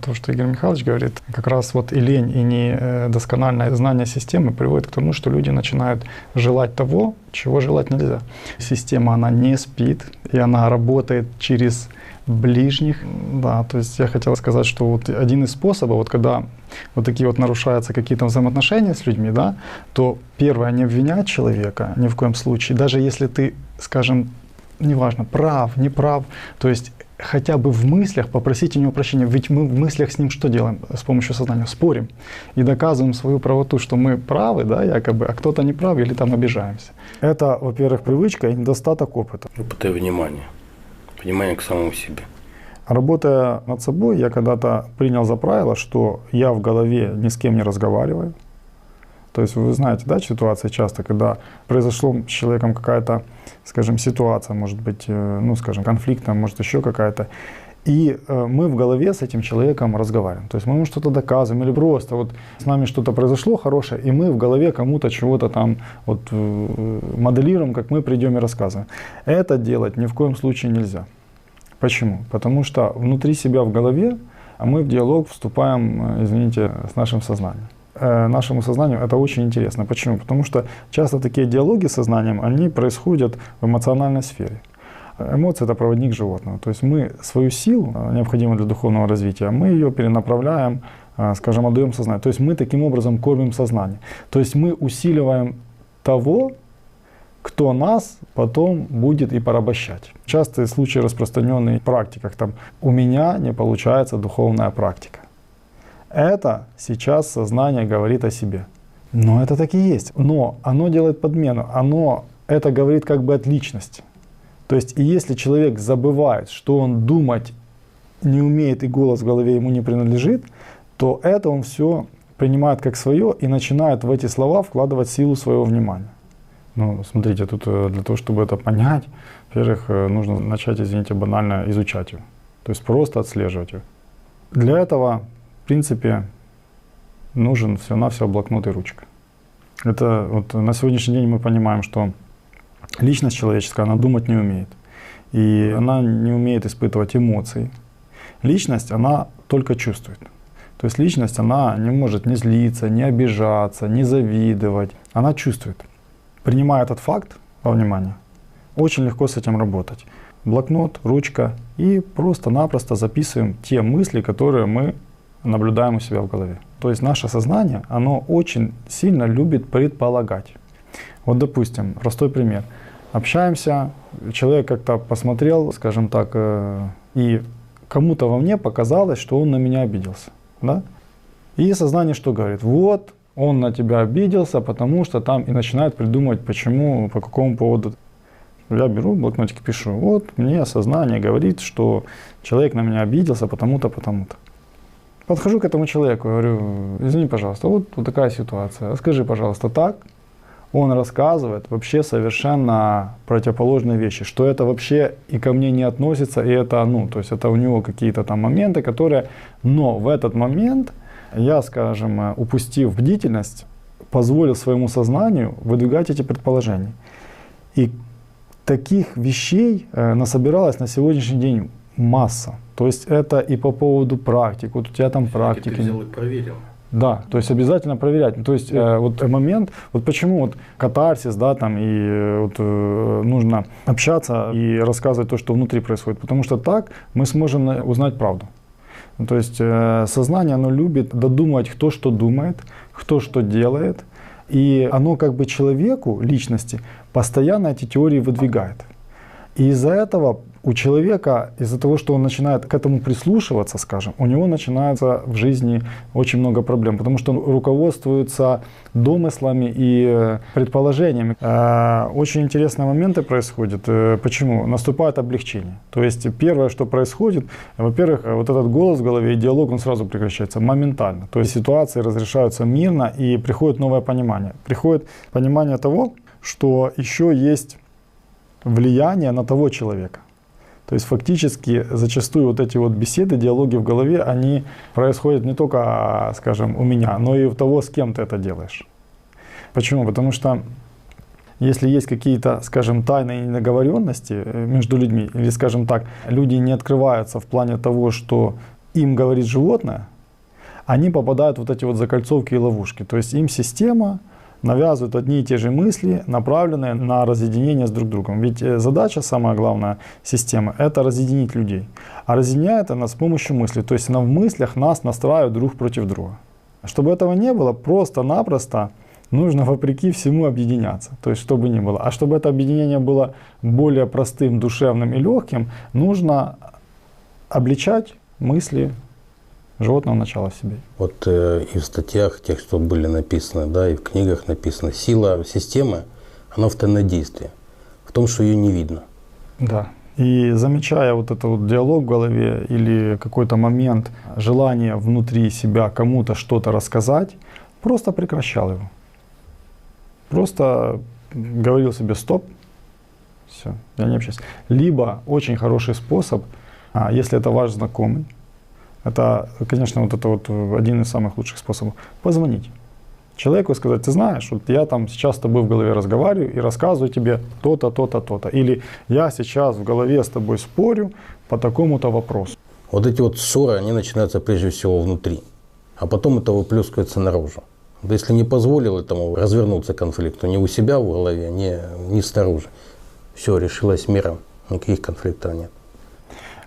то, что Игорь Михайлович говорит, как раз вот и лень, и недоскональное знание системы приводит к тому, что люди начинают желать того, чего желать нельзя. Система, она не спит, и она работает через ближних. Да, то есть я хотел сказать, что вот один из способов, вот когда вот такие вот нарушаются какие-то взаимоотношения с людьми, да, то первое, не обвинять человека ни в коем случае, даже если ты, скажем, неважно, прав, не прав, то есть хотя бы в мыслях попросить у него прощения, ведь мы в мыслях с ним что делаем с помощью сознания? Спорим и доказываем свою правоту, что мы правы, да, якобы, а кто-то не прав или там обижаемся. Это, во-первых, привычка и недостаток опыта. Опыта и внимания. Внимание к самому себе. Работая над собой, я когда-то принял за правило, что я в голове ни с кем не разговариваю. То есть вы знаете, да, ситуации часто, когда произошла с человеком какая-то, скажем, ситуация, может быть, скажем, конфликтная, может еще какая-то, и мы в голове с этим человеком разговариваем. То есть мы ему что-то доказываем или просто вот с нами что-то произошло хорошее, и мы в голове кому-то чего-то там вот моделируем, как мы придем и рассказываем. Это делать ни в коем случае нельзя. Почему? Потому что внутри себя в голове мы в диалог вступаем, извините, с нашим сознанием. Нашему сознанию это очень интересно. Почему? Потому что часто такие диалоги с сознанием, они происходят в эмоциональной сфере. Эмоции — это проводник животного. То есть мы свою силу, необходимую для духовного развития, мы ее перенаправляем, скажем, отдаем сознанию. То есть мы таким образом кормим сознание. То есть мы усиливаем того, кто нас потом будет и порабощать. Частые случаи, распространенные в практиках, там, у меня не получается духовная практика. Это сейчас сознание говорит о себе. Но это так и есть. Но оно делает подмену. Оно это говорит как бы от личности. То есть и если человек забывает, что он думать не умеет и голос в голове ему не принадлежит, то это он все принимает как свое и начинает в эти слова вкладывать силу своего внимания. Ну, смотрите, тут для того, чтобы это понять, во-первых, нужно начать, извините, банально изучать его. То есть просто отслеживать его. Для этого, в принципе, нужен всего-навсего блокнот и ручка. Это вот на сегодняшний день мы понимаем, что личность человеческая, она думать не умеет. И она не умеет испытывать эмоции. Личность, она только чувствует. То есть личность, она не может не злиться, не обижаться, не завидовать. Она чувствует. Принимая этот факт во внимание, очень легко с этим работать. Блокнот, ручка и просто-напросто записываем те мысли, которые мы наблюдаем у себя в голове. То есть наше сознание, оно очень сильно любит предполагать. Вот, допустим, простой пример. Общаемся, человек как-то посмотрел, скажем так, и кому-то во мне показалось, что он на меня обиделся. Да? И сознание что говорит? Вот, он на тебя обиделся, потому что там, и начинает придумывать, почему, по какому поводу. Я беру блокнотик и пишу, вот мне сознание говорит, что человек на меня обиделся потому-то, потому-то. Подхожу к этому человеку, говорю, извини, пожалуйста, вот такая ситуация, расскажи, пожалуйста, так. Он рассказывает вообще совершенно противоположные вещи, что это вообще и ко мне не относится, и это, ну, то есть это у него какие-то там моменты, которые, но в этот момент я, скажем, упустив бдительность, позволил своему сознанию выдвигать эти предположения. И таких вещей насобиралось на сегодняшний день масса. То есть это и по поводу практик, вот у тебя там практики. Ты взял и проверил. Да, то есть обязательно проверять. То есть вот момент, вот почему вот катарсис, да, там и вот нужно общаться и рассказывать то, что внутри происходит, потому что так мы сможем узнать правду. То есть сознание, оно любит додумать, кто что думает, кто что делает, и оно как бы человеку, личности, постоянно эти теории выдвигает. И из-за этого у человека, из-за того, что он начинает к этому прислушиваться, скажем, у него начинается в жизни очень много проблем, потому что он руководствуется домыслами и предположениями. Очень интересные моменты происходят. Почему? Наступает облегчение. То есть первое, что происходит, во-первых, вот этот голос в голове и диалог, он сразу прекращается моментально. То есть ситуации разрешаются мирно и приходит новое понимание. Приходит понимание того, что еще есть влияние на того человека. То есть фактически зачастую вот эти вот беседы, диалоги в голове, они происходят не только, скажем, у меня, но и у того, с кем ты это делаешь. Почему? Потому что если есть какие-то, скажем, тайные недоговоренности между людьми, или, скажем так, люди не открываются в плане того, что им говорит животное, они попадают в вот эти вот закольцовки и ловушки. То есть им система навязывают одни и те же мысли, направленные на разъединение с друг другом. Ведь задача, самая главная системы, это разъединить людей. А разъединяет она с помощью мысли. То есть она в мыслях нас настраивает друг против друга. Чтобы этого не было, просто-напросто нужно вопреки всему объединяться. То есть чтобы не было. А чтобы это объединение было более простым, душевным и легким, нужно обличать мысли животного начала в себе. Вот и в статьях, тех, что были написаны, да, и в книгах написано, сила системы, она в тайнодействии, в том, что ее не видно. Да. И замечая вот этот вот диалог в голове или какой-то момент желания внутри себя кому-то что-то рассказать, просто прекращал его. Просто говорил себе стоп, все, я не общаюсь. Либо очень хороший способ, если это ваш знакомый, это, конечно, вот это вот один из самых лучших способов. Позвонить человеку и сказать, ты знаешь, вот я там сейчас с тобой в голове разговариваю и рассказываю тебе то-то, то-то, то-то. Или я сейчас в голове с тобой спорю по такому-то вопросу. Вот эти вот ссоры, они начинаются прежде всего внутри, а потом это выплескивается наружу. Вот если не позволил этому развернуться конфликту ни у себя в голове, ни снаружи, все, решилось миром, никаких конфликтов нет.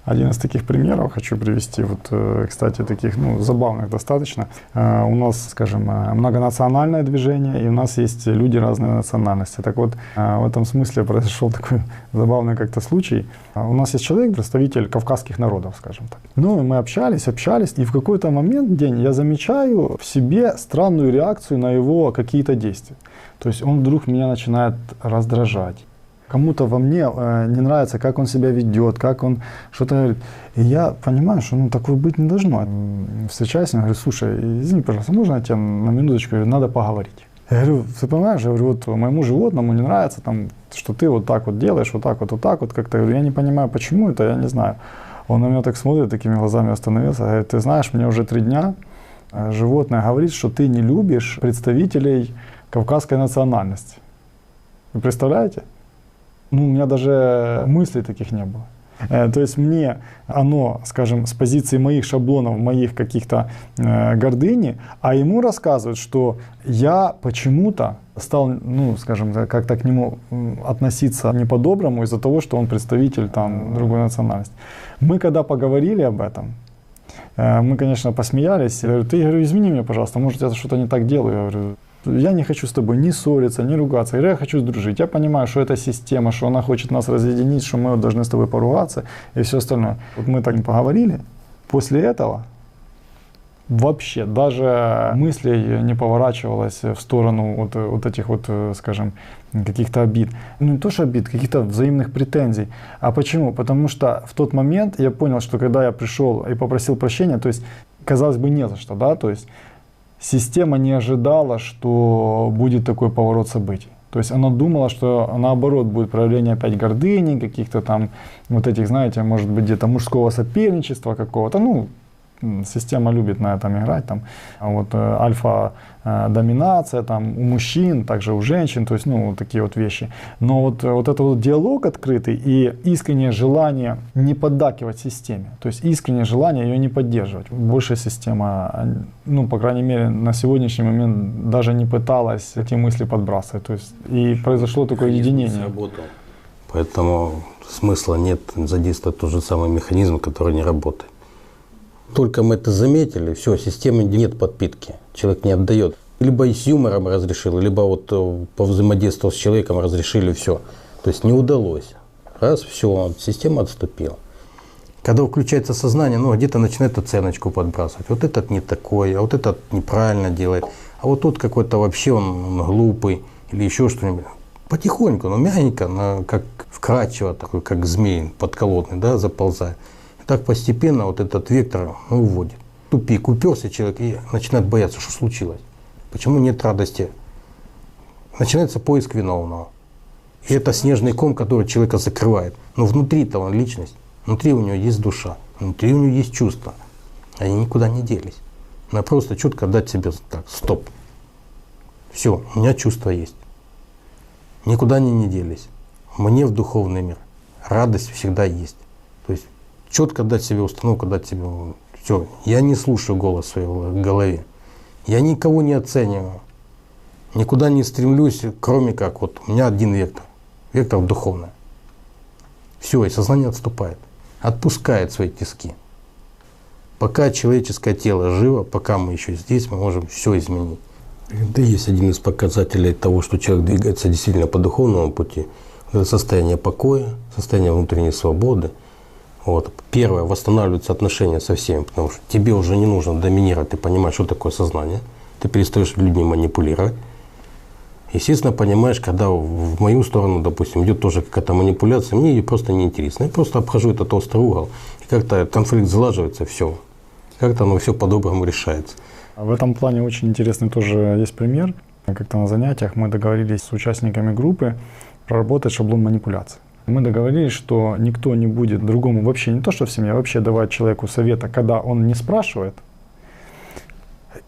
Один из таких примеров хочу привести, вот, кстати, таких, забавных достаточно. У нас, скажем, многонациональное движение, и у нас есть люди разной национальности. Так вот, в этом смысле произошел такой забавный как-то случай. У нас есть человек, представитель кавказских народов, скажем так. Ну, и мы общались, и в какой-то день я замечаю в себе странную реакцию на его какие-то действия. То есть он вдруг меня начинает раздражать. Кому-то во мне не нравится, как он себя ведет, как он что-то говорит. И я понимаю, что такое быть не должно. Встречаюсь с ним, говорю: слушай, извини, пожалуйста, можно я тебе на минуточку, говорю, надо поговорить. Я говорю: ты понимаешь, я говорю, вот моему животному не нравится, что ты вот так вот делаешь, вот так вот как-то. Я говорю: я не понимаю, почему это, я не знаю. Он на меня так смотрит, такими глазами остановился, говорит: ты знаешь, мне уже 3 дня животное говорит, что ты не любишь представителей кавказской национальности. Вы представляете? У меня даже мыслей таких не было. То есть мне оно, скажем, с позиции моих шаблонов, моих каких-то гордыни, а ему рассказывают, что я почему-то стал, скажем, как-то к нему относиться не по-доброму из-за того, что он представитель другой национальности. Мы когда поговорили об этом, мы, конечно, посмеялись. Я говорю: ты, извини меня, пожалуйста, может, я что-то не так делаю. Я говорю: я не хочу с тобой ни ссориться, ни ругаться. Я хочу дружить. Я понимаю, что это система, что она хочет нас разъединить, что мы должны с тобой поругаться и все остальное. Вот мы так не поговорили. После этого вообще даже мыслей не поворачивалось в сторону вот этих вот, скажем, каких-то обид. Не то что обид, каких-то взаимных претензий. А почему? Потому что в тот момент я понял, что когда я пришел и попросил прощения, то есть, казалось бы, не за что, да, то есть система не ожидала, что будет такой поворот событий. То есть она думала, что наоборот будет проявление опять гордыни, каких-то вот этих, знаете, может быть, где-то мужского соперничества какого-то. Система любит на этом играть. Альфа-доминация у мужчин, также у женщин, то есть, такие вот вещи. Но вот этот вот диалог открытый и искреннее желание не поддакивать системе, то есть искреннее желание ее не поддерживать. Больше система, по крайней мере, на сегодняшний момент даже не пыталась эти мысли подбрасывать. То есть, и произошло такое единение. Поэтому смысла нет задействовать тот же самый механизм, который не работает. Только мы это заметили, все, системы нет подпитки, человек не отдает. Либо и с юмором разрешил, либо вот по взаимодействию с человеком разрешили, все. То есть не удалось. Раз, все, система отступила. Когда включается сознание, где-то начинает оценочку подбрасывать. Вот этот не такой, а вот этот неправильно делает. А вот тут какой-то вообще он глупый или еще что-нибудь. Потихоньку, мягенько, как вкрадчиво, такой, как змей подколодный, да, заползает. Так постепенно вот этот вектор уводит. Тупик, уперся человек и начинает бояться, что случилось. Почему нет радости? Начинается поиск виновного. И это снежный ком, который человека закрывает. Но внутри-то он личность. Внутри у него есть душа. Внутри у него есть чувства. Они никуда не делись. Надо просто четко дать себе так: стоп. Все, у меня чувства есть. Никуда они не делись. Мне в духовный мир радость всегда есть. То есть четко дать себе установку, дать себе все. Я не слушаю голос в своей голове. Я никого не оцениваю. Никуда не стремлюсь, кроме как вот у меня один вектор. Вектор духовный. Все, и сознание отступает. Отпускает свои тиски. Пока человеческое тело живо, пока мы еще здесь, мы можем все изменить. Да, есть один из показателей того, что человек двигается действительно по духовному пути. Это состояние покоя, состояние внутренней свободы. Первое, восстанавливаются отношения со всеми, потому что тебе уже не нужно доминировать, ты понимаешь, что такое сознание, ты перестаешь людьми манипулировать. Естественно, понимаешь, когда в мою сторону, допустим, идет тоже какая-то манипуляция, мне ее просто неинтересно. Я просто обхожу этот острый угол, и как-то конфликт залаживается, все. Как-то оно все по-доброму решается. В этом плане очень интересный тоже есть пример. Как-то на занятиях мы договорились с участниками группы проработать шаблон манипуляции. Мы договорились, что никто не будет другому вообще, не то что в семье, а вообще давать человеку совета, когда он не спрашивает.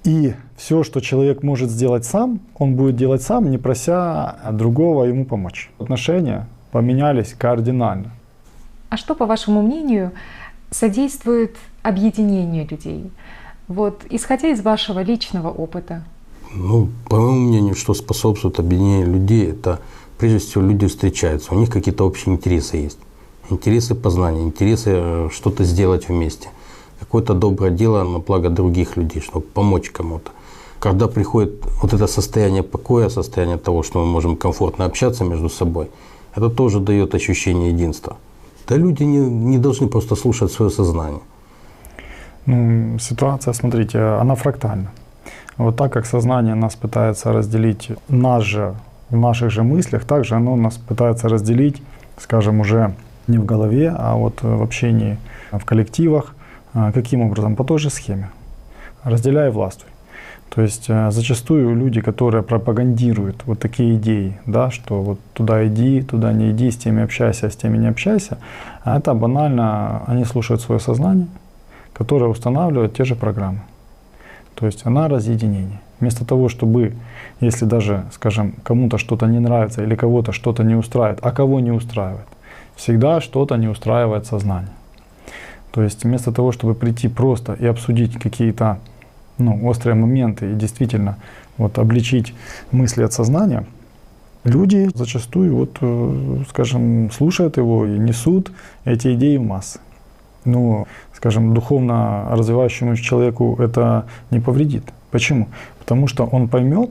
И все, что человек может сделать сам, он будет делать сам, не прося другого ему помочь. Отношения поменялись кардинально. А что, по вашему мнению, содействует объединению людей? Исходя из вашего личного опыта. По моему мнению, что способствует объединению людей, это прежде всего люди встречаются, у них какие-то общие интересы есть. Интересы познания, интересы что-то сделать вместе. Какое-то доброе дело на благо других людей, чтобы помочь кому-то. Когда приходит вот это состояние покоя, состояние того, что мы можем комфортно общаться между собой, это тоже дает ощущение единства. Да люди не должны просто слушать свое сознание. Ситуация, смотрите, она фрактальна. Вот так как сознание нас пытается разделить, нас же в наших же мыслях, также оно нас пытается разделить, скажем, уже не в голове, а вот в общении в коллективах. Каким образом? По той же схеме. Разделяй, властвуй. То есть зачастую люди, которые пропагандируют вот такие идеи, да, что вот туда иди, туда не иди, с теми общайся, с теми не общайся, это банально, они слушают свое сознание, которое устанавливает те же программы. То есть она разъединение. Вместо того, чтобы, если даже, скажем, кому-то что-то не нравится или кого-то что-то не устраивает, а кого не устраивает, всегда что-то не устраивает сознание. То есть вместо того, чтобы прийти просто и обсудить какие-то острые моменты и действительно вот, обличить мысли от сознания, люди зачастую вот, скажем, слушают его и несут эти идеи в массы. Но, скажем, духовно развивающемуся человеку это не повредит. Почему? Потому что он поймет,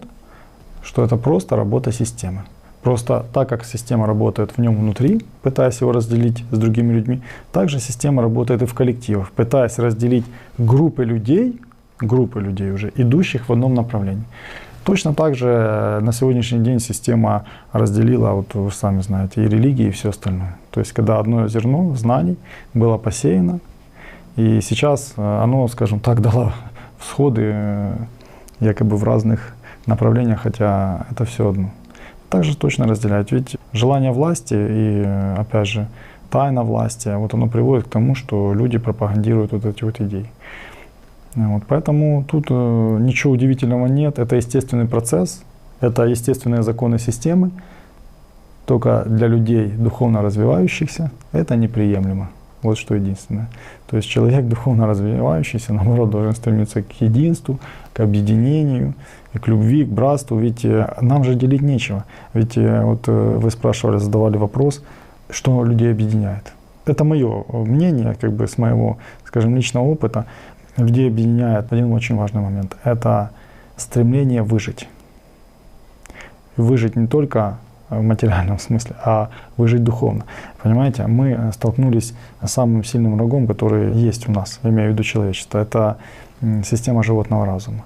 что это просто работа системы. Просто так как система работает в нем внутри, пытаясь его разделить с другими людьми, также система работает и в коллективах, пытаясь разделить группы людей уже, идущих в одном направлении. Точно так же на сегодняшний день система разделила, вот вы сами знаете, и религии, и все остальное. То есть когда одно зерно знаний было посеяно, и сейчас оно, скажем так, дало всходы якобы в разных направлениях, хотя это все одно. Также точно разделять. Ведь желание власти и, опять же, тайна власти, вот оно приводит к тому, что люди пропагандируют вот эти вот идеи. Вот, поэтому тут ничего удивительного нет. Это естественный процесс, это естественные законы системы. Только для людей духовно развивающихся это неприемлемо. Вот что единственное. То есть человек духовно развивающийся, наоборот, должен стремиться к единству, к объединению, к любви, к братству. Ведь нам же делить нечего. Ведь вот вы спрашивали, задавали вопрос, что людей объединяет. Это мое мнение, как бы с моего, скажем, личного опыта. Людей объединяет один очень важный момент. Это стремление выжить. Выжить не только в материальном смысле, а выжить духовно. Понимаете, мы столкнулись с самым сильным врагом, который есть у нас, я имею в виду человечество. Это система животного разума.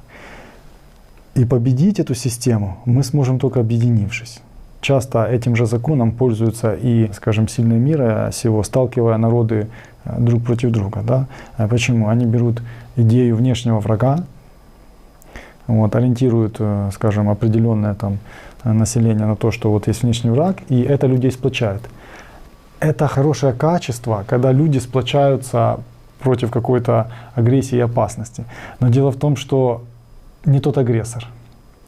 И победить эту систему мы сможем только объединившись. Часто этим же законом пользуются и, скажем, сильные мира сего, сталкивая народы друг против друга. Да? Почему? Они берут идею внешнего врага, вот, ориентируют, скажем, определенное там население на то, что вот есть внешний враг, и это людей сплочает. Это хорошее качество, когда люди сплочаются против какой-то агрессии и опасности. Но дело в том, что не тот агрессор,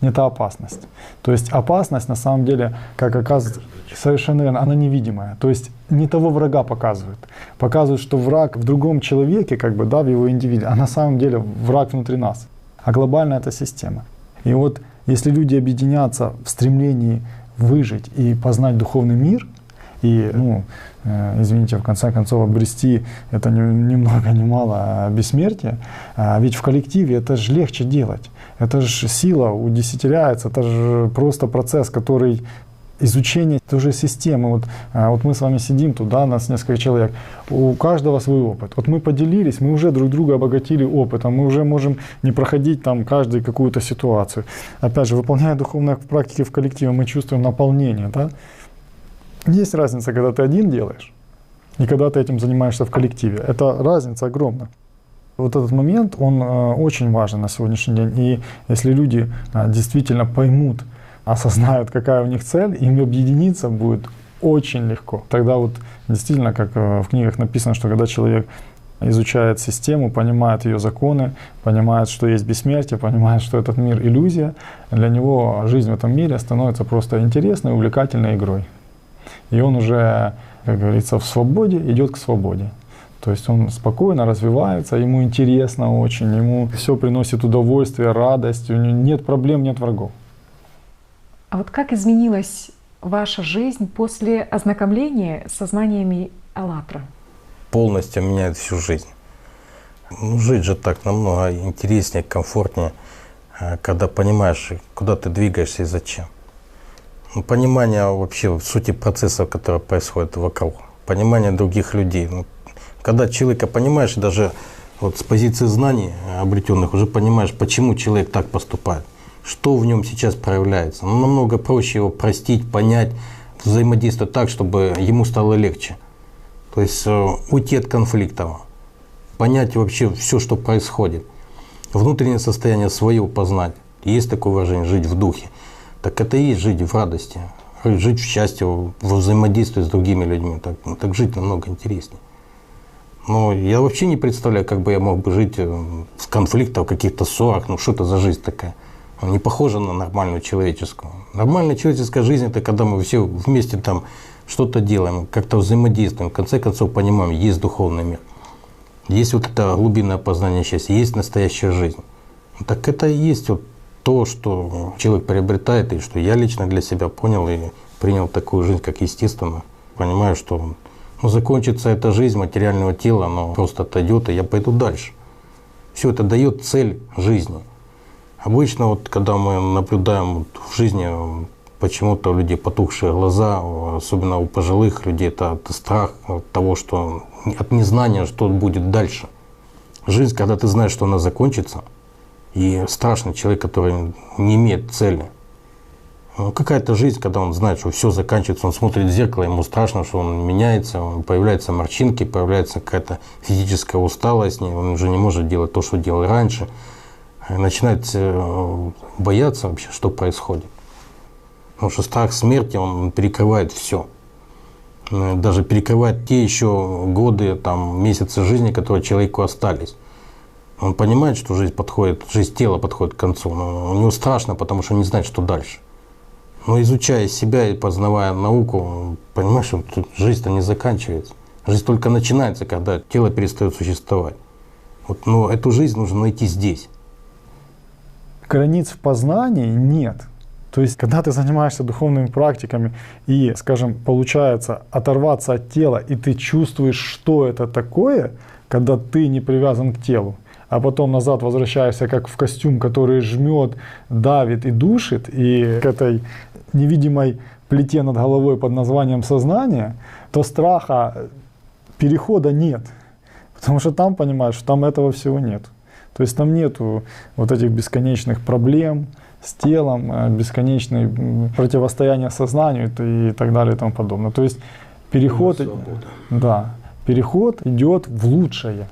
не та опасность. То есть опасность на самом деле, как оказывается, совершенно верно, она невидимая. То есть не того врага показывают. Показывают, что враг в другом человеке, как бы, да, в его индивиде, а на самом деле враг внутри нас. А глобальная это система. И вот если люди объединятся в стремлении выжить и познать духовный мир, и, извините, в конце концов обрести это ни много ни мало бессмертие, ведь в коллективе это же легче делать. Это же сила удесятеряется, это же просто процесс, который изучение той же системы. Вот мы с вами сидим тут, да, нас несколько человек, у каждого свой опыт. Вот мы поделились, мы уже друг друга обогатили опытом, мы уже можем не проходить там каждый какую-то ситуацию. Опять же, выполняя духовные практики в коллективе, мы чувствуем наполнение, да. Есть разница, когда ты один делаешь и когда ты этим занимаешься в коллективе. Это разница огромная. Вот этот момент, он очень важен на сегодняшний день. И если люди действительно поймут, осознают, какая у них цель, им объединиться будет очень легко. Тогда вот действительно, как в книгах написано, что когда человек изучает систему, понимает ее законы, понимает, что есть бессмертие, понимает, что этот мир иллюзия, для него жизнь в этом мире становится просто интересной, увлекательной игрой. И он уже, как говорится, в свободе идет к свободе. То есть он спокойно развивается, ему интересно очень, ему все приносит удовольствие, радость, у него нет проблем, нет врагов. А вот как изменилась ваша жизнь после ознакомления с сознаниями АЛЛАТРА? Полностью меняет всю жизнь. Жить же так намного интереснее, комфортнее, когда понимаешь, куда ты двигаешься и зачем. Понимание вообще сути процессов, которые происходят вокруг, понимание других людей. Когда человека понимаешь, даже вот с позиции знаний обретенных, уже понимаешь, почему человек так поступает. что в нем сейчас проявляется. Ну, намного проще его простить, понять, взаимодействовать так, чтобы ему стало легче. То есть уйти от конфликтов, понять вообще все, что происходит. Внутреннее состояние свое познать. Есть такое выражение «жить в духе». Так это и есть жить в радости, жить в счастье, во взаимодействии с другими людьми. Так жить намного интереснее. Но я вообще не представляю, как бы я мог бы жить в конфликтах, в каких-то ссорах. Ну что это за жизнь такая? Не похожа на нормальную человеческую. Нормальная человеческая жизнь — это когда мы все вместе там что-то делаем, как-то взаимодействуем, в конце концов понимаем, есть духовный мир. Есть вот это глубинное познание счастья, есть настоящая жизнь. Так это и есть вот то, что человек приобретает, и что я лично для себя понял и принял такую жизнь, как естественно. Понимаю, что закончится эта жизнь материального тела, оно просто отойдет, и я пойду дальше. Все это дает цель жизни. Обычно, вот, когда мы наблюдаем в жизни почему-то у людей потухшие глаза, особенно у пожилых людей, это страх от того, что от незнания, что будет дальше. Жизнь, когда ты знаешь, что она закончится, и страшный человек, который не имеет цели. Какая-то жизнь, когда он знает, что все заканчивается, он смотрит в зеркало, ему страшно, что он меняется, появляются морщинки, появляется какая-то физическая усталость, он уже не может делать то, что делал раньше. Начинает бояться вообще, что происходит. Потому что страх смерти, он перекрывает все. Даже перекрывает те еще годы, там, месяцы жизни, которые человеку остались. Он понимает, что жизнь тела подходит к концу, но у него страшно, потому что он не знает, что дальше. Но изучая себя и познавая науку, понимаешь, что жизнь-то не заканчивается. Жизнь только начинается, когда тело перестает существовать. Но эту жизнь нужно найти здесь. Границ в познании нет. То есть, когда ты занимаешься духовными практиками и, скажем, получается оторваться от тела, и ты чувствуешь, что это такое, когда ты не привязан к телу, а потом назад возвращаешься как в костюм, который жмет, давит и душит, и к этой невидимой плите над головой под названием сознание, то страха перехода нет. Потому что там, понимаешь, там этого всего нет. То есть там нету вот этих бесконечных проблем с телом, бесконечное противостояние сознанию и так далее и тому подобное. То есть переход идет в лучшее.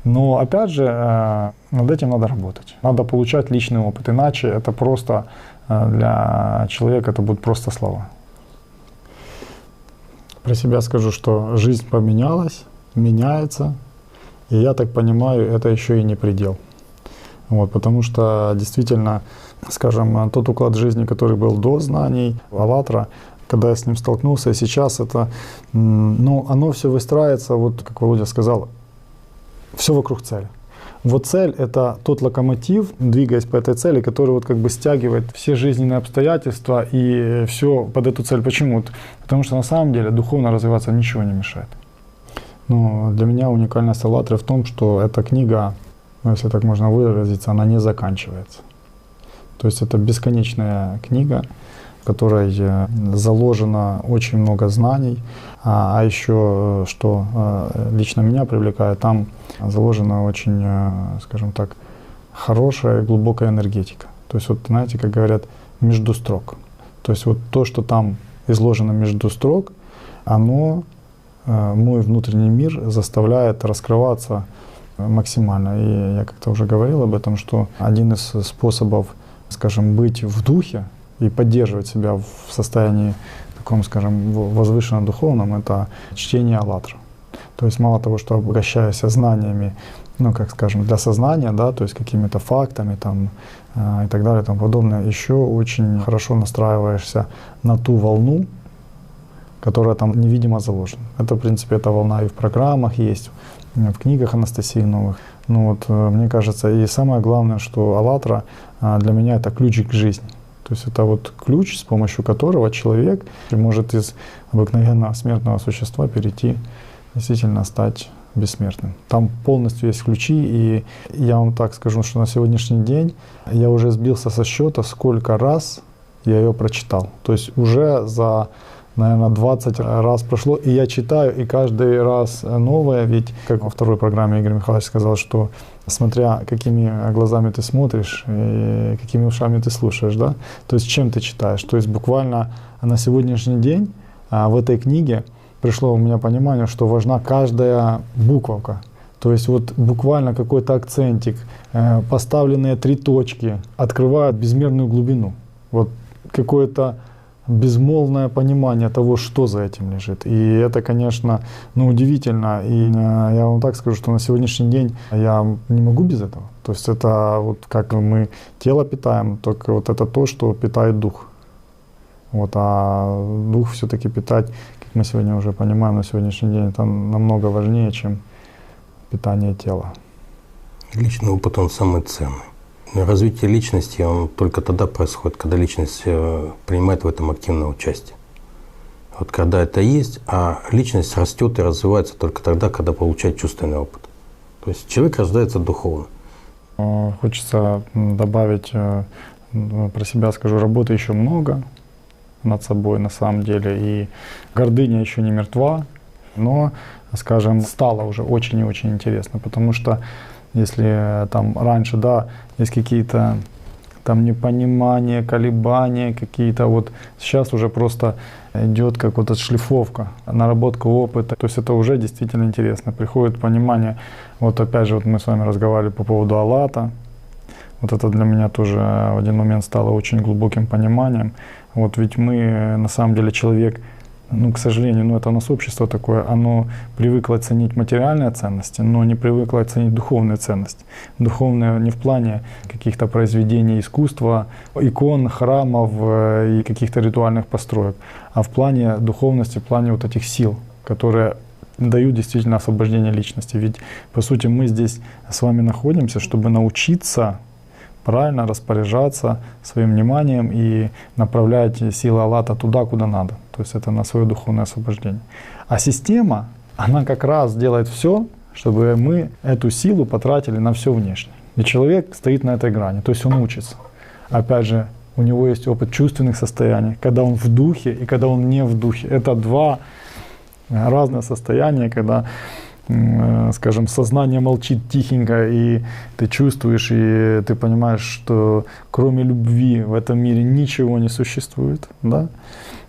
Но опять же, над этим надо работать. Надо получать личный опыт. Иначе это просто для человека это будут просто слова. Про себя скажу, что жизнь поменялась, меняется. И я так понимаю, это еще и не предел. Потому что действительно, скажем, тот уклад жизни, который был до знаний «АЛЛАТРА», когда я с ним столкнулся, и сейчас это, оно все выстраивается, вот как Володя сказал, все вокруг цели. Вот цель — это тот локомотив, двигаясь по этой цели, который как бы стягивает все жизненные обстоятельства и все под эту цель. Почему? Потому что на самом деле духовно развиваться ничего не мешает. Но для меня уникальность «АЛЛАТРы» в том, что эта книга, если так можно выразиться, она не заканчивается. То есть это бесконечная книга, в которой заложено очень много знаний. А еще, что лично меня привлекает, там заложена очень, скажем так, хорошая и глубокая энергетика. То есть, знаете, как говорят, между строк. То есть то, что там изложено между строк, оно мой внутренний мир заставляет раскрываться максимально. И я как-то уже говорил об этом, что один из способов, скажем, быть в духе и поддерживать себя в состоянии таком, скажем, возвышенно духовном, это чтение «АЛЛАТРА». То есть мало того, что обогащаясь знаниями, как скажем, для сознания, да, то есть какими-то фактами там, и так далее и тому подобное, еще очень хорошо настраиваешься на ту волну, которая там невидимо заложена. Это, в принципе, эта волна и в программах есть, в книгах Анастасии Новых. Мне кажется, и самое главное, что «АЛЛАТРА» для меня это ключик к жизни. То есть это ключ, с помощью которого человек может из обыкновенного смертного существа перейти, действительно стать бессмертным. Там полностью есть ключи, и я вам так скажу, что на сегодняшний день я уже сбился со счета, сколько раз я ее прочитал. То есть уже за наверное, 20 раз прошло, и я читаю, и каждый раз новое, ведь, как во второй программе Игорь Михайлович сказал, что смотря какими глазами ты смотришь и какими ушами ты слушаешь, да, то есть чем ты читаешь, то есть буквально на сегодняшний день в этой книге пришло у меня понимание, что важна каждая буковка. То есть вот буквально какой-то акцентик, поставленные 3 точки открывают безмерную глубину. Вот какое-то безмолвное понимание того, что за этим лежит. И это, конечно, удивительно. И я вам так скажу, что на сегодняшний день я не могу без этого. То есть это вот как мы тело питаем, только вот это то, что питает дух. Вот, а дух все-таки питать, как мы сегодня уже понимаем, на сегодняшний день это намного важнее, чем питание тела. Личный опыт, он самый ценный. Развитие личности, он только тогда происходит, когда личность принимает в этом активное участие. Вот когда это есть, а личность растет и развивается только тогда, когда получает чувственный опыт. То есть человек рождается духовно. Хочется добавить, про себя скажу, работы еще много над собой на самом деле. И гордыня еще не мертва, но, скажем, стало уже очень и очень интересно, потому что если там раньше, да, есть какие-то там непонимания, колебания какие-то, вот сейчас уже просто идет как вот отшлифовка, наработка опыта. То есть это уже действительно интересно. Приходит понимание, вот опять же, вот мы с вами разговаривали по поводу Аллата. Вот это для меня тоже в один момент стало очень глубоким пониманием. Вот ведь мы, на самом деле, человек, к сожалению, это у нас общество такое, оно привыкло ценить материальные ценности, но не привыкло ценить духовные ценности. Духовные не в плане каких-то произведений искусства, икон, храмов и каких-то ритуальных построек, а в плане духовности, в плане вот этих сил, которые дают действительно освобождение личности. Ведь, по сути, мы здесь с вами находимся, чтобы научиться правильно распоряжаться своим вниманием и направлять силы Аллата туда, куда надо. То есть это на свое духовное освобождение. А система, она как раз делает все, чтобы мы эту силу потратили на все внешнее. И человек стоит на этой грани, то есть он учится. Опять же, у него есть опыт чувственных состояний, когда он в духе и когда он не в духе. Это 2 разных состояния, когда, скажем, сознание молчит тихенько, и ты чувствуешь, и ты понимаешь, что кроме любви в этом мире ничего не существует, да?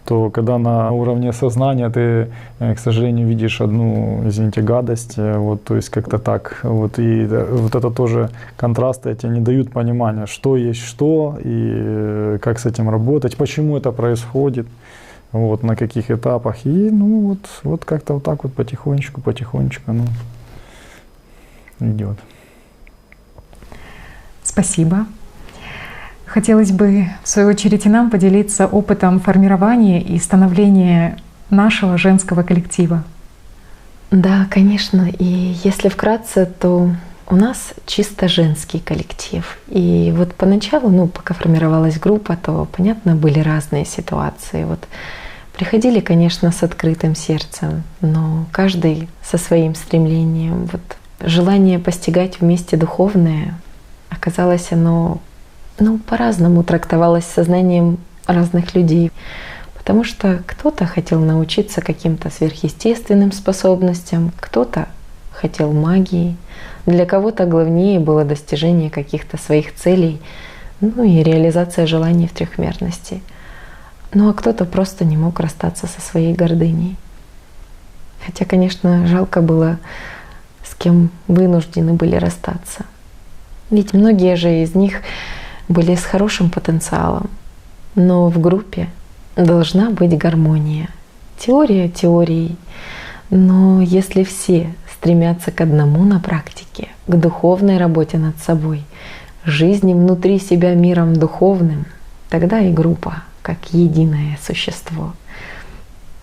То когда на уровне сознания ты, к сожалению, видишь одну, извините, гадость, вот, то есть как-то так, вот, и вот это тоже контрасты эти не дают понимания, что есть что, и как с этим работать, почему это происходит. Вот, на каких этапах. И вот как-то вот так вот потихонечку оно идет. Спасибо. Хотелось бы, в свою очередь, и нам поделиться опытом формирования и становления нашего женского коллектива. Да, конечно. И если вкратце, то у нас чисто женский коллектив. И вот поначалу, пока формировалась группа, то, понятно, были разные ситуации. Вот приходили, конечно, с открытым сердцем, но каждый со своим стремлением. Вот желание постигать вместе духовное, оказалось, оно по-разному трактовалось сознанием разных людей. Потому что кто-то хотел научиться каким-то сверхъестественным способностям, кто-то хотел магии, для кого-то главнее было достижение каких-то своих целей, и реализация желаний в трехмерности. А кто-то просто не мог расстаться со своей гордыней. Хотя, конечно, жалко было, с кем вынуждены были расстаться. Ведь многие же из них были с хорошим потенциалом. Но в группе должна быть гармония. Теория теорией. Но если все стремятся к одному на практике, к духовной работе над собой, жизни внутри себя миром духовным, тогда и группа как единое существо.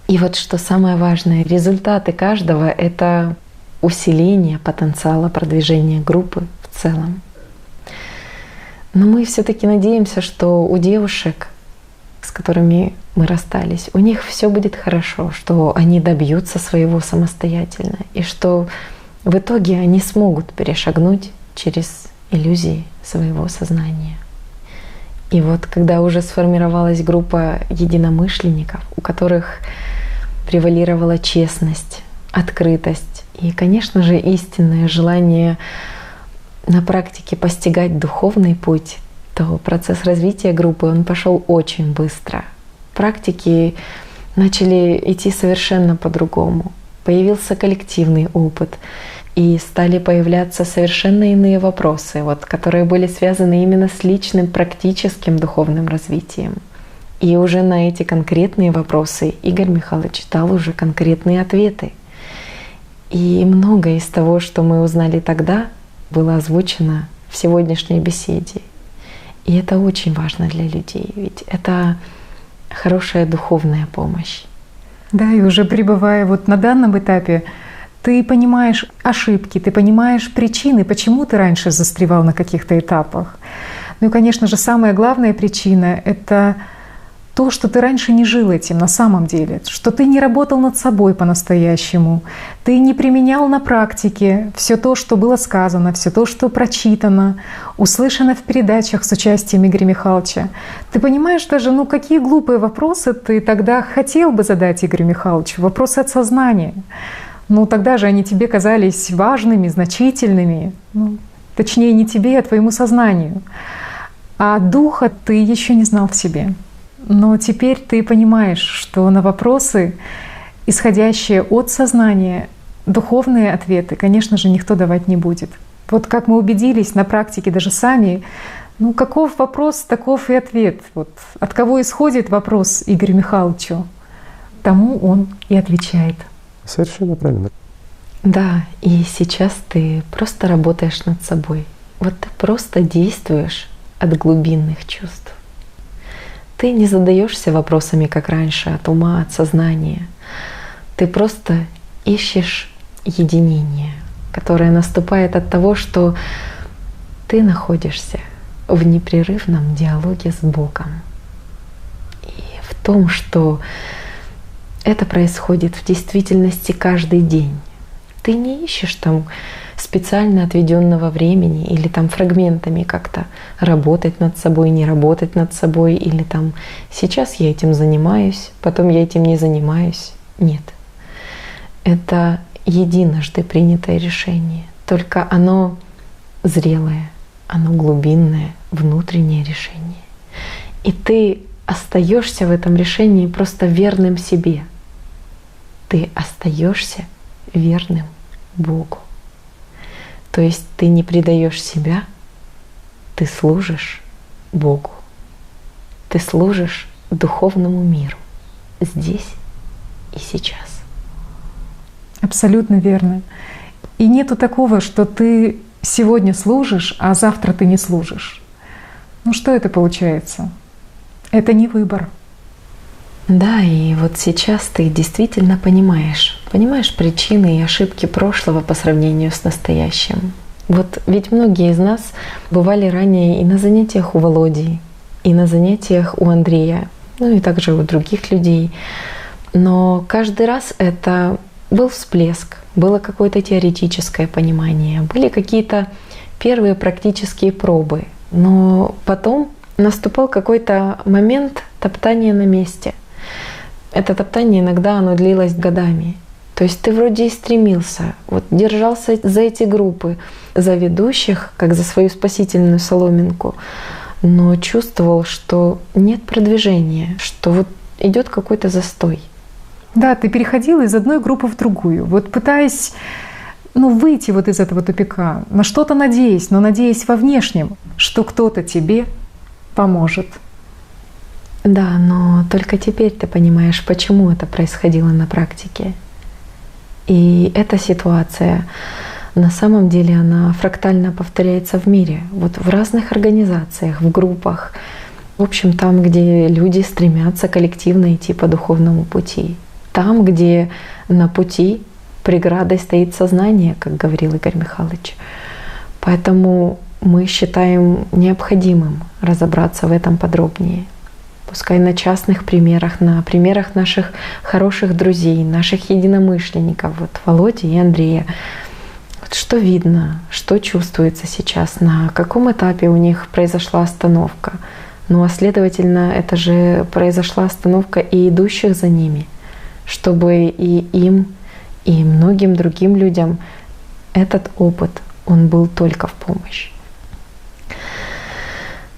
И вот что самое важное, результаты каждого — это усиление потенциала продвижения группы в целом. Но мы все-таки надеемся, что у девушек, с которыми мы расстались, у них все будет хорошо, что они добьются своего самостоятельно, и что в итоге они смогут перешагнуть через иллюзии своего сознания. И вот когда уже сформировалась группа единомышленников, у которых превалировала честность, открытость и, конечно же, истинное желание на практике постигать духовный путь, то процесс развития группы, он пошел очень быстро. Практики начали идти совершенно по-другому. Появился коллективный опыт, и стали появляться совершенно иные вопросы, вот, которые были связаны именно с личным практическим духовным развитием. И уже на эти конкретные вопросы Игорь Михайлович дал уже конкретные ответы. И многое из того, что мы узнали тогда, было озвучено в сегодняшней беседе. И это очень важно для людей, ведь это хорошая духовная помощь. Да, и уже пребывая вот на данном этапе, ты понимаешь ошибки, ты понимаешь причины, почему ты раньше застревал на каких-то этапах. Ну и, конечно же, самая главная причина — это то, что ты раньше не жил этим на самом деле, что ты не работал над собой по-настоящему, ты не применял на практике все то, что было сказано, все то, что прочитано, услышано в передачах с участием Игоря Михайловича. Ты понимаешь даже, ну какие глупые вопросы ты тогда хотел бы задать Игорю Михайловичу, вопросы от сознания. Ну тогда же они тебе казались важными, значительными. Ну, точнее, не тебе, а твоему сознанию. А духа ты еще не знал в себе. Но теперь ты понимаешь, что на вопросы, исходящие от сознания, духовные ответы, конечно же, никто давать не будет. Вот как мы убедились на практике даже сами, ну каков вопрос, таков и ответ. Вот от кого исходит вопрос Игорю Михайловичу, тому он и отвечает. Совершенно правильно. Да, и сейчас ты просто работаешь над собой. Вот ты просто действуешь от глубинных чувств. Ты не задаешься вопросами, как раньше, от ума, от сознания. Ты просто ищешь единение, которое наступает от того, что ты находишься в непрерывном диалоге с Богом. И в том, что это происходит в действительности каждый день. Ты не ищешь там специально отведенного времени или там фрагментами как-то работать над собой, не работать над собой, или там сейчас я этим занимаюсь, потом я этим не занимаюсь. Нет. Это единожды принятое решение. Только оно зрелое, оно глубинное, внутреннее решение. И ты остаешься в этом решении просто верным себе. Ты остаешься верным Богу. То есть ты не предаешь себя, ты служишь Богу. Ты служишь духовному миру здесь и сейчас. Абсолютно верно. И нету такого, что ты сегодня служишь, а завтра ты не служишь. Ну что это получается? Это не выбор. Да, и вот сейчас ты действительно понимаешь причины и ошибки прошлого по сравнению с настоящим. Вот ведь многие из нас бывали ранее и на занятиях у Володи, и на занятиях у Андрея, ну и также у других людей. Но каждый раз это был всплеск, было какое-то теоретическое понимание, были какие-то первые практические пробы. Но потом наступал какой-то момент топтания на месте. Это топтание иногда оно длилось годами. То есть ты вроде и стремился, вот держался за эти группы, за ведущих, как за свою спасительную соломинку, но чувствовал, что нет продвижения, что вот идет какой-то застой. Да, ты переходил из одной группы в другую, вот пытаясь выйти вот из этого тупика, на что-то надеясь, но надеясь во внешнем, что кто-то тебе поможет. Да, но только теперь ты понимаешь, почему это происходило на практике. И эта ситуация, на самом деле, она фрактально повторяется в мире, вот в разных организациях, в группах, в общем, там, где люди стремятся коллективно идти по духовному пути, там, где на пути преградой стоит сознание, как говорил Игорь Михайлович. Поэтому мы считаем необходимым разобраться в этом подробнее. Пускай на частных примерах, на примерах наших хороших друзей, наших единомышленников, вот Володи и Андрея. Вот что видно, что чувствуется сейчас, на каком этапе у них произошла остановка, Ну а следовательно, это же произошла остановка и идущих за ними, чтобы и им, и многим другим людям этот опыт, он был только в помощь.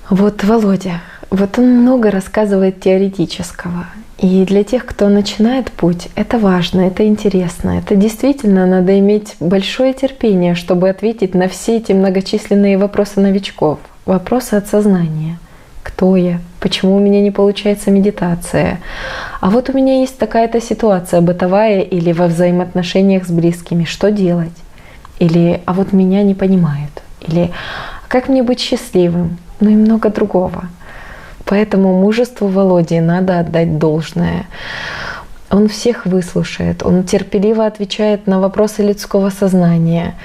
Вот Володя, вот он много рассказывает теоретического. И для тех, кто начинает путь, это важно, это интересно. Это действительно надо иметь большое терпение, чтобы ответить на все эти многочисленные вопросы новичков. Вопросы от сознания. Кто я? Почему у меня не получается медитация? А вот у меня есть такая-то ситуация бытовая или во взаимоотношениях с близкими. Что делать? Или «а вот меня не понимают». Или «как мне быть счастливым?» Ну и много другого. Поэтому мужеству Володи надо отдать должное. Он всех выслушает, он терпеливо отвечает на вопросы людского сознания.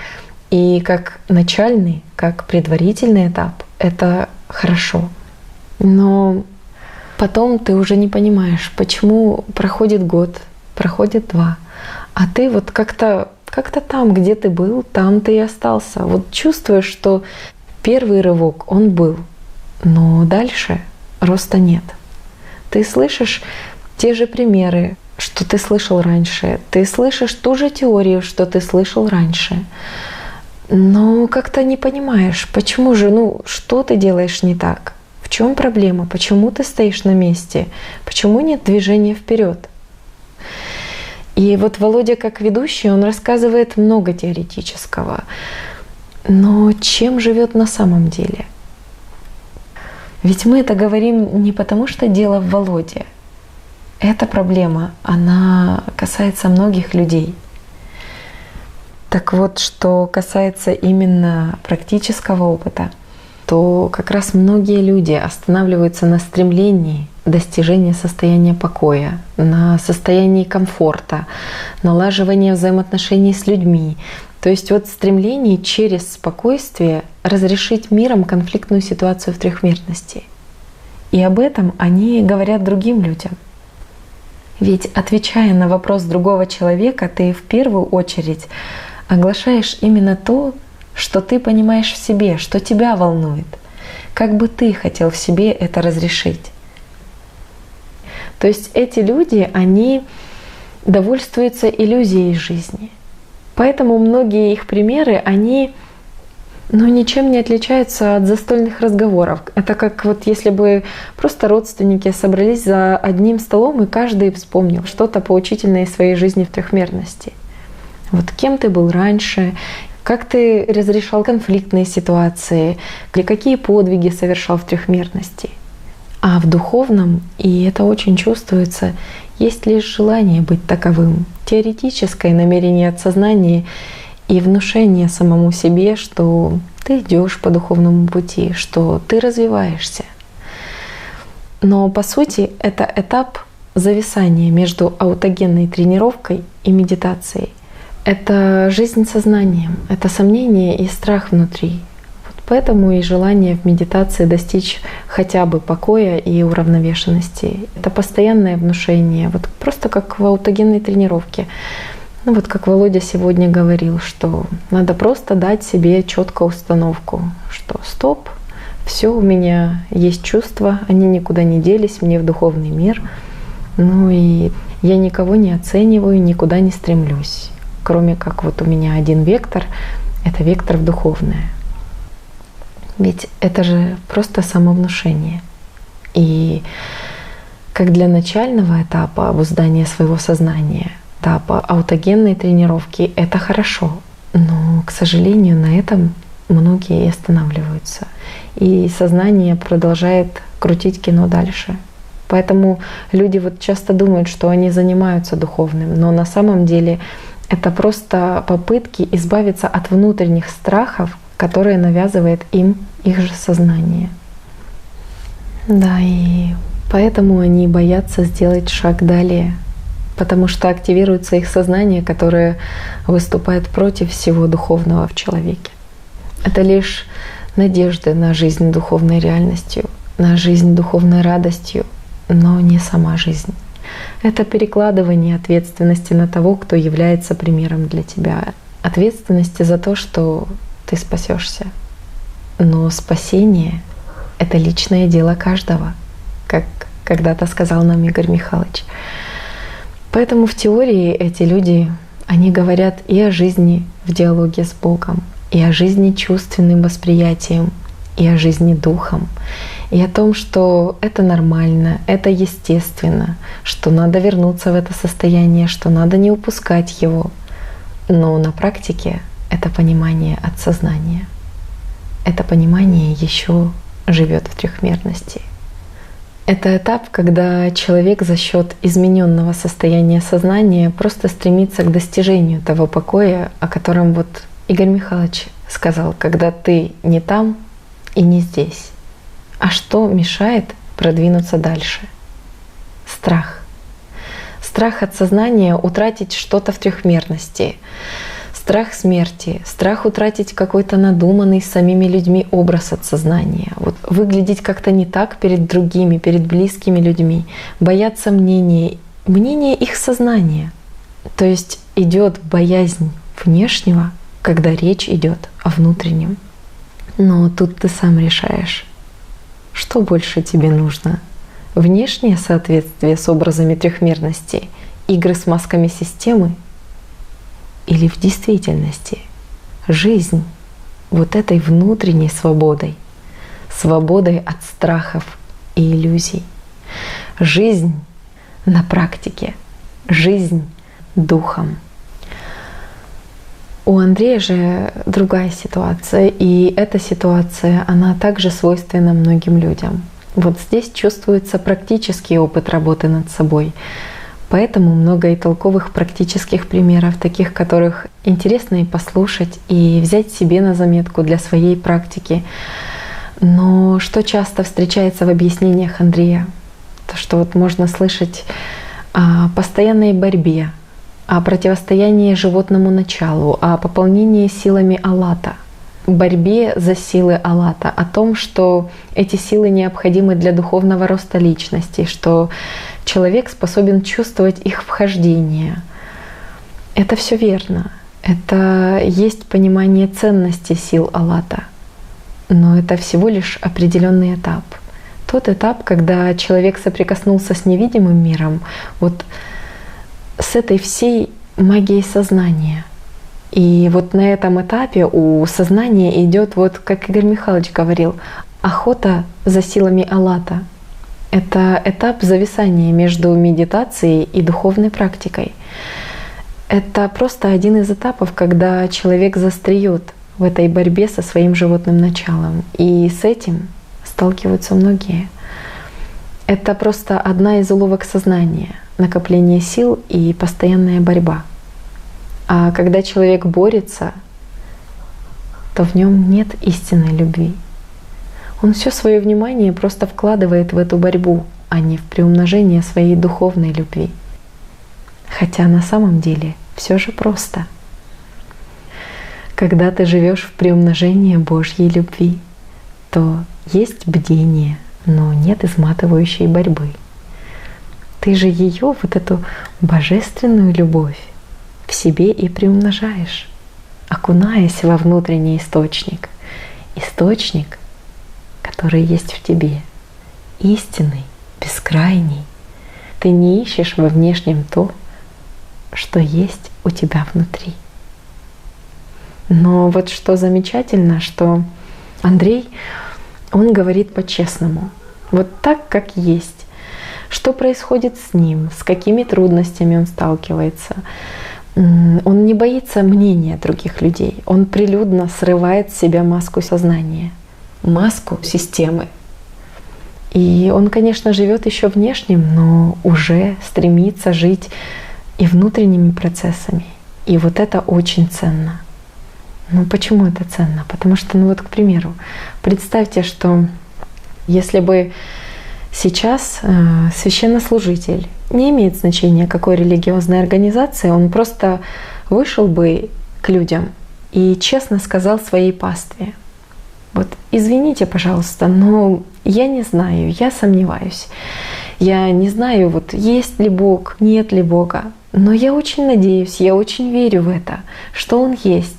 И как начальный, как предварительный этап — это хорошо. Но потом ты уже не понимаешь, почему проходит год, проходит 2, а ты вот как-то там, где ты был, там ты и остался. Вот чувствуешь, что первый рывок, он был, но дальше роста нет. Ты слышишь те же примеры, что ты слышал раньше. Ты слышишь ту же теорию, что ты слышал раньше. Но как-то не понимаешь, почему же, что ты делаешь не так? В чем проблема? Почему ты стоишь на месте? Почему нет движения вперед? И вот Володя как ведущий, он рассказывает много теоретического. Но чем живет на самом деле? Ведь мы это говорим не потому, что дело в Володе. Эта проблема, она касается многих людей. Так вот, что касается именно практического опыта, то как раз многие люди останавливаются на стремлении достижения состояния покоя, на состоянии комфорта, налаживания взаимоотношений с людьми. То есть вот стремление через спокойствие разрешить миром конфликтную ситуацию в трехмерности. И об этом они говорят другим людям. Ведь отвечая на вопрос другого человека, ты в первую очередь оглашаешь именно то, что ты понимаешь в себе, что тебя волнует, как бы ты хотел в себе это разрешить. То есть эти люди, они довольствуются иллюзией жизни. Поэтому многие их примеры, они ничем не отличаются от застольных разговоров. Это как вот если бы просто родственники собрались за одним столом, и каждый вспомнил что-то поучительное из своей жизни в трехмерности. Вот кем ты был раньше, как ты разрешал конфликтные ситуации, или какие подвиги совершал в трехмерности. А в духовном, и это очень чувствуется, есть лишь желание быть таковым, теоретическое намерение от сознания и внушение самому себе, что ты идешь по духовному пути, что ты развиваешься. Но по сути это этап зависания между аутогенной тренировкой и медитацией. Это жизнь сознанием, это сомнение и страх внутри. Поэтому и желание в медитации достичь хотя бы покоя и уравновешенности. Это постоянное внушение, вот просто как в аутогенной тренировке. Вот как Володя сегодня говорил, что надо просто дать себе четкую установку, что стоп, все, у меня есть чувства, они никуда не делись, мне в духовный мир. И я никого не оцениваю, никуда не стремлюсь. Кроме как вот у меня один вектор, это вектор в духовное. Ведь это же просто самовнушение. И как для начального этапа обуздания своего сознания, этапа аутогенной тренировки, это хорошо. Но, к сожалению, на этом многие и останавливаются. И сознание продолжает крутить кино дальше. Поэтому люди вот часто думают, что они занимаются духовным, но на самом деле это просто попытки избавиться от внутренних страхов, которые навязывает им их же сознание. Да, и поэтому они боятся сделать шаг далее, потому что активируется их сознание, которое выступает против всего духовного в человеке. Это лишь надежды на жизнь духовной реальностью, на жизнь духовной радостью, но не сама жизнь. Это перекладывание ответственности на того, кто является примером для тебя. Ответственности за то, что ты спасешься. Но спасение Это личное дело каждого, как когда-то сказал нам Игорь Михайлович. Поэтому в теории эти люди, они говорят и о жизни в диалоге с Богом, и о жизни чувственным восприятием, и о жизни духом, и о том, что это нормально, это естественно, что надо вернуться в это состояние, что надо не упускать его. Но на практике это понимание от сознания. Это понимание еще живет в трехмерности. Это этап, когда человек за счет измененного состояния сознания просто стремится к достижению того покоя, о котором вот Игорь Михайлович сказал, когда ты не там и не здесь. А что мешает продвинуться дальше? Страх. Страх от сознания утратить что-то в трехмерности. Страх смерти, страх утратить какой-то надуманный самими людьми образ от сознания, вот выглядеть как-то не так перед другими, перед близкими людьми, бояться мнения их сознания. То есть идет боязнь внешнего, когда речь идет о внутреннем. Но тут ты сам решаешь, что больше тебе нужно: внешнее соответствие с образами трехмерности, игры с масками системы, или в действительности жизнь вот этой внутренней свободой, свободой от страхов и иллюзий, жизнь на практике, жизнь духом. У Андрея же другая ситуация, и эта ситуация, она также свойственна многим людям. Вот здесь чувствуется практический опыт работы над собой. Поэтому много и толковых практических примеров, таких, которых интересно и послушать, и взять себе на заметку для своей практики. Но что часто встречается в объяснениях Андрея? То, что вот можно слышать о постоянной борьбе, о противостоянии животному началу, о пополнении силами Аллата, борьбе за силы Аллата, о том, что эти силы необходимы для духовного роста личности, что человек способен чувствовать их вхождение. Это все верно. Это есть понимание ценности сил Аллата. Но это всего лишь определенный этап. Тот этап, когда человек соприкоснулся с невидимым миром, вот с этой всей магией сознания. И вот на этом этапе у сознания идет, вот как Игорь Михайлович говорил, охота за силами Аллата. Это этап зависания между медитацией и духовной практикой. Это просто один из этапов, когда человек застреет в этой борьбе со своим животным началом. И с этим сталкиваются многие. Это просто одна из уловок сознания — накопление сил и постоянная борьба. А когда человек борется, то в нем нет истинной любви. Он все свое внимание просто вкладывает в эту борьбу, а не в приумножение своей духовной любви. Хотя на самом деле все же просто. Когда ты живешь в приумножении Божьей любви, то есть бдение, но нет изматывающей борьбы. Ты же ее, вот эту божественную любовь, в себе и приумножаешь, окунаясь во внутренний источник. Источник, который есть в тебе, истинный, бескрайний. Ты не ищешь во внешнем то, что есть у тебя внутри. Но вот что замечательно, что Андрей, он говорит по-честному, вот так, как есть. Что происходит с ним, с какими трудностями он сталкивается. Он не боится мнения других людей. Он прилюдно срывает с себя маску сознания, маску системы. И он, конечно, живет еще внешним, но уже стремится жить и внутренними процессами. И вот это очень ценно. Ну почему это ценно? Потому что, ну вот, к примеру, представьте, что если бы сейчас священнослужитель, не имеет значения, какой религиозной организации, он просто вышел бы к людям и честно сказал своей пастве: вот извините, пожалуйста, но я не знаю, я сомневаюсь. Я не знаю, вот есть ли Бог, нет ли Бога, но я очень надеюсь, я очень верю в это, что Он есть.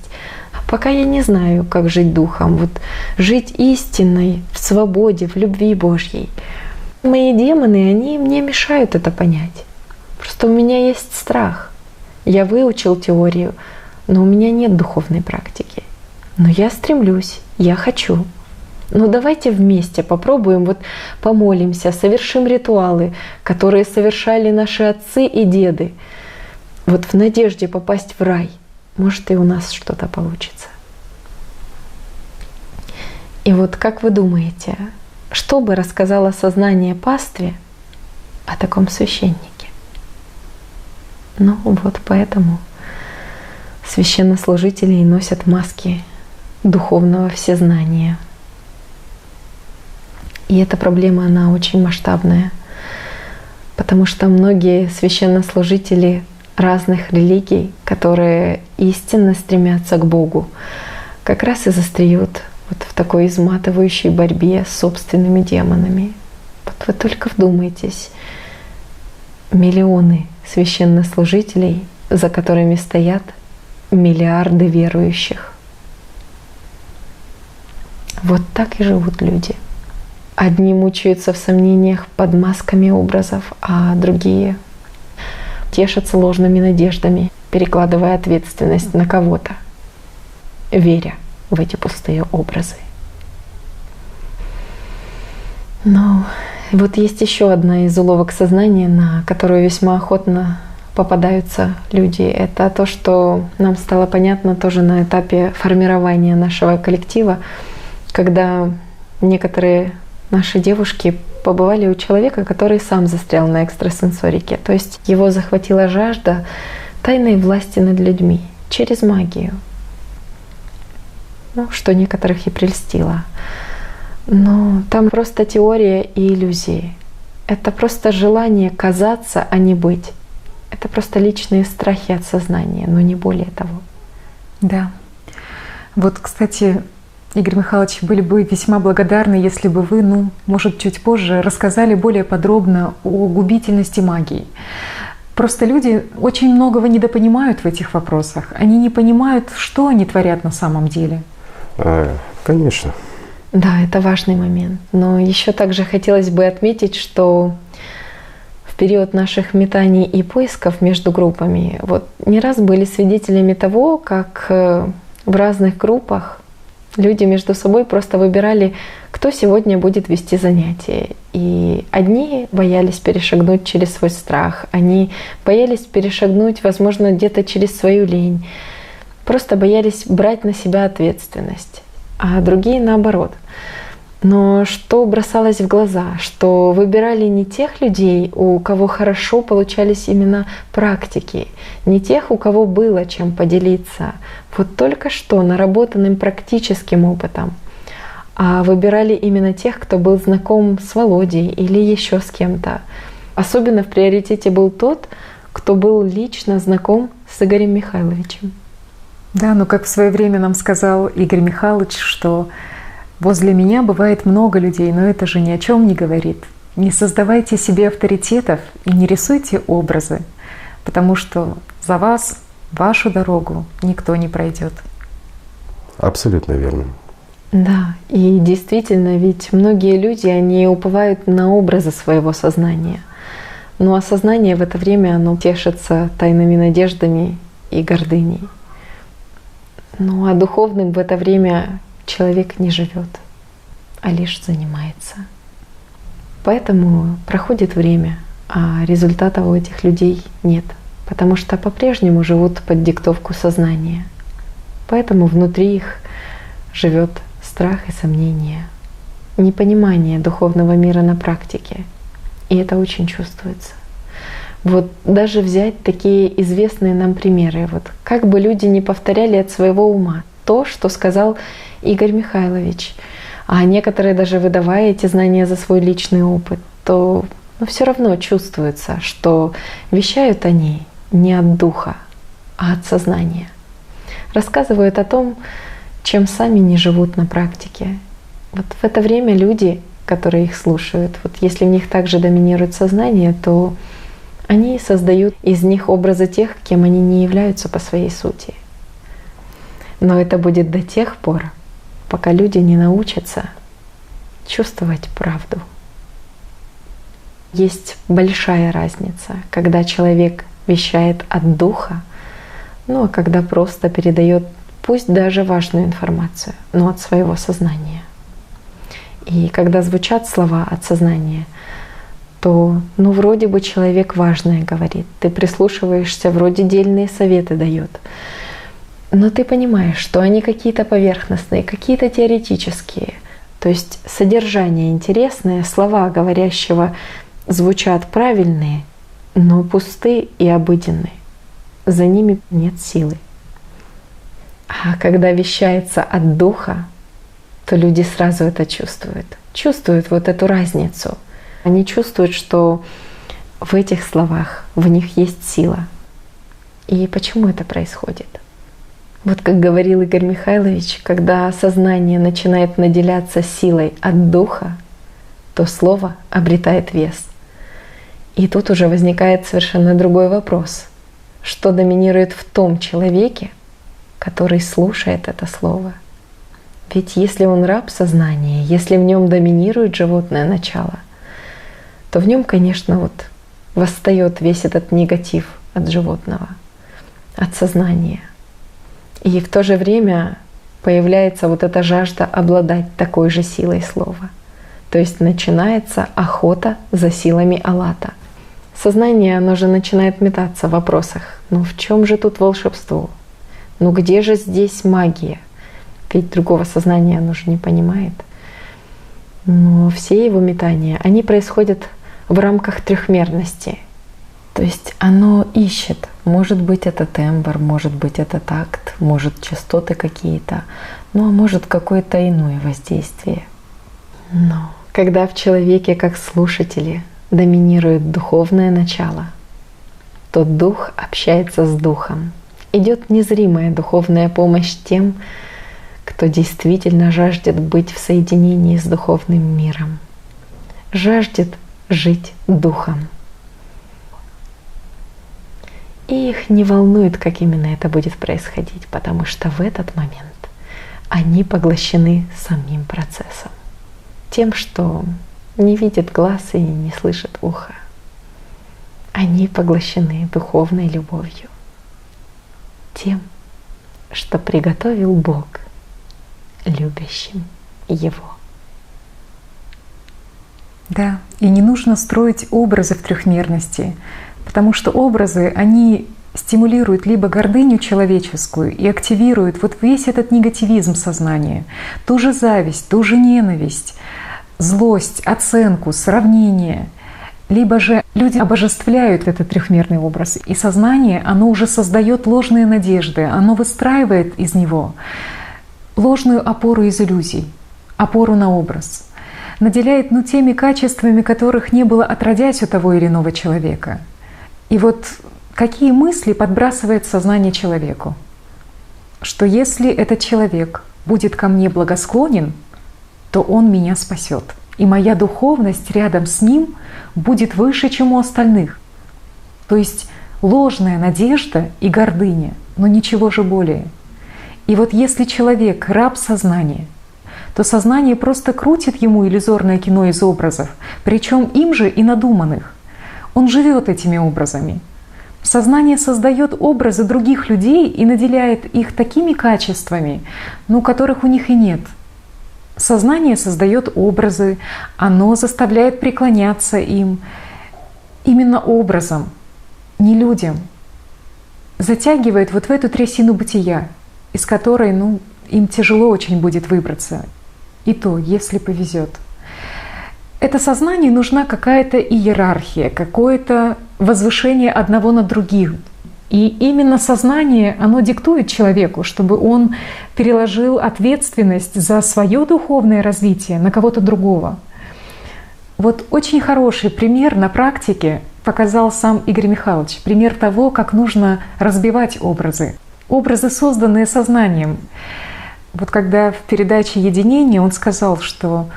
пока я не знаю, как жить духом, вот жить истинной, в свободе, в любви Божьей. Мои демоны, они мне мешают это понять. Просто у меня есть страх. Я выучил теорию, но у меня нет духовной практики. Но я стремлюсь, я хочу. Ну давайте вместе попробуем, вот помолимся, совершим ритуалы, которые совершали наши отцы и деды. Вот в надежде попасть в рай. Может, и у нас что-то получится. И вот как вы думаете, что бы рассказало сознание пастве о таком священнике? Ну вот поэтому священнослужители и носят маски духовного всезнания. И эта проблема, она очень масштабная, потому что многие священнослужители разных религий, которые истинно стремятся к Богу, как раз и застряют вот в такой изматывающей борьбе с собственными демонами. Вот вы только вдумайтесь, миллионы священнослужителей, за которыми стоят миллиарды верующих. Вот так и живут люди. Одни мучаются в сомнениях под масками образов, а другие тешатся ложными надеждами, перекладывая ответственность на кого-то, веря в эти пустые образы. Но вот есть еще одна из уловок сознания, на которую весьма охотно попадаются люди. Это то, что нам стало понятно тоже на этапе формирования нашего коллектива, когда некоторые наши девушки побывали у человека, который сам застрял на экстрасенсорике. То есть его захватила жажда тайной власти над людьми через магию. Ну, что некоторых и прельстило. Но там просто теория и иллюзии. Это просто желание казаться, а не быть. Это просто личные страхи от сознания, но не более того. Да. Вот, кстати, Игорь Михайлович, были бы весьма благодарны, если бы вы, может, чуть позже рассказали более подробно о губительности магии. Просто люди очень многого недопонимают в этих вопросах. Они не понимают, что они творят на самом деле. Конечно. Да, это важный момент. Но еще также хотелось бы отметить, что в период наших метаний и поисков между группами вот не раз были свидетелями того, как в разных группах люди между собой просто выбирали, кто сегодня будет вести занятия. И одни боялись перешагнуть через свой страх, они боялись перешагнуть, возможно, где-то через свою лень, просто боялись брать на себя ответственность, а другие наоборот. Но что бросалось в глаза, что выбирали не тех людей, у кого хорошо получались именно практики, не тех, у кого было чем поделиться, вот только что наработанным практическим опытом, а выбирали именно тех, кто был знаком с Володей или еще с кем-то. Особенно в приоритете был тот, кто был лично знаком с Игорем Михайловичем. Да, но как в свое время нам сказал Игорь Михайлович, что возле меня бывает много людей, но это же ни о чем не говорит. Не создавайте себе авторитетов и не рисуйте образы, потому что за вас, вашу дорогу никто не пройдет. Абсолютно верно. Да, и действительно, ведь многие люди, они уповают на образы своего сознания. Ну а сознание в это время, оно тешится тайными надеждами и гордыней. Ну а духовным в это время человек не живет, а лишь занимается. Поэтому проходит время, а результатов у этих людей нет, потому что по-прежнему живут под диктовку сознания. Поэтому внутри их живет страх и сомнение, непонимание духовного мира на практике. И это очень чувствуется. Вот даже взять такие известные нам примеры, вот как бы люди не повторяли от своего ума то, что сказал Игорь Михайлович, а некоторые даже выдавая эти знания за свой личный опыт, то все равно чувствуется, что вещают они не от духа, а от сознания. Рассказывают о том, чем сами не живут на практике. Вот в это время люди, которые их слушают, вот если в них также доминирует сознание, то они создают из них образы тех, кем они не являются по своей сути. Но это будет до тех пор, пока люди не научатся чувствовать правду. Есть большая разница, когда человек вещает от духа, ну а когда просто передает, пусть даже важную информацию, но от своего сознания. И когда звучат слова от сознания, то, ну, вроде бы человек важное говорит, ты прислушиваешься, вроде дельные советы дает, но ты понимаешь, что они какие-то поверхностные, какие-то теоретические. То есть содержание интересное, слова говорящего звучат правильные, но пустые и обыденные. За ними нет силы. А когда вещается от духа, то люди сразу это чувствуют. Чувствуют вот эту разницу. Они чувствуют, что в этих словах в них есть сила. И почему это происходит? Вот как говорил Игорь Михайлович, когда сознание начинает наделяться силой от духа, то слово обретает вес. И тут уже возникает совершенно другой вопрос. Что доминирует в том человеке, который слушает это слово? Ведь если он раб сознания, если в нем доминирует животное начало, то в нем, конечно, вот восстает весь этот негатив от животного, от сознания. И в то же время появляется вот эта жажда обладать такой же силой слова. То есть начинается охота за силами Алата. Сознание, оно же начинает метаться в вопросах. Ну в чем же тут волшебство? Ну где же здесь магия? Ведь другого сознания оно же не понимает. Но все его метания, они происходят в рамках трехмерности. То есть оно ищет, может быть это тембр, может быть это такт, может частоты какие-то, ну а может какое-то иное воздействие. Но когда в человеке как слушателе доминирует духовное начало, то дух общается с духом. Идет незримая духовная помощь тем, кто действительно жаждет быть в соединении с духовным миром, жаждет жить духом. И их не волнует, как именно это будет происходить, потому что в этот момент они поглощены самим процессом, тем, что не видит глаз и не слышит ухо. Они поглощены духовной любовью, тем, что приготовил Бог любящим Его. Да, и не нужно строить образы в трехмерности, потому что образы, они стимулируют либо гордыню человеческую и активируют вот весь этот негативизм сознания, ту же зависть, ту же ненависть, злость, оценку, сравнение. Либо же люди обожествляют этот трехмерный образ, и сознание, оно уже создает ложные надежды, оно выстраивает из него ложную опору из иллюзий, опору на образ, наделяет теми качествами, которых не было отродясь у того или иного человека. И вот какие мысли подбрасывает сознание человеку? Что если этот человек будет ко мне благосклонен, то он меня спасет. И моя духовность рядом с ним будет выше, чем у остальных. То есть ложная надежда и гордыня, но ничего же более. И вот если человек раб сознания, то сознание просто крутит ему иллюзорное кино из образов, причем им же и надуманных. Он живет этими образами. Сознание создает образы других людей и наделяет их такими качествами, которых у них и нет. Сознание создает образы, оно заставляет преклоняться им. Именно образом, не людям. Затягивает вот в эту трясину бытия, из которой им тяжело очень будет выбраться. И то, если повезет. Это сознанию нужна какая-то иерархия, какое-то возвышение одного над другим. И именно сознание, оно диктует человеку, чтобы он переложил ответственность за свое духовное развитие на кого-то другого. Вот очень хороший пример на практике показал сам Игорь Михайлович. Пример того, как нужно разбивать образы. Образы, созданные сознанием. Вот когда в передаче «Единение» он сказал, что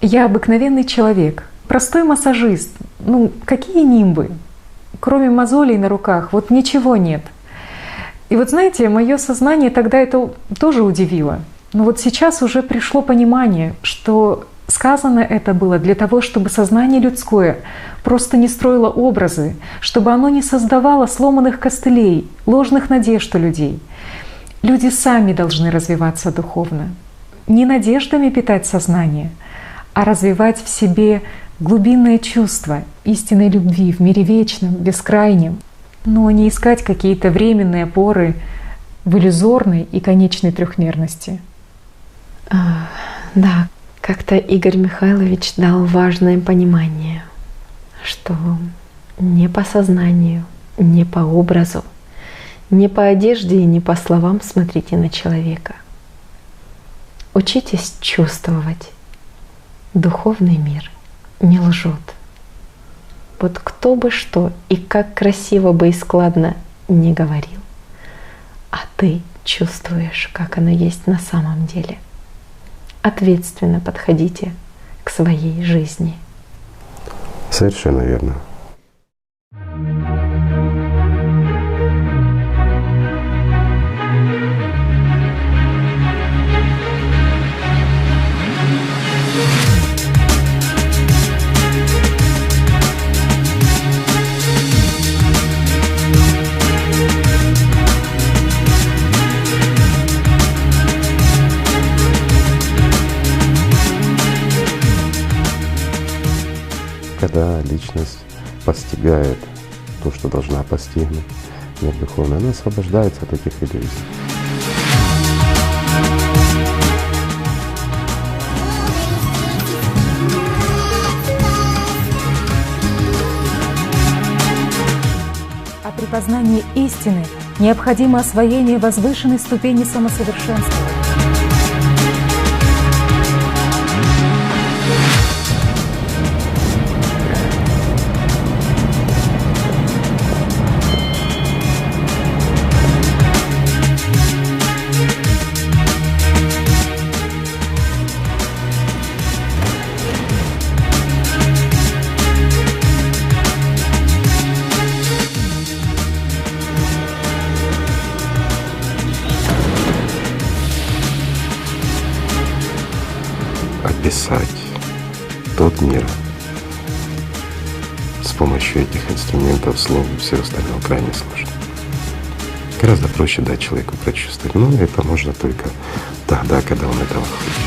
«я обыкновенный человек, простой массажист, какие нимбы? Кроме мозолей на руках, вот ничего нет. И вот знаете, мое сознание тогда это тоже удивило. Но вот сейчас уже пришло понимание, что сказано это было для того, чтобы сознание людское просто не строило образы, чтобы оно не создавало сломанных костылей, ложных надежд у людей. Люди сами должны развиваться духовно. Не надеждами питать сознание, а развивать в себе глубинное чувство истинной любви в мире вечном, бескрайнем, но не искать какие-то временные опоры в иллюзорной и конечной трехмерности. Да, как-то Игорь Михайлович дал важное понимание, что не по сознанию, не по образу, не по одежде и не по словам смотрите на человека. Учитесь чувствовать. Духовный мир не лжет. Вот кто бы что и как красиво бы и складно не говорил, а ты чувствуешь, как оно есть на самом деле. Ответственно подходите к своей жизни. Совершенно верно. Когда личность постигает то, что должна постигнуть, мир духовный, она освобождается от этих иллюзий. А при познании истины необходимо освоение возвышенной ступени самосовершенствования. Описать тот мир с помощью этих инструментов, слов и всего остального крайне сложно. Гораздо проще дать человеку прочувствовать. Но это можно только тогда, когда он этого хочет.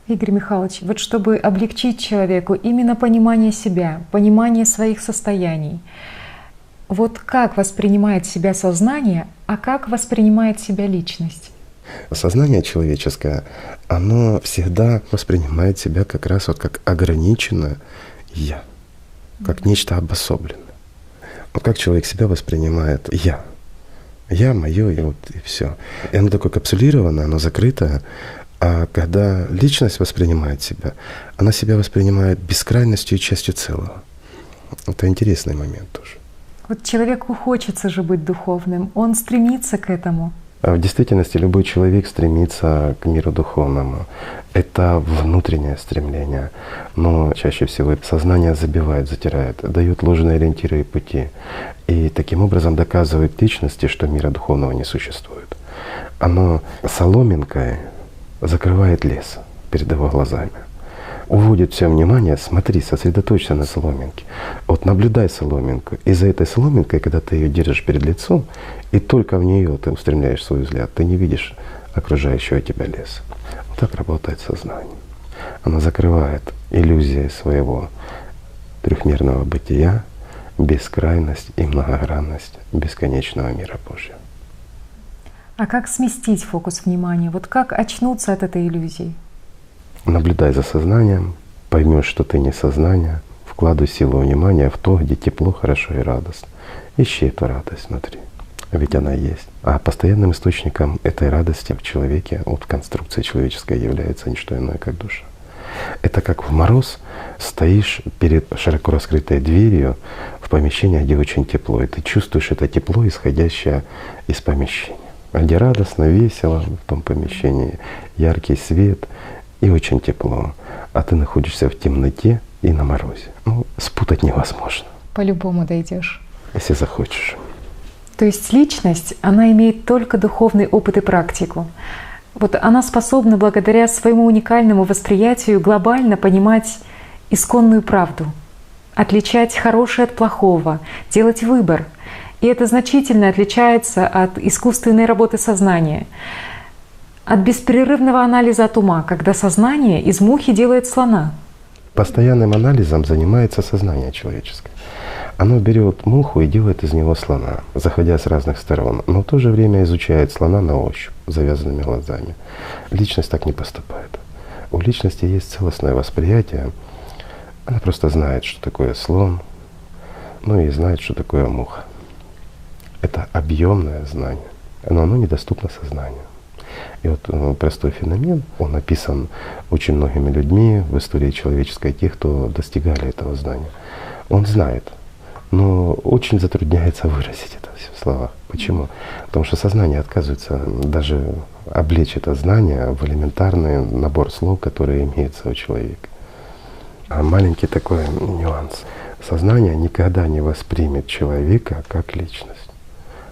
Игорь Михайлович, вот чтобы облегчить человеку именно понимание себя, понимание своих состояний, вот как воспринимает себя сознание, а как воспринимает себя личность? Сознание человеческое, оно всегда воспринимает себя как раз вот как ограниченное «я», как нечто обособленное. Вот как человек себя воспринимает «я». Я, мое, и вот и все. И оно такое капсулированное, оно закрытое. А когда личность воспринимает себя, она себя воспринимает бескрайностью и частью целого. Это интересный момент тоже. Вот человеку хочется же быть духовным, он стремится к этому. А в действительности любой человек стремится к миру духовному. Это внутреннее стремление. Но чаще всего сознание забивает, затирает, дает ложные ориентиры и пути. И таким образом доказывает личности, что мира духовного не существует. Оно соломинкой закрывает лес перед его глазами. Уводит все внимание, смотри, сосредоточься на соломинке. Вот наблюдай соломинку. И за этой соломинкой, когда ты ее держишь перед лицом, и только в нее ты устремляешь свой взгляд, ты не видишь окружающего тебя леса. Вот так работает сознание. Оно закрывает иллюзии своего трехмерного бытия, бескрайность и многогранность бесконечного мира Божьего. А как сместить фокус внимания? Вот как очнуться от этой иллюзии? Наблюдай за сознанием, поймешь, что ты не сознание, вкладывай силу внимания в то, где тепло, хорошо и радостно. Ищи эту радость внутри. Ведь она есть. А постоянным источником этой радости в человеке, вот в конструкции человеческой, является не что иное, как душа. Это как в мороз стоишь перед широко раскрытой дверью в помещении, где очень тепло, и ты чувствуешь это тепло, исходящее из помещения. Где радостно, весело в том помещении, яркий свет и очень тепло. А ты находишься в темноте и на морозе. Ну, спутать невозможно. По-любому дойдешь. Если захочешь. То есть личность, она имеет только духовный опыт и практику. Вот она способна благодаря своему уникальному восприятию глобально понимать исконную правду, отличать хорошее от плохого, делать выбор. И это значительно отличается от искусственной работы сознания, от беспрерывного анализа от ума, когда сознание из мухи делает слона. Постоянным анализом занимается сознание человеческое. Оно берет муху и делает из него слона, заходя с разных сторон, но в то же время изучает слона на ощупь, завязанными глазами. Личность так не поступает. У личности есть целостное восприятие. Она просто знает, что такое слон, ну и знает, что такое муха. Это объемное знание, но оно недоступно сознанию. И вот простой феномен, он описан очень многими людьми в истории человеческой, тех, кто достигали этого знания. Он знает, но очень затрудняется выразить это все в словах. Почему? Потому что сознание отказывается даже облечь это знание в элементарный набор слов, которые имеются у человека. А маленький такой нюанс. Сознание никогда не воспримет человека как личность.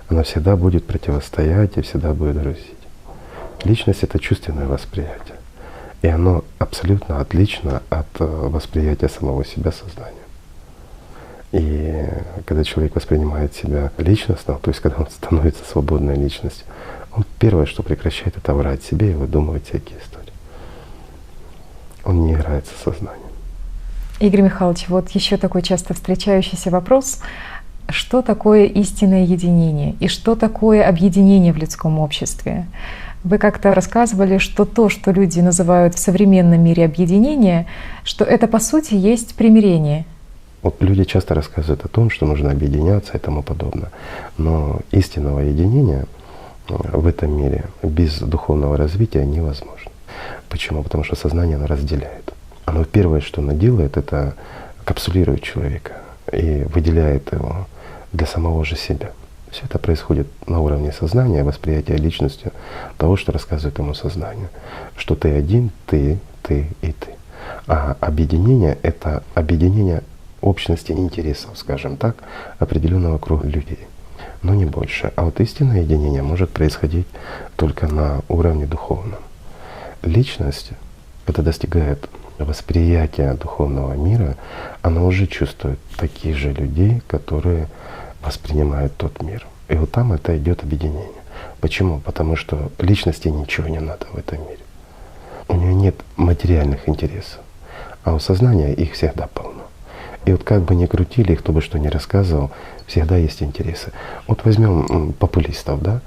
Оно всегда будет противостоять и всегда будет грузить. Личность — это чувственное восприятие. И оно абсолютно отлично от восприятия самого себя сознания. И когда человек воспринимает себя личностно, то есть когда он становится свободной личностью, он первое, что прекращает, это врать себе и выдумывать всякие истории. Он не играет со сознанием. Игорь Михайлович, вот еще такой часто встречающийся вопрос. Что такое истинное единение и что такое объединение в людском обществе? Вы как-то рассказывали, что то, что люди называют в современном мире объединение, что это по сути есть примирение. Вот люди часто рассказывают о том, что нужно объединяться и тому подобное. Но истинного единения в этом мире без духовного развития невозможно. Почему? Потому что сознание оно разделяет. Оно первое, что оно делает, это капсулирует человека и выделяет его для самого же себя. Все это происходит на уровне сознания, восприятия личностью того, что рассказывает ему сознание. Что ты один, ты и ты. А объединение — это объединение общности интересов, скажем так, определенного круга людей. Но не больше. А вот истинное единение может происходить только на уровне духовном. Личность, когда достигает восприятия духовного мира, она уже чувствует таких же людей, которые воспринимают тот мир. И вот там это идет объединение. Почему? Потому что личности ничего не надо в этом мире. У нее нет материальных интересов, а у сознания их всегда полно. И вот как бы ни крутили, кто бы что ни рассказывал, всегда есть интересы. Вот возьмем популистов, да?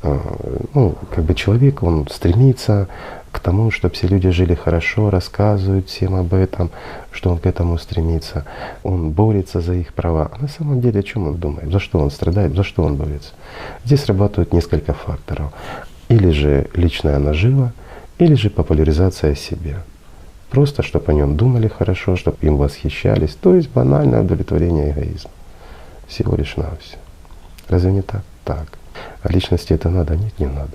Ну, как бы человек, он стремится к тому, чтобы все люди жили хорошо, рассказывают всем об этом, что он к этому стремится, он борется за их права. А на самом деле о чем он думает? За что он страдает? За что он борется? Здесь срабатывают несколько факторов. Или же личная нажива, или же популяризация себя. Просто, чтобы о нем думали хорошо, чтобы им восхищались. То есть банальное удовлетворение эгоизма. Всего лишь навсего. Разве не так? Так. А личности это надо? Нет, не надо.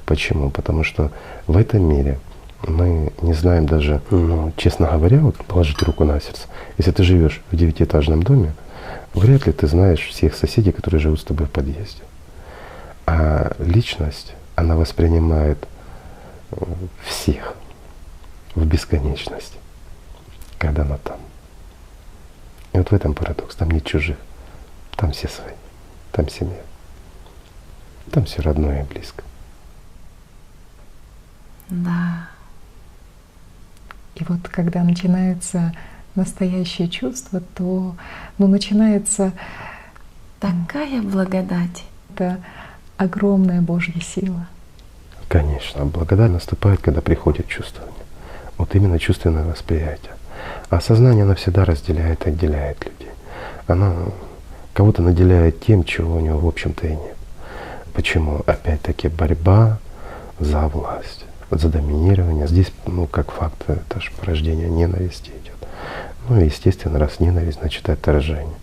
Почему? Потому что в этом мире мы не знаем даже, честно говоря, вот положить руку на сердце. Если ты живешь в 9-этажном доме, вряд ли ты знаешь всех соседей, которые живут с тобой в подъезде. А личность, она воспринимает всех в бесконечности, когда она там. И вот в этом парадокс. Там нет чужих, там все свои, там семья. Там все родное и близко. Да. И вот когда начинается настоящее чувство, то начинается Такая благодать. это огромная Божья сила. Конечно, благодать наступает, когда приходит чувствование. Вот именно чувственное восприятие. А сознание, оно всегда разделяет и отделяет людей. Оно кого-то наделяет тем, чего у него в общем-то и нет. Почему? Опять-таки борьба за власть, за доминирование. Здесь, как факт, это же порождение ненависти идет. Ну и, естественно, раз ненависть, значит отторжение.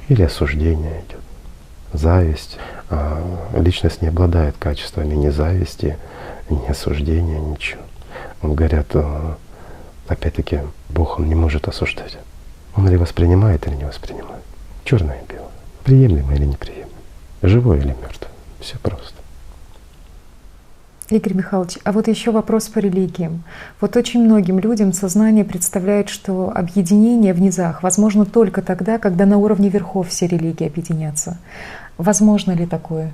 Или осуждение идет. Зависть. Личность не обладает качествами ни зависти, ни осуждения, ничего. Говорят, опять-таки, Бог, Он не может осуждать. Он или воспринимает, или не воспринимает. Черное и белое. Приемлемо или неприемлемо. Живой или мертвый. Все просто. Игорь Михайлович, а вот еще вопрос по религиям. Вот очень многим людям сознание представляет, что объединение в низах возможно только тогда, когда на уровне верхов все религии объединятся. Возможно ли такое?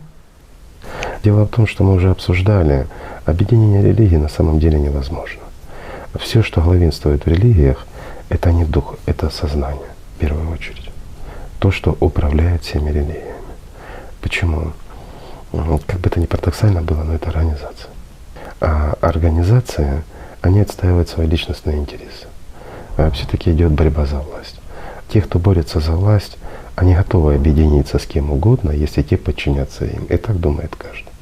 Дело в том, что мы уже обсуждали, объединение религии на самом деле невозможно. Все, что главенствует в религиях, это не дух, это сознание в первую очередь. То, что управляет всеми религиями. Почему? Как бы это ни парадоксально было, но это организация. А организации, они отстаивают свои личностные интересы. Все-таки идет борьба за власть. Те, кто борется за власть, они готовы объединиться с кем угодно, если те подчинятся им. И так думает каждый.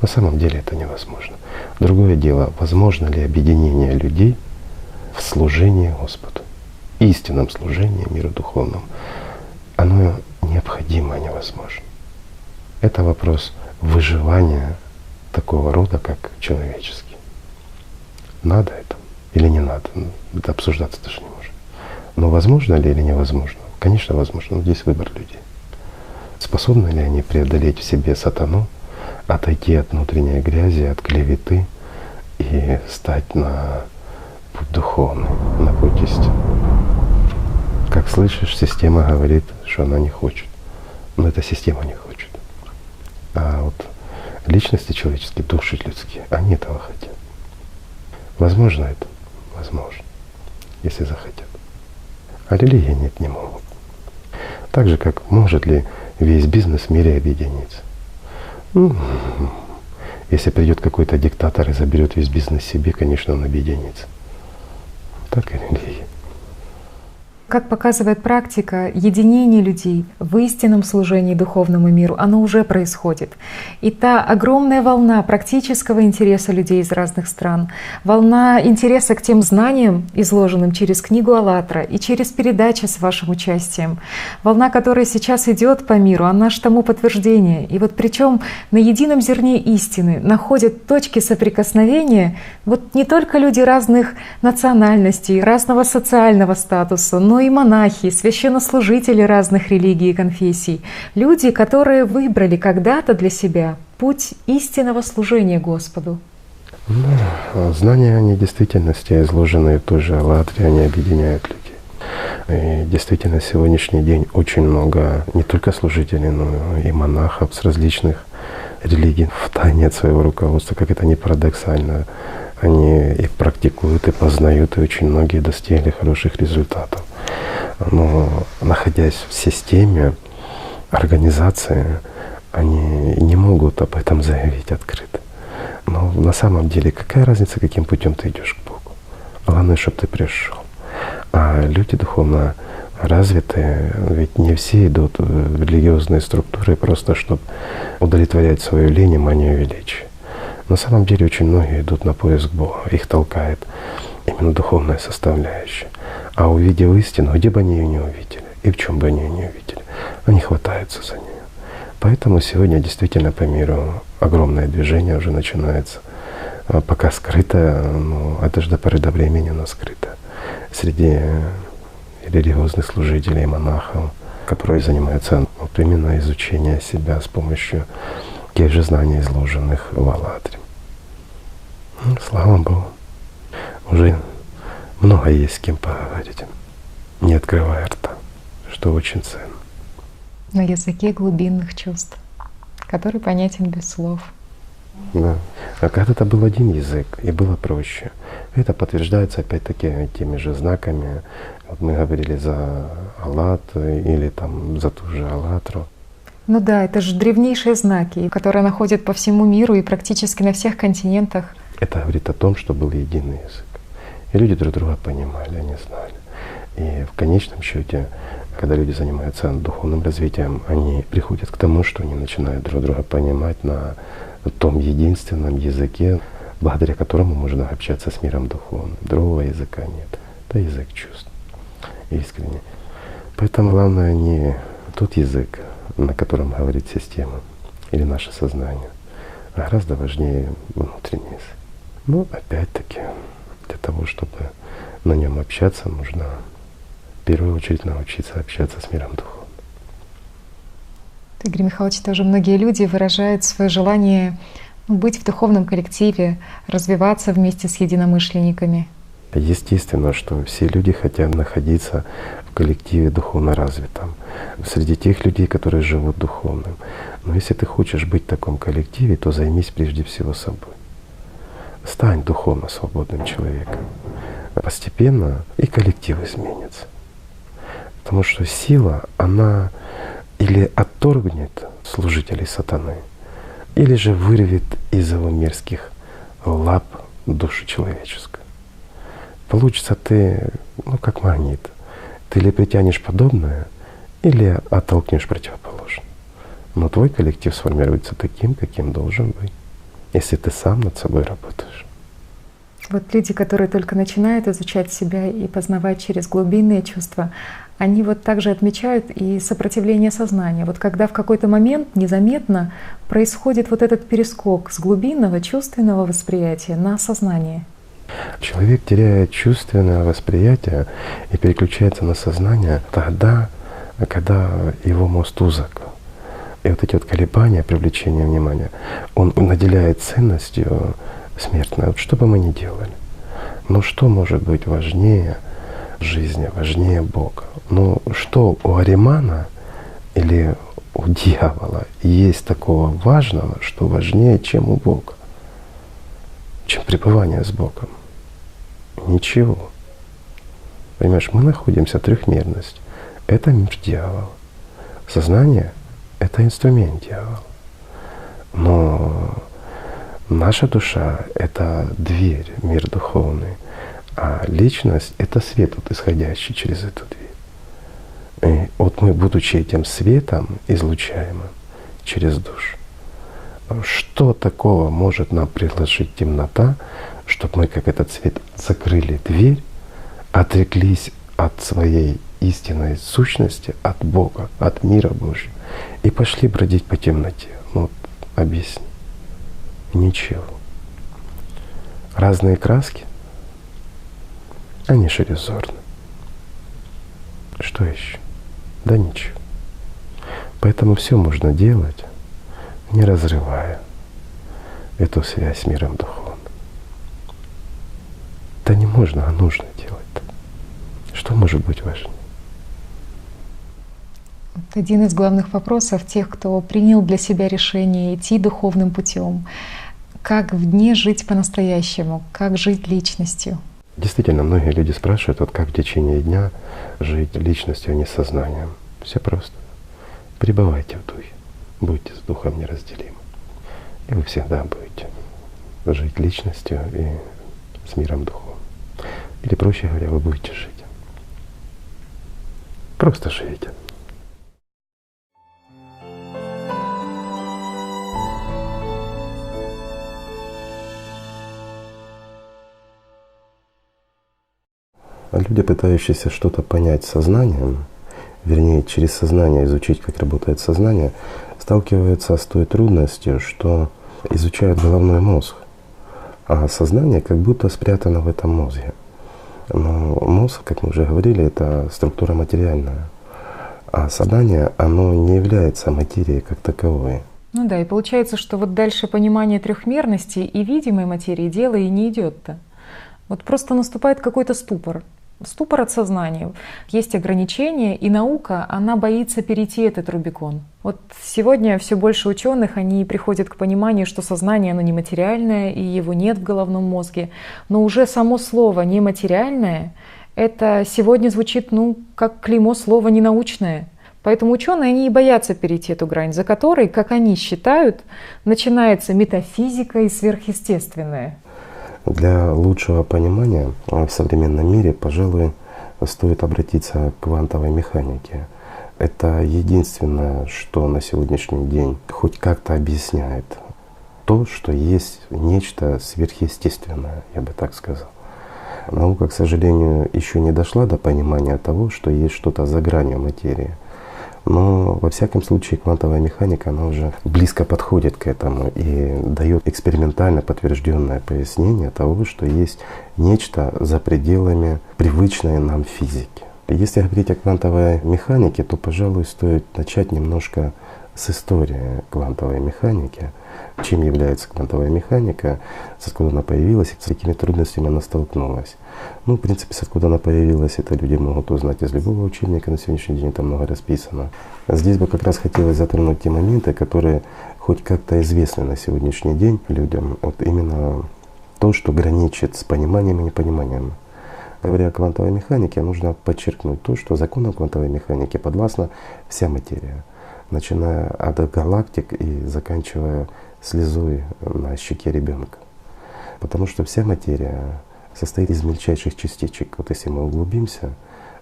На самом деле это невозможно. Другое дело, возможно ли объединение людей в служении Господу, истинном служении миру духовному. Оно необходимо, а невозможно. Это вопрос выживания такого рода, как человеческий. Надо это или не надо? Это обсуждаться даже не может. Но возможно ли или невозможно? Конечно, возможно. Но здесь выбор людей. Способны ли они преодолеть в себе сатану, отойти от внутренней грязи, от клеветы и стать на путь духовный, на путь истины? Как слышишь, система говорит, что она не хочет. Но эта система не хочет. А вот личности человеческие, души людские, они этого хотят. Возможно это? Возможно, если захотят. А религии нет, не могут. Так же, как может ли весь бизнес в мире объединиться? Если придет какой-то диктатор и заберет весь бизнес себе, конечно, он объединится. Так и религия. Как показывает практика, единение людей в истинном служении духовному миру, оно уже происходит. И та огромная волна практического интереса людей из разных стран, волна интереса к тем знаниям, изложенным через книгу «АЛЛАТРА» и через передачи с вашим участием, волна, которая сейчас идет по миру, она же тому подтверждение. И вот причем на едином зерне истины находят точки соприкосновения вот не только люди разных национальностей, разного социального статуса, но и монахи, священнослужители разных религий и конфессий, люди, которые выбрали когда-то для себя путь истинного служения Господу. Знания, они в действительности изложены в той же «АЛЛАТРе», они объединяют людей. И действительно, сегодняшний день очень много не только служителей, но и монахов с различных религий в тайне от своего руководства, как это ни парадоксально. Они и практикуют, и познают, и очень многие достигли хороших результатов. Но находясь в системе, организации, они не могут об этом заявить открыто. Но на самом деле какая разница, каким путем ты идешь к Богу? Главное, чтобы ты пришел. А люди духовно развитые, ведь не все идут в религиозные структуры просто, чтобы удовлетворять свою лень и манию величия. На самом деле очень многие идут на поиск Бога, их толкает именно духовная составляющая. А увидев истину, где бы они ее не увидели, и в чем бы они ее не увидели, они хватаются за нее. Поэтому сегодня действительно по миру огромное движение уже начинается. Пока скрыто, но это же до поры до времени оно скрыто. Среди религиозных служителей, монахов, которые занимаются вот именно изучением себя с помощью тех же знаний, изложенных в «АЛЛАТРе». Слава Богу, уже много есть с кем поговорить, не открывая рта, что очень ценно. На языке глубинных чувств, который понятен без слов. Да. А когда-то был один язык, и было проще. Это подтверждается опять-таки теми же знаками. Вот мы говорили за «АЛЛАТ» или там за ту же «АЛЛАТРу». Ну да, это же древнейшие знаки, которые находят по всему миру и практически на всех континентах. Это говорит о том, что был единый язык. И люди друг друга понимали, они знали. И в конечном счете Когда люди занимаются духовным развитием, они приходят к тому, что они начинают друг друга понимать на том единственном языке, благодаря которому можно общаться с миром духовным. Другого языка нет. Это язык чувств. Искренне. Поэтому главное не тот язык, на котором говорит система или наше сознание, а гораздо важнее внутренний язык. Но опять-таки, для того, чтобы на нем общаться, нужно в первую очередь научиться общаться с миром духовным. Игорь Михайлович, тоже многие люди выражают свое желание быть в духовном коллективе, развиваться вместе с единомышленниками. Естественно, что все люди хотят находиться в коллективе духовно развитом, среди тех людей, которые живут духовным. Но если ты хочешь быть в таком коллективе, то займись прежде всего собой. Стань духовно свободным человеком. Постепенно и коллектив изменится. Потому что сила, она или отторгнет служителей сатаны, или же вырвет из его мерзких лап душу человеческую. Получится ты, как магнит. Ты или притянешь подобное, или оттолкнешь противоположное. Но твой коллектив сформируется таким, каким должен быть, если ты сам над собой работаешь. Вот люди, которые только начинают изучать себя и познавать через глубинные чувства, они вот также отмечают и сопротивление сознания. Вот когда в какой-то момент незаметно происходит вот этот перескок с глубинного чувственного восприятия на сознание. Человек теряет чувственное восприятие и переключается на сознание тогда, когда его мозг узок. И вот эти вот колебания, привлечение внимания, он наделяет ценностью смертной. Вот что бы мы ни делали. Но что может быть важнее жизни, важнее Бога? Ну что у Аримана или у дьявола есть такого важного, что важнее, чем у Бога? Чем пребывание с Богом? Ничего. Понимаешь, мы находимся в трехмерности. Это мир дьявола. Сознание — это инструмент дьявола. Но наша душа — это дверь, мир духовный. А личность — это свет, вот, исходящий через эту дверь. И вот мы, будучи этим светом, излучаемым через душу, что такого может нам предложить темнота, чтобы мы, как этот свет, закрыли дверь, отреклись от своей истинной сущности, от Бога, от мира Божьего, и пошли бродить по темноте? Ну, вот объясни. Ничего. Разные краски, они ширизорны. Что еще? Да ничего. Поэтому все можно делать, не разрывая эту связь с миром духовным. Да не можно, а нужно делать. Что может быть важнее? Один из главных вопросов тех, кто принял для себя решение идти духовным путем. Как в дне жить по-настоящему? Как жить личностью? Действительно, многие люди спрашивают, вот как в течение дня жить личностью, а не сознанием. Все просто. Пребывайте в Духе. Будьте с Духом неразделимы. И вы всегда будете жить личностью и с миром духовным. Или, проще говоря, вы будете жить. Просто живите. А люди, пытающиеся что-то понять сознанием, вернее, через сознание изучить, как работает сознание, сталкиваются с той трудностью, что изучают головной мозг, а сознание как будто спрятано в этом мозге. Но мозг, как мы уже говорили, это структура материальная, а сознание, оно не является материей как таковой. Ну да, и получается, что вот дальше понимание трехмерности и видимой материи дело и не идет-то. Вот просто наступает какой-то ступор. Ступор от сознания. Есть ограничения, и наука, она боится перейти этот Рубикон. Вот сегодня все больше ученых, они приходят к пониманию, что сознание, оно нематериальное, и его нет в головном мозге. Но уже само слово «нематериальное» это сегодня звучит, как клеймо слова «ненаучное». Поэтому ученые, они и боятся перейти эту грань, за которой, как они считают, начинается метафизика и сверхъестественное. Для лучшего понимания в современном мире, пожалуй, стоит обратиться к квантовой механике. Это единственное, что на сегодняшний день хоть как-то объясняет то, что есть нечто сверхъестественное, я бы так сказал. Наука, к сожалению, еще не дошла до понимания того, что есть что-то за гранью материи. Но во всяком случае квантовая механика, она уже близко подходит к этому и дает экспериментально подтвержденное пояснение того, что есть нечто за пределами привычной нам физики. Если говорить о квантовой механике, то, пожалуй, стоит начать немножко с истории квантовой механики. Чем является квантовая механика, с откуда она появилась, с какими трудностями она столкнулась. Ну, в принципе, с откуда она появилась, это люди могут узнать из любого учебника, на сегодняшний день там много расписано. Здесь бы как раз хотелось затронуть те моменты, которые хоть как-то известны на сегодняшний день людям. Вот именно то, что граничит с пониманием и непониманием. Говоря о квантовой механике, нужно подчеркнуть то, что законам квантовой механики подвластна вся материя, начиная от галактик и заканчивая слезой на щеке ребенка. Потому что вся материя состоит из мельчайших частичек. Вот если мы углубимся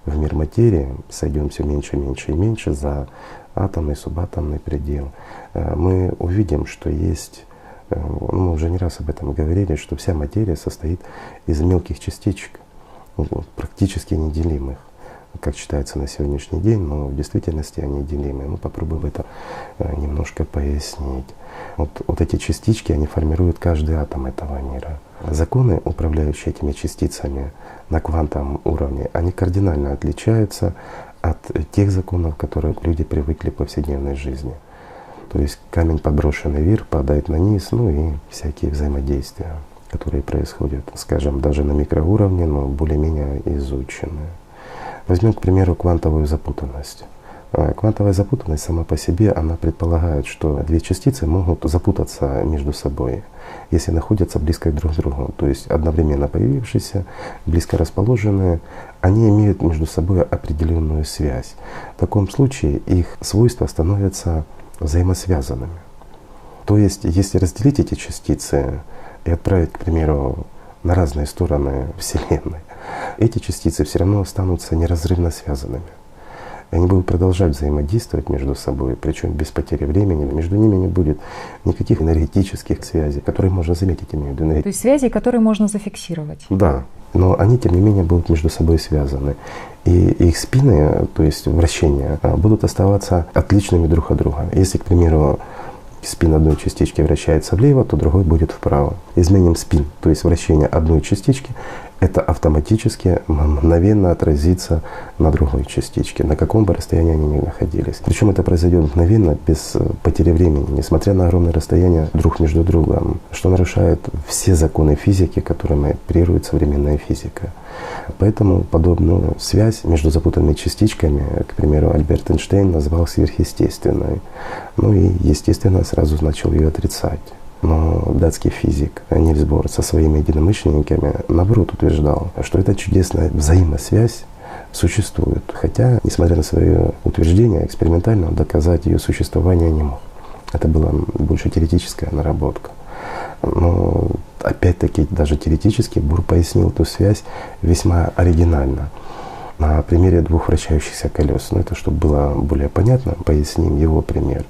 в мир материи, сойдем все меньше, меньше и меньше за атомный, субатомный предел, мы увидим, что есть, мы уже не раз об этом говорили, что вся материя состоит из мелких частичек, практически неделимых, как считается на сегодняшний день, но в действительности они делимы. Мы попробуем это немножко пояснить. Вот эти частички, они формируют каждый атом этого мира. Законы, управляющие этими частицами на квантовом уровне, они кардинально отличаются от тех законов, которые люди привыкли в повседневной жизни. То есть камень, подброшенный вверх, падает на низ, ну и всякие взаимодействия, которые происходят, скажем, даже на микроуровне, но более-менее изученные. Возьмем, к примеру, квантовую запутанность. Квантовая запутанность сама по себе, она предполагает, что две частицы могут запутаться между собой, если находятся близко друг к другу. То есть одновременно появившиеся, близко расположенные, они имеют между собой определенную связь. В таком случае их свойства становятся взаимосвязанными. То есть если разделить эти частицы и отправить, к примеру, на разные стороны Вселенной, эти частицы все равно останутся неразрывно связанными. Они будут продолжать взаимодействовать между собой, причем без потери времени. Между ними не будет никаких энергетических связей, которые можно заметить. То есть связи, которые можно зафиксировать? Да, но они, тем не менее, будут между собой связаны. И их спины, то есть вращения, будут оставаться отличными друг от друга. Если, к примеру, спин одной частички вращается влево, то другой будет вправо. Изменим спин, то есть вращение одной частички, это автоматически мгновенно отразится на другой частичке, на каком бы расстоянии они ни находились. Причем это произойдет мгновенно, без потери времени, несмотря на огромное расстояние друг между другом, что нарушает все законы физики, которыми оперирует современная физика. Поэтому подобную связь между запутанными частичками, к примеру, Альберт Эйнштейн назвал сверхъестественной. Ну и, естественно, сразу начал ее отрицать. Но датский физик Нильс Бор со своими единомышленниками наоборот утверждал, что эта чудесная взаимосвязь существует. Хотя, несмотря на свое утверждение, экспериментально доказать ее существование не мог. Это была больше теоретическая наработка. Но опять-таки даже теоретически Бор пояснил эту связь весьма оригинально. На примере двух вращающихся колес. Но это, чтобы было более понятно, поясним его пример.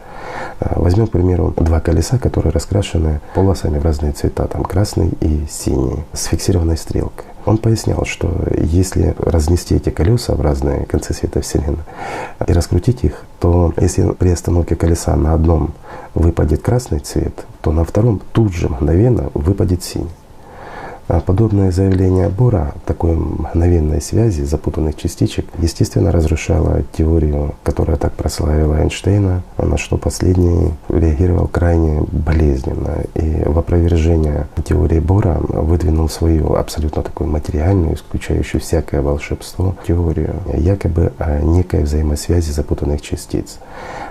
Возьмем, к примеру, два колеса, которые раскрашены полосами в разные цвета, там красный и синий, с фиксированной стрелкой. Он пояснял, что если разнести эти колеса в разные концы света Вселенной и раскрутить их, то если при остановке колеса на одном выпадет красный цвет, то на втором тут же мгновенно выпадет синий. Подобное заявление Бора, такой мгновенной связи запутанных частичек, естественно, разрушало теорию, которая так прославила Эйнштейна, на что последний реагировал крайне болезненно. И в опровержение теории Бора выдвинул свою абсолютно такую материальную, исключающую всякое волшебство, теорию якобы о некой взаимосвязи запутанных частиц.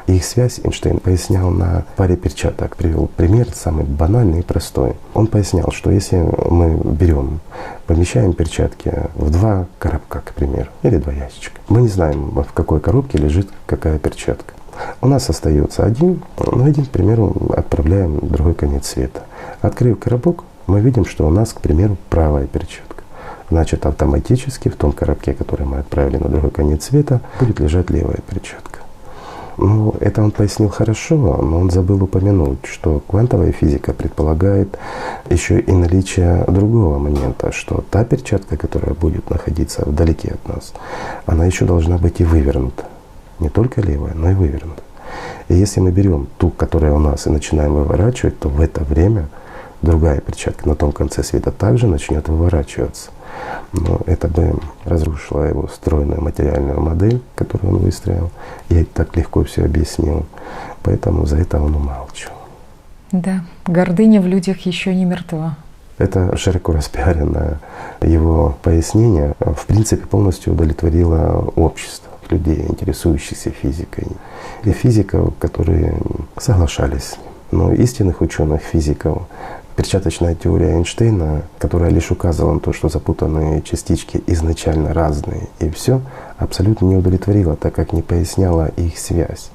Их связь Эйнштейн пояснял на паре перчаток. Привел пример самый банальный и простой. Он пояснял, что если мы берем, помещаем перчатки в два коробка, к примеру, или два ящичка, мы не знаем, в какой коробке лежит какая перчатка. У нас остается один, но один, к примеру, отправляем в другой конец света. Открыв коробок, мы видим, что у нас, к примеру, правая перчатка. значит автоматически в том коробке, который мы отправили на другой конец света, будет лежать левая перчатка. Ну, это он пояснил хорошо, но он забыл упомянуть, что квантовая физика предполагает еще и наличие другого момента, что та перчатка, которая будет находиться вдалеке от нас, она еще должна быть и вывернута. Не только левая, но и вывернута. И если мы берем ту, которая у нас, и начинаем выворачивать, то в это время другая перчатка на том конце света также начнет выворачиваться. Но это бы разрушило его стройную материальную модель, которую он выстроил. Я так легко все объяснил. Поэтому за это он умалчивал. Да, гордыня в людях еще не мертва. Это широко распиаренное его пояснение, в принципе, полностью удовлетворило общество людей, интересующихся физикой. И физиков, которые соглашались с ним. Но истинных ученых физиков перчаточная теория Эйнштейна, которая лишь указывала на то, что запутанные частички изначально разные, и все, абсолютно не удовлетворила, так как не поясняла их связь.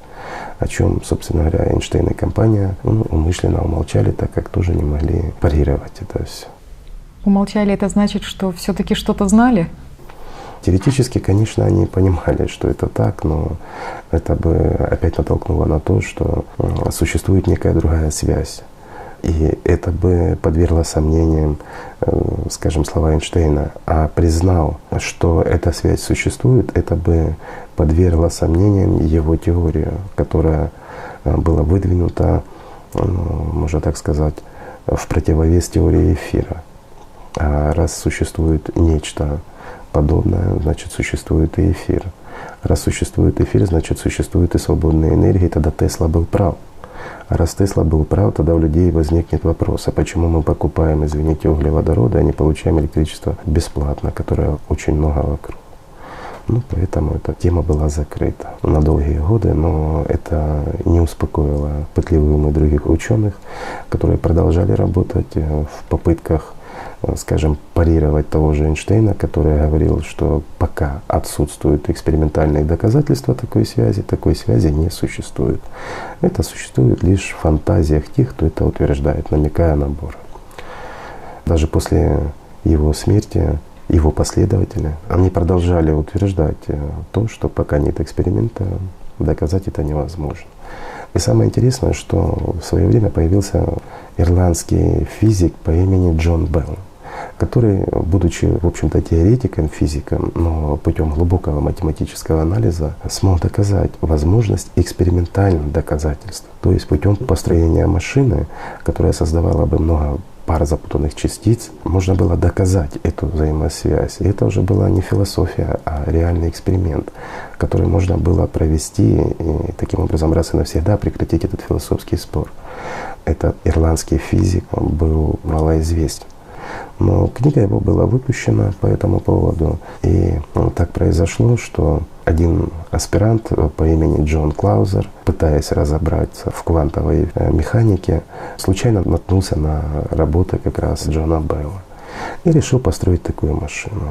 О чем, собственно говоря, Эйнштейн и компания умышленно умолчали, так как тоже не могли парировать это все. Умолчали — это значит, что все-таки что-то знали? Теоретически, конечно, они понимали, что это так, но это бы опять натолкнуло на то, что существует некая другая связь. И это бы подвергло сомнениям, скажем, слова Эйнштейна. А признал, что эта связь существует, это бы подвергло сомнениям его теорию, которая была выдвинута, можно так сказать, в противовес теории эфира. А раз существует нечто подобное, значит, существует и эфир. Раз существует эфир, значит, существует и свободная энергия. Тогда Тесла был прав. А раз Тесла был прав, тогда у людей возникнет вопрос, а почему мы покупаем, извините, углеводороды, а не получаем электричество бесплатно, которое очень много вокруг. Ну, поэтому эта тема была закрыта на долгие годы, но это не успокоило пытливых умы других ученых, которые продолжали работать в попытках, скажем, парировать того же Эйнштейна, который говорил, что пока отсутствуют экспериментальные доказательства такой связи не существует. Это существует лишь в фантазиях тех, кто это утверждает, намекая на Бора. Даже после его смерти его последователи, они продолжали утверждать то, что пока нет эксперимента, доказать это невозможно. И самое интересное, что в свое время появился ирландский физик по имени Джон Белл, который, будучи, в общем-то, теоретиком, физиком, но путем глубокого математического анализа смог доказать возможность экспериментальных доказательств. То есть путем построения машины, которая создавала бы много пар запутанных частиц, можно было доказать эту взаимосвязь. И это уже была не философия, а реальный эксперимент, который можно было провести и таким образом раз и навсегда прекратить этот философский спор. Этот ирландский физик был малоизвестен. Но книга его была выпущена по этому поводу. И так произошло, что один аспирант по имени Джон Клаузер, пытаясь разобраться в квантовой механике, случайно наткнулся на работы как раз Джона Белла и решил построить такую машину.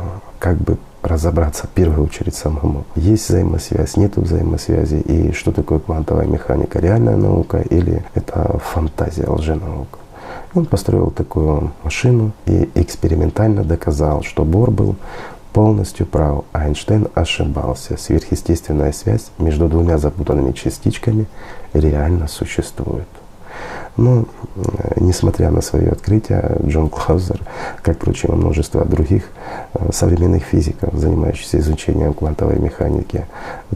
Как бы разобраться в первую очередь самому. Есть взаимосвязь, нет взаимосвязи, и что такое квантовая механика, реальная наука или это фантазия, лженаука. Он построил такую машину и экспериментально доказал, что Бор был полностью прав, а Эйнштейн ошибался. Сверхъестественная связь между двумя запутанными частичками реально существует. Но, несмотря на свое открытие, Джон Клаузер, как, впрочем, и множество других современных физиков, занимающихся изучением квантовой механики,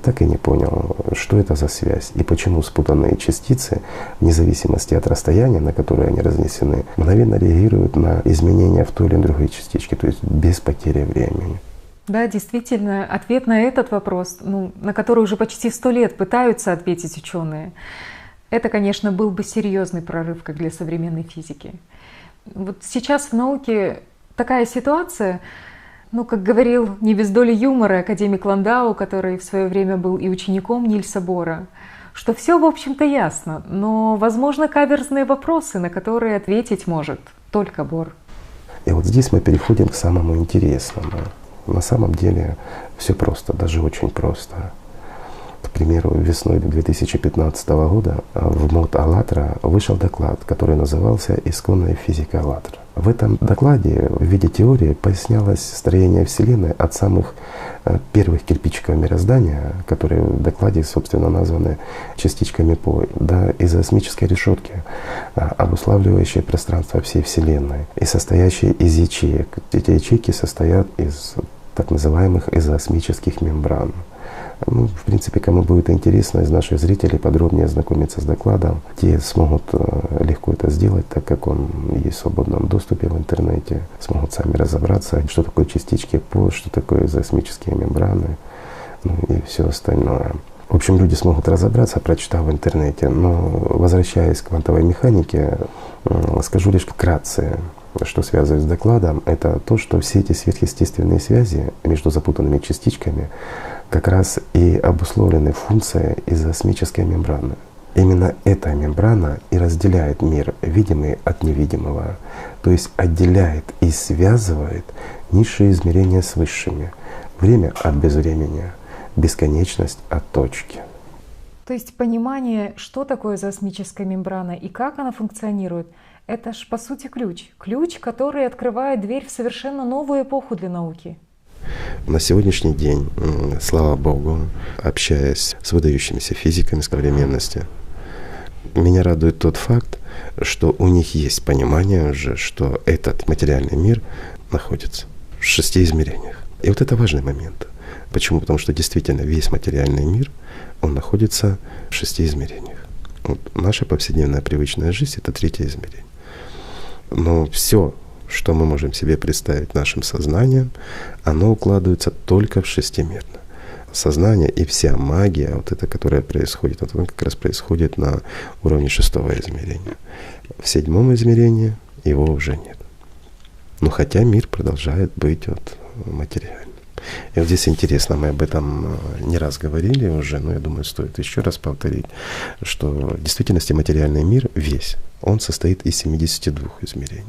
так и не понял, что это за связь и почему спутанные частицы, вне зависимости от расстояния, на которое они разнесены, мгновенно реагируют на изменения в той или другой частичке, то есть без потери времени. Да, действительно, ответ на этот вопрос, на который уже почти 100 лет пытаются ответить ученые, это, конечно, был бы серьезный прорыв как для современной физики. Вот сейчас в науке такая ситуация, как говорил не без доли юмора академик Ландау, который в свое время был и учеником Нильса Бора, что все, в общем-то, ясно, но, возможно, каверзные вопросы, на которые ответить может только Бор. И вот здесь мы переходим к самому интересному. На самом деле все просто, даже очень просто. примеру, весной 2015 года в МОД «АЛЛАТРА» вышел доклад, который назывался «Исконная физика АЛЛАТРА». В этом докладе в виде теории пояснялось строение Вселенной от самых первых кирпичиков мироздания, которые в докладе, собственно, названы частичками ПО, до изокосмической решетки, обуславливающей пространство всей Вселенной и состоящей из ячеек. Эти ячейки состоят из так называемых изокосмических мембран. Ну, в принципе, кому будет интересно из наших зрителей подробнее ознакомиться с докладом, те смогут легко это сделать, так как он есть в свободном доступе в интернете, смогут сами разобраться, что такое частички ПО, что такое изокосмические мембраны, ну и все остальное. В общем, люди смогут разобраться, прочитав в интернете. Но возвращаясь к квантовой механике, скажу лишь вкратце, что связывает с докладом, это то, что все эти сверхъестественные связи между запутанными частичками как раз и обусловлены функцией изокосмической мембраны. Именно эта мембрана и разделяет мир видимый от невидимого, то есть отделяет и связывает низшие измерения с высшими, время от безвремени, бесконечность от точки. То есть понимание, что такое изокосмическая мембрана и как она функционирует, это ж по сути ключ. Ключ, который открывает дверь в совершенно новую эпоху для науки. На сегодняшний день, слава Богу, общаясь с выдающимися физиками современности, меня радует тот факт, что у них есть понимание уже, что этот материальный мир находится в 6 измерениях. И вот это важный момент. Почему? Потому что действительно весь материальный мир, он находится в 6 измерениях. Вот наша повседневная привычная жизнь — это 3-е измерение. Но все, что мы можем себе представить нашим сознанием, оно укладывается только в шестимерно. Сознание и вся магия, вот эта, которая происходит, вот она как раз происходит на уровне 6-го измерения. В 7-м измерении его уже нет. Но хотя мир продолжает быть вот материальным. И вот здесь интересно, мы об этом не раз говорили уже, но я думаю, стоит еще раз повторить, что в действительности материальный мир весь, он состоит из 72 измерений.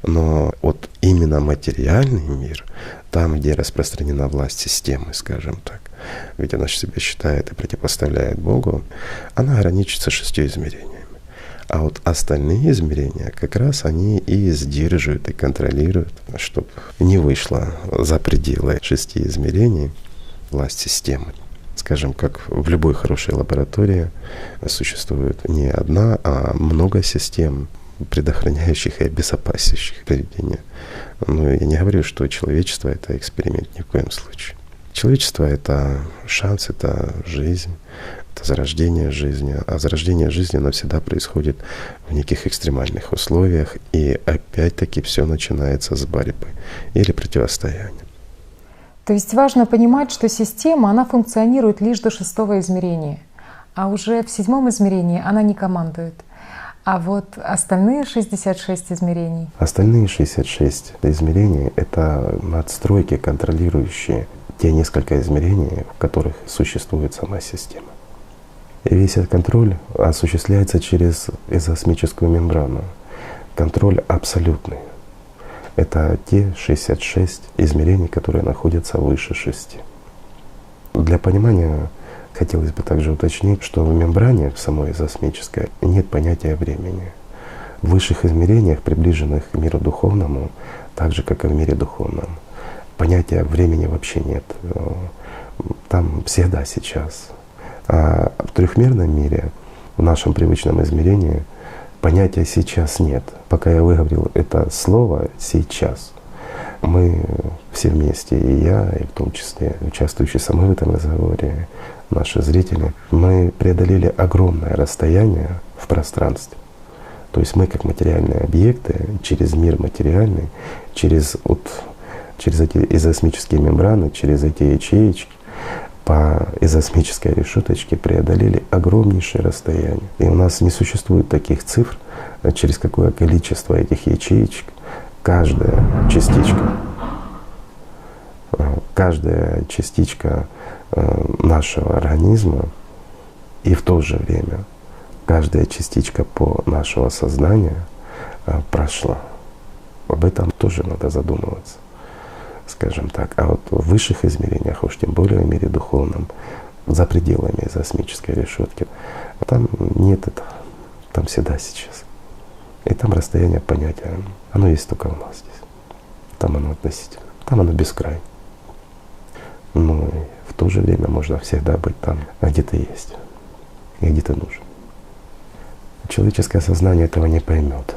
Но вот именно материальный мир, там, где распространена власть системы, скажем так, ведь она себя считает и противопоставляет Богу, она ограничится 6 измерениями. А вот остальные измерения как раз они и сдерживают, и контролируют, чтобы не вышло за пределы 6 измерений власть системы. Скажем, как в любой хорошей лаборатории существует не одна, а много систем, предохраняющих и обезопасивающих поведение. Но я не говорю, что человечество — это эксперимент ни в коем случае. Человечество — это шанс, это жизнь, это зарождение жизни. А зарождение жизни, оно всегда происходит в неких экстремальных условиях. И опять-таки все начинается с борьбы или противостояния. То есть важно понимать, что система, она функционирует лишь до 6-го измерения, а уже в 7-м измерении она не командует. А вот остальные 66 измерений? Остальные 66 измерений — это надстройки, контролирующие те несколько измерений, в которых существует сама система. И весь этот контроль осуществляется через изокосмическую мембрану. Контроль абсолютный. Это те 66 измерений, которые находятся выше 6. Для понимания хотелось бы также уточнить, что в мембране, в самой изокосмической, нет понятия времени. В высших измерениях, приближенных к миру духовному, так же, как и в мире духовном, понятия времени вообще нет. Там всегда сейчас. А в трехмерном мире, в нашем привычном измерении, понятия «сейчас» нет. Пока я выговорил это слово «сейчас», мы все вместе, и я, и в том числе участвующие со мной в этом разговоре, наши зрители, мы преодолели огромное расстояние в пространстве. То есть мы, как материальные объекты, через мир материальный, через эти изокосмические мембраны, через эти ячеечки, по изокосмической решеточке преодолели огромнейшее расстояние. И у нас не существует таких цифр, через какое количество этих ячеечек каждая частичка нашего организма, и в то же время каждая частичка по нашего сознания прошла. Об этом тоже надо задумываться, скажем так. А вот в высших измерениях, уж тем более в мире духовном, за пределами космической решетки. Там нет этого, там всегда сейчас. И там расстояние понятия, оно есть только у нас здесь. Там оно относительно, там оно бескрайне. Но в то же время можно всегда быть там, где ты есть и где ты нужен. Человеческое сознание этого не поймет,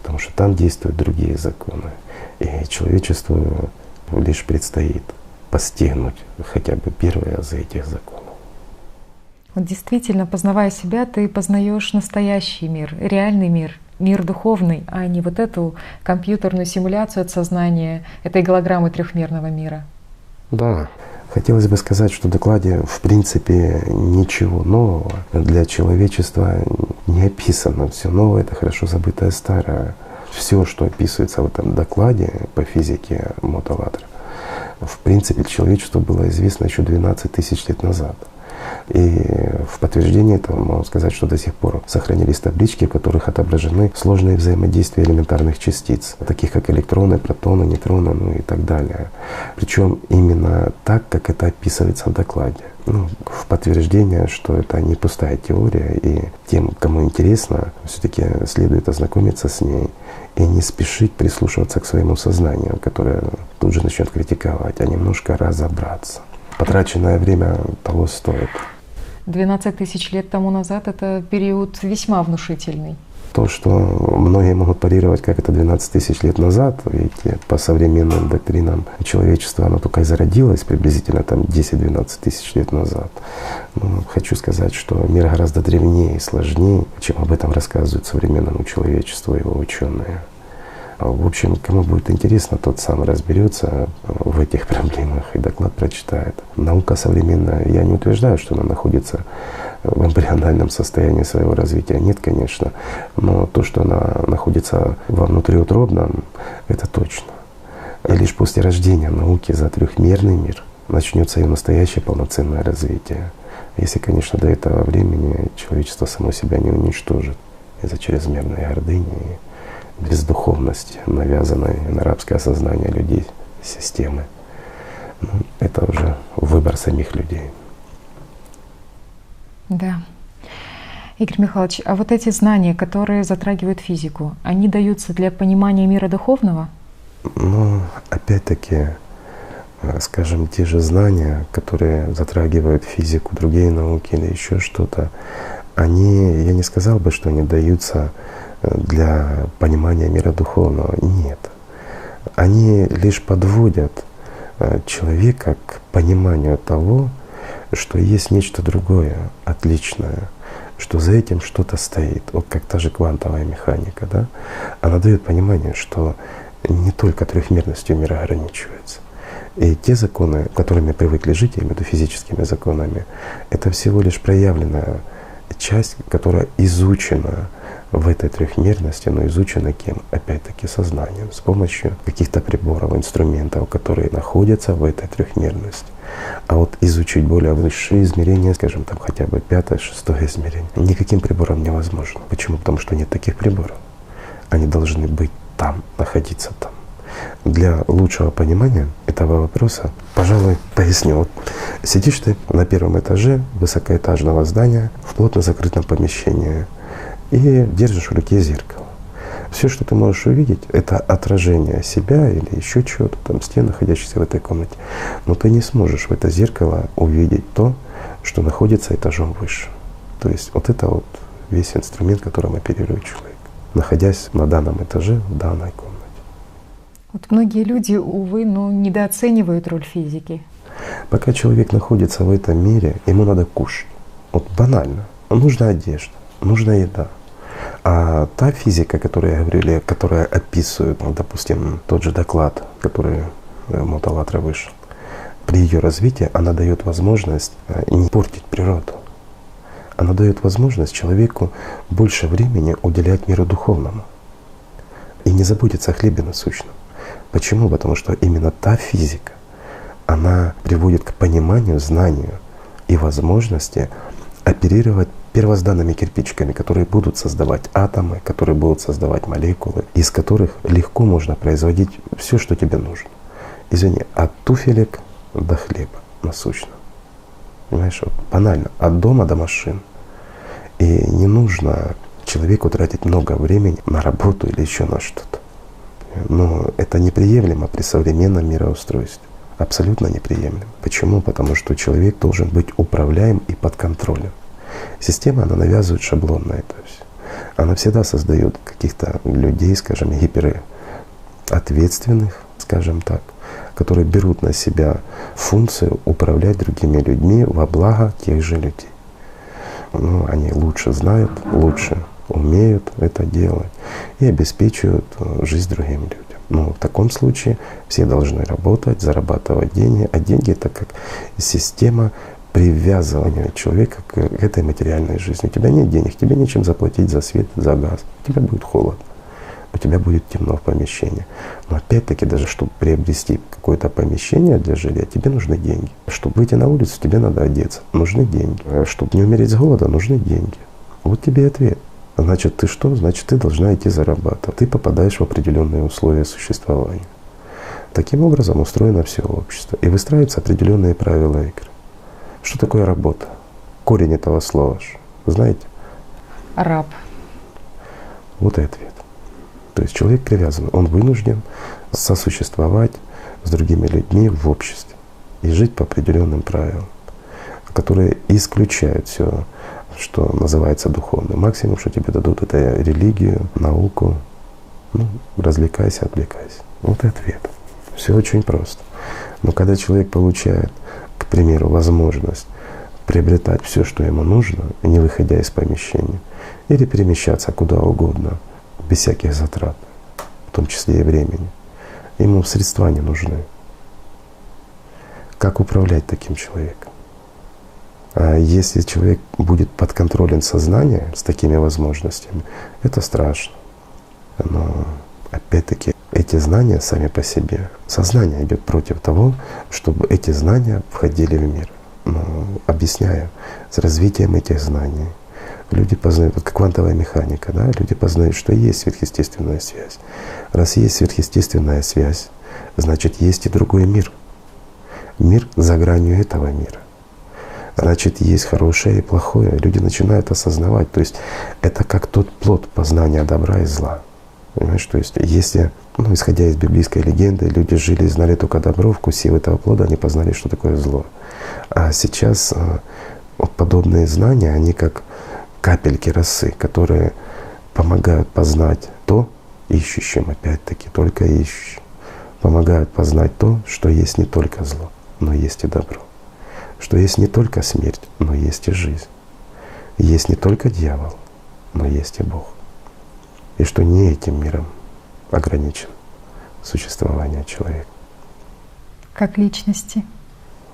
потому что там действуют другие законы. И человечеству лишь предстоит постигнуть хотя бы первые азы этих законов. Вот действительно, познавая себя, ты познаешь настоящий мир, реальный мир, мир духовный, а не вот эту компьютерную симуляцию от сознания, этой голограммы трехмерного мира. Да. Хотелось бы сказать, что в докладе в принципе ничего нового для человечества не описано. Все новое — это хорошо забытое старое. Все, что описывается в этом докладе по физике Мотолатра, в принципе человечеству было известно еще 12 тысяч лет назад. И в подтверждение этого могу сказать, что до сих пор сохранились таблички, в которых отображены сложные взаимодействия элементарных частиц, таких как электроны, протоны, нейтроны, ну и так далее. Причем именно так, как это описывается в докладе. Ну, в подтверждение, что это не пустая теория, и тем, кому интересно, все-таки следует ознакомиться с ней и не спешить прислушиваться к своему сознанию, которое тут же начнет критиковать, а немножко разобраться. Потраченное время того стоит. 12 тысяч лет тому назад — это период весьма внушительный. То, что многие могут парировать, как это 12 тысяч лет назад, ведь по современным доктринам человечество, оно только и зародилось приблизительно там 10-12 тысяч лет назад. Но хочу сказать, что мир гораздо древнее и сложнее, чем об этом рассказывают современному человечеству его ученые. В общем, кому будет интересно, тот сам разберется в этих проблемах и доклад прочитает. Наука современная, я не утверждаю, что она находится в эмбриональном состоянии своего развития. Нет, конечно. Но то, что она находится во внутриутробном, это точно. И лишь после рождения науки за трехмерный мир начнется ее настоящее полноценное развитие. Если, конечно, до этого времени человечество само себя не уничтожит из-за чрезмерной гордыни, бездуховности, навязанной на рабское сознание людей системы. Ну, это уже выбор самих людей. Да. Игорь Михайлович, а вот эти знания, которые затрагивают физику, они даются для понимания мира духовного? Ну, опять-таки, скажем, те же знания, которые затрагивают физику, другие науки или еще что-то, они, я не сказал бы, что они даются для понимания мира духовного. Нет. Они лишь подводят человека к пониманию того, что есть нечто другое, отличное, что за этим что-то стоит. Вот как та же квантовая механика, да? Она дает понимание, что не только трехмерностью мира ограничивается. И те законы, которыми привыкли жить, я имею в виду физическими законами, это всего лишь проявленная часть, которая изучена в этой трехмерности, но изучена кем? Опять-таки сознанием, с помощью каких-то приборов, инструментов, которые находятся в этой трехмерности. А вот изучить более высшие измерения, скажем, там хотя бы 5-е, 6-е измерение, никаким прибором невозможно. Почему? Потому что нет таких приборов. Они должны быть там, находиться там. Для лучшего понимания этого вопроса, пожалуй, поясню. Вот сидишь ты на первом этаже высокоэтажного здания в плотно закрытом помещении и держишь в руке зеркало. Все, что ты можешь увидеть, это отражение себя или еще чего-то, там стен, находящихся в этой комнате. Но ты не сможешь в это зеркало увидеть то, что находится этажом выше. То есть вот это вот весь инструмент, которым оперирует человек, находясь на данном этаже, в данной комнате. Вот многие люди, увы, недооценивают роль физики. Пока человек находится в этом мире, ему надо кушать. Вот банально. Нужна одежда, нужна еда. А та физика, о которой я говорил, которая описывает, допустим, тот же доклад, который в Мотолатра вышел, при ее развитии она дает возможность не портить природу. Она дает возможность человеку больше времени уделять миру духовному и не заботиться о хлебе насущном. Почему? Потому что именно та физика, она приводит к пониманию, знанию и возможности оперировать первозданными кирпичиками, которые будут создавать атомы, которые будут создавать молекулы, из которых легко можно производить все, что тебе нужно. Извини, от туфелек до хлеба насущного. Понимаешь, вот банально, от дома до машин. И не нужно человеку тратить много времени на работу или еще на что-то. Но это неприемлемо при современном мироустройстве. Абсолютно неприемлемо. Почему? Потому что человек должен быть управляем и под контролем. Система, она навязывает шаблон на это все. Она всегда создает каких-то людей, скажем, гиперответственных, скажем так, которые берут на себя функцию управлять другими людьми во благо тех же людей. Ну, они лучше знают, лучше умеют это делать и обеспечивают жизнь другим людям. Но в таком случае все должны работать, зарабатывать деньги, а деньги — это как система привязывания человека к этой материальной жизни. У тебя нет денег, тебе нечем заплатить за свет, за газ, у тебя будет холодно, у тебя будет темно в помещении. Но опять-таки, даже чтобы приобрести какое-то помещение для жилья, тебе нужны деньги. Чтобы выйти на улицу, тебе надо одеться, нужны деньги. Чтобы не умереть с голода, нужны деньги. Вот тебе и ответ. Значит, ты что? Значит, ты должна идти зарабатывать. Ты попадаешь в определенные условия существования. Таким образом устроено все общество. И выстраиваются определенные правила игры. Что такое работа? Корень этого слова, знаете? Раб. Вот и ответ. То есть человек привязан, он вынужден сосуществовать с другими людьми в обществе и жить по определенным правилам, которые исключают все, что называется духовным. Максимум, что тебе дадут, это религию, науку. Ну, развлекайся, отвлекайся. Вот и ответ. Все очень просто. Но когда человек получает, к примеру, возможность приобретать все, что ему нужно, не выходя из помещения, или перемещаться куда угодно, без всяких затрат, в том числе и времени, ему средства не нужны. Как управлять таким человеком? А если человек будет подконтролен сознания с такими возможностями, это страшно. Но опять-таки эти знания сами по себе, сознание идет против того, чтобы эти знания входили в мир. Но объясняю, с развитием этих знаний люди познают, вот как квантовая механика, да, люди познают, что есть сверхъестественная связь. Раз есть сверхъестественная связь, значит, есть и другой мир. Мир за гранью этого мира. Значит, есть хорошее и плохое. Люди начинают осознавать. То есть это как тот плод познания добра и зла. Понимаешь, то есть если, исходя из библейской легенды, люди жили и знали только добро, вкусив этого плода, они познали, что такое зло. А сейчас вот подобные знания, они как капельки росы, которые помогают познать то, ищущим, опять-таки, только ищущим, помогают познать то, что есть не только зло, но есть и добро, что есть не только смерть, но есть и жизнь, есть не только дьявол, но есть и Бог, и что не этим миром ограничено существование человека. Как личности?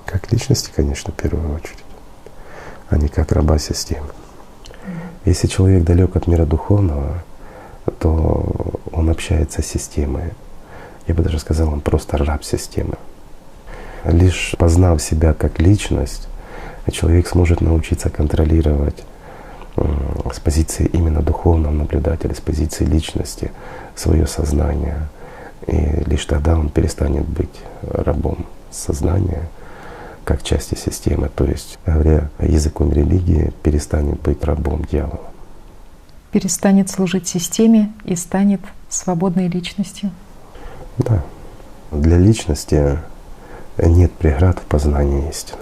Как личности, конечно, в первую очередь, а не как раба системы. Если человек далек от мира духовного, то он общается с системой. Я бы даже сказал, он просто раб системы. Лишь познав себя как личность, человек сможет научиться контролировать с позиции именно духовного наблюдателя, с позиции личности свое сознание. И лишь тогда он перестанет быть рабом сознания как части системы, то есть, говоря языком религии, перестанет быть рабом дьявола. Перестанет служить системе и станет свободной личностью. Да. Для личности нет преград в познании истины.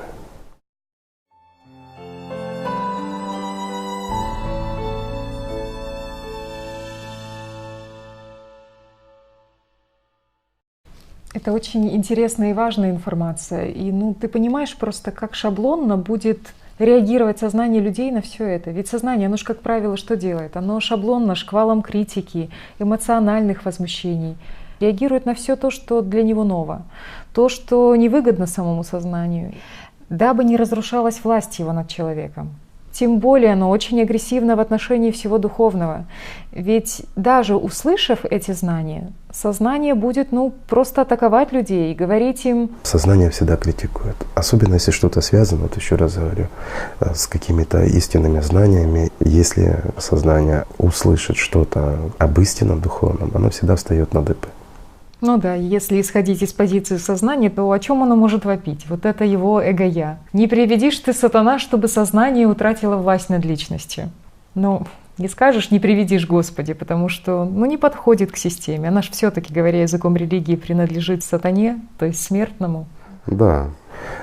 Это очень интересная и важная информация. И ты понимаешь просто, как шаблонно будет реагировать сознание людей на все это. Ведь сознание, оно же, как правило, что делает? Оно шаблонно, шквалом критики, эмоциональных возмущений реагирует на все то, что для него ново, то, что невыгодно самому сознанию, дабы не разрушалась власть его над человеком. Тем более оно очень агрессивно в отношении всего духовного. Ведь даже услышав эти знания, сознание будет просто атаковать людей, говорить им… Сознание всегда критикует. Особенно если что-то связано, вот еще раз говорю, с какими-то истинными знаниями. Если сознание услышит что-то об истинном духовном, оно всегда встает на дыбы. Ну да, если исходить из позиции сознания, то о чем оно может вопить? Вот это его эго-я. Не приведишь ты, сатана, чтобы сознание утратило власть над личностью. Ну, не скажешь, не приведишь, Господи, потому что не подходит к системе. Она же все-таки, говоря языком религии, принадлежит сатане, то есть смертному. Да.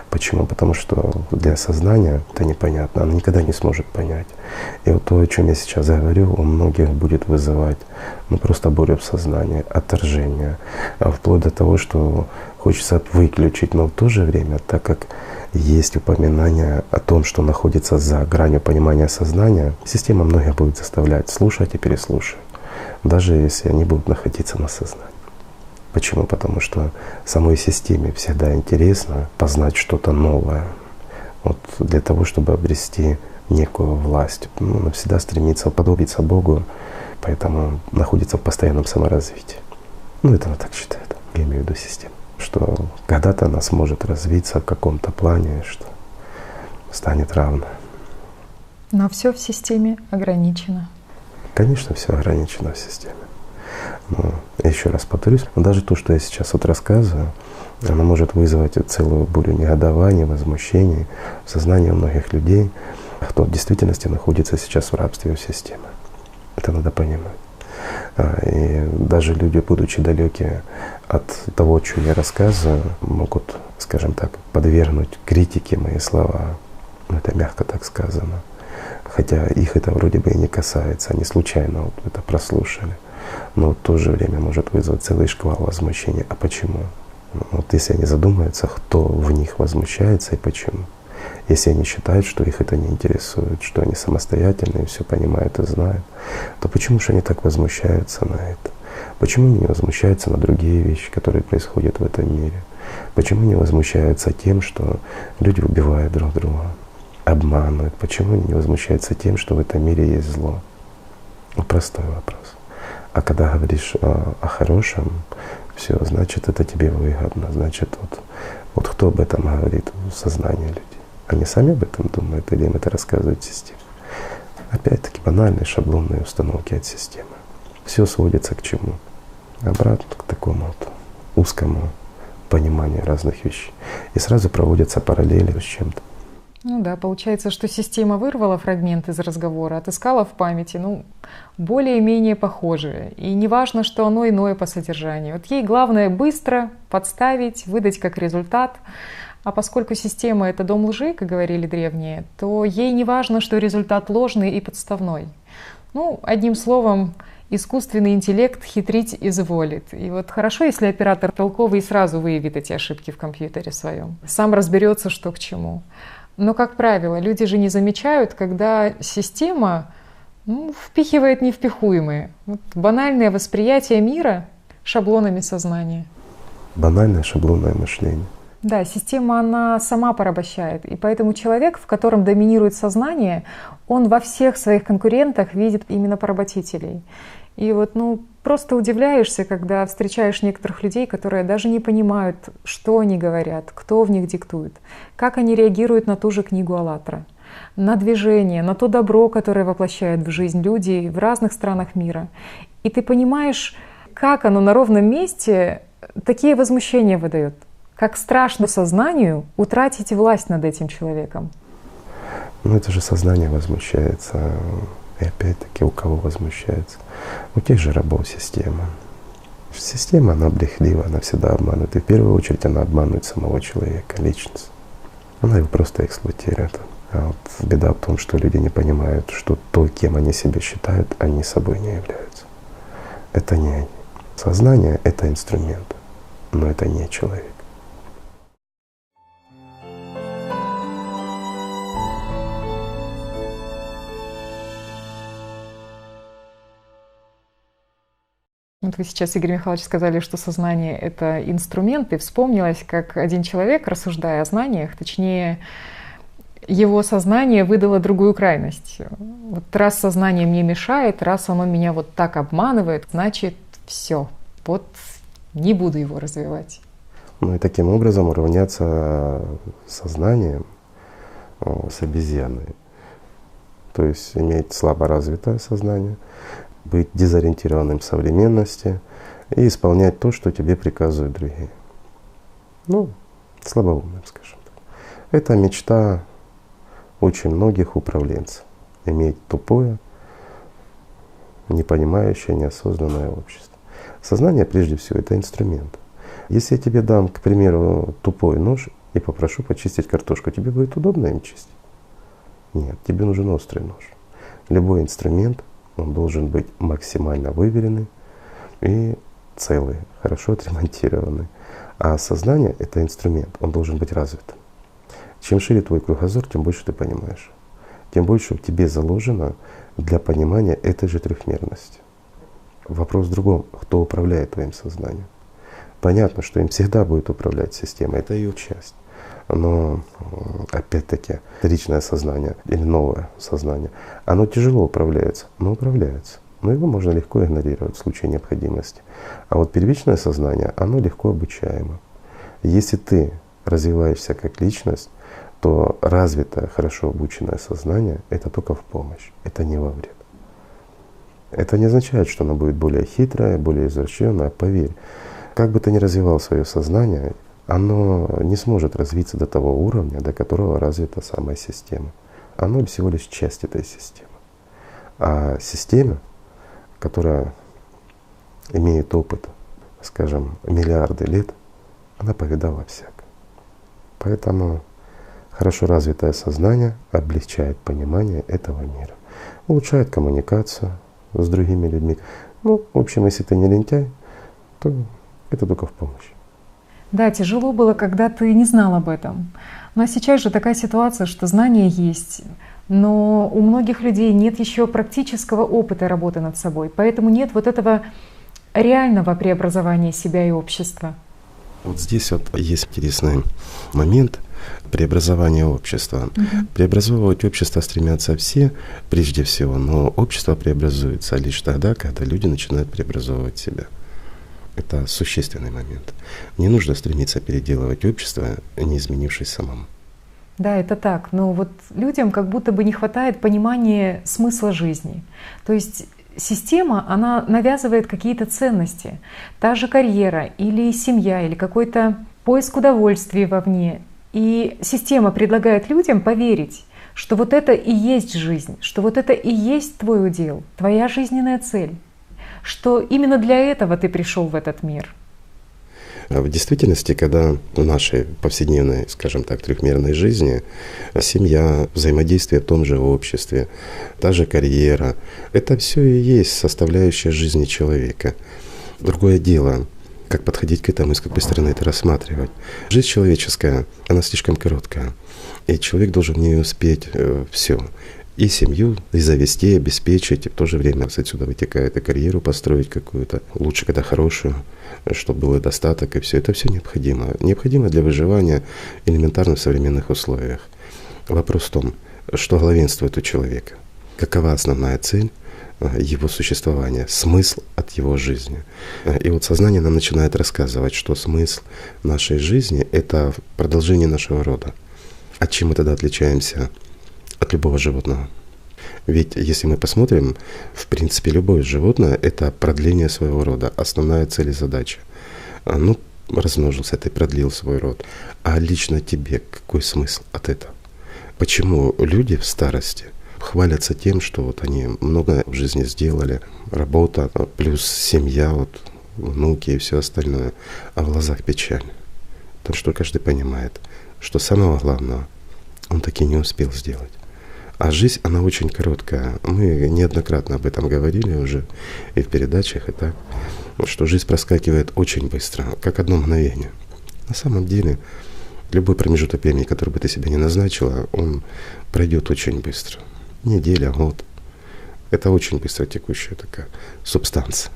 Почему? Потому что для сознания это непонятно, оно никогда не сможет понять. И вот то, о чем я сейчас говорю, у многих будет вызывать просто бурю в сознании, отторжение, вплоть до того, что хочется выключить, но в то же время, так как есть упоминание о том, что находится за гранью понимания сознания, система многих будет заставлять слушать и переслушивать, даже если они будут находиться на сознании. Почему? Потому что самой системе всегда интересно познать что-то новое. Вот для того, чтобы обрести некую власть. Она всегда стремится уподобиться Богу, поэтому находится в постоянном саморазвитии. Это она так считает, я имею в виду систему. Что когда-то она сможет развиться в каком-то плане, что станет равной. Но все в системе ограничено. Конечно, все ограничено в системе. Но еще раз повторюсь, даже то, что я сейчас рассказываю, оно может вызвать целую бурю негодования, возмущений в сознании у многих людей, кто в действительности находится сейчас в рабстве у системы. Это надо понимать. И даже люди, будучи далекие от того, о чем я рассказываю, могут, скажем так, подвергнуть критике мои слова. Это мягко так сказано. Хотя их это вроде бы и не касается, они случайно это прослушали. Но в то же время может вызвать целый шквал возмущения. А почему? Если они задумаются, кто в них возмущается и почему. Если они считают, что их это не интересует, что они самостоятельные, все понимают и знают, то почему же они так возмущаются на это? Почему они не возмущаются на другие вещи, которые происходят в этом мире? Почему не возмущаются тем, что люди убивают друг друга, обманывают? Почему они не возмущаются тем, что в этом мире есть зло? Простой вопрос. А когда говоришь о хорошем, все, значит, это тебе выгодно. Значит, вот кто об этом говорит в сознании людей? Они сами об этом думают или им это рассказывает система? Опять-таки банальные шаблонные установки от системы. Все сводится к чему? Обратно к такому узкому пониманию разных вещей. И сразу проводятся параллели с чем-то. Да, получается, что система вырвала фрагмент из разговора, отыскала в памяти, более-менее похожие. И не важно, что оно иное по содержанию. Ей главное быстро подставить, выдать как результат. А поскольку система — это дом лжи, как говорили древние, то ей не важно, что результат ложный и подставной. Одним словом, искусственный интеллект хитрить изволит. И хорошо, если оператор толковый сразу выявит эти ошибки в компьютере своем, сам разберется, что к чему. Но, как правило, люди же не замечают, когда система впихивает невпихуемые. Банальное восприятие мира шаблонами сознания. Банальное шаблонное мышление. Да, система, она сама порабощает. И поэтому человек, в котором доминирует сознание, он во всех своих конкурентах видит именно поработителей. И просто удивляешься, когда встречаешь некоторых людей, которые даже не понимают, что они говорят, кто в них диктует, как они реагируют на ту же книгу АЛЛАТРА, на движение, на то добро, которое воплощают в жизнь люди в разных странах мира. И ты понимаешь, как оно на ровном месте такие возмущения выдает, как страшно сознанию утратить власть над этим человеком. Это же сознание возмущается. И опять-таки, у кого возмущается? У тех же рабов системы. Система, она брехлива, она всегда обманывает. И в первую очередь она обманывает самого человека, личность. Она его просто эксплуатирует. А беда в том, что люди не понимают, что то, кем они себя считают, они собой не являются. Это не они. Сознание — это инструмент, но это не человек. Вы сейчас, Игорь Михайлович, сказали, что сознание — это инструмент, и вспомнилось, как один человек, рассуждая о знаниях, точнее, его сознание выдало другую крайность. Раз сознание мне мешает, раз оно меня так обманывает, значит, все, не буду его развивать. И таким образом уравняться сознанием с обезьяной. То есть иметь слабо развитое сознание, быть дезориентированным в современности, и исполнять то, что тебе приказывают другие. Ну, слабоумным, скажем так. Это мечта очень многих управленцев — иметь тупое, непонимающее, неосознанное общество. Сознание, прежде всего, это инструмент. Если я тебе дам, к примеру, тупой нож и попрошу почистить картошку, тебе будет удобно им чистить? Нет, тебе нужен острый нож. Любой инструмент, он должен быть максимально выверенный и целый, хорошо отремонтированный. А сознание — это инструмент, он должен быть развитым. Чем шире твой кругозор, тем больше ты понимаешь. Тем больше в тебе заложено для понимания этой же трехмерности. Вопрос в другом: кто управляет твоим сознанием? Понятно, что им всегда будет управлять система, это ее часть. Но опять-таки вторичное сознание или новое сознание, оно тяжело управляется, но управляется. Но его можно легко игнорировать в случае необходимости. А вот первичное сознание, оно легко обучаемо. Если ты развиваешься как личность, то развитое, хорошо обученное сознание — это только в помощь, это не во вред. Это не означает, что оно будет более хитрое, более извращенное. Поверь, как бы ты ни развивал свое сознание, оно не сможет развиться до того уровня, до которого развита самая система. Оно всего лишь часть этой системы. А система, которая имеет опыт, скажем, миллиарды лет, она повидала всякое. Поэтому хорошо развитое сознание облегчает понимание этого мира, улучшает коммуникацию с другими людьми. Ну, в общем, если ты не лентяй, то это только в помощь. Да, тяжело было, когда ты не знал об этом. Но сейчас же такая ситуация, что знания есть, но у многих людей нет еще практического опыта работы над собой, поэтому нет вот этого реального преобразования себя и общества. Вот здесь вот есть интересный момент преобразования общества. Преобразовывать общество стремятся все, прежде всего, но общество преобразуется лишь тогда, когда люди начинают преобразовывать себя. Это существенный момент. Не нужно стремиться переделывать общество, не изменившись самому. Да, это так. Но вот людям как будто бы не хватает понимания смысла жизни. То есть система, она навязывает какие-то ценности. Та же карьера или семья, или какой-то поиск удовольствия вовне. И система предлагает людям поверить, что вот это и есть жизнь, что вот это и есть твой удел, твоя жизненная цель, что именно для этого ты пришел в этот мир. В действительности, когда в нашей повседневной, скажем так, трехмерной жизни семья, взаимодействие в том же обществе, та же карьера, это все и есть составляющая жизни человека. Другое дело, как подходить к этому и с какой стороны это рассматривать. Жизнь человеческая, она слишком короткая, и человек должен в ней успеть все. И семью, и завести, и обеспечить, и в то же время отсюда вытекает и карьеру построить какую-то, лучше когда хорошую, чтобы был достаток, и все. Это все необходимо. Необходимо для выживания элементарно в современных условиях. Вопрос в том, что главенствует у человека, какова основная цель его существования, смысл от его жизни. И вот сознание нам начинает рассказывать, что смысл нашей жизни — это продолжение нашего рода. От чем мы тогда отличаемся от любого животного? Ведь если мы посмотрим, в принципе, любое животное — это продление своего рода, основная цель и задача. Ну, размножился ты, продлил свой род. А лично тебе какой смысл от этого? Почему люди в старости хвалятся тем, что вот они много в жизни сделали, работа, плюс семья, вот, внуки и все остальное, а в глазах печаль? Потому что каждый понимает, что самого главного он таки не успел сделать. А жизнь, она очень короткая. Мы неоднократно об этом говорили уже и в передачах, и так, что жизнь проскакивает очень быстро, как одно мгновение. На самом деле, любой промежуток времени, который бы ты себе не назначила, он пройдет очень быстро. Неделя, год. Это очень быстро текущая такая субстанция.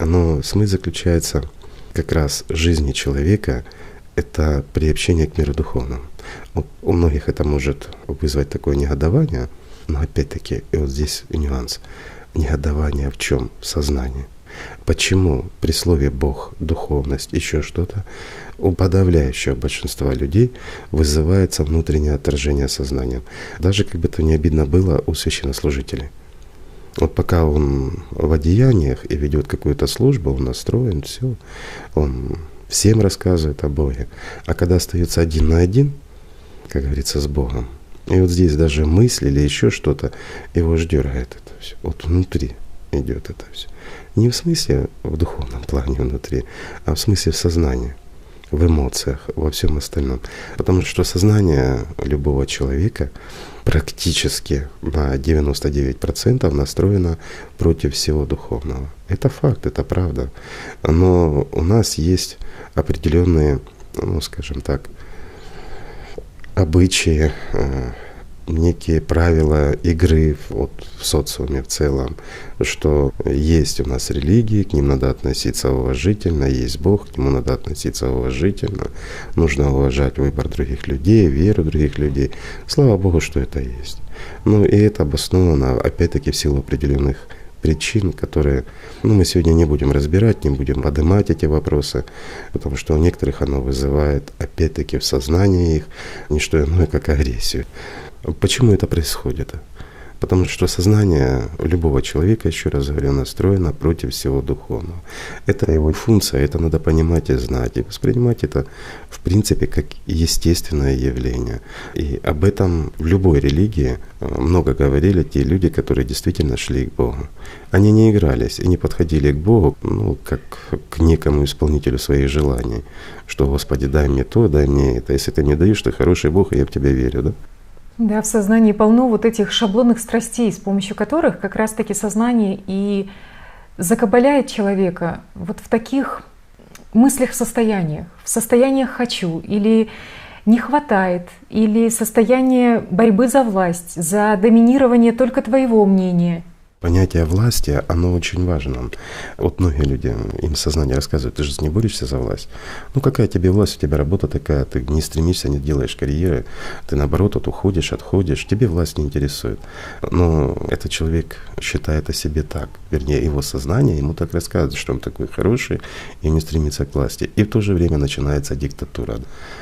Но смысл заключается как раз в жизни человека — это приобщение к миру духовному. У многих это может вызвать такое негодование, но опять-таки, и вот здесь нюанс. Негодование в чем? В сознании. Почему при слове Бог, духовность, еще что-то у подавляющего большинства людей вызывается внутреннее отторжение сознанием? Даже как бы то ни обидно было у священнослужителей. Вот пока он в одеяниях и ведет какую-то службу, он настроен, все, он всем рассказывает о Боге. А когда остается один на один, как говорится, с Богом, и вот здесь даже мысли или еще что-то, его ж дергает это все. Вот внутри идет это все. Не в смысле в духовном плане внутри, а в смысле в сознании, в эмоциях, во всем остальном. Потому что сознание любого человека практически на 99% настроено против всего духовного. Это факт, это правда. Но у нас есть определенные, ну скажем так, обычаи, некие правила игры вот, в социуме в целом, что есть у нас религии, к ним надо относиться уважительно, есть Бог, к нему надо относиться уважительно, нужно уважать выбор других людей, веру других людей. Слава Богу, что это есть. Ну и это обосновано, опять-таки, в силу определенных причин, которые мы сегодня не будем разбирать, не будем поднимать эти вопросы, потому что у некоторых оно вызывает, опять-таки, в сознании их не что иное, как агрессию. Почему это происходит? Потому что сознание любого человека, еще раз говорю, настроено против всего духовного. Это его функция, это надо понимать и знать, и воспринимать это, в принципе, как естественное явление. И об этом в любой религии много говорили те люди, которые действительно шли к Богу. Они не игрались и не подходили к Богу, как к некому исполнителю своих желаний, что, Господи, дай мне то, дай мне это. Если ты мне даешь, ты хороший Бог, и я в тебя верю, да? Да, в сознании полно вот этих шаблонных страстей, с помощью которых как раз-таки сознание и закабаляет человека вот в таких мыслях, состояниях. В состояниях «хочу» или «не хватает», или состояние борьбы за власть, за доминирование только твоего мнения. Понятие власти, оно очень важно. Вот многие люди, им сознание рассказывают, ты же не борешься за власть. Какая тебе власть, у тебя работа такая, ты не стремишься, не делаешь карьеры, ты наоборот уходишь, отходишь, тебе власть не интересует. Но этот человек считает о себе так, вернее, его сознание ему так рассказывает, что он такой хороший и не стремится к власти. И в то же время начинается диктатура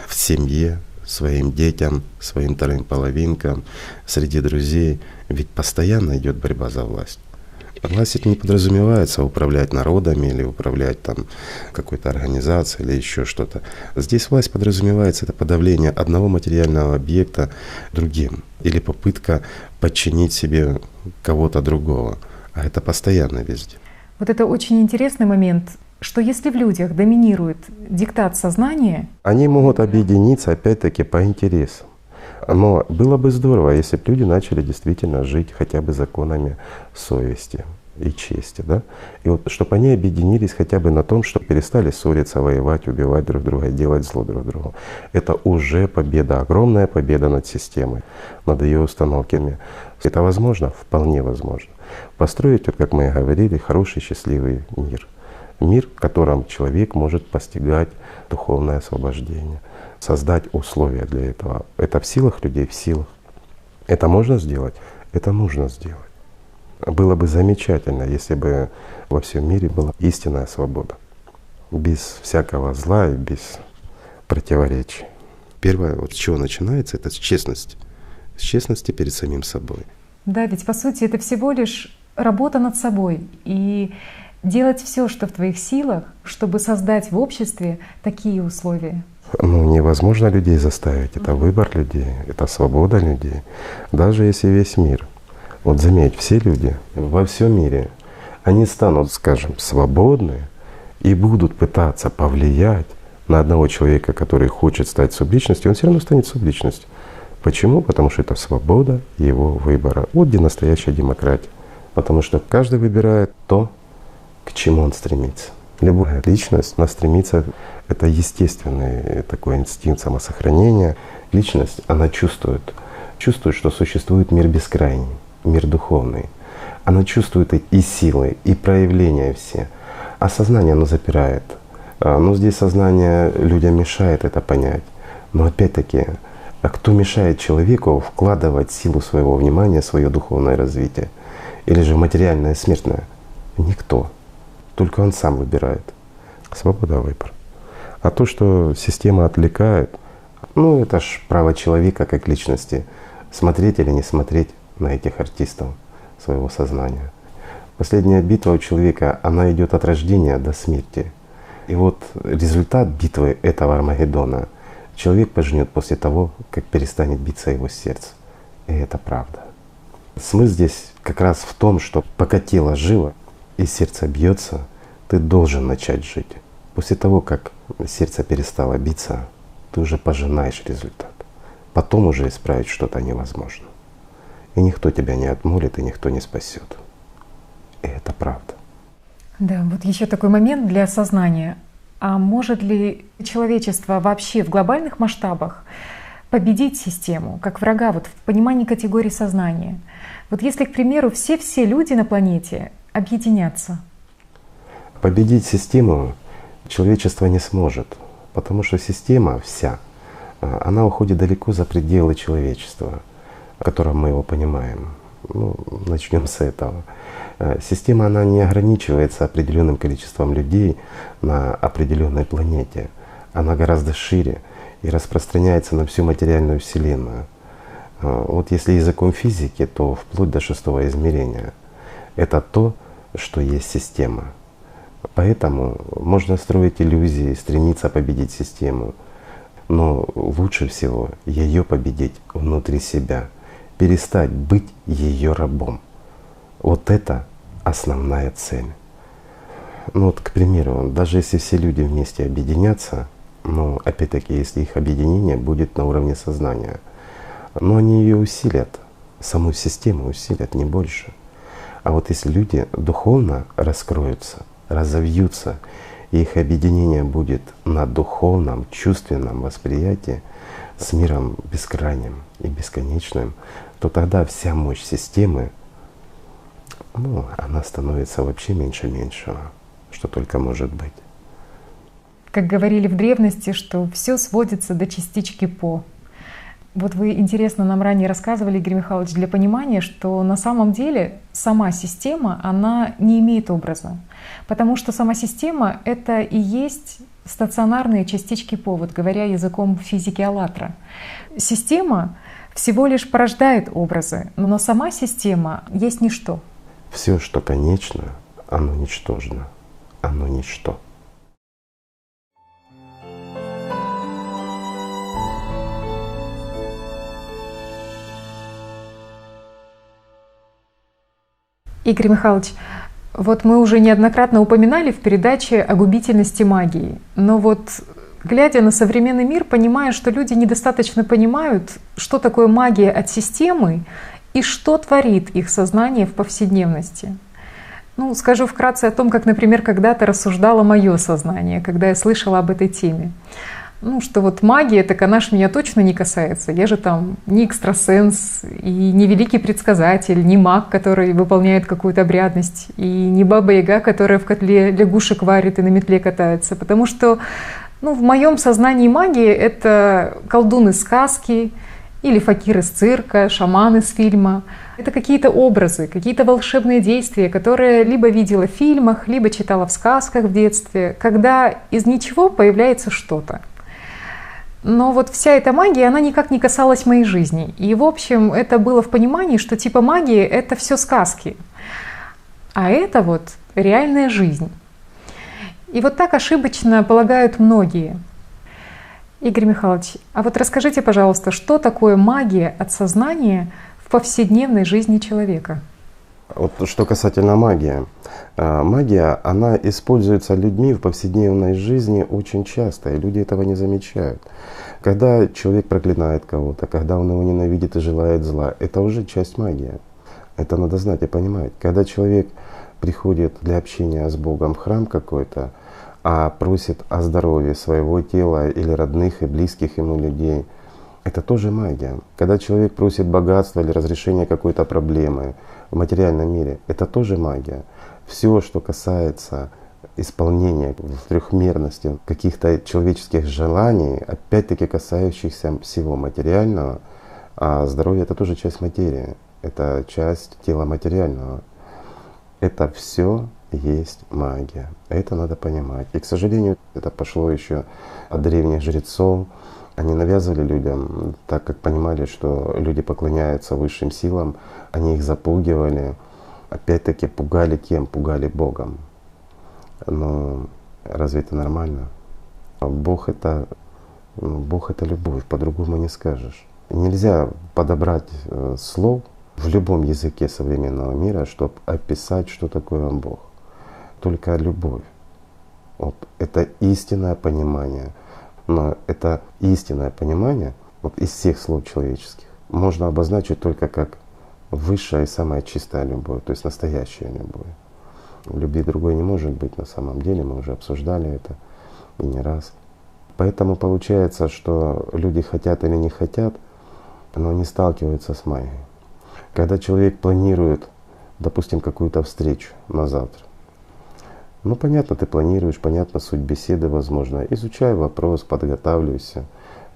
в семье, своим детям, своим вторым половинкам, среди друзей. Ведь постоянно идет борьба за власть. Власть это не подразумевается управлять народами или управлять какой-то организацией или еще что-то. Здесь власть подразумевается это подавление одного материального объекта другим или попытка подчинить себе кого-то другого. А это постоянно везде. Вот это очень интересный момент, что если в людях доминирует диктат сознания, они могут объединиться опять-таки по интересам. Но было бы здорово, если бы люди начали действительно жить хотя бы законами совести и чести, да? И вот чтобы они объединились хотя бы на том, что перестали ссориться, воевать, убивать друг друга, делать зло друг другу. Это уже победа, огромная победа над системой, над ее установками. Это возможно? Вполне возможно. Построить, вот как мы и говорили, хороший, счастливый мир. Мир, в котором человек может постигать духовное освобождение, создать условия для этого. Это в силах людей, в силах. Это можно сделать? Это нужно сделать. Было бы замечательно, если бы во всем мире была истинная свобода, без всякого зла и без противоречий. Первое, вот с чего начинается, это с честности. С честности перед самим собой. Да, ведь по сути это всего лишь работа над собой. И делать все, что в твоих силах, чтобы создать в обществе такие условия. Невозможно людей заставить. Это выбор людей, это свобода людей. Даже если весь мир, вот заметь, все люди во всем мире, они станут, скажем, свободны и будут пытаться повлиять на одного человека, который хочет стать субличностью, он все равно станет субличностью. Почему? Потому что это свобода его выбора. Вот где настоящая демократия. Потому что каждый выбирает то, к чему он стремится. Любая личность, она стремится, это естественный такой инстинкт самосохранения. Личность, она чувствует, что существует мир бескрайний, мир духовный. Она чувствует и силы, и проявления все. А сознание, оно запирает. Но здесь сознание людям мешает это понять. Но опять-таки, кто мешает человеку вкладывать силу своего внимания, свое духовное развитие? Или же материальное, смертное? Никто. Только он сам выбирает. Свобода выбора. А то, что система отвлекает, это ж право человека как личности, смотреть или не смотреть на этих артистов своего сознания. Последняя битва у человека, она идет от рождения до смерти. И вот результат битвы этого Армагеддона человек пожнет после того, как перестанет биться его сердце. И это правда. Смысл здесь как раз в том, что пока тело живо и сердце бьется, ты должен начать жить. После того, как сердце перестало биться, ты уже пожинаешь результат. Потом уже исправить что-то невозможно. И никто тебя не отмолит, и никто не спасет. И это правда. Да, вот еще такой момент для осознания. А может ли человечество вообще в глобальных масштабах победить систему, как врага, вот в понимании категории сознания? Вот если, к примеру, все люди на планете объединятся. Победить систему человечество не сможет, потому что система вся, она уходит далеко за пределы человечества, в котором мы его понимаем. Ну, начнем с этого. Система, она не ограничивается определенным количеством людей на определенной планете. Она гораздо шире и распространяется на всю материальную Вселенную. Вот если языком физики, то вплоть до 6-го измерения. Это то, что есть система. Поэтому можно строить иллюзии, стремиться победить систему. Но лучше всего ее победить внутри себя, перестать быть ее рабом. Вот это основная цель. Ну вот, к примеру, даже если все люди вместе объединятся, но опять-таки, если их объединение будет на уровне сознания, но они ее усилят, саму систему усилят, не больше. А вот если люди духовно раскроются, разовьются, и их объединение будет на духовном, чувственном восприятии с миром бескрайним и бесконечным, то тогда вся мощь системы, ну, она становится вообще меньше меньшего, что только может быть. Как говорили в древности, что все сводится до частички По. Вот вы интересно нам ранее рассказывали, Игорь Михайлович, для понимания, что на самом деле сама система, она не имеет образа. Потому что сама система — это и есть стационарные частички По, вот говоря языком физики АЛЛАТРА. Система всего лишь порождает образы, но сама система есть ничто. Все, что конечно, оно ничтожно, оно ничто. Игорь Михайлович, вот мы уже неоднократно упоминали в передаче о губительности магии, но вот глядя на современный мир, понимаю, что люди недостаточно понимают, что такое магия от системы и что творит их сознание в повседневности. Ну, скажу вкратце о том, как, например, когда-то рассуждало мое сознание, когда я слышала об этой теме. Ну, что вот магия, так она ж меня точно не касается. Я же там не экстрасенс, и не великий предсказатель, не маг, который выполняет какую-то обрядность, и не баба-яга, которая в котле лягушек варит и на метле катается. Потому что в моем сознании магия — это колдун из сказки, или факир из цирка, шаман из фильма. Это какие-то образы, какие-то волшебные действия, которые либо видела в фильмах, либо читала в сказках в детстве, когда из ничего появляется что-то. Но вот вся эта магия, она никак не касалась моей жизни. И, в общем, это было в понимании, что типа магия — это все сказки. А это вот реальная жизнь. И вот так ошибочно полагают многие. Игорь Михайлович, а вот расскажите, пожалуйста, что такое магия от сознания в повседневной жизни человека? Вот что касательно магии. Магия, она используется людьми в повседневной жизни очень часто, и люди этого не замечают. Когда человек проклинает кого-то, когда он его ненавидит и желает зла, это уже часть магии. Это надо знать и понимать. Когда человек приходит для общения с Богом в храм какой-то, а просит о здоровье своего тела или родных и близких ему людей, это тоже магия. Когда человек просит богатства или разрешения какой-то проблемы в материальном мире, это тоже магия. Все, что касается исполнения в трехмерности каких-то человеческих желаний, опять-таки касающихся всего материального, а здоровье — это тоже часть материи, это часть тела материального. Это все есть магия. Это надо понимать. И, к сожалению, это пошло еще от древних жрецов. Они навязывали людям, так как понимали, что люди поклоняются высшим силам, они их запугивали. опять-таки пугали кем? Пугали Богом. Но разве это нормально? Бог это любовь, по-другому не скажешь. Нельзя подобрать слов в любом языке современного мира, чтобы описать, что такое Бог. Только любовь. Вот это истинное понимание. Но это истинное понимание вот из всех слов человеческих можно обозначить только как высшая и самая чистая любовь, то есть настоящая любовь. Любви другой не может быть на самом деле, мы уже обсуждали это и не раз. Поэтому получается, что люди хотят или не хотят, но не сталкиваются с магией. Когда человек планирует, допустим, какую-то встречу на завтра, ну понятно, ты планируешь, понятно, суть беседы, возможно. Изучай вопрос, подготавливайся,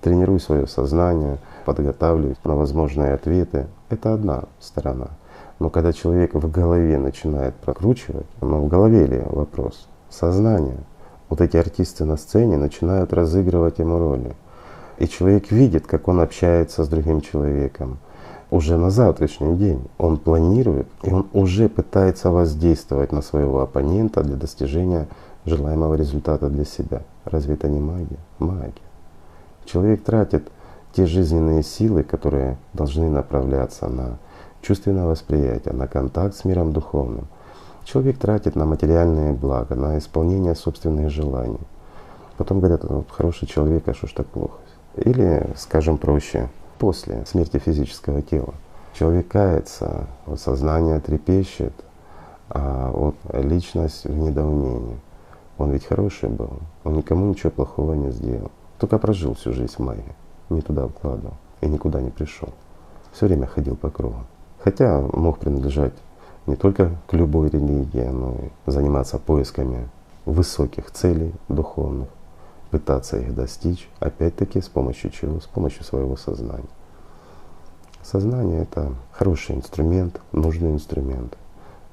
тренируй свое сознание, подготавливайся на возможные ответы. Это одна сторона. Но когда человек в голове начинает прокручивать, в голове ли вопрос? Сознание. Вот эти артисты на сцене начинают разыгрывать ему роли. И человек видит, как он общается с другим человеком. Уже на завтрашний день он планирует, и он уже пытается воздействовать на своего оппонента для достижения желаемого результата для себя. Разве это не магия? Магия. Человек тратит те жизненные силы, которые должны направляться на чувственное восприятие, на контакт с миром духовным. Человек тратит на материальные блага, на исполнение собственных желаний. Потом говорят, вот хороший человек, а что ж так плохо? Или, скажем проще, после смерти физического тела человек кается, вот сознание трепещет, а вот личность в недоумении. Он ведь хороший был, он никому ничего плохого не сделал. Только прожил всю жизнь в магии, не туда вкладывал и никуда не пришел. Все время ходил по кругу. Хотя мог принадлежать не только к любой религии, но и заниматься поисками высоких целей духовных, пытаться их достичь, опять-таки с помощью чего? С помощью своего сознания. Сознание — это хороший инструмент, нужный инструмент,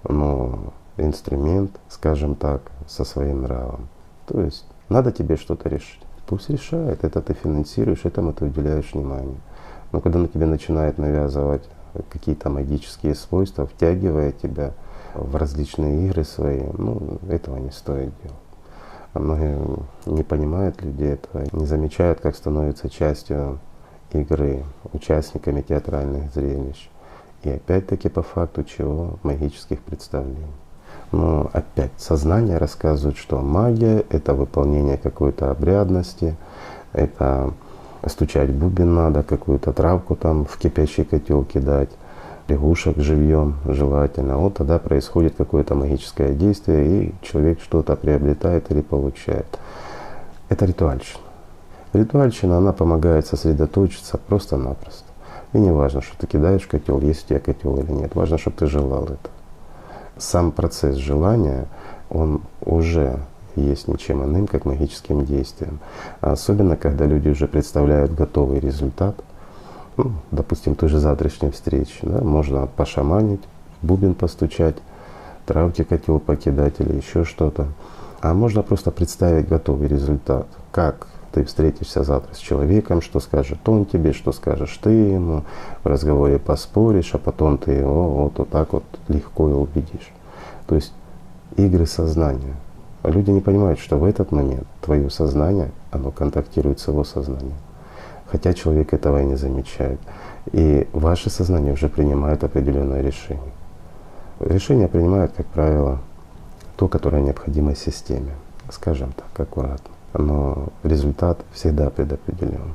но инструмент, скажем так, со своим нравом. То есть надо тебе что-то решить. Пусть решает, это ты финансируешь, этому ты уделяешь внимание. Но когда на тебе начинает навязывать какие-то магические свойства, втягивая тебя в различные игры свои, этого не стоит делать. А многие не понимают людей этого, не замечают, как становятся частью игры, участниками театральных зрелищ. И опять-таки по факту чего? Магических представлений. Но опять сознание рассказывает, что магия — это выполнение какой-то обрядности, это стучать в бубен надо, какую-то травку там в кипящий котел кидать, лягушек живьем желательно. Вот тогда происходит какое-то магическое действие, и человек что-то приобретает или получает. Это ритуальщина. Ритуальщина, она помогает сосредоточиться просто-напросто. И не важно, что ты кидаешь в котел, есть у тебя котел или нет. Важно, чтобы ты желал это. Сам процесс желания, он уже есть ничем иным, как магическим действием. А особенно, когда люди уже представляют готовый результат, допустим, той же завтрашней встречи, да, можно пошаманить, бубен постучать, травки котел покидать или еще что-то. А можно просто представить готовый результат, как ты встретишься завтра с человеком, что скажет он тебе, что скажешь ты ему, в разговоре поспоришь, а потом ты его вот так вот легко и убедишь. То есть игры сознания. А люди не понимают, что в этот момент твое сознание, оно контактирует с его сознанием. Хотя человек этого и не замечает. И ваше сознание уже принимает определенное решение. Решение принимает, как правило, то, которое необходимо системе. Скажем так, аккуратно. Но результат всегда предопределен.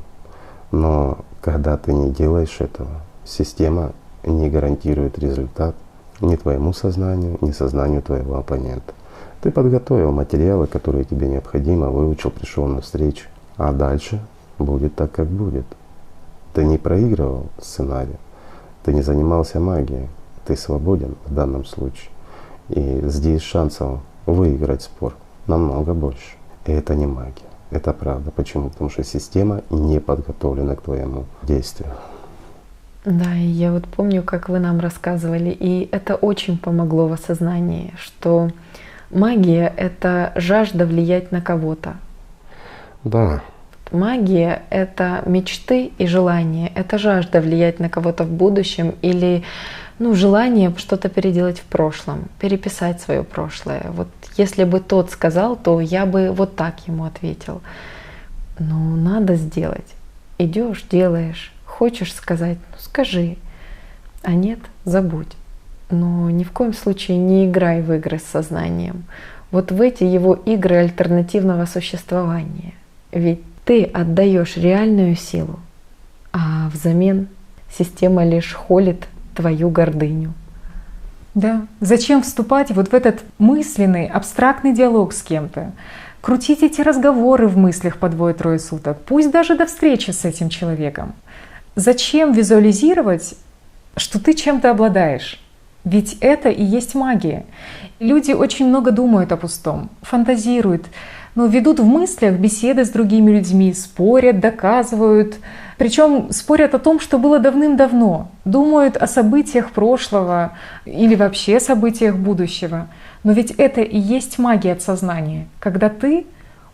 Но когда ты не делаешь этого, система не гарантирует результат ни твоему сознанию, ни сознанию твоего оппонента. Ты подготовил материалы, которые тебе необходимо, выучил, пришел на встречу. А дальше будет так, как будет. Ты не проигрывал сценарий, ты не занимался магией, ты свободен в данном случае. И здесь шансов выиграть спор намного больше. И это не магия, это правда. Почему? Потому что система не подготовлена к твоему действию. Да, и я вот помню, как вы нам рассказывали, и это очень помогло в осознании, что магия — это жажда влиять на кого-то. Да. Магия — это мечты и желания, это жажда влиять на кого-то в будущем или желание что-то переделать в прошлом, переписать свое прошлое. Вот если бы тот сказал, то я бы вот так ему ответил. Ну, надо сделать. Идешь, делаешь. Хочешь сказать, скажи. А нет, забудь. Но ни в коем случае не играй в игры с сознанием. Вот в эти его игры альтернативного существования. Ведь ты отдаешь реальную силу, а взамен система лишь холит твою гордыню. Да. Зачем вступать вот в этот мысленный, абстрактный диалог с кем-то? Крутить эти разговоры в мыслях по 2-3 суток, пусть даже до встречи с этим человеком. Зачем визуализировать, что ты чем-то обладаешь? Ведь это и есть магия. Люди очень много думают о пустом, фантазируют, но ведут в мыслях беседы с другими людьми, спорят, доказывают. Причем спорят о том, что было давным-давно, думают о событиях прошлого или вообще событиях будущего. Но ведь это и есть магия от сознания, когда ты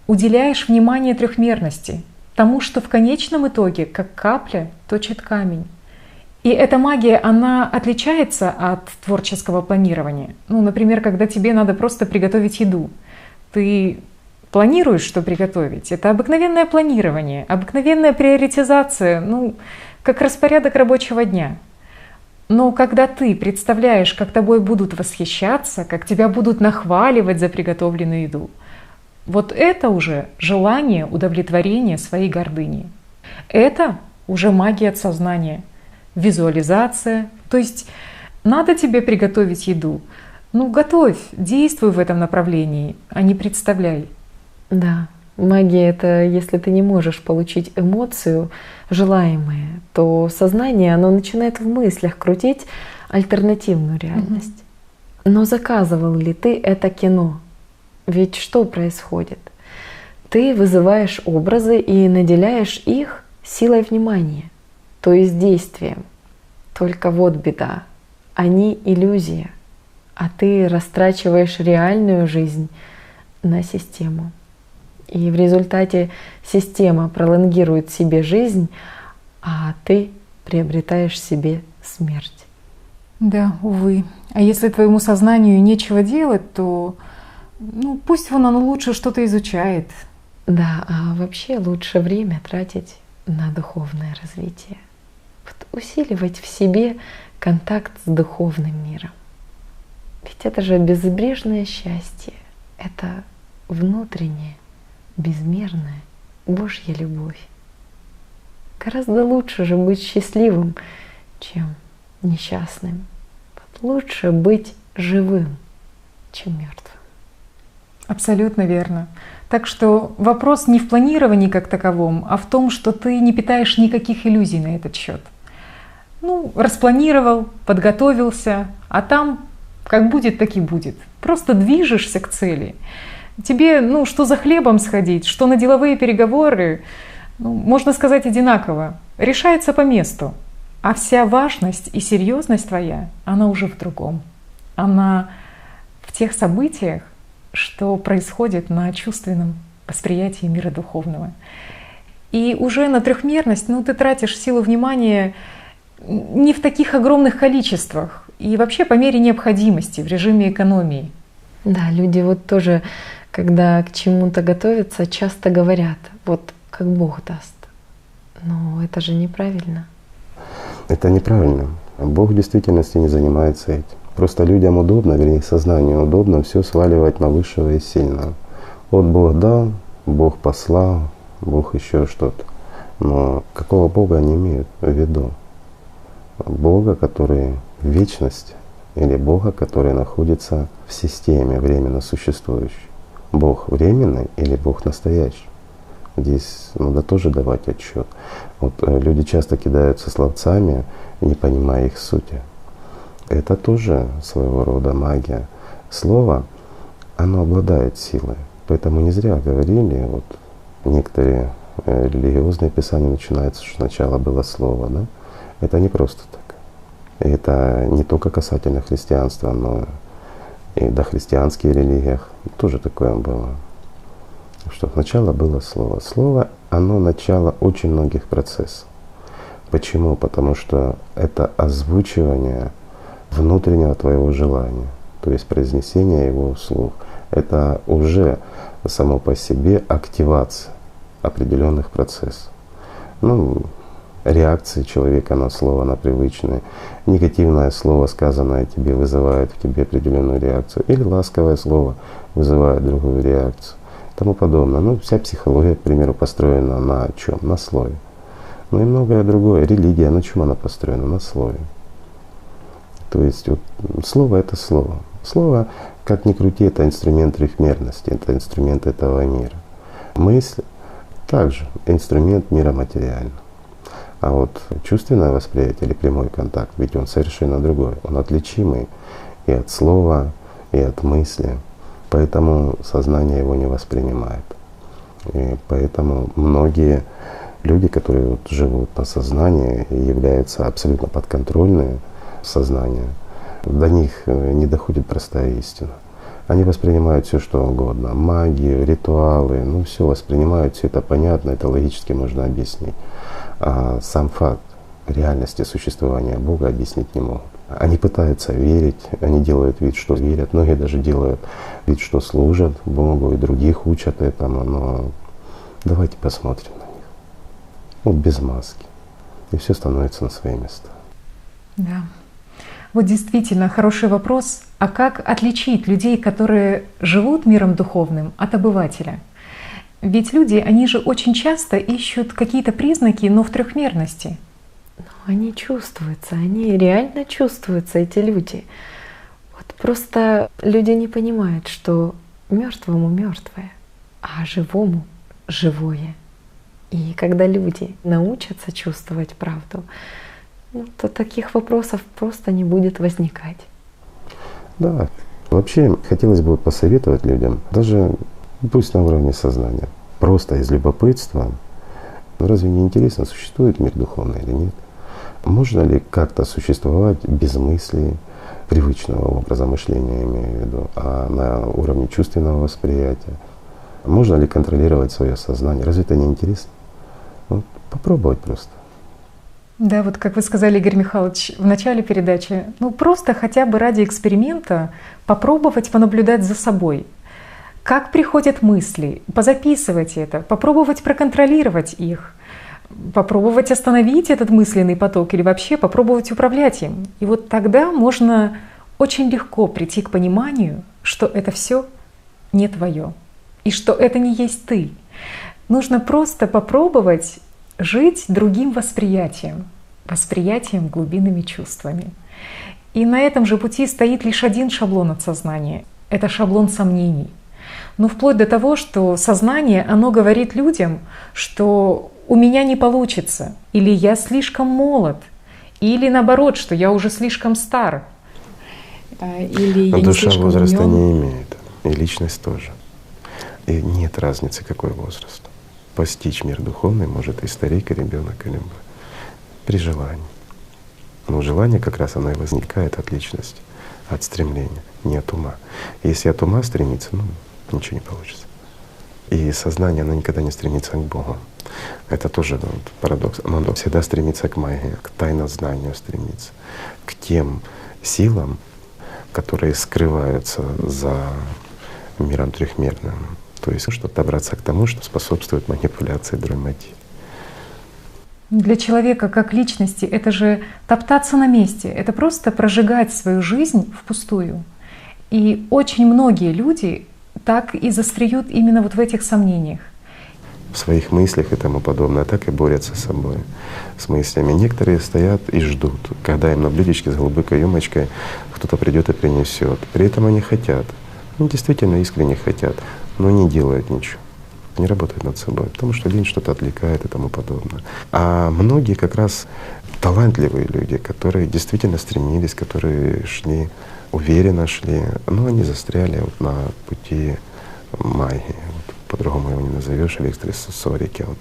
уделяешь внимание трехмерности, тому, что в конечном итоге, как капля, точит камень. И эта магия, она отличается от творческого планирования. Ну, например, когда тебе надо просто приготовить еду. Ты планируешь, что приготовить. Это обыкновенное планирование, обыкновенная приоритизация, как распорядок рабочего дня. Но когда ты представляешь, как тобой будут восхищаться, как тебя будут нахваливать за приготовленную еду, вот это уже желание удовлетворения своей гордыни. Это уже магия от сознания. Визуализация. То есть надо тебе приготовить еду. Готовь, действуй в этом направлении, а не представляй. Да, магия — это если ты не можешь получить эмоцию желаемое, то сознание, оно начинает в мыслях крутить альтернативную реальность. Но заказывал ли ты это кино? Ведь что происходит? Ты вызываешь образы и наделяешь их силой внимания, то есть действием. Только вот беда. Они иллюзия, а ты растрачиваешь реальную жизнь на систему. И в результате система пролонгирует себе жизнь, а ты приобретаешь себе смерть. Да, увы. А если твоему сознанию нечего делать, то пусть оно лучше что-то изучает. Да, а вообще лучше время тратить на духовное развитие. Усиливать в себе контакт с духовным миром. Ведь это же безбрежное счастье. Это внутренняя, безмерная Божья любовь. Гораздо лучше же быть счастливым, чем несчастным. Лучше быть живым, чем мертвым. Абсолютно верно. Так что вопрос не в планировании как таковом, а в том, что ты не питаешь никаких иллюзий на этот счет. Распланировал, подготовился, а там как будет, так и будет. Просто движешься к цели. Тебе, что за хлебом сходить, что на деловые переговоры, можно сказать одинаково, решается по месту. А вся важность и серьезность твоя, она уже в другом. Она в тех событиях, что происходит на чувственном восприятии мира духовного. И уже на трехмерность, ты тратишь силу внимания не в таких огромных количествах и вообще по мере необходимости в режиме экономии. Да, люди тоже, когда к чему-то готовятся, часто говорят, как Бог даст. Но это же неправильно. Это неправильно. Бог в действительности не занимается этим. Просто людям удобно, вернее, сознанию удобно все сваливать на высшего и сильного. Вот Бог дал, Бог послал, Бог еще что-то. Но какого Бога они имеют в виду? Бога, который в вечности, или Бога, который находится в системе временно существующей? Бог временный или Бог настоящий? Здесь надо тоже давать отчет. Люди часто кидаются словцами, не понимая их сути. Это тоже своего рода магия. Слово, оно обладает силой. Поэтому не зря говорили, некоторые религиозные писания начинаются, что сначала было слово. Да? Это не просто так. И это не только касательно христианства, но и в дохристианских религиях тоже такое было. Что сначала было слово. Слово, оно начало очень многих процессов. Почему? Потому что это озвучивание внутреннего твоего желания, то есть произнесение его вслух. Это уже само по себе активация определенных процессов. Ну, реакции человека на слово, на привычное. Негативное слово, сказанное тебе, вызывает в тебе определенную реакцию. Или ласковое слово вызывает другую реакцию. И тому подобное. Ну, вся психология, к примеру, построена на чем? На слове. Ну и многое другое. Религия, на чем она построена? На слове. То есть вот, слово — это слово. Слово, как ни крути, это инструмент трехмерности, это инструмент этого мира. Мысль также инструмент мира материального. А вот чувственное восприятие или прямой контакт, ведь он совершенно другой. Он отличимый и от слова, и от мысли. Поэтому сознание его не воспринимает. И поэтому многие люди, которые вот живут на сознании и являются абсолютно подконтрольные сознанию, до них не доходит простая истина. Они воспринимают все что угодно, магию, ритуалы, ну все воспринимают, все это понятно, это логически можно объяснить. А сам факт реальности существования Бога объяснить не могут. Они пытаются верить, они делают вид, что верят, многие даже делают вид, что служат Богу, и других учат этому, но давайте посмотрим на них. Вот без маски. И все становится на свои места. Да. Вот действительно хороший вопрос. А как отличить людей, которые живут миром духовным, от обывателя? Ведь люди, они же очень часто ищут какие-то признаки, но в трехмерности. Но они чувствуются, они реально чувствуются, эти люди. Вот просто люди не понимают, что мертвому мертвое, а живому живое. И когда люди научатся чувствовать правду, ну, то таких вопросов просто не будет возникать. Да. Вообще хотелось бы посоветовать людям, даже пусть на уровне сознания, просто из любопытства, разве не интересно, существует мир духовный или нет? Можно ли как-то существовать без мыслей, привычного образа мышления, я имею в виду, а на уровне чувственного восприятия? Можно ли контролировать свое сознание? Разве это не интересно? Вот попробовать просто. Да, вот как вы сказали, Игорь Михайлович, в начале передачи, ну просто хотя бы ради эксперимента попробовать понаблюдать за собой. Как приходят мысли, позаписывать это, попробовать проконтролировать их, попробовать остановить этот мысленный поток или вообще попробовать управлять им. И вот тогда можно очень легко прийти к пониманию, что это все не твое и что это не есть ты. Нужно просто попробовать жить другим восприятием, восприятием глубинными чувствами. И на этом же пути стоит лишь один шаблон от сознания — это шаблон сомнений. Но вплоть до того, что сознание, оно говорит людям, что у меня не получится, или я слишком молод, или наоборот, что я уже слишком стар, или я не душа слишком возраста умён. не имеет, и личность тоже. И нет разницы, какой возраст. Постичь мир духовный может и старик, и ребенок, и любой, при желании. Но желание как раз оно и возникает от личности, от стремления, не от ума. Если от ума стремиться, ну ничего не получится. И сознание, оно никогда не стремится к Богу. Это тоже вот парадокс. Оно всегда стремится к магии, к тайнознанию стремится, к тем силам, которые скрываются за миром трехмерным. То есть чтобы добраться к тому, что способствует манипуляции другой материи. Для человека как личности это же топтаться на месте, это просто прожигать свою жизнь впустую. И очень многие люди так и застряют именно вот в этих сомнениях. В своих мыслях и тому подобное, так и борются с собой, с мыслями. Некоторые стоят и ждут, когда им на блюдечке с голубой каемочкой кто-то придет и принесет. При этом они хотят, ну, действительно искренне хотят, но не делают ничего, не работают над собой, потому что лень что-то отвлекает и тому подобное. А многие как раз талантливые люди, которые действительно стремились, которые шли, уверенно шли, но они застряли вот на пути магии. Вот, по-другому его не назовешь, или экстрасенсорики. Вот,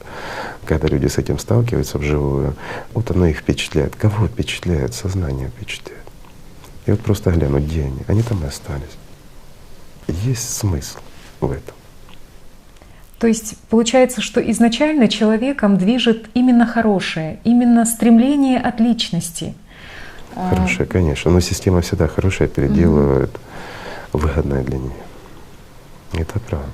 когда люди с этим сталкиваются вживую, вот оно их впечатляет. Кого впечатляет? Сознание впечатляет. И вот просто глянуть, где они? Они там и остались. Есть смысл в этом. То есть получается, что изначально человеком движет именно хорошее, именно стремление от личности. Хорошая, конечно. Но система всегда хорошая, переделывает выгодное для нее. Это правда.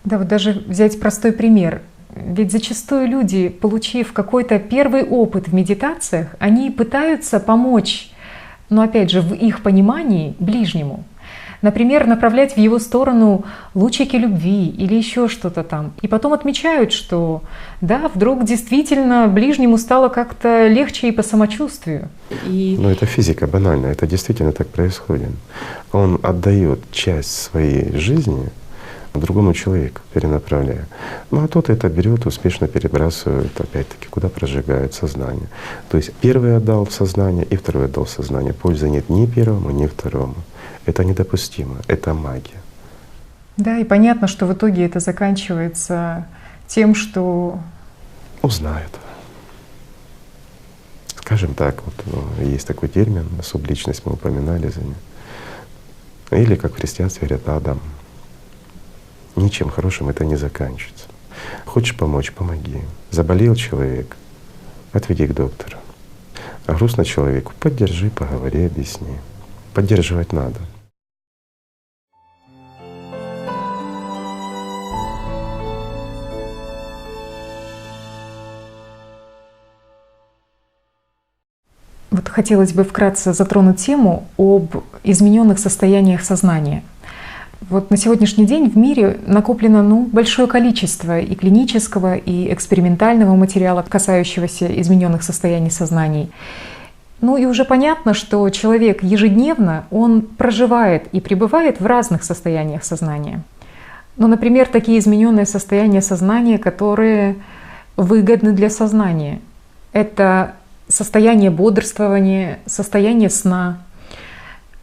Да, вот даже взять простой пример. Ведь зачастую люди, получив какой-то первый опыт в медитациях, они пытаются помочь, но опять же в их понимании, ближнему. Например, направлять в его сторону лучики любви или еще что-то там. И потом отмечают, что да, вдруг действительно ближнему стало как-то легче и по самочувствию. Но это физика банальная, это действительно так происходит. Он отдает часть своей жизни другому человеку, перенаправляя. Ну а тот это берет, успешно перебрасывает, опять-таки, куда прожигает сознание. То есть первый отдал в сознание и второй отдал в сознание. Пользы нет ни первому, ни второму. Это недопустимо, это магия. Да, и понятно, что в итоге это заканчивается тем, что узнают. Скажем так, вот есть такой термин, субличность, мы упоминали за ним. Или, как в христианстве говорят, Адам. Ничем хорошим это не заканчивается. Хочешь помочь — помоги. Заболел человек — отведи к доктору. А грустно человеку — поддержи, поговори, объясни. Поддерживать надо. Вот хотелось бы вкратце затронуть тему об измененных состояниях сознания. Вот на сегодняшний день в мире накоплено большое количество и клинического, и экспериментального материала, касающегося измененных состояний сознаний. И уже понятно, что человек ежедневно, он проживает и пребывает в разных состояниях сознания. Например, такие измененные состояния сознания, которые выгодны для сознания. Это состояние бодрствования, состояние сна,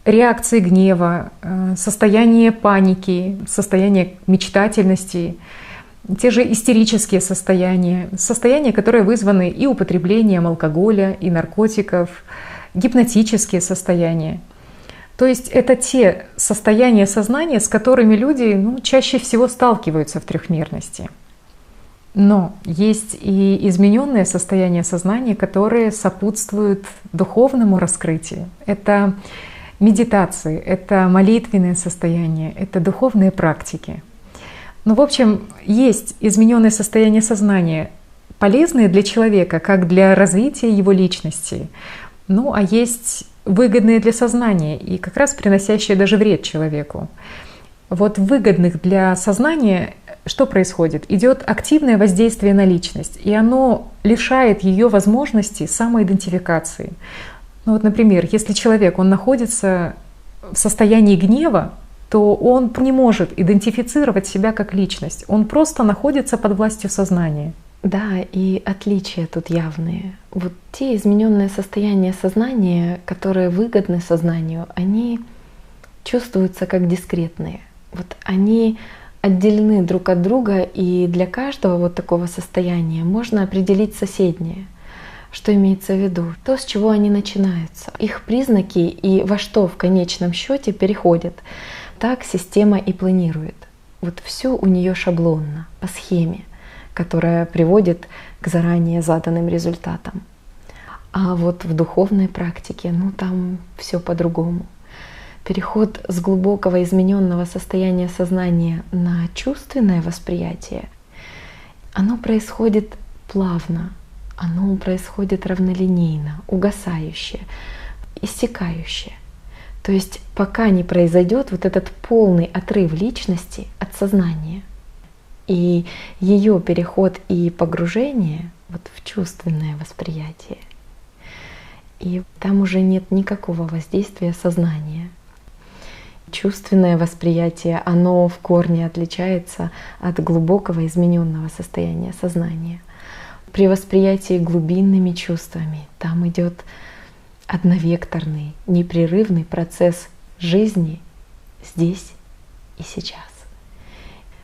реакции гнева, состояние паники, состояние мечтательности, те же истерические состояния, которые вызваны и употреблением алкоголя, и наркотиков, гипнотические состояния. То есть это те состояния сознания, с которыми люди чаще всего сталкиваются в трехмерности. Но есть и измененные состояния сознания, которые сопутствуют духовному раскрытию. Это медитации, это молитвенные состояния, это духовные практики. В общем, есть измененные состояния сознания, полезные для человека, как для развития его личности. А есть выгодные для сознания и как раз приносящие даже вред человеку. Вот в выгодных для сознания что происходит? Идет активное воздействие на личность, и оно лишает ее возможности самоидентификации. Например, если человек, он находится в состоянии гнева, то он не может идентифицировать себя как личность. Он просто находится под властью сознания. Да, и отличия тут явные. Вот те измененные состояния сознания, которые выгодны сознанию, они чувствуются как дискретные. Вот они отделены друг от друга, и для каждого вот такого состояния можно определить соседнее. Что имеется в виду? То, с чего они начинаются, их признаки и во что в конечном счете переходят. Так система и планирует. Вот все у нее шаблонно, по схеме, которая приводит к заранее заданным результатам. А вот в духовной практике, там все по-другому. Переход с глубокого измененного состояния сознания на чувственное восприятие, оно происходит плавно, оно происходит равнолинейно, угасающее, иссякающее. То есть пока не произойдет вот этот полный отрыв личности от сознания и ее переход и погружение вот в чувственное восприятие. И там уже нет никакого воздействия сознания. Чувственное восприятие, оно в корне отличается от глубокого измененного состояния сознания. При восприятии глубинными чувствами там идет одновекторный, непрерывный процесс жизни здесь и сейчас.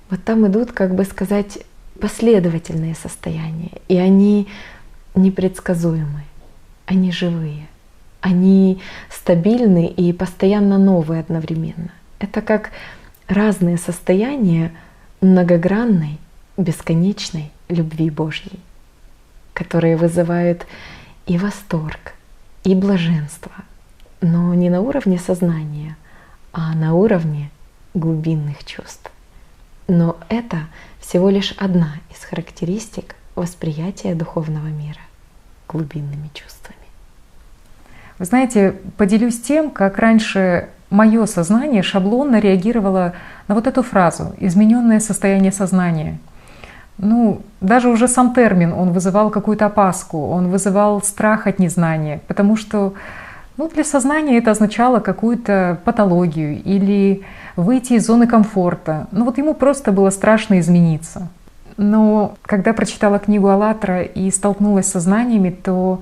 Вот там идут, как бы сказать, последовательные состояния, и они непредсказуемы, они живые. Они стабильны и постоянно новые одновременно. Это как разные состояния многогранной, бесконечной любви Божьей, которые вызывают и восторг, и блаженство, но не на уровне сознания, а на уровне глубинных чувств. Но это всего лишь одна из характеристик восприятия духовного мира глубинными чувствами. Вы знаете, поделюсь тем, как раньше мое сознание шаблонно реагировало на вот эту фразу «измененное состояние сознания». Даже уже сам термин, он вызывал какую-то опаску, он вызывал страх от незнания, потому что для сознания это означало какую-то патологию или выйти из зоны комфорта. Ему просто было страшно измениться. Но когда прочитала книгу «АЛЛАТРА» и столкнулась с сознаниями, то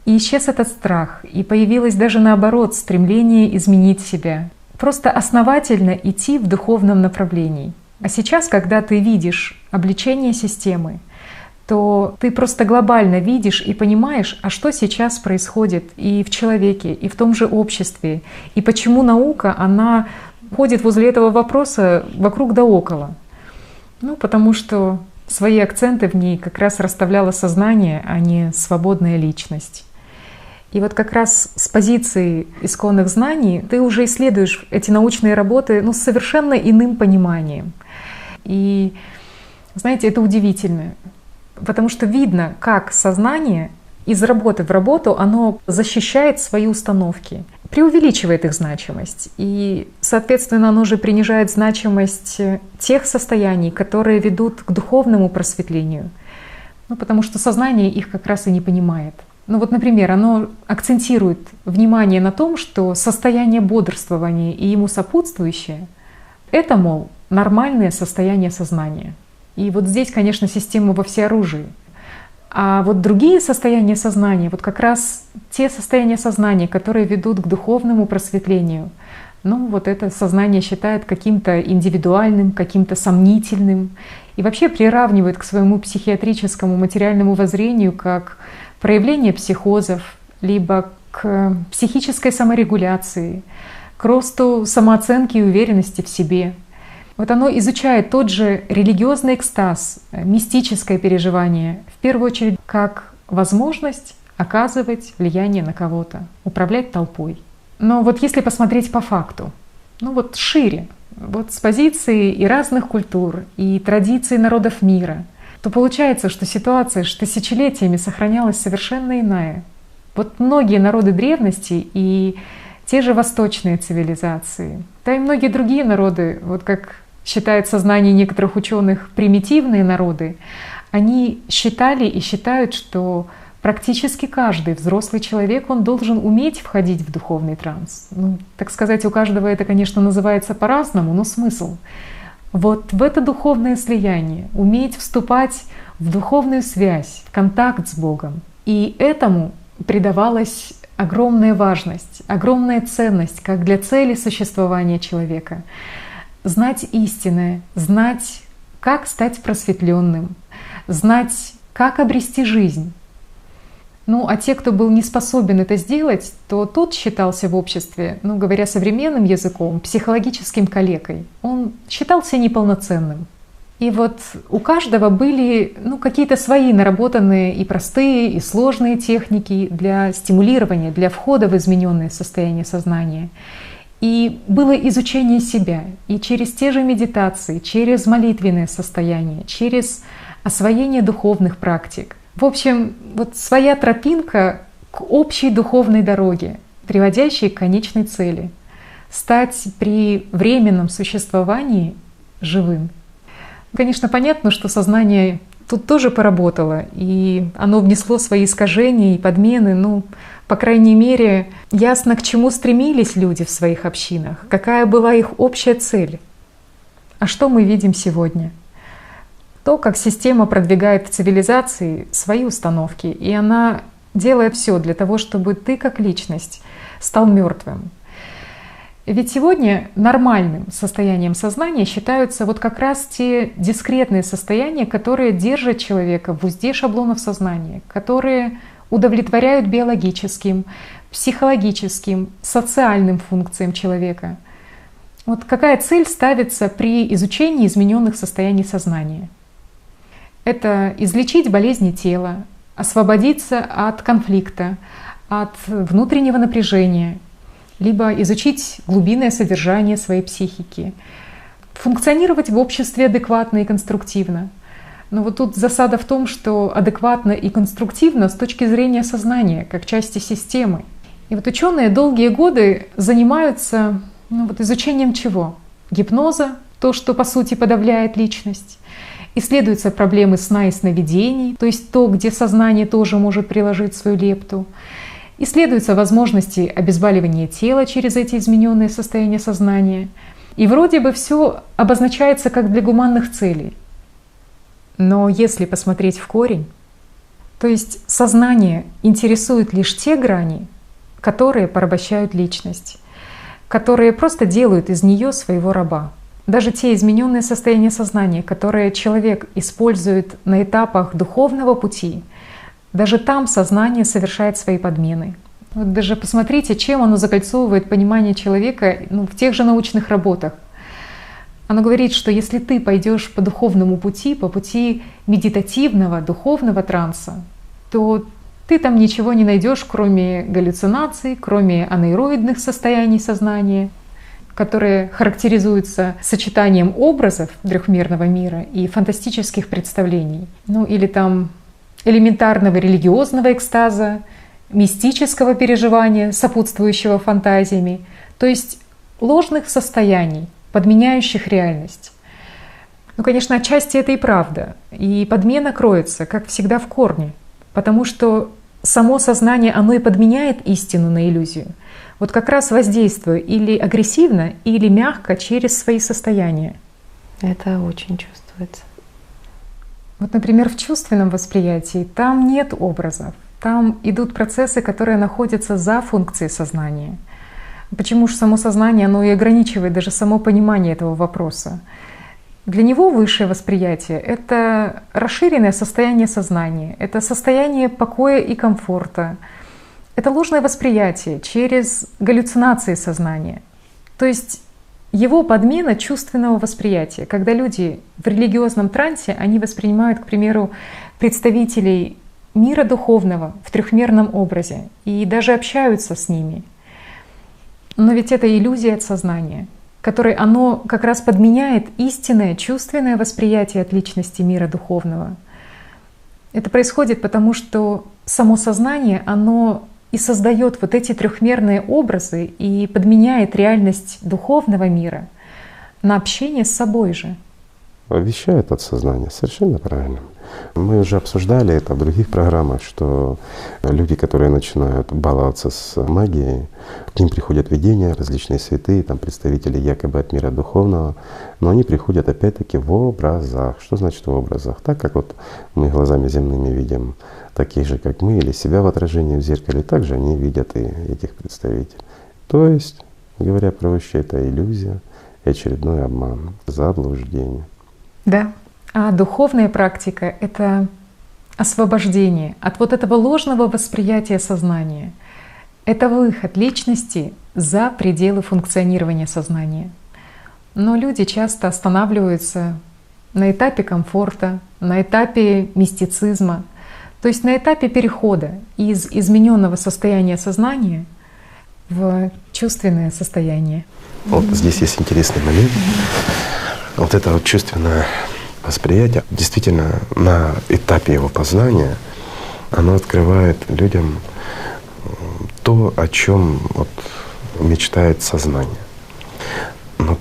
и исчез этот страх, и появилось даже наоборот стремление изменить себя. Просто основательно идти в духовном направлении. А сейчас, когда ты видишь обличение системы, то ты просто глобально видишь и понимаешь, а что сейчас происходит и в человеке, и в том же обществе, и почему наука, она ходит возле этого вопроса вокруг да около. Потому что свои акценты в ней как раз расставляло сознание, а не свободная личность. И вот как раз с позиции исконных знаний ты уже исследуешь эти научные работы с совершенно иным пониманием. И знаете, это удивительно, потому что видно, как сознание из работы в работу, оно защищает свои установки, преувеличивает их значимость. И, соответственно, оно же принижает значимость тех состояний, которые ведут к духовному просветлению. Потому что сознание их как раз и не понимает. Например, оно акцентирует внимание на том, что состояние бодрствования и ему сопутствующее — это, мол, нормальное состояние сознания. И вот здесь, конечно, система во всеоружии. А вот другие состояния сознания, вот как раз те состояния сознания, которые ведут к духовному просветлению, вот это сознание считает каким-то индивидуальным, каким-то сомнительным и вообще приравнивает к своему психиатрическому материальному воззрению как проявление психозов, либо к психической саморегуляции, к росту самооценки и уверенности в себе. Вот оно изучает тот же религиозный экстаз, мистическое переживание, в первую очередь, как возможность оказывать влияние на кого-то, управлять толпой. Но вот если посмотреть по факту, шире, с позиции и разных культур, и традиций народов мира, то получается, что ситуация тысячелетиями сохранялась совершенно иная. Многие народы древности и те же восточные цивилизации, да и многие другие народы, как считает сознание некоторых ученых примитивные народы, они считали и считают, что практически каждый взрослый человек, он должен уметь входить в духовный транс. Так сказать, у каждого это, конечно, называется по-разному, но смысл вот в это духовное слияние, уметь вступать в духовную связь, в контакт с Богом. И этому придавалась огромная важность, огромная ценность как для цели существования человека. Знать истинное, знать, как стать просветленным, знать, как обрести жизнь. А те, кто был не способен это сделать, то тот считался в обществе, говоря современным языком, психологическим калекой. Он считался неполноценным. И у каждого были какие-то свои наработанные и простые, и сложные техники для стимулирования, для входа в измененное состояние сознания. И было изучение себя и через те же медитации, через молитвенное состояние, через освоение духовных практик. В общем, своя тропинка к общей духовной дороге, приводящей к конечной цели — стать при временном существовании живым. Конечно, понятно, что сознание тут тоже поработало, и оно внесло свои искажения и подмены. По крайней мере, ясно, к чему стремились люди в своих общинах, какая была их общая цель. А что мы видим сегодня? То, как система продвигает в цивилизации свои установки, и она делает все для того, чтобы ты как личность стал мертвым. Ведь сегодня нормальным состоянием сознания считаются как раз те дискретные состояния, которые держат человека в узде шаблонов сознания, которые удовлетворяют биологическим, психологическим, социальным функциям человека. Какая цель ставится при изучении измененных состояний сознания? Это излечить болезни тела, освободиться от конфликта, от внутреннего напряжения, либо изучить глубинное содержание своей психики, функционировать в обществе адекватно и конструктивно. Но вот тут засада в том, что адекватно и конструктивно с точки зрения сознания, как части системы. И вот ученые долгие годы занимаются изучением чего? Гипноза, то, что по сути подавляет личность. Исследуются проблемы сна и сновидений, то есть то, где сознание тоже может приложить свою лепту. Исследуются возможности обезболивания тела через эти измененные состояния сознания. И вроде бы все обозначается как для гуманных целей. Но если посмотреть в корень, то есть сознание интересует лишь те грани, которые порабощают личность, которые просто делают из нее своего раба. Даже те измененные состояния сознания, которые человек использует на этапах духовного пути, даже там сознание совершает свои подмены. Вот даже посмотрите, чем оно закольцовывает понимание человека в тех же научных работах. Оно говорит, что если ты пойдешь по духовному пути, по пути медитативного, духовного транса, то ты там ничего не найдешь, кроме галлюцинаций, кроме анаэроидных состояний сознания, которые характеризуются сочетанием образов трехмерного мира и фантастических представлений. Или там элементарного религиозного экстаза, мистического переживания, сопутствующего фантазиями, то есть ложных состояний, подменяющих реальность. Конечно, отчасти это и правда. И подмена кроется, как всегда, в корне. Потому что само сознание, оно и подменяет истину на иллюзию. Вот как раз воздействуя или агрессивно, или мягко через свои состояния. Это очень чувствуется. Вот, например, в чувственном восприятии там нет образов. Там идут процессы, которые находятся за функцией сознания. Почему же само сознание, оно и ограничивает даже само понимание этого вопроса? Для него высшее восприятие — это расширенное состояние сознания, это состояние покоя и комфорта, это ложное восприятие через галлюцинации сознания. То есть его подмена чувственного восприятия. Когда люди в религиозном трансе, они воспринимают, к примеру, представителей мира духовного в трехмерном образе и даже общаются с ними. Но ведь это иллюзия от сознания, которой оно как раз подменяет истинное чувственное восприятие от личности мира духовного. Это происходит потому, что само сознание, оно и создает вот эти трехмерные образы и подменяет реальность духовного мира на общение с собой же. Вещает от сознания, совершенно правильно. Мы уже обсуждали это в других программах, что люди, которые начинают баловаться с магией, к ним приходят видения, различные святые, там представители якобы от мира духовного, но они приходят опять-таки в образах. Что значит в образах? Так как вот мы глазами земными видим таких же, как мы, или себя в отражении в зеркале, также они видят и этих представителей. То есть, говоря проще, это иллюзия и очередной обман, заблуждение. Да. А духовная практика — это освобождение от вот этого ложного восприятия сознания. Это выход личности за пределы функционирования сознания. Но люди часто останавливаются на этапе комфорта, на этапе мистицизма, то есть на этапе перехода из измененного состояния сознания в чувственное состояние. Вот здесь есть интересный момент. Вот это вот чувственное восприятие, действительно, на этапе его познания, оно открывает людям то, о чем вот мечтает сознание. Но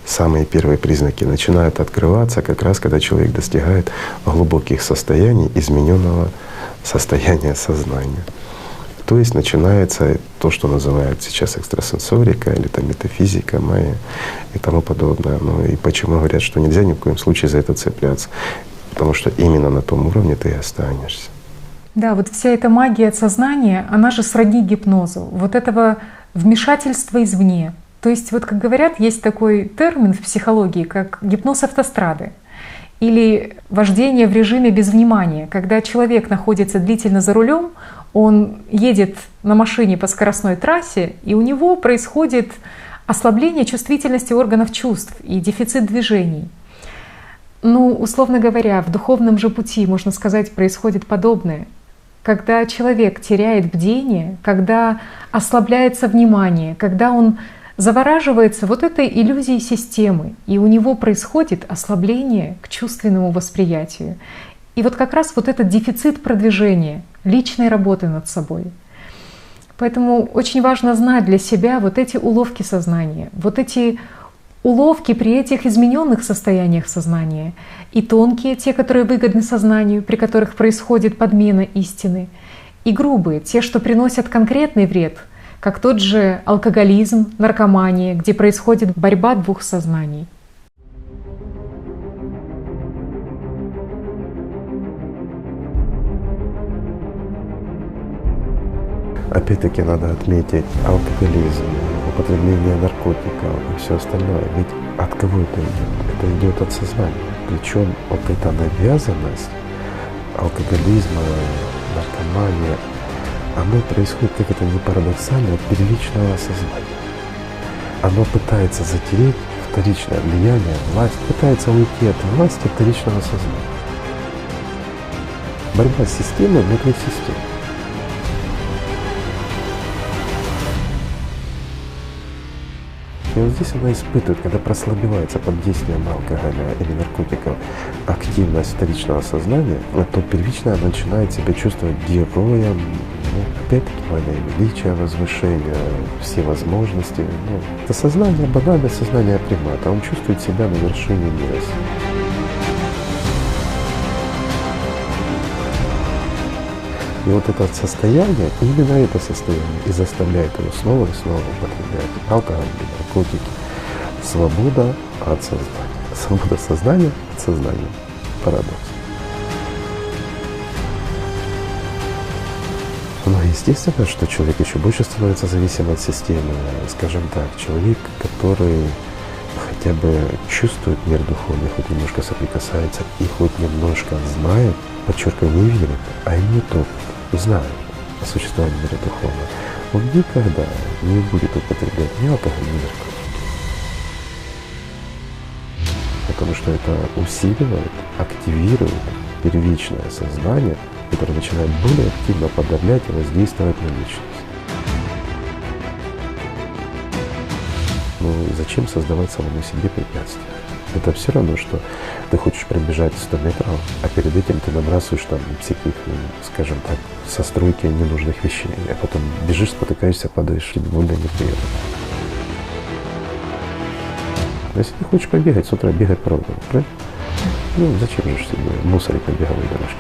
самые первые признаки начинают открываться как раз, когда человек достигает глубоких состояний измененного состояния сознания. То есть начинается то, что называют сейчас экстрасенсорика или там метафизика, майя и тому подобное. Ну и почему говорят, что нельзя ни в коем случае за это цепляться? Потому что именно на том уровне ты и останешься. Да, вот вся эта магия от сознания, она же сродни гипнозу, вот этого вмешательства извне. То есть вот, как говорят, есть такой термин в психологии, как гипноз автострады или вождение в режиме без внимания, когда человек находится длительно за рулем, он едет на машине по скоростной трассе, и у него происходит ослабление чувствительности органов чувств и дефицит движений. Ну, условно говоря, в духовном же пути, можно сказать, происходит подобное. когда человек теряет бдение, когда ослабляется внимание, когда он завораживается вот этой иллюзией системы, и у него происходит ослабление к чувственному восприятию. И вот как раз вот этот дефицит продвижения, личной работы над собой. Поэтому очень важно знать для себя вот эти уловки сознания, вот эти уловки при этих измененных состояниях сознания, и тонкие, те, которые выгодны сознанию, при которых происходит подмена истины, и грубые, те, что приносят конкретный вред, как тот же алкоголизм, наркомания, где происходит борьба двух сознаний. Опять-таки надо отметить алкоголизм, употребление наркотиков и все остальное. Ведь от кого это идет? Это идет от сознания. Причем вот эта навязанность алкоголизма, наркомания, оно происходит, как это ни парадоксально, от первичного сознания. Оно пытается затереть вторичное влияние, власть, пытается уйти от власти вторичного сознания. Борьба с системой внутри системы. И вот здесь она испытывает, когда прослабевается под действием алкоголя или наркотиков активность вторичного сознания, то первичное начинает себя чувствовать героем, опять-таки величие, возвышение, все возможности. Это сознание, банальное сознание примата, он чувствует себя на вершине мира. И вот это состояние, именно это состояние и заставляет его снова и снова употреблять алкоголь, наркотики. Свобода от сознания. Свобода сознания от сознания. Парадокс. Но естественно, что человек еще больше становится зависим от системы. Скажем так, человек, который хотя бы чувствует мир духовный, хоть немножко соприкасается и хоть немножко знает, подчеркиваю, не верит, а имеет опыт, знает о существовании мира духовного, он никогда не будет употреблять ни алкоголь, ни наркотики. Потому что это усиливает, активирует первичное сознание, которое начинает более активно подавлять и воздействовать на личность. Ну и зачем создавать самому себе препятствия? Это все равно, что ты хочешь пробежать 100 метров, а перед этим ты набрасываешь там всяких, скажем так, со стройки ненужных вещей, а потом бежишь, спотыкаешься, падаешь, тебе больно неприятно. Если ты хочешь побегать, с утра бегать правда, правильно? Ну зачем же себе мусорить на беговой дорожке?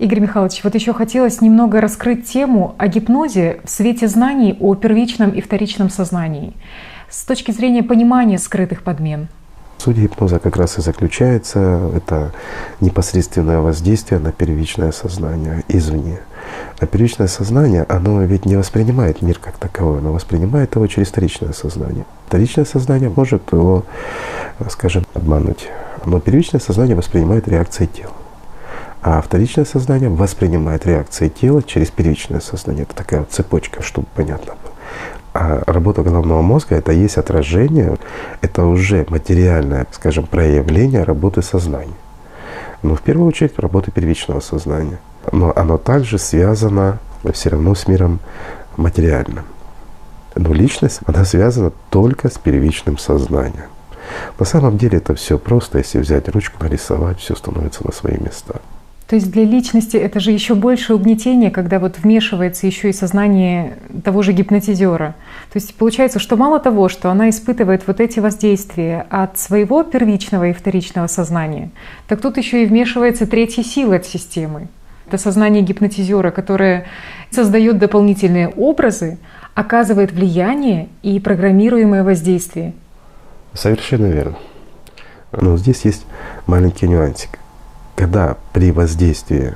Игорь Михайлович, вот еще хотелось немного раскрыть тему о гипнозе в свете знаний о первичном и вторичном сознании, с точки зрения понимания скрытых подмен. Суть гипноза как раз и заключается, это непосредственное воздействие на первичное сознание извне. А первичное сознание, оно ведь не воспринимает мир как таковой, оно воспринимает его через вторичное сознание. Вторичное сознание может его, скажем, обмануть, но первичное сознание воспринимает реакции тела. А вторичное сознание воспринимает реакции тела через первичное сознание. Это такая вот цепочка, чтобы понятно было. А работа головного мозга — это есть отражение, это уже материальное, скажем, проявление работы сознания. Но в первую очередь работы первичного сознания. Но оно также связано все равно с миром материальным. Но личность, она связана только с первичным сознанием. На самом деле это все просто, если взять ручку, нарисовать, все становится на свои места. То есть для личности это же еще больше угнетение, когда вот вмешивается еще и сознание того же гипнотизера. То есть получается, что мало того, что она испытывает вот эти воздействия от своего первичного и вторичного сознания, так тут еще и вмешивается третья сила от системы. Это сознание гипнотизера, которое создает дополнительные образы, оказывает влияние и программируемое воздействие. Совершенно верно. Но здесь есть маленький нюансик. Когда при воздействии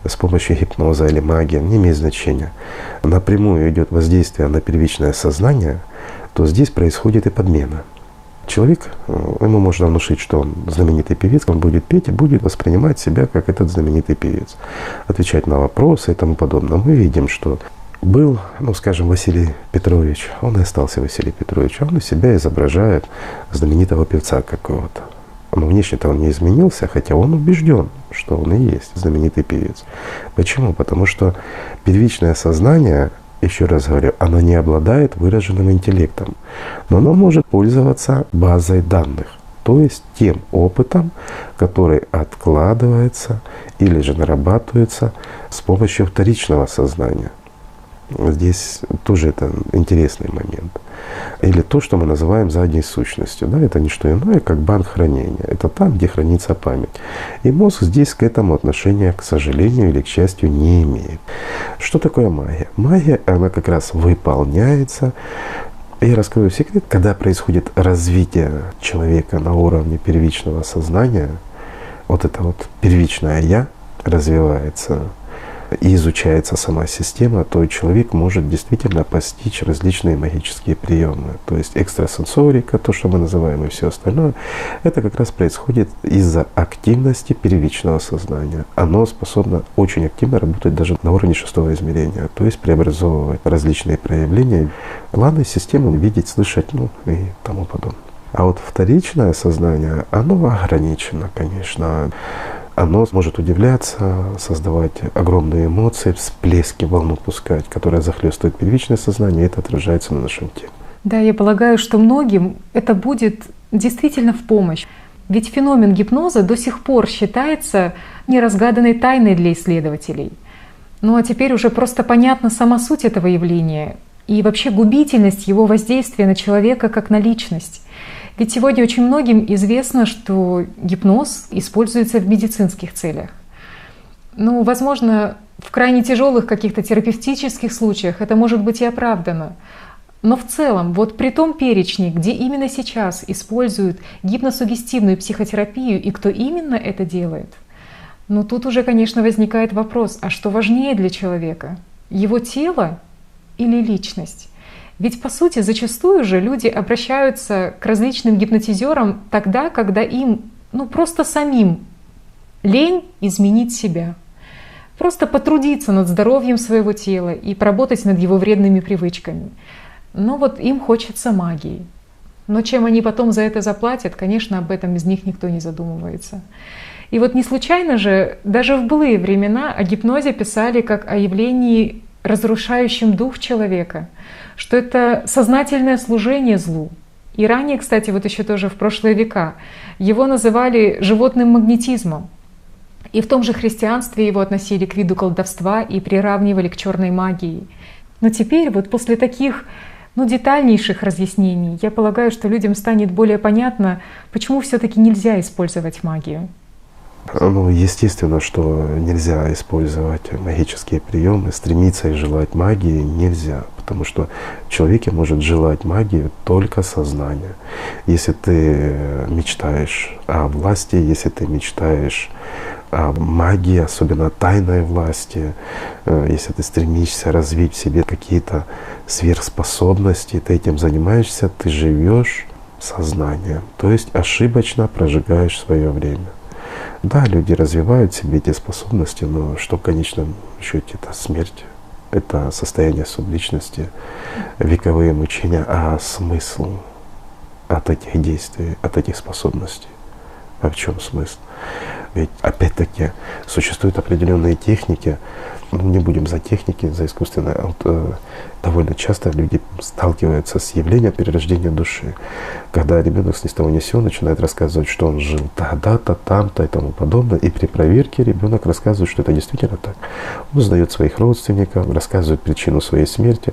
с помощью гипноза или магии, не имеет значения, напрямую идет воздействие на первичное сознание, то здесь происходит и подмена. Человек, ему можно внушить, что он знаменитый певец, он будет петь и будет воспринимать себя как этот знаменитый певец, отвечать на вопросы и тому подобное. Мы видим, что был, скажем, Василий Петрович, он и остался Василий Петрович, а он из себя изображает знаменитого певца какого-то. Но внешне-то он не изменился, хотя он убежден, что он и есть знаменитый певец. Почему? Потому что первичное сознание, еще раз говорю, оно не обладает выраженным интеллектом, но оно может пользоваться базой данных, то есть тем опытом, который откладывается или же нарабатывается с помощью вторичного сознания. Здесь тоже это интересный момент. Или то, что мы называем задней сущностью. Да, это не что иное, как банк хранения. Это там, где хранится память. И мозг здесь к этому отношения, к сожалению или к счастью, не имеет. Что такое магия? Магия, она как раз выполняется. Я раскрою секрет, когда происходит развитие человека на уровне первичного сознания, вот это вот первичное «я» развивается, и изучается сама система, то человек может действительно постичь различные магические приемы. То есть экстрасенсорика, то, что мы называем, и все остальное, это как раз происходит из-за активности первичного сознания. Оно способно очень активно работать даже на уровне 6-го измерения, то есть преобразовывать различные проявления, планы системы, видеть, слышать, и тому подобное. А вот вторичное сознание, оно ограничено, конечно. Оно может удивляться, создавать огромные эмоции, всплески, волну пускать, которая захлестывает первичное сознание, и это отражается на нашем теле. Да, я полагаю, что многим это будет действительно в помощь. Ведь феномен гипноза до сих пор считается неразгаданной тайной для исследователей. Ну а теперь уже просто понятна сама суть этого явления и вообще губительность его воздействия на человека как на личность. Ведь сегодня очень многим известно, что гипноз используется в медицинских целях. Ну, возможно, в крайне тяжелых каких-то терапевтических случаях это может быть и оправдано. Но в целом, вот при том перечне, где именно сейчас используют гипносуггестивную психотерапию и кто именно это делает, тут уже, конечно, возникает вопрос, а что важнее для человека? Его тело или личность? Ведь, по сути, зачастую же люди обращаются к различным гипнотизерам тогда, когда им просто самим лень изменить себя. Просто потрудиться над здоровьем своего тела и поработать над его вредными привычками. Но вот им хочется магии. Но чем они потом за это заплатят, конечно, об этом из них никто не задумывается. И вот не случайно же даже в былые времена о гипнозе писали как о явлении, разрушающем дух человека, что это сознательное служение злу. И ранее, кстати, вот еще тоже в прошлые века, его называли животным магнетизмом. И в том же христианстве его относили к виду колдовства и приравнивали к черной магии. Но теперь вот после таких детальнейших разъяснений, я полагаю, что людям станет более понятно, почему все-таки нельзя использовать магию. Естественно, что нельзя использовать магические приемы, стремиться и желать магии нельзя, потому что в человеке может желать магию только сознание. Если ты мечтаешь о власти, если ты мечтаешь о магии, особенно тайной власти, если ты стремишься развить в себе какие-то сверхспособности, ты этим занимаешься, ты живешь сознанием, то есть ошибочно прожигаешь свое время. Да, люди развивают в себе эти способности, но что в конечном счете это смерть, это состояние субличности, вековые мучения, а смысл от этих действий, от этих способностей? А в чем смысл? Ведь опять-таки существуют определенные техники, не будем за техники, за искусственное, довольно часто люди сталкиваются с явлением перерождения души, когда ребенок с ни с того ни с сего начинает рассказывать, что он жил тогда-то, там-то и тому подобное, и при проверке ребенок рассказывает, что это действительно так. Он узнает своих родственников, рассказывает причину своей смерти.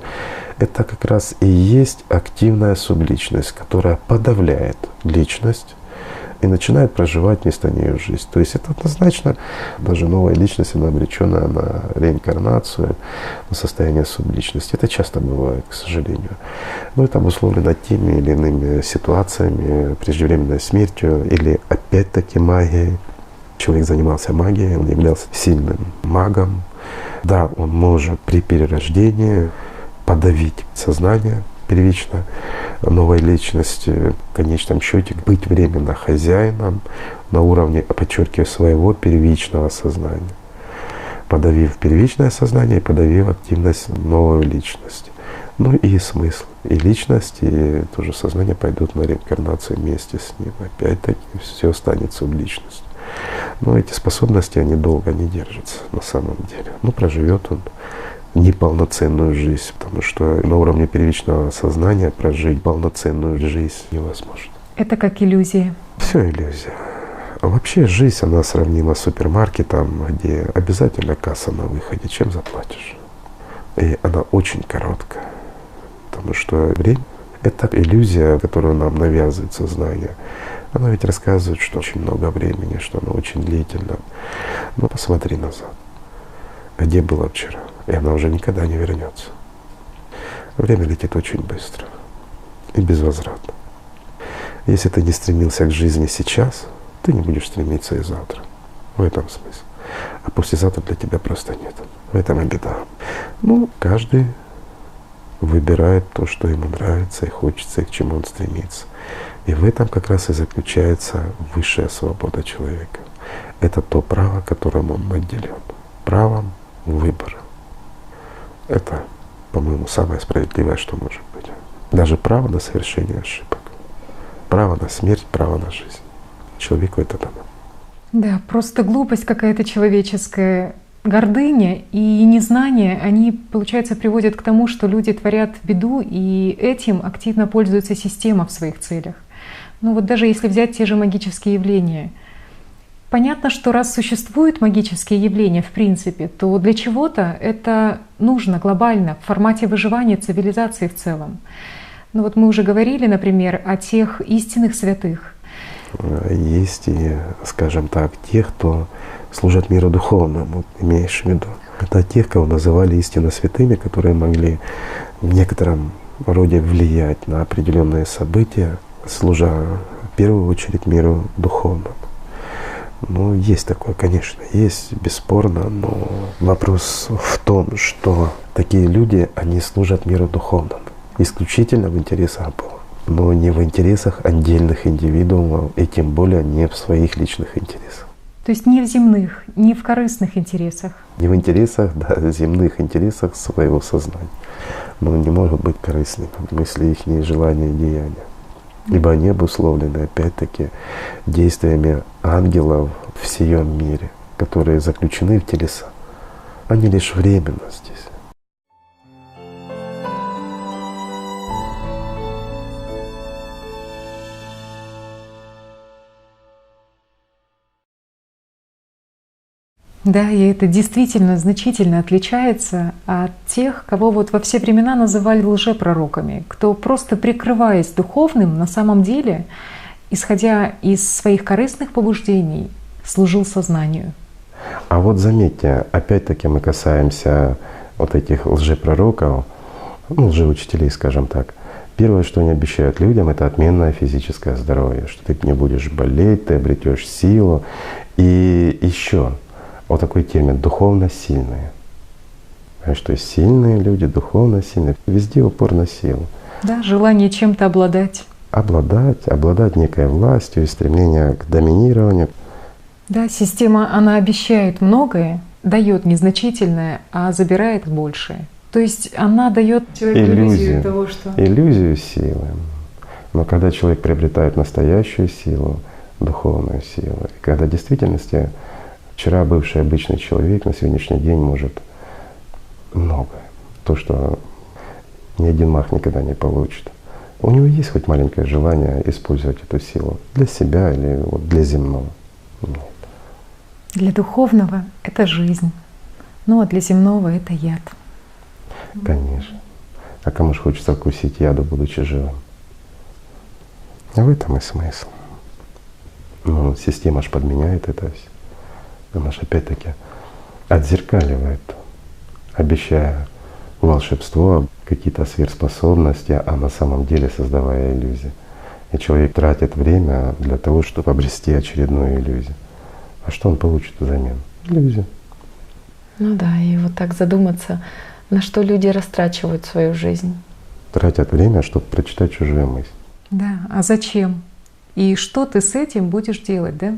Это как раз и есть активная субличность, которая подавляет личность и начинает проживать вместо нее жизнь. То есть это однозначно, даже новая личность, она обречена на реинкарнацию, на состояние субличности. Это часто бывает, к сожалению. Но это обусловлено теми или иными ситуациями, преждевременной смертью или опять-таки магией. Человек занимался магией, он являлся сильным магом. Да, он может при перерождении подавить сознание первично новой личности, в конечном счете быть временно хозяином на уровне, подчеркиваю, своего первичного сознания, подавив первичное сознание и подавив активность новой личности. Ну и смысл. И личность, и тоже сознание пойдут на реинкарнацию вместе с ним. Опять-таки все останется в личности. Но эти способности, они долго не держатся на самом деле. Ну, проживет он неполноценную жизнь, потому что на уровне первичного сознания прожить полноценную жизнь невозможно. Это как иллюзия. Все иллюзия. А вообще жизнь, она сравнима с супермаркетом, где обязательно касса на выходе, чем заплатишь. И она очень короткая, потому что время — это иллюзия, которую нам навязывает сознание. Оно ведь рассказывает, что очень много времени, что оно очень длительно. Но посмотри назад. Где было вчера? И она уже никогда не вернется. Время летит очень быстро и безвозвратно. Если ты не стремился к жизни сейчас, ты не будешь стремиться и завтра. В этом смысл. А послезавтра для тебя просто нет. В этом и беда. Ну, каждый выбирает то, что ему нравится и хочется, и к чему он стремится. И в этом как раз и заключается высшая свобода человека. Это то право, которым он наделен. Правом выбора. Это, по-моему, самое справедливое, что может быть. Даже право на совершение ошибок. Право на смерть, право на жизнь. Человеку это дано. Да, просто глупость какая-то человеческая, гордыня и незнание, они, получается, приводят к тому, что люди творят беду, и этим активно пользуется система в своих целях. Ну вот даже если взять те же магические явления, понятно, что раз существуют магические явления в принципе, то для чего-то это нужно глобально, в формате выживания цивилизации в целом. Ну вот мы уже говорили, например, о тех истинных святых. Есть и, скажем так, тех, кто служат миру духовному, имеешь в виду. Это тех, кого называли истинно святыми, которые могли в некотором роде влиять на определенные события, служа в первую очередь миру духовному. Ну, есть такое, конечно, есть, бесспорно, но вопрос в том, что такие люди, они служат миру духовному исключительно в интересах Бога, но не в интересах отдельных индивидуумов и тем более не в своих личных интересах. То есть не в земных, не в корыстных интересах. Не в интересах, да, земных интересах своего сознания. Но не могут быть корыстными мысли, их желания и деяния. Ибо они обусловлены, опять-таки, действиями ангелов в сём мире, которые заключены в телеса. Они лишь временно здесь. Да, и это действительно значительно отличается от тех, кого вот во все времена называли лжепророками, кто просто прикрываясь духовным, на самом деле, исходя из своих корыстных побуждений, служил сознанию. А вот заметьте, опять-таки мы касаемся вот этих лжепророков, ну, лжеучителей, скажем так. Первое, что они обещают людям, это отменное физическое здоровье, что ты не будешь болеть, ты обретешь силу. И еще вот такой термин — духовно сильные. Понимаешь, то есть сильные люди, духовно сильные. Везде упор на силу. Да, желание чем-то обладать. Обладать некой властью и стремление к доминированию. Да, система, она обещает многое, дает незначительное, а забирает большее. То есть она дает человеку иллюзию того, что… Иллюзию силы. Но когда человек приобретает настоящую силу, духовную силу, и когда в действительности вчера бывший обычный человек на сегодняшний день может многое. То, что ни один маг никогда не получит. У него есть хоть маленькое желание использовать эту силу для себя или вот для земного? Нет. Для духовного — это жизнь, ну а для земного — это яд. Конечно. А кому же хочется вкусить яду, будучи живым? В этом и смысл. Ну, система ж подменяет это все. Она же опять-таки отзеркаливает, обещая волшебство, какие-то сверхспособности, а на самом деле создавая иллюзии. И человек тратит время для того, чтобы обрести очередную иллюзию. А что он получит взамен? Иллюзию. Ну да, и вот так задуматься, на что люди растрачивают свою жизнь. Тратят время, чтобы прочитать чужую мысль. Да, а зачем? И что ты с этим будешь делать, да?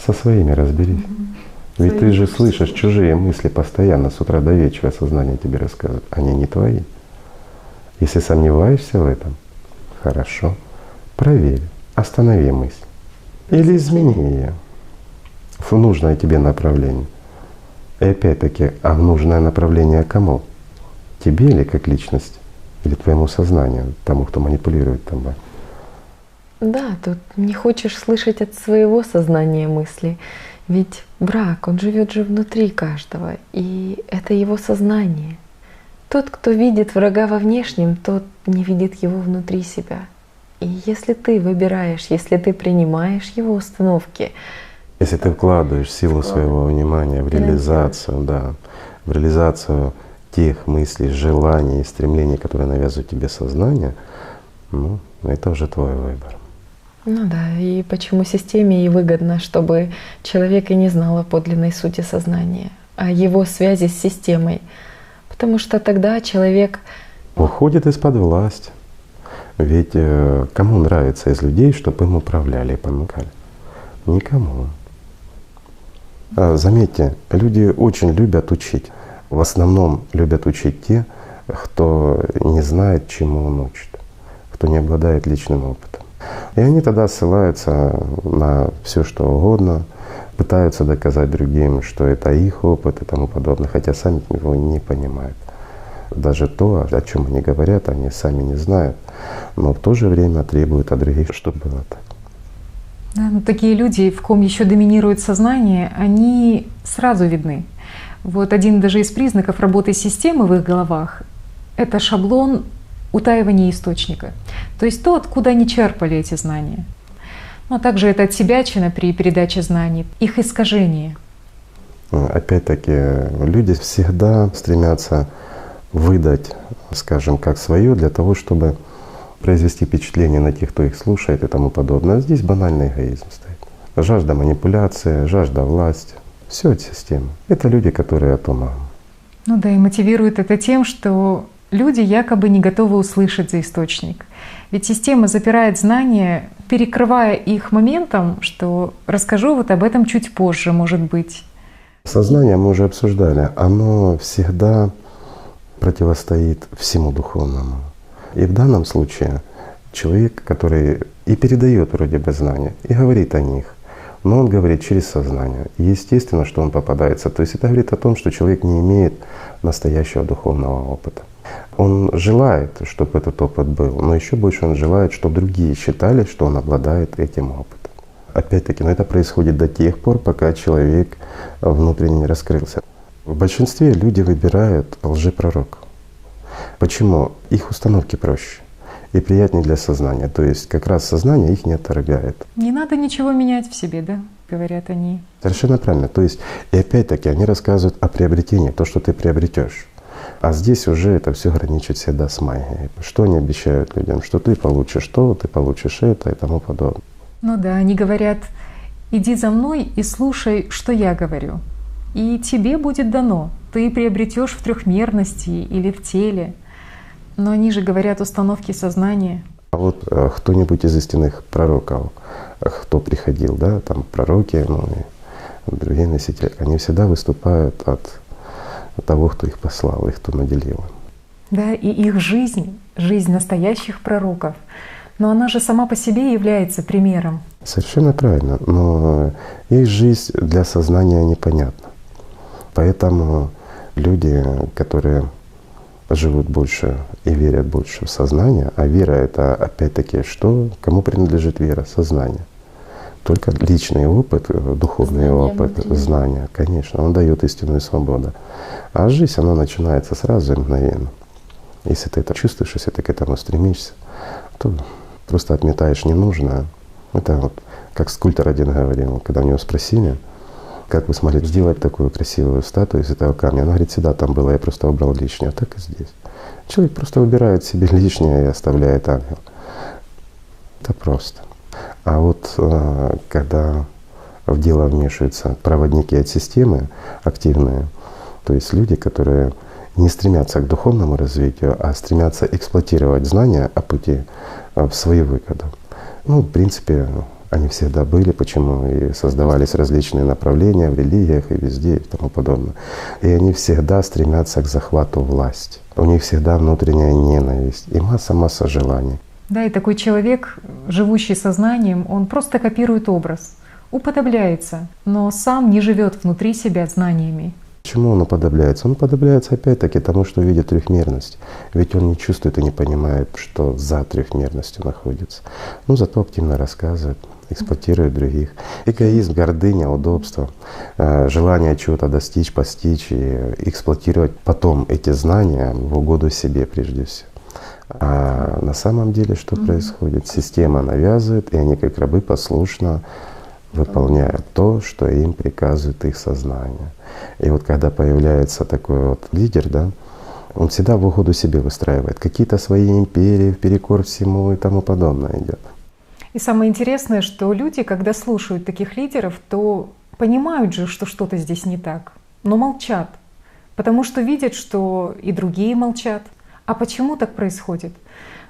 Со своими разберись. Ведь ты же слышишь чужие мысли постоянно, с утра до вечера сознание тебе рассказывает. Они не твои. Если сомневаешься в этом, хорошо, проверь, останови мысль или измени ее в нужное тебе направление. И опять-таки, а в нужное направление кому? Тебе или как личность? Или твоему сознанию, тому, кто манипулирует тобой? Да, тут не хочешь слышать от своего сознания мысли. Ведь враг, он живет же внутри каждого, и это его сознание. Тот, кто видит врага во внешнем, тот не видит его внутри себя. И если ты выбираешь, если ты принимаешь его установки, если ты вкладываешь силу своего внимания в реализацию, да, в реализацию тех мыслей, желаний, стремлений, которые навязывают тебе сознание, ну, это уже твой выбор. Ну да, и почему системе и выгодно, чтобы человек и не знал о подлинной сути сознания, о его связи с системой. Потому что тогда человек уходит из-под власти. Ведь кому нравится из людей, чтобы им управляли и помогали? Никому. Заметьте, люди очень любят учить. В основном любят учить те, кто не знает, чему он учит, кто не обладает личным опытом. И они тогда ссылаются на все что угодно, пытаются доказать другим, что это их опыт и тому подобное, хотя сами его не понимают. Даже то, о чем они говорят, они сами не знают, но в то же время требуют от других, чтобы было так. Да, но такие люди, в ком еще доминирует сознание, они сразу видны. Вот один даже из признаков работы системы в их головах — это шаблон утаивания источника. То есть то, откуда они черпали эти знания. Но также это отсебячина при передаче знаний, их искажение. Опять-таки, люди всегда стремятся выдать, скажем, как свое, для того, чтобы произвести впечатление на тех, кто их слушает и тому подобное. А здесь банальный эгоизм стоит. Жажда манипуляции, жажда власти. Все от системы. Это люди, которые от ума. Ну да, и мотивирует это тем, что люди якобы не готовы услышать за источник. Ведь система запирает знания, перекрывая их моментом, что расскажу вот об этом чуть позже, может быть. Сознание, мы уже обсуждали, оно всегда противостоит всему духовному. И в данном случае человек, который и передает вроде бы знания, и говорит о них, но он говорит через сознание. И естественно, что он попадается. То есть это говорит о том, что человек не имеет настоящего духовного опыта. Он желает, чтобы этот опыт был, но еще больше он желает, чтобы другие считали, что он обладает этим опытом. Опять-таки, но это происходит до тех пор, пока человек внутренне не раскрылся. В большинстве люди выбирают лжепророка. Почему? Их установки проще и приятнее для сознания. То есть как раз сознание их не отторгает. Не надо ничего менять в себе, да, говорят они. Совершенно правильно. То есть и опять-таки они рассказывают о приобретении, то, что ты приобретешь. А здесь уже это все граничит всегда с магией. Что они обещают людям? Что ты получишь то, ты получишь это и тому подобное. Ну да, они говорят: иди за мной и слушай, что я говорю. И тебе будет дано. Ты приобретешь в трехмерности или в теле. Но они же говорят установки сознания. А вот кто-нибудь из истинных пророков, кто приходил, да, там пророки, ну и другие носители, они всегда выступают от того, кто их послал, их кто наделил. Да, и их жизнь, жизнь настоящих пророков, но она же сама по себе является примером. Совершенно правильно, но их жизнь для сознания непонятна. Поэтому люди, которые живут больше и верят больше в сознание, а вера — это опять-таки что? Кому принадлежит вера? Сознание. Только личный опыт, духовный опыт, знания, конечно, он дает истинную свободу. А жизнь, она начинается сразу и мгновенно. Если ты это чувствуешь, если ты к этому стремишься, то просто отметаешь ненужное. Это вот как скульптор один говорил, когда у него спросили, как вы смогли сделать такую красивую статую из этого камня. Она говорит, всегда там было, я просто убрал лишнее. А так и здесь. Человек просто выбирает себе лишнее и оставляет ангел. Это просто. А вот когда в дело вмешиваются проводники от системы, активные, то есть люди, которые не стремятся к духовному развитию, а стремятся эксплуатировать знания о пути в свою выгоду. Ну, в принципе, они всегда были, почему и создавались различные направления в религиях и везде и тому подобное. И они всегда стремятся к захвату власти. У них всегда внутренняя ненависть и масса желаний. Да, и такой человек, живущий сознанием, он просто копирует образ, уподобляется, но сам не живет внутри себя знаниями. Почему он уподобляется? Он уподобляется опять-таки тому, что видит трехмерность. Ведь он не чувствует и не понимает, что за трехмерностью находится. Но зато активно рассказывает, эксплуатирует других. Эгоизм, гордыня, удобство, желание чего-то достичь, постичь и эксплуатировать потом эти знания в угоду себе прежде всего. А на самом деле что происходит? Система навязывает, и они как рабы послушно выполняют то, что им приказывает их сознание. И вот когда появляется такой вот лидер, да, он всегда в угоду себе выстраивает какие-то свои империи, вперекор всему и тому подобное идет. И самое интересное, что люди, когда слушают таких лидеров, то понимают же, что что-то здесь не так, но молчат, потому что видят, что и другие молчат. А почему так происходит?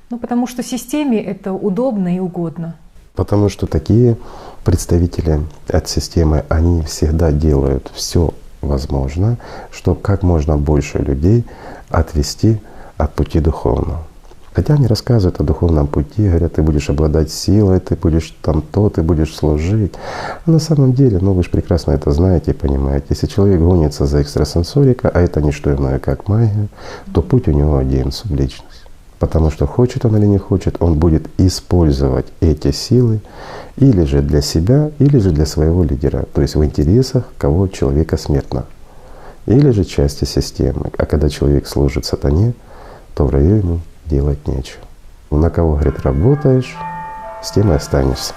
Ну, потому что системе это удобно и угодно. Потому что такие представители от системы, они всегда делают все возможное, чтобы как можно больше людей отвести от пути духовного. Хотя они рассказывают о духовном пути, говорят, ты будешь обладать силой, ты будешь там то, ты будешь служить. А на самом деле, ну вы же прекрасно это знаете и понимаете, если человек гонится за экстрасенсорика, а это не что иное, как магия, то путь у него один — субличность. Потому что хочет он или не хочет, он будет использовать эти силы или же для себя, или же для своего лидера, то есть в интересах кого человека смертного, или же части системы. А когда человек служит сатане, то в раю ему делать нечего. На кого, говорит, работаешь, с тем и останешься.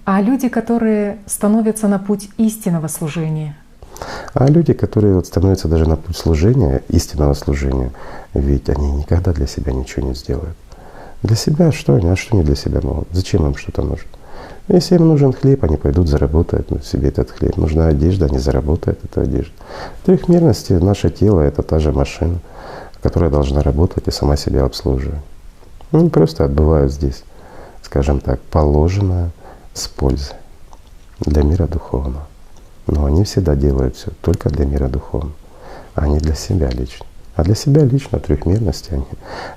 А люди, которые становятся на путь истинного служения? А люди, которые вот становятся даже на путь служения, истинного служения, ведь они никогда для себя ничего не сделают. Для себя что они? А что они для себя могут? Зачем им что-то нужно? Если им нужен хлеб, они пойдут заработают себе этот хлеб. Нужна одежда, они заработают эту одежду. В трехмерности наше тело — это та же машина, которая должна работать и сама себя обслуживать. Они просто отбывают здесь, скажем так, положенное с пользой для мира духовного. Но они всегда делают все только для мира духовного, а не для себя лично. А для себя лично в трехмерности они,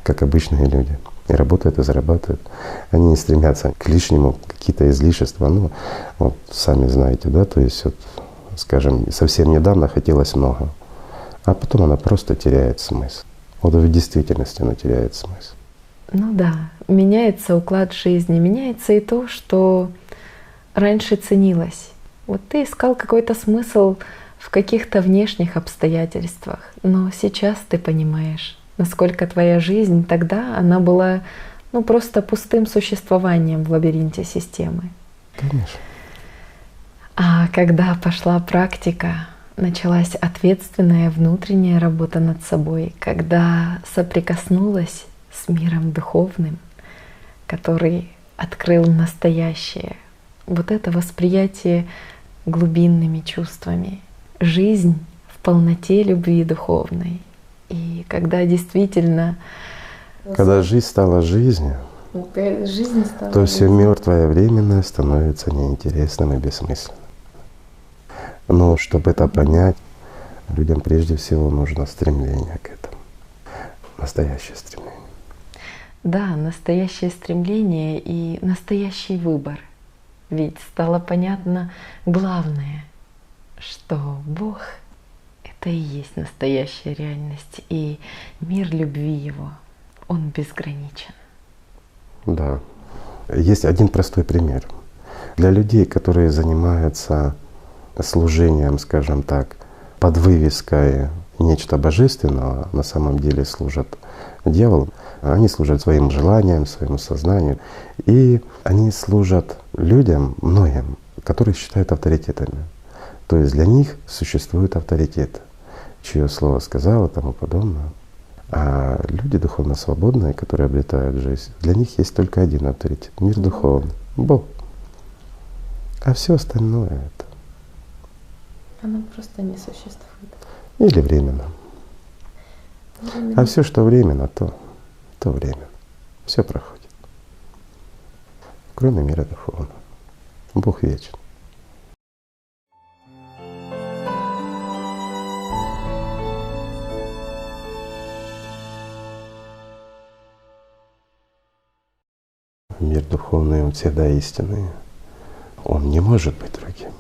как обычные люди, и работают, и зарабатывают. Они не стремятся к лишнему, какие-то излишества. Ну, вот сами знаете, да, то есть, вот, скажем, совсем недавно хотелось много, а потом она просто теряет смысл. Вот в действительности она теряет смысл. Ну да, меняется уклад жизни, меняется и то, что раньше ценилось. Вот ты искал какой-то смысл в каких-то внешних обстоятельствах, но сейчас ты понимаешь, насколько твоя жизнь тогда, она была ну, просто пустым существованием в лабиринте системы. Конечно. А когда пошла практика, началась ответственная внутренняя работа над собой, когда соприкоснулась с миром духовным, который открыл настоящее, вот это восприятие глубинными чувствами, жизнь в полноте любви духовной. И когда действительно… Когда жизнь стала жизнью, то все мертвое временное становится неинтересным и бессмысленным. Но чтобы это понять, людям прежде всего нужно стремление к этому. Настоящее стремление. Да, настоящее стремление и настоящий выбор. Ведь стало понятно главное, что Бог — это и есть настоящая реальность, и мир любви Его, он безграничен. Да. Есть один простой пример. Для людей, которые занимаются служением, скажем так, под вывеской нечто божественного, на самом деле служат дьяволу, они служат своим желаниям, своему сознанию, и они служат людям, многим, которых считают авторитетами. То есть для них существует авторитет, чье слово сказал и тому подобное. А люди духовно свободные, которые обретают жизнь, для них есть только один авторитет — мир духовный, Бог. А все остальное — это… Оно просто не существует. Или временно. А все, что временно, то временно. Все проходит. кроме мира духовного. Бог вечен. Мир духовный, он всегда истинный. Он не может быть другим.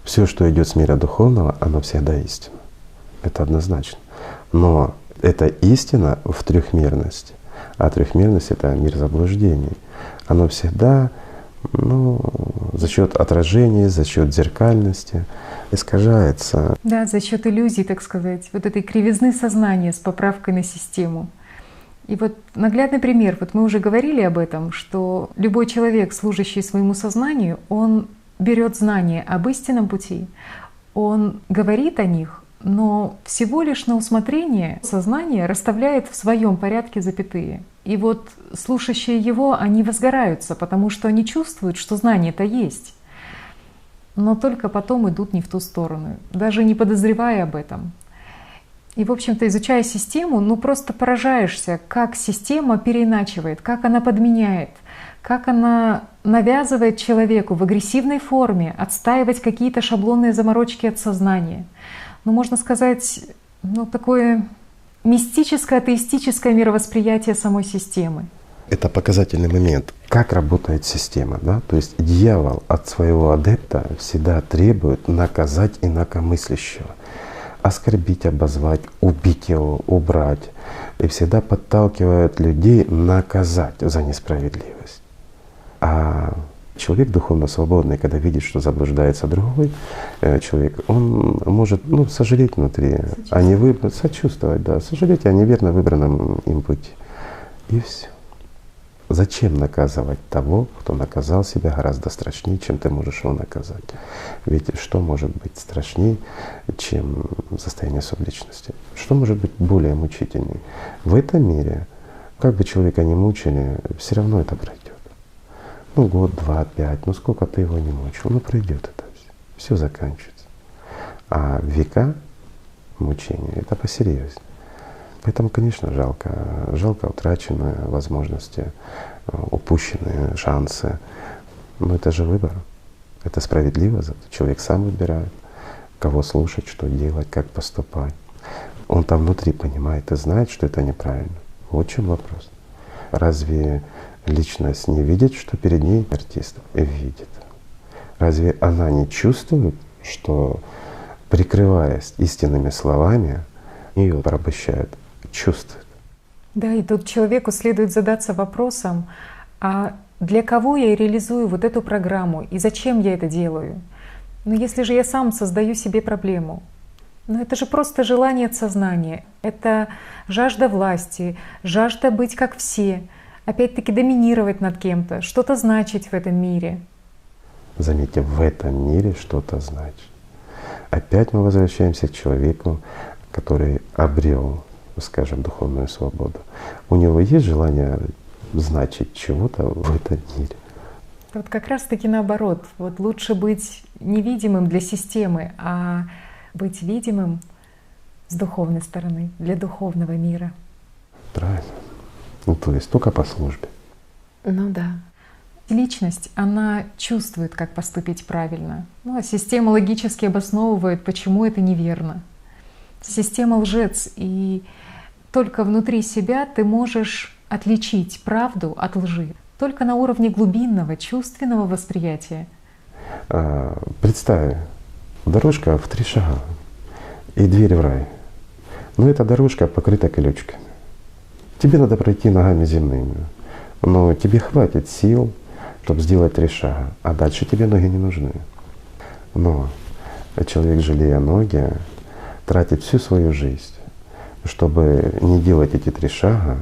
Все, что идет с мира духовного, оно всегда истинно. Это однозначно. Но это истина в трехмерности. А трехмерность — это мир заблуждений. Оно всегда, за счет отражений, за счет зеркальности искажается. Да, за счет иллюзий, так сказать, вот этой кривизны сознания с поправкой на систему. И вот наглядный пример, вот мы уже говорили об этом, что любой человек, служащий своему сознанию, он берет знания об истинном пути, он говорит о них, но всего лишь на усмотрение сознание расставляет в своем порядке запятые. И вот слушающие его, они возгораются, потому что они чувствуют, что знание-то есть, но только потом идут не в ту сторону, даже не подозревая об этом. И, в общем-то, изучая систему, просто поражаешься, как система переиначивает, как она подменяет, как она навязывает человеку в агрессивной форме отстаивать какие-то шаблонные заморочки от сознания. Можно сказать, такое мистическое, атеистическое мировосприятие самой системы. Это показательный момент, как работает система. Да? То есть дьявол от своего адепта всегда требует наказать инакомыслящего. Оскорбить, обозвать, убить его, убрать. И всегда подталкивает людей наказать за несправедливость. А человек духовно свободный, когда видит, что заблуждается другой человек, он может сожалеть внутри, сочувствовать, да, сожалеть о неверно выбранном им пути. И все. Зачем наказывать того, кто наказал себя гораздо страшнее, чем ты можешь его наказать? Ведь что может быть страшнее, чем состояние субличности? Что может быть более мучительнее? В этом мире, как бы человека ни мучили, все равно это пройдет. Год, 2, 5, сколько ты его не мучил, пройдет это все заканчивается. А века мучения — это посерьезнее. Поэтому, конечно, жалко утраченные возможности, упущенные шансы. Но это же выбор. Это справедливо, зато человек сам выбирает, кого слушать, что делать, как поступать. Он там внутри понимает и знает, что это неправильно. Вот в чем вопрос. Разве личность не видит, что перед ней артист? Видит. Разве она не чувствует, что, прикрываясь истинными словами, ее порабощают? Чувствует. Да, и тут человеку следует задаться вопросом, а для кого я реализую вот эту программу и зачем я это делаю? Если же я сам создаю себе проблему, это же просто желание от сознания, это жажда власти, жажда быть как все, опять-таки доминировать над кем-то, что-то значить в этом мире. Заметьте, в этом мире что-то значит. Опять мы возвращаемся к человеку, который обрел, скажем, духовную свободу. У него есть желание значить чего-то в этом мире? Вот как раз-таки наоборот. Вот лучше быть невидимым для системы, а быть видимым с духовной стороны, для духовного мира. Правильно. То есть только по службе. Да. Личность, она чувствует, как поступить правильно. А система логически обосновывает, почему это неверно. Система лжец, и только внутри себя ты можешь отличить правду от лжи. Только на уровне глубинного, чувственного восприятия. Представь, дорожка в 3 шага и дверь в рай. Но эта дорожка покрыта колючками. Тебе надо пройти ногами земными. Но тебе хватит сил, чтобы сделать 3 шага, а дальше тебе ноги не нужны. Но человек, жалея ноги, тратит всю свою жизнь, чтобы не делать эти 3 шага,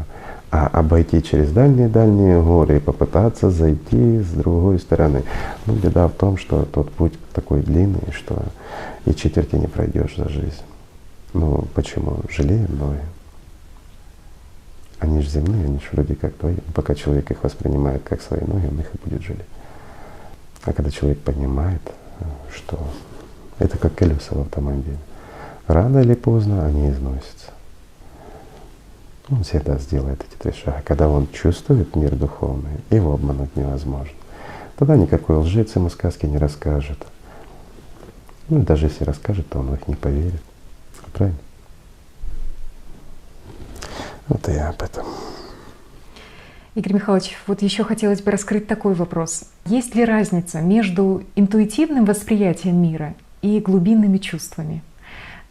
а обойти через дальние-дальние горы и попытаться зайти с другой стороны. Беда в том, что тот путь такой длинный, что и четверти не пройдешь за жизнь. Почему? Жалеем ноги. Они же земные, они же вроде как твои. Пока человек их воспринимает как свои ноги, он их и будет жалеть. А когда человек понимает, что это как колеса в автомобиле, рано или поздно они износятся. Он всегда сделает эти 3 шага. Когда он чувствует мир духовный, его обмануть невозможно. Тогда никакой лжец ему сказки не расскажет. Ну, даже если расскажет, то он в них не поверит. Правильно? Вот и я об этом. Игорь Михайлович, вот еще хотелось бы раскрыть такой вопрос. Есть ли разница между интуитивным восприятием мира и глубинными чувствами?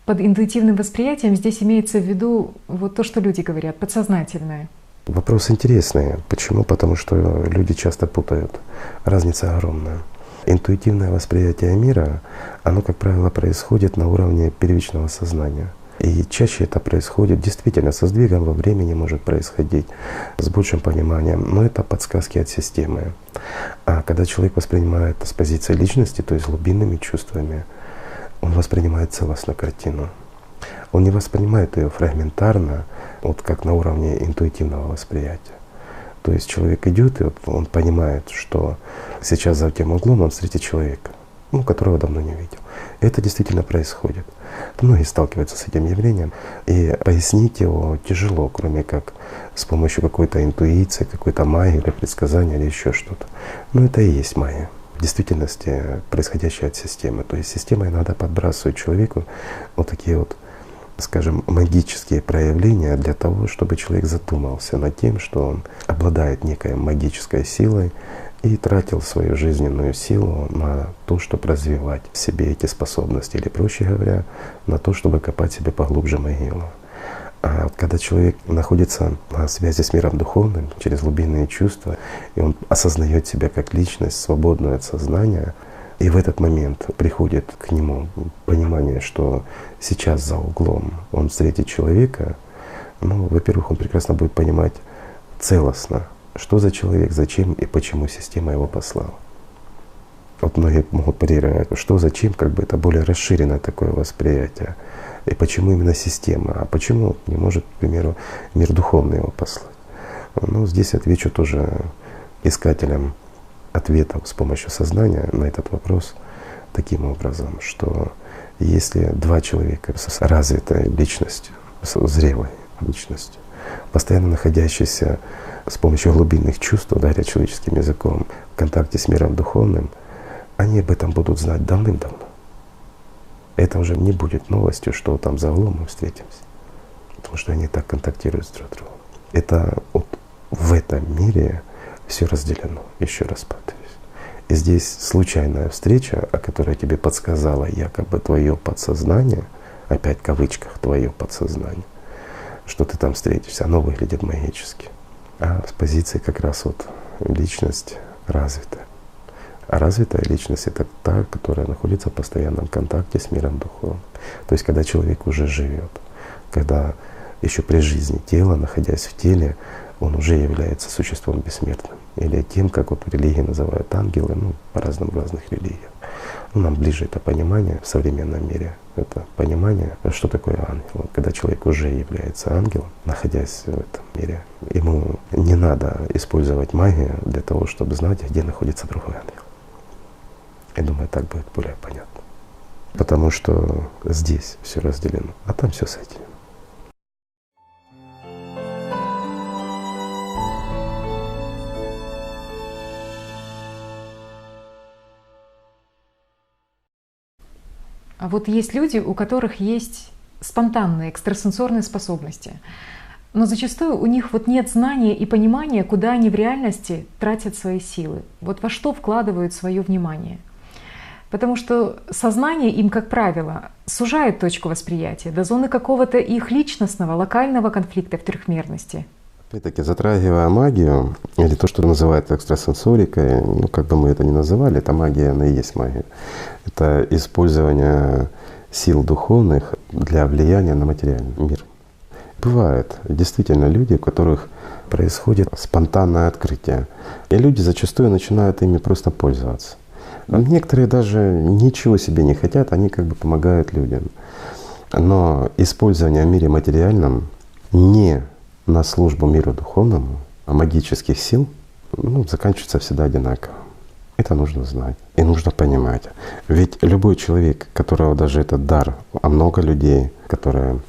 Под интуитивным восприятием здесь имеется в виду вот то, что люди говорят, подсознательное. Вопрос интересный. Почему? Потому что люди часто путают. Разница огромная. Интуитивное восприятие мира, оно, как правило, происходит на уровне первичного сознания. И чаще это происходит действительно со сдвигом во времени, может происходить, с большим пониманием, но это подсказки от системы. А когда человек воспринимает с позиции личности, то есть глубинными чувствами, он воспринимает целостную картину. Он не воспринимает ее фрагментарно, вот как на уровне интуитивного восприятия. То есть человек идет, и вот он понимает, что сейчас за тем углом он встретит человека, которого давно не видел. И это действительно происходит. Многие сталкиваются с этим явлением, и пояснить его тяжело, кроме как с помощью какой-то интуиции, какой-то магии или предсказания или еще что-то. Но это и есть магия. В действительности происходящее от системы. То есть системой надо подбрасывать человеку вот такие вот, скажем, магические проявления для того, чтобы человек задумался над тем, что он обладает некой магической силой и тратил свою жизненную силу на то, чтобы развивать в себе эти способности, или, проще говоря, на то, чтобы копать себе поглубже могилу. А вот когда человек находится на связи с миром духовным через глубинные чувства, и он осознает себя как личность, свободную от сознания, и в этот момент приходит к нему понимание, что сейчас за углом он встретит человека, во-первых, он прекрасно будет понимать целостно, что за человек, зачем и почему система его послала. Вот многие могут парировать, что, зачем, это более расширенное такое восприятие. И почему именно система, а почему не может, к примеру, мир духовный его послать. Здесь отвечу тоже искателям ответов с помощью сознания на этот вопрос таким образом, что если 2 человека с развитой личностью, с зрелой личностью, постоянно находящиеся с помощью глубинных чувств, говоря человеческим языком, в контакте с миром духовным, они об этом будут знать давным-давно. Это уже не будет новостью, что там за углом мы встретимся, потому что они так контактируют друг с другом. Это вот в этом мире все разделено, еще раз повторюсь. И здесь случайная встреча, о которой тебе подсказала якобы твое подсознание, опять в кавычках твое подсознание, что ты там встретишься, оно выглядит магически. А с позиции как раз вот личность развитая. А развитая личность — это та, которая находится в постоянном контакте с миром духовным. То есть когда человек уже живет, когда еще при жизни тела, находясь в теле, он уже является существом бессмертным. Или тем, как вот в религии называют ангелы, по-разному в разных религиях. Нам ближе это понимание в современном мире. Это понимание, что такое ангел. Когда человек уже является ангелом, находясь в этом мире, ему не надо использовать магию для того, чтобы знать, где находится другой ангел. Я думаю, так будет более понятно. Потому что здесь все разделено, а там все соединено. А вот есть люди, у которых есть спонтанные экстрасенсорные способности, но зачастую у них нет знания и понимания, куда они в реальности тратят свои силы, во что вкладывают свое внимание. Потому что сознание им, как правило, сужает точку восприятия до зоны какого-то их личностного, локального конфликта в трехмерности. Опять-таки, затрагивая магию, или то, что называют экстрасенсорикой, как бы мы это ни называли, это магия, она и есть магия. Это использование сил духовных для влияния на материальный мир. Бывают действительно люди, у которых происходит спонтанное открытие, и люди зачастую начинают ими просто пользоваться. Некоторые даже ничего себе не хотят, они помогают людям. Но использование в мире материальном не на службу миру духовному, а магических сил, заканчивается всегда одинаково. Это нужно знать и нужно понимать. Ведь любой человек, у которого даже этот дар, а много людей, которые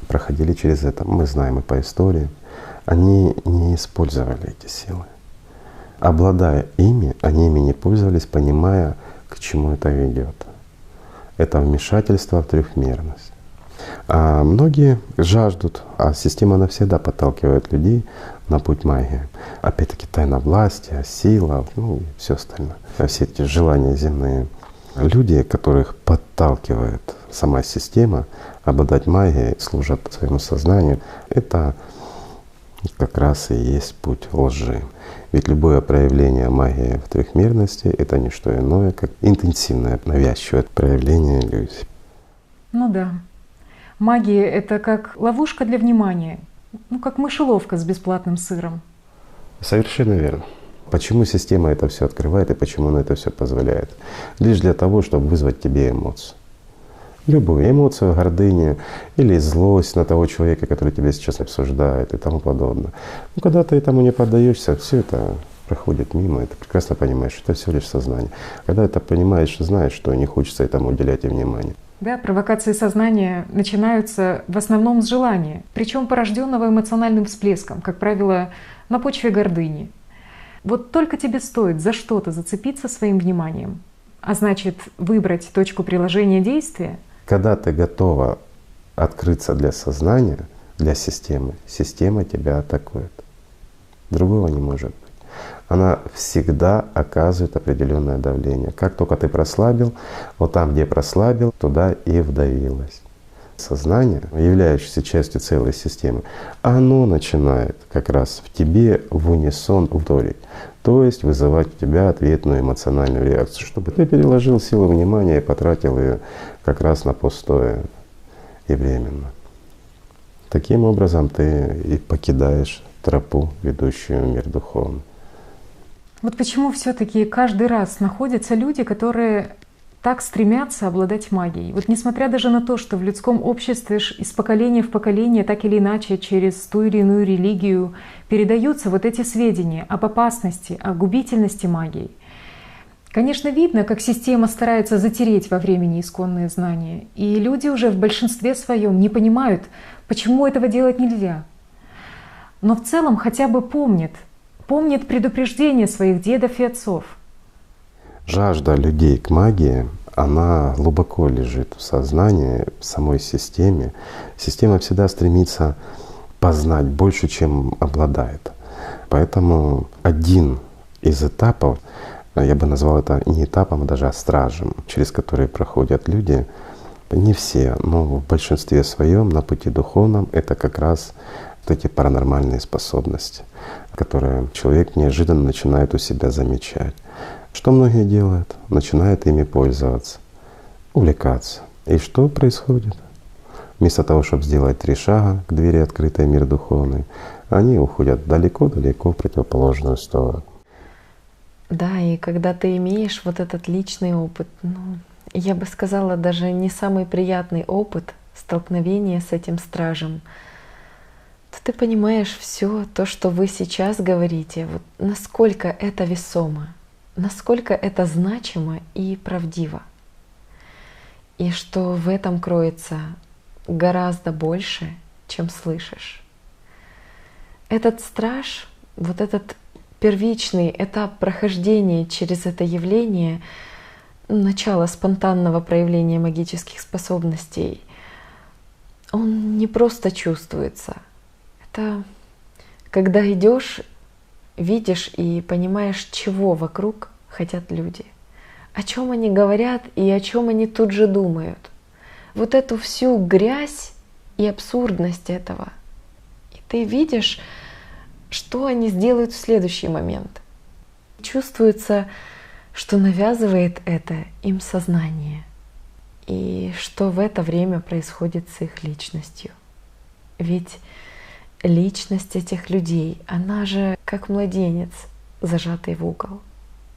проходили через это, мы знаем и по истории, они не использовали эти силы. Обладая ими, они ими не пользовались, понимая, к чему это ведет. Это вмешательство в трехмерность. А многие жаждут, а система она всегда подталкивает людей на путь магии. Опять-таки тайна власти, сила, ну и все остальное. А все эти желания земные. Люди, которых подталкивает сама система обладать магией, служат своему сознанию, это как раз и есть путь лжи. Ведь любое проявление магии в трехмерности — это не что иное, как интенсивное, навязчивое проявление иллюзий. Ну да. Магия — это как ловушка для внимания, ну как мышеловка с бесплатным сыром. Совершенно верно. Почему система это все открывает и почему она это все позволяет? Лишь для того, чтобы вызвать в тебе эмоцию. Любую эмоцию, гордыню или злость на того человека, который тебя сейчас обсуждает и тому подобное. Ну, когда ты этому не поддаешься, все это проходит мимо, и ты прекрасно понимаешь, что это всего лишь сознание. Когда это понимаешь и знаешь, что не хочется этому уделять и внимание. Да, провокации сознания начинаются в основном с желания, причем порожденного эмоциональным всплеском, как правило, на почве гордыни. Вот только тебе стоит за что-то зацепиться своим вниманием, а значит выбрать точку приложения действия. Когда ты готова открыться для сознания, для системы, система тебя атакует. Другого не может быть. Она всегда оказывает определенное давление. Как только ты прослабил, вот там, где прослабил, туда и вдавилось. Сознание, являющееся частью целой системы, оно начинает как раз в тебе в унисон вторить, то есть вызывать у тебя ответную эмоциональную реакцию, чтобы ты переложил силу внимания и потратил ее как раз на пустое и временно. Таким образом ты и покидаешь тропу, ведущую в мир духовный. Вот почему все-таки каждый раз находятся люди, которые так стремятся обладать магией. Вот несмотря даже на то, что в людском обществе из поколения в поколение так или иначе через ту или иную религию передаются вот эти сведения об опасности, о губительности магии. Конечно, видно, как система старается затереть во времени исконные знания. И люди уже в большинстве своем не понимают, почему этого делать нельзя. Но в целом хотя бы помнят предупреждения своих дедов и отцов. Жажда людей к магии, она глубоко лежит в сознании, в самой системе. Система всегда стремится познать больше, чем обладает. Поэтому один из этапов, я бы назвал это не этапом, а даже стражем, через который проходят люди, не все, но в большинстве своем на пути духовном, это как раз вот эти паранормальные способности, которые человек неожиданно начинает у себя замечать. Что многие делают? Начинают ими пользоваться, увлекаться. И что происходит? Вместо того, чтобы сделать 3 шага к двери, открытой в мир духовный, они уходят далеко-далеко в противоположную сторону. Да, и когда ты имеешь вот этот личный опыт, я бы сказала, даже не самый приятный опыт столкновения с этим стражем, то ты понимаешь все то, что вы сейчас говорите, вот насколько это весомо, насколько это значимо и правдиво. И что в этом кроется гораздо больше, чем слышишь. Этот страж, вот этот первичный этап прохождения через это явление, начало спонтанного проявления магических способностей, он не просто чувствуется. Это когда идешь, видишь и понимаешь, чего вокруг хотят люди, о чем они говорят и о чем они тут же думают. Вот эту всю грязь и абсурдность этого. И ты видишь, что они сделают в следующий момент. Чувствуется, что навязывает это им сознание, и что в это время происходит с их личностью. Ведь личность этих людей, она же как младенец, зажатый в угол,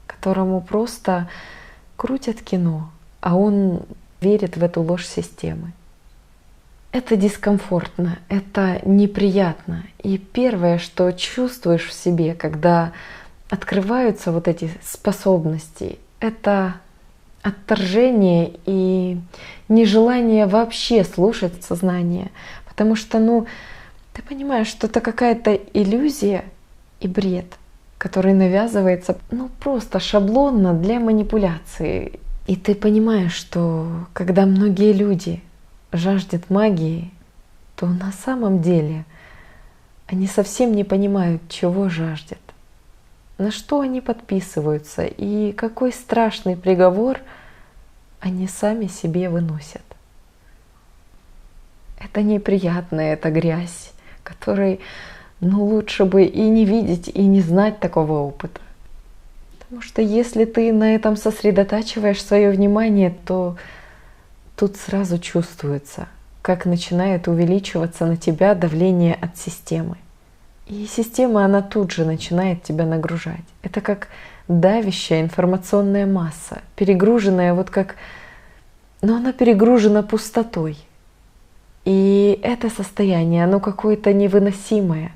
которому просто крутят кино, а он верит в эту ложь системы. Это дискомфортно, это неприятно. И первое, что чувствуешь в себе, когда открываются вот эти способности, это отторжение и нежелание вообще слушать сознание. Потому что, Ты понимаешь, что это какая-то иллюзия и бред, который навязывается, просто шаблонно для манипуляции. И ты понимаешь, что когда многие люди жаждут магии, то на самом деле они совсем не понимают, чего жаждут, на что они подписываются и какой страшный приговор они сами себе выносят. Это неприятная, это грязь, которой лучше бы и не видеть, и не знать такого опыта. Потому что если ты на этом сосредотачиваешь свое внимание, то тут сразу чувствуется, как начинает увеличиваться на тебя давление от системы. И система, она тут же начинает тебя нагружать. Это как давящая информационная масса, перегруженная но она перегружена пустотой. И это состояние, оно какое-то невыносимое,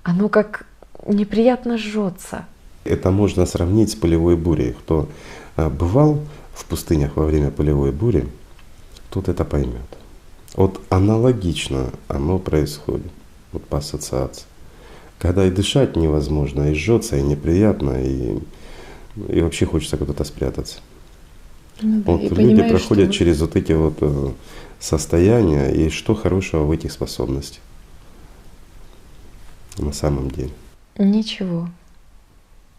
оно как неприятно жжется. Это можно сравнить с полевой бурей. Кто бывал в пустынях во время полевой бури, тот это поймет. Вот аналогично оно происходит, вот по ассоциации. Когда и дышать невозможно, и жжется, и неприятно, и вообще хочется куда-то спрятаться. Вот люди проходят через вот эти вот состояния, и что хорошего в этих способностях на самом деле? Ничего.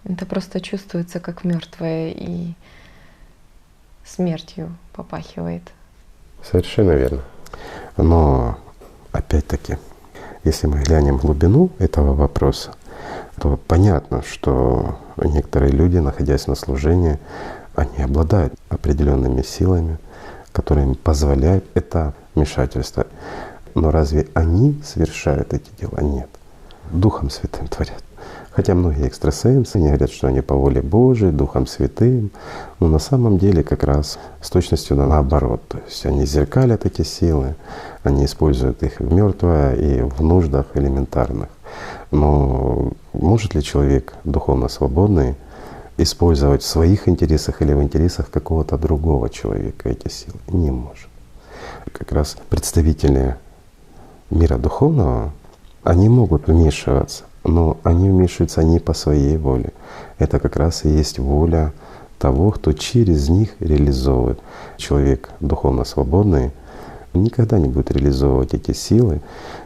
Это просто чувствуется как мертвое и смертью попахивает. Совершенно верно. Но опять-таки, если мы глянем в глубину этого вопроса, то понятно, что некоторые люди, находясь на служении, они обладают определенными силами, которые им позволяют это вмешательство. Но разве они совершают эти дела? Нет. Духом Святым творят. Хотя многие экстрасенсы не говорят, что они по воле Божией, Духом Святым, но на самом деле как раз с точностью наоборот. То есть они зеркалят эти силы, они используют их в мертвое и в нуждах элементарных. Но может ли человек духовно свободный использовать в своих интересах или в интересах какого-то другого человека эти силы? Не может. Как раз представители мира духовного, они могут вмешиваться, но они вмешиваются не по своей воле. Это как раз и есть воля того, кто через них реализовывает. Человек духовно свободный никогда не будет реализовывать эти силы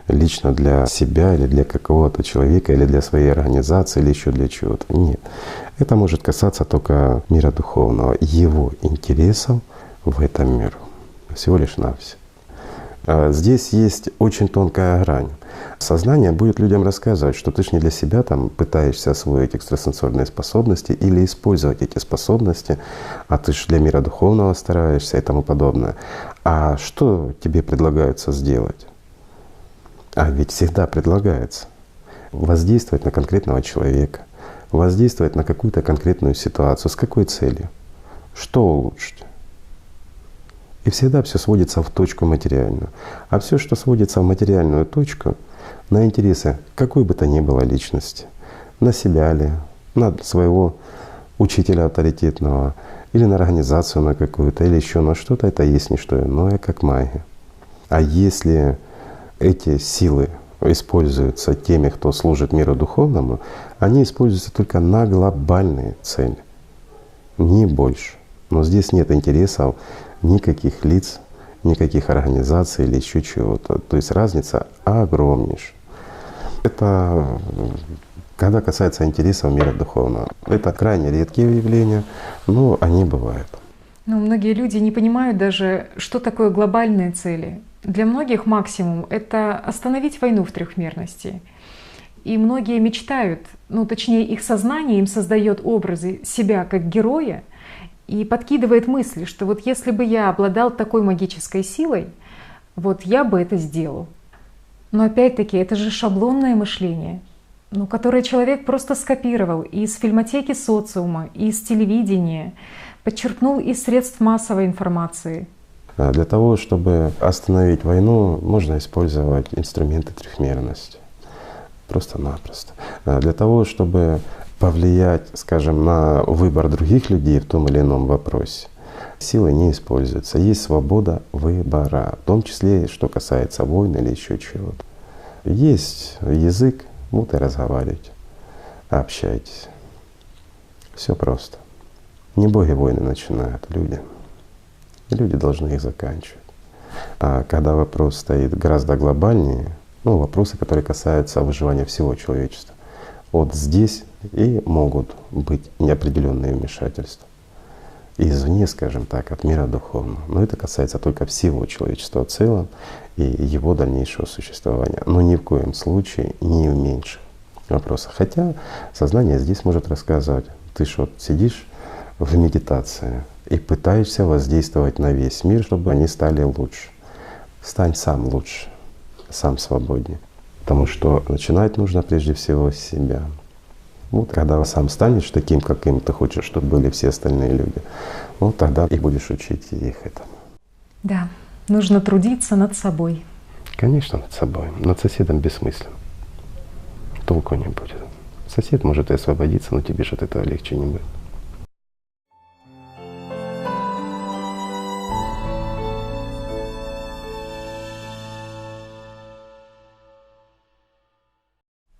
лично для себя или для какого-то человека, или для своей организации, или еще для чего-то. Нет. Это может касаться только мира духовного, его интересов в этом мире. Всего лишь навсего. Здесь есть очень тонкая грань. Сознание будет людям рассказывать, что ты ж не для себя там пытаешься освоить экстрасенсорные способности или использовать эти способности, а ты ж для мира духовного стараешься и тому подобное. А что тебе предлагается сделать? А ведь всегда предлагается воздействовать на конкретного человека, воздействовать на какую-то конкретную ситуацию. С какой целью? Что улучшить? И всегда все сводится в точку материальную. А все, что сводится в материальную точку, на интересы какой бы то ни было личности, на себя ли, на своего учителя авторитетного, или на организацию на какую-то, или еще на что-то, это есть не что иное, как магия. А если эти силы используются теми, кто служит миру духовному, они используются только на глобальные цели, не больше. Но здесь нет интересов никаких лиц, никаких организаций или еще чего-то. То есть разница огромнейшая. Это когда касается интересов мира духовного. Это крайне редкие явления, но они бывают. Но многие люди не понимают даже, что такое глобальные цели. Для многих максимум — это остановить войну в трехмерности. И многие мечтают, точнее их сознание им создает образы себя как героя, и подкидывает мысли, что вот если бы я обладал такой магической силой, вот я бы это сделал. Но опять-таки это же шаблонное мышление, которое человек просто скопировал из фильмотеки социума, из телевидения, подчеркнул из средств массовой информации. Для того, чтобы остановить войну, можно использовать инструменты трехмерности. Просто-напросто. Для того, чтобы повлиять, скажем, на выбор других людей в том или ином вопросе, силы не используются. Есть свобода выбора, в том числе, что касается войн или еще чего-то. Есть язык, вот и разговаривайте, общайтесь. Все просто. Не боги войны начинают люди. И люди должны их заканчивать. А когда вопрос стоит гораздо глобальнее, ну, вопросы, которые касаются выживания всего человечества, вот здесь и могут быть неопределенные вмешательства. Извне, скажем так, от мира духовного. Но это касается только всего человечества в целом и его дальнейшего существования. Но ни в коем случае не в меньших вопросах. Хотя сознание здесь может рассказывать. Ты что, сидишь в медитации и пытаешься воздействовать на весь мир, чтобы они стали лучше. Стань сам лучше, сам свободнее. Потому что начинать нужно прежде всего с себя. Вот когда сам станешь таким, каким ты хочешь, чтобы были все остальные люди, вот тогда и будешь учить их этому. Да, нужно трудиться над собой. Конечно, над собой. Над соседом бессмысленно. Толку не будет. Сосед может и освободиться, но тебе же от этого легче не будет.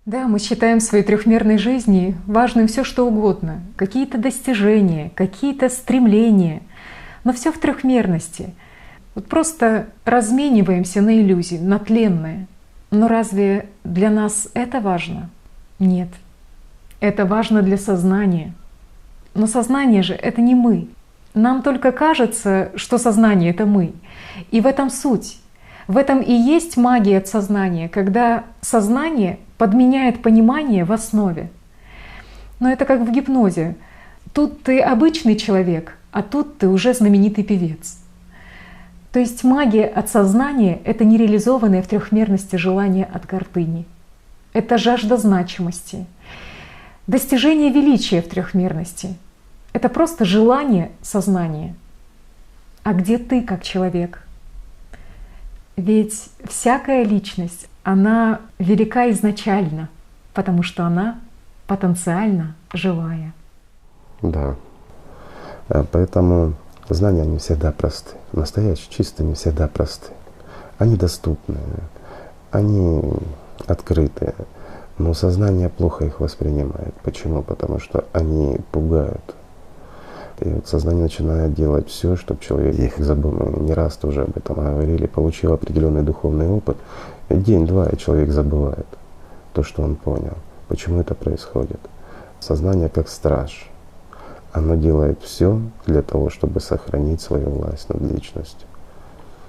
Да, мы считаем в своей трехмерной жизни важным все что угодно, какие-то достижения, какие-то стремления, но все в трехмерности. Вот просто размениваемся на иллюзии, на тленное. Но разве для нас это важно? Нет. Это важно для сознания. Но сознание же — это не мы. Нам только кажется, что сознание — это мы. И в этом суть. В этом и есть магия от сознания, когда сознание подменяет понимание в основе. Но это как в гипнозе. Тут ты обычный человек, а тут ты уже знаменитый певец. То есть магия от сознания — это нереализованное в трехмерности желание от гордыни. Это жажда значимости. Достижение величия в трехмерности — это просто желание сознания. А где ты как человек? Ведь всякая личность, она велика изначально, потому что она потенциально живая. Да. Поэтому знания не всегда просты. Настоящие, чистые не всегда просты. Они доступны, они открытые, но сознание плохо их воспринимает. Почему? Потому что они пугают. И вот сознание начинает делать все, чтобы человек их забыл. Мы не раз тоже об этом говорили, получил определенный духовный опыт. День-два, и человек забывает то, что он понял. Почему это происходит? Сознание как страж. Оно делает все для того, чтобы сохранить свою власть над личностью.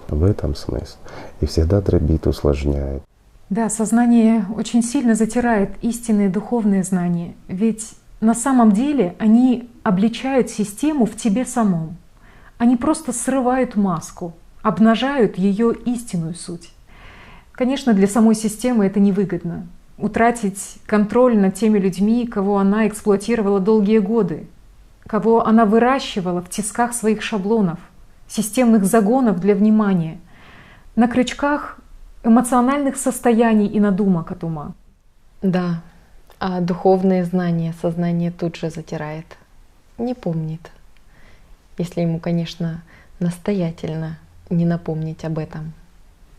В этом смысл. И всегда дробит, усложняет. Да, сознание очень сильно затирает истинные духовные знания. Ведь на самом деле они обличают систему в тебе самом. Они просто срывают маску, обнажают ее истинную суть. Конечно, для самой системы это невыгодно. Утратить контроль над теми людьми, кого она эксплуатировала долгие годы, кого она выращивала в тисках своих шаблонов, системных загонов для внимания, на крючках эмоциональных состояний и надумок от ума. Да, а духовные знания сознание тут же затирает, не помнит. Если ему, конечно, настоятельно не напомнить об этом.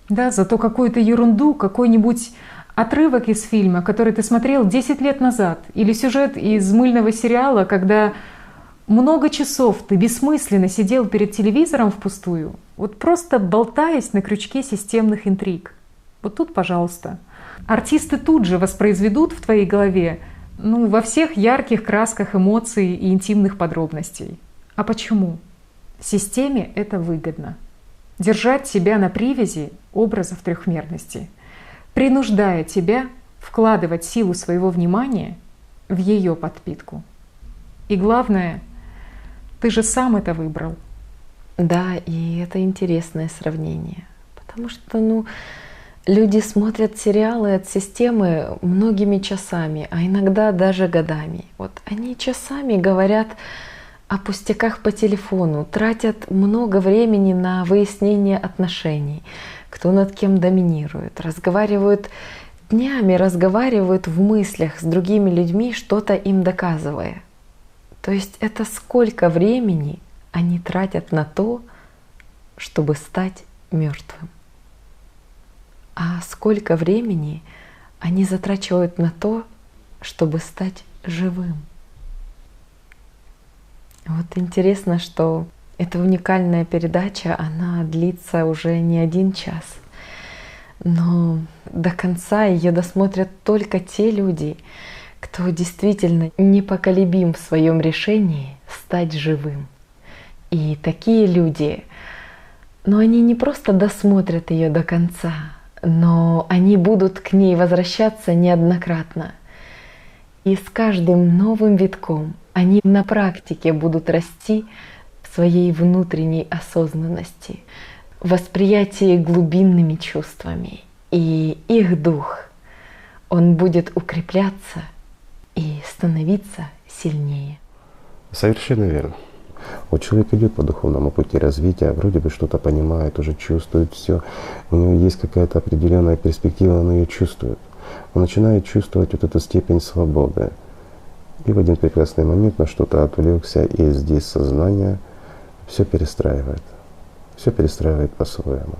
Да, зато какую-то ерунду, какой-нибудь отрывок из фильма, который ты смотрел 10 лет назад, или сюжет из мыльного сериала, когда много часов ты бессмысленно сидел перед телевизором впустую, вот просто болтаясь на крючке системных интриг. Вот тут, пожалуйста. Артисты тут же воспроизведут в твоей голове, во всех ярких красках эмоций и интимных подробностей. А почему? Системе это выгодно. Держать себя на привязи образов трехмерности, принуждая тебя вкладывать силу своего внимания в ее подпитку. И главное, ты же сам это выбрал. Да, и это интересное сравнение. Потому что, люди смотрят сериалы от системы многими часами, а иногда даже годами. Вот они часами говорят о пустяках по телефону, тратят много времени на выяснение отношений, кто над кем доминирует, разговаривают днями, разговаривают в мыслях с другими людьми, что-то им доказывая. То есть это сколько времени они тратят на то, чтобы стать мертвым. а сколько времени они затрачивают на то, чтобы стать живым. Вот интересно, что эта уникальная передача, она длится уже не 1 час, но до конца ее досмотрят только те люди, кто действительно непоколебим в своем решении стать живым. И такие люди, но они не просто досмотрят ее до конца, но они будут к ней возвращаться неоднократно. И с каждым новым витком они на практике будут расти в своей внутренней осознанности, восприятии глубинными чувствами. И их дух, он будет укрепляться и становиться сильнее. Совершенно верно. Вот человек идет по духовному пути развития, вроде бы что-то понимает, уже чувствует все. У него есть какая-то определенная перспектива, он ее чувствует. Он начинает чувствовать вот эту степень свободы. И в один прекрасный момент на что-то отвлекся, и здесь сознание все перестраивает. Все перестраивает по-своему.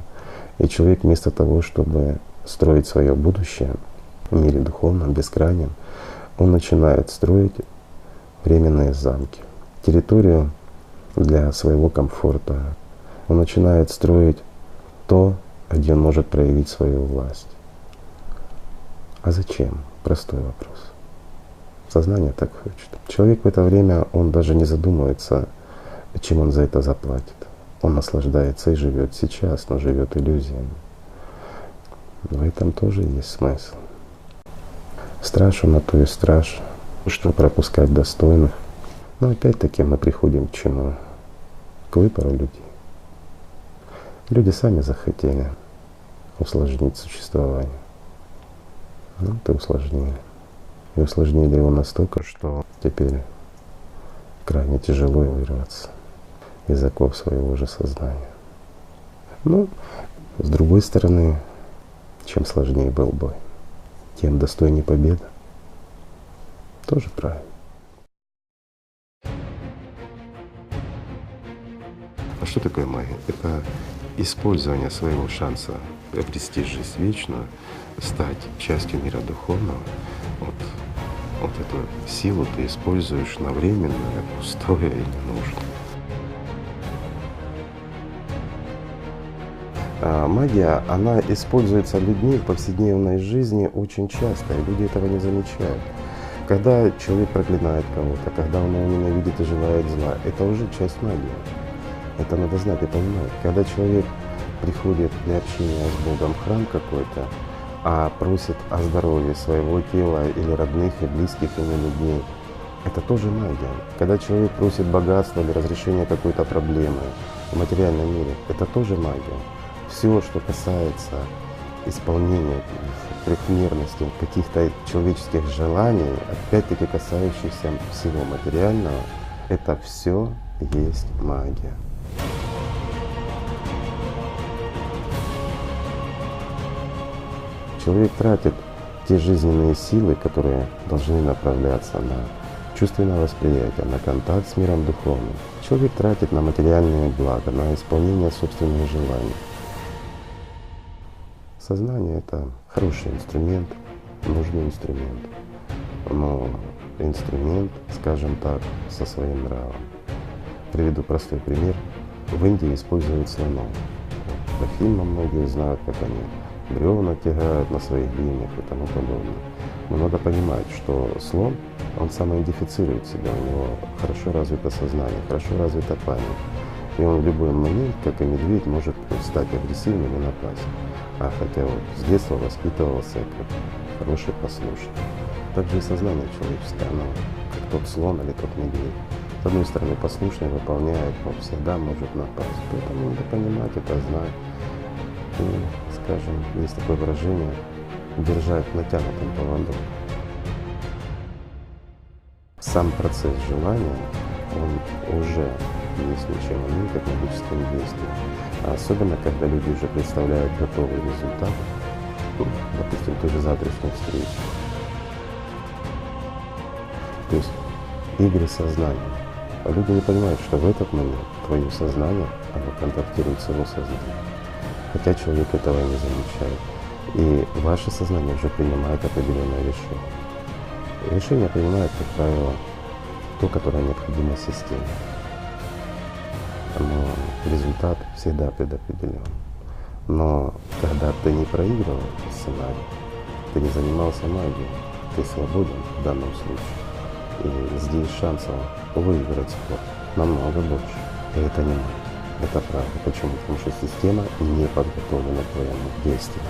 И человек вместо того, чтобы строить свое будущее в мире духовном, бескрайнем, он начинает строить временные замки, территорию для своего комфорта. Он начинает строить то, где он может проявить свою власть. А зачем? Простой вопрос. Сознание так хочет. Человек в это время, он даже не задумывается, чем он за это заплатит. Он наслаждается и живет сейчас, но живет иллюзиями. В этом тоже есть смысл. Страж он на то и страж, что пропускать достойных. Но опять-таки мы приходим к чему? К выбору людей. Люди сами захотели усложнить существование. Ну, то усложнили. И усложнили его настолько, что теперь крайне тяжело вырваться из оков своего же сознания. Но, с другой стороны, чем сложнее был бой, тем достойнее победа. Тоже правильно. А что такое магия? Это использование своего шанса обрести жизнь вечную, стать частью мира духовного. Вот эту силу ты используешь на временное, пустое и ненужное. Магия, она используется людьми в повседневной жизни очень часто, и люди этого не замечают. Когда человек проклинает кого-то, когда он его ненавидит и желает зла, это уже часть магии. Это надо знать и понимать. Когда человек приходит для общения с Богом в храм какой-то, а просит о здоровье своего тела или родных и близких ему людей, это тоже магия. Когда человек просит богатства или разрешения какой-то проблемы в материальном мире, это тоже магия. Все, что касается исполнения трехмерности каких-то человеческих желаний, опять-таки касающихся всего материального, это все есть магия. Человек тратит те жизненные силы, которые должны направляться на чувственное восприятие, на контакт с миром духовным. Человек тратит на материальные блага, на исполнение собственных желаний. Сознание — это хороший инструмент, нужный инструмент, но инструмент, скажем так, со своим нравом. Приведу простой пример. В Индии используют слонов. По фильмам многие знают, как они бревна тягают на своих бивнях и тому подобное. Но надо понимать, что слон, он самоидентифицирует себя, у него хорошо развито сознание, хорошо развита память. И он в любой момент, как и медведь, может стать агрессивным и напасть. А хотя вот с детства воспитывался как хороший послушник. Также и сознание человеческое, оно как тот слон или тот медведь. С одной стороны послушный, выполняет, но всегда может напасть. Поэтому надо понимать это, знать. И, скажем, есть такое выражение — держать натянутым поводок. Сам процесс желания, он уже есть ничем иным, как магическим действием. А особенно, когда люди уже представляют готовый результат, допустим, той же завтрашней встречи. То есть игры сознания. А люди не понимают, что в этот момент твое сознание, оно контактирует с его сознанием. Хотя человек этого не замечает. И ваше сознание уже принимает определенное решение. Решение принимает, как правило, то, которое необходимо системе. Но результат всегда предопределен. Но когда ты не проигрывал сценарий, ты не занимался магией, ты свободен в данном случае. И здесь шансов выиграть спор намного больше. И это не мы. Это правда. Почему? Потому что система не подготовлена к твоему действию.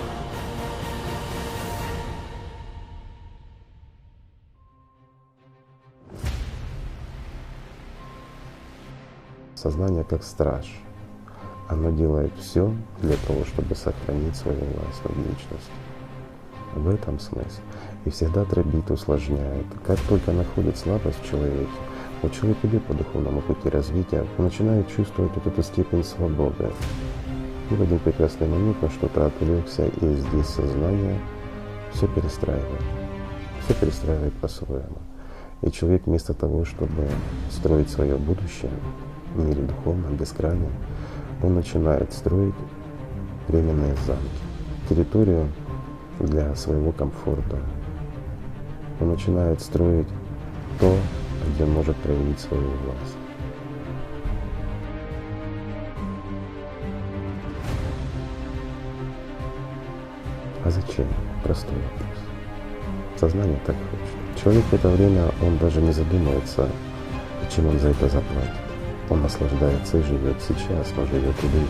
Сознание как страж. Оно делает все для того, чтобы сохранить свою власть над личностью. В этом смысл. И всегда дробит, усложняет. Как только находит слабость в человеке, вот человек идет по духовному пути развития, он начинает чувствовать вот эту степень свободы. И в один прекрасный момент на что-то отвлекся, и здесь сознание все перестраивает. Все перестраивает по-своему. И человек вместо того, чтобы строить свое будущее в мире духовном, бескрайнем, он начинает строить временные замки, территорию для своего комфорта. Он начинает строить то, где он может проявить свою власть. А зачем? Простой вопрос. Сознание так хочет. Человек в это время, он даже не задумывается, чем он за это заплатит. Он наслаждается и живет сейчас, он живет иллюзией.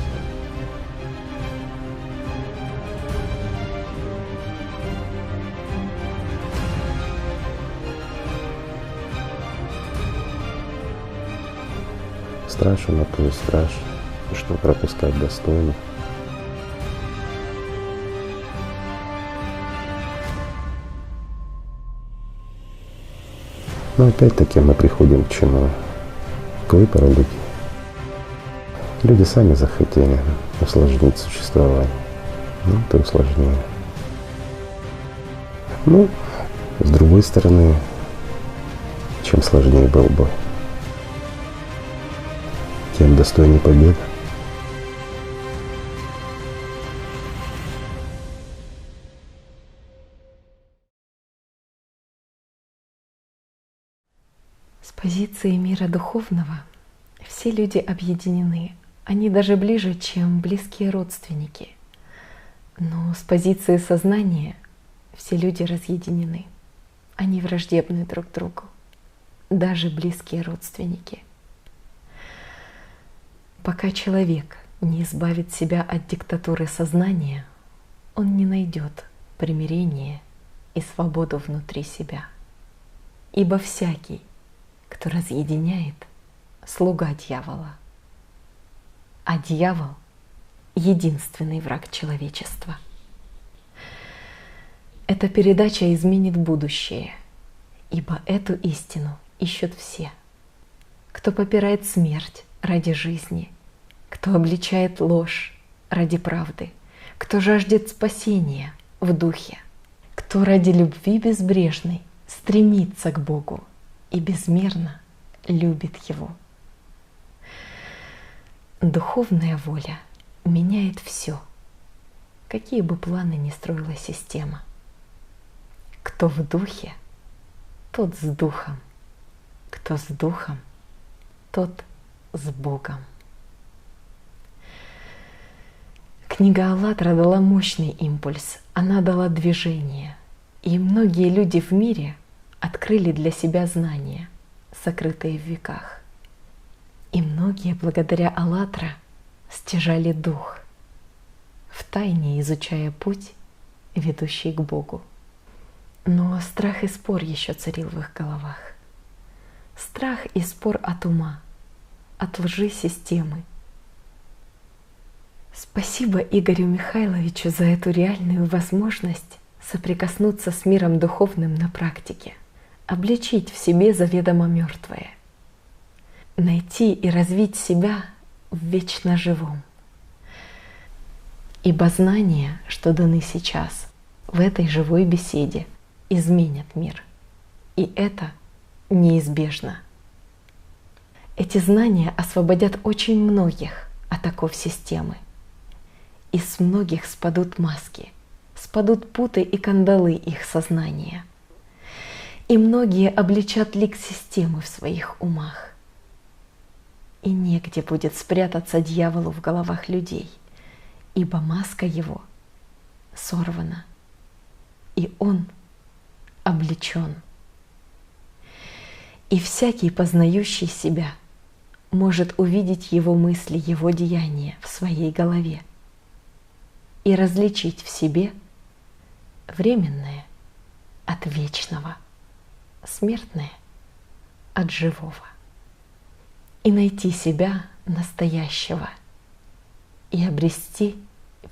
Страж, он на то и страж, что пропускать достойных. Но опять-таки мы приходим к чему? К выбору людей. Люди сами захотели усложнить существование. Ну, это усложнение. Ну, с другой стороны, чем сложнее был бой, тем достойнее победы. С позиции мира духовного все люди объединены. Они даже ближе, чем близкие родственники. Но с позиции сознания все люди разъединены. Они враждебны друг другу. Даже близкие родственники. Пока человек не избавит себя от диктатуры сознания, он не найдет примирение и свободу внутри себя. Ибо всякий, кто разъединяет, слуга дьявола. А дьявол — единственный враг человечества. Эта передача изменит будущее, ибо эту истину ищут все. Кто попирает смерть ради жизни, кто обличает ложь ради правды, кто жаждет спасения в духе, кто ради любви безбрежной стремится к Богу и безмерно любит Его. Духовная воля меняет все, какие бы планы ни строила система. Кто в духе, тот с духом, кто с духом, тот с Богом. Книга «АЛЛАТРА» дала мощный импульс, она дала движение, и многие люди в мире открыли для себя знания, сокрытые в веках. И многие благодаря «АЛЛАТРА» стяжали дух, втайне изучая путь, ведущий к Богу. Но страх и спор еще царил в их головах. Страх и спор от ума, от лжи системы. Спасибо Игорю Михайловичу за эту реальную возможность соприкоснуться с миром духовным на практике, обличить в себе заведомо мертвое, найти и развить себя в вечно живом. Ибо знания, что даны сейчас, в этой живой беседе, изменят мир. И это неизбежно. Эти знания освободят очень многих от оков системы. И с многих спадут маски, спадут путы и кандалы их сознания. И многие обличат лик системы в своих умах. И негде будет спрятаться дьяволу в головах людей, ибо маска его сорвана, и он облечен. И всякий, познающий себя, может увидеть его мысли, его деяния в своей голове и различить в себе временное от вечного, смертное от живого, и найти себя настоящего и обрести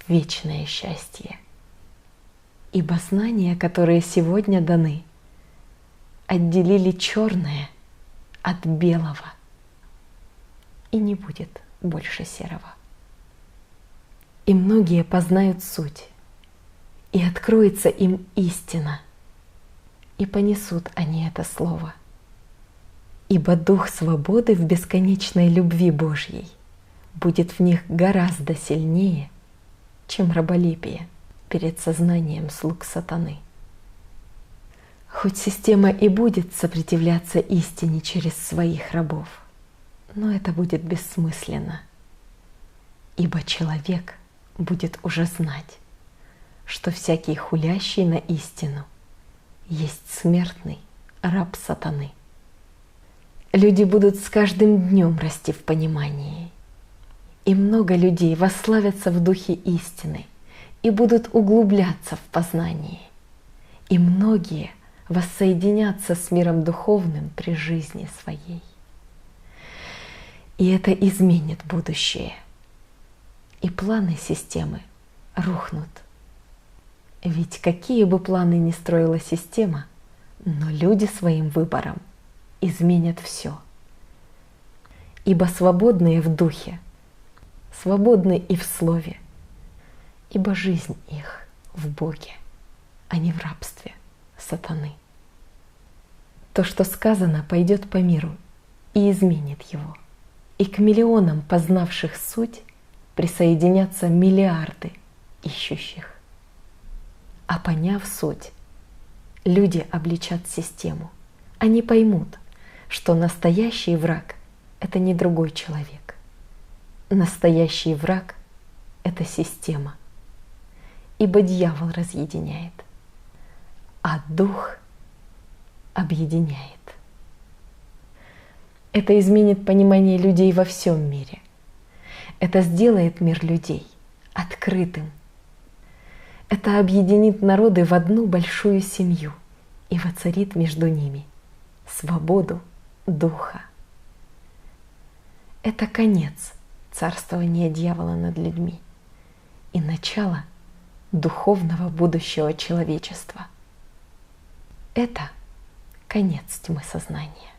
вечное счастье. Ибо знания, которые сегодня даны, отделили черное от белого, и не будет больше серого. И многие познают суть, и откроется им истина, и понесут они это слово. Ибо дух свободы в бесконечной любви Божьей будет в них гораздо сильнее, чем раболепие перед сознанием слуг сатаны. Хоть система и будет сопротивляться истине через своих рабов, но это будет бессмысленно, ибо человек будет уже знать, что всякий хулящий на истину есть смертный раб сатаны. Люди будут с каждым днем расти в понимании, и много людей восславятся в духе истины и будут углубляться в познании, и многие воссоединятся с миром духовным при жизни своей. И это изменит будущее, и планы системы рухнут. Ведь какие бы планы ни строила система, но люди своим выбором изменят все. Ибо свободные в духе, свободны и в слове, ибо жизнь их в Боге, а не в рабстве сатаны. То, что сказано, пойдет по миру и изменит его. И к миллионам познавших суть присоединятся миллиарды ищущих. А поняв суть, люди обличат систему. Они поймут, что настоящий враг — это не другой человек. Настоящий враг — это система. Ибо дьявол разъединяет, а дух объединяет. Это изменит понимание людей во всем мире. Это сделает мир людей открытым. Это объединит народы в одну большую семью и воцарит между ними свободу духа. Это конец царствования дьявола над людьми и начало духовного будущего человечества. Это конец тьмы сознания.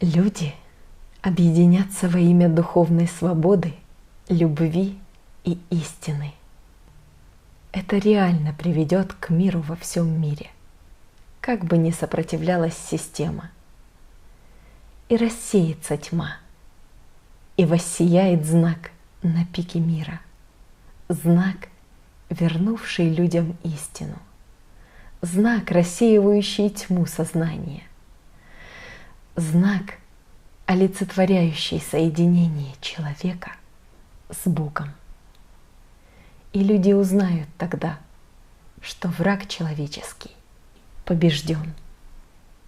Люди объединятся во имя духовной свободы, любви и истины. Это реально приведет к миру во всем мире, как бы ни сопротивлялась система. И рассеется тьма, и воссияет знак на пике мира, знак, вернувший людям истину, знак, рассеивающий тьму сознания, знак, олицетворяющий соединение человека с Богом. И люди узнают тогда, что враг человеческий побежден,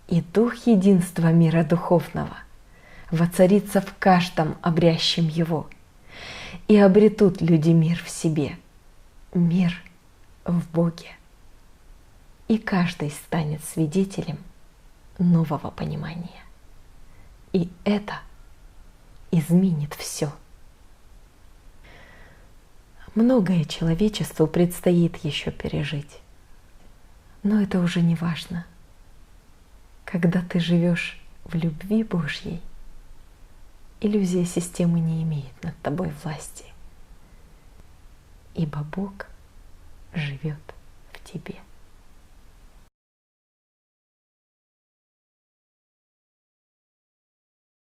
и дух единства мира духовного воцарится в каждом обрящем его, и обретут люди мир в себе, мир в Боге. И каждый станет свидетелем нового понимания. И это изменит все. Многое человечеству предстоит еще пережить. Но это уже не важно. Когда ты живешь в любви Божьей, иллюзия системы не имеет над тобой власти, ибо Бог живет в тебе.